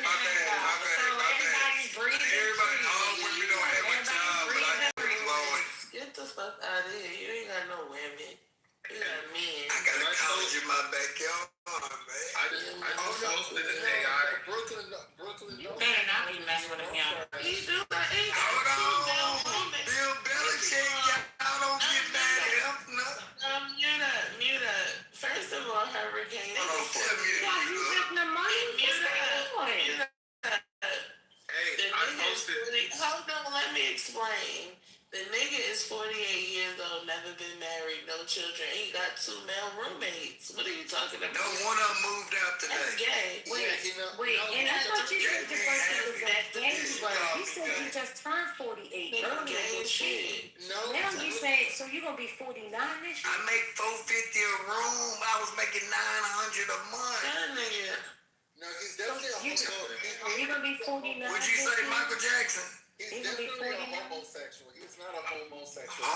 My bad. everybody's breathing. Everybody, all women don't have a job, but I do Lord. Get the fuck out of here. You ain't got no women. You got men. I got a college in my backyard, man. I just posted an AI. Brooklyn. You better not be messing with him, young. He do that. He got Hold on. Bill Belichick, y'all don't get mad at him. No. Mute up. First of all, Hurricane. Hold on, tell me Yeah, you getting the money? Mute up. Hey, The I nigga is posted. hold on, let me explain. The nigga is 48 years old, never been married, no children. He got 2 male roommates. What are you talking about? No, one of them moved out today. That's gay. Wait, and I thought you said your birthday was that day, but you said you just turned 48 earlier Gay this year. shit. No. Now you say, so you gonna be 49 this year? I make $450 a room. I was making $900 a month. That nigga. No, he's definitely a homosexual. You gonna be 49? Would you say Michael Jackson? He's He gonna be definitely a 49? homosexual. He's not a homosexual.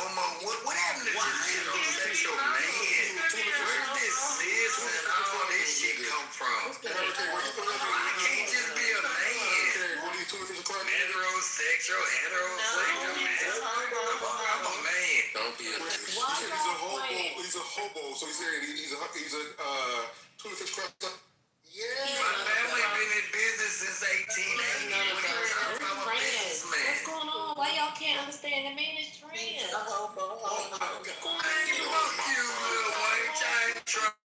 What happened to this heterosexual man? Where did this cis and all this shit come from? I can't just be a man. Heterosexual, man. I'm a man. Don't be a bitch. He's a hobo. So he's saying he's a 25th crop. Yeah. My family been in business since 1880. I'm a businessman. What's going on? Why y'all can't understand the man is trans? Man, fuck you, little white. I ain't trying to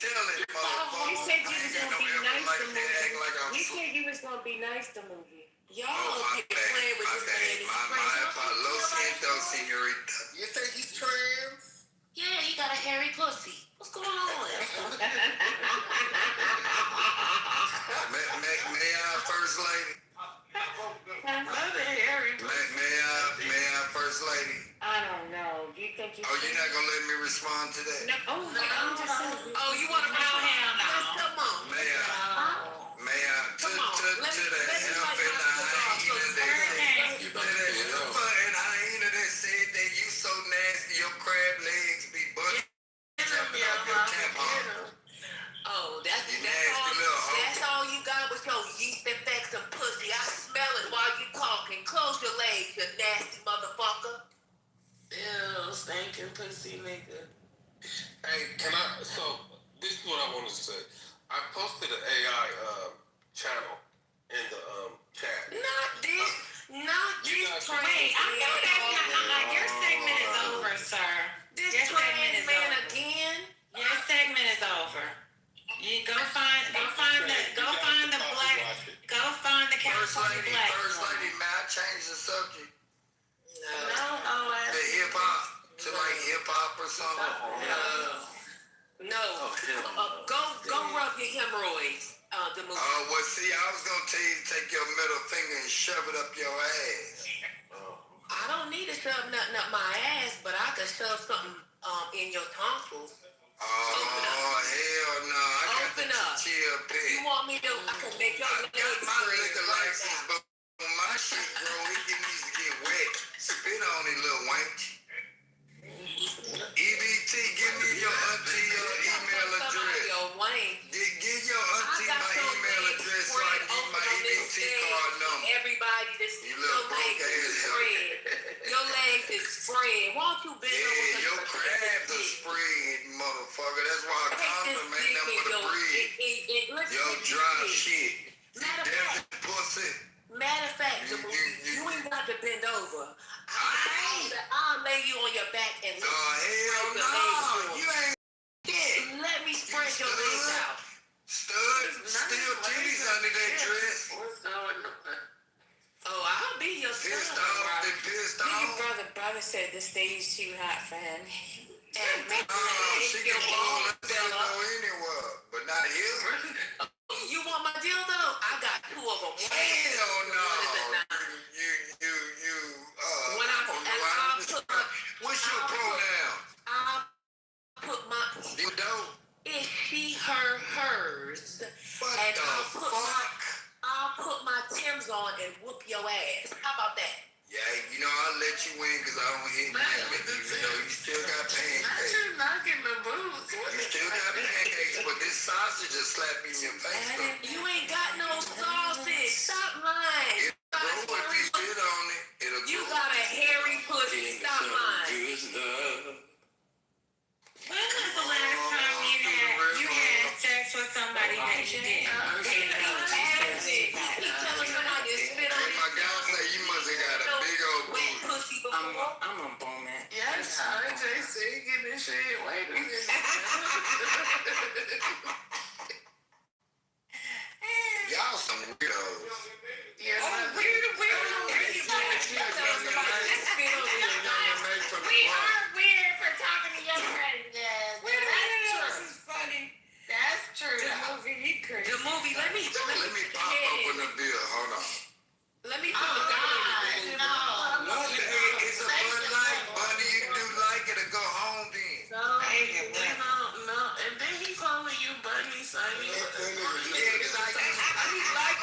tell it, motherfucker. You said you was gonna be nice to Like that, act movie. like I'm You so- said you was gonna be nice to movie. Y'all keep playing with this man. Lo siento, señorita. You say he's trans? Yeah, he got a hairy pussy. What's going on? May I, First Lady? May I, First Lady? I don't know. Do you think you? Oh, you're not gonna let me respond to that? No. Oh, no. I'm just saying. Oh, you want to know him now? Come on. May I, to the help and the hyena that said that you so nasty, your crab legs be butt jumping off your tampon. Oh, that's You nasty little hoe. that's all you got was your yeast infection pussy. I smell it while you talking. Close your legs, you nasty motherfucker. Ew, stinking pussy nigga. Hey, so this is what I wanted to say. I posted an AI channel in the chat. Not this trans Wait, I know that's not. Your segment is over, sir. This Your segment trans is man over. again. Your segment is over. You go find the First California Lady, black. may I change the subject? No, The hip hop to like hip hop or something? No. Go rub your hemorrhoids. The movie. Well, see, I was gonna tell you to take your middle finger and shove it up your ass. I don't need to shove nothing up my ass, but I can shove something in your tonsils. Oh, hell no. I got Open the up. chill pick. You want me to? I can make your I got my liquor license, but when my shit grow, it needs to get wet. Spit on it, little wench. EBT, broke ass spread. Your legs is spread. Why don't you bend over? Yeah, your crabs are spread, motherfucker. That's why I condom ain't nothing but a bread. Yo, dry shit. Matter of fact, you ain't got to bend over. I'll lay you on your back and hell no. You ain't shit. Let me spread your legs out. Still titties under that dress. What's going on? Oh, I'll be your pissed off and pissed off. Brother said the stage too hot for him. And she can fall anywhere, but not here. You want my dildo? I got two of them. Hell no. What's your pronoun? I'll put my you don't. It's she, her, hers. What and the fuck? I'll put my Timbs on and whoop your ass. How about that? Yeah, I'll let you win because I don't hit you. You still got pancakes. You're knocking the boots. You still got pancakes, but this sausage just slapped me in your face. You ain't got no sausage. Stop lying. It'll grow if you sit on it. You got a hairy pussy. Stop lying. When was the last time you had sex with somebody that you didn't? My guy say you must have got a big old pussy before. I'm a bowman. Yes, RJC getting this shit. Wait a minute. Y'all some weirdos. Yeah, we are weird for talking to your friends. That's funny. That's true. The movie. Let me pop open the bill. Hold on. Let me put the It's a Bud Light, buddy. You do like it or go home then. No. And then he calling you Bunny, Sonny. Yeah, because I like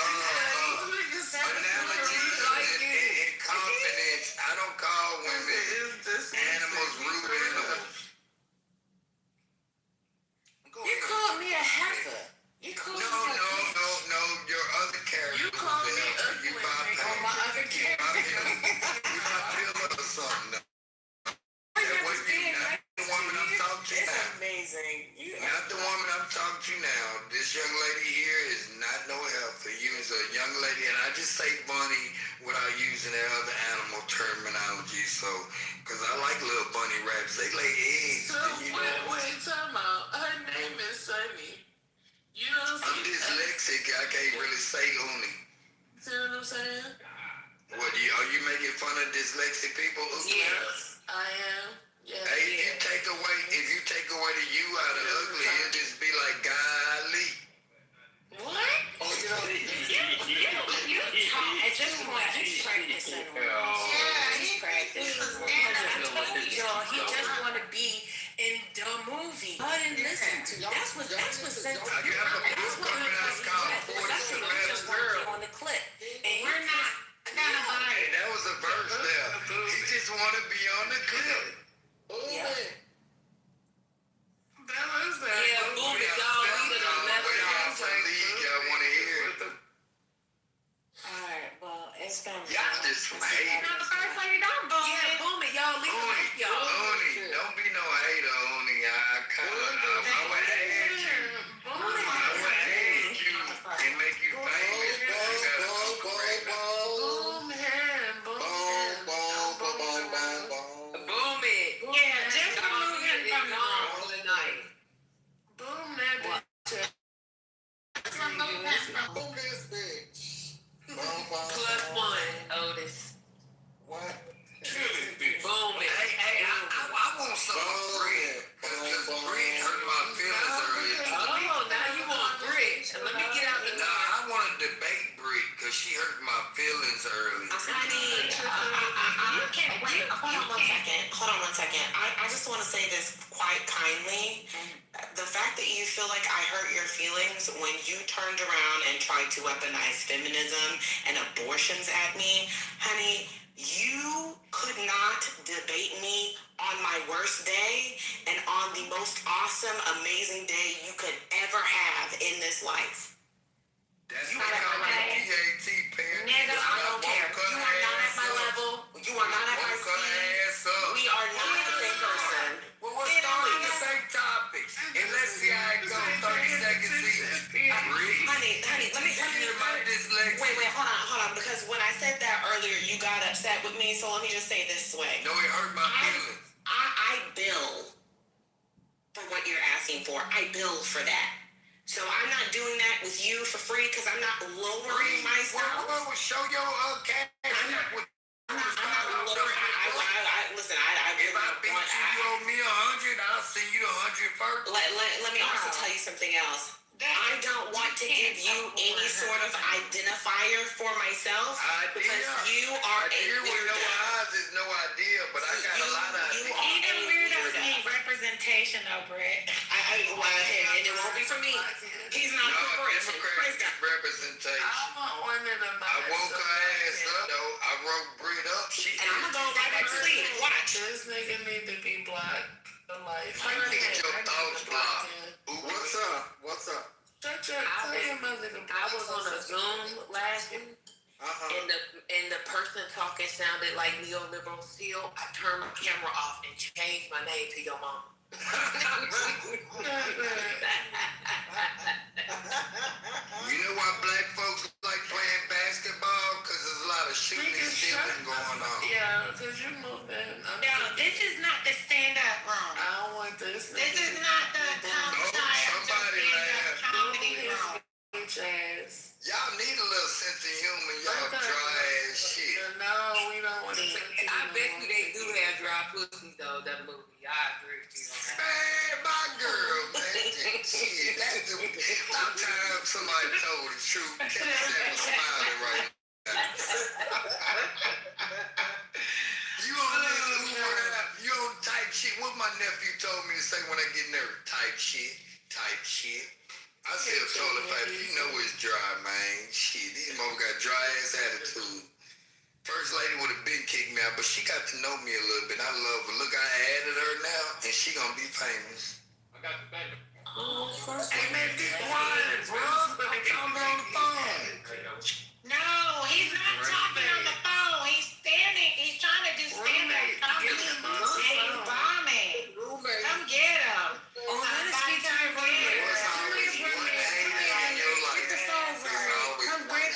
analogies and confidence. I don't call women animals, rude animals. You called me a heifer. No, your other character. You called me ugly. You my other character. You my pillow or something. That wasn't you, not the woman I'm talking to now. Amazing. Not the woman I'm talking to now. This young lady here is not no help for you. Is a young lady, and I just say bunny without using their other animal terminology. So, because I like little bunny rabbits. They lay eggs. So, wait, time out. Her name is Sunny. You know what I'm saying? I'm dyslexic. I can't really say uni. See what I'm saying? What, are you making fun of dyslexic people? Yes, I am. Yes. Hey, if you take away the you out of ugly, it'll just be like golly. What? Oh, you talk at this point. He's practicing. Yeah, he's practicing. I told y'all he just want to be in the movie. I didn't listen to. That's what sent to you. That's what just working on the clip, and we're not gonna buy it. That was a verse there. He just want to be on the clip. Yeah. That was that. Yeah, boom it, y'all. Y'all want to hear it? Alright, well, it's been. Y'all just some haters. The first lady don't boom it. Yeah, boom it, y'all. Leave it like y'all. Don't be no hater, Oni. I would hate you. I would hate you and make you famous. Boom it. Yeah, just remove him from the all the night. Boom that bitch. Boom this bitch. Plus one, Otis. What? Boom it. Hey, I want some bread. Because bread hurt my feelings earlier. Oh, now you want Brit. Let me get out the Nah, I want to debate Brit because she hurt my feelings earlier. Honey, you can't wait. Hold on one second. I just want to say this quite kindly. The fact that you feel like I hurt your feelings when you turned around and tried to weaponize feminism and abortions at me, honey, you could not debate me on my worst day and on the most awesome, amazing day you could ever have in this life. That's what I call a PAT parent. Nigga, I don't care. You are not at my honey, let me wait, hold on, because when I said that earlier, you got upset with me, so let me just say this way. No, it hurt my feelings. I bill for what you're asking for. I bill for that. So I'm not doing that with you for free because I'm not lowering myself. Well, show your cash. I'm not lowering. Listen, if I beat you owe me 100, I'll send you 100 first. Let me also tell you something else. I don't want to give you any sort of identifier for myself because you are a weirdo. No eyes is no idea, but I got a lot of ideas. Even weirdos need representation, though, Brett. And it won't be for me. He's not a corporation. Democrats get representation. I woke her ass up, though. I woke Britt up. And I'm gonna go right back to sleep. Watch. This nigga need to be blocked for life. I need to get your thoughts blocked. What's up? What's up? I was on a Zoom last week, and the person talking sounded like neoliberal still. I turned my camera off and changed my name to your mama. You know why black folks like playing basketball? Because there's a lot of shooting and stealing going on. Yeah, because you moving. No, this is not the stand-up room. I don't want this. This is not the Somebody laugh. comedy room. Y'all need a little sense of humor, y'all dry ass shit. No, we don't want to take it. I bet you they do have dry pussy though. That movie, I agree with you on that. Man, my girl, man. Shit, that's the time somebody told the truth. Can't stand smiling right now. You on type shit. What my nephew told me to say when I get nervous? Type shit. I said, toilet paper, you know it's dry, man. Shit, these motherfuckers got dry ass attitude. First lady would have been kicked me out, but she got to know me a little bit. I love her. Look, I added her now, and she gonna be famous. I got the baby. Hey, man, be quiet, bro. I'm talking on the phone. No, he's not talking on the phone. He's standing. He's trying to do stand-up comedy. He's bombing. Come get him. Oh, let us speak to your roommate. Come grab the phone from her. Come grab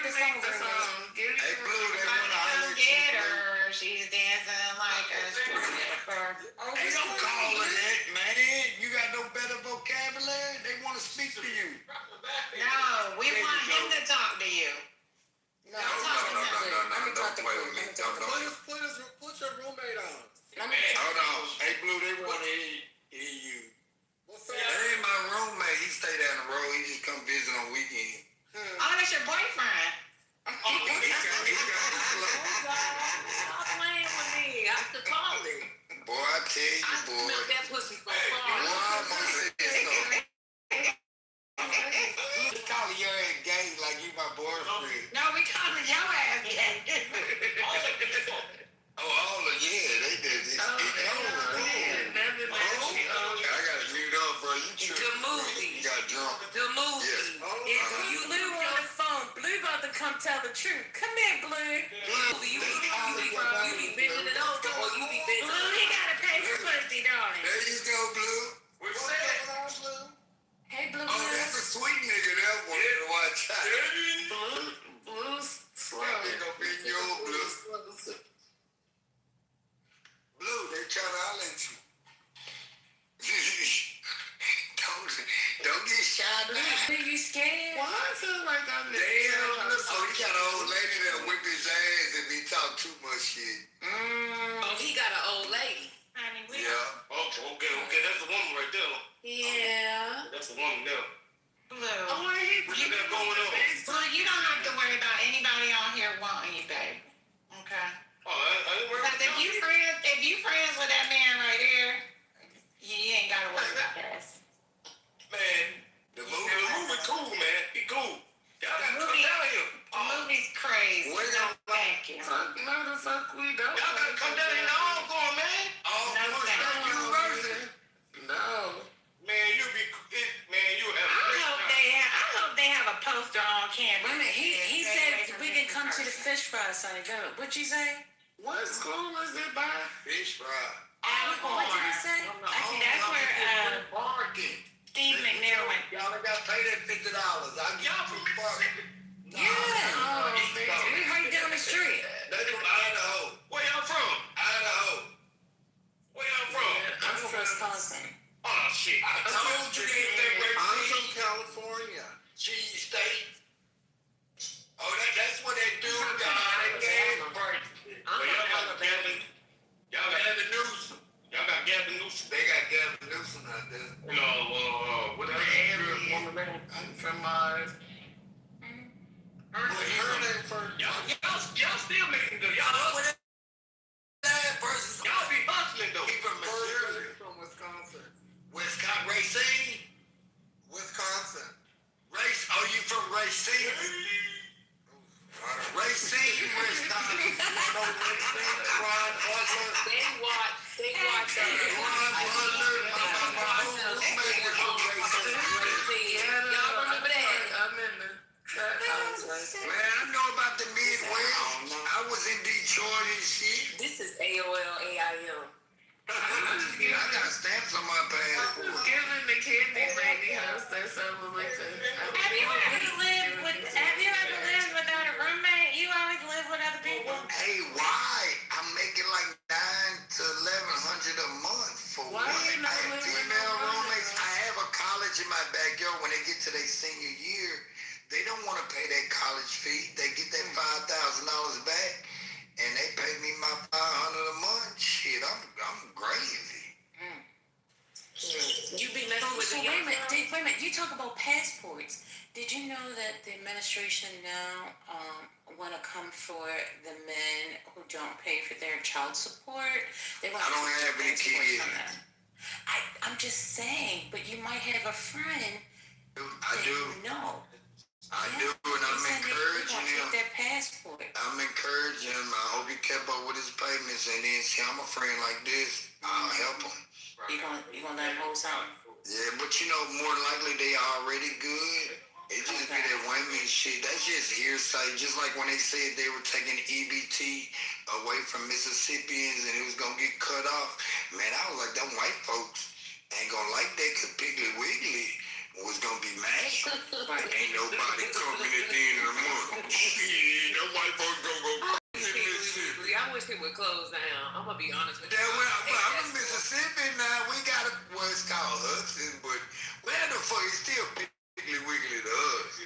the phone from her. Hey, Blue, they want to Come get her. She's dancing like a stripper. Hey, don't call her that, man. You got no better vocabulary? They want to speak to you. No, we want him to talk to you. No. Don't play with me. Put your roommate on. Hold on. Hey, Blue, they want to hear you. That ain't my roommate. He stay down the road. He just come visit on weekend. Oh, that's your boyfriend. He got slow. Stop playing with me. I have to call it. Boy, I tell you, I boy. smell that pussy from Boy, far. I'm gonna say something. You calling your ass gay like you my boyfriend. No, we calling your ass gay. Oh, all of they did this. I gotta mute up, bro. You tripping. The movie. You got drunk. The movie. Yes. You Blue on the phone. Blue about to come tell the truth. Come here, Blue. You be bending it over or you be bending Blue, he gotta pay for pussy, don't he? There you go, Blue. What's up, Hey, Blue. Oh, that's a sweet nigga that one to watch out. Blue's slow. They gonna be in your Blue. Blue, they trying to holler at you. Don't get shot at. Are you scared? Why I feel like I'm Damn, so he got an old lady that whip his ass if he talk too much shit. Oh, he got an old lady. Honey, we Yeah. Okay, that's the woman right there. Yeah. That's the woman there. Blue. What you got going on? Blue, you don't have to worry about anybody on here wanting you, babe. Okay? Oh, I didn't worry Because if you friends with that man right there, you ain't gotta worry about us. Man, the movie cool, man. He cool. Y'all gotta come down here. The movie's crazy. Where No, thank you. no, the fuck we don't. Y'all gotta come down here to Alcorn, man. University. No. Man, you have a I great time. hope they have a poster on campus. Wait a minute, he said we can come to the fish fry Sunday. What'd you say? What school is it by? Fish fry. Alcorn. What did he say? That's where Barking. Steve McNair went. Y'all got paid that $50. I get Y'all from Mississippi? Yeah. We right down the street. They from Idaho. Where y'all from? Idaho. Where y'all from? I'm from Wisconsin. Oh shit! I told you they hit that I'm race. from California. Cheese steak. Oh, that's what they do, y'all. They gave first. Y'all got Gavin. Y'all got Gavin Newsom. Y'all got Gavin Newsom. They got Gavin Newsom out there. No, what else? Woman name? I'm from her name first. Y'all still making good. Y'all hustling. That person. Y'all be hustling though. He from Missouri. From Wisconsin. Wisconsin. Racine. Wisconsin. Race. Oh, you from Racine? Racine, Wisconsin. You know Racine? Ron Butler. They watch Ron Butler. My roommate was from Racine. Y'all remember that? I'm in the trap house. Man, I know about the Midwest. I was in Detroit and shit. This is AOL AIM. I got stamps on my passport. Giving the candy lady house. That's so religious. Have you ever lived without a roommate? You always live with other people? Hey, why? I'm making like $900 to $1,100 a month for Why what? you not I have living with female no roommates. I have a college in my backyard. When they get to their senior year, they don't want to pay that college fee. They get that $5,000 back, and they pay me my $500 a month. Shit, I'm gravy. You be messing with the young girl? Wait a minute. You talk about passports. Did you know that the administration now want to come for the men who don't pay for their child support? They want I don't have any kids. I'm just saying, but you might have a friend. I do. No. I do, and I'm encouraging him. Take their passport. I'm encouraging him. I hope he kept up with his payments, and then see, I'm a friend like this. I'll help him. You gonna let him hold something? Yeah, but you know, more likely they already good. It just be that women shit. That's just hearsay. Just like when they said they were taking EBT away from Mississippians and it was gonna get cut off. Man, I was like, them white folks ain't gonna like that because Piggly Wiggly was gonna be mad. Ain't nobody coming at the end of the month. Shit, them white folks gonna go crazy in Mississippi. I wish it would close down. I'm gonna be honest with you. Yeah, well, I'm in Mississippi now. We got it's called Hudson, but where the fuck is still Piggly Wiggly to us?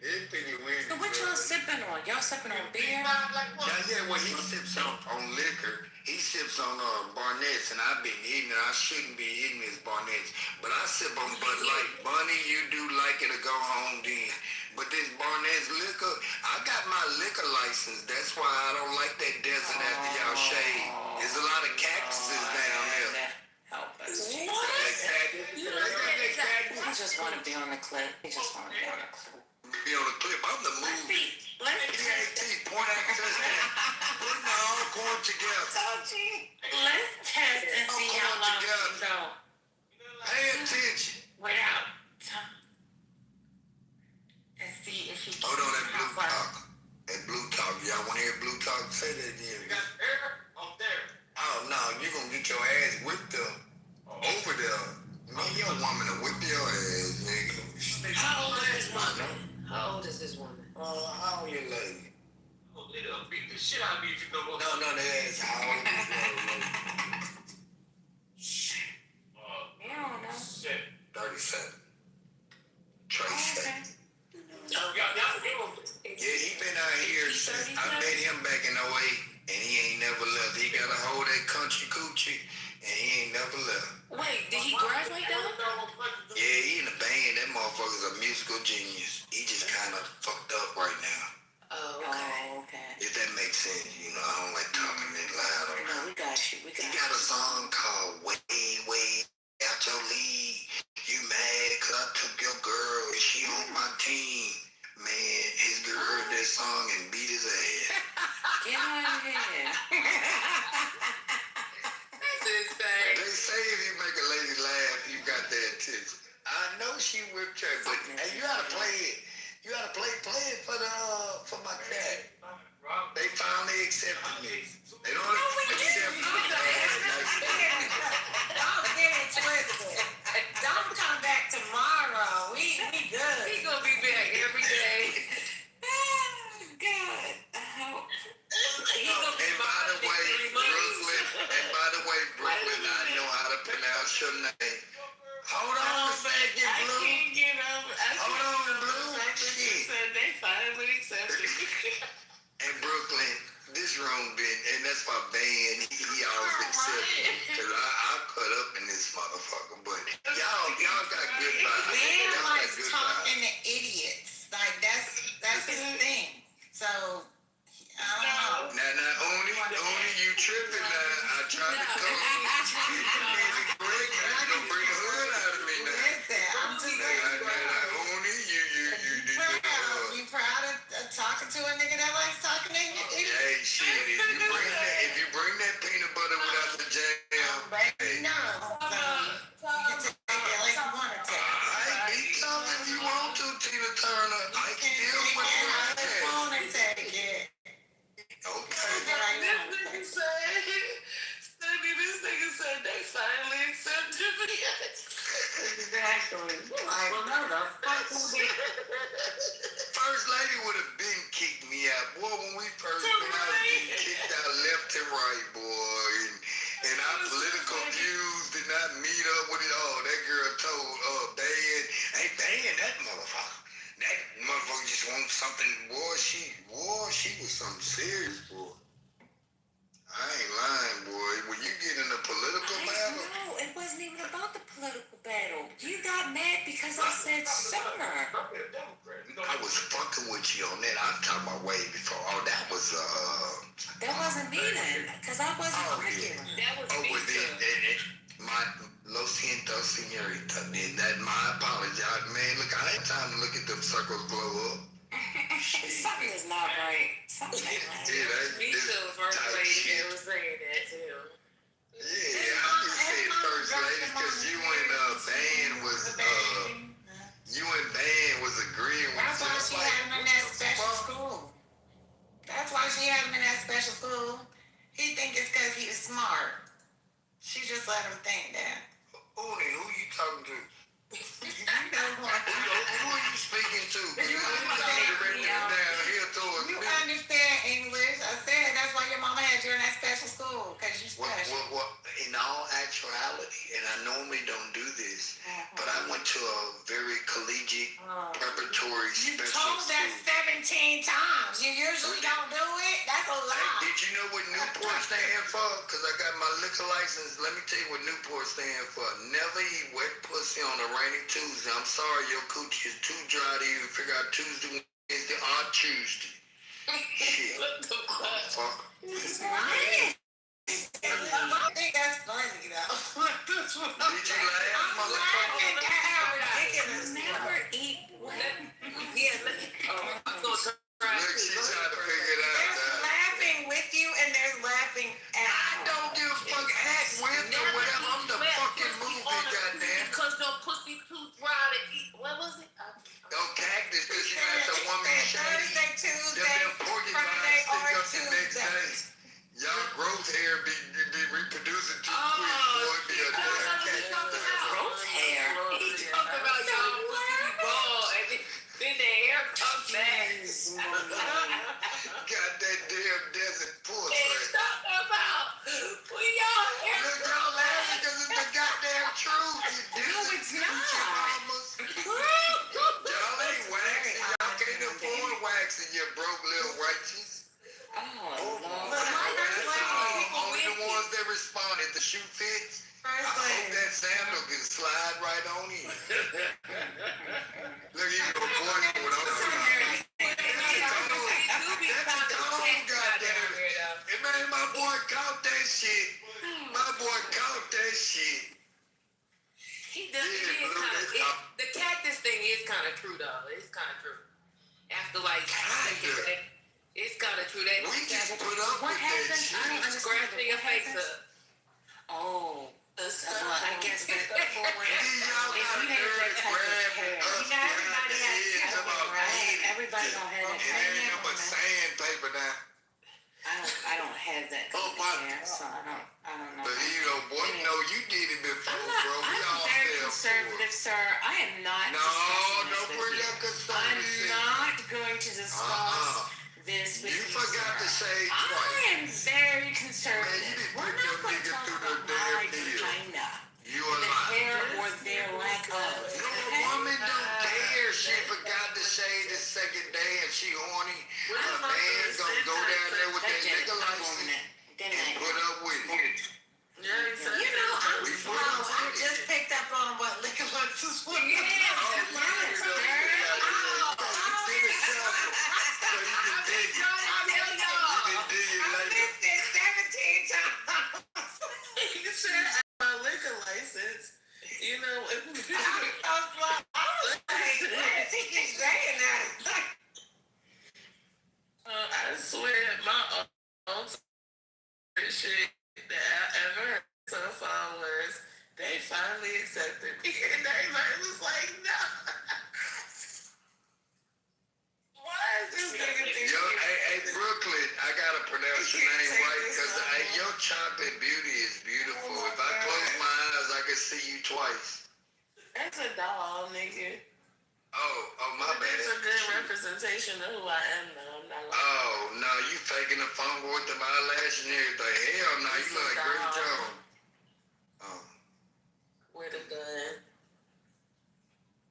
It's Piggly Wiggly. So what y'all sipping on? Y'all sipping on beer? Yeah, well, he sips on liquor. He sips on Barnett's, and I've been eating it. I shouldn't be eating his Barnett's, but I sip on Bud Light. Bunny, you do like it to go home then. But this Barnett's liquor, I got my liquor license. That's why I don't like that desert after y'all shade. There's a lot of cactuses down there. Help us. He just want to be on the clip. He just want to be on the clip. Be on the clip. I'm the movie. Let's PAT, point out touchdown. Putting it all going together. Let's test and see how long we go. Pay attention. Without time. And see if he can. Hold on, that blue talk. That blue talk. Y'all want to hear blue talk? Say that again. You got air up there. Oh, no. You're going to get your ass whipped up over there. Man, your woman to whip your ass, nigga. How old is this woman? How old is this woman? How old your lady? Oh, they'll beat the shit out of me if you don't go. No, that is how old is your lady? I don't know. 37. Tracy. Yeah, he been out here since I met him back in 08, and he ain't never left. He got a hold of that country coochie, and he ain't never left. Wait, did he graduate though? Yeah, he in the band. That motherfucker's a musical genius. He just kind of fucked up right now. Oh, okay. If that makes sense, you know, I don't like talking that loud. No, we got you. He got a song called Way Out Your League. You mad cause I took your girl and she on my team. Man, his girl heard that song and beat his ass. Get out of here. They say if you make a lady laugh, you got that attention. I know she whipped track, but hey, you gotta play it. You gotta play it for my cat. They finally accepted me. They don't accept me. Don't get it twisted. Don't come back tomorrow. We second, I Blue. can't get over. Hold on, Blue. The fact that you said they finally accepted me. In Brooklyn, this room been, and that's my band. He always accept me because I cut up in this motherfucker. But y'all got good vibes. Ben Y'all got likes good talking vibes. to idiots. Like that's his thing. So I don't know. Now, only you tripping now. I tried to come. You gonna bring the hood out of me now. Listen, I'm just saying. Only You proud of talking to a nigga that likes talking to idiots? Hey, shit, if you bring that peanut butter without the jam, Baby, no. So you can take it like you want to take it. I be tough if you want to, Tina Turner. I can deal with you. I want to take it. Okay. This nigga said they finally accepted me. Exactly. Like, well, no, the fuck First lady would have been kicked me out. Boy, when we first met, I was getting kicked out left and right, boy. And our political views did not meet up with it all. That girl told Dan, hey, Dan, that motherfucker just wants something. Boy, she was something serious, boy. I ain't lying, boy. When you get in a political battle. No, it wasn't even about the political battle. You got mad because I said sir. I was fucking with you on that. I'm talking about way before. Oh, that was That wasn't me then, because I wasn't arguing. That was me too. My Lo siento, señorita. That my apology. Man, look, I ain't time to look at them circles blow up. Something is not right. Something ain't right. Yeah, Me too, first lady that was saying that too. Yeah, I just said first lady because you and Van was agreeing with That's why she had him in that special school. That's why she had him in that special school. He think it's because he was smart. She just let him think that. Who you talking to? Who are you speaking to? You understand English. I said that's why your mama had you in that special school, because you special. Well, in all actuality, and I normally don't do this, but I went to a very collegiate preparatory special told school. that 17 times. You usually don't do it. That's a lie. Did you know what Newport stand for? Because I got my liquor license. Let me tell you what Newport stand for. Never eat wet pussy on a rainy Tuesday. I'm sorry, your coochie is too dry to even figure out Tuesday, Wednesday, or Tuesday. Shit. What the fuck? I think that's funny though. Did you laugh? I'm laughing at how ridiculous. Never eat wet. Look, she tried to figure it out. There's laughing with you and there's laughing at I don't give a fuck act with or whatever. I'm the fucking movie, goddamn. Because your pussy too dry to eat. What was it? Don't cactus because you got the woman shady. Thursday, Tuesday, Them porcupines Friday, stick or up the next Tuesday. day. Y'all growth hair be reproducing too quick, boy. Be a damn cactus. Growth hair. He talking about y'all pussy ball and then the hair comes back. Got that damn desert pussy. He's talking about when y'all hair Look, y'all laughing because it's the goddamn truth. You No, it's not. Y'all ain't waxing. Y'all can't afford waxing, you broke little righteous. Oh, Lord. Only the ones that responded. The shoe fits. I hope that sandal can slide right on in. Look, you can avoid what I'm saying. Man, my boy caught that shit. My boy caught that shit. He does. The cactus thing is kind of true, though. It's kind of true. After it's kind of true. That we just put up what with happened? that shit. I don't understand. Scratching your face up. Oh. Well, I guess that. Y'all got nerve grabbing us behind the head about me. Everybody don't have that. It ain't no but sandpaper now. I don't have that kind of hair, so I don't know. But boy, you did it before, bro. We I'm all very fell conservative, for it. sir. I am not. No, don't bring this up with you. conservative. I'm not going to discuss this with you. You forgot to say I twice. am very conservative. Man, you We're didn't not put going to your talk nigga through about the my damn deal. vagina. You The are lying. hair or their lack of. You know what she horny, her man gonna go down there with that nigga license and put up with it. Yeah, he said You know, I'm slow. I just picked up on what liquor license was. he said my liquor license. You know, I was like, what is he keep saying that? I swear, my own shit that I ever heard so far was they finally accepted me, and everybody was like, no. Why is this nigga Yo, hey, Brooklyn, I gotta pronounce your name right because your chopping beauty is beautiful. If I close my eyes, I can see you twice. That's a doll, nigga. Oh, my bad. It's a good representation of who I am, though. I'm not like, oh, no, you faking the phone with the eyelash and everything. Hell no, you look like Great Jones. Oh. With a gun.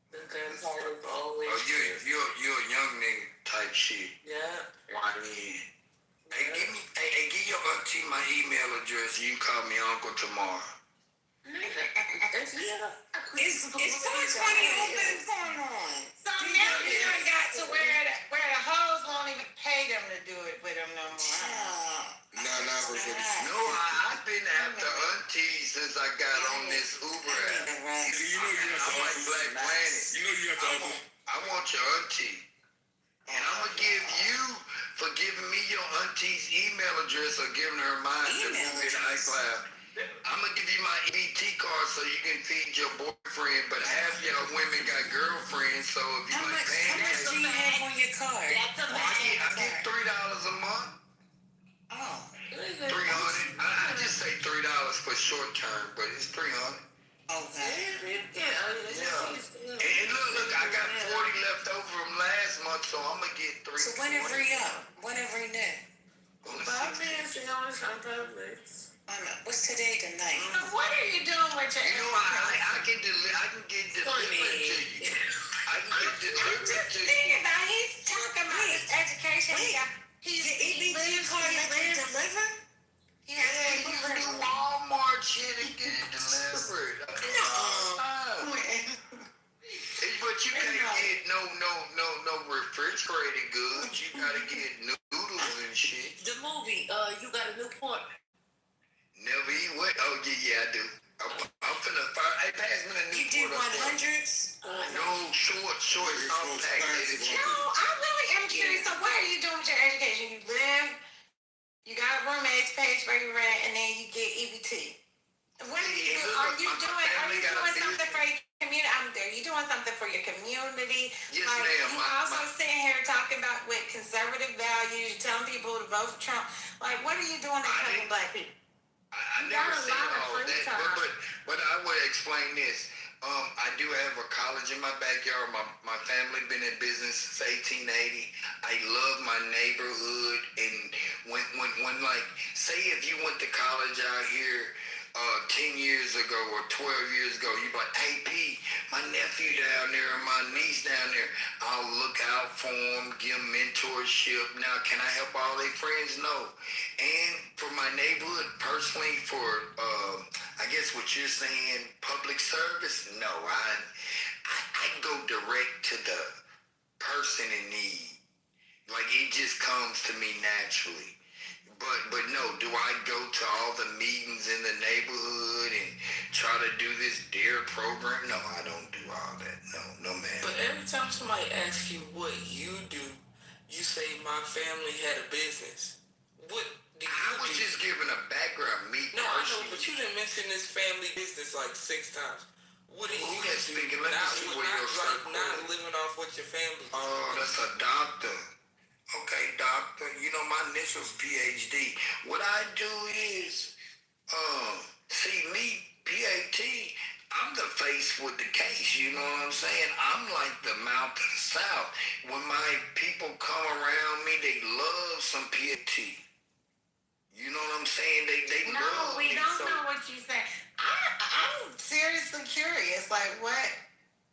The gun part is always. Oh, you're a young nigga type shit. Yeah. Why then? Hey, give your auntie my email address. You can call me Uncle tomorrow. It's 420 open going on. So now you done got to where the hoes won't even pay them to do it with them no more. No, I've been after auntie since I got on this Uber app. I'm like Black Planet. You know you have to. I want your auntie. And I'm going to give you for giving me your auntie's email address or giving her mine to move in iCloud. I'm going to give you my EBT card so you can feed your boyfriend, but half y'all women got girlfriends, so if you like pancakes. How much do you have on your card? I get $3 a month. Oh. $300. I just say $3 for short term, but it's $300. Okay. Yeah. And look, I got 40 left over from last month, so I'm gonna get 3. So when it re-up? When it renew? Bob Nancy on Publix. What's today, the 9th? So what are you doing with your? You know, I can get delivered to you. I can get delivered to you. Thinking about he's talking about his education. He's EBT card deliver? Yeah, you can do Walmart shit and get it delivered. But you can't get no refrigerated goods. You gotta get noodles and shit. The movie, you got a new point. Never eat what? Oh yeah, I do. I'm finna fire. Hey, pass me the new. You do 100s? No, short, all packed. No, I really am curious. So what are you doing with your education? You live, you got a roommate's page where you rent, and then you get EBT. What are you doing? Are you doing something for your community? Are you doing something for your community? Yes, like, ma'am. You also sitting here talking about with conservative values, you're telling people to vote for Trump. Like, what are you doing to help black people? I never said all that, but I would explain this. I do have a college in my backyard. My family been in business since 1880. I love my neighborhood, and when like, say if you went to college out here 10 years ago or 12 years ago, you be like, hey P, my nephew down there or my niece down there, I'll look out for them, give them mentorship. Now, can I help all their friends? No. And for my neighborhood, personally, for I guess what you're saying, public service, no. I go direct to the person in need. Like, it just comes to me naturally. But no, do I go to all the meetings in the neighborhood and try to do this DARE program? No, I don't do all that. No, man. But every time somebody asks you what you do, you say my family had a business. What do you I was just giving a background. No, I know, but you didn't mention this family business like 6 times. What do you do? Not living off what your family do. Oh, that's a doctor. Okay, doctor, you know my initials PhD. What I do is, see me, PAT, I'm the face with the case, you know what I'm saying? I'm like the mouth of the South. When my people come around me, they love some PAT. You know what I'm saying? They No, love we me. don't know what you say. I'm seriously curious. Like, what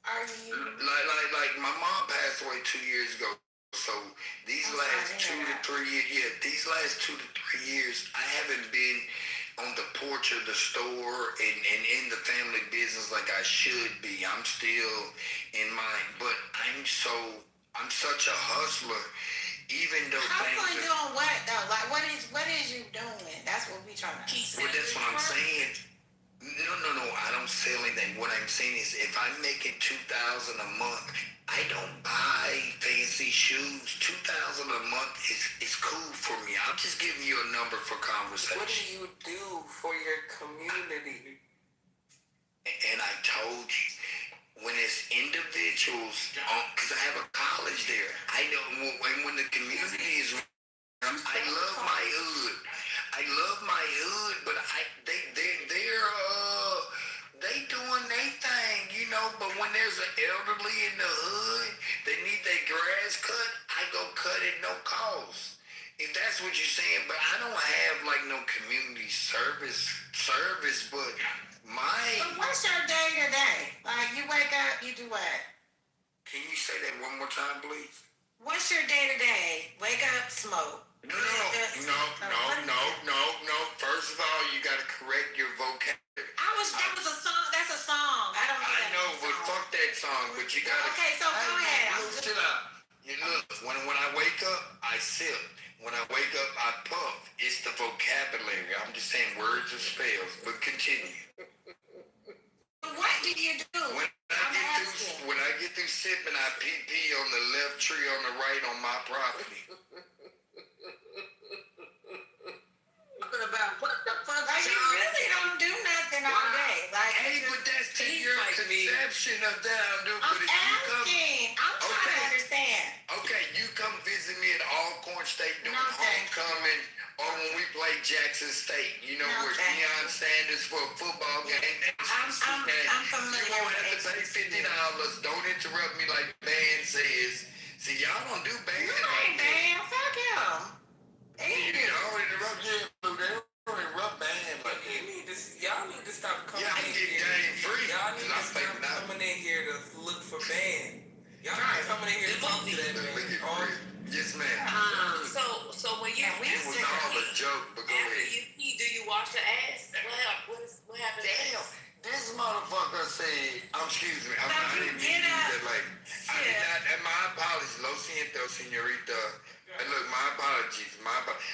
are you? Like my mom passed away 2 years ago. So So these last 2 to 3 years, these last 2 to 3 years, I haven't been on the porch of the store and in the family business like I should be. I'm still in but I'm such a hustler, even though Hustling doing what though? Like what is you doing? That's what we trying to Well, that's what I'm saying. No, I don't sell anything. What I'm saying is if I'm making $2,000 a month, I don't buy fancy shoes. $2,000 a month is cool for me. I'm just giving you a number for conversation. What do you do for your community? And I told you, when it's individuals, because I have a college there, I know when the community is, I love my hood. I love my hood, but they doing their thing, you know. But when there's an elderly in the hood, they need their grass cut, I go cut it, no cost. If that's what you're saying, but I don't have like no community service, but But what's your day to day? Like you wake up, you do what? Can you say that one more time, please? What's your day to day? Wake up, smoke. No. First of all, you gotta correct your vocabulary. That was a song. That's a song. I know, but fuck that song. But you gotta. Okay, so go ahead. Chill out. You look. When I wake up, I sip. When I wake up, I puff. It's the vocabulary. I'm just saying words or spells. But continue. What do you do? When I get through sipping, I pee on the left tree on the right on my property. About what the fuck? Like you really don't do nothing all day. Like, hey, but that's to your conception of that I do. I'm asking. I'm trying to understand. Okay, you come visit me at Alcorn State doing homecoming, or when we play Jackson State. You know where Deion Sanders for a football game. I'm familiar. You won't have to pay $50. Don't interrupt me like band says. See, y'all don't do band. You ain't band. Fuck him. Y'all interrupt band like that. Y'all need to stop coming in get here. game free. Y'all need to stop coming in here to look for band. Y'all not coming in here to talk to that man. Yes, ma'am. So when you it was all a joke, but go after ahead. you pee, do you wash your ass? What happened? Damn, this motherfucker said, excuse me, I didn't mean to use that like, I did not, and my apologies, lo siento, señorita. And look, my apologies.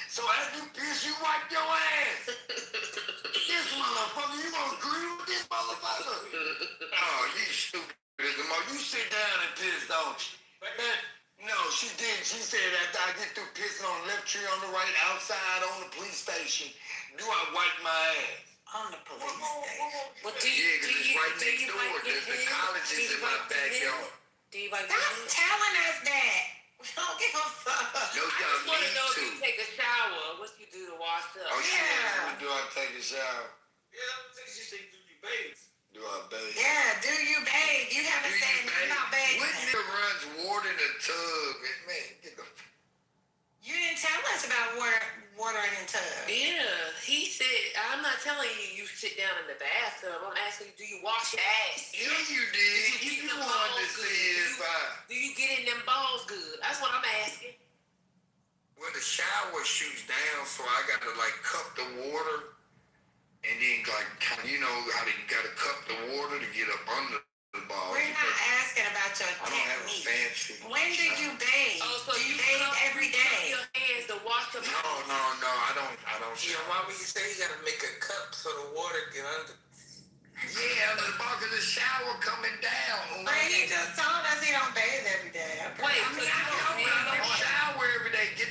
So after you piss, you wipe your ass. This motherfucker, you gonna agree with this motherfucker? Oh, you stupid. You sit down and piss, don't you? No, she didn't. She said after I get through pissing on the left tree on the right outside on the police station, do I wipe my ass? On the police station. Well, Because it's right next door. The college is in my backyard. Do you wipe Stop telling us that. We don't give a fuck. No, I y'all just want to need know to. if you take a shower, what you do to wash up. Oh, she asked me, do I take a shower? Yeah, she said, do you bathe? Do I bathe? Yeah, do you bathe? You haven't said nothing about bathing. What nigga runs water in a tub? Man, get the... You didn't tell us about water in the tub. Yeah, he said, I'm not telling you sit down in the bathtub. I'm asking you, do you wash your ass? Yeah, you did. You wanted to see if Do you get in them balls good? That's what I'm asking. Well, the shower shoots down, so I got to, like, cup the water. And then, like, you know how you got to cup the water to get up under the ball. We're not asking about your I don't have a fancy. When do you bathe? Oh, so do you bathe every day? Your hands to wash them. No, I don't Yeah, why would you say you gotta make a cup so the water get under? Yeah, under the ball, 'cause the shower coming down. But he just told us he don't bathe every day. Wait, I don't shower every day. Get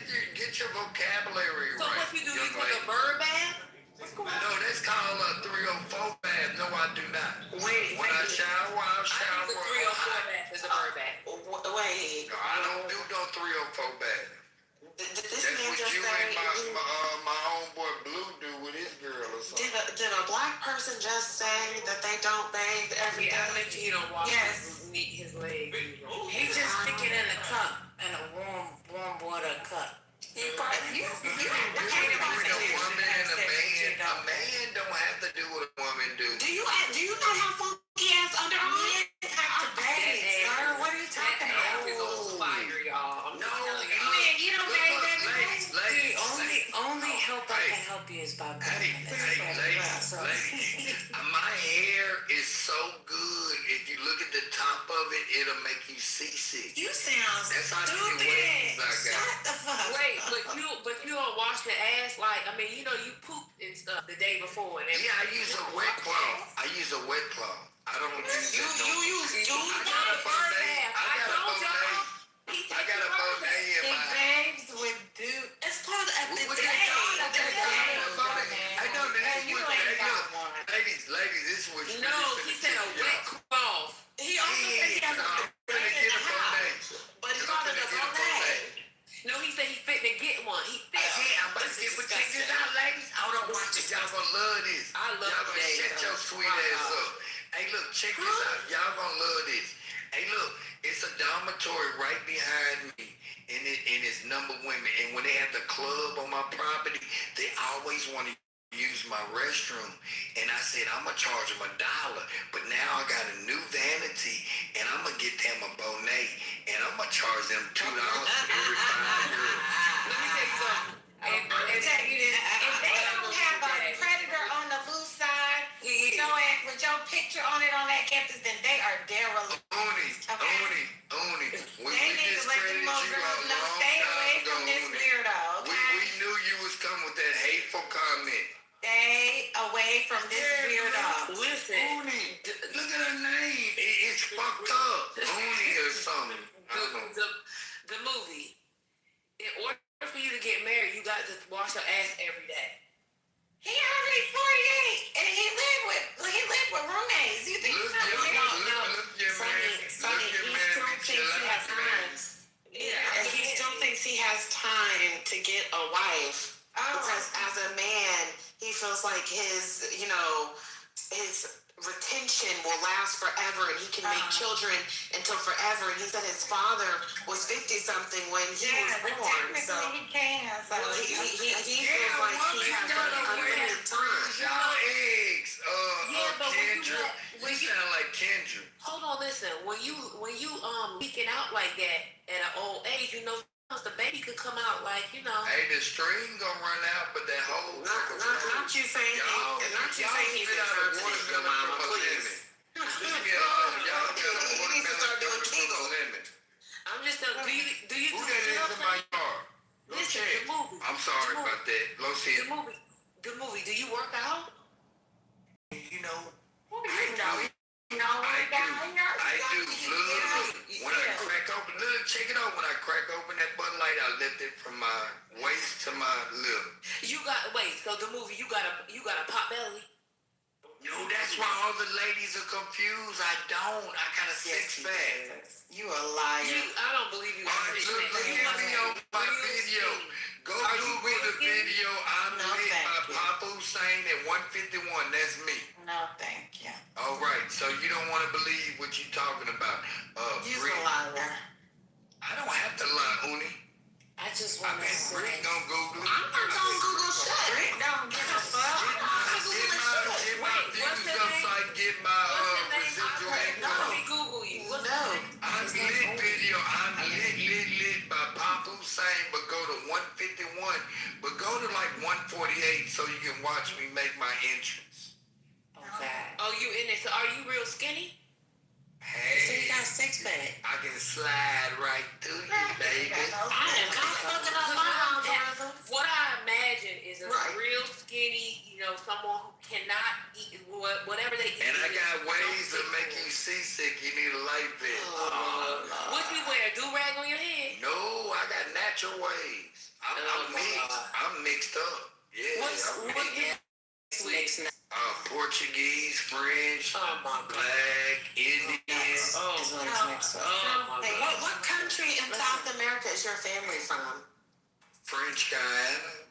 your vocabulary so right. what you do, you take a bird bath? No, that's called a 304 bath. No, I do not. When I shower, I'll shower. I think the 304 bath is a bird bath. Wait. No, I don't do no 304 bath. This That's man what just you say, and my homeboy Blue do with his girl or something. did a black person just say that they don't bathe every day? I bet you don't wash his legs. He just stick it in a cup, in a warm water cup. You A man don't have to do what a woman do. Do you know how funky ass underarms have to bathe, sir? What are you talking about? Fire, y'all. No, help you is by Hey, ladies, my hair is so good. If you look at the top of it, it'll make you seasick. You sound That's how many stupid. waves I got. Shut the fuck. Wait, but you don't wash your ass like I mean, you know, you poop and stuff the day before and everything. Yeah, I use a wet cloth. I use a wet cloth. I don't use You use dude. I got a bidet. I got a bidet in my house. Babes with dude. It's called a bidet. I know this is what ladies, this is what No, he said a wet cloth. He also said he has a bidet in the house. But he called it a bidet. No, he said he fit to get one. He fit. I'm about to get, but check this out, ladies. Hold on, watch this. Y'all gonna love this. I love y'all gonna shut your sweet ass up. Hey, look, check this out. Y'all gonna love this. Hey, look, it's a dormitory right behind me, and it's number women. And when they have the club on my property, they always want to use my restroom. And I said, I'm gonna charge them $1. But now I got a new vanity, and I'm gonna get them a bonnet, and I'm gonna charge them $2 every 5 years. Let me tell you something. And tell you this, if they don't have a predator on the loose side, with your picture on it on that campus, then they are derelict. Oni. We They need to let the little girls know, stay away from this weirdo, okay? We knew you was coming with that hateful comment. Stay away from this weirdo. Listen. Oni. Look at her name. It's fucked up. Oni or something. The movie. In order for you to get married, you got to wash your ass every day. He already 48, and he lived with roommates. You think he's not Sonny, he still thinks he has time. Yeah, and he still thinks he has time to get a wife. Because as a man, he feels like his retention will last forever, and he can make children until forever. And he said his father was 50-something when he was born. So he can. So he feels like he has unlimited time. Y'all eggs. But Kendra. You sound like Kendra. Hold on, listen. When you leaking out like that at an old age, you know the baby could come out like, you know. Hey, the string gonna run out, but that whole not you saying he's in terms of your mama, please. Y'all got You need to start doing Kegel. I'm just saying, do you who that is in my yard? Listen, the movie. I'm sorry about that. The movie. Do you work out? You know, I do. Look. When I crack open, check it out. When I crack open that Bud Light, I lift it from my waist to my lip. So the movie, you got a pot belly. No, that's why all the ladies are confused. I don't. I got a six-pack. You a liar. I don't believe you. All right, look at me on my video. Go Google the video. I'm lit by Papa Hussein at 151. That's me. No, thank you. All right, so you don't want to believe what you're talking about. You're a liar. I don't have to lie, Uni. I just want to say. Rick gonna Google it. I'm not gonna Google shit. Rick don't give a fuck. Get my views upside, get my residual income. Let me Google you. I'm lit video. I'm lit by Papa Hussein, but go to 151. But go to like 148 so you can watch me make my entrance. Okay. Oh, you in it? So are you real skinny? Hey, So you got a six-pack. I can slide right through you, baby. I am not fucking up my algorithm. What I imagine is a real skinny, someone who cannot eat whatever they eat. And I got ways to make you seasick. You need a life vest. What you wear? Do-rag on your head? No, I got natural ways. I'm mixed up. Yeah. What mixed? Portuguese, French, Black, Indian. What country in South America is your family from? French Guyana.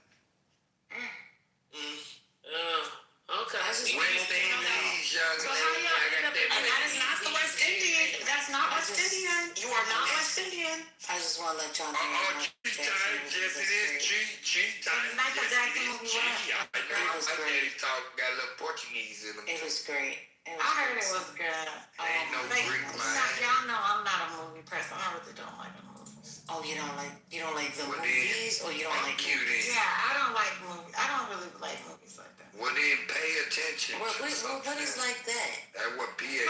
Okay. West Indies, young So lady. I got that. And that is not the West Indian. That's not West Indian. You are not West Indian. I just want to let y'all know. Cheat time. Yes, it is. Cheat time. Michael Jackson movie. I daddy talk got a little Portuguese in him. It was great. I heard it was good. Ain't no Greek, man. Y'all know I'm not a movie person. I really don't like the movies. Oh, you don't like the movies, or you don't like cute? Yeah, I don't like movies. I don't really like movies like that. Well, then pay attention. What is like that? That's what PA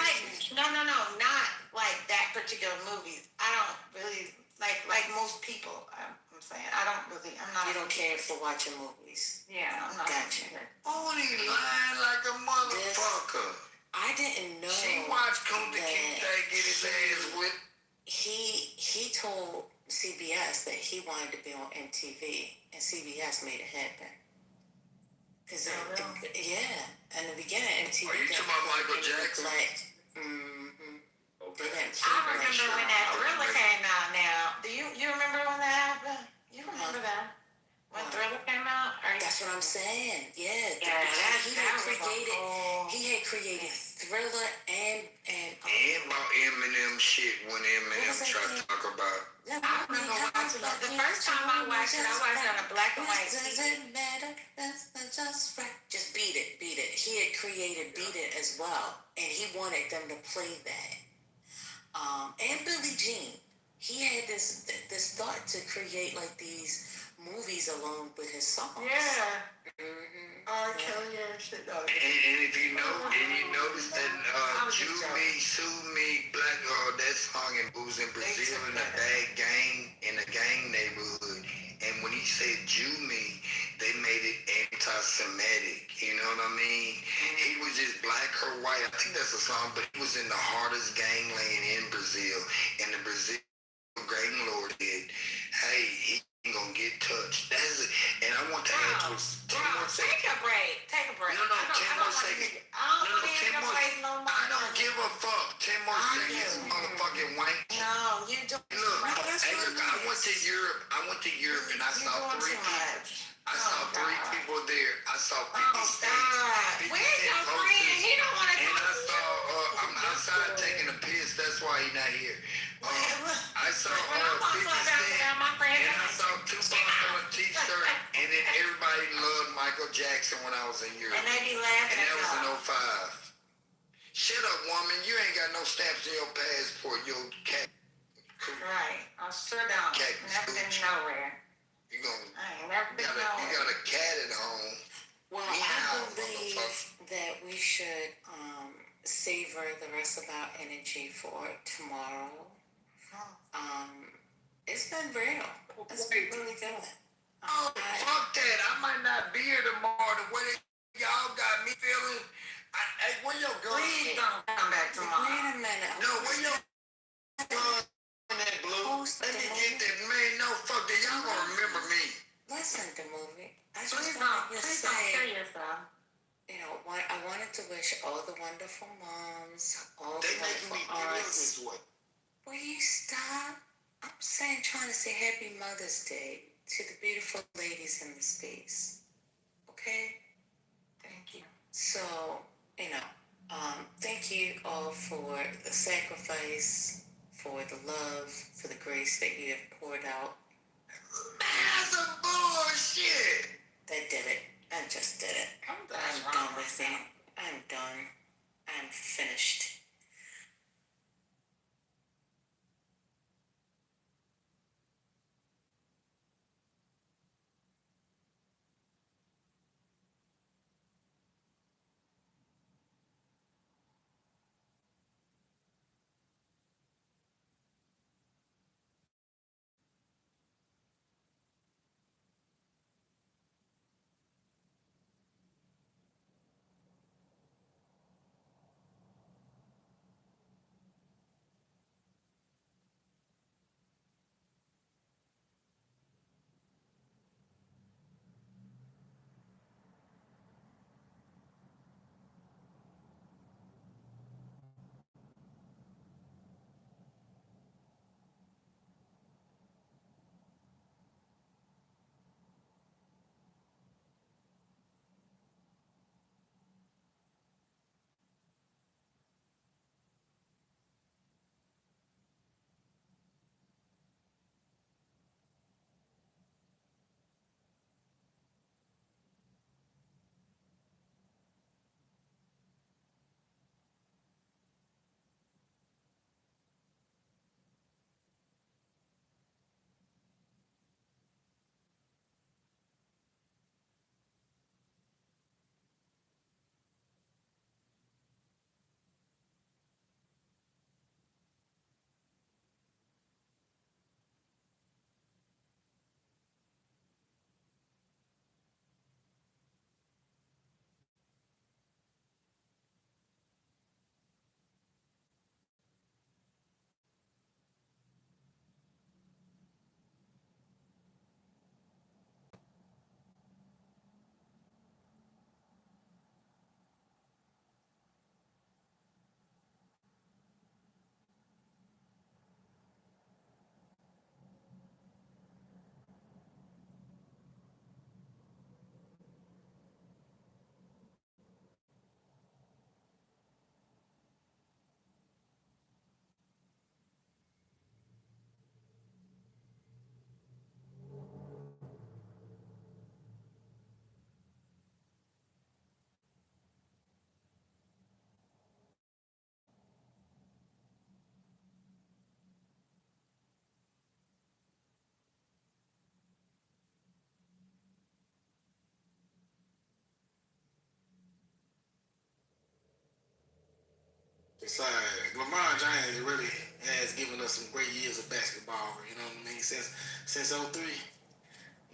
No, not like that particular movie. I don't really like most people. I'm saying I'm not. You don't care for watching movies. Yeah, I'm not. Gotcha. Oh, he lying like a motherfucker. I didn't know. She watched Kunta Kinte get his ass whipped. He told CBS that he wanted to be on MTV, and CBS made it happen. Cause yeah, in the beginning, MTV. Are you talking about Michael Jackson? Okay. I remember when that Thriller came out. Now, do you remember when that happened? You remember that? When Thriller came out? That's what I'm saying. Yeah. He had created Thriller and about Eminem shit when Eminem tried to talk about. I remember watching it. The first time I watched it, I watched it on a black and white TV. Doesn't matter. That's just right. Just beat it. He had created Beat It as well, and he wanted them to play that. And Billie Jean, he had this thought to create like these movies along with his songs. Yeah. R. Kelly and shit. And if you know, notice that Jew Me, Sue Me, Black that song in Booze in Brazil in a bad gang, in a gang neighborhood. And when he said Jew Me, they made it anti-Semitic. You know what I mean? He was just black or white. I think that's a song, but he was in the hardest gangland in Brazil. And the Brazil gang lord did, hey, he ain't gonna get touched. That's it. And I want to add to 10 more seconds. Take a break. No, 10 more seconds. I don't give a fuck. 10 more seconds, motherfucking wank. No, you don't. Look, I went to Europe and I saw three people. I saw three people there. I saw 50 states. Where's your friend? He don't want to talk. And I saw, I'm outside taking a piss. That's why he's not here. I saw 50 states. And I saw Tupac on a t-shirt. And then everybody loved Michael Jackson when I was in Europe. And they be laughing. And that was in 05. Shut up, woman. You ain't got no stamps in your passport, your cat. Right. I sure don't. Never been nowhere. You got a cat at home. Well, I believe that we should savor the rest of our energy for tomorrow. It's been real. It's been really good. Fuck that. I might not be here tomorrow. The way y'all got me feeling. Hey, where your gun? Please don't come back tomorrow. Wait a minute. No, where your gun? That blue. Let me get that, man. No, fuck that. Y'all gonna remember me. Listen to movie. I just wanted to say, you know, I wanted to wish all the wonderful moms, all the wonderful aunts. Will you stop? I'm trying to say Happy Mother's Day to the beautiful ladies in the space. Okay? Thank you. So, you know, thank you all for the sacrifice, for the love, for the grace that you have poured out. That's some bullshit. That did it. I just did it. I'm done with it. I'm done. I'm finished. Sorry, LeBron James really has given us some great years of basketball. You know what I mean? Since '03,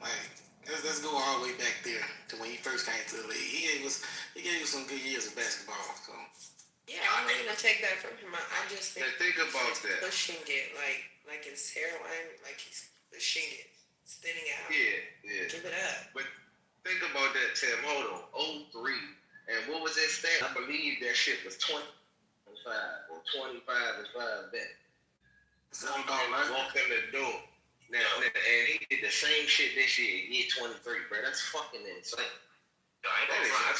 like let's go all the way back there to when he first came to the league. He gave us some good years of basketball. So Yeah, I'm not gonna take that from him. I just think Now think about that. pushing it like it's hairline, like he's pushing it, thinning out. Yeah. Give it up. But think about that, Tim. Hold on. 03. And what was that stat? I believe that shit was 25 or 25 and 5 then. Walked in the door. Now, and he did the same shit this year, year 23, bro. That's fucking insane. Yo, I ain't gonna lie.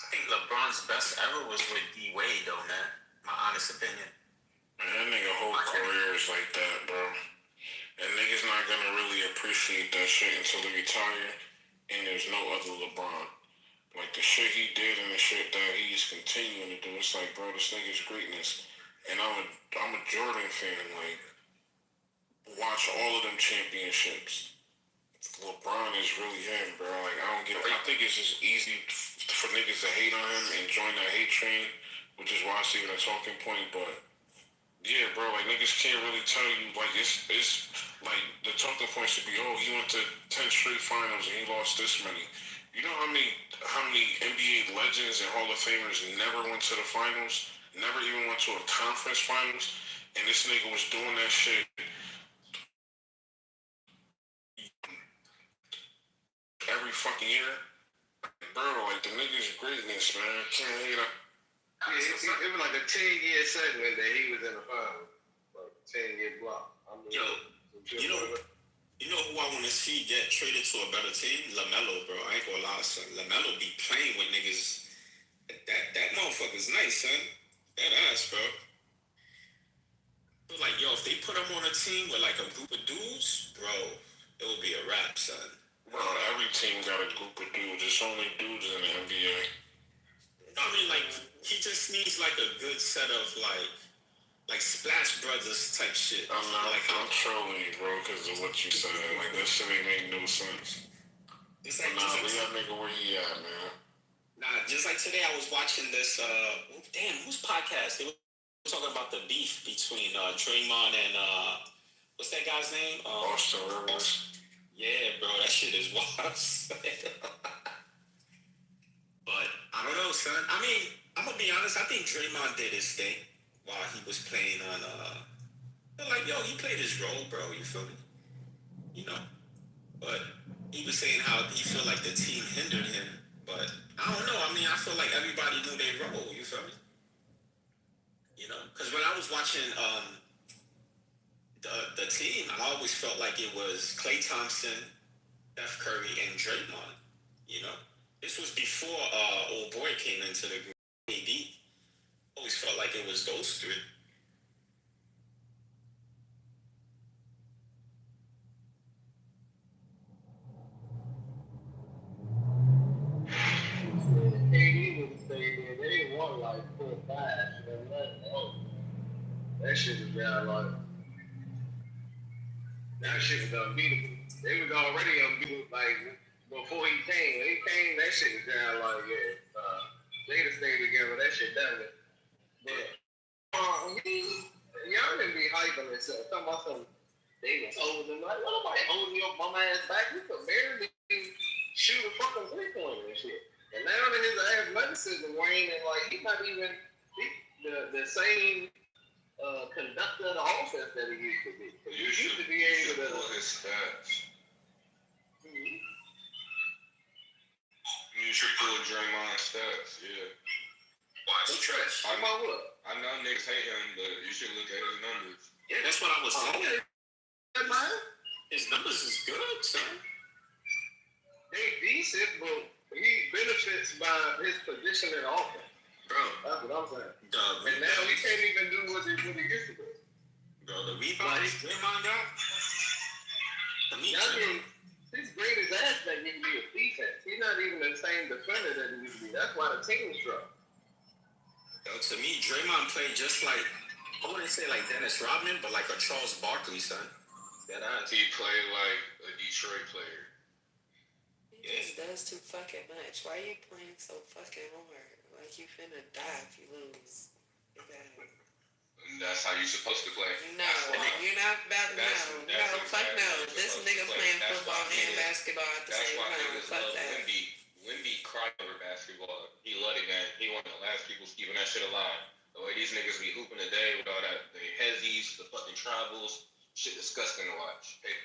I think LeBron's best ever was with D Wade, though, man. My honest opinion. Man, that nigga whole career is like that, bro. And niggas not gonna really appreciate that shit until they retire, and there's no other LeBron. Like the shit he did and the shit that he's continuing to do, it's like, bro, this nigga's greatness. And I'm a Jordan fan. Like, watch all of them championships. LeBron is really him, bro. Like, I think it's just easy for niggas to hate on him and join that hate train, which is why I see it a talking point. But yeah, bro, like niggas can't really tell you. Like, it's like the talking point should be, oh, he went to 10 straight finals and he lost this many. You know how many NBA legends and Hall of Famers never went to the finals, never even went to a conference finals, and this nigga was doing that shit every fucking year. Bro, like the nigga's greatness, man. I can't hate him. Yeah, it was like a 10-year segment that he was in the finals. Like a 10-year block. I mean, you know who I want to see get traded to a better team? LaMelo, bro. I ain't gonna lie, son. LaMelo be playing with niggas. That motherfucker's nice, son. That ass, bro. But like, yo, if they put him on a team with like a group of dudes, bro, it would be a wrap, son. Bro, every team got a group of dudes. There's only dudes in the NBA. No, I mean, like, he just needs like a good set of like Splash Brothers type shit. I'm trolling you, bro, because of what you said. Like, that shit ain't make no sense. It's like, leave that nigga where he at, man. Nah, just like today, I was watching this. Whose podcast? They were talking about the beef between Draymond and what's that guy's name? Austin Rivers. Yeah, bro, that shit is wild. But I don't know, son. I mean, I'm gonna be honest. I think Draymond did his thing while he was playing on. Like, yo, he played his role, bro. You feel me? You know. But he was saying how he feel like the team hindered him. But I don't know. I mean, I feel like everybody knew their role. You feel me? You know, because when I was watching the team, I always felt like it was Klay Thompson, Steph Curry, and Draymond. You know, this was before old boy came into the group. AD. Always felt like it was those three. KD would stay there. They didn't want like 4 or 5. That shit was down like. That shit was unbeatable. They was already unbeatable like before he came. When he came, that shit was down like Jada stayed together. That shit done it. But y'all didn't be hyping themselves. Talking about some they was holding like, what am I holding your bum ass back? You could barely shoot a fucking 3-pointer and shit. And now that his athleticism waning, like he's not even the same conductor of the offense that he used to be. He used to be able to pull his stats. You should pull Draymond's stats, yeah. Why? It's trash. I know what? I know niggas hate him, but you should look at his numbers. Yeah, that's what I was saying. His numbers is good, son. They decent, but he benefits by his position in offense. Bro. That's what I'm saying. And now he can't even do what he used to do. Bro, the rebounds Draymond got? His greatest aspect need to be his defense. He's not even the same defender that he used to be. That's why the team struggled. Yo, to me, Draymond played just like, I wouldn't say like Dennis Rodman, but like a Charles Barkley, son. That ass. He played like a Detroit player. He just does too fucking much. Why are you playing so fucking hard? Like you finna die if you lose. That's how you're supposed to play. No, you're not about no. Fuck no. This nigga playing football and basketball at the same time. Fuck that. Wimby cried over basketball. He loved it, man. He one of the last people keeping that shit alive. The way these niggas be hooping today with all that, the hezzies, the fucking travels, shit disgusting to watch. Hey. I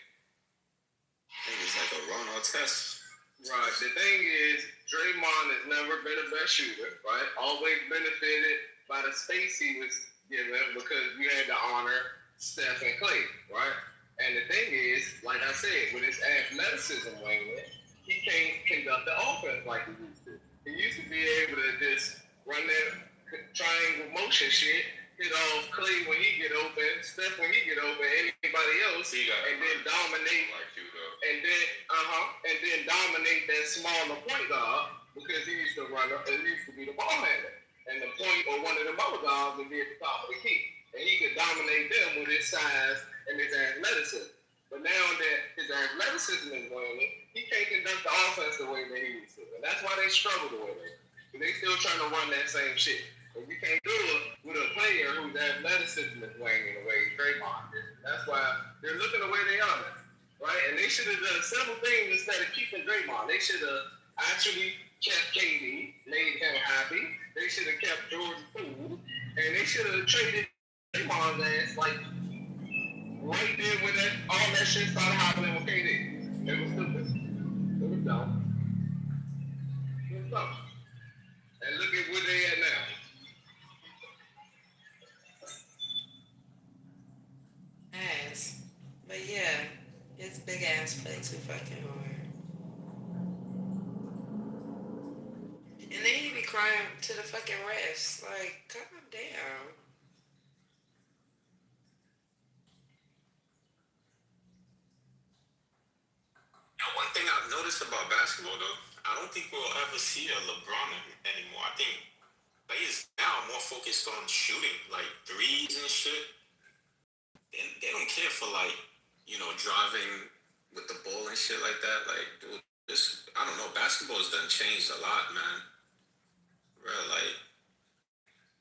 think it's like a run or test. Right. The thing is, Draymond has never been a best shooter, right? Always benefited by the space he was given because you had to honor Steph and Clay, right? And the thing is, like I said, with his athleticism waning, he can't conduct the offense like he used to. He used to be able to just run that triangle motion shit, hit off Clay when he get open, Steph when he get open, anybody else, and then dominate, and then dominate that smaller point guard because he used to run up, and he used to be the ball handler. And the point or one of the other guys would be at the top of the key. And he could dominate them with his size and his athleticism. But now that his athleticism is waning, he can't conduct the offense the way that he used to. And that's why they struggle the way they do. Because they still trying to run that same shit. But you can't do it with a player whose athleticism is waning the way Draymond did. That's why they're looking the way they are now. Right? And they should have done several things instead of keeping Draymond. They should have actually kept KD, made him happy. They should have kept Jordan cool. And they should have traded Draymond's ass like right there when all that shit started happening with KD. It was stupid. It was dumb. It was dumb. And look at where they at now. Ass. But yeah, his big ass play too fucking hard. And then he be crying to the fucking refs. Like, calm down. Now, one thing I've noticed about basketball, though, I don't think we'll ever see a LeBron anymore. I think players now are more focused on shooting, like threes and shit. They don't care for, like, you know, driving with the ball and shit like that. Like, dude, I don't know, basketball's done changed a lot, man. Bro, like,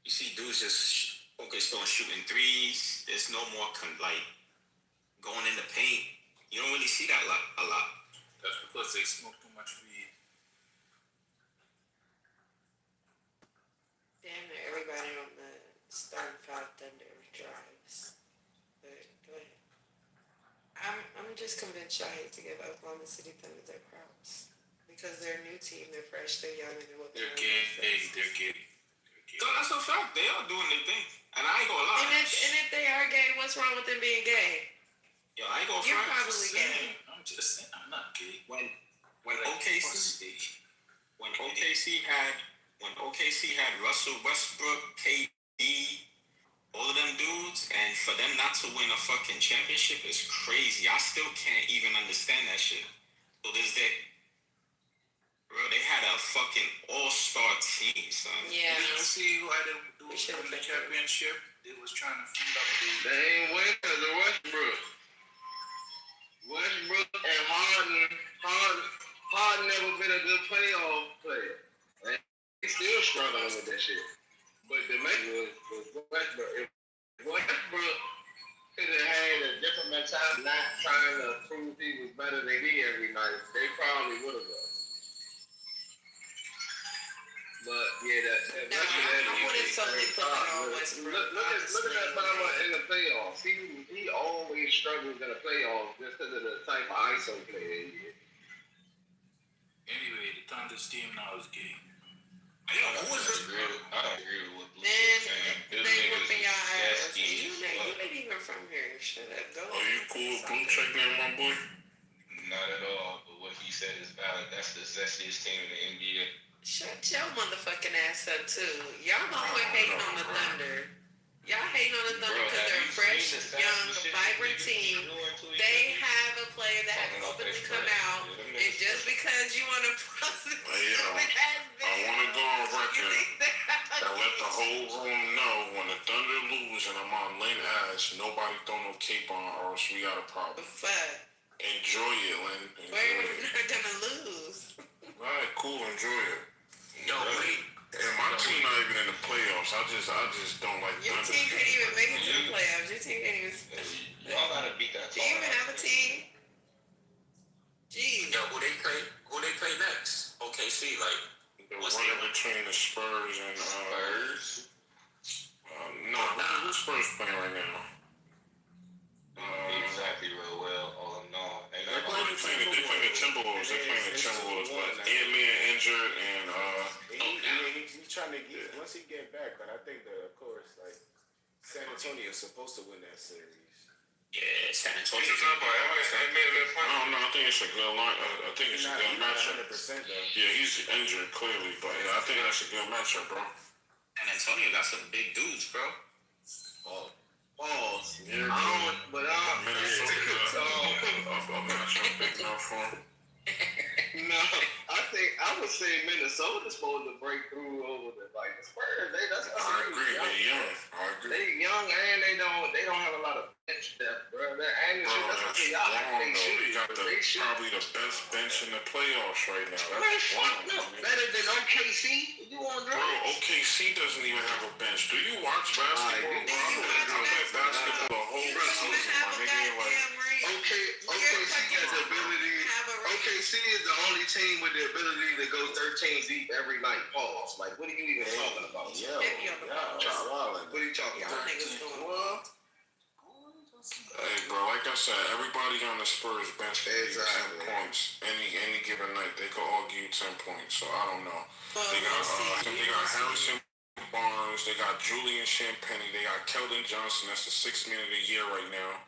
you see dudes just focused on shooting threes. There's no more, going in the paint. You don't really see that a lot. That's because they smoke too much weed. Damn near everybody on the starting five Thunder drives. But go ahead. I'm just convinced y'all hate to give Oklahoma City Thunder their props. Because they're a new team, they're fresh, they're young, and they're gay. They're gay. So that's a fact. They are doing their thing. And I ain't gonna lie. And if they are gay, what's wrong with them being gay? Yo, I ain't gonna You're front. probably gay. I'm just saying, I'm not gay. When OKC had Russell Westbrook, KD, all of them dudes, and for them not to win a fucking championship is crazy. I still can't even understand that shit. So there's that. Bro, they had a fucking all-star team, son. Yeah. You see who had to do the championship? They was trying to feed up the... They ain't win because of Westbrook. Westbrook and Harden never been a good playoff player. And he's still struggling with that shit. But the main was Westbrook. If Westbrook could have had a different mentality, not trying to prove he was better than he every night, they probably would have won. But yeah, I wouldn't totally put that on Westbrook. Look at that Bama in the playoffs. He always struggles in the playoffs just because of the type of ISO player he is. Anyway, the Thunder's team now is gay. I don't agree with Blue. Then they whooping y'all ass. You ain't even from here. Shut up. Go. Are you cool with Blue Check Man, my boy? Not at all. But what he said is valid. That's the zestiest team in the NBA. Shut your motherfucking ass up too. Y'all always hating on the Thunder. Y'all hating on the Thunder because they're a fresh, young, vibrant team. They have a player that has openly come out, and just because you want to I want to go on record and let the whole room know when the Thunder lose and I'm on Lynn Ash, nobody throw no cape on or else we got a problem. Fuck. Enjoy it, Lynn. We're not gonna lose. Alright, cool, enjoy it. Yo, wait. And my team not even in the playoffs. I just don't like Your Thunder. team can't even make it to the playoffs. Your team can't even. Y'all gotta beat that. Do you even have a team? Jeez. Yo, who they play next? OKC, like The winner between the Spurs and Spurs. Who's Spurs playing right now? Exactly real well. Oh no, They're playing the Timberwolves. They're playing the Timberwolves, but Ant-Man injured and He's trying to get once he get back, but I think that of course like San Antonio is supposed to win that series. Yeah, San Antonio. I don't know. I think it's a good line. I think it's a good matchup. 100% though. Yeah, he's injured clearly, but I think that's a good matchup, bro. San Antonio got some big dudes, bro. Yeah, Minnesota a matchup big enough for him. No, I would say Minnesota's supposed to break through over the Spurs. I agree. They're young. They young and they don't have a lot of bench depth, bro. They got probably the best bench in the playoffs right now. That's wrong. Better than OKC. You want Bro, OKC doesn't even have a bench. Do you watch basketball, bro? I watch basketball the whole season, my nigga. OKC has the ability. OKC is the only team with the ability to go 13 deep every night. Pause. Like, what are you even talking about? What are you talking about? Hey, bro, like I said, everybody on the Spurs bench can give you 10 points. Any given night, they could all give you 10 points. So, I don't know. They got Harrison Barnes. They got Julian Champagnie. They got Keldon Johnson. That's the 6th man of the year right now.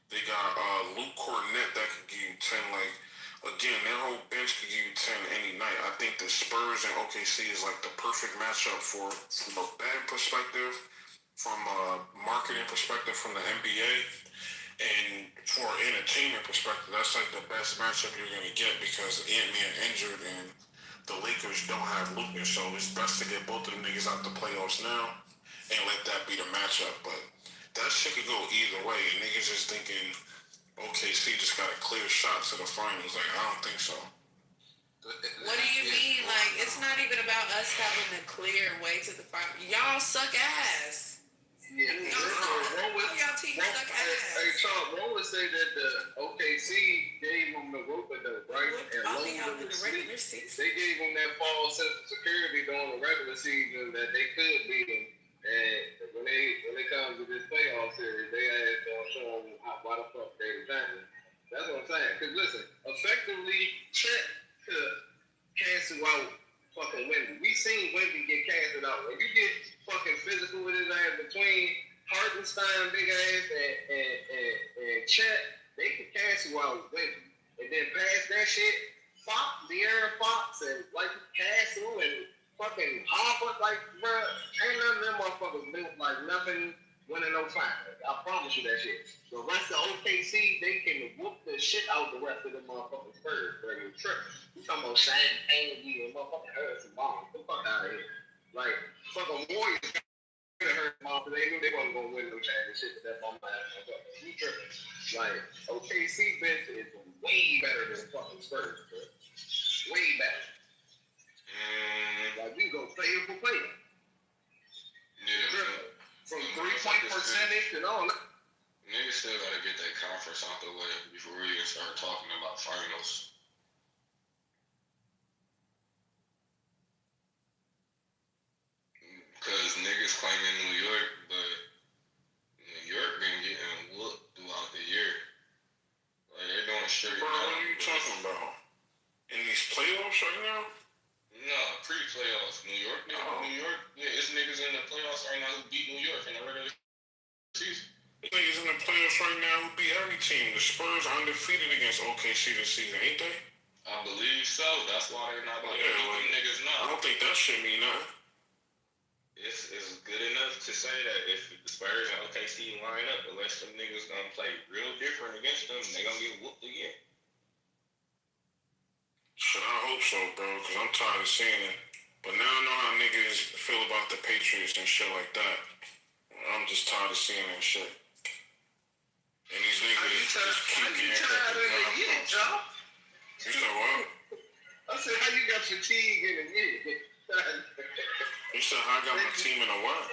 They got Luke Cornett that could give you 10. Like, again, their whole bench could give you 10 any night. I think the Spurs and OKC is like the perfect matchup from a betting perspective, from a marketing perspective from the NBA, and for entertainment perspective, that's like the best matchup you're going to get because Ant-Man injured and the Lakers don't have Luka, so it's best to get both of them niggas out the playoffs now and let that be the matchup. But that shit could go either way. Niggas just thinking OKC just got a clear shot to the finals. Like, I don't think so. What do you mean? Like, it's not even about us having a clear way to the finals. Y'all suck ass. Yeah, y'all team suck ass. Hey, Tom, one would say that the OKC gave them the rope-a-dope, right? Regular season. They gave them that false sense of security during the regular season that they could beat them. And when they come to this playoff series, they asked them show them why the fuck they were champions. That's what I'm saying. Because listen, effectively, Chet could cancel out fucking Wemby. We seen Wemby get canceled out. When you get fucking physical with his ass between Hartenstein, big ass, and Chet, they can cancel out Wemby. And then past that shit, De'Aaron Fox, and like Castle and fucking Harper, like, bro, ain't none of them motherfuckers built like nothing winning no finals. I promise you that shit. The rest of OKC, they can whoop the shit out the rest of the motherfucking Spurs, bro. You're tripping. You talking about Shane Angie and motherfucking Harrison Barnes. Get the fuck out of here. Like, fucking Warriors could have hurt them off because they knew they wasn't going to win no championship. That's on my ass. You tripping. Like, OKC bench is way better than fucking Spurs, bro. Way better. Like, we go player for player. Yeah. From 3-point percentage and all that. Niggas still gotta get that conference out the way before we even start talking about finals. Because niggas claiming New York, but New York been getting whooped throughout the year. Like, they're doing straight. Bro, what are you talking about? In these playoffs right now? No, pre-playoffs. New York, yeah, it's niggas in the playoffs right now who beat New York in the regular season. Niggas in the playoffs right now who beat every team. The Spurs are undefeated against OKC this season, ain't they? I believe so. That's why they're not going to beat them niggas now. I don't think that shit mean nothing. It's good enough to say that if the Spurs and OKC line up, unless them niggas gonna play real different against them, they gonna get whooped again. Shit, I hope so, bro, because I'm tired of seeing it. But now I know how niggas feel about the Patriots and shit like that. I'm just tired of seeing that shit. And these niggas just keep getting tired of the year, Joe? You know what? I said, how you got fatigue in the year? You said how I got my team in a what?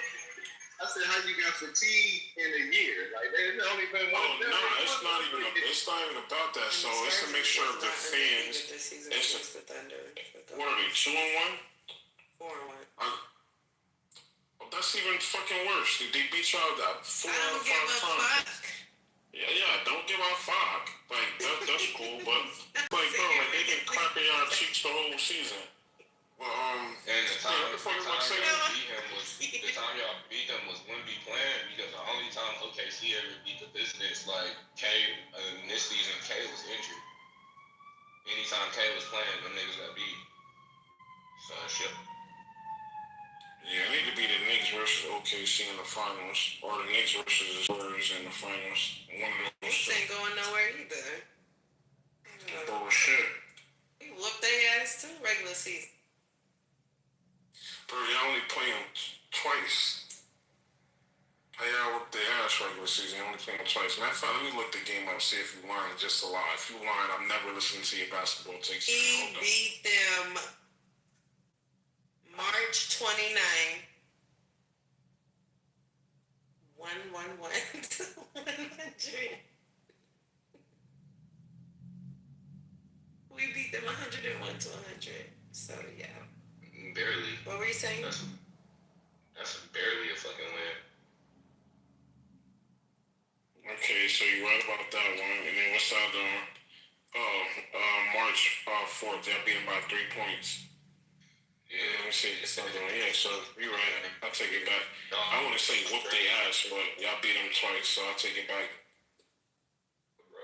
I said how you got fatigue in a year. Like there's only been one. Oh no, it's not even about that. So it's a mixture of the fans. It's what are they, 2-1? 4-1. That's even fucking worse. They beat y'all that 4 out of 5 times. Yeah, don't give a fuck. Like that's cool, but like bro, like they've been clapping y'all cheeks the whole season. Well, and the time y'all beat them was Wemby playing, because the only time OKC ever beat the Pistons, like K in this season, K was injured. Anytime K was playing, them niggas got beat. So shit. Yeah, I need to be the Knicks versus OKC in the finals, or the Knicks versus the Spurs in the finals. One of those. This ain't going nowhere either. Bullshit. You whooped their ass too regular season. Bro, y'all only play them twice. How y'all whooped their ass regular season? You only play them twice. Matter of fact, let me look the game up, see if you lying just a lie. If you lying, I'm never listening to your basketball takes. He beat them March 29. 1-1-1 to 100. We beat them 101 to 100. So yeah. Barely. What were you saying? That's barely a fucking win. Okay, so you're right about that one. And then what's the other one? March 4th, y'all beat them by 3 points. Yeah, let me see. It's not doing. Yeah, so you're right. I'll take it back. I want to say whoop their ass, but y'all beat them twice, so I'll take it back. Bro,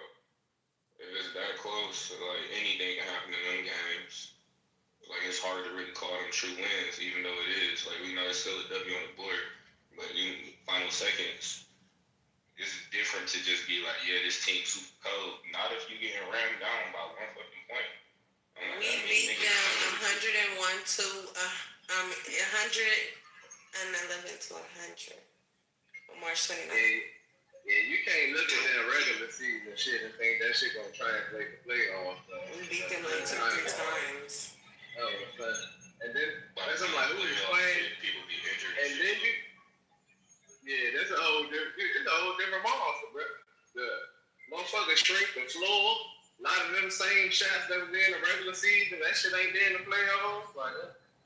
if it's that close, like anything can happen in them games. Like it's hard to really call them true wins, even though it is. Like we know it's still a W on the board, but in final seconds, it's different to just be like, yeah, this team's super cold. Not if you getting rammed down by 1 fucking point. We beat them 101 to 111 to 100 on March 29th. Yeah, you can't look at that regular season shit and think that shit gonna translate to playoffs. We beat them like 2 or 3 times. Oh, and then that's like who is playing? People be injured. And then that's a whole different monster, bro. The motherfucker shrink the floor. A lot of them same shots that was in the regular season, that shit ain't there in the playoffs. Like,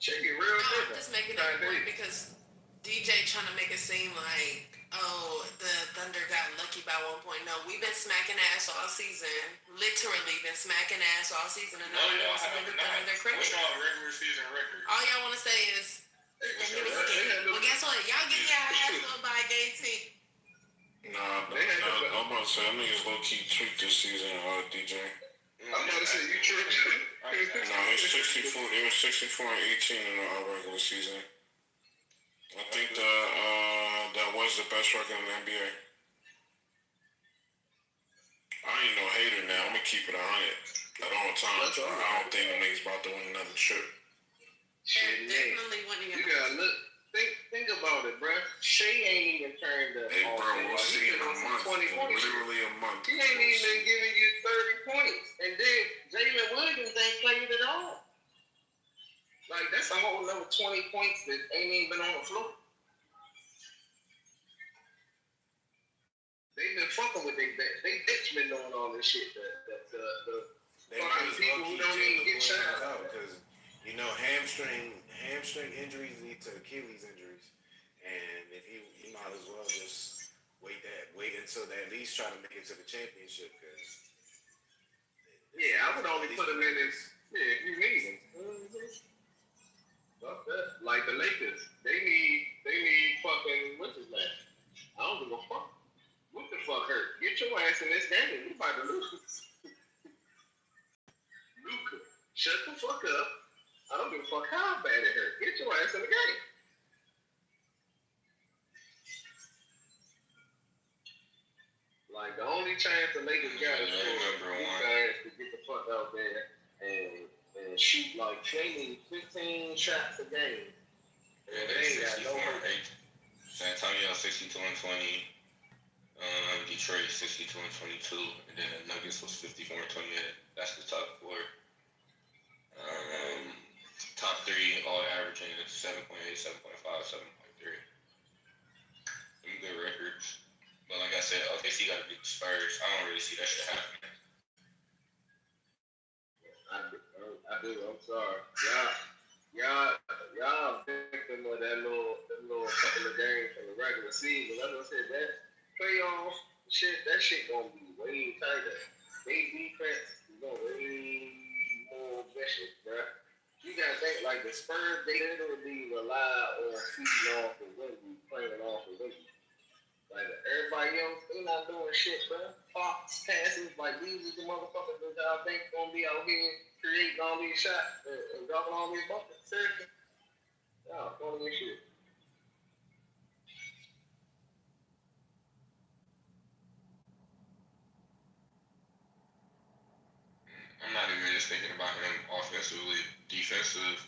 shit get real different. I'm just making that point because DJ trying to make it seem like, oh, the Thunder got lucky by 1 point. No, we've been smacking ass all season. Literally been smacking ass all season. And no one wants to give the Thunder their credit. What's y'all regular season record? All y'all want to say is, well, guess what? Y'all get your ass whooped by a gay team. Nah, I'm about to say, them niggas low-key tweaked this season, DJ. I'm about to say, you tricked. Nah, it was 64 and 18 in the regular season. I think that was the best record in the NBA. I ain't no hater now. I'm gonna keep it 100 at all times. I don't think the niggas about to win another trip. They're definitely winning. You gotta look. Think about it, bro. Shea ain't even turned up. Hey, bro, we'll see in a month. Literally a month. He ain't even giving you 30 points. And then Jalen Williams ain't played at all. Like, that's a whole another 20 points that ain't even been on the floor. They've been fucking with their bench. They bench been doing all this shit. The fucking people who don't even get shots out. Because, you know, hamstring injuries lead to Achilles injuries. And if you might as well just wait until they at least try to make it to the championship. Because I would only put them in this. Yeah, if you need them. Fuck that. Like the Lakers, they need fucking what's his name? I don't give a fuck. What the fuck hurt? Get your ass in this game. You about to lose. Luka, shut the fuck up. I don't give a fuck how bad it hurt. Get your ass in the game. Like the only chance the Lakers got is for these guys to get the fuck out there and shoot like they need 15 shots a game. Yeah, they ain't got no hurt. San Antonio 62 and 20. Detroit 62 and 22, and then the Nuggets was 54 and 28. That's the top four. top three all averaging is 7.8, 7.5, 7.3. Some good records. But like I said, OKC got to beat the Spurs. I don't really see that shit happening. I do. I'm sorry. Y'all victim of that little couple of games from the regular season. Like I said, that playoff shit, that shit gonna be way tighter. They defense is gonna way more vicious, bruh. You gotta think like the Spurs, they literally rely on feeding off the Wemby, playing off the Wemby. Like everybody else, they not doing shit, bruh. Fox passes, like these are the motherfuckers that y'all think gonna be out here creating all these shots and dropping all these buckets. Seriously, y'all funny as shit. I'm not even just thinking about him offensively, defensive.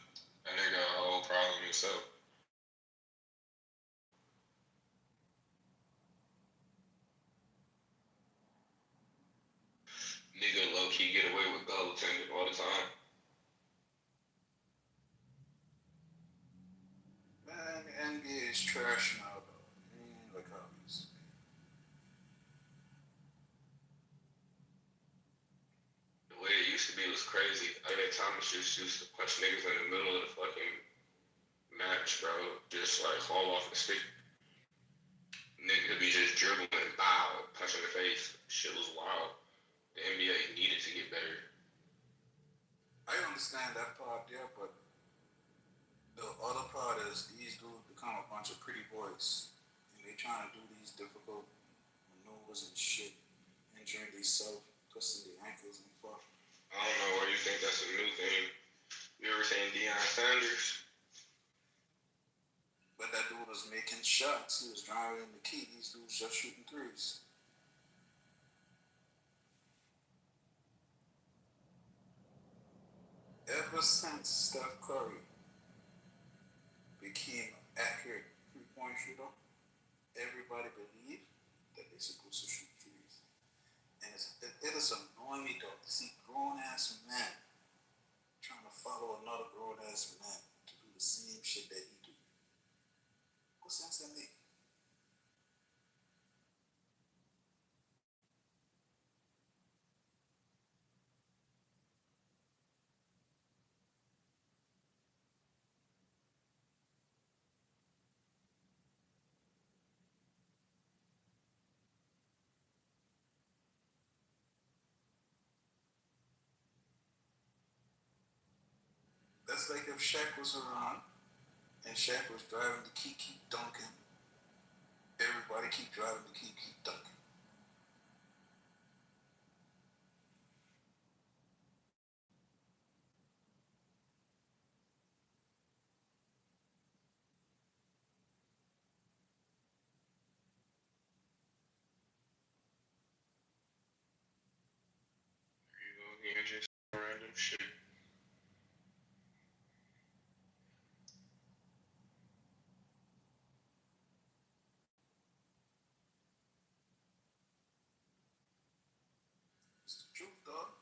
That nigga got a whole problem himself. Nigga low key get away with goaltending all the time. Man, the NBA is trash now, though. Look how these. The way it used to be was crazy. Isaiah Thomas just used to punch niggas in the middle of the fucking match, bro. Just like haul off the stick. Nigga could be just dribbling, bow, punch in the face. Shit was wild. The NBA needed to get better. I understand that part there, but the other part is these dudes become a bunch of pretty boys, and they trying to do these difficult maneuvers and shit, injuring themselves, twisting their ankles and fuck. I don't know why you think that's a new thing. You ever seen Deion Sanders? But that dude was making shots. He was driving the key. These dudes just shooting threes. Ever since Steph Curry became an accurate three-point shooter, everybody believed that they're supposed to shoot threes. And it is annoying me though to see grown-ass men trying to follow another grown-ass man to do the same shit that he do. What sense that make? That's like if Shaq was around and Shaq was driving the key, keep dunking. Everybody keep driving the key, keep dunking. You know, just random shit. It's the truth, dog.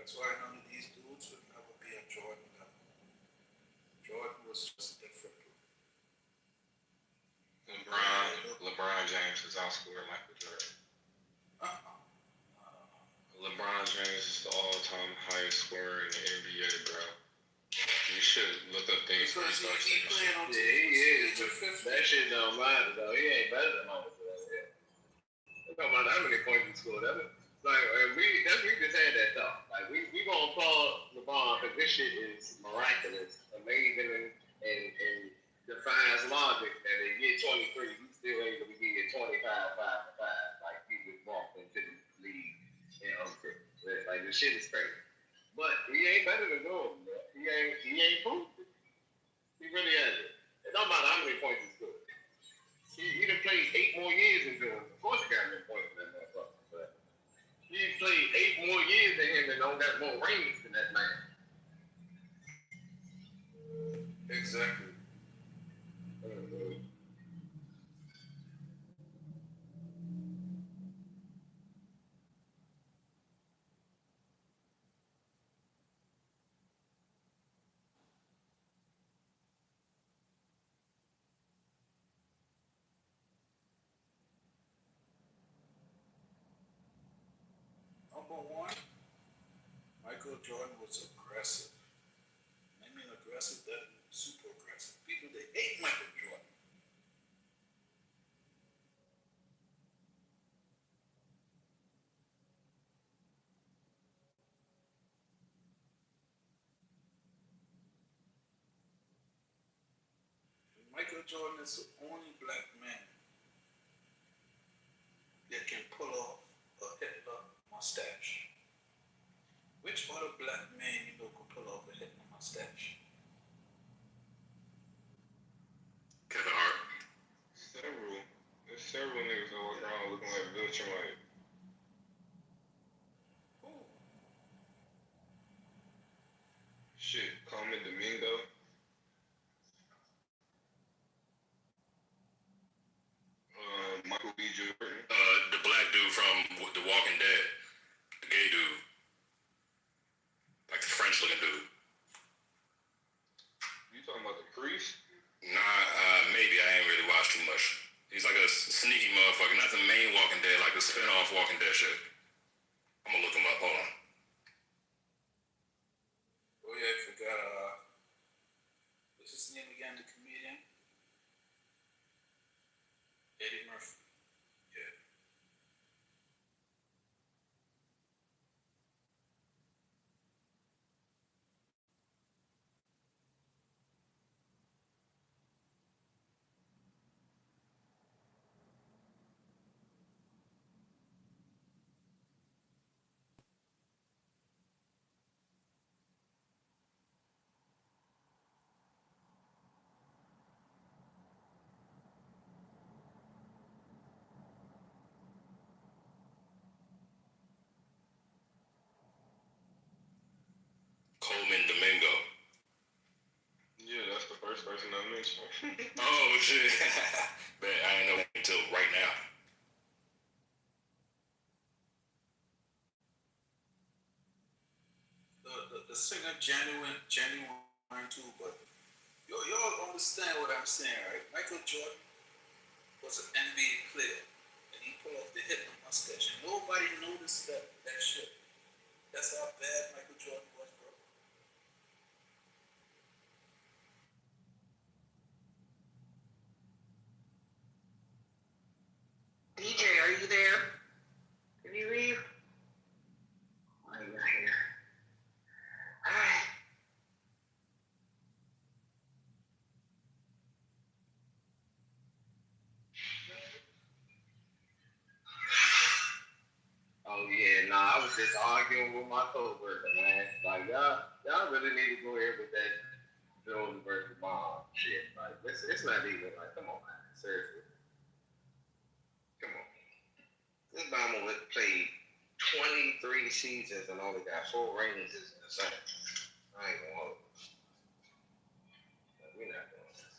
That's why none of these dudes would never be a Jordan level. Jordan was just different. LeBron James is outscoring Michael Jordan. LeBron James is the all-time highest scorer in the NBA, bro. You should look up things for yourself. Yeah, he is. That shit don't matter though. He ain't better than Michael Jordan. It don't matter how many points he scored. Like we just had that talk. Like we gonna call LeBron because this shit is miraculous, amazing, and defies logic that they get 23, he still ain't gonna get 25, 5 for 5. Like he just walked into the league and like the shit is crazy. But he ain't better than Jordan, bro. he ain't proved it. He really hasn't. It don't matter how many points he scored. He done played 8 more years in doing. Of course, he got more points than that motherfucker. But he played 8 more years than him and don't got more rings than that man. Exactly. Number one, Michael Jordan was aggressive. I mean aggressive, that super aggressive. People, they hate Michael Jordan. Michael Jordan is the only black man that can pull off a Hitler mustache. Which other black man you know can pull off a Hitler mustache? Kevin Hart. There's several niggas that walk around looking like Viltrum like. Shit, Coleman Domingo. Michael B. Jordan. The black dude from The Walking Dead. The gay dude. Like the French looking dude. You talking about the priest? Nah, maybe. I ain't really watched too much. He's like a sneaky motherfucker. Not the main Walking Dead, like the spin-off Walking Dead shit. I'm gonna look him up. Hold on. Oh yeah, I forgot, what's his name again, the comedian? Eddie Murphy. Yeah. Coleman Domingo. Yeah, that's the first person I mentioned. Oh shit. Man, I ain't know until right now. The singer genuine too, but y'all understand what I'm saying, right? Michael Jordan was an NBA player, and he pulled off the Hitler mustache, and nobody noticed that shit. That's how bad Michael Jordan was, bro. DJ, are you there? Did you leave? Oh, you're not here. All right. Oh yeah, nah, I was just arguing with my coworker, man. Like y'all really need to go here with that Jordan versus Mom shit. Like it's not even like, come on, man, seriously, come on. This Bama played 23 seasons and only got 4 rings is insane. I ain't gonna hold it. Like, we're not doing this.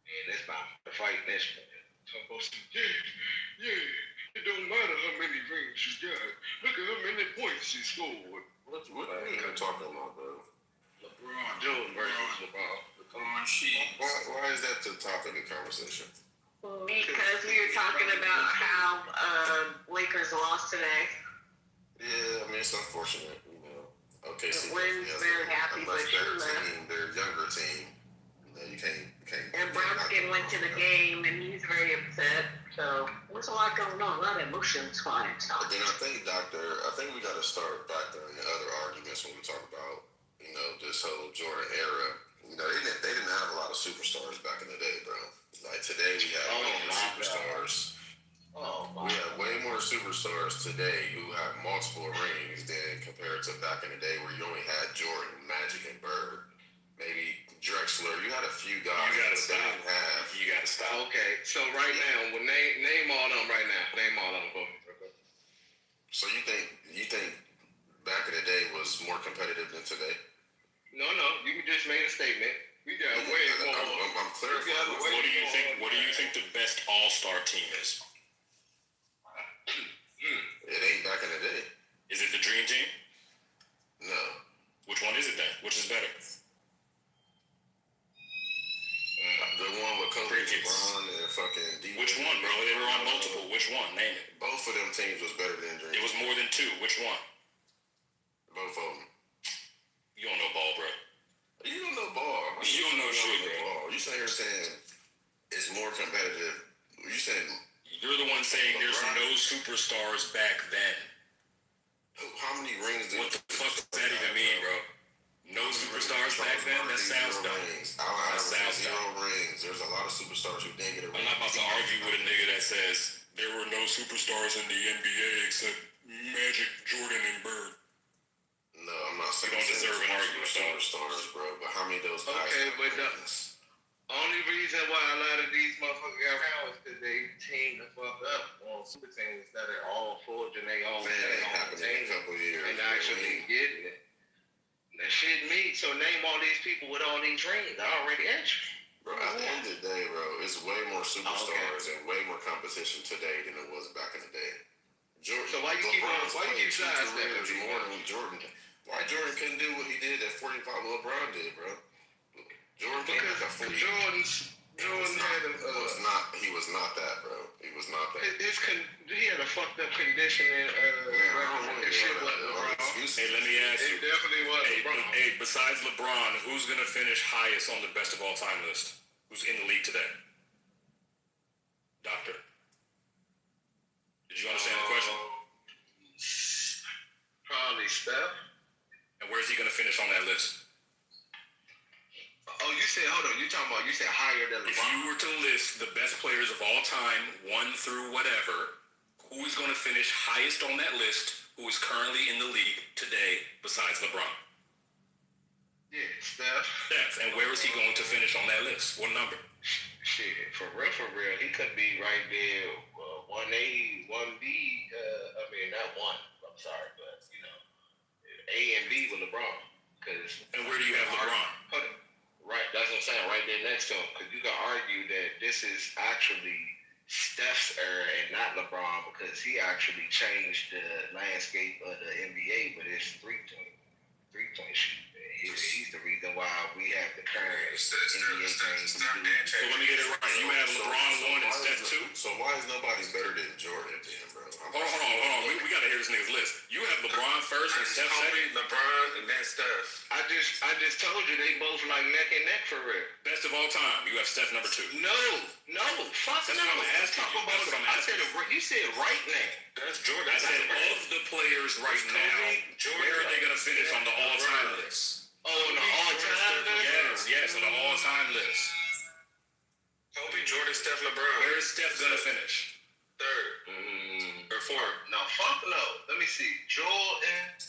Man, this Bama fight this man. Talk about some, yeah, it don't matter how many rings you got. Look at how many points you scored. What are you talking about, bro? LeBron. Jordan versus LeBron. LeBron James. Why is that the topic of conversation? Because we were talking about how Lakers lost today. Yeah, I mean, it's unfortunate, you know. Okay, so Wynn's very happy, but she left. Their younger team, you can't. And Bronskin went to the game, and he's very upset. So there's a lot going on, a lot of emotions flying. But then I think we got to start factoring in other arguments when we talk about, you know, this whole Jordan era. You know, they didn't have a lot of superstars back in the day, bro. Like today, we have way more superstars. We have way more superstars today who have got multiple rings than compared to back in the day where you only had Jordan, Magic, and Bird. Maybe Drexler. You had a few guys. You gotta stop. You gotta stop. Okay, so right now, well, name all of them right now. Name all of them for me. So you think back in the day was more competitive than today? No, you just made a statement. We got way more. I'm clarifying. What do you think the best all-star team is? It ain't back in the day. Is it the Dream Team? No. Which one is it then? Which is better? The one with Kobe, LeBron, and fucking D. Which one, bro? They were on multiple. Which one? Name it. Both of them teams was better than Dream. It was more than two. Which one? Both of them. You don't know ball, bro. You don't know ball. You don't know shit, bro. Ball. You sitting here saying it's more competitive. You saying you're the one saying there's no superstars back then. How many rings did? What the fuck does that even mean, bro? No superstars back then? That sounds dumb. That sounds dumb. Rings. There's a lot of superstars who didn't get a ring. I'm not about to argue with a nigga that says there were no superstars in the NBA except Magic, Jordan, and Bird. No, I'm not saying you don't deserve an argument, superstars, bro. But how many of those guys? Okay, but the only reason why a lot of these motherfuckers got around is because they team the fuck up on super teams that are all forged and they all happened in a couple years and actually getting it. That shit me. So name all these people with all these rings. I already asked you. Bro, at the end of the day, bro, it's way more superstars and way more competition today than it was back in the day. Jordan, so why you keep sidestepping more than Jordan? Why Jordan couldn't do what he did at 45? LeBron did, bro. Jordan He was not that, bro. He was not that. He had a fucked up conditioning. Hey, let me ask you. It definitely was. Hey, besides LeBron, who's gonna finish highest on the best of all time list? Who's in the league today? Doctor. Did you understand the question? Probably Steph. And where's he gonna finish on that list? Oh, you said, hold on, you said higher than LeBron. If you were to list the best players of all time, 1 through whatever, who is going to finish highest on that list, who is currently in the league today besides LeBron? Yeah, Steph. And where is he going to finish on that list? What number? Shit, for real, he could be right there, 1A, 1B, not 1, I'm sorry, but, A and B with LeBron. And where do you have LeBron? Hold on. Right, that's what I'm saying, right there next to him. Because you can argue that this is actually Steph's era and not LeBron because he actually changed the landscape of the NBA with his three-point shoot. He's the reason why we have the current NBA game. So let me get it right. You have LeBron 1 and Steph 2? So why is nobody better than Jordan then, bro? Hold on. We gotta hear this nigga's list. You have LeBron first and Steph second? LeBron and then Steph. I just told you they both like neck and neck for real. Best of all time. You have Steph number 2. No, fuck That's no. what I'm asking you. That's what I'm asking you. You said right now. That's Jordan. I said of the players right now, where are they gonna finish on the all-time list? Oh, on the all-time list? Yes, on the all-time list. Kobe, Jordan, Steph, LeBron. Where is Steph gonna finish? 3rd. Or 4th. No, fuck no. Let me see. Jordan.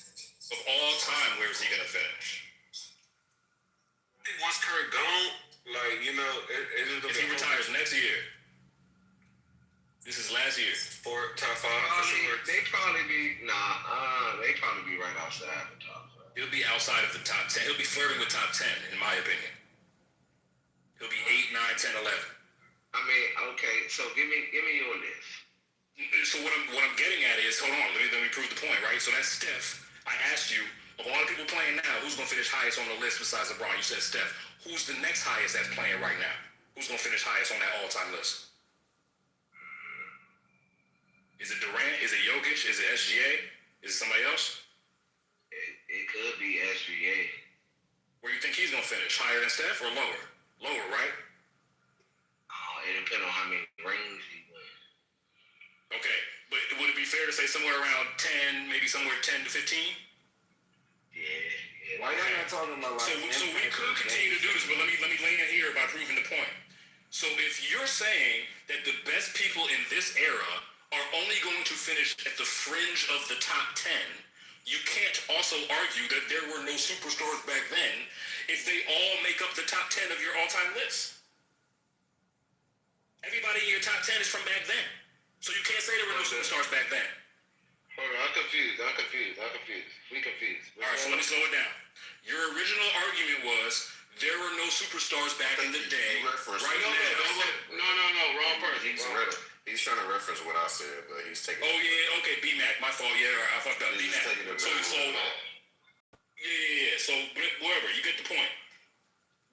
Of all time, where is he gonna finish? Once Curry gone, if he retires next year, this is last year. Top 5 for sure. They probably be right outside the top 5. He'll be outside of the top 10. He'll be flirting with top 10, in my opinion. He'll be 8, 9, 10, 11. Okay, so give me your list. So what I'm getting at is, hold on, let me prove the point, right? So that's Steph. I asked you, of all the people playing now, who's gonna finish highest on the list besides LeBron? You said Steph. Who's the next highest that's playing right now? Who's gonna finish highest on that all-time list? Is it Durant? Is it Jokic? Is it SGA? Is it somebody else? It could be SGA. Where you think he's gonna finish? Higher than Steph or lower? Lower, right? It depends on how many rings he wins. Okay, but would it be fair to say somewhere around 10, maybe somewhere 10 to 15? Yeah. Why y'all not talking about So we could continue to do this, but let me land here by proving the point. So if you're saying that the best people in this era are only going to finish at the fringe of the top 10, you can't also argue that there were no superstars back then if they all make up the top 10 of your all-time list. Everybody in your top 10 is from back then. So you can't say there were no superstars back then. Hold on, I'm confused. We confused. All right, so let me slow it down. Your original argument was there were no superstars back in the day. Right now. No, wrong person. He's trying to reference what I said, but he's taking. Oh yeah, okay, B-Mac, my fault. Yeah, I fucked up. B-Mac. So yeah. So whatever, you get the point.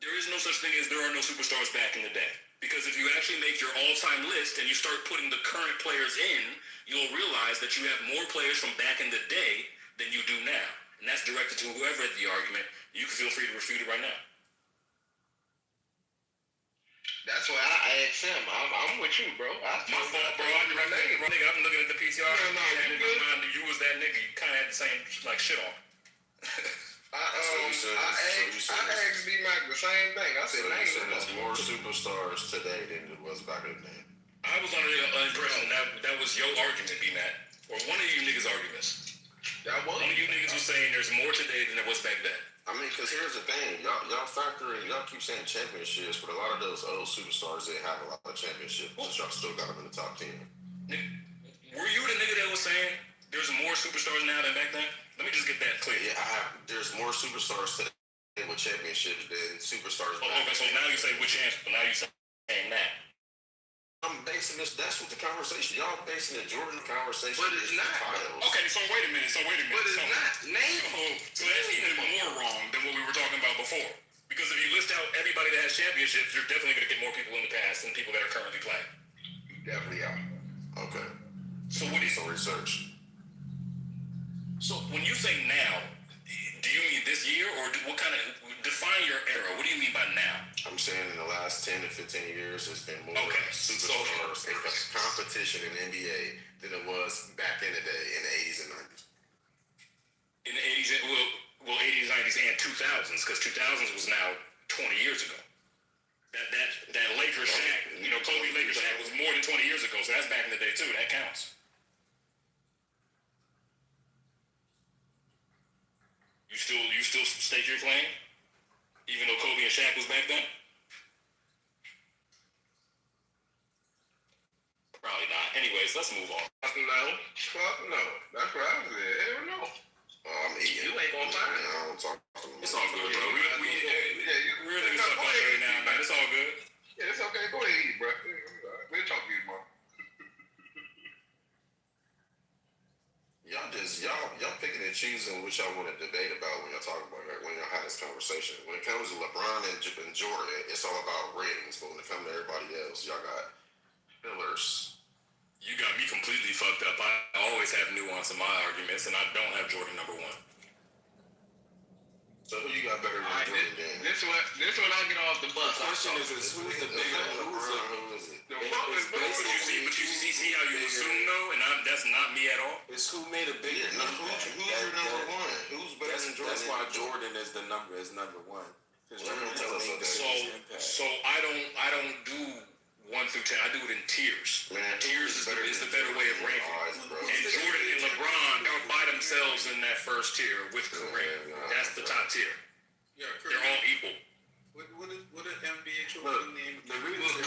There is no such thing as there are no superstars back in the day. Because if you actually make your all-time list and you start putting the current players in, you'll realize that you have more players from back in the day than you do now. And that's directed to whoever had the argument. You can feel free to refute it right now. That's why I asked him. I'm with you, bro. My fault, bro. I'm looking at the PCR. You was that nigga. You kind of had the same shit on. I asked B-Mac the same thing. I said, there's more superstars today than there was back in the day. I was under the impression that was your argument, B-Mac. Or one of you niggas' arguments. One of you niggas was saying there's more today than there was back then. I mean, because here's the thing. Y'all factor in, y'all keep saying championships, but a lot of those old superstars didn't have a lot of championships, but y'all still got them in the top 10. Were you the nigga that was saying there's more superstars now than back then? Let me just get that clear. Yeah, there's more superstars today with championships than superstars back then. Okay, so now you say with championships, now you saying that. I'm basing this, that's what the conversation, y'all basing the Jordan conversation. But it's not. Okay, so wait a minute. But it's not. So that's even more wrong than what we were talking about before. Because if you list out everybody that has championships, you're definitely going to get more people in the past than people that are currently playing. You definitely are. Okay. So what do you... Some research. So when you say now, do you mean this year or what kind of... Define your era. What do you mean by now? I'm saying in the last 10 to 15 years, there's been more superstars in competition in NBA than it was back in the day in the 80s and 90s. In the 80s, well 80s, 90s, and 2000s, because 2000s was now 20 years ago. That Lakers Shaq, Kobe Lakers Shaq was more than 20 years ago, so that's back in the day too. That counts. You still stake your claim? Even though Kobe and Shaq was back then? Probably not. Anyways, let's move on. Fuck no. That's what I said. Hell no. I'm eating. You ain't gonna find it. I don't talk to them. It's all good, bro. We're really talking about it right now, man. It's all good. Yeah, it's okay. Go ahead, eat, bro. We'll talk to you tomorrow. Y'all picking and choosing what y'all want to debate about when y'all talk about it, when y'all have this conversation. When it comes to LeBron and Jordan, it's all about rings. But when it comes to everybody else, y'all got pillars. You got me completely fucked up. I always have nuance in my arguments, and I don't have Jordan number one. So who you got better than Jordan then? This one I get off the bus. The question is who's the bigger? Who is it? But you see how you assume though, and that's not me at all. It's who made a bigger Who's your number one? Who's better than Jordan? That's why Jordan is number one. So I don't do 1 through 10. I do it in tiers. Tiers is the better way of ranking. And Jordan and LeBron are by themselves in that first tier with Kareem. That's the top tier. Yeah, they're all equal. What an NBA Jordan name? The reason,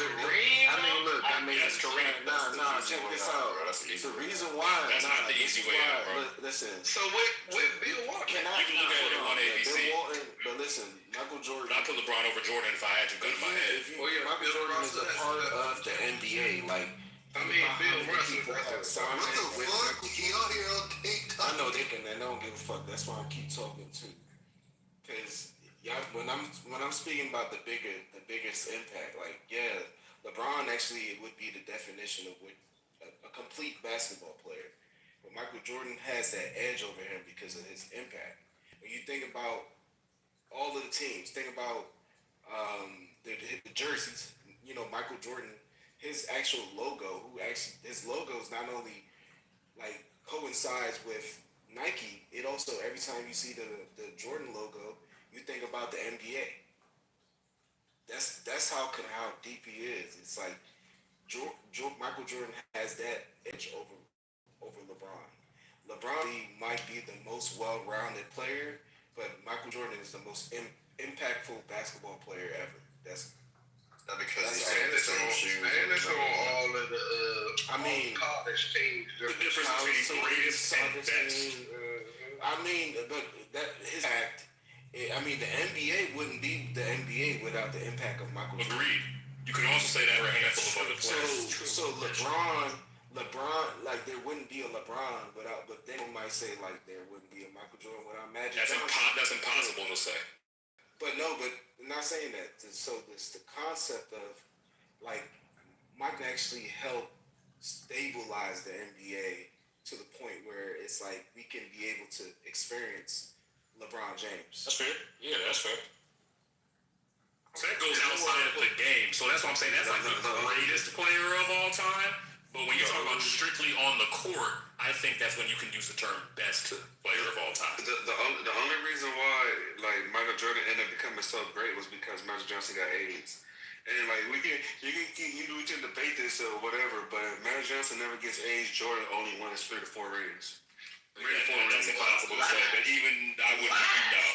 check this out. The reason why. That's not the easy way out, bro. Listen. So with Bill Walton, you can look at it on ABC. Bill Walton, but listen, Michael Jordan. I put LeBron over Jordan if I had to gun in my head. Michael Jordan is a part of the NBA. Like, Bill Russell. I know they don't give a fuck. That's why I keep talking too. Because when I'm speaking about the biggest impact, like LeBron actually would be the definition of what a complete basketball player. But Michael Jordan has that edge over him because of his impact. When you think about all of the teams, think about the jerseys. Michael Jordan, his actual logo, his logo is not only like coincides with Nike. It also, every time you see the Jordan logo, you think about the NBA. That's how deep he is. It's like Michael Jordan has that edge over LeBron. LeBron might be the most well-rounded player, but Michael Jordan is the most impactful basketball player ever. That's because that's he said the same shoes. And it's on all of the college teams. The difference between greatest and best. But that his act. I mean, the NBA wouldn't be the NBA without the impact of Michael Jordan. Agreed. You could also say that for a handful of other players. So LeBron, like there wouldn't be a LeBron without, but then we might say like there wouldn't be a Michael Jordan without Magic Johnson. That's impossible to say. But I'm not saying that. So this the concept of like Mike actually helped stabilize the NBA to the point where it's like we can be able to experience LeBron James. That's fair. Yeah, that's fair. So that goes outside of the game. So that's what I'm saying. That's like the greatest player of all time. But when you talk about strictly on the court, I think that's when you can use the term best player of all time. The only reason why like Michael Jordan ended up becoming so great was because Magic Johnson got AIDS. And like we can debate this or whatever, but if Magic Johnson never gets AIDS, Jordan only won his 3 to 4 rings. That's impossible to say, but even I wouldn't know.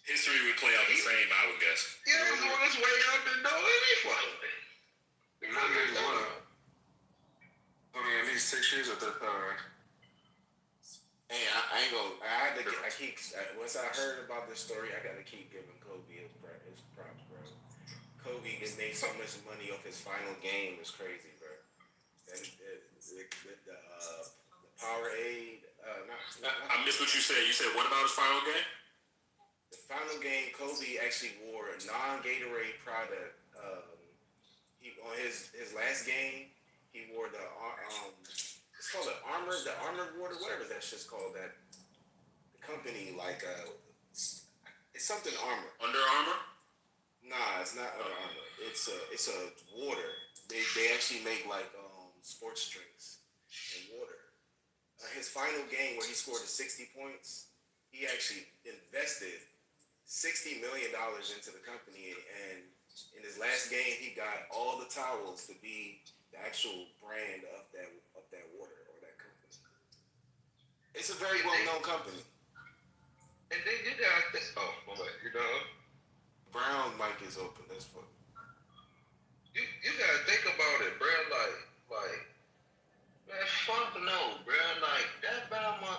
History would play out the same, I would guess. Yeah, he's on his way out the door anyway. I mean, at least 6 years at that time. Hey, I ain't gonna. Once I heard about this story, I gotta keep giving Kobe his props, bro. Kobe just made so much money off his final game. It's crazy, bro. And the Powerade. I missed what you said. You said what about his final game? The final game, Kobe actually wore a non-Gatorade product. On his last game, he wore the it's called the Armored Water, whatever that shit's called. That the company it's something Armor. Under Armour? Nah, it's not Under Armour. It's a water. They actually make like sports drinks and water. His final game where he scored 60 points, he actually invested $60 million into the company, and in his last game, he got all the towels to be the actual brand of that water or that company. It's a very well-known company. And then you got this. Oh, you done? Brown mic is open. That's fuck. You gotta think about it, bro. Like, man, fuck no, bro. Like that Bama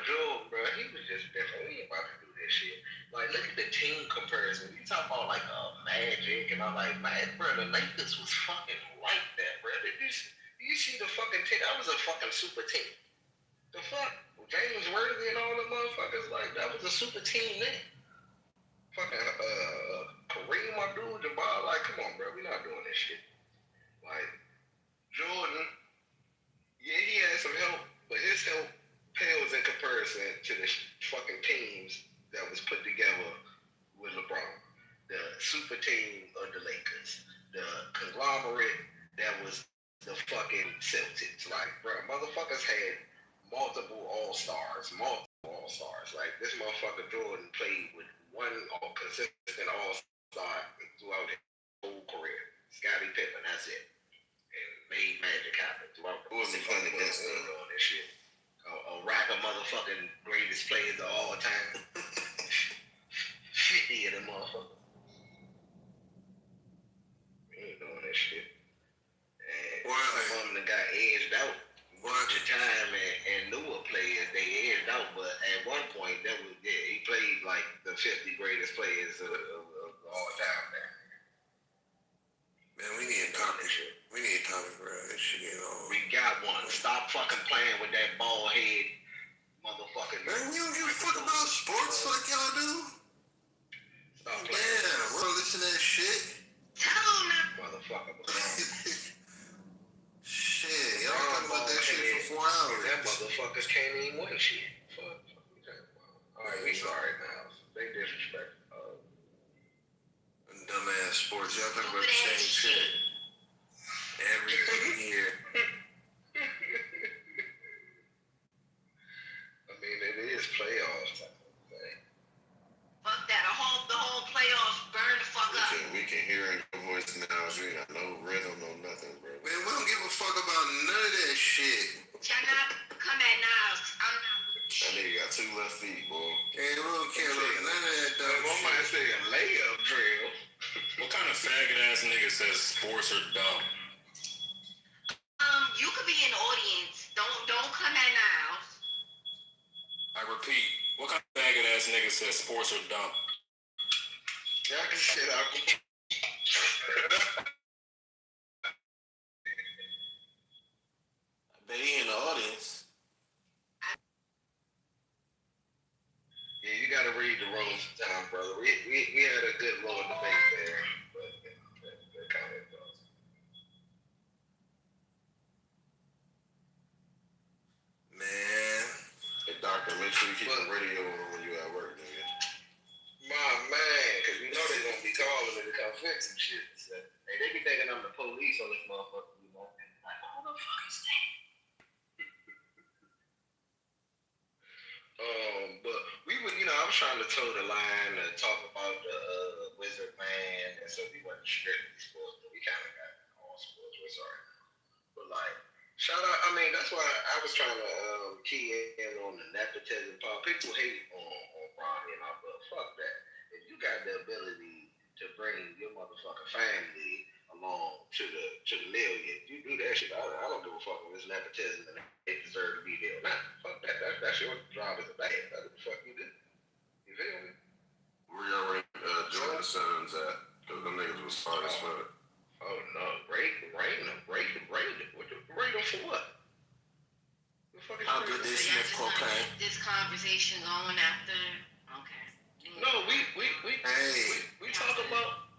Joe, bro. He was just different. We ain't about to do this shit. Like, look at the team comparison. You talk about like Magic, and I'm like, man, bro, the Lakers was fucking like that, bro. Did you see the fucking team? That was a fucking super team. The fuck, James Worthy and all the motherfuckers, like that was a super team then. Fucking Kareem Abdul-Jabbar, like, come on, bro, we not doing this shit. Like, Jordan, yeah, he had some help, but his help pales in comparison to the fucking teams that was put together with LeBron. The super team of the Lakers, the conglomerate that was the fucking Celtics. Like, bro, motherfuckers had multiple all-stars. Like, this motherfucker Jordan played with one consistent all-star throughout his whole career. Scottie Pippen, that's it. And made magic happen throughout. Who was he playing against? On this shit. A rack of motherfucking greatest players of all time. 50 of them motherfuckers. We ain't doing this shit. And some of them that got edged out. Bunch of time and newer players, they edged out, but at one point, he played like the 50 greatest players of all time, man. Man, we need a topic. We need a topic, bro. This shit ain't on. We got one. Stop fucking playing with that bald head motherfucking. Man, we don't give a fuck about sports like y'all do. Stop playing. Yeah, we don't listen to that shit. Motherfucker. Shit, y'all talking about that shit for 4 hours. That motherfuckers can't even win shit. Fuck. Alright, we sorry now. They disrespect. Dumbass sports. Y'all talking about the same shit every year. I mean, it is playoffs type of thing. Fuck that. The whole playoffs burn the fuck up. We can hear in your voice now. So you got no shit. Shall not come at now. I'm not. That nigga got 2 left feet, boy. Hey, we don't care about none of that dumb One shit. might say a layup drill. What kind of faggot ass nigga says sports are dumb? You could be in the audience. Don't come at now. I repeat, what kind of faggot ass nigga says sports are dumb? Y'all can shit out. I bet he in the audience. Yeah, you gotta read the room sometime, brother. We had a good little debate there. But that kind of goes. Man. Hey, doctor, make sure you keep the radio on when you at work, nigga. My man, because you know they're gonna be calling me to come fix some shit. So, hey, they be thinking I'm the police on this motherfucker, you know. Like, who the fuck is that? But we would, I was trying to toe the line and talk about the Wizard Man, and so we wasn't strictly sports, but we kind of got all sports. We're sorry, but like, shout out. I mean, that's why I was trying to key in on the nepotism part. People hate on Ronnie and all, but fuck that. If you got the ability to bring your motherfucking family along to the million, you do that shit. I don't give a fuck if it's nepotism and they deserve to be there or not. Fuck that. That's your job as a band. That's what the fuck you do. You feel me? Where y'all rank Jordan Sons at? Because them niggas was fine as fuck. Oh no, rate them. What the rate them for what? How good they sniff cocaine? This conversation going after. Okay. No, we talk about.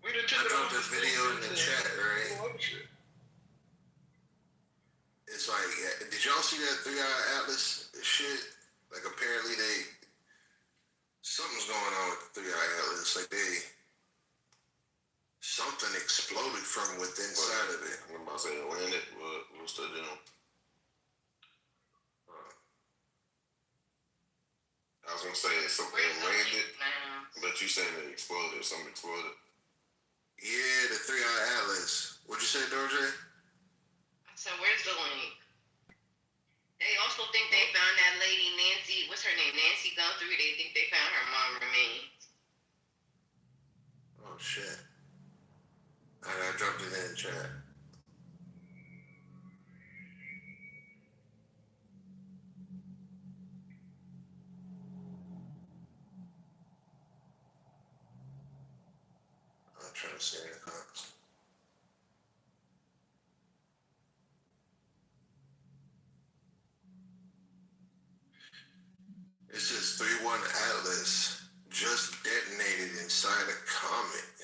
We done took I it dropped over this video in the chat, right? shit. It's like, did y'all see that 3-Eye Atlas shit? Like, apparently something's going on with the 3-Eye Atlas. Like, something exploded from within inside of it. I'm about to say Atlantic, what's the deal? I was gonna say something landed, but you saying it exploded. Something exploded. Yeah, the 3-Eye Atlas. What'd you say, Dorje? So where's the link? They also think they found that lady Nancy. What's her name? Nancy Guthrie. They think they found her mom remains. Oh shit! I dropped it in the chat. I'm trying to see it. It says 3-1 Atlas just detonated inside a comet.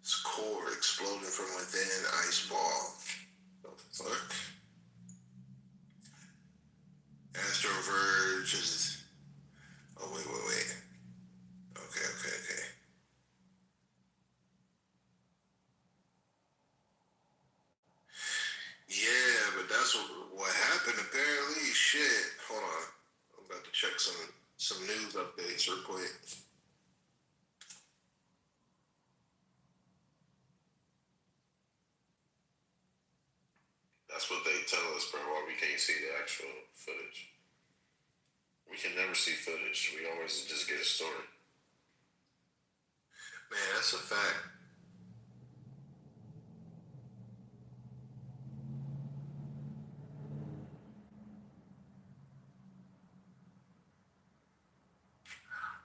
Its core exploding from within an ice ball. The fuck? Astroverge is. Oh, wait. Okay. Yeah, but that's what happened apparently. Shit. Hold on. I'm about to check some news updates real quick. That's what they tell us, bro. Why we can't see the actual footage. We can never see footage. We always just get a story. Man, that's a fact.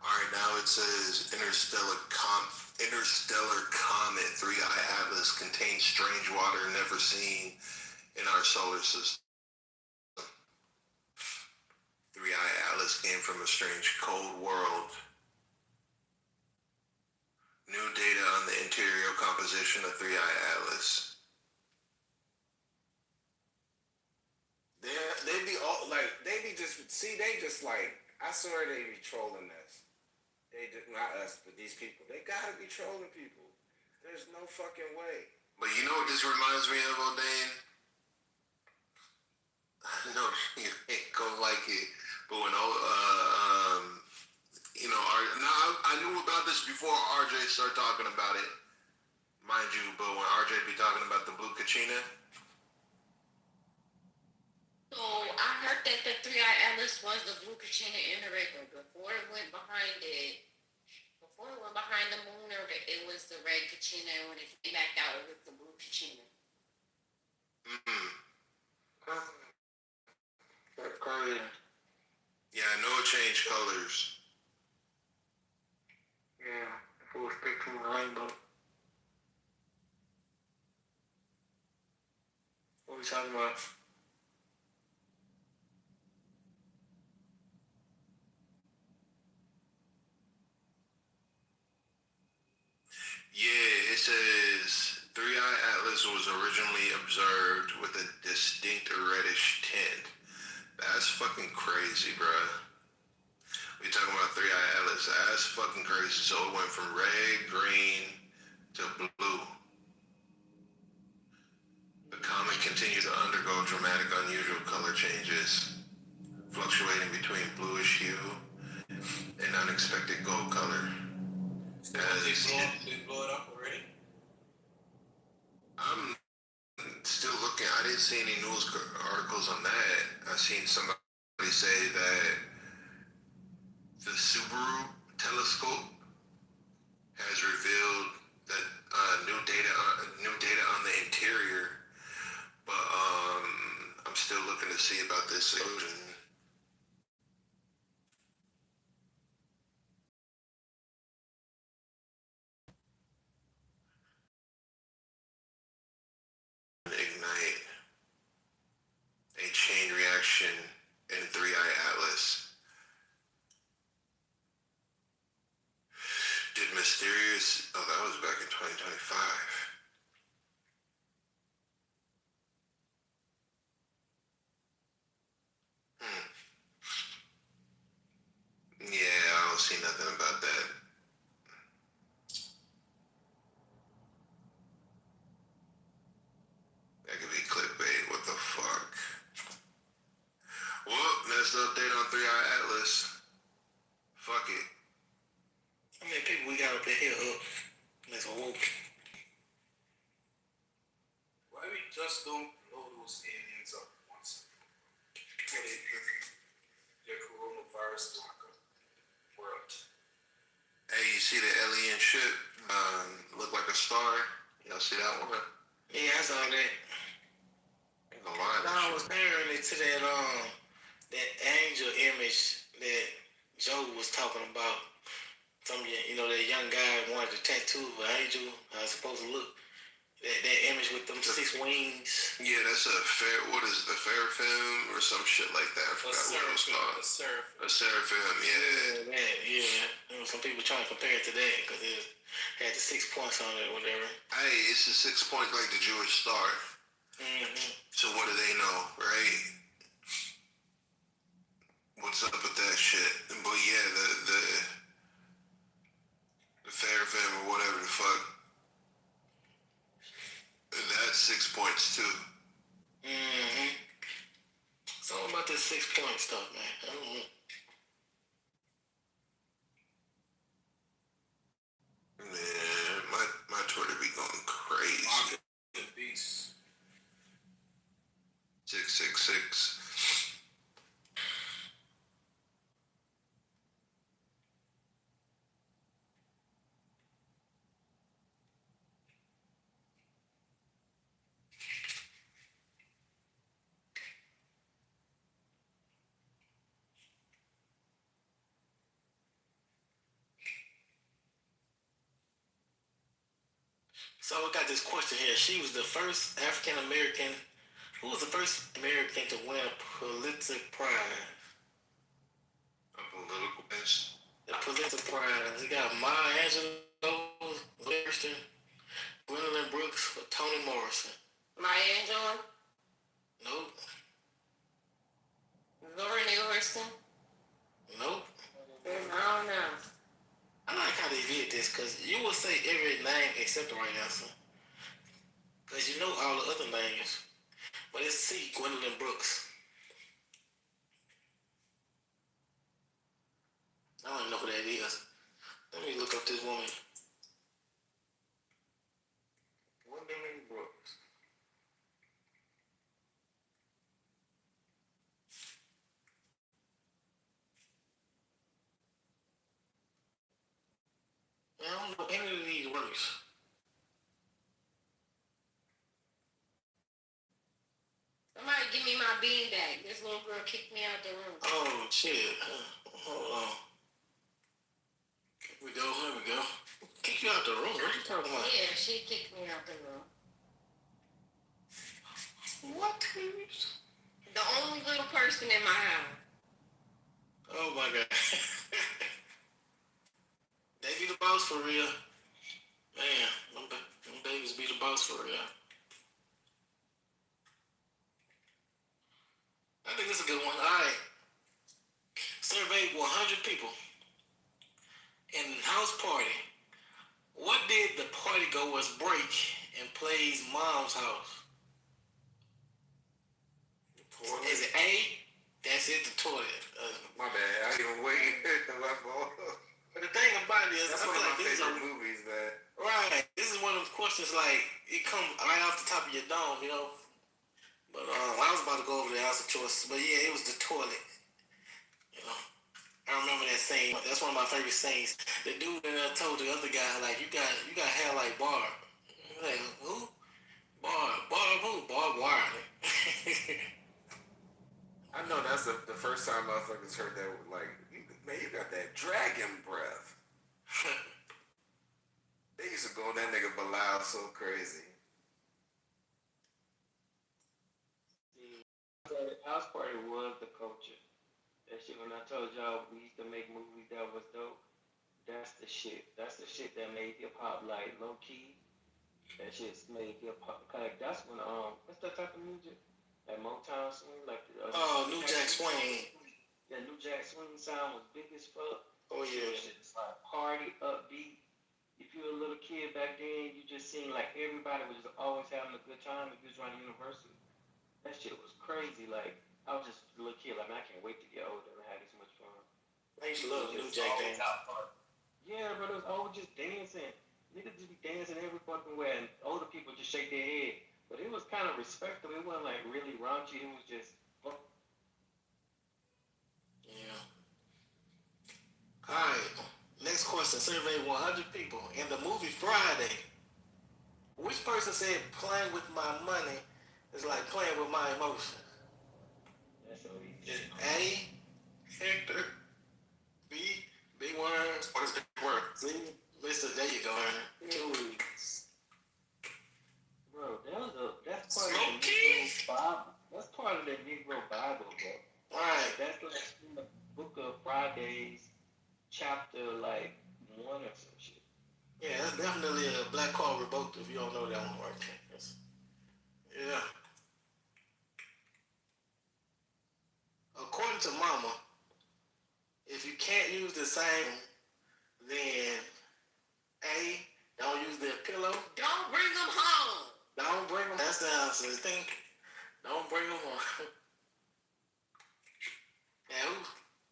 Alright, now it says interstellar comet 3-Eye Atlas contains strange water never seen in our solar system. 3-Eye Atlas came from a strange cold world. New data on the interior composition of 3-Eye Atlas. They be all like they just like I swear they be trolling us. They just not us, but these people. They gotta be trolling people. There's no fucking way. But you know what this reminds me of, O'Dane? I know you ain't gonna like it, but when I knew about this before RJ started talking about it, mind you. But when RJ be talking about the blue Kachina, So I heard that the three-eyed atlas was the blue Kachina in the regular before it went behind it. Before it went behind the moon, it was the red Kachina, and when it came back out, it was the blue Kachina. That's crazy. Yeah, I know it changed colors. Yeah, full spectrum rainbow. What are we talking about? Yeah, it says three-eye atlas was originally observed with a distinct reddish tint. That's fucking crazy, bruh. We talking about three-eye atlas. That's fucking crazy. So it went from red, green to blue. The comet continued to undergo dramatic, unusual color changes, fluctuating between bluish hue and unexpected gold color. They blow it up already? I'm still looking. I didn't see any news articles on that. I seen somebody say that the Subaru telescope has revealed that new data on the interior, but I'm still looking to see about this explosion. Ignite a chain reaction in three-eye atlas. Did mysterious? Oh, that was back in 2025. Yeah, I don't see nothing about that. That could be clickbait. What the fuck? Well, that's the update on three-eye atlas. Fuck it. How many people we got up in here up? Let's whoop. Why we just don't blow those aliens up once? Before they put their coronavirus world. Hey, you see the alien ship? Look like a star. Y'all see that one? Yeah, I saw that. I was comparing it to that angel image that Joe was talking about. Some, that young guy wanted to tattoo of an angel. How it's supposed to look. That image with them 6 wings. Yeah, that's what is it, the Seraphim or some shit like that. I forgot what it was called. A Seraphim, yeah. Yeah. Some people trying to compare it to that because it had the 6 points on it or whatever. Hey, it's a 6 point like the Jewish star. Mm-hmm. So what do they know, right? What's up with that shit? But yeah, the Seraphim or whatever the fuck. That's 6 points too. Mm-hmm. It's all about this 6 point stuff, man. I don't know. Man, my Twitter be going crazy. Market the beast. 666. So we got this question here. She was the first African American. Who was the first American to win a Pulitzer Prize? A political prize? The Pulitzer Prize. We got Maya Angelou, Thurston, Gwendolyn Brooks, or Toni Morrison. Maya Angelou? Nope. Lauren Hurston? Nope. I don't know. I like how they did this because you will say every name except the right answer. Because you know all the other names. But it's C, Gwendolyn Brooks. I don't even know who that is. Let me look up this woman. Gwendolyn Brooks. I don't know any of these works. Somebody give me my bean bag. This little girl kicked me out the room. Oh, shit. Hold on. Here we go. Kick you out the room? What you talking about? Yeah, she kicked me out the room. What? The only little person in my house. Oh, my God. They be the boss for real. Man, them babies be the boss for real. I think this is a good one. All right. Surveyed 100 people in house party. What did the party goers break in Play's mom's house? Is it A? That's it, the toilet. My bad. I didn't even wait. My fault. But the thing about it is, That's I one feel of like my these favorite are movies, man. right. This is one of those questions like it comes right off the top of your dome, you know. But I was about to go over the answer choices, but yeah, it was the toilet. You know, I remember that scene. That's one of my favorite scenes. The dude told the other guy like, "You got hair like Barb." Like, who? Barb who? Barb Wiley. I know that's the first time motherfuckers heard that. Like, man, you got that dragon breath. They used to go on that nigga Bilal so crazy. House party was the culture. That shit, when I told y'all we used to make movies that was dope, that's the shit. That's the shit that made hip hop like low key. That shit made hip hop. Like that's when what's that type of music? That Motown swing, like New Jack Swing. Yeah, New Jack Swing sound was big as fuck. Oh yeah. Shit's like party, upbeat. If you were a little kid back then, you just seemed like everybody was just always having a good time. If you was around Universal, that shit was crazy. Like I was just a little kid. Like man, I can't wait to get older and have this much fun. I used to love New Jack dance. Yeah, but it was always just dancing. Niggas just be dancing every fucking way, and older people just shake their head. But it was kind of respectable. It wasn't like really raunchy. It was just. Yeah. All right. Next question. Survey 100 people. In the movie Friday, which person said playing with my money is like playing with my emotions? That's so easy. Is A, Hector, B, Big Worms. What is Big Word? C, Mr. There you go, Ernie. Bro, that's part of the Negro Bible. That's part of the Negro Bible, bro. Right. That's like in the Book of Fridays, chapter like 1 or some shit. Yeah, that's definitely a black card revoked if you don't know that one right there. Yeah. According to Mama, if you can't use the same, then A, don't use their pillow. Don't bring them home. Don't bring them. That's the answer. Don't bring them home.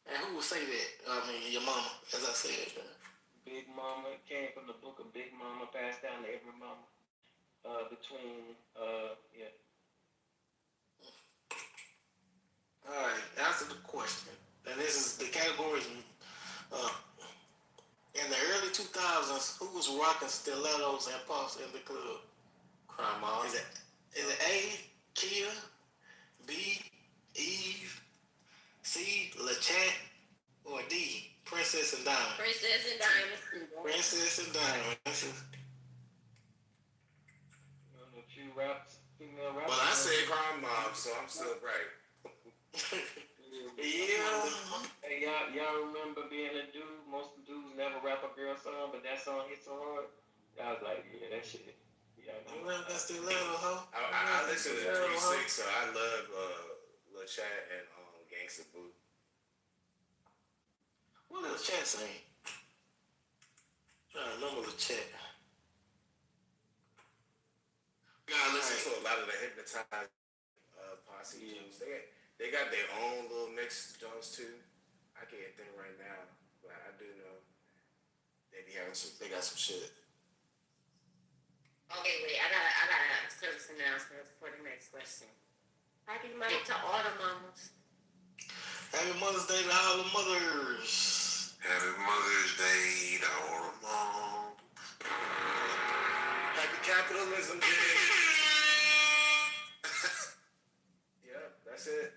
And who would say that? I mean, your mama, as I said. Big Mama came from the book of Big Mama, passed down to every mama. Yeah. All right, answer the question. And this is the categories. In the early 2000s, who was rocking stilettos and puffs in the club? Crime on. Is it A, Kia, B, Eve, C, LeChat, or D, Princess and Diamond? Princess and Diamond. Princess and Diamond. A few female rappers. Well, I said Crime Mob, so I'm still right. Yeah. Hey, y'all remember being a dude? Most dudes never rap a girl song, but that song hit so hard. I was like, yeah, that shit. Yeah, that's the level, huh? I listen to 3-6, so I love Lil Chat and Gangsta Boo. What does Chat sing? I remember the Chat. You gotta listen to a lot of the Hypnotized posse tunes. They got their own little mix joints too. I can't think right now, but I do know they got some shit. Okay, wait. I got a service announcement for the next question. Happy Mother to all the mamas. Happy Mother's Day to all the mothers. Happy Mother's Day to our mom. Happy Capitalism Day. Yep, that's it.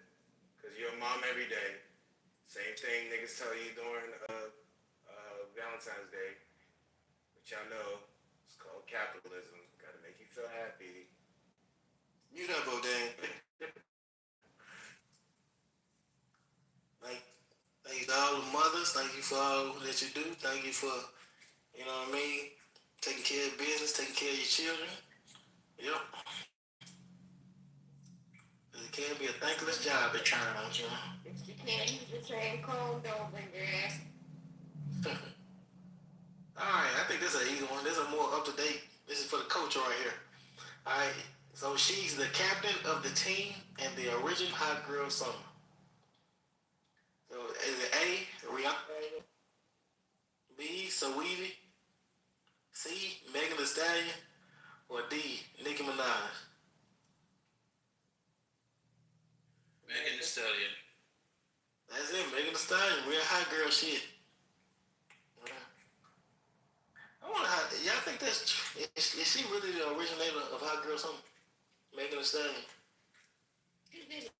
Cause you're a mom every day. Same thing niggas tell you during Valentine's Day. But y'all know it's called capitalism. Gotta make you feel happy. Mute up, O'Dane. Thank you to all the mothers. Thank you for all that you do. Thank you for, you know what I mean, taking care of business, taking care of your children. Yep. It can't be a thankless job at trying out, you know. You can't use the same comb, don't bring your ass. Alright, I think this is an easy one. This is a more up to date. This is for the coach right here. Alright, so she's the captain of the team and the original Hot Girl Summer. So is it A, Rihanna, B, Saweetie, C, Megan Thee Stallion, or D, Nicki Minaj? Megan Thee Stallion. That's it, Megan Thee Stallion, real hot girl shit. I wonder how, y'all think that's true? Is she really the originator of Hot Girl Summer? Megan Thee Stallion?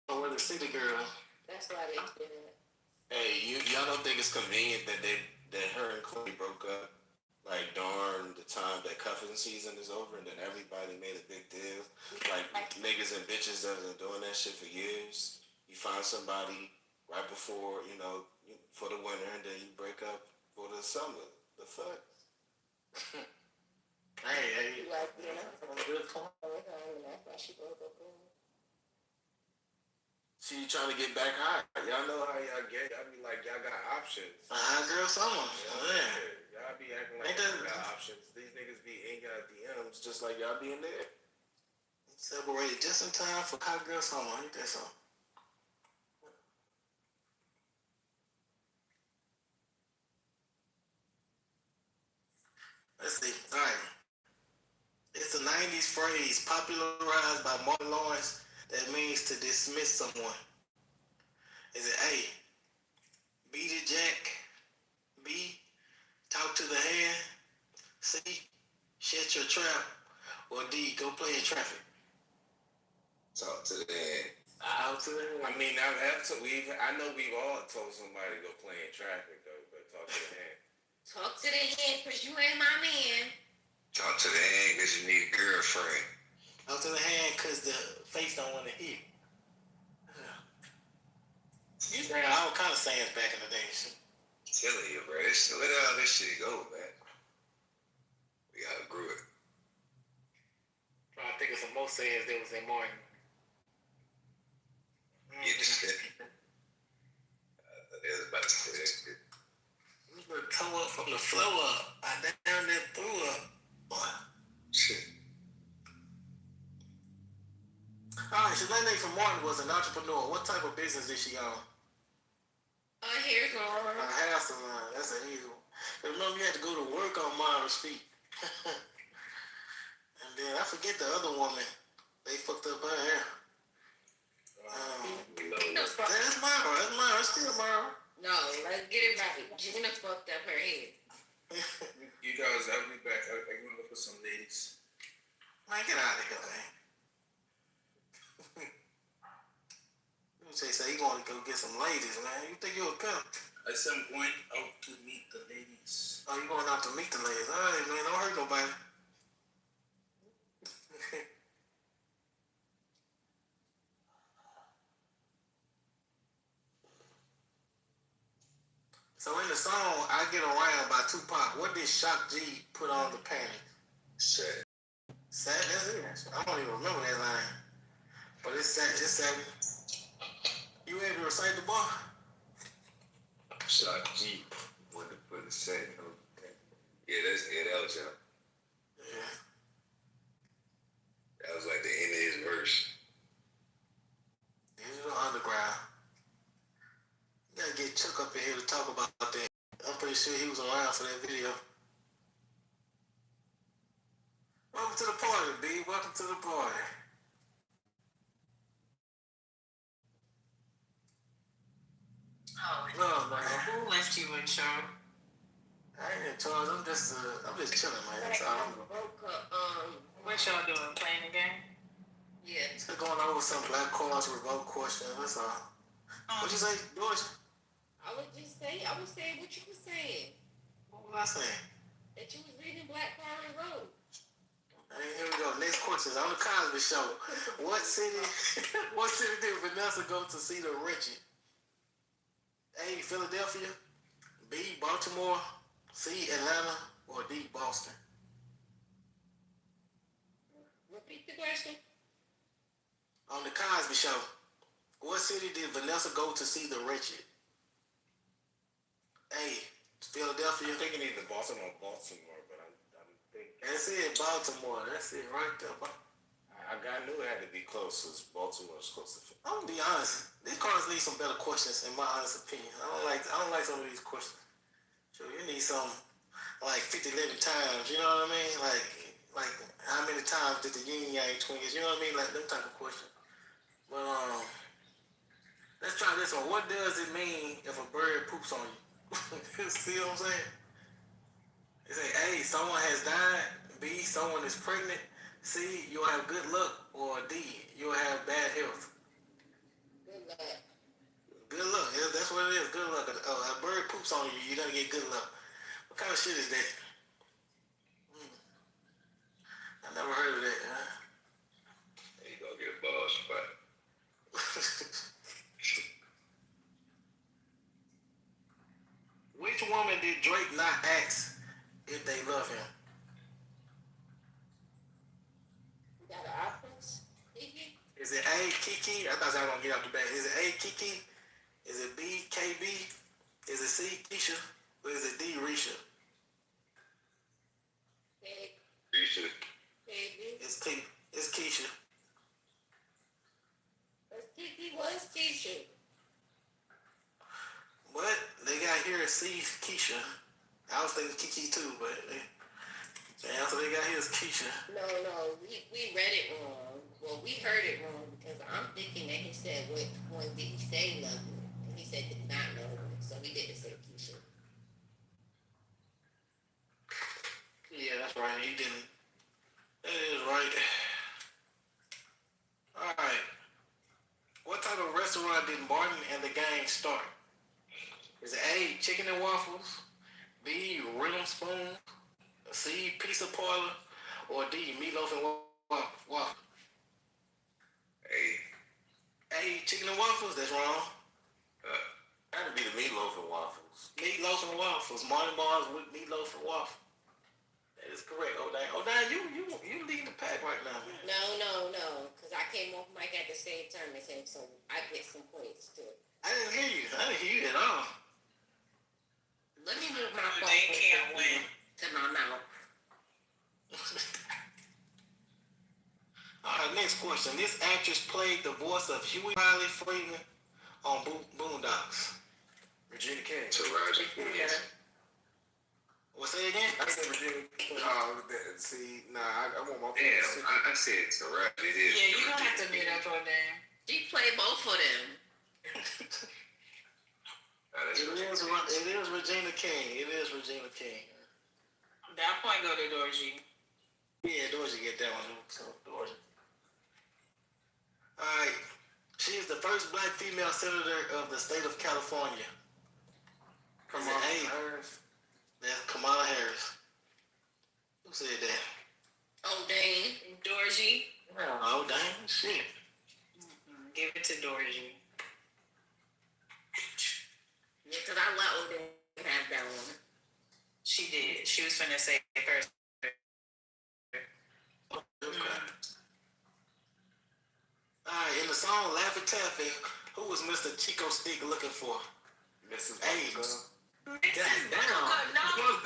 Or was it City Girl? That's why they did it. Hey, y'all don't think it's convenient that her and Chloe broke up like during the time that cuffing season is over, and then everybody made a big deal. Like niggas and bitches that have been doing that shit for years. You find somebody right before, you know, for the winter, and then you break up for the summer. The fuck? Hey. Like, you know, that's why she broke up with him. She trying to get back high. Y'all know how y'all get. I be like, y'all got options. A Hot Girl Summer. Yeah. Y'all be acting like y'all got options. These niggas be in y'all DMs just like y'all be in there. Separated just in time for Hot Girl Summer. Ain't that something? Let's see. All right. It's a 90s phrase popularized by Martin Lawrence that means to dismiss someone. Is it A, beat it, Jack? B, talk to the hand? C, shut your trap? Or D, go play in traffic? Talk to the hand. Out to the hand. I mean, I know we've all told somebody to go play in traffic though, but talk to the hand. Talk to the head, cause you ain't my man. Talk to the hand because you need a girlfriend. Talk to the hand because the face don't want to hear. You heard all kind of sayings back in the day. Telling you, bro. Let all this shit go, man. We gotta grow it. Trying to think of some more sayings that was in Martin. Get this shit. They was about to say that shit. You better toe up from the flow up. I down there threw up. Shit. Alright, Shalane from Martin was an entrepreneur. What type of business did she own? A hair salon. A hair salon. That's an easy one. Remember, you had to go to work on Myra's feet. And then I forget the other woman. They fucked up her hair. That's Myra. That's Myra. It's still Myra. No, let's get it right. Gina fucked up her head. You guys, I'll be back. I'm gonna look for some ladies. Man, get out of here, man. You say you want to go get some ladies, man. You think you're a pimp? I said I'm going out to meet the ladies. Oh, you going out to meet the ladies? All right, man. Don't hurt nobody. So in the song "I Get Around" by Tupac, what did Shock G put on the panties? Sad. Sad, that's it. I don't even remember that line. But it's sad. It's sad. You able to recite the bar? Shock G. What to put the set. Yeah, that was him. Yeah. That was like the end of his verse. Digital Underground. You gotta get Chuck up in here to talk about that. I'm pretty sure he was around for that video. Welcome to the party, B. Welcome to the party. Oh, man. Who left you in, Sean? I ain't in charge. I'm just chilling, man. That's all I'm doing. What y'all doing? Playing the game? Yeah. Just going over some black cards revoke questions. That's all. What you say, George? I was saying what you were saying. What was I saying? That you was reading Black Card Road. Hey, here we go. Next question is on the Cosby Show. What city did Vanessa go to see the wretched? A, Philadelphia, B, Baltimore, C, Atlanta, or D, Boston? Repeat the question. On the Cosby Show, what city did Vanessa go to see the wretched? A, Philadelphia. I'm thinking either Boston or Baltimore, but I'm thinking. That's it, Baltimore. That's it right there. I knew it had to be close, because Baltimore is close to Philly. I'm gonna be honest. These cards need some better questions, in my honest opinion. I don't like some of these questions. So you need some like 50, 11 times. You know what I mean? Like how many times did the yin yang twins? You know what I mean? Like them type of questions. But let's try this one. What does it mean if a bird poops on you? See what I'm saying? It say A, someone has died. B, someone is pregnant. C, you'll have good luck. Or D, you'll have bad health. Good luck. Good luck. Yeah, that's what it is. Good luck. A bird poops on you, you're gonna get good luck. What kind of shit is that? I never heard of that. There you go, get a buzz back. Which woman did Drake not ask if they love him? You got an options? Kiki? Is it A, Kiki? I thought I was gonna get out the bat. Is it A, Kiki? Is it B, KB? Is it C, Keisha? Or is it D, Risha? Risha. It's Keisha. Kiki was Keisha. But they got here C, Keisha. I was thinking Kiki too, but the answer they got here is Keisha. No, we read it wrong. Well, we heard it wrong because I'm thinking that he said, what one did he say love me? And he said did not love me. So we didn't say Keisha. Yeah, that's right. He didn't. That is right. Alright. What type of restaurant did Martin and the gang start? Is it A, chicken and waffles? B, rhythm spoon? C, pizza parlor? Or D, meatloaf and waffle? A, chicken and waffles? That's wrong. That'd be the meatloaf and waffles. Meatloaf and waffles. Martin Barnes with meatloaf and waffles. That is correct. O'Dane, you leading the pack right now, man. No. Because I came off mic at the same time and said, so I get some points too. I didn't hear you. I didn't hear you at all. Let me move my phone They can't win. to my mouth. All right, next question. This actress played the voice of Huey Riley Freeman on Boondocks. Regina King. Taraji. Yeah. What's that again? I said Regina King. See, I want my points. Damn, I said Taraji. It is. Yeah, you don't have to mute up on them. She played both of them. It is Regina King. It is Regina King. That point go to Dorji. Yeah, Dorji get that one. So Dorji. All right. She is the first black female senator of the state of California. Kamala Harris. That's Kamala Harris. Who said that? Oh, dang. Dorji. Oh, dang. Shit. Give it to Dorji. Yeah, because I let Odin have that one. She did. She was finna say it first. Okay. Alright, in the song Laffy Taffy, who was Mr. Chico Stick looking for? Mrs. Hey. No, back up,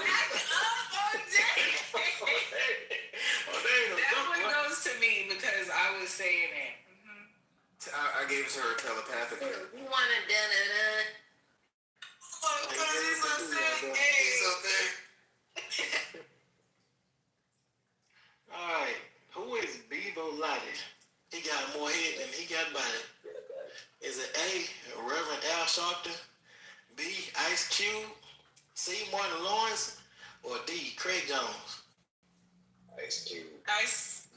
That one goes to me because I was saying it. I gave it to her telepathically. You want to da-da-da? Oh, he's so sick. He's up there. Alright, who is Bevo Lottie? He got more head than he got body. Is it A, Reverend Al Sharpton? B, Ice Cube? C. Martin Lawrence, or D. Craig Jones? Ice Cube. Ice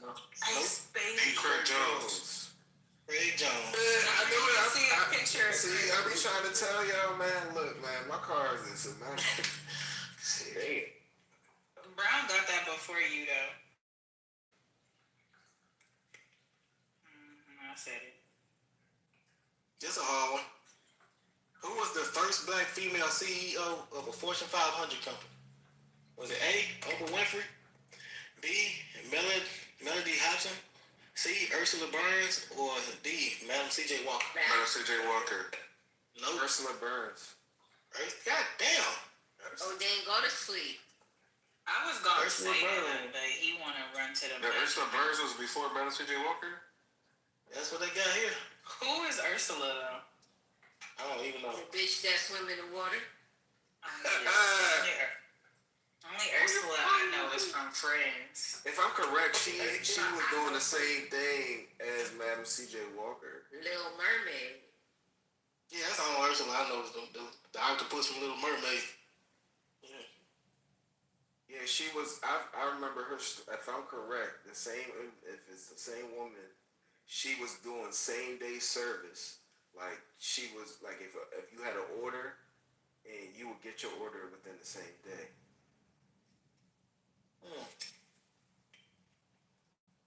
Baby. Craig Jones. Craig Jones. I knew it. See a picture. See, I be trying to tell y'all, man. Look, man, my car is a mess. Brown got that before you though. I said it. This a hard one. Who was the first black female CEO of a Fortune 500 company? Was it A. Oprah Winfrey, B. Melody Hobson, C. Ursula Burns, or D. Madam C.J. Walker? Madam C.J. Walker. No. Ursula Burns. God damn. Oh, then go to sleep. I was gonna Ursula say Burns. that, but he wanna run to the. Yeah, Ursula Burns was before Madam C.J. Walker? That's what they got here. Who is Ursula though? I don't even know. The bitch that swim in the water. Only Ursula I know is from Friends. If I'm correct, she was doing the same thing as Madam C.J. Walker. Little Mermaid. Yeah, that's the only Ursula I know is the octopus from Little Mermaid. Yeah, she was. I remember her. If I'm correct, the same. If it's the same woman, she was doing same day service. Like she was like if you had an order, and you would get your order within the same day.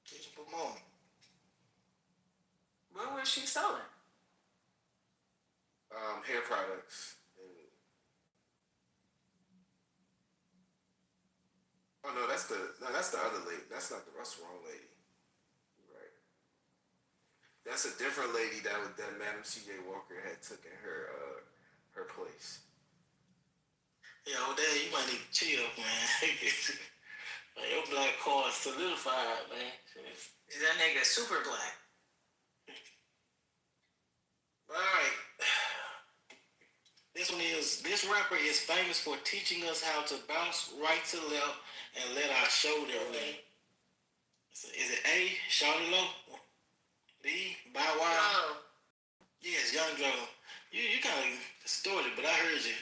Teachable moment. What was she selling? Hair products. Oh no, that's the other lady. That's the wrong lady. You're right. That's a different lady that Madam C.J. Walker had taken her place. Yeah, old dad, you might need to chill, man. Man, your black card is solidified, man. That nigga super black. All right. This rapper is famous for teaching us how to bounce right to left and let our shoulder ring. Is it A, Shawty Low? B, Bow Wow? Yes, Young Dragon. You kind of distorted, but I heard you.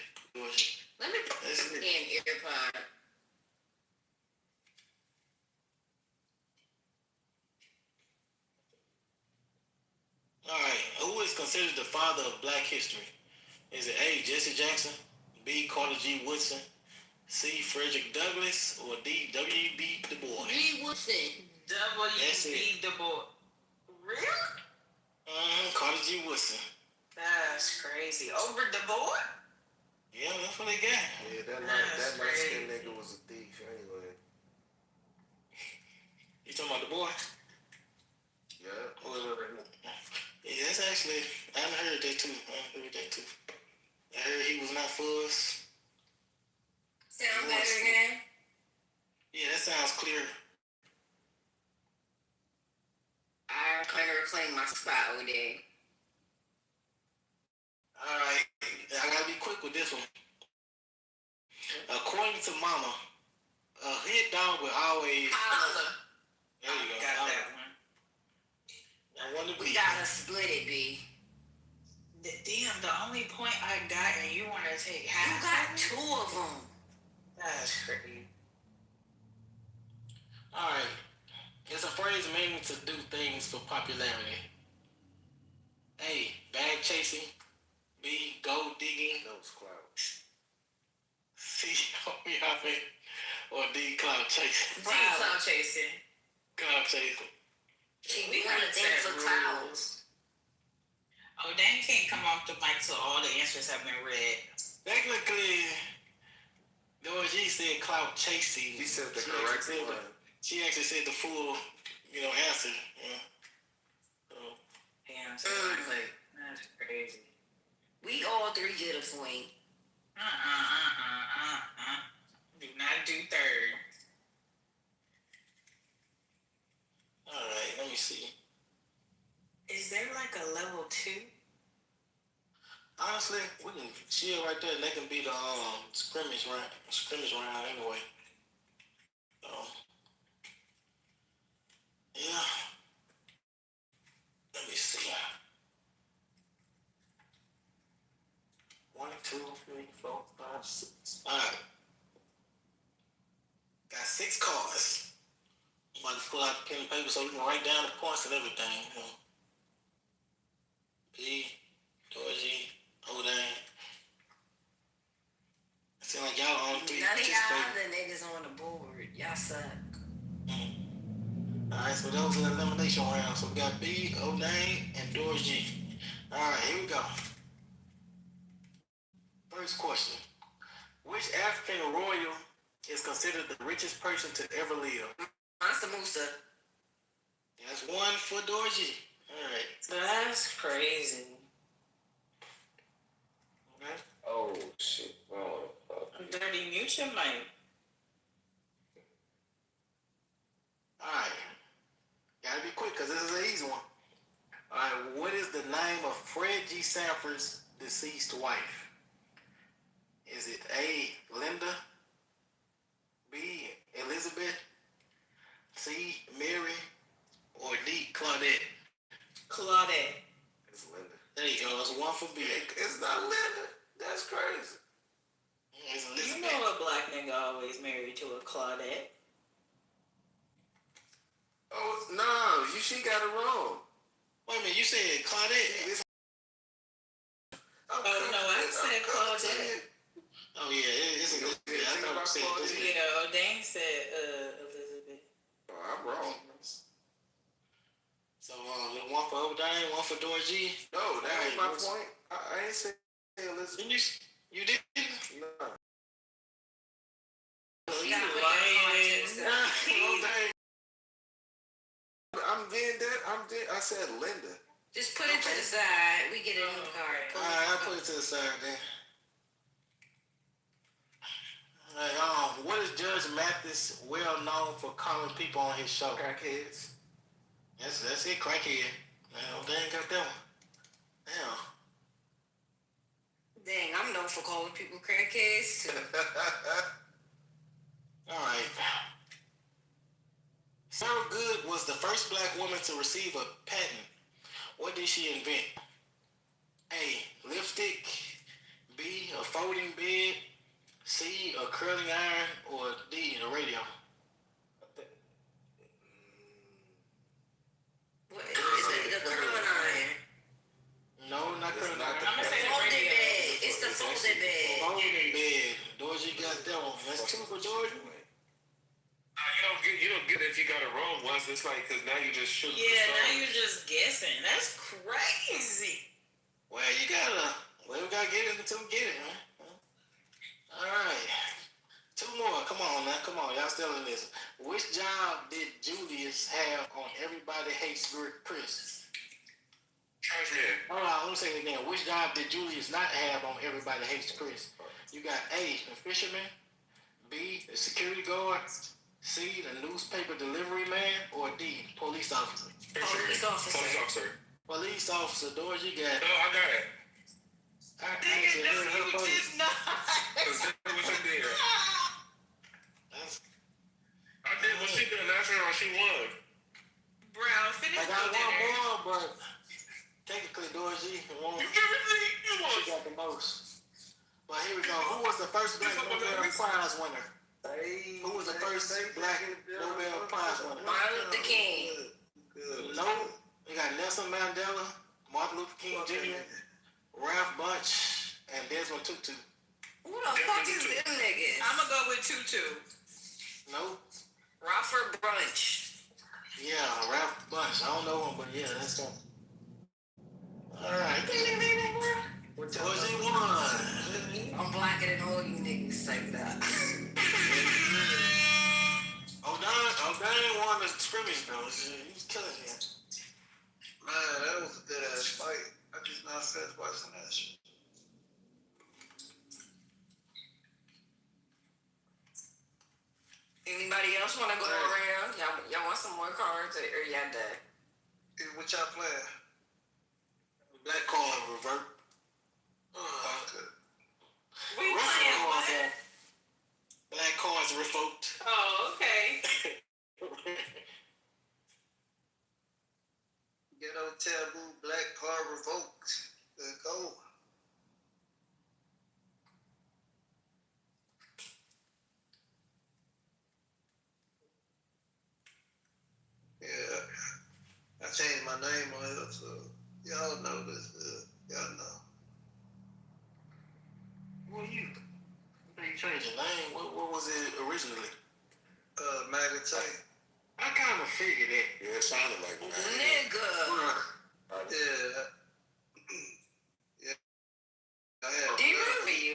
Let me put this in earpod. All right. Who is considered the father of Black history? Is it A, Jesse Jackson, B, Carter G. Woodson, C, Frederick Douglass, or D, W.B. Du Bois? B. Woodson. W.B. Du Bois. Really? Carter G. Woodson. That's crazy. Over Du Bois? Yeah, that's what they got. Yeah, that light-skinned nigga was a thief anyway. You talking about Du Bois? Yeah. Yeah, that's actually, I heard that too. I heard he was not for us. Sound better now? Yeah, that sounds clear. I kind of reclaim my spot over there. All right, I gotta be quick with this one. According to Mama, a hit dog will always. There you go. Got that one. We gotta split it, B. Damn, the only point I got and you want to take half. You got two of them. That's crazy. All right. It's a phrase meaning to do things for popularity. A, bag chasing. B, gold digging. Those clouds. C, hopping. Or D, cloud chasing. D, cloud chasing. Cloud chasing. We gotta dance for clouds. Oh, Dan can't come off the mic till all the answers have been read. Technically, Lord G said cloud chasing. He said the correct one. She actually said the full, answer. Yeah. Damn, so that's crazy. We all three get a point. Do not do third. All right, let me see. Is there like a level 2? Honestly, we can chill right there. They can be the scrimmage round anyway. So, yeah. Let me see. 1, 2, 3, 4, 5, Alright. Got 6 cards. I'm about to pull out the pen and paper so we can write down the points and everything. You know. B, Dorsey, O'Dane. It seems like y'all only 3 None of y'all participating. other niggas on the board. Y'all suck. Alright, so those are the elimination rounds. So we got B, O'Dane, and Dorsey. Alright, here we go. First question. Which African royal is considered the richest person to ever live? Mansa Musa. That's 1 for Dorsey. Alright. That's crazy. Okay. Oh shit. Oh fuck. Dirty, mute your mic. Alright. Gotta be quick because this is an easy one. Alright, what is the name of Fred G. Sanford's deceased wife? Is it A, Linda, B, Elizabeth, C, Mary, or D, Claudette? Claudette. It's Linda. There you go. It's 1 for B. It's not Linda. That's crazy. It's You Elizabeth. know a black nigga always married to a Claudette. Oh no, she got it wrong. Wait a minute, you said Claudette? Oh no, I said Claudette. Oh yeah, it's Elizabeth. I thought you said Elizabeth. Yeah, O'Dane said Elizabeth. Oh, I'm wrong. So 1 for O'Dane, 1 for Dorsey. No, that ain't my point. I ain't say Elizabeth. You did? No. He's lying. O'Dane. I said Linda. Just put it to the side. We get a new card. Alright, I'll put it to the side then. Alright, what is Judge Mathis well known for calling people on his show? Crackheads. That's it, crackhead. Man, O'Dane got that one. Damn. Dang, I'm known for calling people crackheads too. Alright. Sarah Good was the first black woman to receive a patent. What did she invent? A, lipstick, B, a folding bed, C, a curling iron, or D, a radio? What is it? The curling iron. No, not curling iron. I'm gonna say the Folded radio. bed. It's the folded bed. Folding bed. Dorsey got that one. That's 2 for Georgia. You don't get it if you got it wrong once. It's like, because now you just shoot. Yeah, now you're just guessing. That's crazy. Well, we gotta get it until we get it, man. Alright. 2 more. Come on now. Come on. Y'all still in this. Which job did Julius have on Everybody Hates Chris? Trash man. Hold on. Let me say it again. Which job did Julius not have on Everybody Hates Chris? You got A, the fisherman, B, the security guard, C, the newspaper delivery man, or D, police officer? Police officer. Police officer. Police officer, Doris, you got it. No, I got it. I said, No, you did not. Because that was in there. I did what she did last round. She won. Brown, finish I got your dinner. 1 more, but technically, Dorsey won. You won. She got the most. But here we go. Who was the first black Nobel Prize winner? Who was the first black Nobel Prize winner? Martin Luther King. No. You got Nelson Mandela, Martin Luther King Jr., Ralph Bunche, and Desmond Tutu. Who the fuck is them niggas? I'm gonna go with Tutu. No. Robert Brunch. Yeah, Ralph Bunche. I don't know him, but yeah, that's him. Alright. Dorsey won. I'm blacker than all you niggas like that. O'Dane won the scrimmage though. He was killing him. Man, that was a good ass fight. I just not finished watching that shit. Anybody else want to go around? Y'all want some more cards or y'all done? Hey, what y'all playing? Black card revert. Okay. We playing what? Black cards revoked. Oh, okay. Ghetto taboo, black card revoked. There you go. Y'all know this. Y'all know. Who are you? You changed your name. What was it originally? Maggot Tank. I kind of figured it. Yeah, it sounded like that. Nigga. Yeah. Yeah. I had. Do you remember you?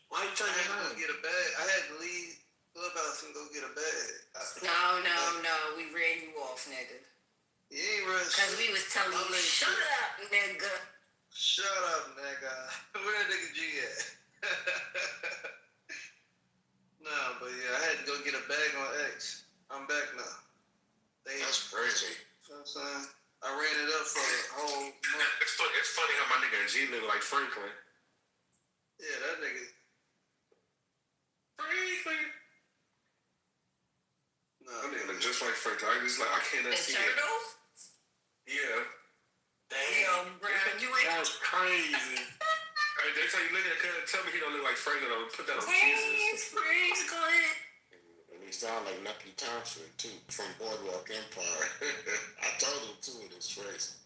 Why you I changing had to your go name? get a bag. I had to leave Clubhouse and go get a bag. No. We ran you off, nigga. You ain't run shit. Because we was telling you, shut up, nigga. Shut up, nigga. Where that nigga G at? Nah, but yeah, I had to go get a bag on X. I'm back now. That's crazy. You know what I'm saying? I ran it up for a whole month. It's funny how my nigga G look like Franklin. Yeah, that nigga. Franklin. No. That nigga look just like Franklin. I can't The see turtle? it. Yeah. Damn, Brown, you ain't. That's crazy. Hey, next time you look at it, tell me he don't look like Franklin. I'll put that on Franklin. Jesus. And he sound like Nucky Thompson too, from Boardwalk Empire. I told him too in his face.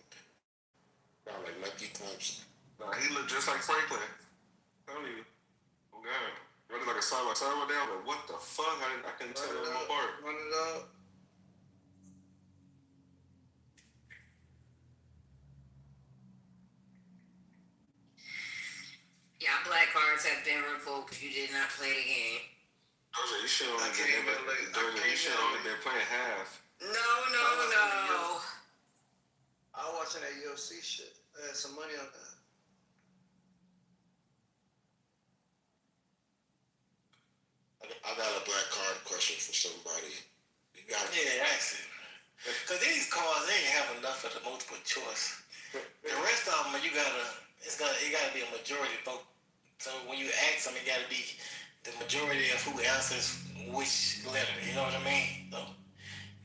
Sound like Nucky Thompson. Nah, he look just like Franklin. Tell you. Oh God. Running like a side by side with them, but what the fuck? I couldn't tell them apart. Run it up. Y'all black cards have been revoked if you did not play the game. Doja, you should only been playing half. No. I was watching that UFC shit. I had some money on that. I got a black card question for somebody. You got Yeah, ask it. Because these cards, they ain't have enough of the multiple choice. The rest of them, it gotta be a majority vote. So when you ask them, it gotta be the majority of who answers which letter. You know what I mean? So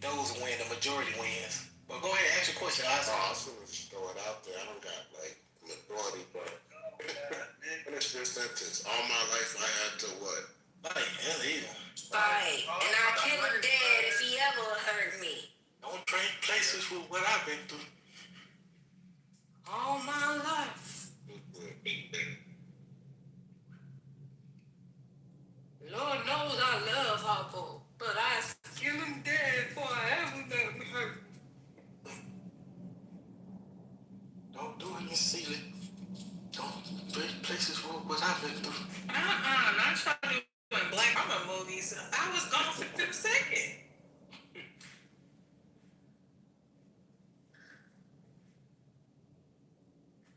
those win. The majority wins. But go ahead, ask your question. I was gonna just throw it out there. I don't got like majority, but finish this sentence. All my life I had to what? Fight. That's easy. Fight. And I'll kill him dead if he ever hurt me. Don't trade places with what I've been through. All my life. Lord knows I love Harpo, but I kill him dead before I ever let him hurt. Don't do it, Miss Seeley. Don't trade places with what I've been through. Not trying to do in Black Mama movies. I was gone for 2 seconds.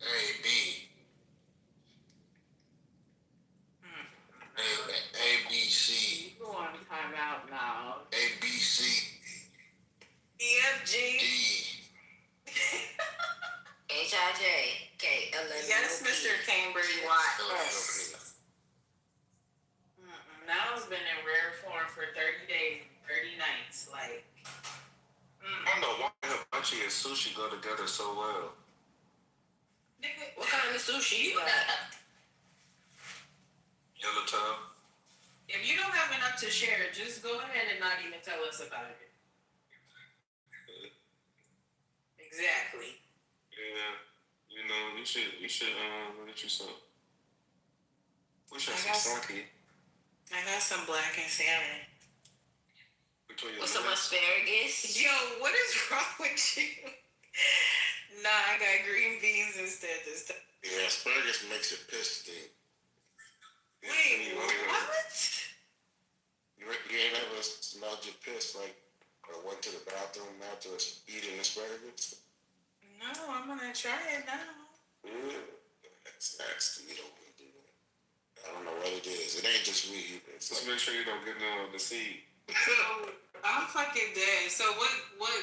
A, B. A, B, C. You want to time out now. A, B, C. E, F, G. D. H, I, J, K, L, M, Yes, Mr. Cambridge Watts. Now it's been in rare form for 30 days, 30 nights. Like, I don't know why hibachi and sushi go together so well. nigga, What kind of sushi you got? Yellowtail. if you don't have enough to share, just go ahead and not even tell us about it. Exactly. Yeah. You know, you should get you some. We should I have some sake. I got some black and salmon. With some asparagus? Yo, what is wrong with you? Nah, I got green beans instead this time. Yeah, asparagus makes it piss stink. Wait, what? You ain't ever smelled your piss like, or went to the bathroom after eating asparagus? No, I'm gonna try it now. That's nasty. You don't want to do that. I don't know what it is. It ain't just me either. Just make sure you don't get none of the seed. So, I'm fucking dead. So what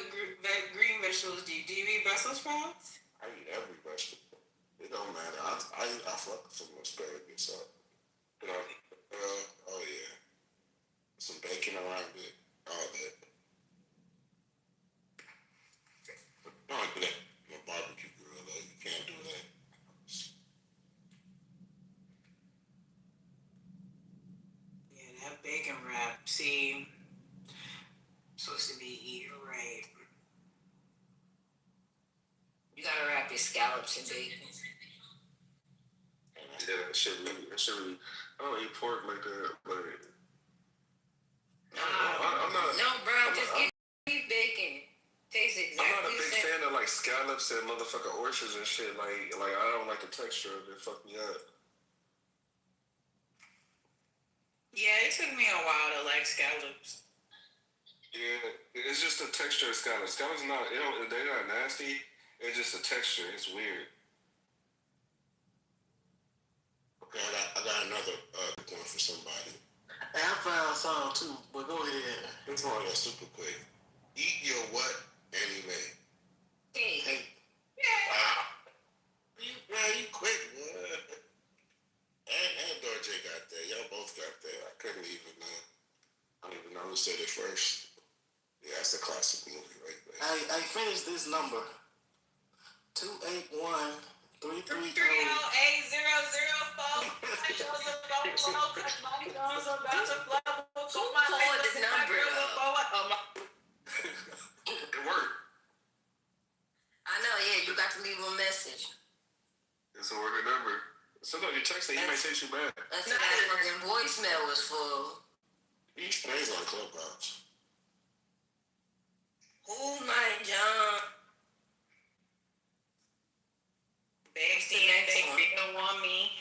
green vegetables do you eat Brussels sprouts? I eat every vegetable. It don't matter. I fuck with some asparagus up. You know, oh yeah. Some bacon around it. All that. But don't do that. My barbecue grill, though. You can't do that. Yeah, that bacon wrap. See, supposed to be eaten right. You gotta wrap your scallops and bacon. Yeah, that shit really. I don't eat pork like that, but I'm not. No, bro, just get beef bacon. Tastes exactly I'm not a the big same. fan of like scallops and motherfucking oysters and shit. Like I don't like the texture of it. Fuck me up. Yeah, it took me a while to like scallops. Yeah, it's just the texture of scallops. Scallops not. They're not nasty. It's just the texture. It's weird. Okay, I got another one for somebody. Hey, I found some too, but go ahead. This one is super quick. Eat your what anime? Hey. You quick, boy. And Dorje got that. Y'all both got that. I couldn't even I don't even know who said it first. Yeah, that's a classic movie right there. I finished this number. 281-330. 330-8004. Who called this number? It worked. I know, yeah, you got to leave a message. It's a working number. Sometimes you text it, he might text you back. That's what that fucking voicemail was for. He plays on Clubhouse. Who's my John? They don't want me.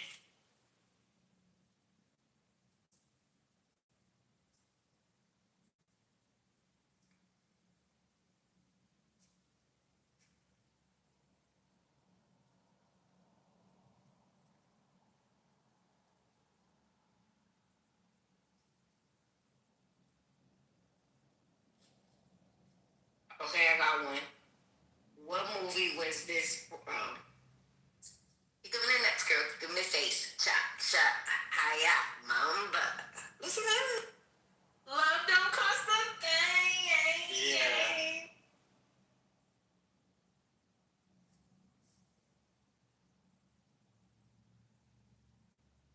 Okay, I got one. What movie was this? You give me the next girl. Give me the face. Chop, hiya, mamba. Listen to that. Love don't cost a thing. Yeah.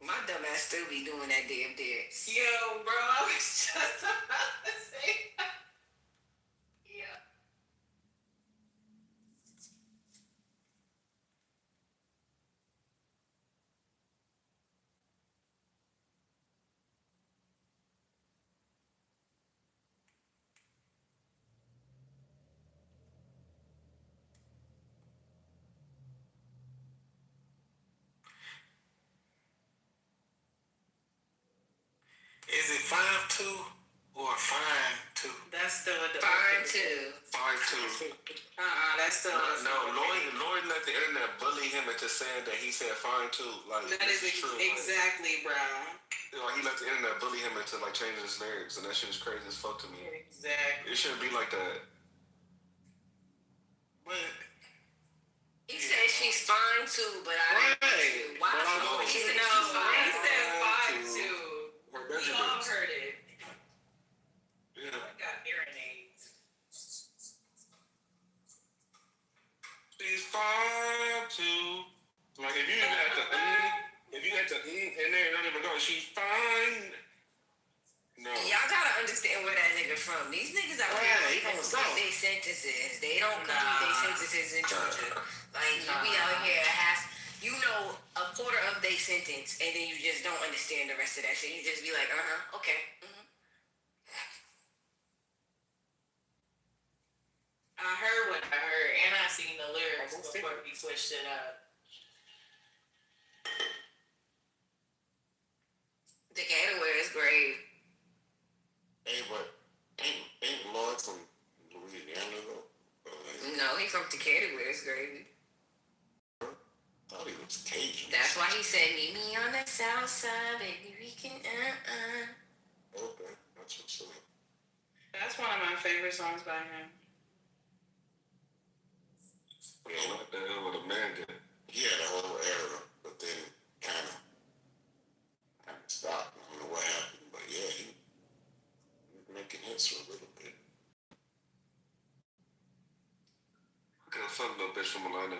My dumb ass still be doing that damn dance. Yo, bro, I was just about to say that. Yeah. Is it 5-2 or 5-2? That's still a 5-2. 5-2. That's still a No, Lloyd let the internet bully him into saying that he said fine too. Like that is true. exactly, bro. He let the internet bully him into like changing his lyrics, and that shit is crazy as fuck to me. Exactly. It shouldn't be like that. But he said she's fine too, but I didn't. Why? He said she's fine. He said 5-2. Her We all heard it. Yeah. I got hearing aids. She's 5'2". Like if you even had the in there, you don't even go. She's fine. No. Y'all gotta understand where that nigga from. These niggas out here complete their sentences. They don't complete their sentences in Georgia. Like you be out here a quarter of their sentence, and then you just don't understand the rest of that shit. You just be like, okay. I heard what I heard, and I seen the lyrics before he switched it up. The Kitover is great. Hey, but ain't Lloyd from Louisiana though? No, he from Decatur where it's gravy. Thought he was Cajun. That's why he said, meet me on the south side, baby, we can, Okay, that's what's up. That's one of my favorite songs by him. Yeah, what the hell would a man get? He had a whole era, but then kind of stopped. I don't know what happened, but yeah, he was making hits for a little bit. What kind of fuck little bitch from Atlanta?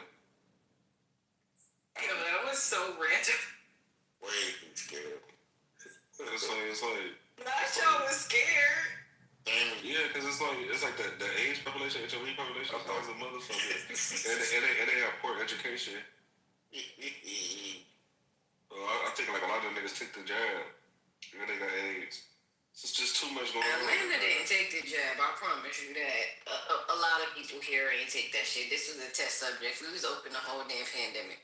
Yo, that was so random. Way too scared. It's like Nacho was scared. Yeah, because it's like the age population, HIV population, I thought it was a motherfucker. and they have poor education. I think like a lot of niggas take the jab and they got AIDS. It's just too much going on. Atlanta didn't take the jab. I promise you that. A lot of people here ain't take that shit. This was a test subject. We was open the whole damn pandemic.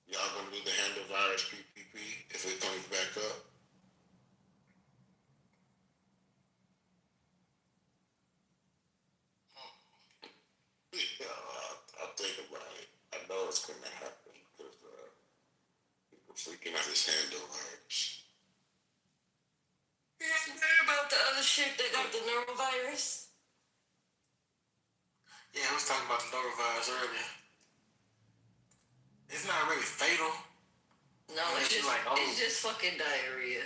Y'all gonna do the handle virus PPP if it comes back up? Yeah, I'll think about it. I know it's gonna happen because people freaking out this handle virus. You heard about the other shit that got the norovirus? Yeah, I was talking about the norovirus earlier. It's not really fatal. No, it's just fucking diarrhea.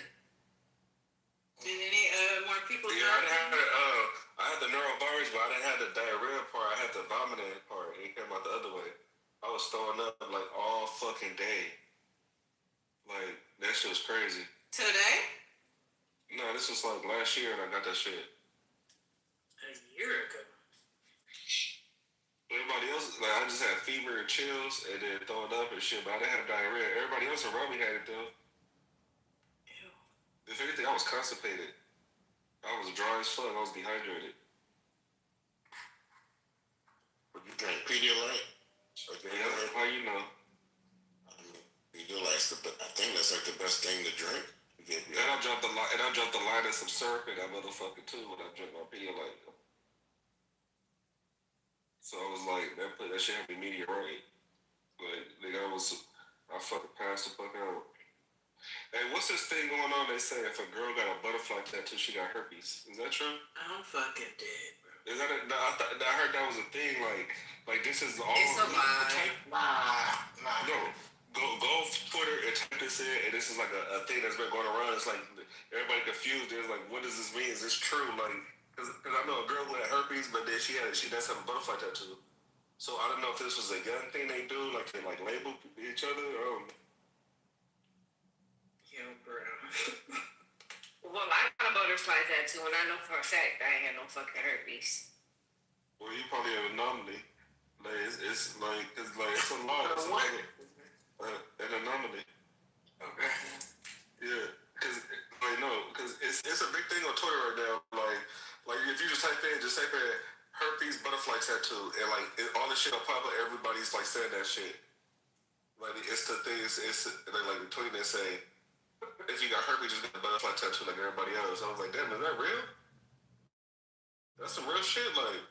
Did any more people? Yeah, I had the neurovirus, but I didn't have the diarrhea part. I had the vomiting part. It came out the other way. I was throwing up like all fucking day. Like that shit was crazy. Today? No, this was like last year, and I got that shit. A year ago. Everybody else, like I just had fever and chills, and then throwing up and shit. But I didn't have diarrhea. Everybody else around me had it though. Ew. If anything, I was constipated. I was dry as fuck. I was dehydrated. Would you drink Pedialyte? Okay, yeah, how you know? Pedialyte's I think that's like the best thing to drink. And I dropped the line of some syrup in that motherfucker too when I drank my Pedialyte. So I was like, that shit had me meteorite. Like, nigga, I fucking passed the fuck out. Hey, what's this thing going on? They say if a girl got a butterfly tattoo, she got herpes. Is that true? I'm fucking dead, bro. Is that I heard that was a thing. Like this is all. It's a lie. Nah. No. Go Twitter and type this in, and this is like a thing that's been going around. It's like everybody confused. There's like, what does this mean? Is this true? Like, because I know a girl with herpes, but then she does have a butterfly tattoo. So I don't know if this was a young thing they do, like they like label each other. Yo, bro. Well, I got a butterfly tattoo, and I know for a fact I ain't got no fucking herpes. Well, you probably have an anomaly. Like it's like it's a law. It's an anomaly. Okay. Yeah, because it's a big thing on Twitter right now. Like if you just type in herpes butterfly tattoo, and like all this shit will pop up. Everybody's like saying that shit. Like it's the thing. It's they like tweeting and say, if you got herpes, just get a butterfly tattoo like everybody else. I was like, damn, is that real? That's some real shit. Like.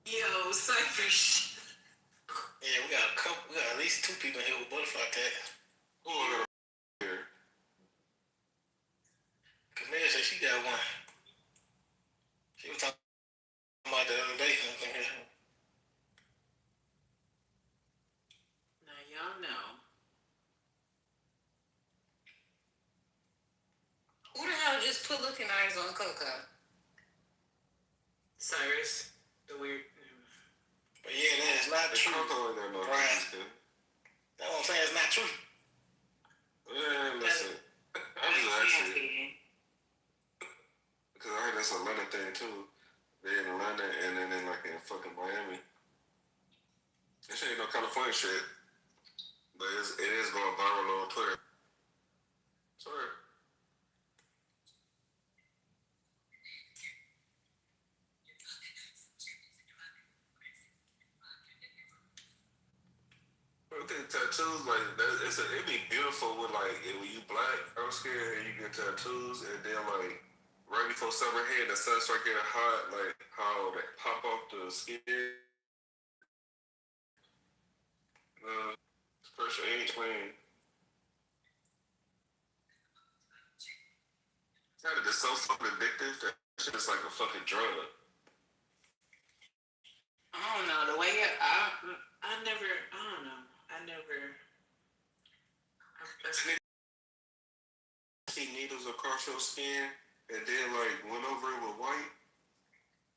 Yo, Cypher. Yeah, we got at least 2 people here with butterfly tats. Who are here? Camille said she got one. She was talking about the other day. Now y'all know. Who the hell just put looking eyes on Coco? Cyrus, the weird. But yeah, that is not true. Brian. That's what I'm saying. It's not true. Yeah, listen. I'm just asking. Because I heard that's a Atlanta thing too. They in Atlanta and then in fucking Miami. This ain't no California shit. But it is going viral on Twitter. Sorry. I think tattoos like that. It'd be beautiful with like when you black, I'm scared, and you get tattoos, and then like right before summer hit, the sun start getting hot, like how they pop off the skin. First ain't clean. That is so fucking addictive. That shit is like a fucking drug. I don't know the way I never. I don't know. I never. See needles across your skin, and then like went over it with white.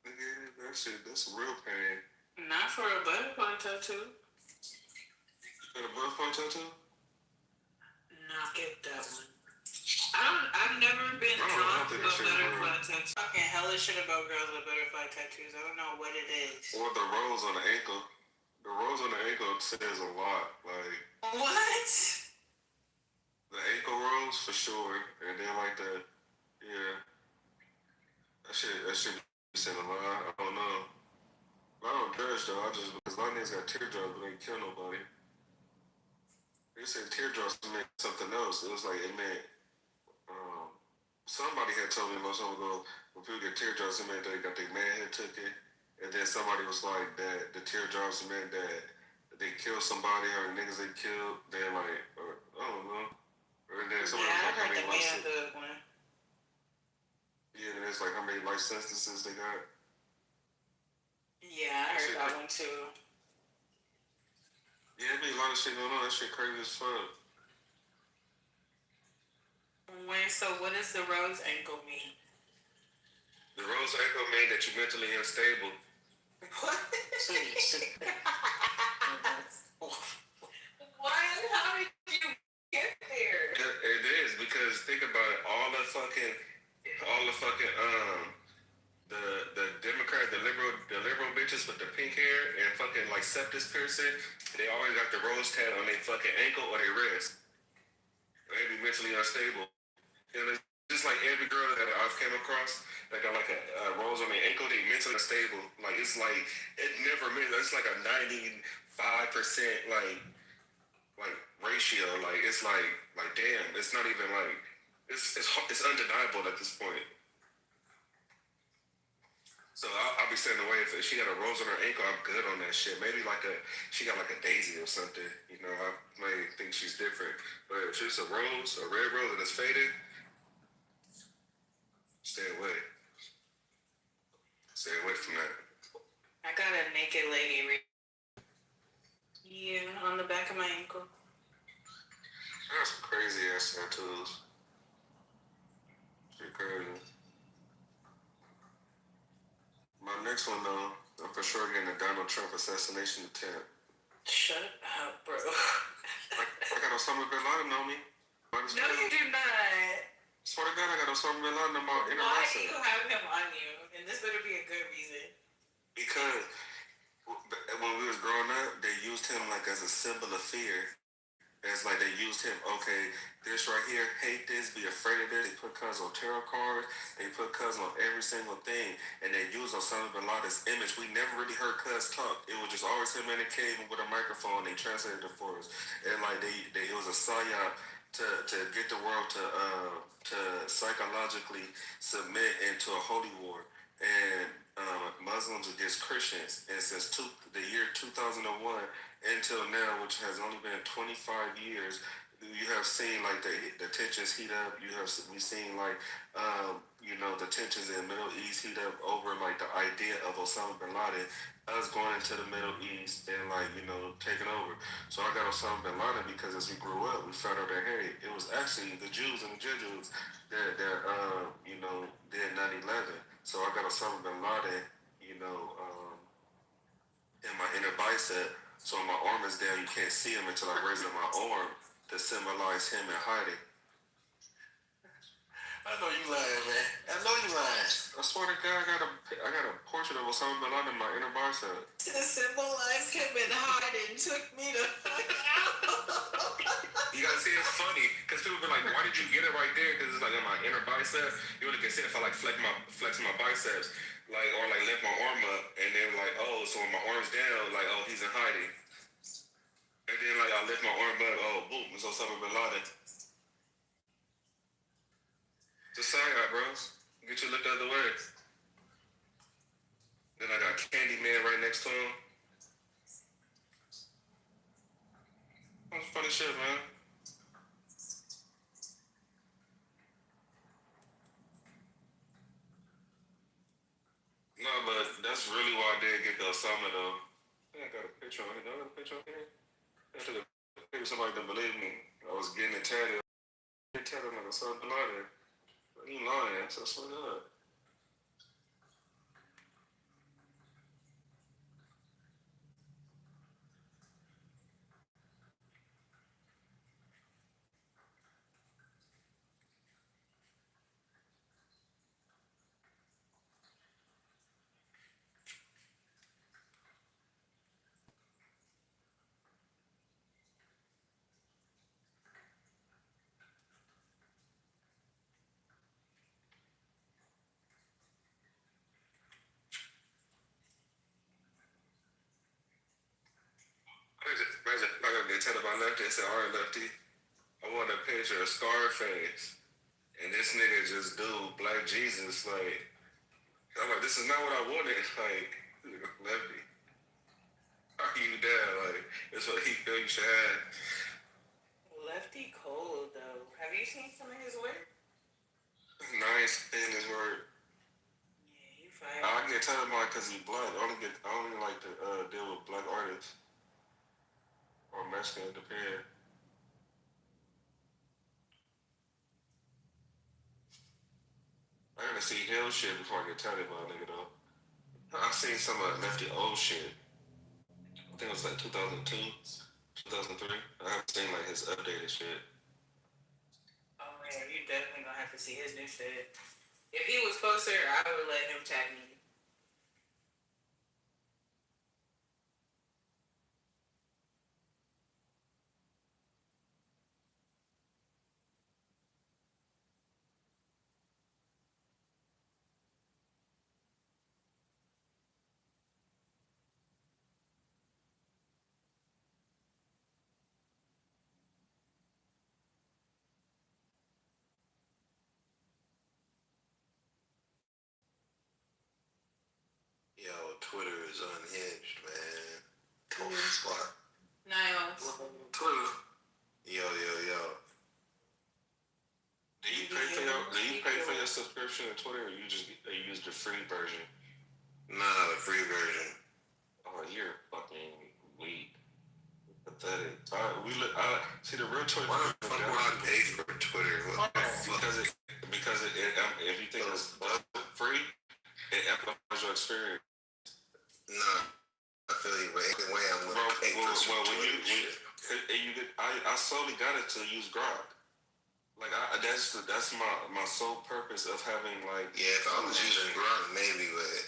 Nigga, that's some real pain. Not for a butterfly tattoo. You got a butterfly tattoo? Not get that one. I've never been drawn to a butterfly tattoo. Fucking hella shit about girls with butterfly tattoos. I don't know what it is. Or the rose on the ankle. The rose on the ankle says a lot. Like what? The ankle rose for sure, and then like that shit be saying a lot. I don't know. I don't judge though. Because a lot of niggas got teardrops, but they ain't kill nobody. They said teardrops meant something else. It was like it meant. Somebody had told me a long time ago when people get teardrops, it meant they got their manhood took it, and then somebody was like that the teardrops meant that they killed somebody or niggas they killed. Then like, I don't know. And then somebody was like, how many life sentences? Yeah, and it's like how many life sentences they got. Yeah, I heard that one too. Yeah, it be a lot of shit going on. That shit crazy as fuck. So what does the rose ankle mean? The rose ankle mean that you're mentally unstable. What? Why? How did you get there? It is because think about it. All the fucking the Democrat, the liberal bitches with the pink hair and fucking like septus piercing, they always got the rose tat on their fucking ankle or their wrist. They be mentally unstable. You know, just like every girl that I've came across that got like a rose on their ankle, they mentally unstable. Like it's like it never meant. It's like a 95% like ratio. Like it's like damn. It's not even like it's undeniable at this point. So I'll be saying away if she got a rose on her ankle, I'm good on that shit. Maybe she got like a daisy or something. You know, I may think she's different. But if it's a rose, a red rose and it's faded. Stay away. Stay away from that. I got a naked lady. Yeah, on the back of my ankle. I got some crazy ass tattoos. Shit crazy. My next one though, I'm for sure getting a Donald Trump assassination attempt. Shut up, bro. I got Osama bin Laden on me. No, you do not. Swear to God, I got Osama bin Laden on my inner Why bicep. do you have him on you? And this better be a good reason. Because when we was growing up, they used him like as a symbol of fear. It's like they used him, okay, this right here, hate this, be afraid of this. They put cuz on tarot cards, they put cuz on every single thing, and they used Osama bin Laden's image. We never really heard cuz talk. It was just always him in a cave with a microphone. They translated it for us. And like it was a psyop to get the world to psychologically submit into a holy war. And Muslims against Christians. And since the year 2001 until now, which has only been 25 years, you have seen like the tensions heat up. We've seen like the tensions in the Middle East heat up over like the idea of Osama bin Laden, us going into the Middle East and like taking over. So I got Osama bin Laden because as we grew up, we found out that hey, it was actually the Jews and the Jesuits that did 9/11. So I got Osama bin Laden, in my inner bicep. So my arm is down, you can't see him until I raise up my arm to symbolize him in hiding. I know you lying, man. I know you lying. I swear to God, I got a portrait of Osama bin Laden in my inner bicep. To symbolize him in hiding took me to You gotta see, it's funny because people be like, "Why did you get it right there?" Because it's like in my inner bicep. You only can see it if I like flex my biceps, like or like lift my arm up, and then like, oh, so when my arm's down, like, oh, he's in hiding. And then like I lift my arm up, oh, boom, it's Osama bin Laden. Just side eye, bro. Get you look the other way. Then I got Candyman right next to him. That's funny shit, man. No, but that's really why I did get the Osama though. I got a picture on it. Do I got a picture on here? I took a picture. Somebody didn't believe me. I was getting it tatted. Tatted like Osama bin Laden. You lying? So I swear to God. my lefty. I said, all right, lefty. I want a picture of Scarface. And this nigga just do Black Jesus. Like, I'm like, this is not what I wanted. Like, lefty. Are you down? Like, that's what he feel you should have. Lefty cold though. Have you seen some of his work? No, I ain't seen his work. Yeah, you fine. I get tired of mine because he's black. I only like to deal with black artists. Or Mexican, depend. I gotta see Hill shit before I get tired of my nigga though. I seen some of Lefty old shit. I think it was like 2002, 2003. I haven't seen like his updated shit. Oh man, you definitely gonna have to see his new shit. If he was closer, I would let him tag me. Yo, Twitter is unhinged, man. Total spot. Niles. Twitter. Yo. Do you pay for your subscription to Twitter, or you use the free version? Nah, the free version. Oh, you're fucking weak. Pathetic. See the real Twitter. Why the fuck would I pay for Twitter? Because if you think it's free, it amplifies your experience. Nah, I feel you, but anyway, I'm gonna pay for some Twitter shit. I slowly got it to use Grok. Like that's my sole purpose of having like. Yeah, if I was using Grok, maybe, but.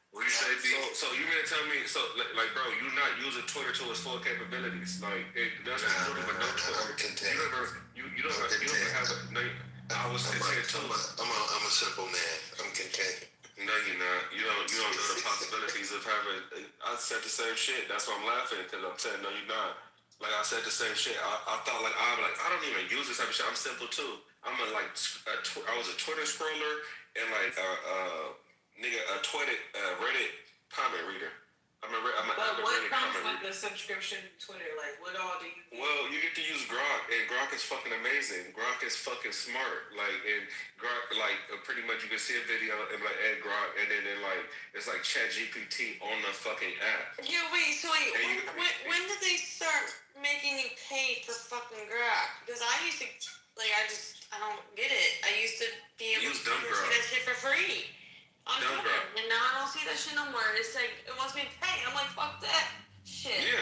What do you say, B? So you mean to tell me? So like, bro, you not using Twitter to its full capabilities? Like, that's not even no Twitter. I'm content. You don't have a. No, I was content too. I'm a simple man. I'm content. No, you're not. You don't know the possibilities of having. I said the same shit. That's why I'm laughing, because I'm saying no, you're not. Like I said the same shit. I thought like I don't even use this type of shit. I'm simple too. I was a Twitter scroller and like a Twitter Reddit comment reader. I'm a what Reddit comes comment with reader. the subscription to Twitter? Like, what all do you get? Well, you get to use Grok, and Grok is fucking amazing. Grok is fucking smart. Like, and Grok, like, pretty much you can see a video and like add Grok, and then it's like ChatGPT on the fucking app. Yeah, wait. So when did they start making you pay for fucking Grok? Because I used to, I don't get it. I used to be able to see that shit for free. On Twitter, and now I don't see that shit no more. It's like, it wants me to pay. I'm like, fuck that shit. Yeah.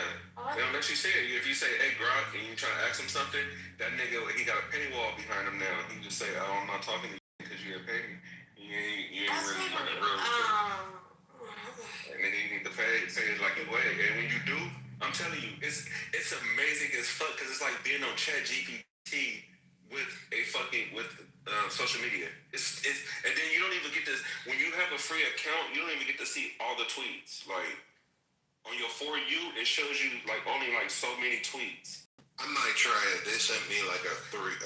They'll let you say it. If you say, hey, Grok, and you try to ask him something, that nigga, he got a paywall behind him now. He just say, oh, I'm not talking to you because you didn't pay me. You ain't really like a real and then you need to pay it like you weigh. And when you do, I'm telling you, it's amazing as fuck, because it's like being on ChatGPT with social media. It's and then you don't even get this when you have a free account. You don't even get to see all the tweets. Like on your For You, it shows you like only like so many tweets. I might try it. They sent me like a free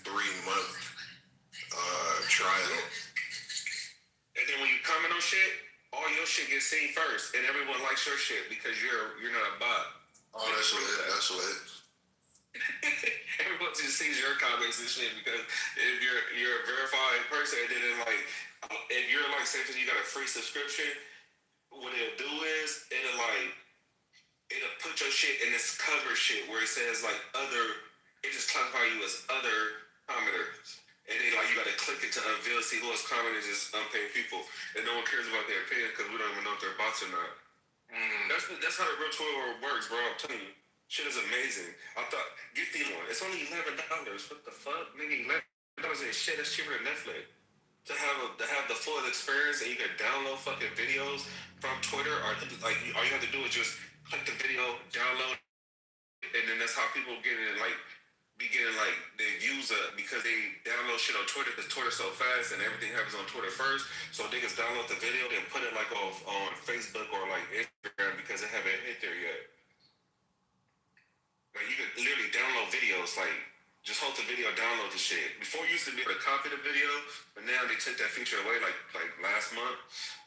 3-month trial. And then when you comment on shit, all your shit gets seen first, and everyone likes your shit because you're not a bot. Oh, that's lit. Everyone just sees your comments and shit, because if you're a verified person, and then if you're like, say you got a free subscription, what it'll do is it'll put your shit in this cover shit where it says like it just classify you as other commenters, and then like you gotta click it to unveil, see who is commenting, just unpaid people, and no one cares about their opinion because we don't even know if they're bots or not. That's how the real Twitter works, bro. I'm telling you. Shit is amazing. I thought, get the one. It's only $11. What the fuck? Nigga, $11 ain't shit. That's cheaper than Netflix. To have the full experience, and you can download fucking videos from Twitter, or like all you have to do is just click the video, download it, and then that's how people be getting like their views up, because they download shit on Twitter, because Twitter's so fast and everything happens on Twitter first. So niggas download the video and put it like on Facebook or like Instagram, because it haven't hit there yet. Like you could literally download videos, like just hold the video, download the shit. Before you used to be able to copy the video, but now they took that feature away like last month.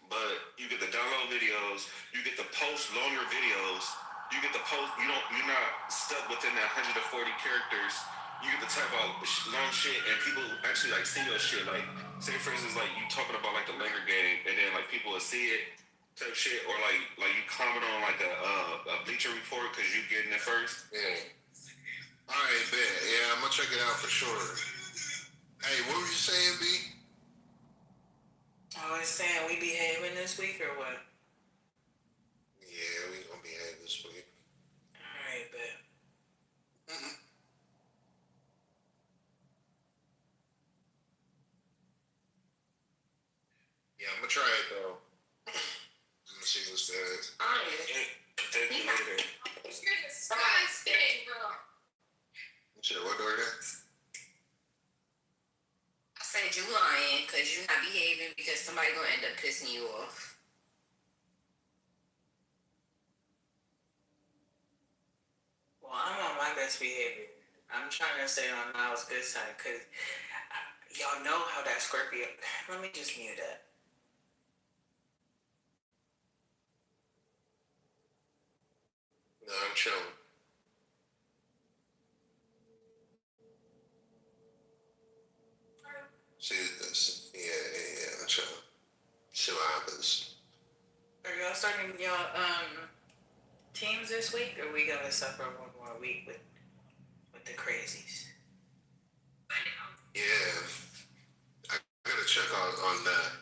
But you get the download videos, you get the post longer videos, you get the post. You're not stuck within that 140 characters. You get to type out long shit, and people actually like see your shit. Like, say for instance, like you talking about like the Laker game, and then like people will see it, type shit, or like you comment on like a Bleacher Report because you getting it first. Yeah. All right, bet. Yeah, I'm gonna check it out for sure. Hey, what were you saying, B? I was saying we behaving this week or what? Yeah, we gonna behave this week. All right, bet. Yeah, I'm gonna try it though. I'm gonna see what's good. You're disgusting, bro. Shit, what door again? I said you lying because you're not behaving because somebody gonna end up pissing you off. Well, I'm on my best behavior. I'm trying to stay on Niles' good side because y'all know how that Scorpio. Let me just mute it. No, I'm chilling. See this? Yeah, I'm chilling. See what happens. Are y'all starting y'all teams this week, or we gotta suffer one more week with the crazies? Yeah, I gotta check on that.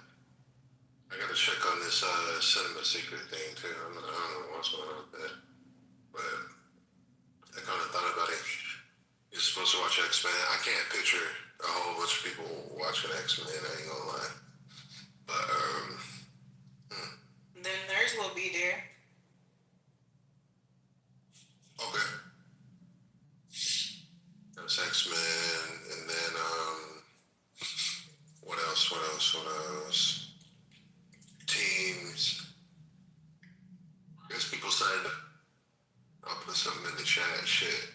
I gotta check on this cinema secret thing too. I don't know what's going on with that, but I kind of thought about it. You're supposed to watch X-Men. I can't picture a whole bunch of people watching X-Men. I ain't gonna lie, but The nurse will be there. okay. That's X-Men, and then what else? Teams. There's people signed up. I'll put something in the chat. Shit.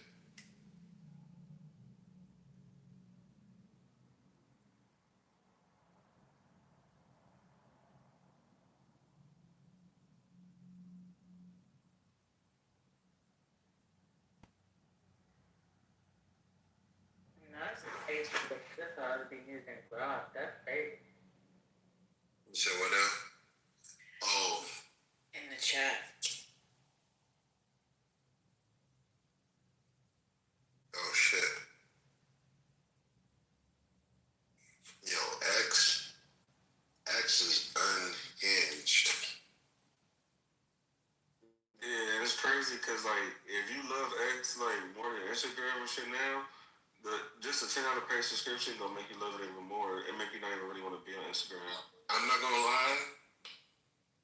That's Facebook. That's how I'd be using Grok. That's crazy. You said what now? Oh. In the chat. Oh shit. Yo, X is unhinged. Yeah, it's crazy because like if you love X like more than Instagram and shit now, just a $10 paid subscription gonna make you love it even more. It make you not even really want to be on Instagram. I'm not gonna lie.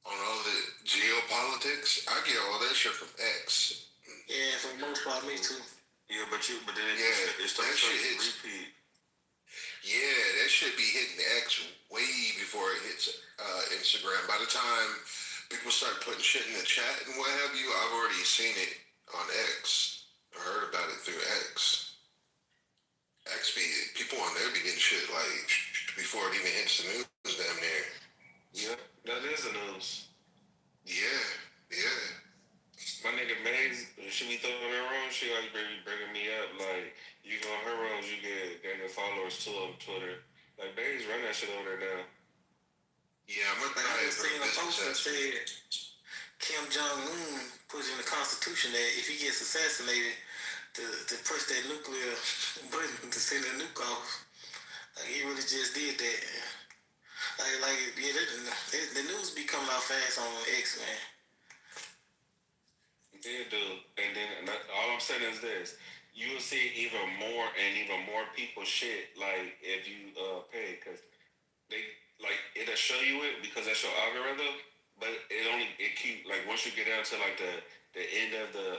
On all the geopolitics, I get all that shit from X. Yeah, for the most part, me too. Yeah, but then it starts to repeat. Yeah, that should be hitting X way before it hits Instagram. By the time people start putting shit in the chat and what have you, I've already seen it on X. I heard about it through X. People on there be getting shit like before it even hits the news damn near. Yeah, that is the news. Yeah. My nigga Maze, she be throwing her rooms, she always be bringing me up. Like, you go on her rooms, you get gang of followers too on Twitter. Like, Maze run that shit over there now. Yeah, I'm gonna I just seen a post that said Kim Jong-un put in the Constitution that if he gets assassinated, to press that nuclear button to send a nuke off. Like, he really just did that. The news be coming out fast on X, man. Yeah, dude. And then all I'm saying is this: you will see even more people shit like if you pay, because they like it'll show you it because that's your algorithm, but it keep like once you get down to like the end of the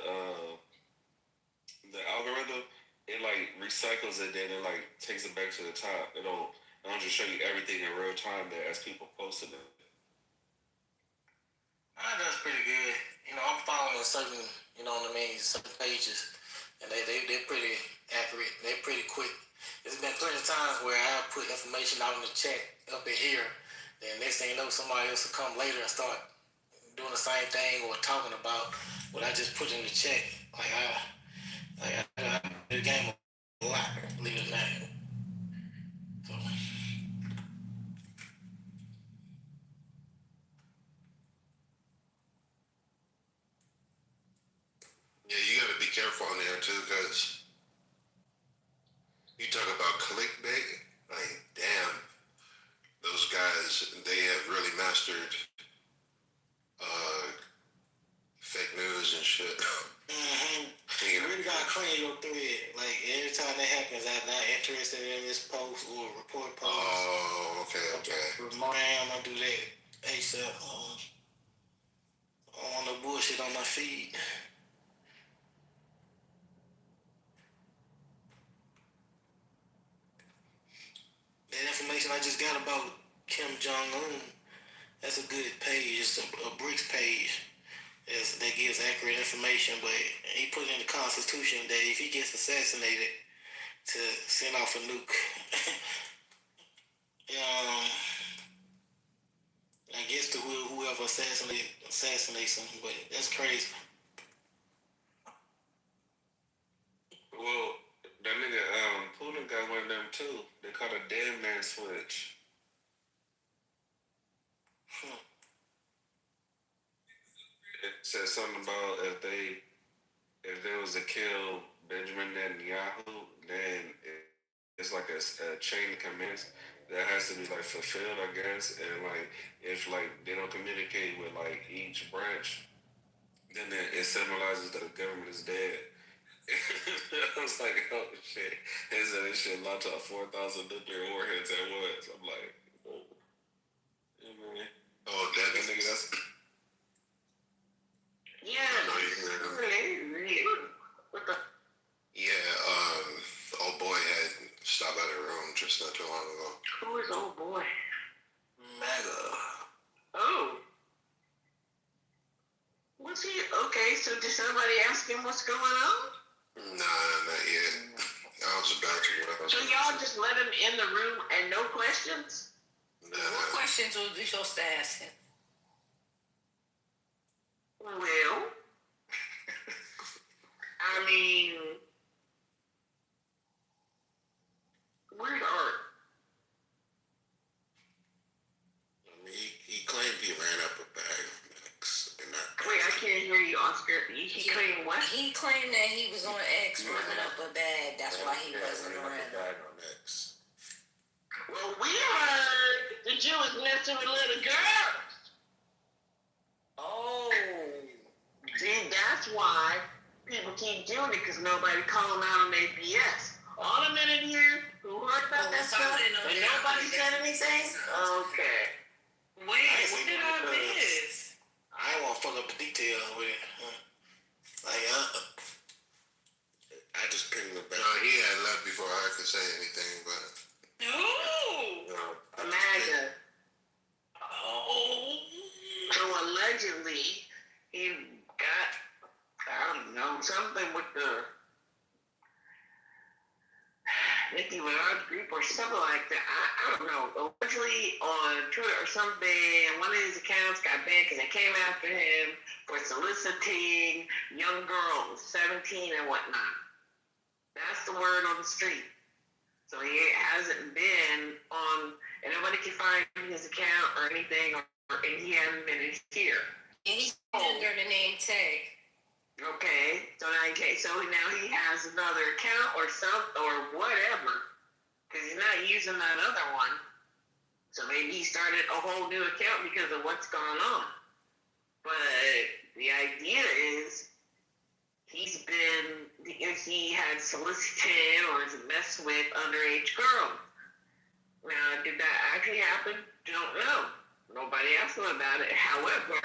algorithm, it like recycles it, then it like takes it back to the top. It don't just show you everything in real time that as people posted it. That's pretty good. And I'm following certain, certain pages, and they're pretty accurate. They're pretty quick. There's been plenty of times where I put information out in the chat up in here, and next thing you know, somebody else will come later and start doing the same thing or talking about what I just put in the chat. I the game a lot, believe it or not. So. Yeah, you got to be careful on there too, because you talk about clickbait. Like, damn, those guys, they have really mastered fake news and shit. Mm-hmm. You really gotta clean your thread. Like every time that happens, I'm not interested in this post or report post. Oh, okay. I'm gonna do that ASAP. I don't want no bullshit on my feed. That information I just got about Kim Jong-un, that's a good page. It's a BRICS page that gives accurate information, but he put in the Constitution that if he gets assassinated, to send off a nuke. I guess to whoever assassinates him, but that's crazy. Well, that nigga Putin got one of them too. They call it a dead man switch. It says something about if there was a kill Benjamin Netanyahu, then it's like a chain of commands that has to be like fulfilled, I guess. And like if like they don't communicate with like each branch, then it symbolizes that the government is dead. I was like, oh shit. They said this shit launched off 4,000 nuclear warheads at once. I'm like, whoa. Yeah, man. Oh, that nigga, that's. Yeah. What the? Yeah, old boy had stopped by the room just not too long ago. Who is old boy? MAGA. Oh. Was he? Okay, so did somebody ask him what's going on? Nah, not yet. I was about to. So y'all just let him in the room and no questions? Nah. What questions was you supposed to ask him? Well, I mean, where's Art? I mean, he claimed he ran up a bag of mix. Wait, I can't hear you, Oscar. He claimed what? He claimed that he was on X running up a bag. That's why he wasn't around. Well, we heard that you was messing with little girls. Oh. See, that's why people keep doing it, because nobody call them out on their BS. All the men in here who heard about that stuff, and nobody said anything? Okay. Wait, what did I miss? I don't want to fuck up the details with it. I just pinged him back. No, he had left before I could say anything, but. No. MAGA. Oh. So allegedly, he got, I don't know, something with the Nicki Minaj group or something like that. I don't know. Allegedly on Twitter or something, one of his accounts got banned because they came after him for soliciting young girls, 17 and whatnot. That's the word on the street. So he hasn't been on, and nobody can find his account or anything, and he hasn't been in here. And he's under the name Tay. Okay, so now he has another account or something or whatever, because he's not using that other one. So maybe he started a whole new account because of what's going on. But the idea is he had solicited or messed with underage girls. Now, did that actually happen? Don't know. Nobody asked him about it. However,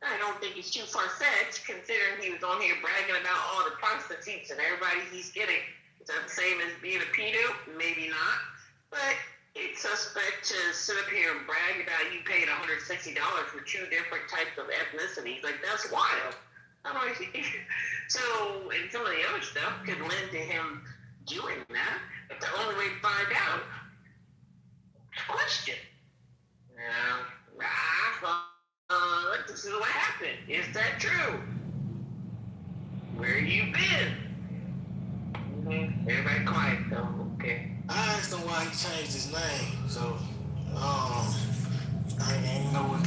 I don't think it's too far-fetched, considering he was on here bragging about all the prostitutes and everybody he's getting. Is that the same as being a pedo? Maybe not. But it's a suspect to sit up here and brag about you paid $160 for 2 different types of ethnicities. Like, that's wild. I'm like, so, and some of the other stuff could lend to him doing that. But the only way to find out, question. I thought, this is what happened. Is that true? Where you been? Everybody quiet, though. Okay. I asked him why he changed his name, so I ain't know what.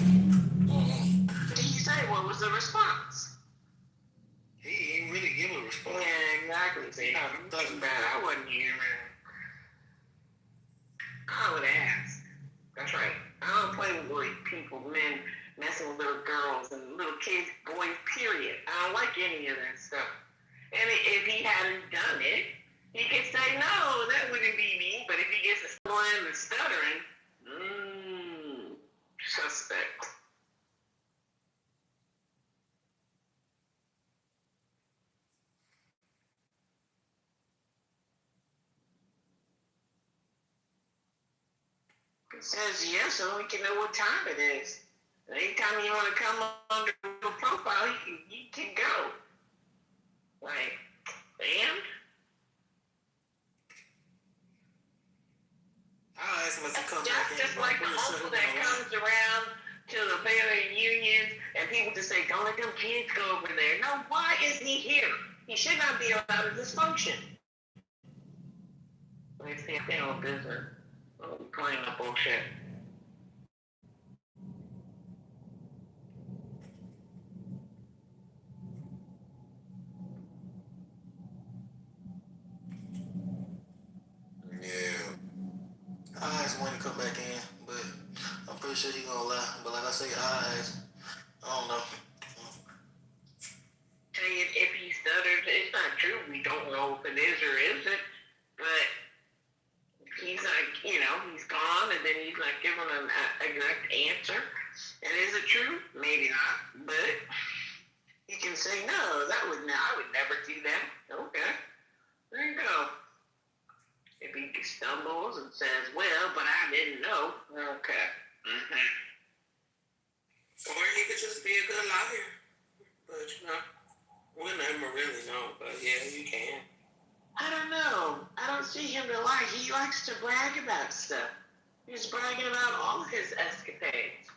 What did he say? What was the response? He ain't really give a response. Yeah, exactly. See, nothing bad. I wasn't here, man. I would ask. That's right. I don't play with people, men messing with little girls and little kids, boys, period. I don't like any of that stuff. And if he hadn't done it, he could say, no, that wouldn't be me. But if he gets to stumbling and stuttering, suspect. It says yes, so we can know what time it is. Anytime you want to come under the profile, you can go. Like, and I'll ask him if he comes that's back in. just like the uncle that comes around to the family reunions and people just say, don't let them kids go over there. No, why is he here? He should not be allowed to dysfunction. Let's see if they don't business. Oh, playing up bullshit. Yeah. I asked when to come back in, but I'm pretty sure he gonna lie. But like I say, I don't know. If he stutters, it's not true. We don't know if it is or isn't. But he's like, he's gone, and then he's not giving an exact answer. And is it true? Maybe not. But he can say, no, I would never do that. Okay. There you go. If he stumbles and says, well, but I didn't know. Okay. Mm-hmm. Or he could just be a good liar. But, we'll never really know. But, yeah, you can. I don't know. I don't see him to lie. He likes to brag about stuff. He's bragging about all his escapades.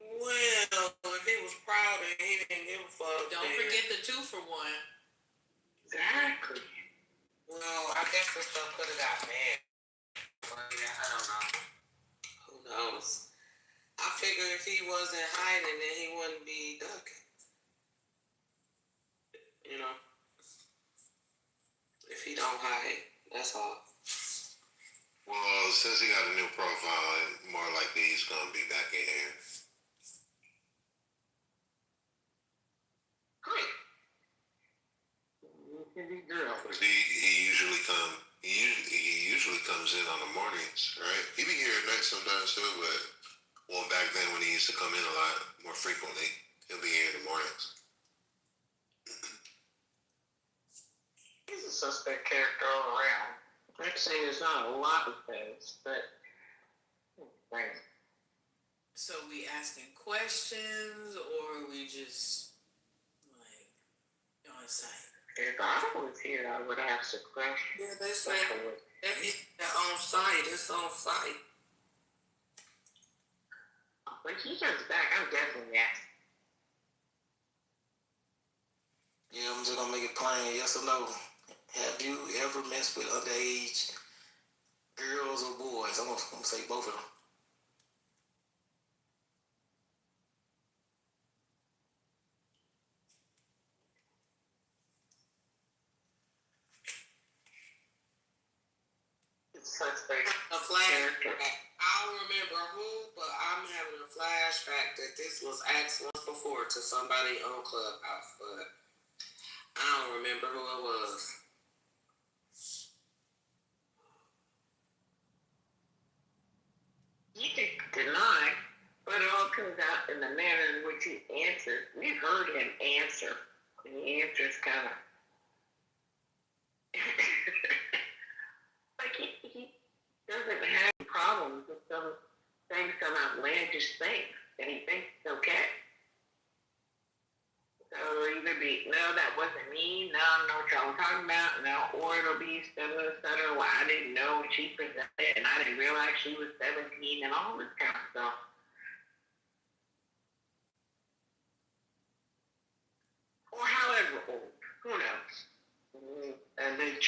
Well, if he was proud and he didn't give a fuck. Don't forget the 2 for 1. Exactly. Well, I guess this stuff could have got bad. But yeah, I don't know. Who knows? I figure if he wasn't hiding, then he wouldn't be ducking. If he don't hide, that's all. Well, since he got a new profile, more likely he's gonna be back in here. Great. He usually comes in on the mornings, right? He be here at night sometimes too, but back then when he used to come in a lot more frequently, he'll be here in the mornings. He's a suspect character all around. I'd say there's not a lot of things, but right. So we asking questions, or we just on site? If I was here, I would ask a question. Yeah, they say if it's on site, it's on site. When he comes back, I'm definitely asking. Yeah, I'm just gonna make it plain, yes or no. Have you ever messed with underage girls or boys? I'm gonna say both of them. A flashback. I don't remember who, but I'm having a flashback that this was asked once before to somebody on Clubhouse, but I don't remember who it was. You can deny, but it all comes out in the manner in which he answers. We've heard him answer, and he answers kind of some things, some outlandish things, and he thinks it's okay. So it'll either be, no, that wasn't me, no, I don't know what y'all were talking about, no, or it'll be stutter, well, I didn't know when she presented, and I didn't realize she was 17, and all this kind of stuff. Or however old, who knows? And then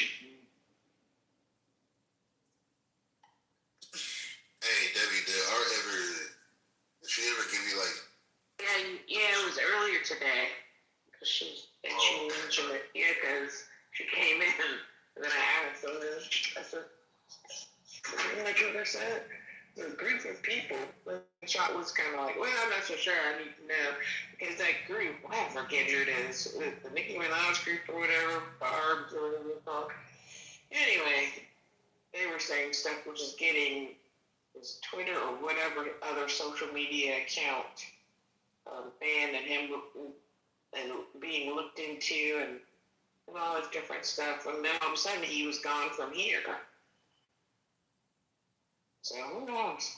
Hey, Debbie, did she ever give you like? yeah, it was earlier today. Cause she mentioned it, yeah, because she came in, and then I asked, I said, like I said, the group of people, the shot was kind of like, well, I'm not so sure, I need to know, because that group, I forget who it is, the Nicki Minaj group or whatever, Barb's or whatever it's called. Anyway, they were saying stuff which is getting his Twitter or whatever other social media account banned, and him and being looked into, and all this different stuff. And then all of a sudden he was gone from here. So who knows?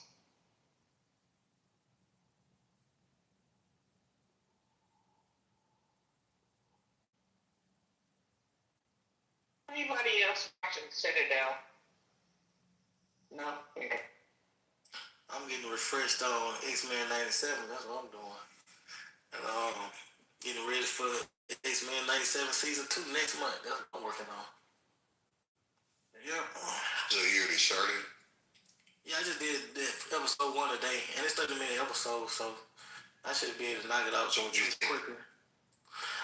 Anybody else watching Citadel? No? Okay. I'm getting refreshed on X-Men 97. That's what I'm doing. And getting ready for X-Men 97 season 2 next month. That's what I'm working on. Yeah. So you already started? Yeah, I just did episode 1 today, and it's 30-minute episode, so I should be able to knock it out So what you think? quicker.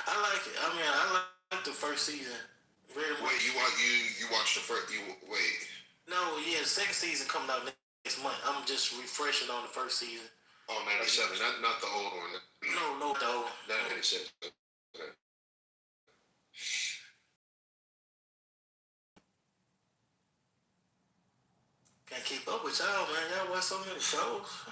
I like it. I mean, I like the first season very much. Wait, you watched the first? Wait. No, yeah, the second season coming out next month. I'm just refreshing on the first season. Oh, 97, not the old one. No, the old. Not 97. Okay. Can't keep up with y'all, man. Y'all watch so many shows.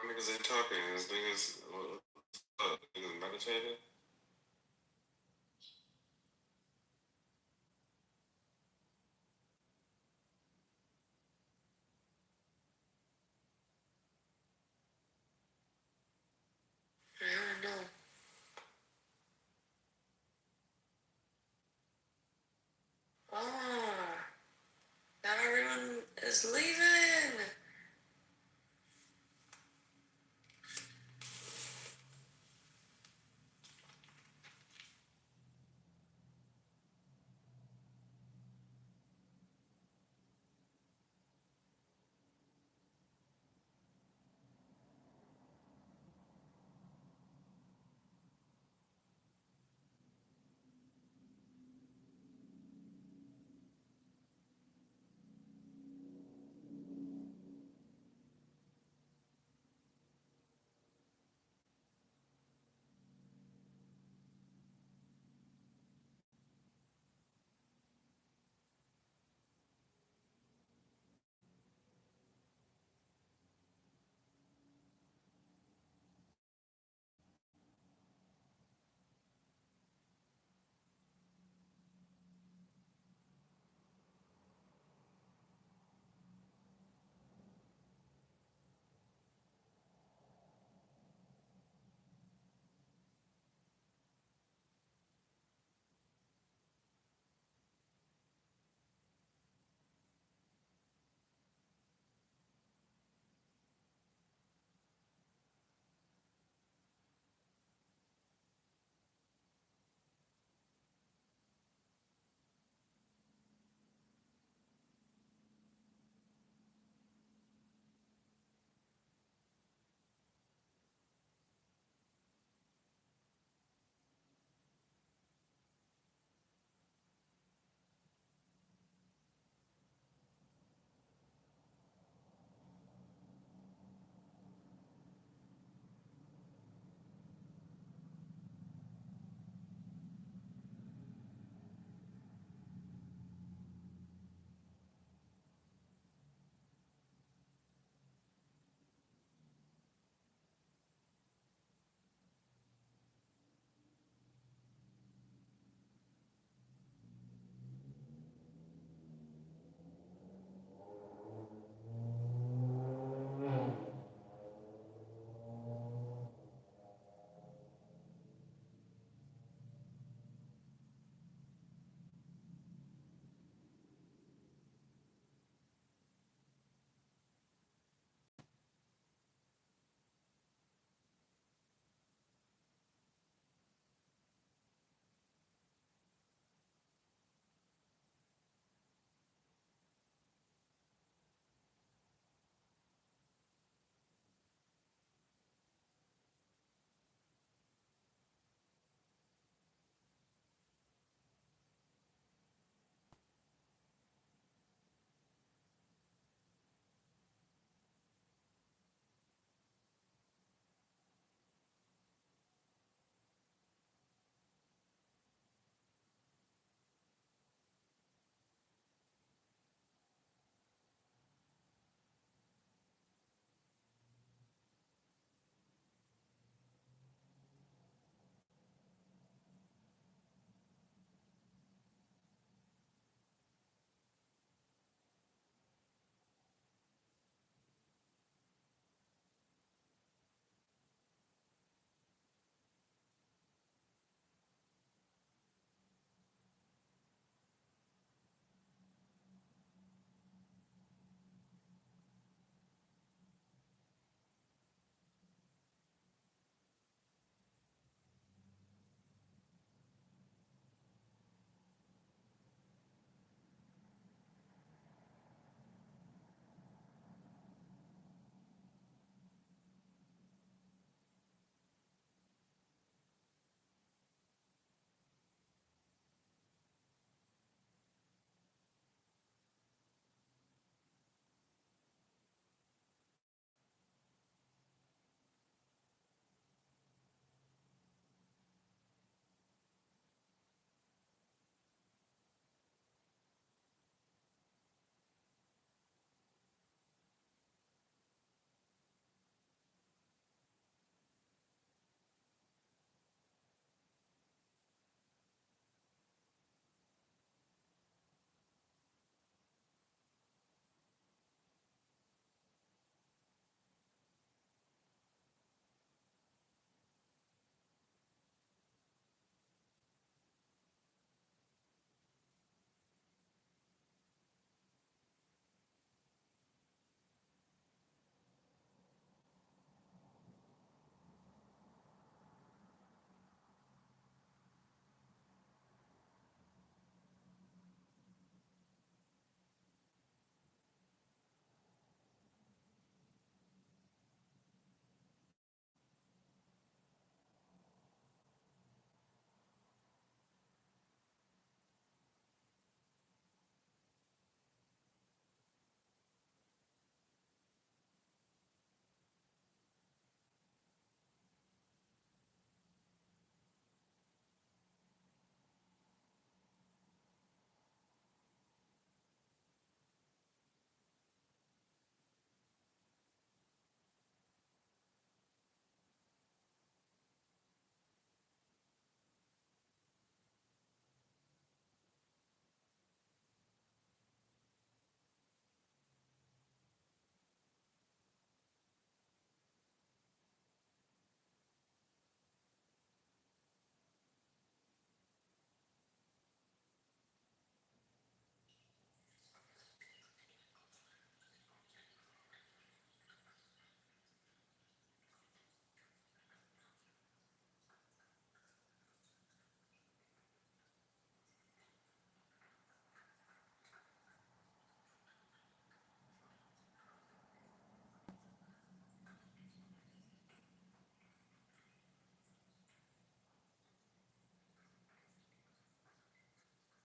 niggas ain't talking. This niggas, niggas meditating. I don't know. Oh, now everyone is leaving.